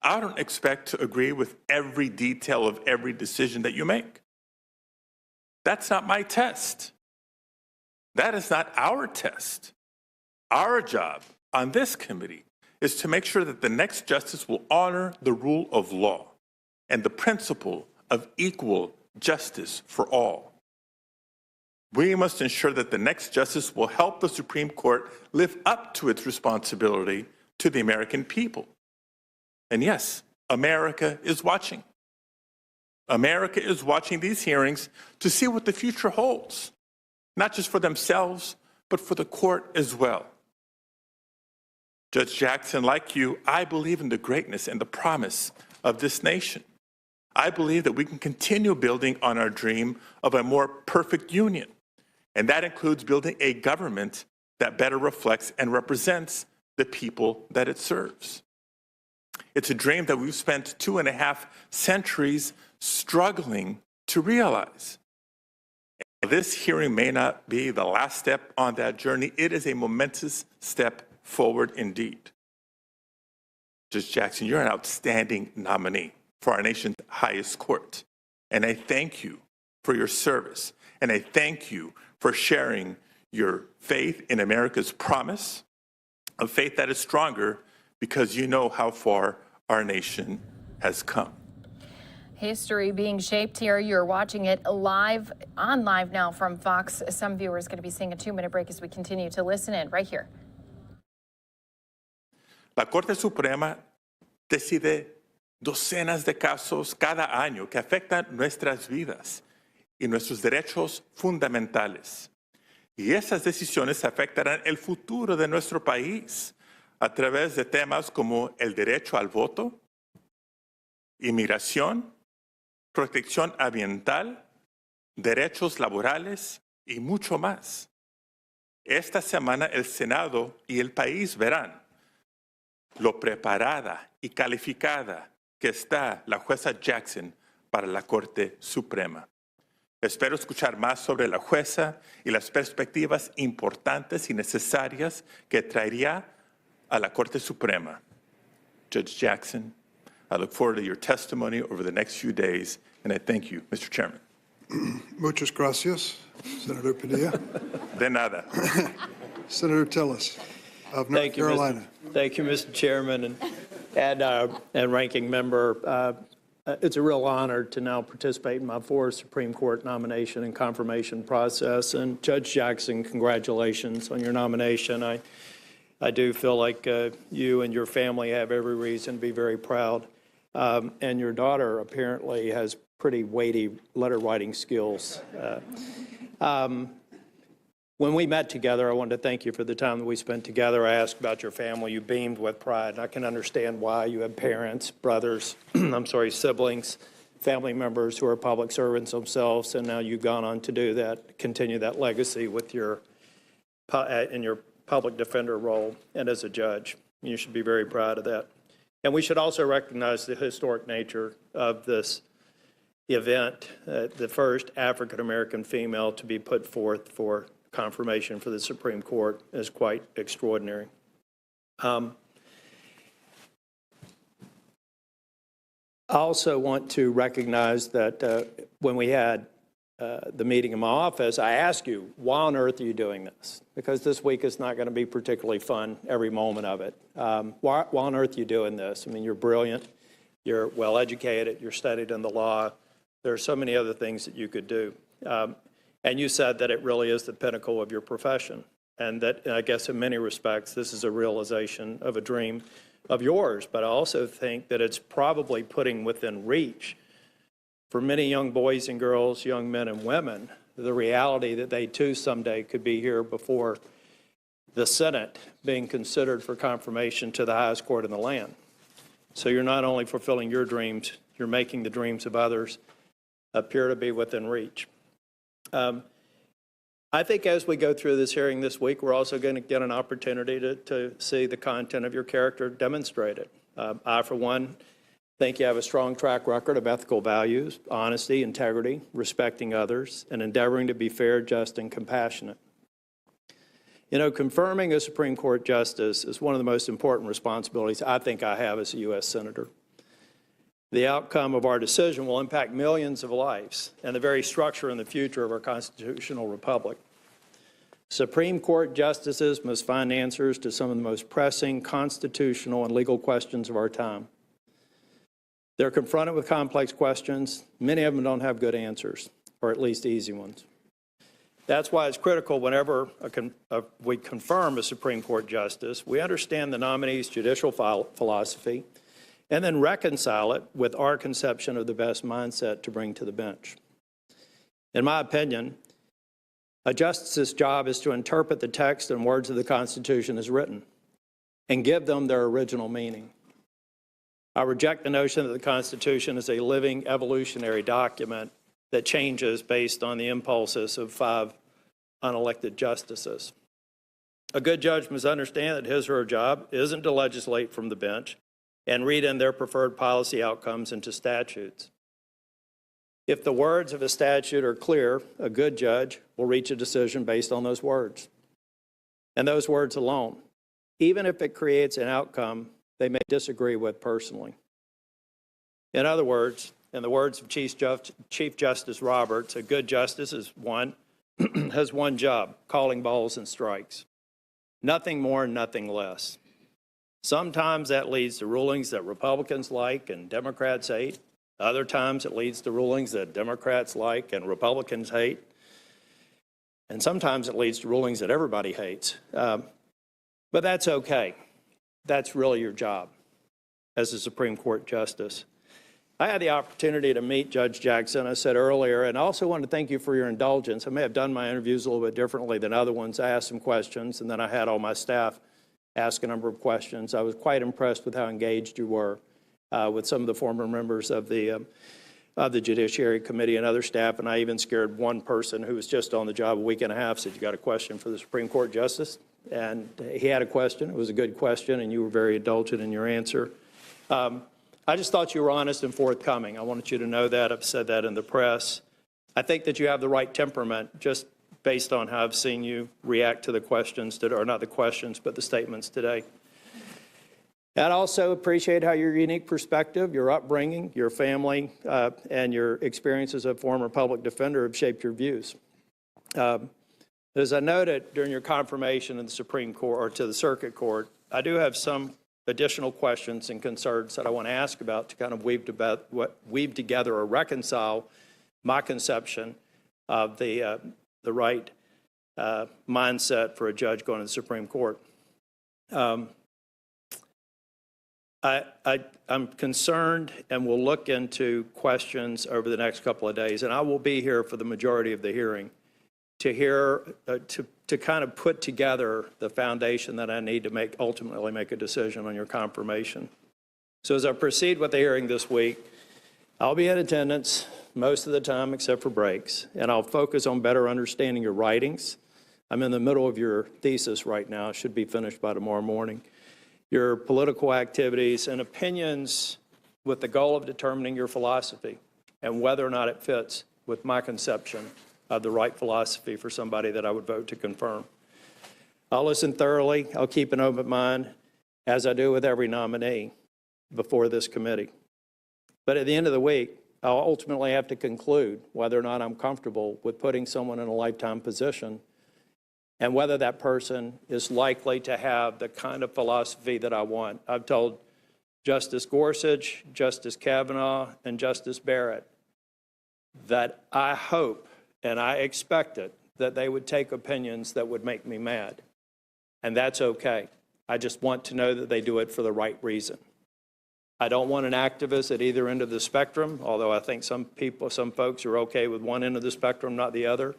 I don't expect to agree with every detail of every decision that you make. That's not my test. That is not our test. Our job on this committee is to make sure that the next justice will honor the rule of law and the principle of equal justice for all. We must ensure that the next justice will help the Supreme Court live up to its responsibility to the American people. And yes, America is watching. America is watching these hearings to see what the future holds, not just for themselves, but for the court as well. Judge Jackson, like you, I believe in the greatness and the promise of this nation. I believe that we can continue building on our dream of a more perfect union, and that includes building a government that better reflects and represents the people that it serves. It's a dream that we've spent 2.5 centuries struggling to realize. This hearing may not be the last step on that journey. It is a momentous step forward indeed. Judge Jackson, you're an outstanding nominee for our nation's highest court. And I thank you for your service. And I thank you for sharing your faith in America's promise, a faith that is stronger because you know how far our nation has come. History being shaped here. You're watching it live on Live Now from Fox. Some viewers going to be seeing a 2-minute break as we continue to listen in right here. La Corte Suprema decide docenas de casos cada año que afectan nuestras vidas y nuestros derechos fundamentales. Y esas decisiones afectarán el futuro de nuestro país a través de temas como el derecho al voto, inmigración, protección ambiental, derechos laborales y mucho más. Esta semana el Senado y el país verán lo preparada y calificada que está la jueza Jackson para la Corte Suprema. Espero escuchar más sobre la jueza y las perspectivas importantes y necesarias que traería a la Corte Suprema. Judge Jackson, I look forward to your testimony over the next few days, and I thank you, Mr. Chairman. Muchas gracias, Senator Padilla. De nada. Senator Tillis of North Carolina. Thank you, Mr. Chairman and Ranking Member. It's a real honor to now participate in my 4th Supreme Court nomination and confirmation process. And Judge Jackson, congratulations on your nomination. I do feel like you and your family have every reason to be very proud. And your daughter apparently has pretty weighty letter writing skills. When we met together, I wanted to thank you for the time that we spent together. I asked about your family. You beamed with pride. And I can understand why. You have parents, brothers, siblings, family members who are public servants themselves, and now you've gone on to do that, continue that legacy with in your public defender role and as a judge. You should be very proud of that. And we should also recognize the historic nature of this event. The first African-American female to be put forth for confirmation for the Supreme Court is quite extraordinary. I also want to recognize that when we had the meeting in my office, I asked you, why on earth are you doing this? Because this week is not going to be particularly fun, every moment of it. Why on earth are you doing this? I mean, you're brilliant, you're well-educated, you're studied in the law. There are so many other things that you could do. And you said that it really is the pinnacle of your profession, and that, I guess, in many respects, this is a realization of a dream of yours. But I also think that it's probably putting within reach for many young boys and girls, young men and women, the reality that they too someday could be here before the Senate being considered for confirmation to the highest court in the land. So you're not only fulfilling your dreams, you're making the dreams of others appear to be within reach. I think as we go through this hearing this week, we're also going to get an opportunity to see the content of your character demonstrated. I, for one, think you have a strong track record of ethical values, honesty, integrity, respecting others, and endeavoring to be fair, just, and compassionate. You know, confirming a Supreme Court justice is one of the most important responsibilities I think I have as a U.S. Senator. The outcome of our decision will impact millions of lives and the very structure and the future of our constitutional republic. Supreme Court justices must find answers to some of the most pressing constitutional and legal questions of our time. They're confronted with complex questions. Many of them don't have good answers, or at least easy ones. That's why it's critical whenever we confirm a Supreme Court justice, we understand the nominee's judicial philosophy and then reconcile it with our conception of the best mindset to bring to the bench. In my opinion, a justice's job is to interpret the text and words of the Constitution as written and give them their original meaning. I reject the notion that the Constitution is a living evolutionary document that changes based on the impulses of 5 unelected justices. A good judge must understand that his or her job isn't to legislate from the bench and read in their preferred policy outcomes into statutes. If the words of a statute are clear, a good judge will reach a decision based on those words, and those words alone, even if it creates an outcome they may disagree with personally. In other words, in the words of Chief Justice Roberts, a good justice is has one job, calling balls and strikes. Nothing more, nothing less. Sometimes that leads to rulings that Republicans like and Democrats hate. Other times it leads to rulings that Democrats like and Republicans hate. And sometimes it leads to rulings that everybody hates. But that's okay. That's really your job as a Supreme Court justice. I had the opportunity to meet Judge Jackson, I said earlier, and I also want to thank you for your indulgence. I may have done my interviews a little bit differently than other ones. I asked some questions, and then I had all my staff ask a number of questions. I was quite impressed with how engaged you were with some of the former members of the Judiciary Committee and other staff, and I even scared one person who was just on the job a week and a half, said, "You got a question for the Supreme Court Justice?" And he had a question. It was a good question, and you were very indulgent in your answer. I just thought you were honest and forthcoming. I wanted you to know that. I've said that in the press. I think that you have the right temperament, just based on how I've seen you react to the questions, or not the questions, but the statements today. And I also appreciate how your unique perspective, your upbringing, your family, and your experience as a former public defender have shaped your views. As I noted during your confirmation in the Supreme Court, or to the Circuit Court, I do have some additional questions and concerns that I want to ask about to kind of weave together or reconcile my conception of the right mindset for a judge going to the Supreme Court. I'm concerned and will look into questions over the next couple of days, and I will be here for the majority of the hearing to hear, to kind of put together the foundation that I need to ultimately make a decision on your confirmation. So as I proceed with the hearing this week, I'll be in attendance most of the time except for breaks, and I'll focus on better understanding your writings. I'm in the middle of your thesis right now. It should be finished by tomorrow morning. Your political activities and opinions with the goal of determining your philosophy and whether or not it fits with my conception of the right philosophy for somebody that I would vote to confirm. I'll listen thoroughly. I'll keep an open mind, as I do with every nominee before this committee. But at the end of the week, I'll ultimately have to conclude whether or not I'm comfortable with putting someone in a lifetime position and whether that person is likely to have the kind of philosophy that I want. I've told Justice Gorsuch, Justice Kavanaugh, and Justice Barrett that I hope and I expected that they would take opinions that would make me mad. And that's okay. I just want to know that they do it for the right reason. I don't want an activist at either end of the spectrum, although I think some folks are okay with one end of the spectrum, not the other.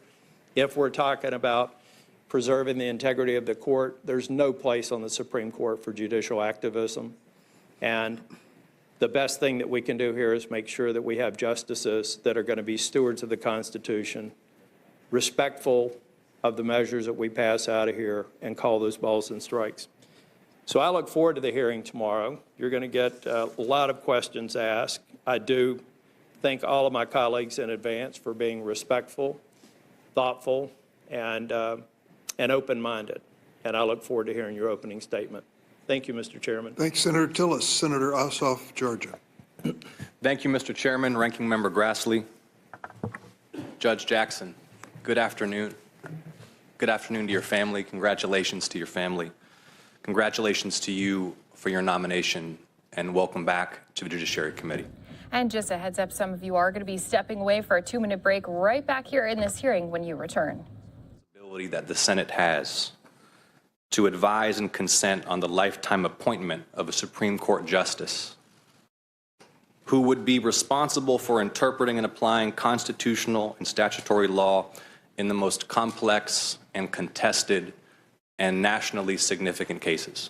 If we're talking about preserving the integrity of the court, there's no place on the Supreme Court for judicial activism. And the best thing that we can do here is make sure that we have justices that are going to be stewards of the Constitution, respectful of the measures that we pass out of here, and call those balls and strikes. So I look forward to the hearing tomorrow. You're going to get a lot of questions asked. I do thank all of my colleagues in advance for being respectful, thoughtful, and open-minded. And I look forward to hearing your opening statement. Thank you, Mr. Chairman. Thanks, Senator Tillis. Senator Ossoff, Georgia. Thank you, Mr. Chairman, Ranking Member Grassley, Judge Jackson. Good afternoon. Good afternoon to your family. Congratulations to your family. Congratulations to you for your nomination, and welcome back to the Judiciary Committee. And just a heads up, some of you are going to be stepping away for a 2-minute break right back here in this hearing when you return. Ability that the Senate has to advise and consent on the lifetime appointment of a Supreme Court justice who would be responsible for interpreting and applying constitutional and statutory law in the most complex and contested and nationally significant cases.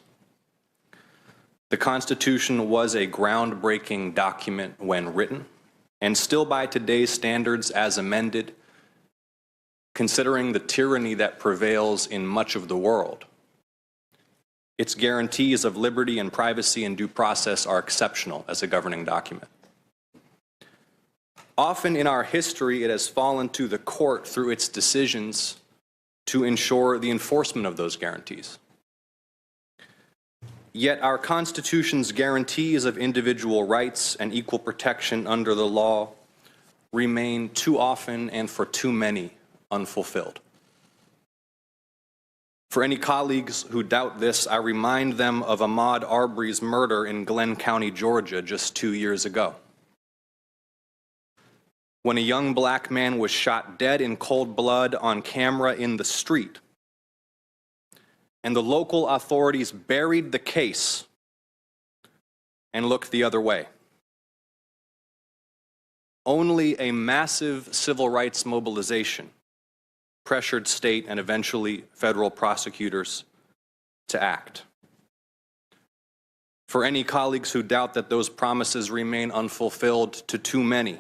The Constitution was a groundbreaking document when written, and still by today's standards as amended, considering the tyranny that prevails in much of the world. Its guarantees of liberty and privacy and due process are exceptional as a governing document. Often in our history, it has fallen to the court through its decisions to ensure the enforcement of those guarantees. Yet our Constitution's guarantees of individual rights and equal protection under the law remain too often and for too many unfulfilled. For any colleagues who doubt this, I remind them of Ahmaud Arbery's murder in Glenn County, Georgia, just 2 years ago, when a young black man was shot dead in cold blood on camera in the street, and the local authorities buried the case and looked the other way. Only a massive civil rights mobilization pressured state and eventually federal prosecutors to act. For any colleagues who doubt that those promises remain unfulfilled to too many,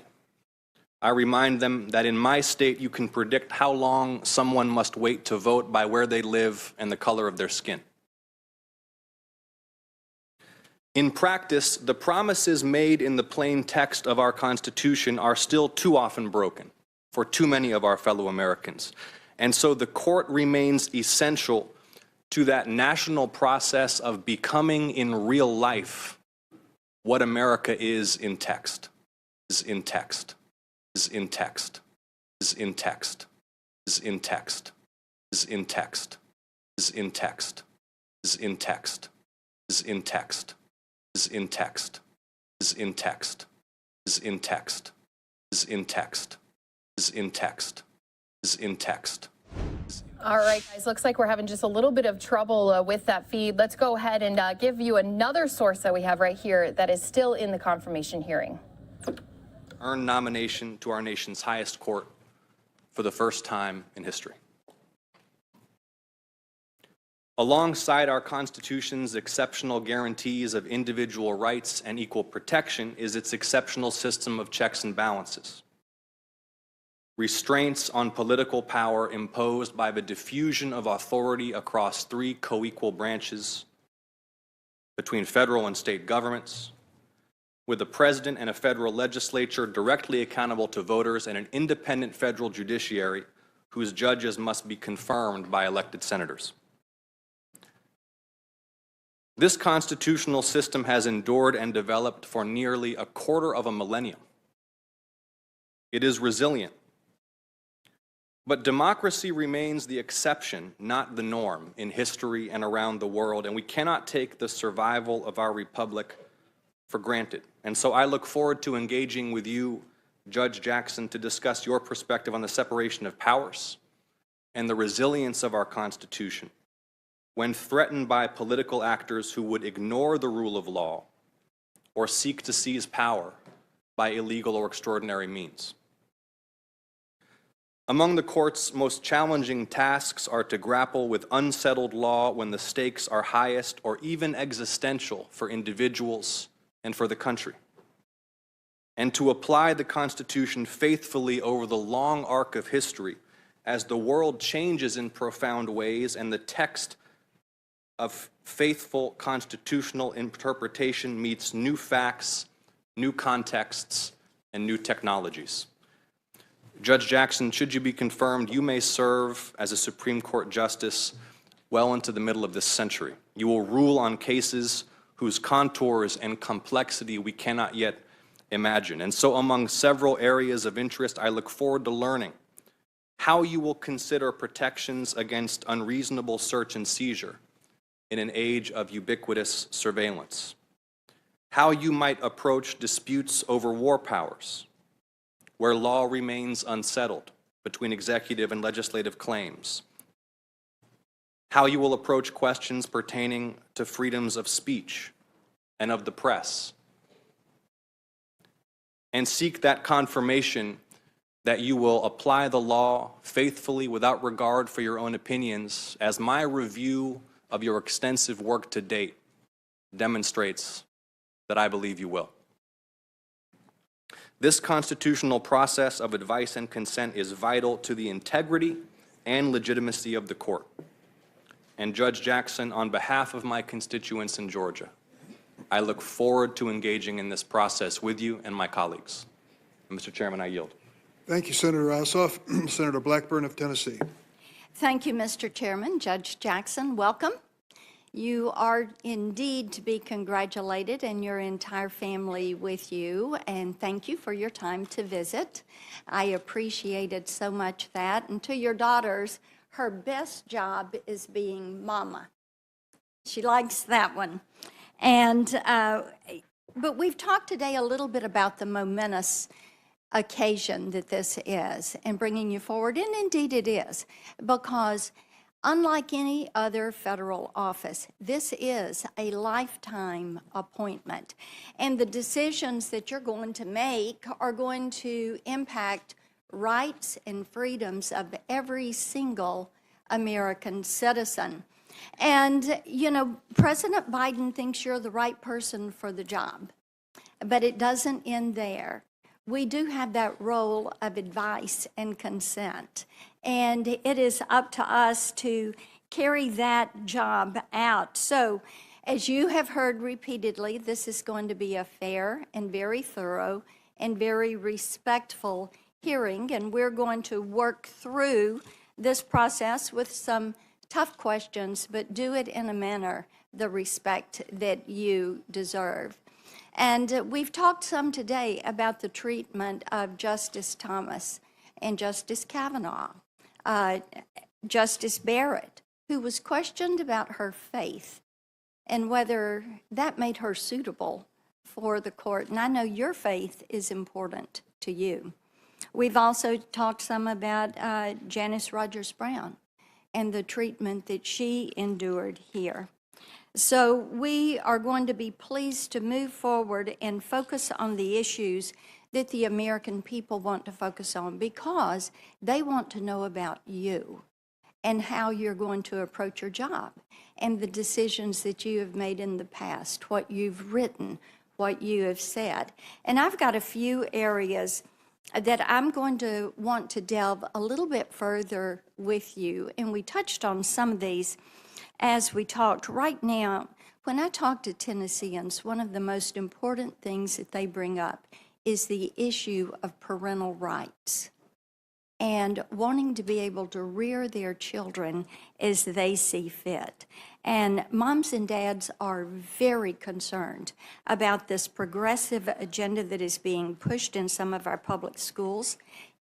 I remind them that in my state you can predict how long someone must wait to vote by where they live and the color of their skin. In practice, the promises made in the plain text of our Constitution are still too often broken for too many of our fellow Americans. And so the court remains essential to that national process of becoming in real life what America is in text, is in text, is in text, is in text, is in text, is in text, is in text, is in text, is in text, is in text, is in text, is in text, is in text, is in text, is in text. All right, guys, looks like we're having just a little bit of trouble with that feed. Let's go ahead and give you another source that we have right here that is still in the confirmation hearing. Earned nomination to our nation's highest court for the first time in history. Alongside our Constitution's exceptional guarantees of individual rights and equal protection is its exceptional system of checks and balances. Restraints on political power imposed by the diffusion of authority across 3 co-equal branches between federal and state governments, with a president and a federal legislature directly accountable to voters and an independent federal judiciary whose judges must be confirmed by elected senators. This constitutional system has endured and developed for nearly a quarter of a millennium. It is resilient. But democracy remains the exception, not the norm, in history and around the world, and we cannot take the survival of our republic for granted. And so I look forward to engaging with you, Judge Jackson, to discuss your perspective on the separation of powers and the resilience of our Constitution when threatened by political actors who would ignore the rule of law or seek to seize power by illegal or extraordinary means. Among the court's most challenging tasks are to grapple with unsettled law when the stakes are highest or even existential for individuals and for the country, and to apply the Constitution faithfully over the long arc of history as the world changes in profound ways and the text of faithful constitutional interpretation meets new facts, new contexts, and new technologies. Judge Jackson, should you be confirmed, you may serve as a Supreme Court justice well into the middle of this century. You will rule on cases whose contours and complexity we cannot yet imagine. And so among several areas of interest, I look forward to learning how you will consider protections against unreasonable search and seizure in an age of ubiquitous surveillance, how you might approach disputes over war powers, where law remains unsettled between executive and legislative claims, how you will approach questions pertaining to freedoms of speech and of the press, and seek that confirmation that you will apply the law faithfully without regard for your own opinions, as my review of your extensive work to date demonstrates that I believe you will. This constitutional process of advice and consent is vital to the integrity and legitimacy of the court. And Judge Jackson, on behalf of my constituents in Georgia, I look forward to engaging in this process with you and my colleagues. And Mr. Chairman, I yield. Thank you, Senator Ossoff. Senator Blackburn of Tennessee. Thank you, Mr. Chairman. Judge Jackson, welcome. You are indeed to be congratulated, and your entire family with you, and thank you for your time to visit. I appreciated so much that. And to your daughters, her best job is being mama. She likes that one. And but we've talked today a little bit about the momentous occasion that this is and bringing you forward, and indeed it is, because unlike any other federal office, this is a lifetime appointment, and the decisions that you're going to make are going to impact rights and freedoms of every single American citizen. And, you know, President Biden thinks you're the right person for the job, but it doesn't end there. We do have that role of advice and consent, and it is up to us to carry that job out. So, as you have heard repeatedly, this is going to be a fair and very thorough and very respectful hearing, and we're going to work through this process with some tough questions, but do it in a manner, the respect that you deserve. And we've talked some today about the treatment of Justice Thomas and Justice Kavanaugh, Justice Barrett, who was questioned about her faith and whether that made her suitable for the court. And I know your faith is important to you. We've also talked some about Janice Rogers Brown and the treatment that she endured here. So we are going to be pleased to move forward and focus on the issues that the American people want to focus on, because they want to know about you and how you're going to approach your job and the decisions that you have made in the past, what you've written, what you have said. And I've got a few areas that I'm going to want to delve a little bit further with you, and we touched on some of these as we talked. Right now, when I talk to Tennesseans, one of the most important things that they bring up is the issue of parental rights and wanting to be able to rear their children as they see fit. And moms and dads are very concerned about this progressive agenda that is being pushed in some of our public schools.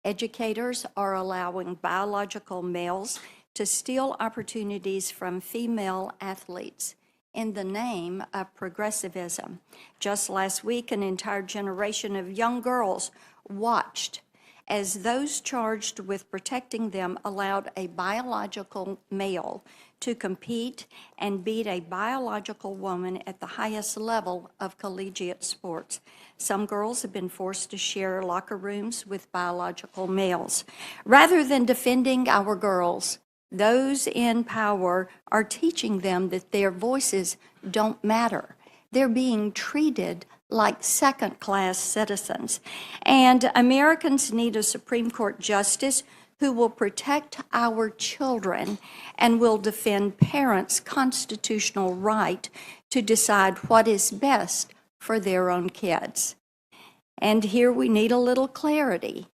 Educators are allowing biological males to steal opportunities from female athletes in the name of progressivism. Just last week, an entire generation of young girls watched as those charged with protecting them allowed a biological male to compete and beat a biological woman at the highest level of collegiate sports. Some girls have been forced to share locker rooms with biological males. Rather than defending our girls, those in power are teaching them that their voices don't matter. They're being treated like second-class citizens. And Americans need a Supreme Court justice who will protect our children and will defend parents' constitutional right to decide what is best for their own kids. And here we need a little clarity.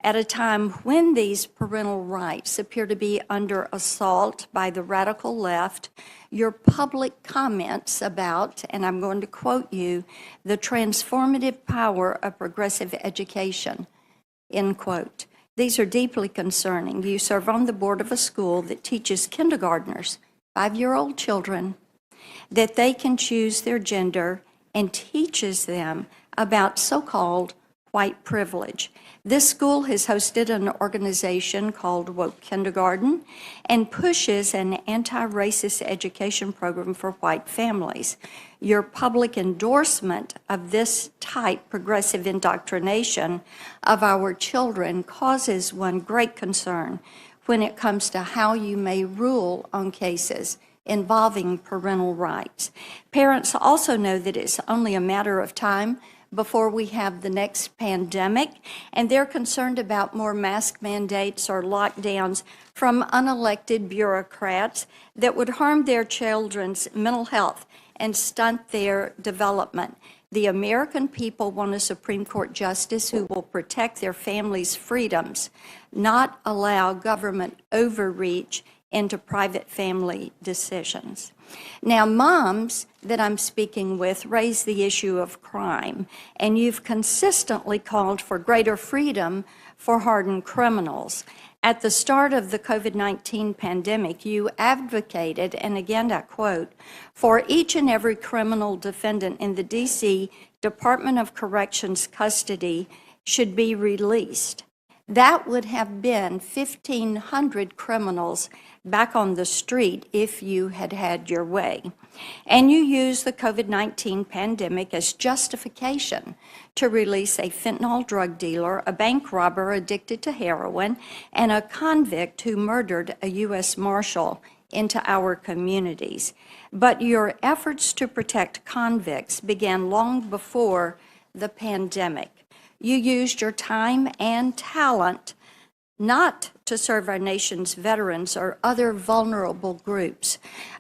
At a time when these parental rights appear to be under assault by the radical left, your public comments about, and I'm going to quote you, the transformative power of progressive education, end quote. These are deeply concerning. You serve on the board of a school that teaches kindergartners, 5-year-old children, that they can choose their gender and teaches them about so-called white privilege. This school has hosted an organization called Woke Kindergarten and pushes an anti-racist education program for white families. Your public endorsement of this type progressive indoctrination of our children causes one great concern when it comes to how you may rule on cases involving parental rights. Parents also know that it's only a matter of time before we have the next pandemic, and they're concerned about more mask mandates or lockdowns from unelected bureaucrats that would harm their children's mental health and stunt their development. The American people want a Supreme Court justice who will protect their families' freedoms, not allow government overreach into private family decisions. Now, moms that I'm speaking with raise the issue of crime, and you've consistently called for greater freedom for hardened criminals. At the start of the COVID-19 pandemic, you advocated, and again I quote, for each and every criminal defendant in the D.C. Department of Corrections custody should be released. That would have been 1,500 criminals back on the street if you had had your way. And you used the COVID-19 pandemic as justification to release a fentanyl drug dealer, a bank robber addicted to heroin, and a convict who murdered a U.S. Marshal into our communities. But your efforts to protect convicts began long before the pandemic. You used your time and talent not to serve our nation's veterans or other vulnerable groups,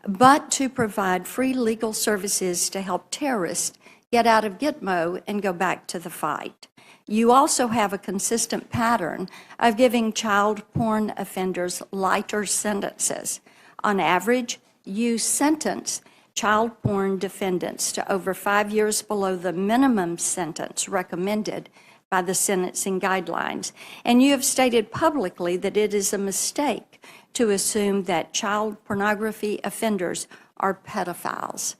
but to provide free legal services to help terrorists get out of Gitmo and go back to the fight. You also have a consistent pattern of giving child porn offenders lighter sentences. On average, you sentence child porn defendants to over 5 years below the minimum sentence recommended by the sentencing guidelines. And you have stated publicly that it is a mistake to assume that child pornography offenders are pedophiles.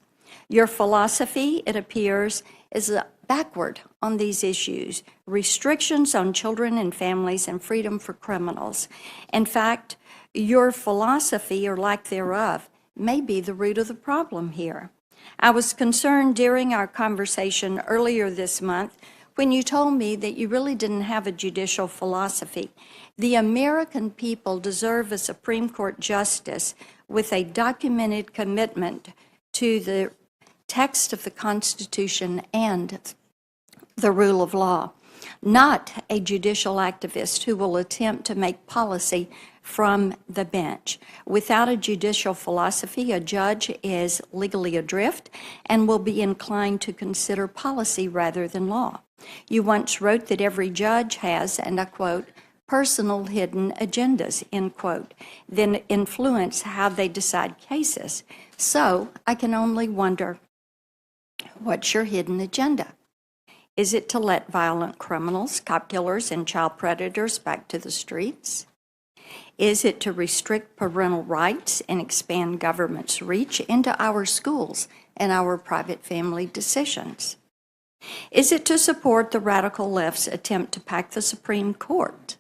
Your philosophy, it appears, is backward on these issues, restrictions on children and families and freedom for criminals. In fact, your philosophy, or lack thereof, may be the root of the problem here. I was concerned during our conversation earlier this month when you told me that you really didn't have a judicial philosophy. The American people deserve a Supreme Court justice with a documented commitment to the text of the Constitution and the rule of law, not a judicial activist who will attempt to make policy from the bench. Without a judicial philosophy, a judge is legally adrift and will be inclined to consider policy rather than law. You once wrote that every judge has, and I quote, personal hidden agendas, end quote, then influence how they decide cases. So I can only wonder, what's your hidden agenda? Is it to let violent criminals, cop killers, and child predators back to the streets? Is it to restrict parental rights and expand government's reach into our schools and our private family decisions? Is it to support the radical left's attempt to pack the Supreme Court?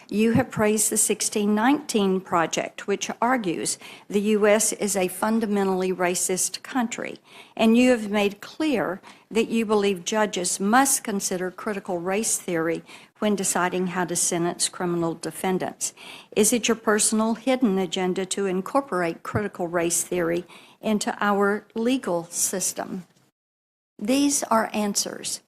You have praised the 1619 Project, which argues the U.S. is a fundamentally racist country, and you have made clear that you believe judges must consider critical race theory when deciding how to sentence criminal defendants. Is it your personal hidden agenda to incorporate critical race theory into our legal system? These are answers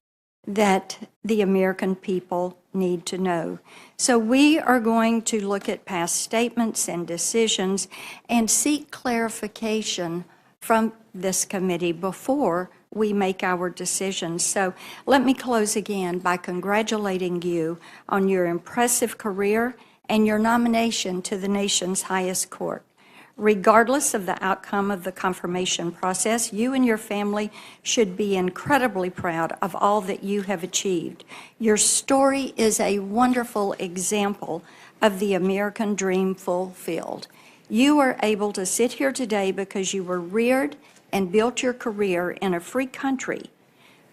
that the American people need to know. So we are going to look at past statements and decisions and seek clarification from this committee before we make our decisions. So let me close again by congratulating you on your impressive career and your nomination to the nation's highest court. Regardless of the outcome of the confirmation process, you and your family should be incredibly proud of all that you have achieved. Your story is a wonderful example of the American dream fulfilled. You are able to sit here today because you were reared and built your career in a free country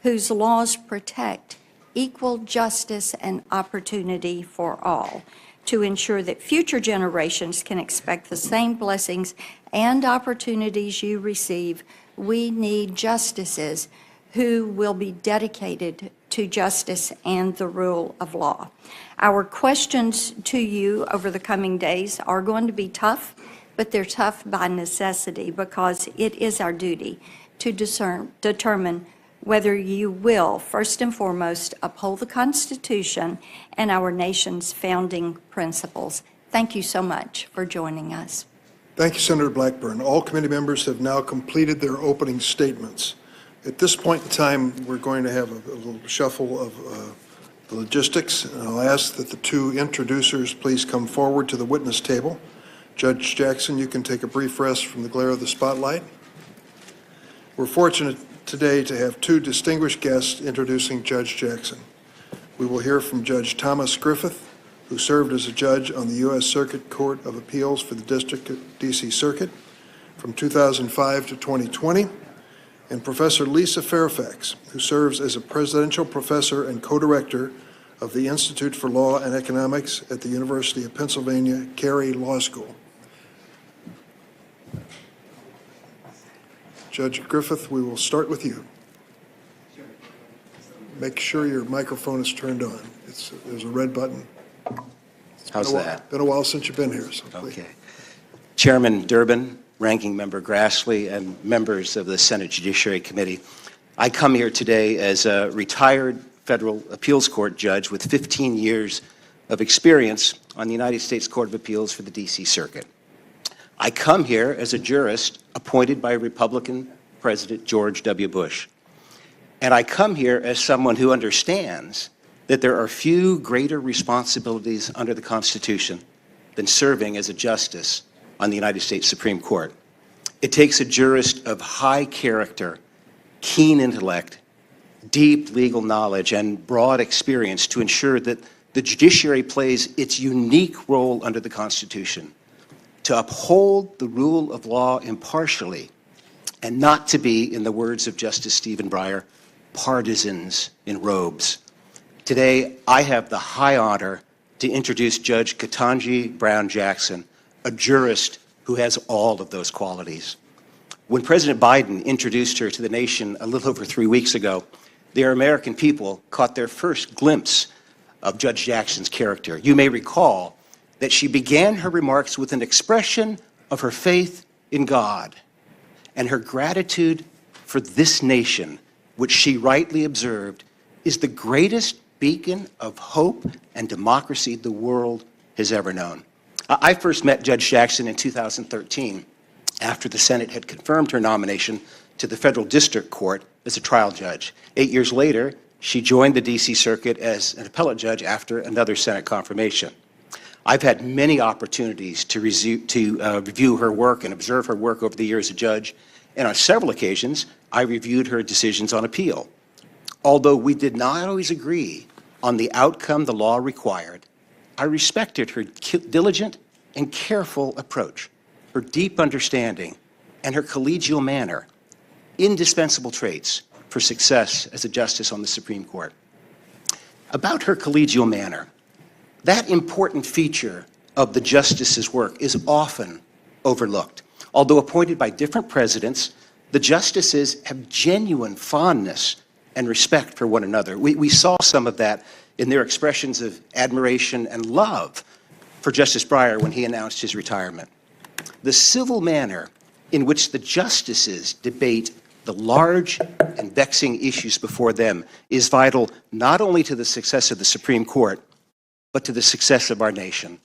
whose laws protect equal justice and opportunity for all, to ensure that future generations can expect the same blessings and opportunities you receive. We need justices who will be dedicated to justice and the rule of law. Our questions to you over the coming days are going to be tough, but they're tough by necessity because it is our duty to determine whether you will, first and foremost, uphold the Constitution and our nation's founding principles. Thank you so much for joining us. Thank you, Senator Blackburn. All committee members have now completed their opening statements. At this point in time, we're going to have a little shuffle of the logistics, and I'll ask that the two introducers please come forward to the witness table. Judge Jackson, you can take a brief rest from the glare of the spotlight. We're fortunate today to have two distinguished guests introducing Judge Jackson. We will hear from Judge Thomas Griffith, who served as a judge on the U.S. Circuit Court of Appeals for the District D.C. Circuit from 2005 to 2020, and Professor Lisa Fairfax, who serves as a presidential professor and co-director of the Institute for Law and Economics at the University of Pennsylvania Carey Law School. Judge Griffith, we will start with you. Make sure your microphone is turned on. There's a red button. How's that? Been a while since you've been here. So okay. Chairman Durbin, Ranking Member Grassley, and members of the Senate Judiciary Committee, I come here today as a retired federal appeals court judge with 15 years of experience on the United States Court of Appeals for the D.C. Circuit. I come here as a jurist appointed by Republican President George W. Bush. And I come here as someone who understands that there are few greater responsibilities under the Constitution than serving as a justice on the United States Supreme Court. It takes a jurist of high character, keen intellect, deep legal knowledge, and broad experience to ensure that the judiciary plays its unique role under the Constitution to uphold the rule of law impartially and not to be, in the words of Justice Stephen Breyer, partisans in robes. Today, I have the high honor to introduce Judge Ketanji Brown Jackson, a jurist who has all of those qualities. When President Biden introduced her to the nation a little over 3 weeks ago, the American people caught their first glimpse of Judge Jackson's character. You may recall that she began her remarks with an expression of her faith in God and her gratitude for this nation, which she rightly observed is the greatest beacon of hope and democracy the world has ever known. I first met Judge Jackson in 2013 after the Senate had confirmed her nomination to the Federal District Court as a trial judge. 8 years later, she joined the D.C. Circuit as an appellate judge after another Senate confirmation. I've had many opportunities to review her work and observe her work over the years as a judge, and on several occasions, I reviewed her decisions on appeal. Although we did not always agree on the outcome the law required, I respected her diligent and careful approach, her deep understanding, and her collegial manner, indispensable traits for success as a justice on the Supreme Court. About her collegial manner, that important feature of the justice's work is often overlooked. Although appointed by different presidents, the justices have genuine fondness and respect for one another. We saw some of that in their expressions of admiration and love for Justice Breyer when he announced his retirement. The civil manner in which the justices debate the large and vexing issues before them is vital not only to the success of the Supreme Court, but to the success of our nation.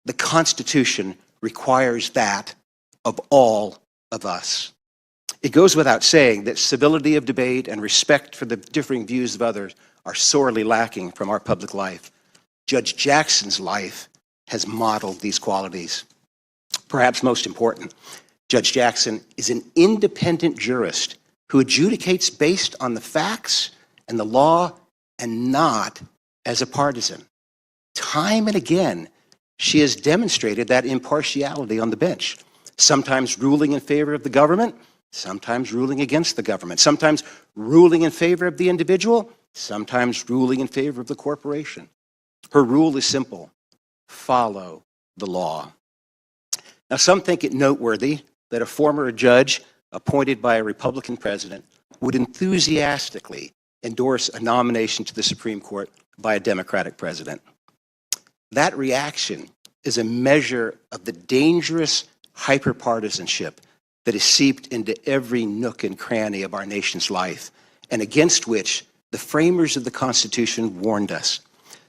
The Constitution requires that of all of us. It goes without saying that civility of debate and respect for the differing views of others are sorely lacking from our public life. Judge Jackson's life has modeled these qualities. Perhaps most important, Judge Jackson is an independent jurist who adjudicates based on the facts and the law and not as a partisan. Time and again, she has demonstrated that impartiality on the bench, sometimes ruling in favor of the government, sometimes ruling against the government, sometimes ruling in favor of the individual, sometimes ruling in favor of the corporation. Her rule is simple: follow the law. Now, some think it noteworthy that a former judge appointed by a Republican president would enthusiastically endorse a nomination to the Supreme Court by a Democratic president. That reaction is a measure of the dangerous hyperpartisanship that is seeped into every nook and cranny of our nation's life, and against which the framers of the Constitution warned us.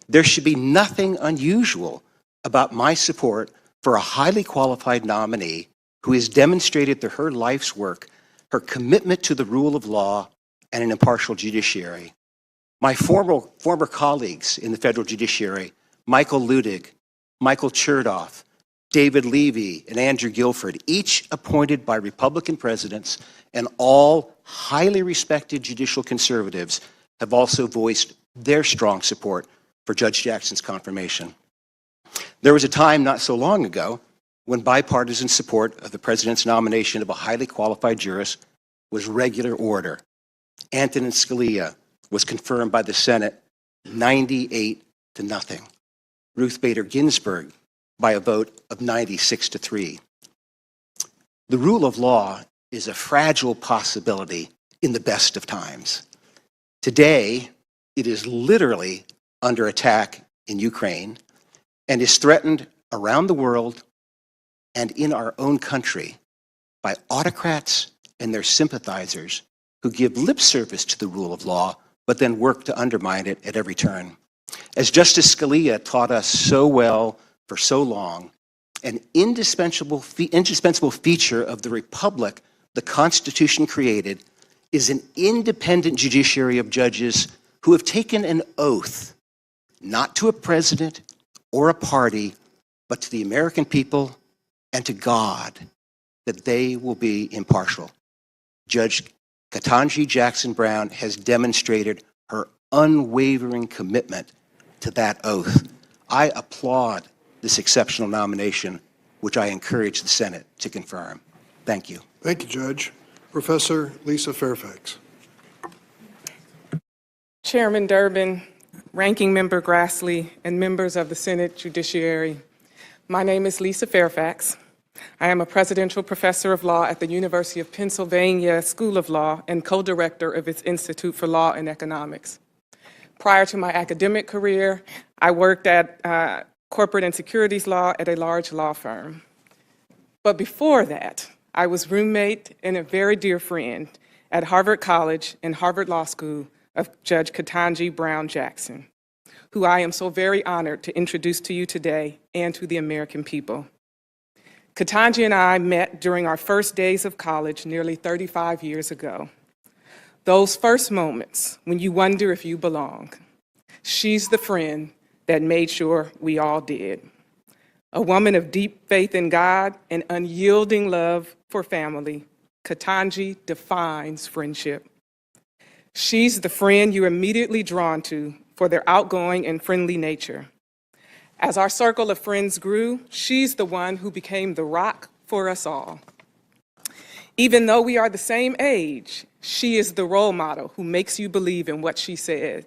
There should be nothing unusual about my support for a highly qualified nominee who has demonstrated through her life's work her commitment to the rule of law and an impartial judiciary. My former colleagues in the federal judiciary, Michael Ludig, Michael Chertoff, David Levy, and Andrew Guilford, each appointed by Republican presidents, and all highly respected judicial conservatives, have also voiced their strong support for Judge Jackson's confirmation. There was a time not so long ago when bipartisan support of the president's nomination of a highly qualified jurist was regular order. Antonin Scalia was confirmed by the Senate 98-0. Ruth Bader Ginsburg by a vote of 96-3. The rule of law is a fragile possibility in the best of times. Today, it is literally under attack in Ukraine and is threatened around the world and in our own country by autocrats and their sympathizers who give lip service to the rule of law but then work to undermine it at every turn. As Justice Scalia taught us so well for so long, an indispensable feature of the republic the Constitution created is an independent judiciary of judges who have taken an oath, not to a president or a party, but to the American people and to God, that they will be impartial. Judge Ketanji Jackson Brown has demonstrated her unwavering commitment to that oath. I applaud this exceptional nomination, which I encourage the Senate to confirm. Thank you. Thank you, Judge. Professor Lisa Fairfax. Chairman Durbin, Ranking Member Grassley, and members of the Senate Judiciary, my name is Lisa Fairfax. I am a presidential professor of law at the University of Pennsylvania School of Law and co-director of its Institute for Law and Economics. Prior to my academic career, I worked at corporate and securities law at a large law firm. But before that, I was roommate and a very dear friend at Harvard College and Harvard Law School of Judge Ketanji Brown Jackson, who I am so very honored to introduce to you today and to the American people. Ketanji and I met during our first days of college nearly 35 years ago. Those first moments when you wonder if you belong. She's the friend that made sure we all did. A woman of deep faith in God and unyielding love for family, Ketanji defines friendship. She's the friend you're immediately drawn to for their outgoing and friendly nature. As our circle of friends grew, she's the one who became the rock for us all. Even though we are the same age, she is the role model who makes you believe in what she said.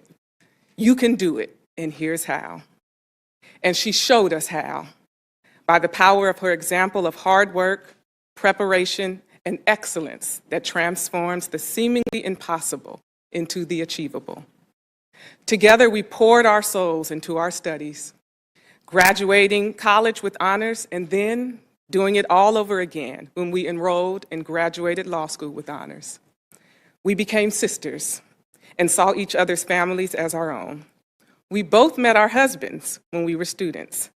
You can do it, and here's how. And she showed us how, by the power of her example of hard work, preparation, and excellence that transforms the seemingly impossible into the achievable. Together, we poured our souls into our studies, graduating college with honors, and then doing it all over again when we enrolled and graduated law school with honors. We became sisters and saw each other's families as our own. We both met our husbands when we were students,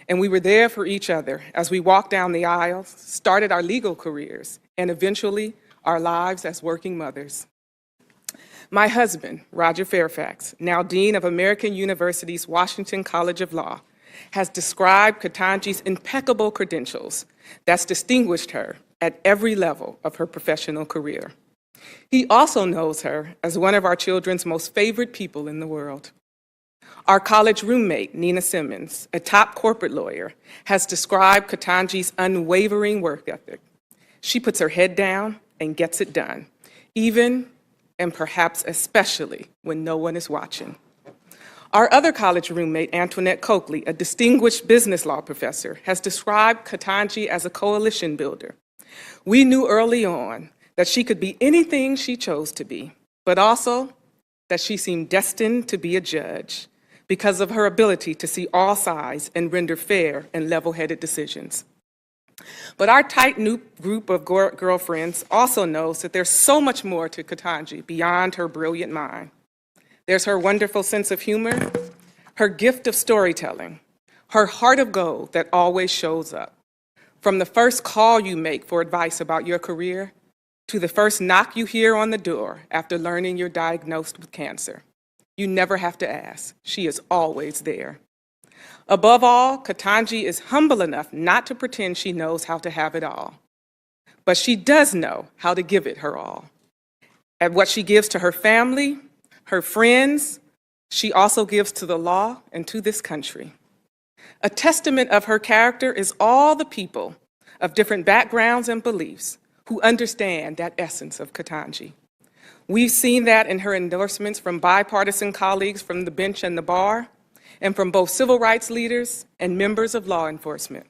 and we were there for each other as we walked down the aisles, started our legal careers, and eventually our lives as working mothers. My husband, Roger Fairfax, now Dean of American University's Washington College of Law, has described Ketanji's impeccable credentials that's distinguished her at every level of her professional career. He also knows her as one of our children's most favorite people in the world. Our college roommate, Nina Simmons, a top corporate lawyer, has described Ketanji's unwavering work ethic. She puts her head down and gets it done, even and perhaps especially when no one is watching. Our other college roommate, Antoinette Coakley, a distinguished business law professor, has described Ketanji as a coalition builder. We knew early on that she could be anything she chose to be, but also that she seemed destined to be a judge because of her ability to see all sides and render fair and level-headed decisions. But our tight-knit group of girlfriends also knows that there's so much more to Ketanji beyond her brilliant mind. There's her wonderful sense of humor, her gift of storytelling, her heart of gold that always shows up. From the first call you make for advice about your career to the first knock you hear on the door after learning you're diagnosed with cancer. You never have to ask. She is always there. Above all, Ketanji is humble enough not to pretend she knows how to have it all. But she does know how to give it her all. At what she gives to her family, her friends, she also gives to the law and to this country. A testament of her character is all the people of different backgrounds and beliefs who understand that essence of Ketanji. We've seen that in her endorsements from bipartisan colleagues from the bench and the bar, and from both civil rights leaders and members of law enforcement.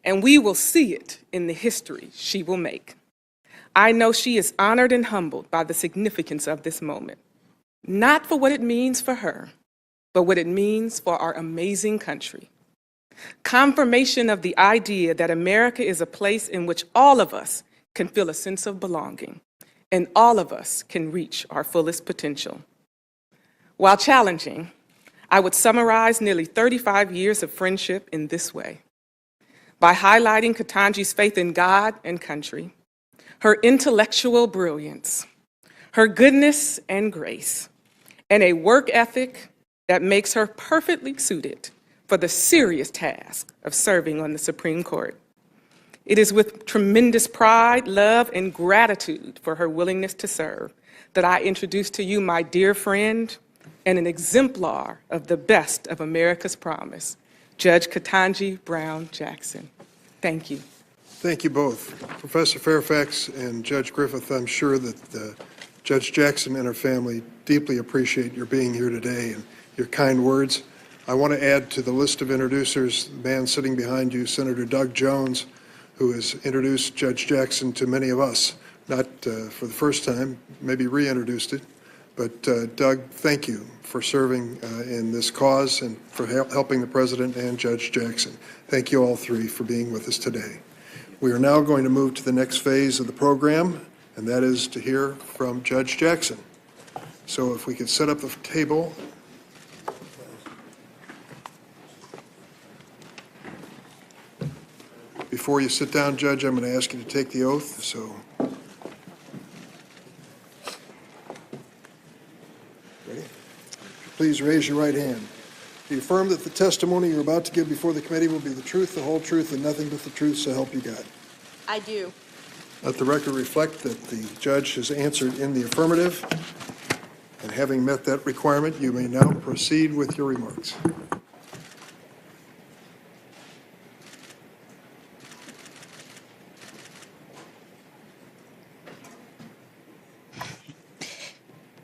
And we will see it in the history she will make. I know she is honored and humbled by the significance of this moment, not for what it means for her, but what it means for our amazing country. Confirmation of the idea that America is a place in which all of us can feel a sense of belonging, and all of us can reach our fullest potential. While challenging, I would summarize nearly 35 years of friendship in this way. By highlighting Ketanji's faith in God and country, her intellectual brilliance, her goodness and grace, and a work ethic that makes her perfectly suited for the serious task of serving on the Supreme Court. It is with tremendous pride, love, and gratitude for her willingness to serve that I introduce to you my dear friend and an exemplar of the best of America's promise, Judge Ketanji Brown Jackson. Thank you. Thank you both. Professor Fairfax and Judge Griffith, I'm sure that Judge Jackson and her family deeply appreciate your being here today and your kind words. I want to add to the list of introducers, the man sitting behind you, Senator Doug Jones, who has introduced Judge Jackson to many of us, not for the first time, maybe reintroduced it. But Doug, thank you for serving in this cause and for helping the President and Judge Jackson. Thank you all three for being with us today. We are now going to move to the next phase of the program, and that is to hear from Judge Jackson. So if we could set up the table. Before you sit down, Judge, I'm going to ask you to take the oath. So. Ready? Please raise your right hand. Do you affirm that the testimony you're about to give before the committee will be the truth, the whole truth, and nothing but the truth, so help you God? I do. Let the record reflect that the judge has answered in the affirmative, and having met that requirement, you may now proceed with your remarks.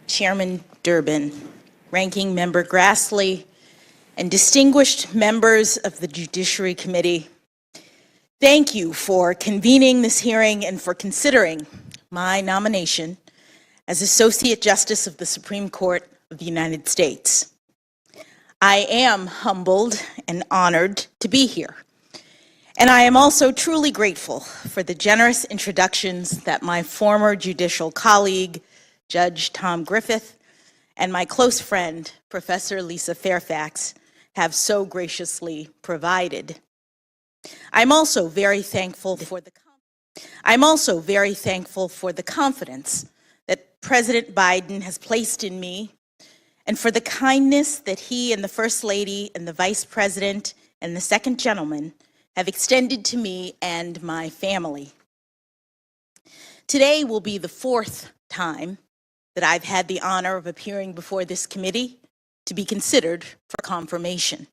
Chairman Durbin, Ranking Member Grassley, and distinguished members of the Judiciary Committee, thank you for convening this hearing and for considering my nomination as Associate Justice of the Supreme Court of the United States. I am humbled and honored to be here, and I am also truly grateful for the generous introductions that my former judicial colleague, Judge Tom Griffith, and my close friend, Professor Lisa Fairfax, have so graciously provided. I'm also very thankful for the I'm also very thankful for the confidence that President Biden has placed in me and for the kindness that he and the First Lady and the Vice President and the Second Gentleman have extended to me and my family. Today will be the fourth time that I've had the honor of appearing before this committee to be considered for confirmation.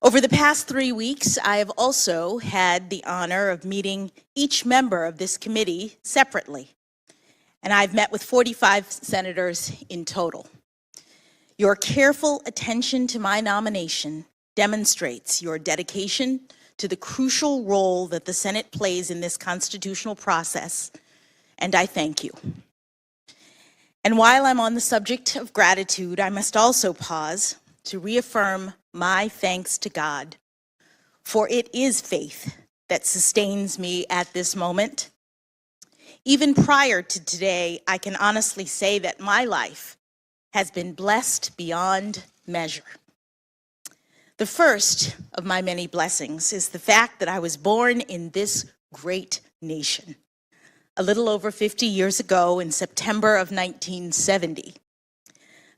Over the past 3 weeks, I have also had the honor of meeting each member of this committee separately, and I've met with 45 senators in total. Your careful attention to my nomination demonstrates your dedication to the crucial role that the Senate plays in this constitutional process, and I thank you. And while I'm on the subject of gratitude, I must also pause to reaffirm my thanks to God, for it is faith that sustains me at this moment. Even prior to today, I can honestly say that my life has been blessed beyond measure. The first of my many blessings is the fact that I was born in this great nation a little over 50 years ago in September of 1970.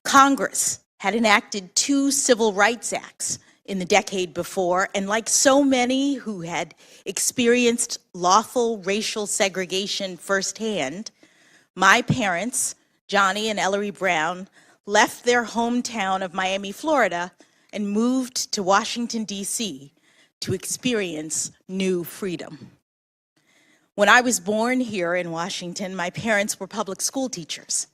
Congress had enacted 2 Civil Rights Acts in the decade before, and like so many who had experienced lawful racial segregation firsthand, my parents, Johnny and Ellery Brown, left their hometown of Miami, Florida, and moved to Washington, D.C. to experience new freedom. When I was born here in Washington, my parents were public school teachers,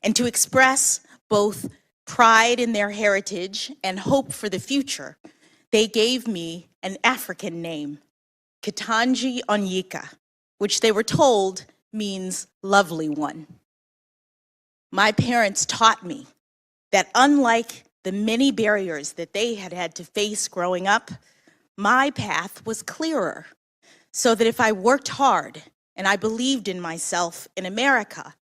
and to express both pride in their heritage and hope for the future, they gave me an African name, Ketanji Onyeka, which they were told means lovely one. My parents taught me that unlike the many barriers that they had had to face growing up, my path was clearer, so that if I worked hard and I believed in myself in America,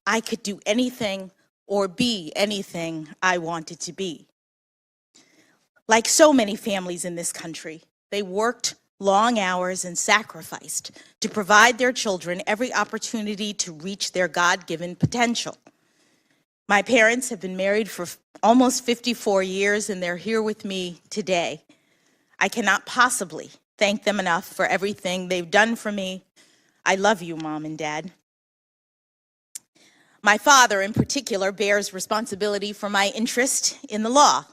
I could do anything or be anything I wanted to be. Like so many families in this country, they worked long hours and sacrificed to provide their children every opportunity to reach their God-given potential. My parents have been married for almost 54 years, and they're here with me today. I cannot possibly thank them enough for everything they've done for me. I love you, Mom and Dad. My father, in particular, bears responsibility for my interest in the law.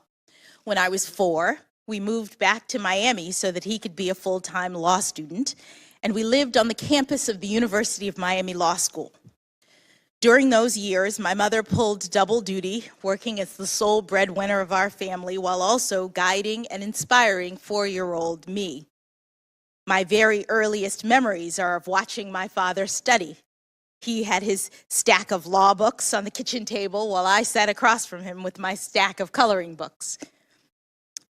When I was 4, we moved back to Miami so that he could be a full-time law student, and we lived on the campus of the University of Miami Law School. During those years, my mother pulled double duty, working as the sole breadwinner of our family while also guiding and inspiring 4-year-old me. My very earliest memories are of watching my father study. He had his stack of law books on the kitchen table while I sat across from him with my stack of coloring books.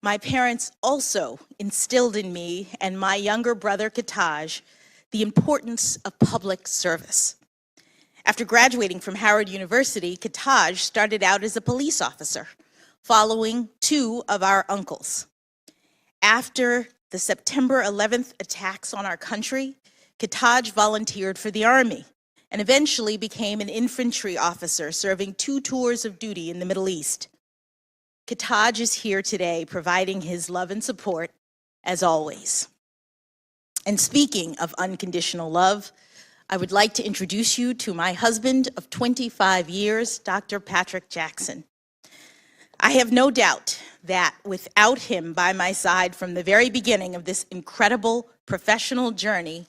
My parents also instilled in me and my younger brother, Ketaj, the importance of public service. After graduating from Howard University, Ketaj started out as a police officer, following 2 of our uncles. After the September 11th attacks on our country, Ketaj volunteered for the Army and eventually became an infantry officer serving 2 tours of duty in the Middle East. Ketaj is here today providing his love and support as always. And speaking of unconditional love, I would like to introduce you to my husband of 25 years, Dr. Patrick Jackson. I have no doubt that without him by my side from the very beginning of this incredible professional journey,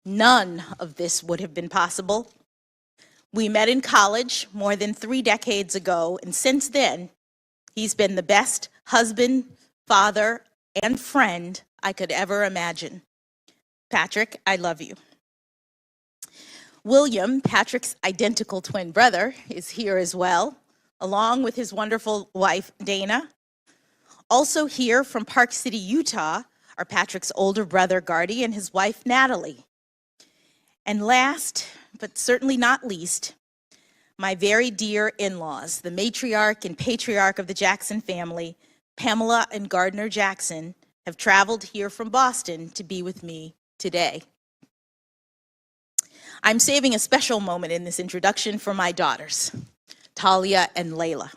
none of this would have been possible. We met in college more than 3 decades ago, and since then, he's been the best husband, father, and friend I could ever imagine. Patrick, I love you. William, Patrick's identical twin brother, is here as well, along with his wonderful wife, Dana. Also here from Park City, Utah, are Patrick's older brother, Gardy, and his wife, Natalie. And last, but certainly not least, my very dear in-laws, the matriarch and patriarch of the Jackson family, Pamela and Gardner Jackson, have traveled here from Boston to be with me today. I'm saving a special moment in this introduction for my daughters, Talia and Layla.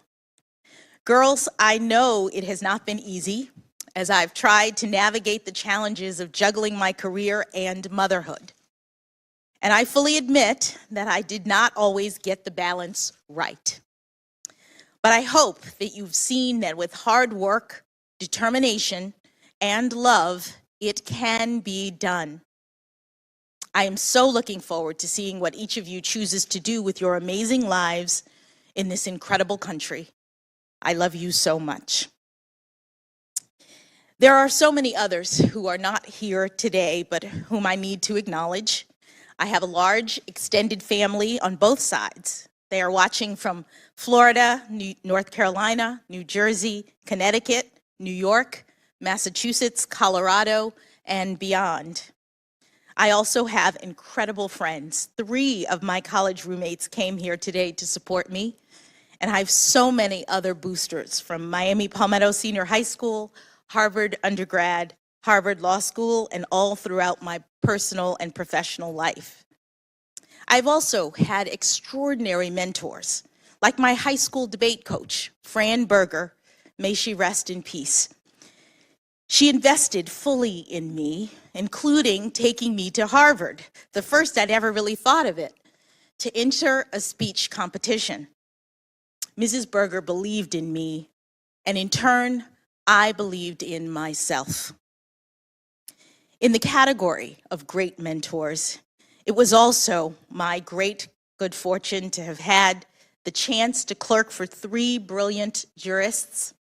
Girls, I know it has not been easy as I've tried to navigate the challenges of juggling my career and motherhood. And I fully admit that I did not always get the balance right. But I hope that you've seen that with hard work, determination, and love, it can be done. I am so looking forward to seeing what each of you chooses to do with your amazing lives in this incredible country. I love you so much. There are so many others who are not here today, but whom I need to acknowledge. I have a large, extended family on both sides. They are watching from Florida, North Carolina, New Jersey, Connecticut, New York, Massachusetts, Colorado, and beyond. I also have incredible friends. 3 of my college roommates came here today to support me, and I have so many other boosters from Miami Palmetto Senior High School, Harvard undergrad, Harvard Law School, and all throughout my personal and professional life. I've also had extraordinary mentors, like my high school debate coach, Fran Berger, may she rest in peace. She invested fully in me, including taking me to Harvard, the first I'd ever really thought of it, to enter a speech competition. Mrs. Berger believed in me, and in turn, I believed in myself. In the category of great mentors, it was also my great good fortune to have had the chance to clerk for 3 brilliant jurists,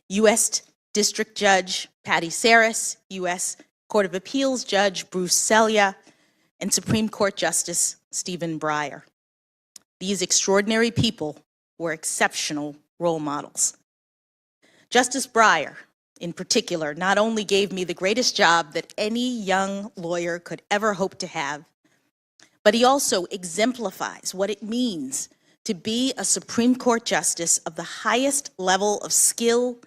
U.S. District Judge Patty Saris, U.S. Court of Appeals Judge Bruce Selya, and Supreme Court Justice Stephen Breyer. These extraordinary people were exceptional role models. Justice Breyer, in particular, not only gave me the greatest job that any young lawyer could ever hope to have, but he also exemplifies what it means to be a Supreme Court justice of the highest level of skill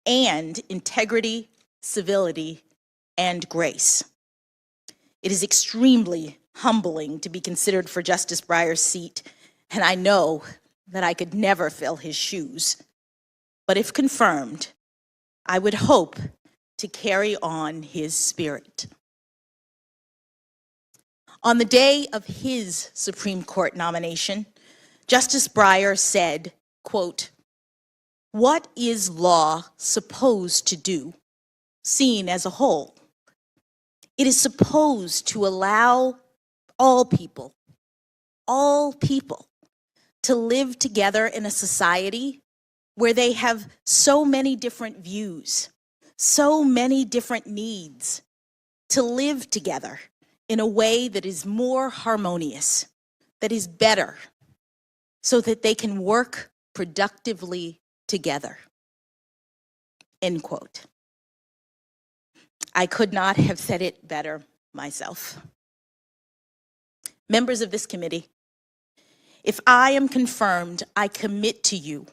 and integrity, civility, and grace. It is extremely humbling to be considered for Justice Breyer's seat, and I know that I could never fill his shoes. But if confirmed, I would hope to carry on his spirit. On the day of his Supreme Court nomination, Justice Breyer said, quote, "What is law supposed to do, seen as a whole? It is supposed to allow all people, to live together in a society where they have so many different views, so many different needs, to live together in a way that is more harmonious, that is better, so that they can work productively together." End quote. I could not have said it better myself. Members of this committee, if I am confirmed, I commit to you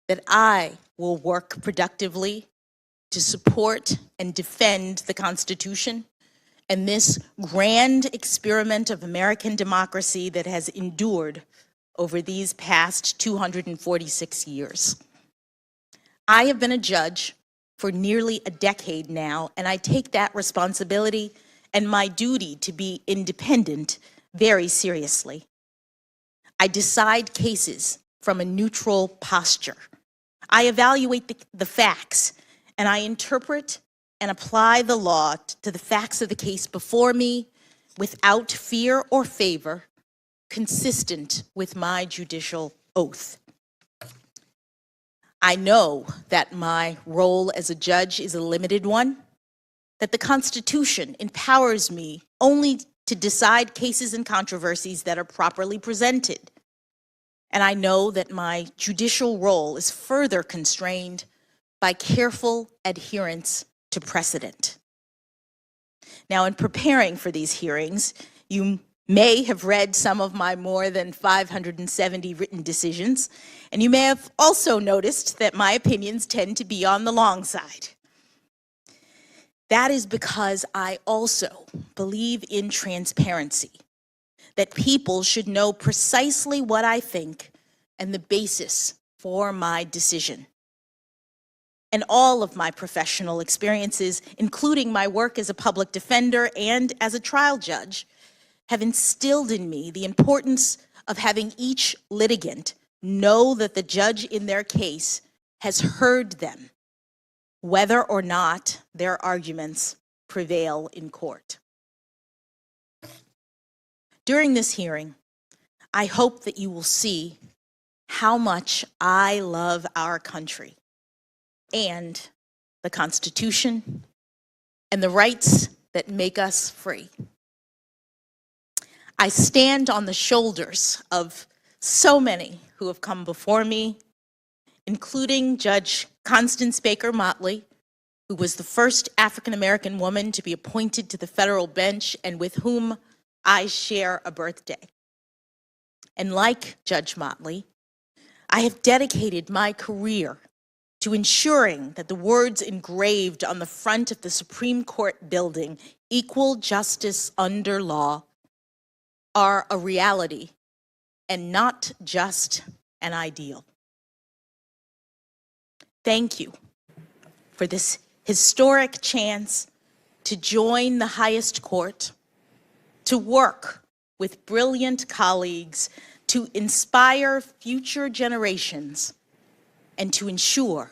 that I will work productively to support and defend the Constitution and this grand experiment of American democracy that has endured over these past 246 years. I have been a judge for nearly a decade now, and I take that responsibility and my duty to be independent very seriously. I decide cases from a neutral posture. I evaluate the facts, and I interpret and apply the law to the facts of the case before me without fear or favor, consistent with my judicial oath. I know that my role as a judge is a limited one, that the Constitution empowers me only to decide cases and controversies that are properly presented. And I know that my judicial role is further constrained by careful adherence to precedent. Now, in preparing for these hearings, you may have read some of my more than 570 written decisions, and you may have also noticed that my opinions tend to be on the long side. That is because I also believe in transparency. that people should know precisely what I think and the basis for my decision. And all of my professional experiences, including my work as a public defender and as a trial judge, have instilled in me the importance of having each litigant know that the judge in their case has heard them, whether or not their arguments prevail in court. During this hearing, I hope that you will see how much I love our country and the Constitution and the rights that make us free. I stand on the shoulders of so many who have come before me, including Judge Constance Baker Motley, who was the first African-American woman to be appointed to the federal bench and with whom I share a birthday. And like Judge Motley, I have dedicated my career to ensuring that the words engraved on the front of the Supreme Court building, "Equal justice under law," are a reality and not just an ideal. Thank you for this historic chance to join the highest court, to work with brilliant colleagues, to inspire future generations, and to ensure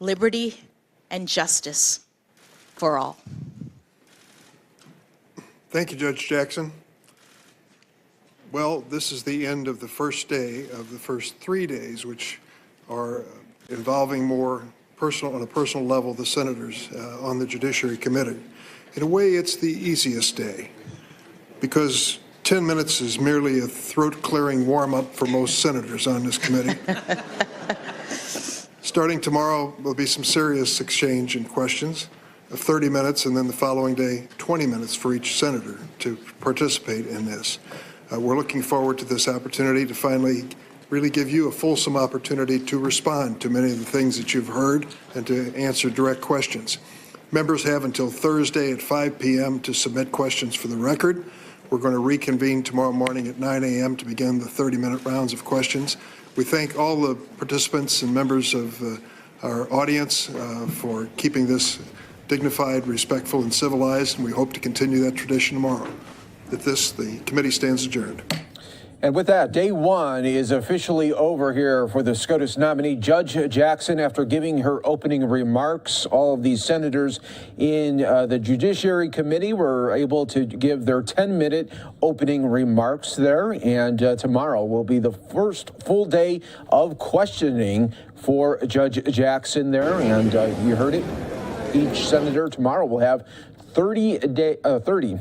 liberty and justice for all. Thank you, Judge Jackson. Well, this is the end of the first day of the first 3 days, which are involving more personal, on a personal level, the senators on the Judiciary Committee. In a way, it's the easiest day because 10 minutes is merely a throat-clearing warm-up for most senators on this committee. Starting tomorrow, there'll be some serious exchange and questions of 30 minutes, and then the following day, 20 minutes for each senator to participate in this. We're looking forward to this opportunity to finally really give you a fulsome opportunity to respond to many of the things that you've heard and to answer direct questions. Members have until Thursday at 5 p.m. to submit questions for the record. We're going to reconvene tomorrow morning at 9 a.m. to begin the 30-minute rounds of questions. We thank all the participants and members of our audience for keeping this dignified, respectful, and civilized, and we hope to continue that tradition tomorrow. The committee stands adjourned. And with that, day one is officially over here for the SCOTUS nominee. Judge Jackson, after giving her opening remarks, all of these senators in the Judiciary Committee were able to give their 10-minute opening remarks there. And tomorrow will be the first full day of questioning for Judge Jackson there. And you heard it. Each senator tomorrow will have 30 days,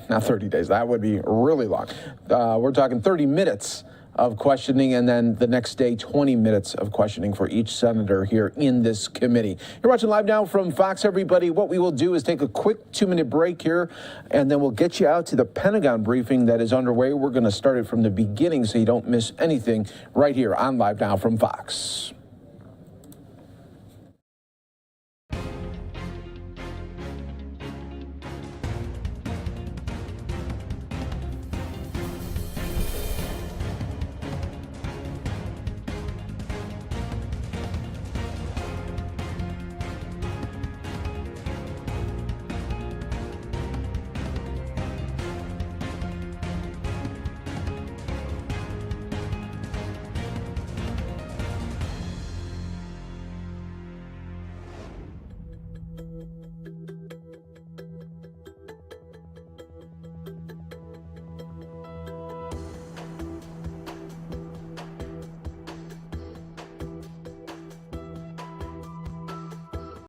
not 30 days, that would be really long. We're talking 30 minutes of questioning, and then the next day, 20 minutes of questioning for each senator here in this committee. You're watching Live Now from Fox, everybody. What we will do is take a quick 2-minute break here, and then we'll get you out to the Pentagon briefing that is underway. We're going to start it from the beginning so you don't miss anything right here on Live Now from Fox.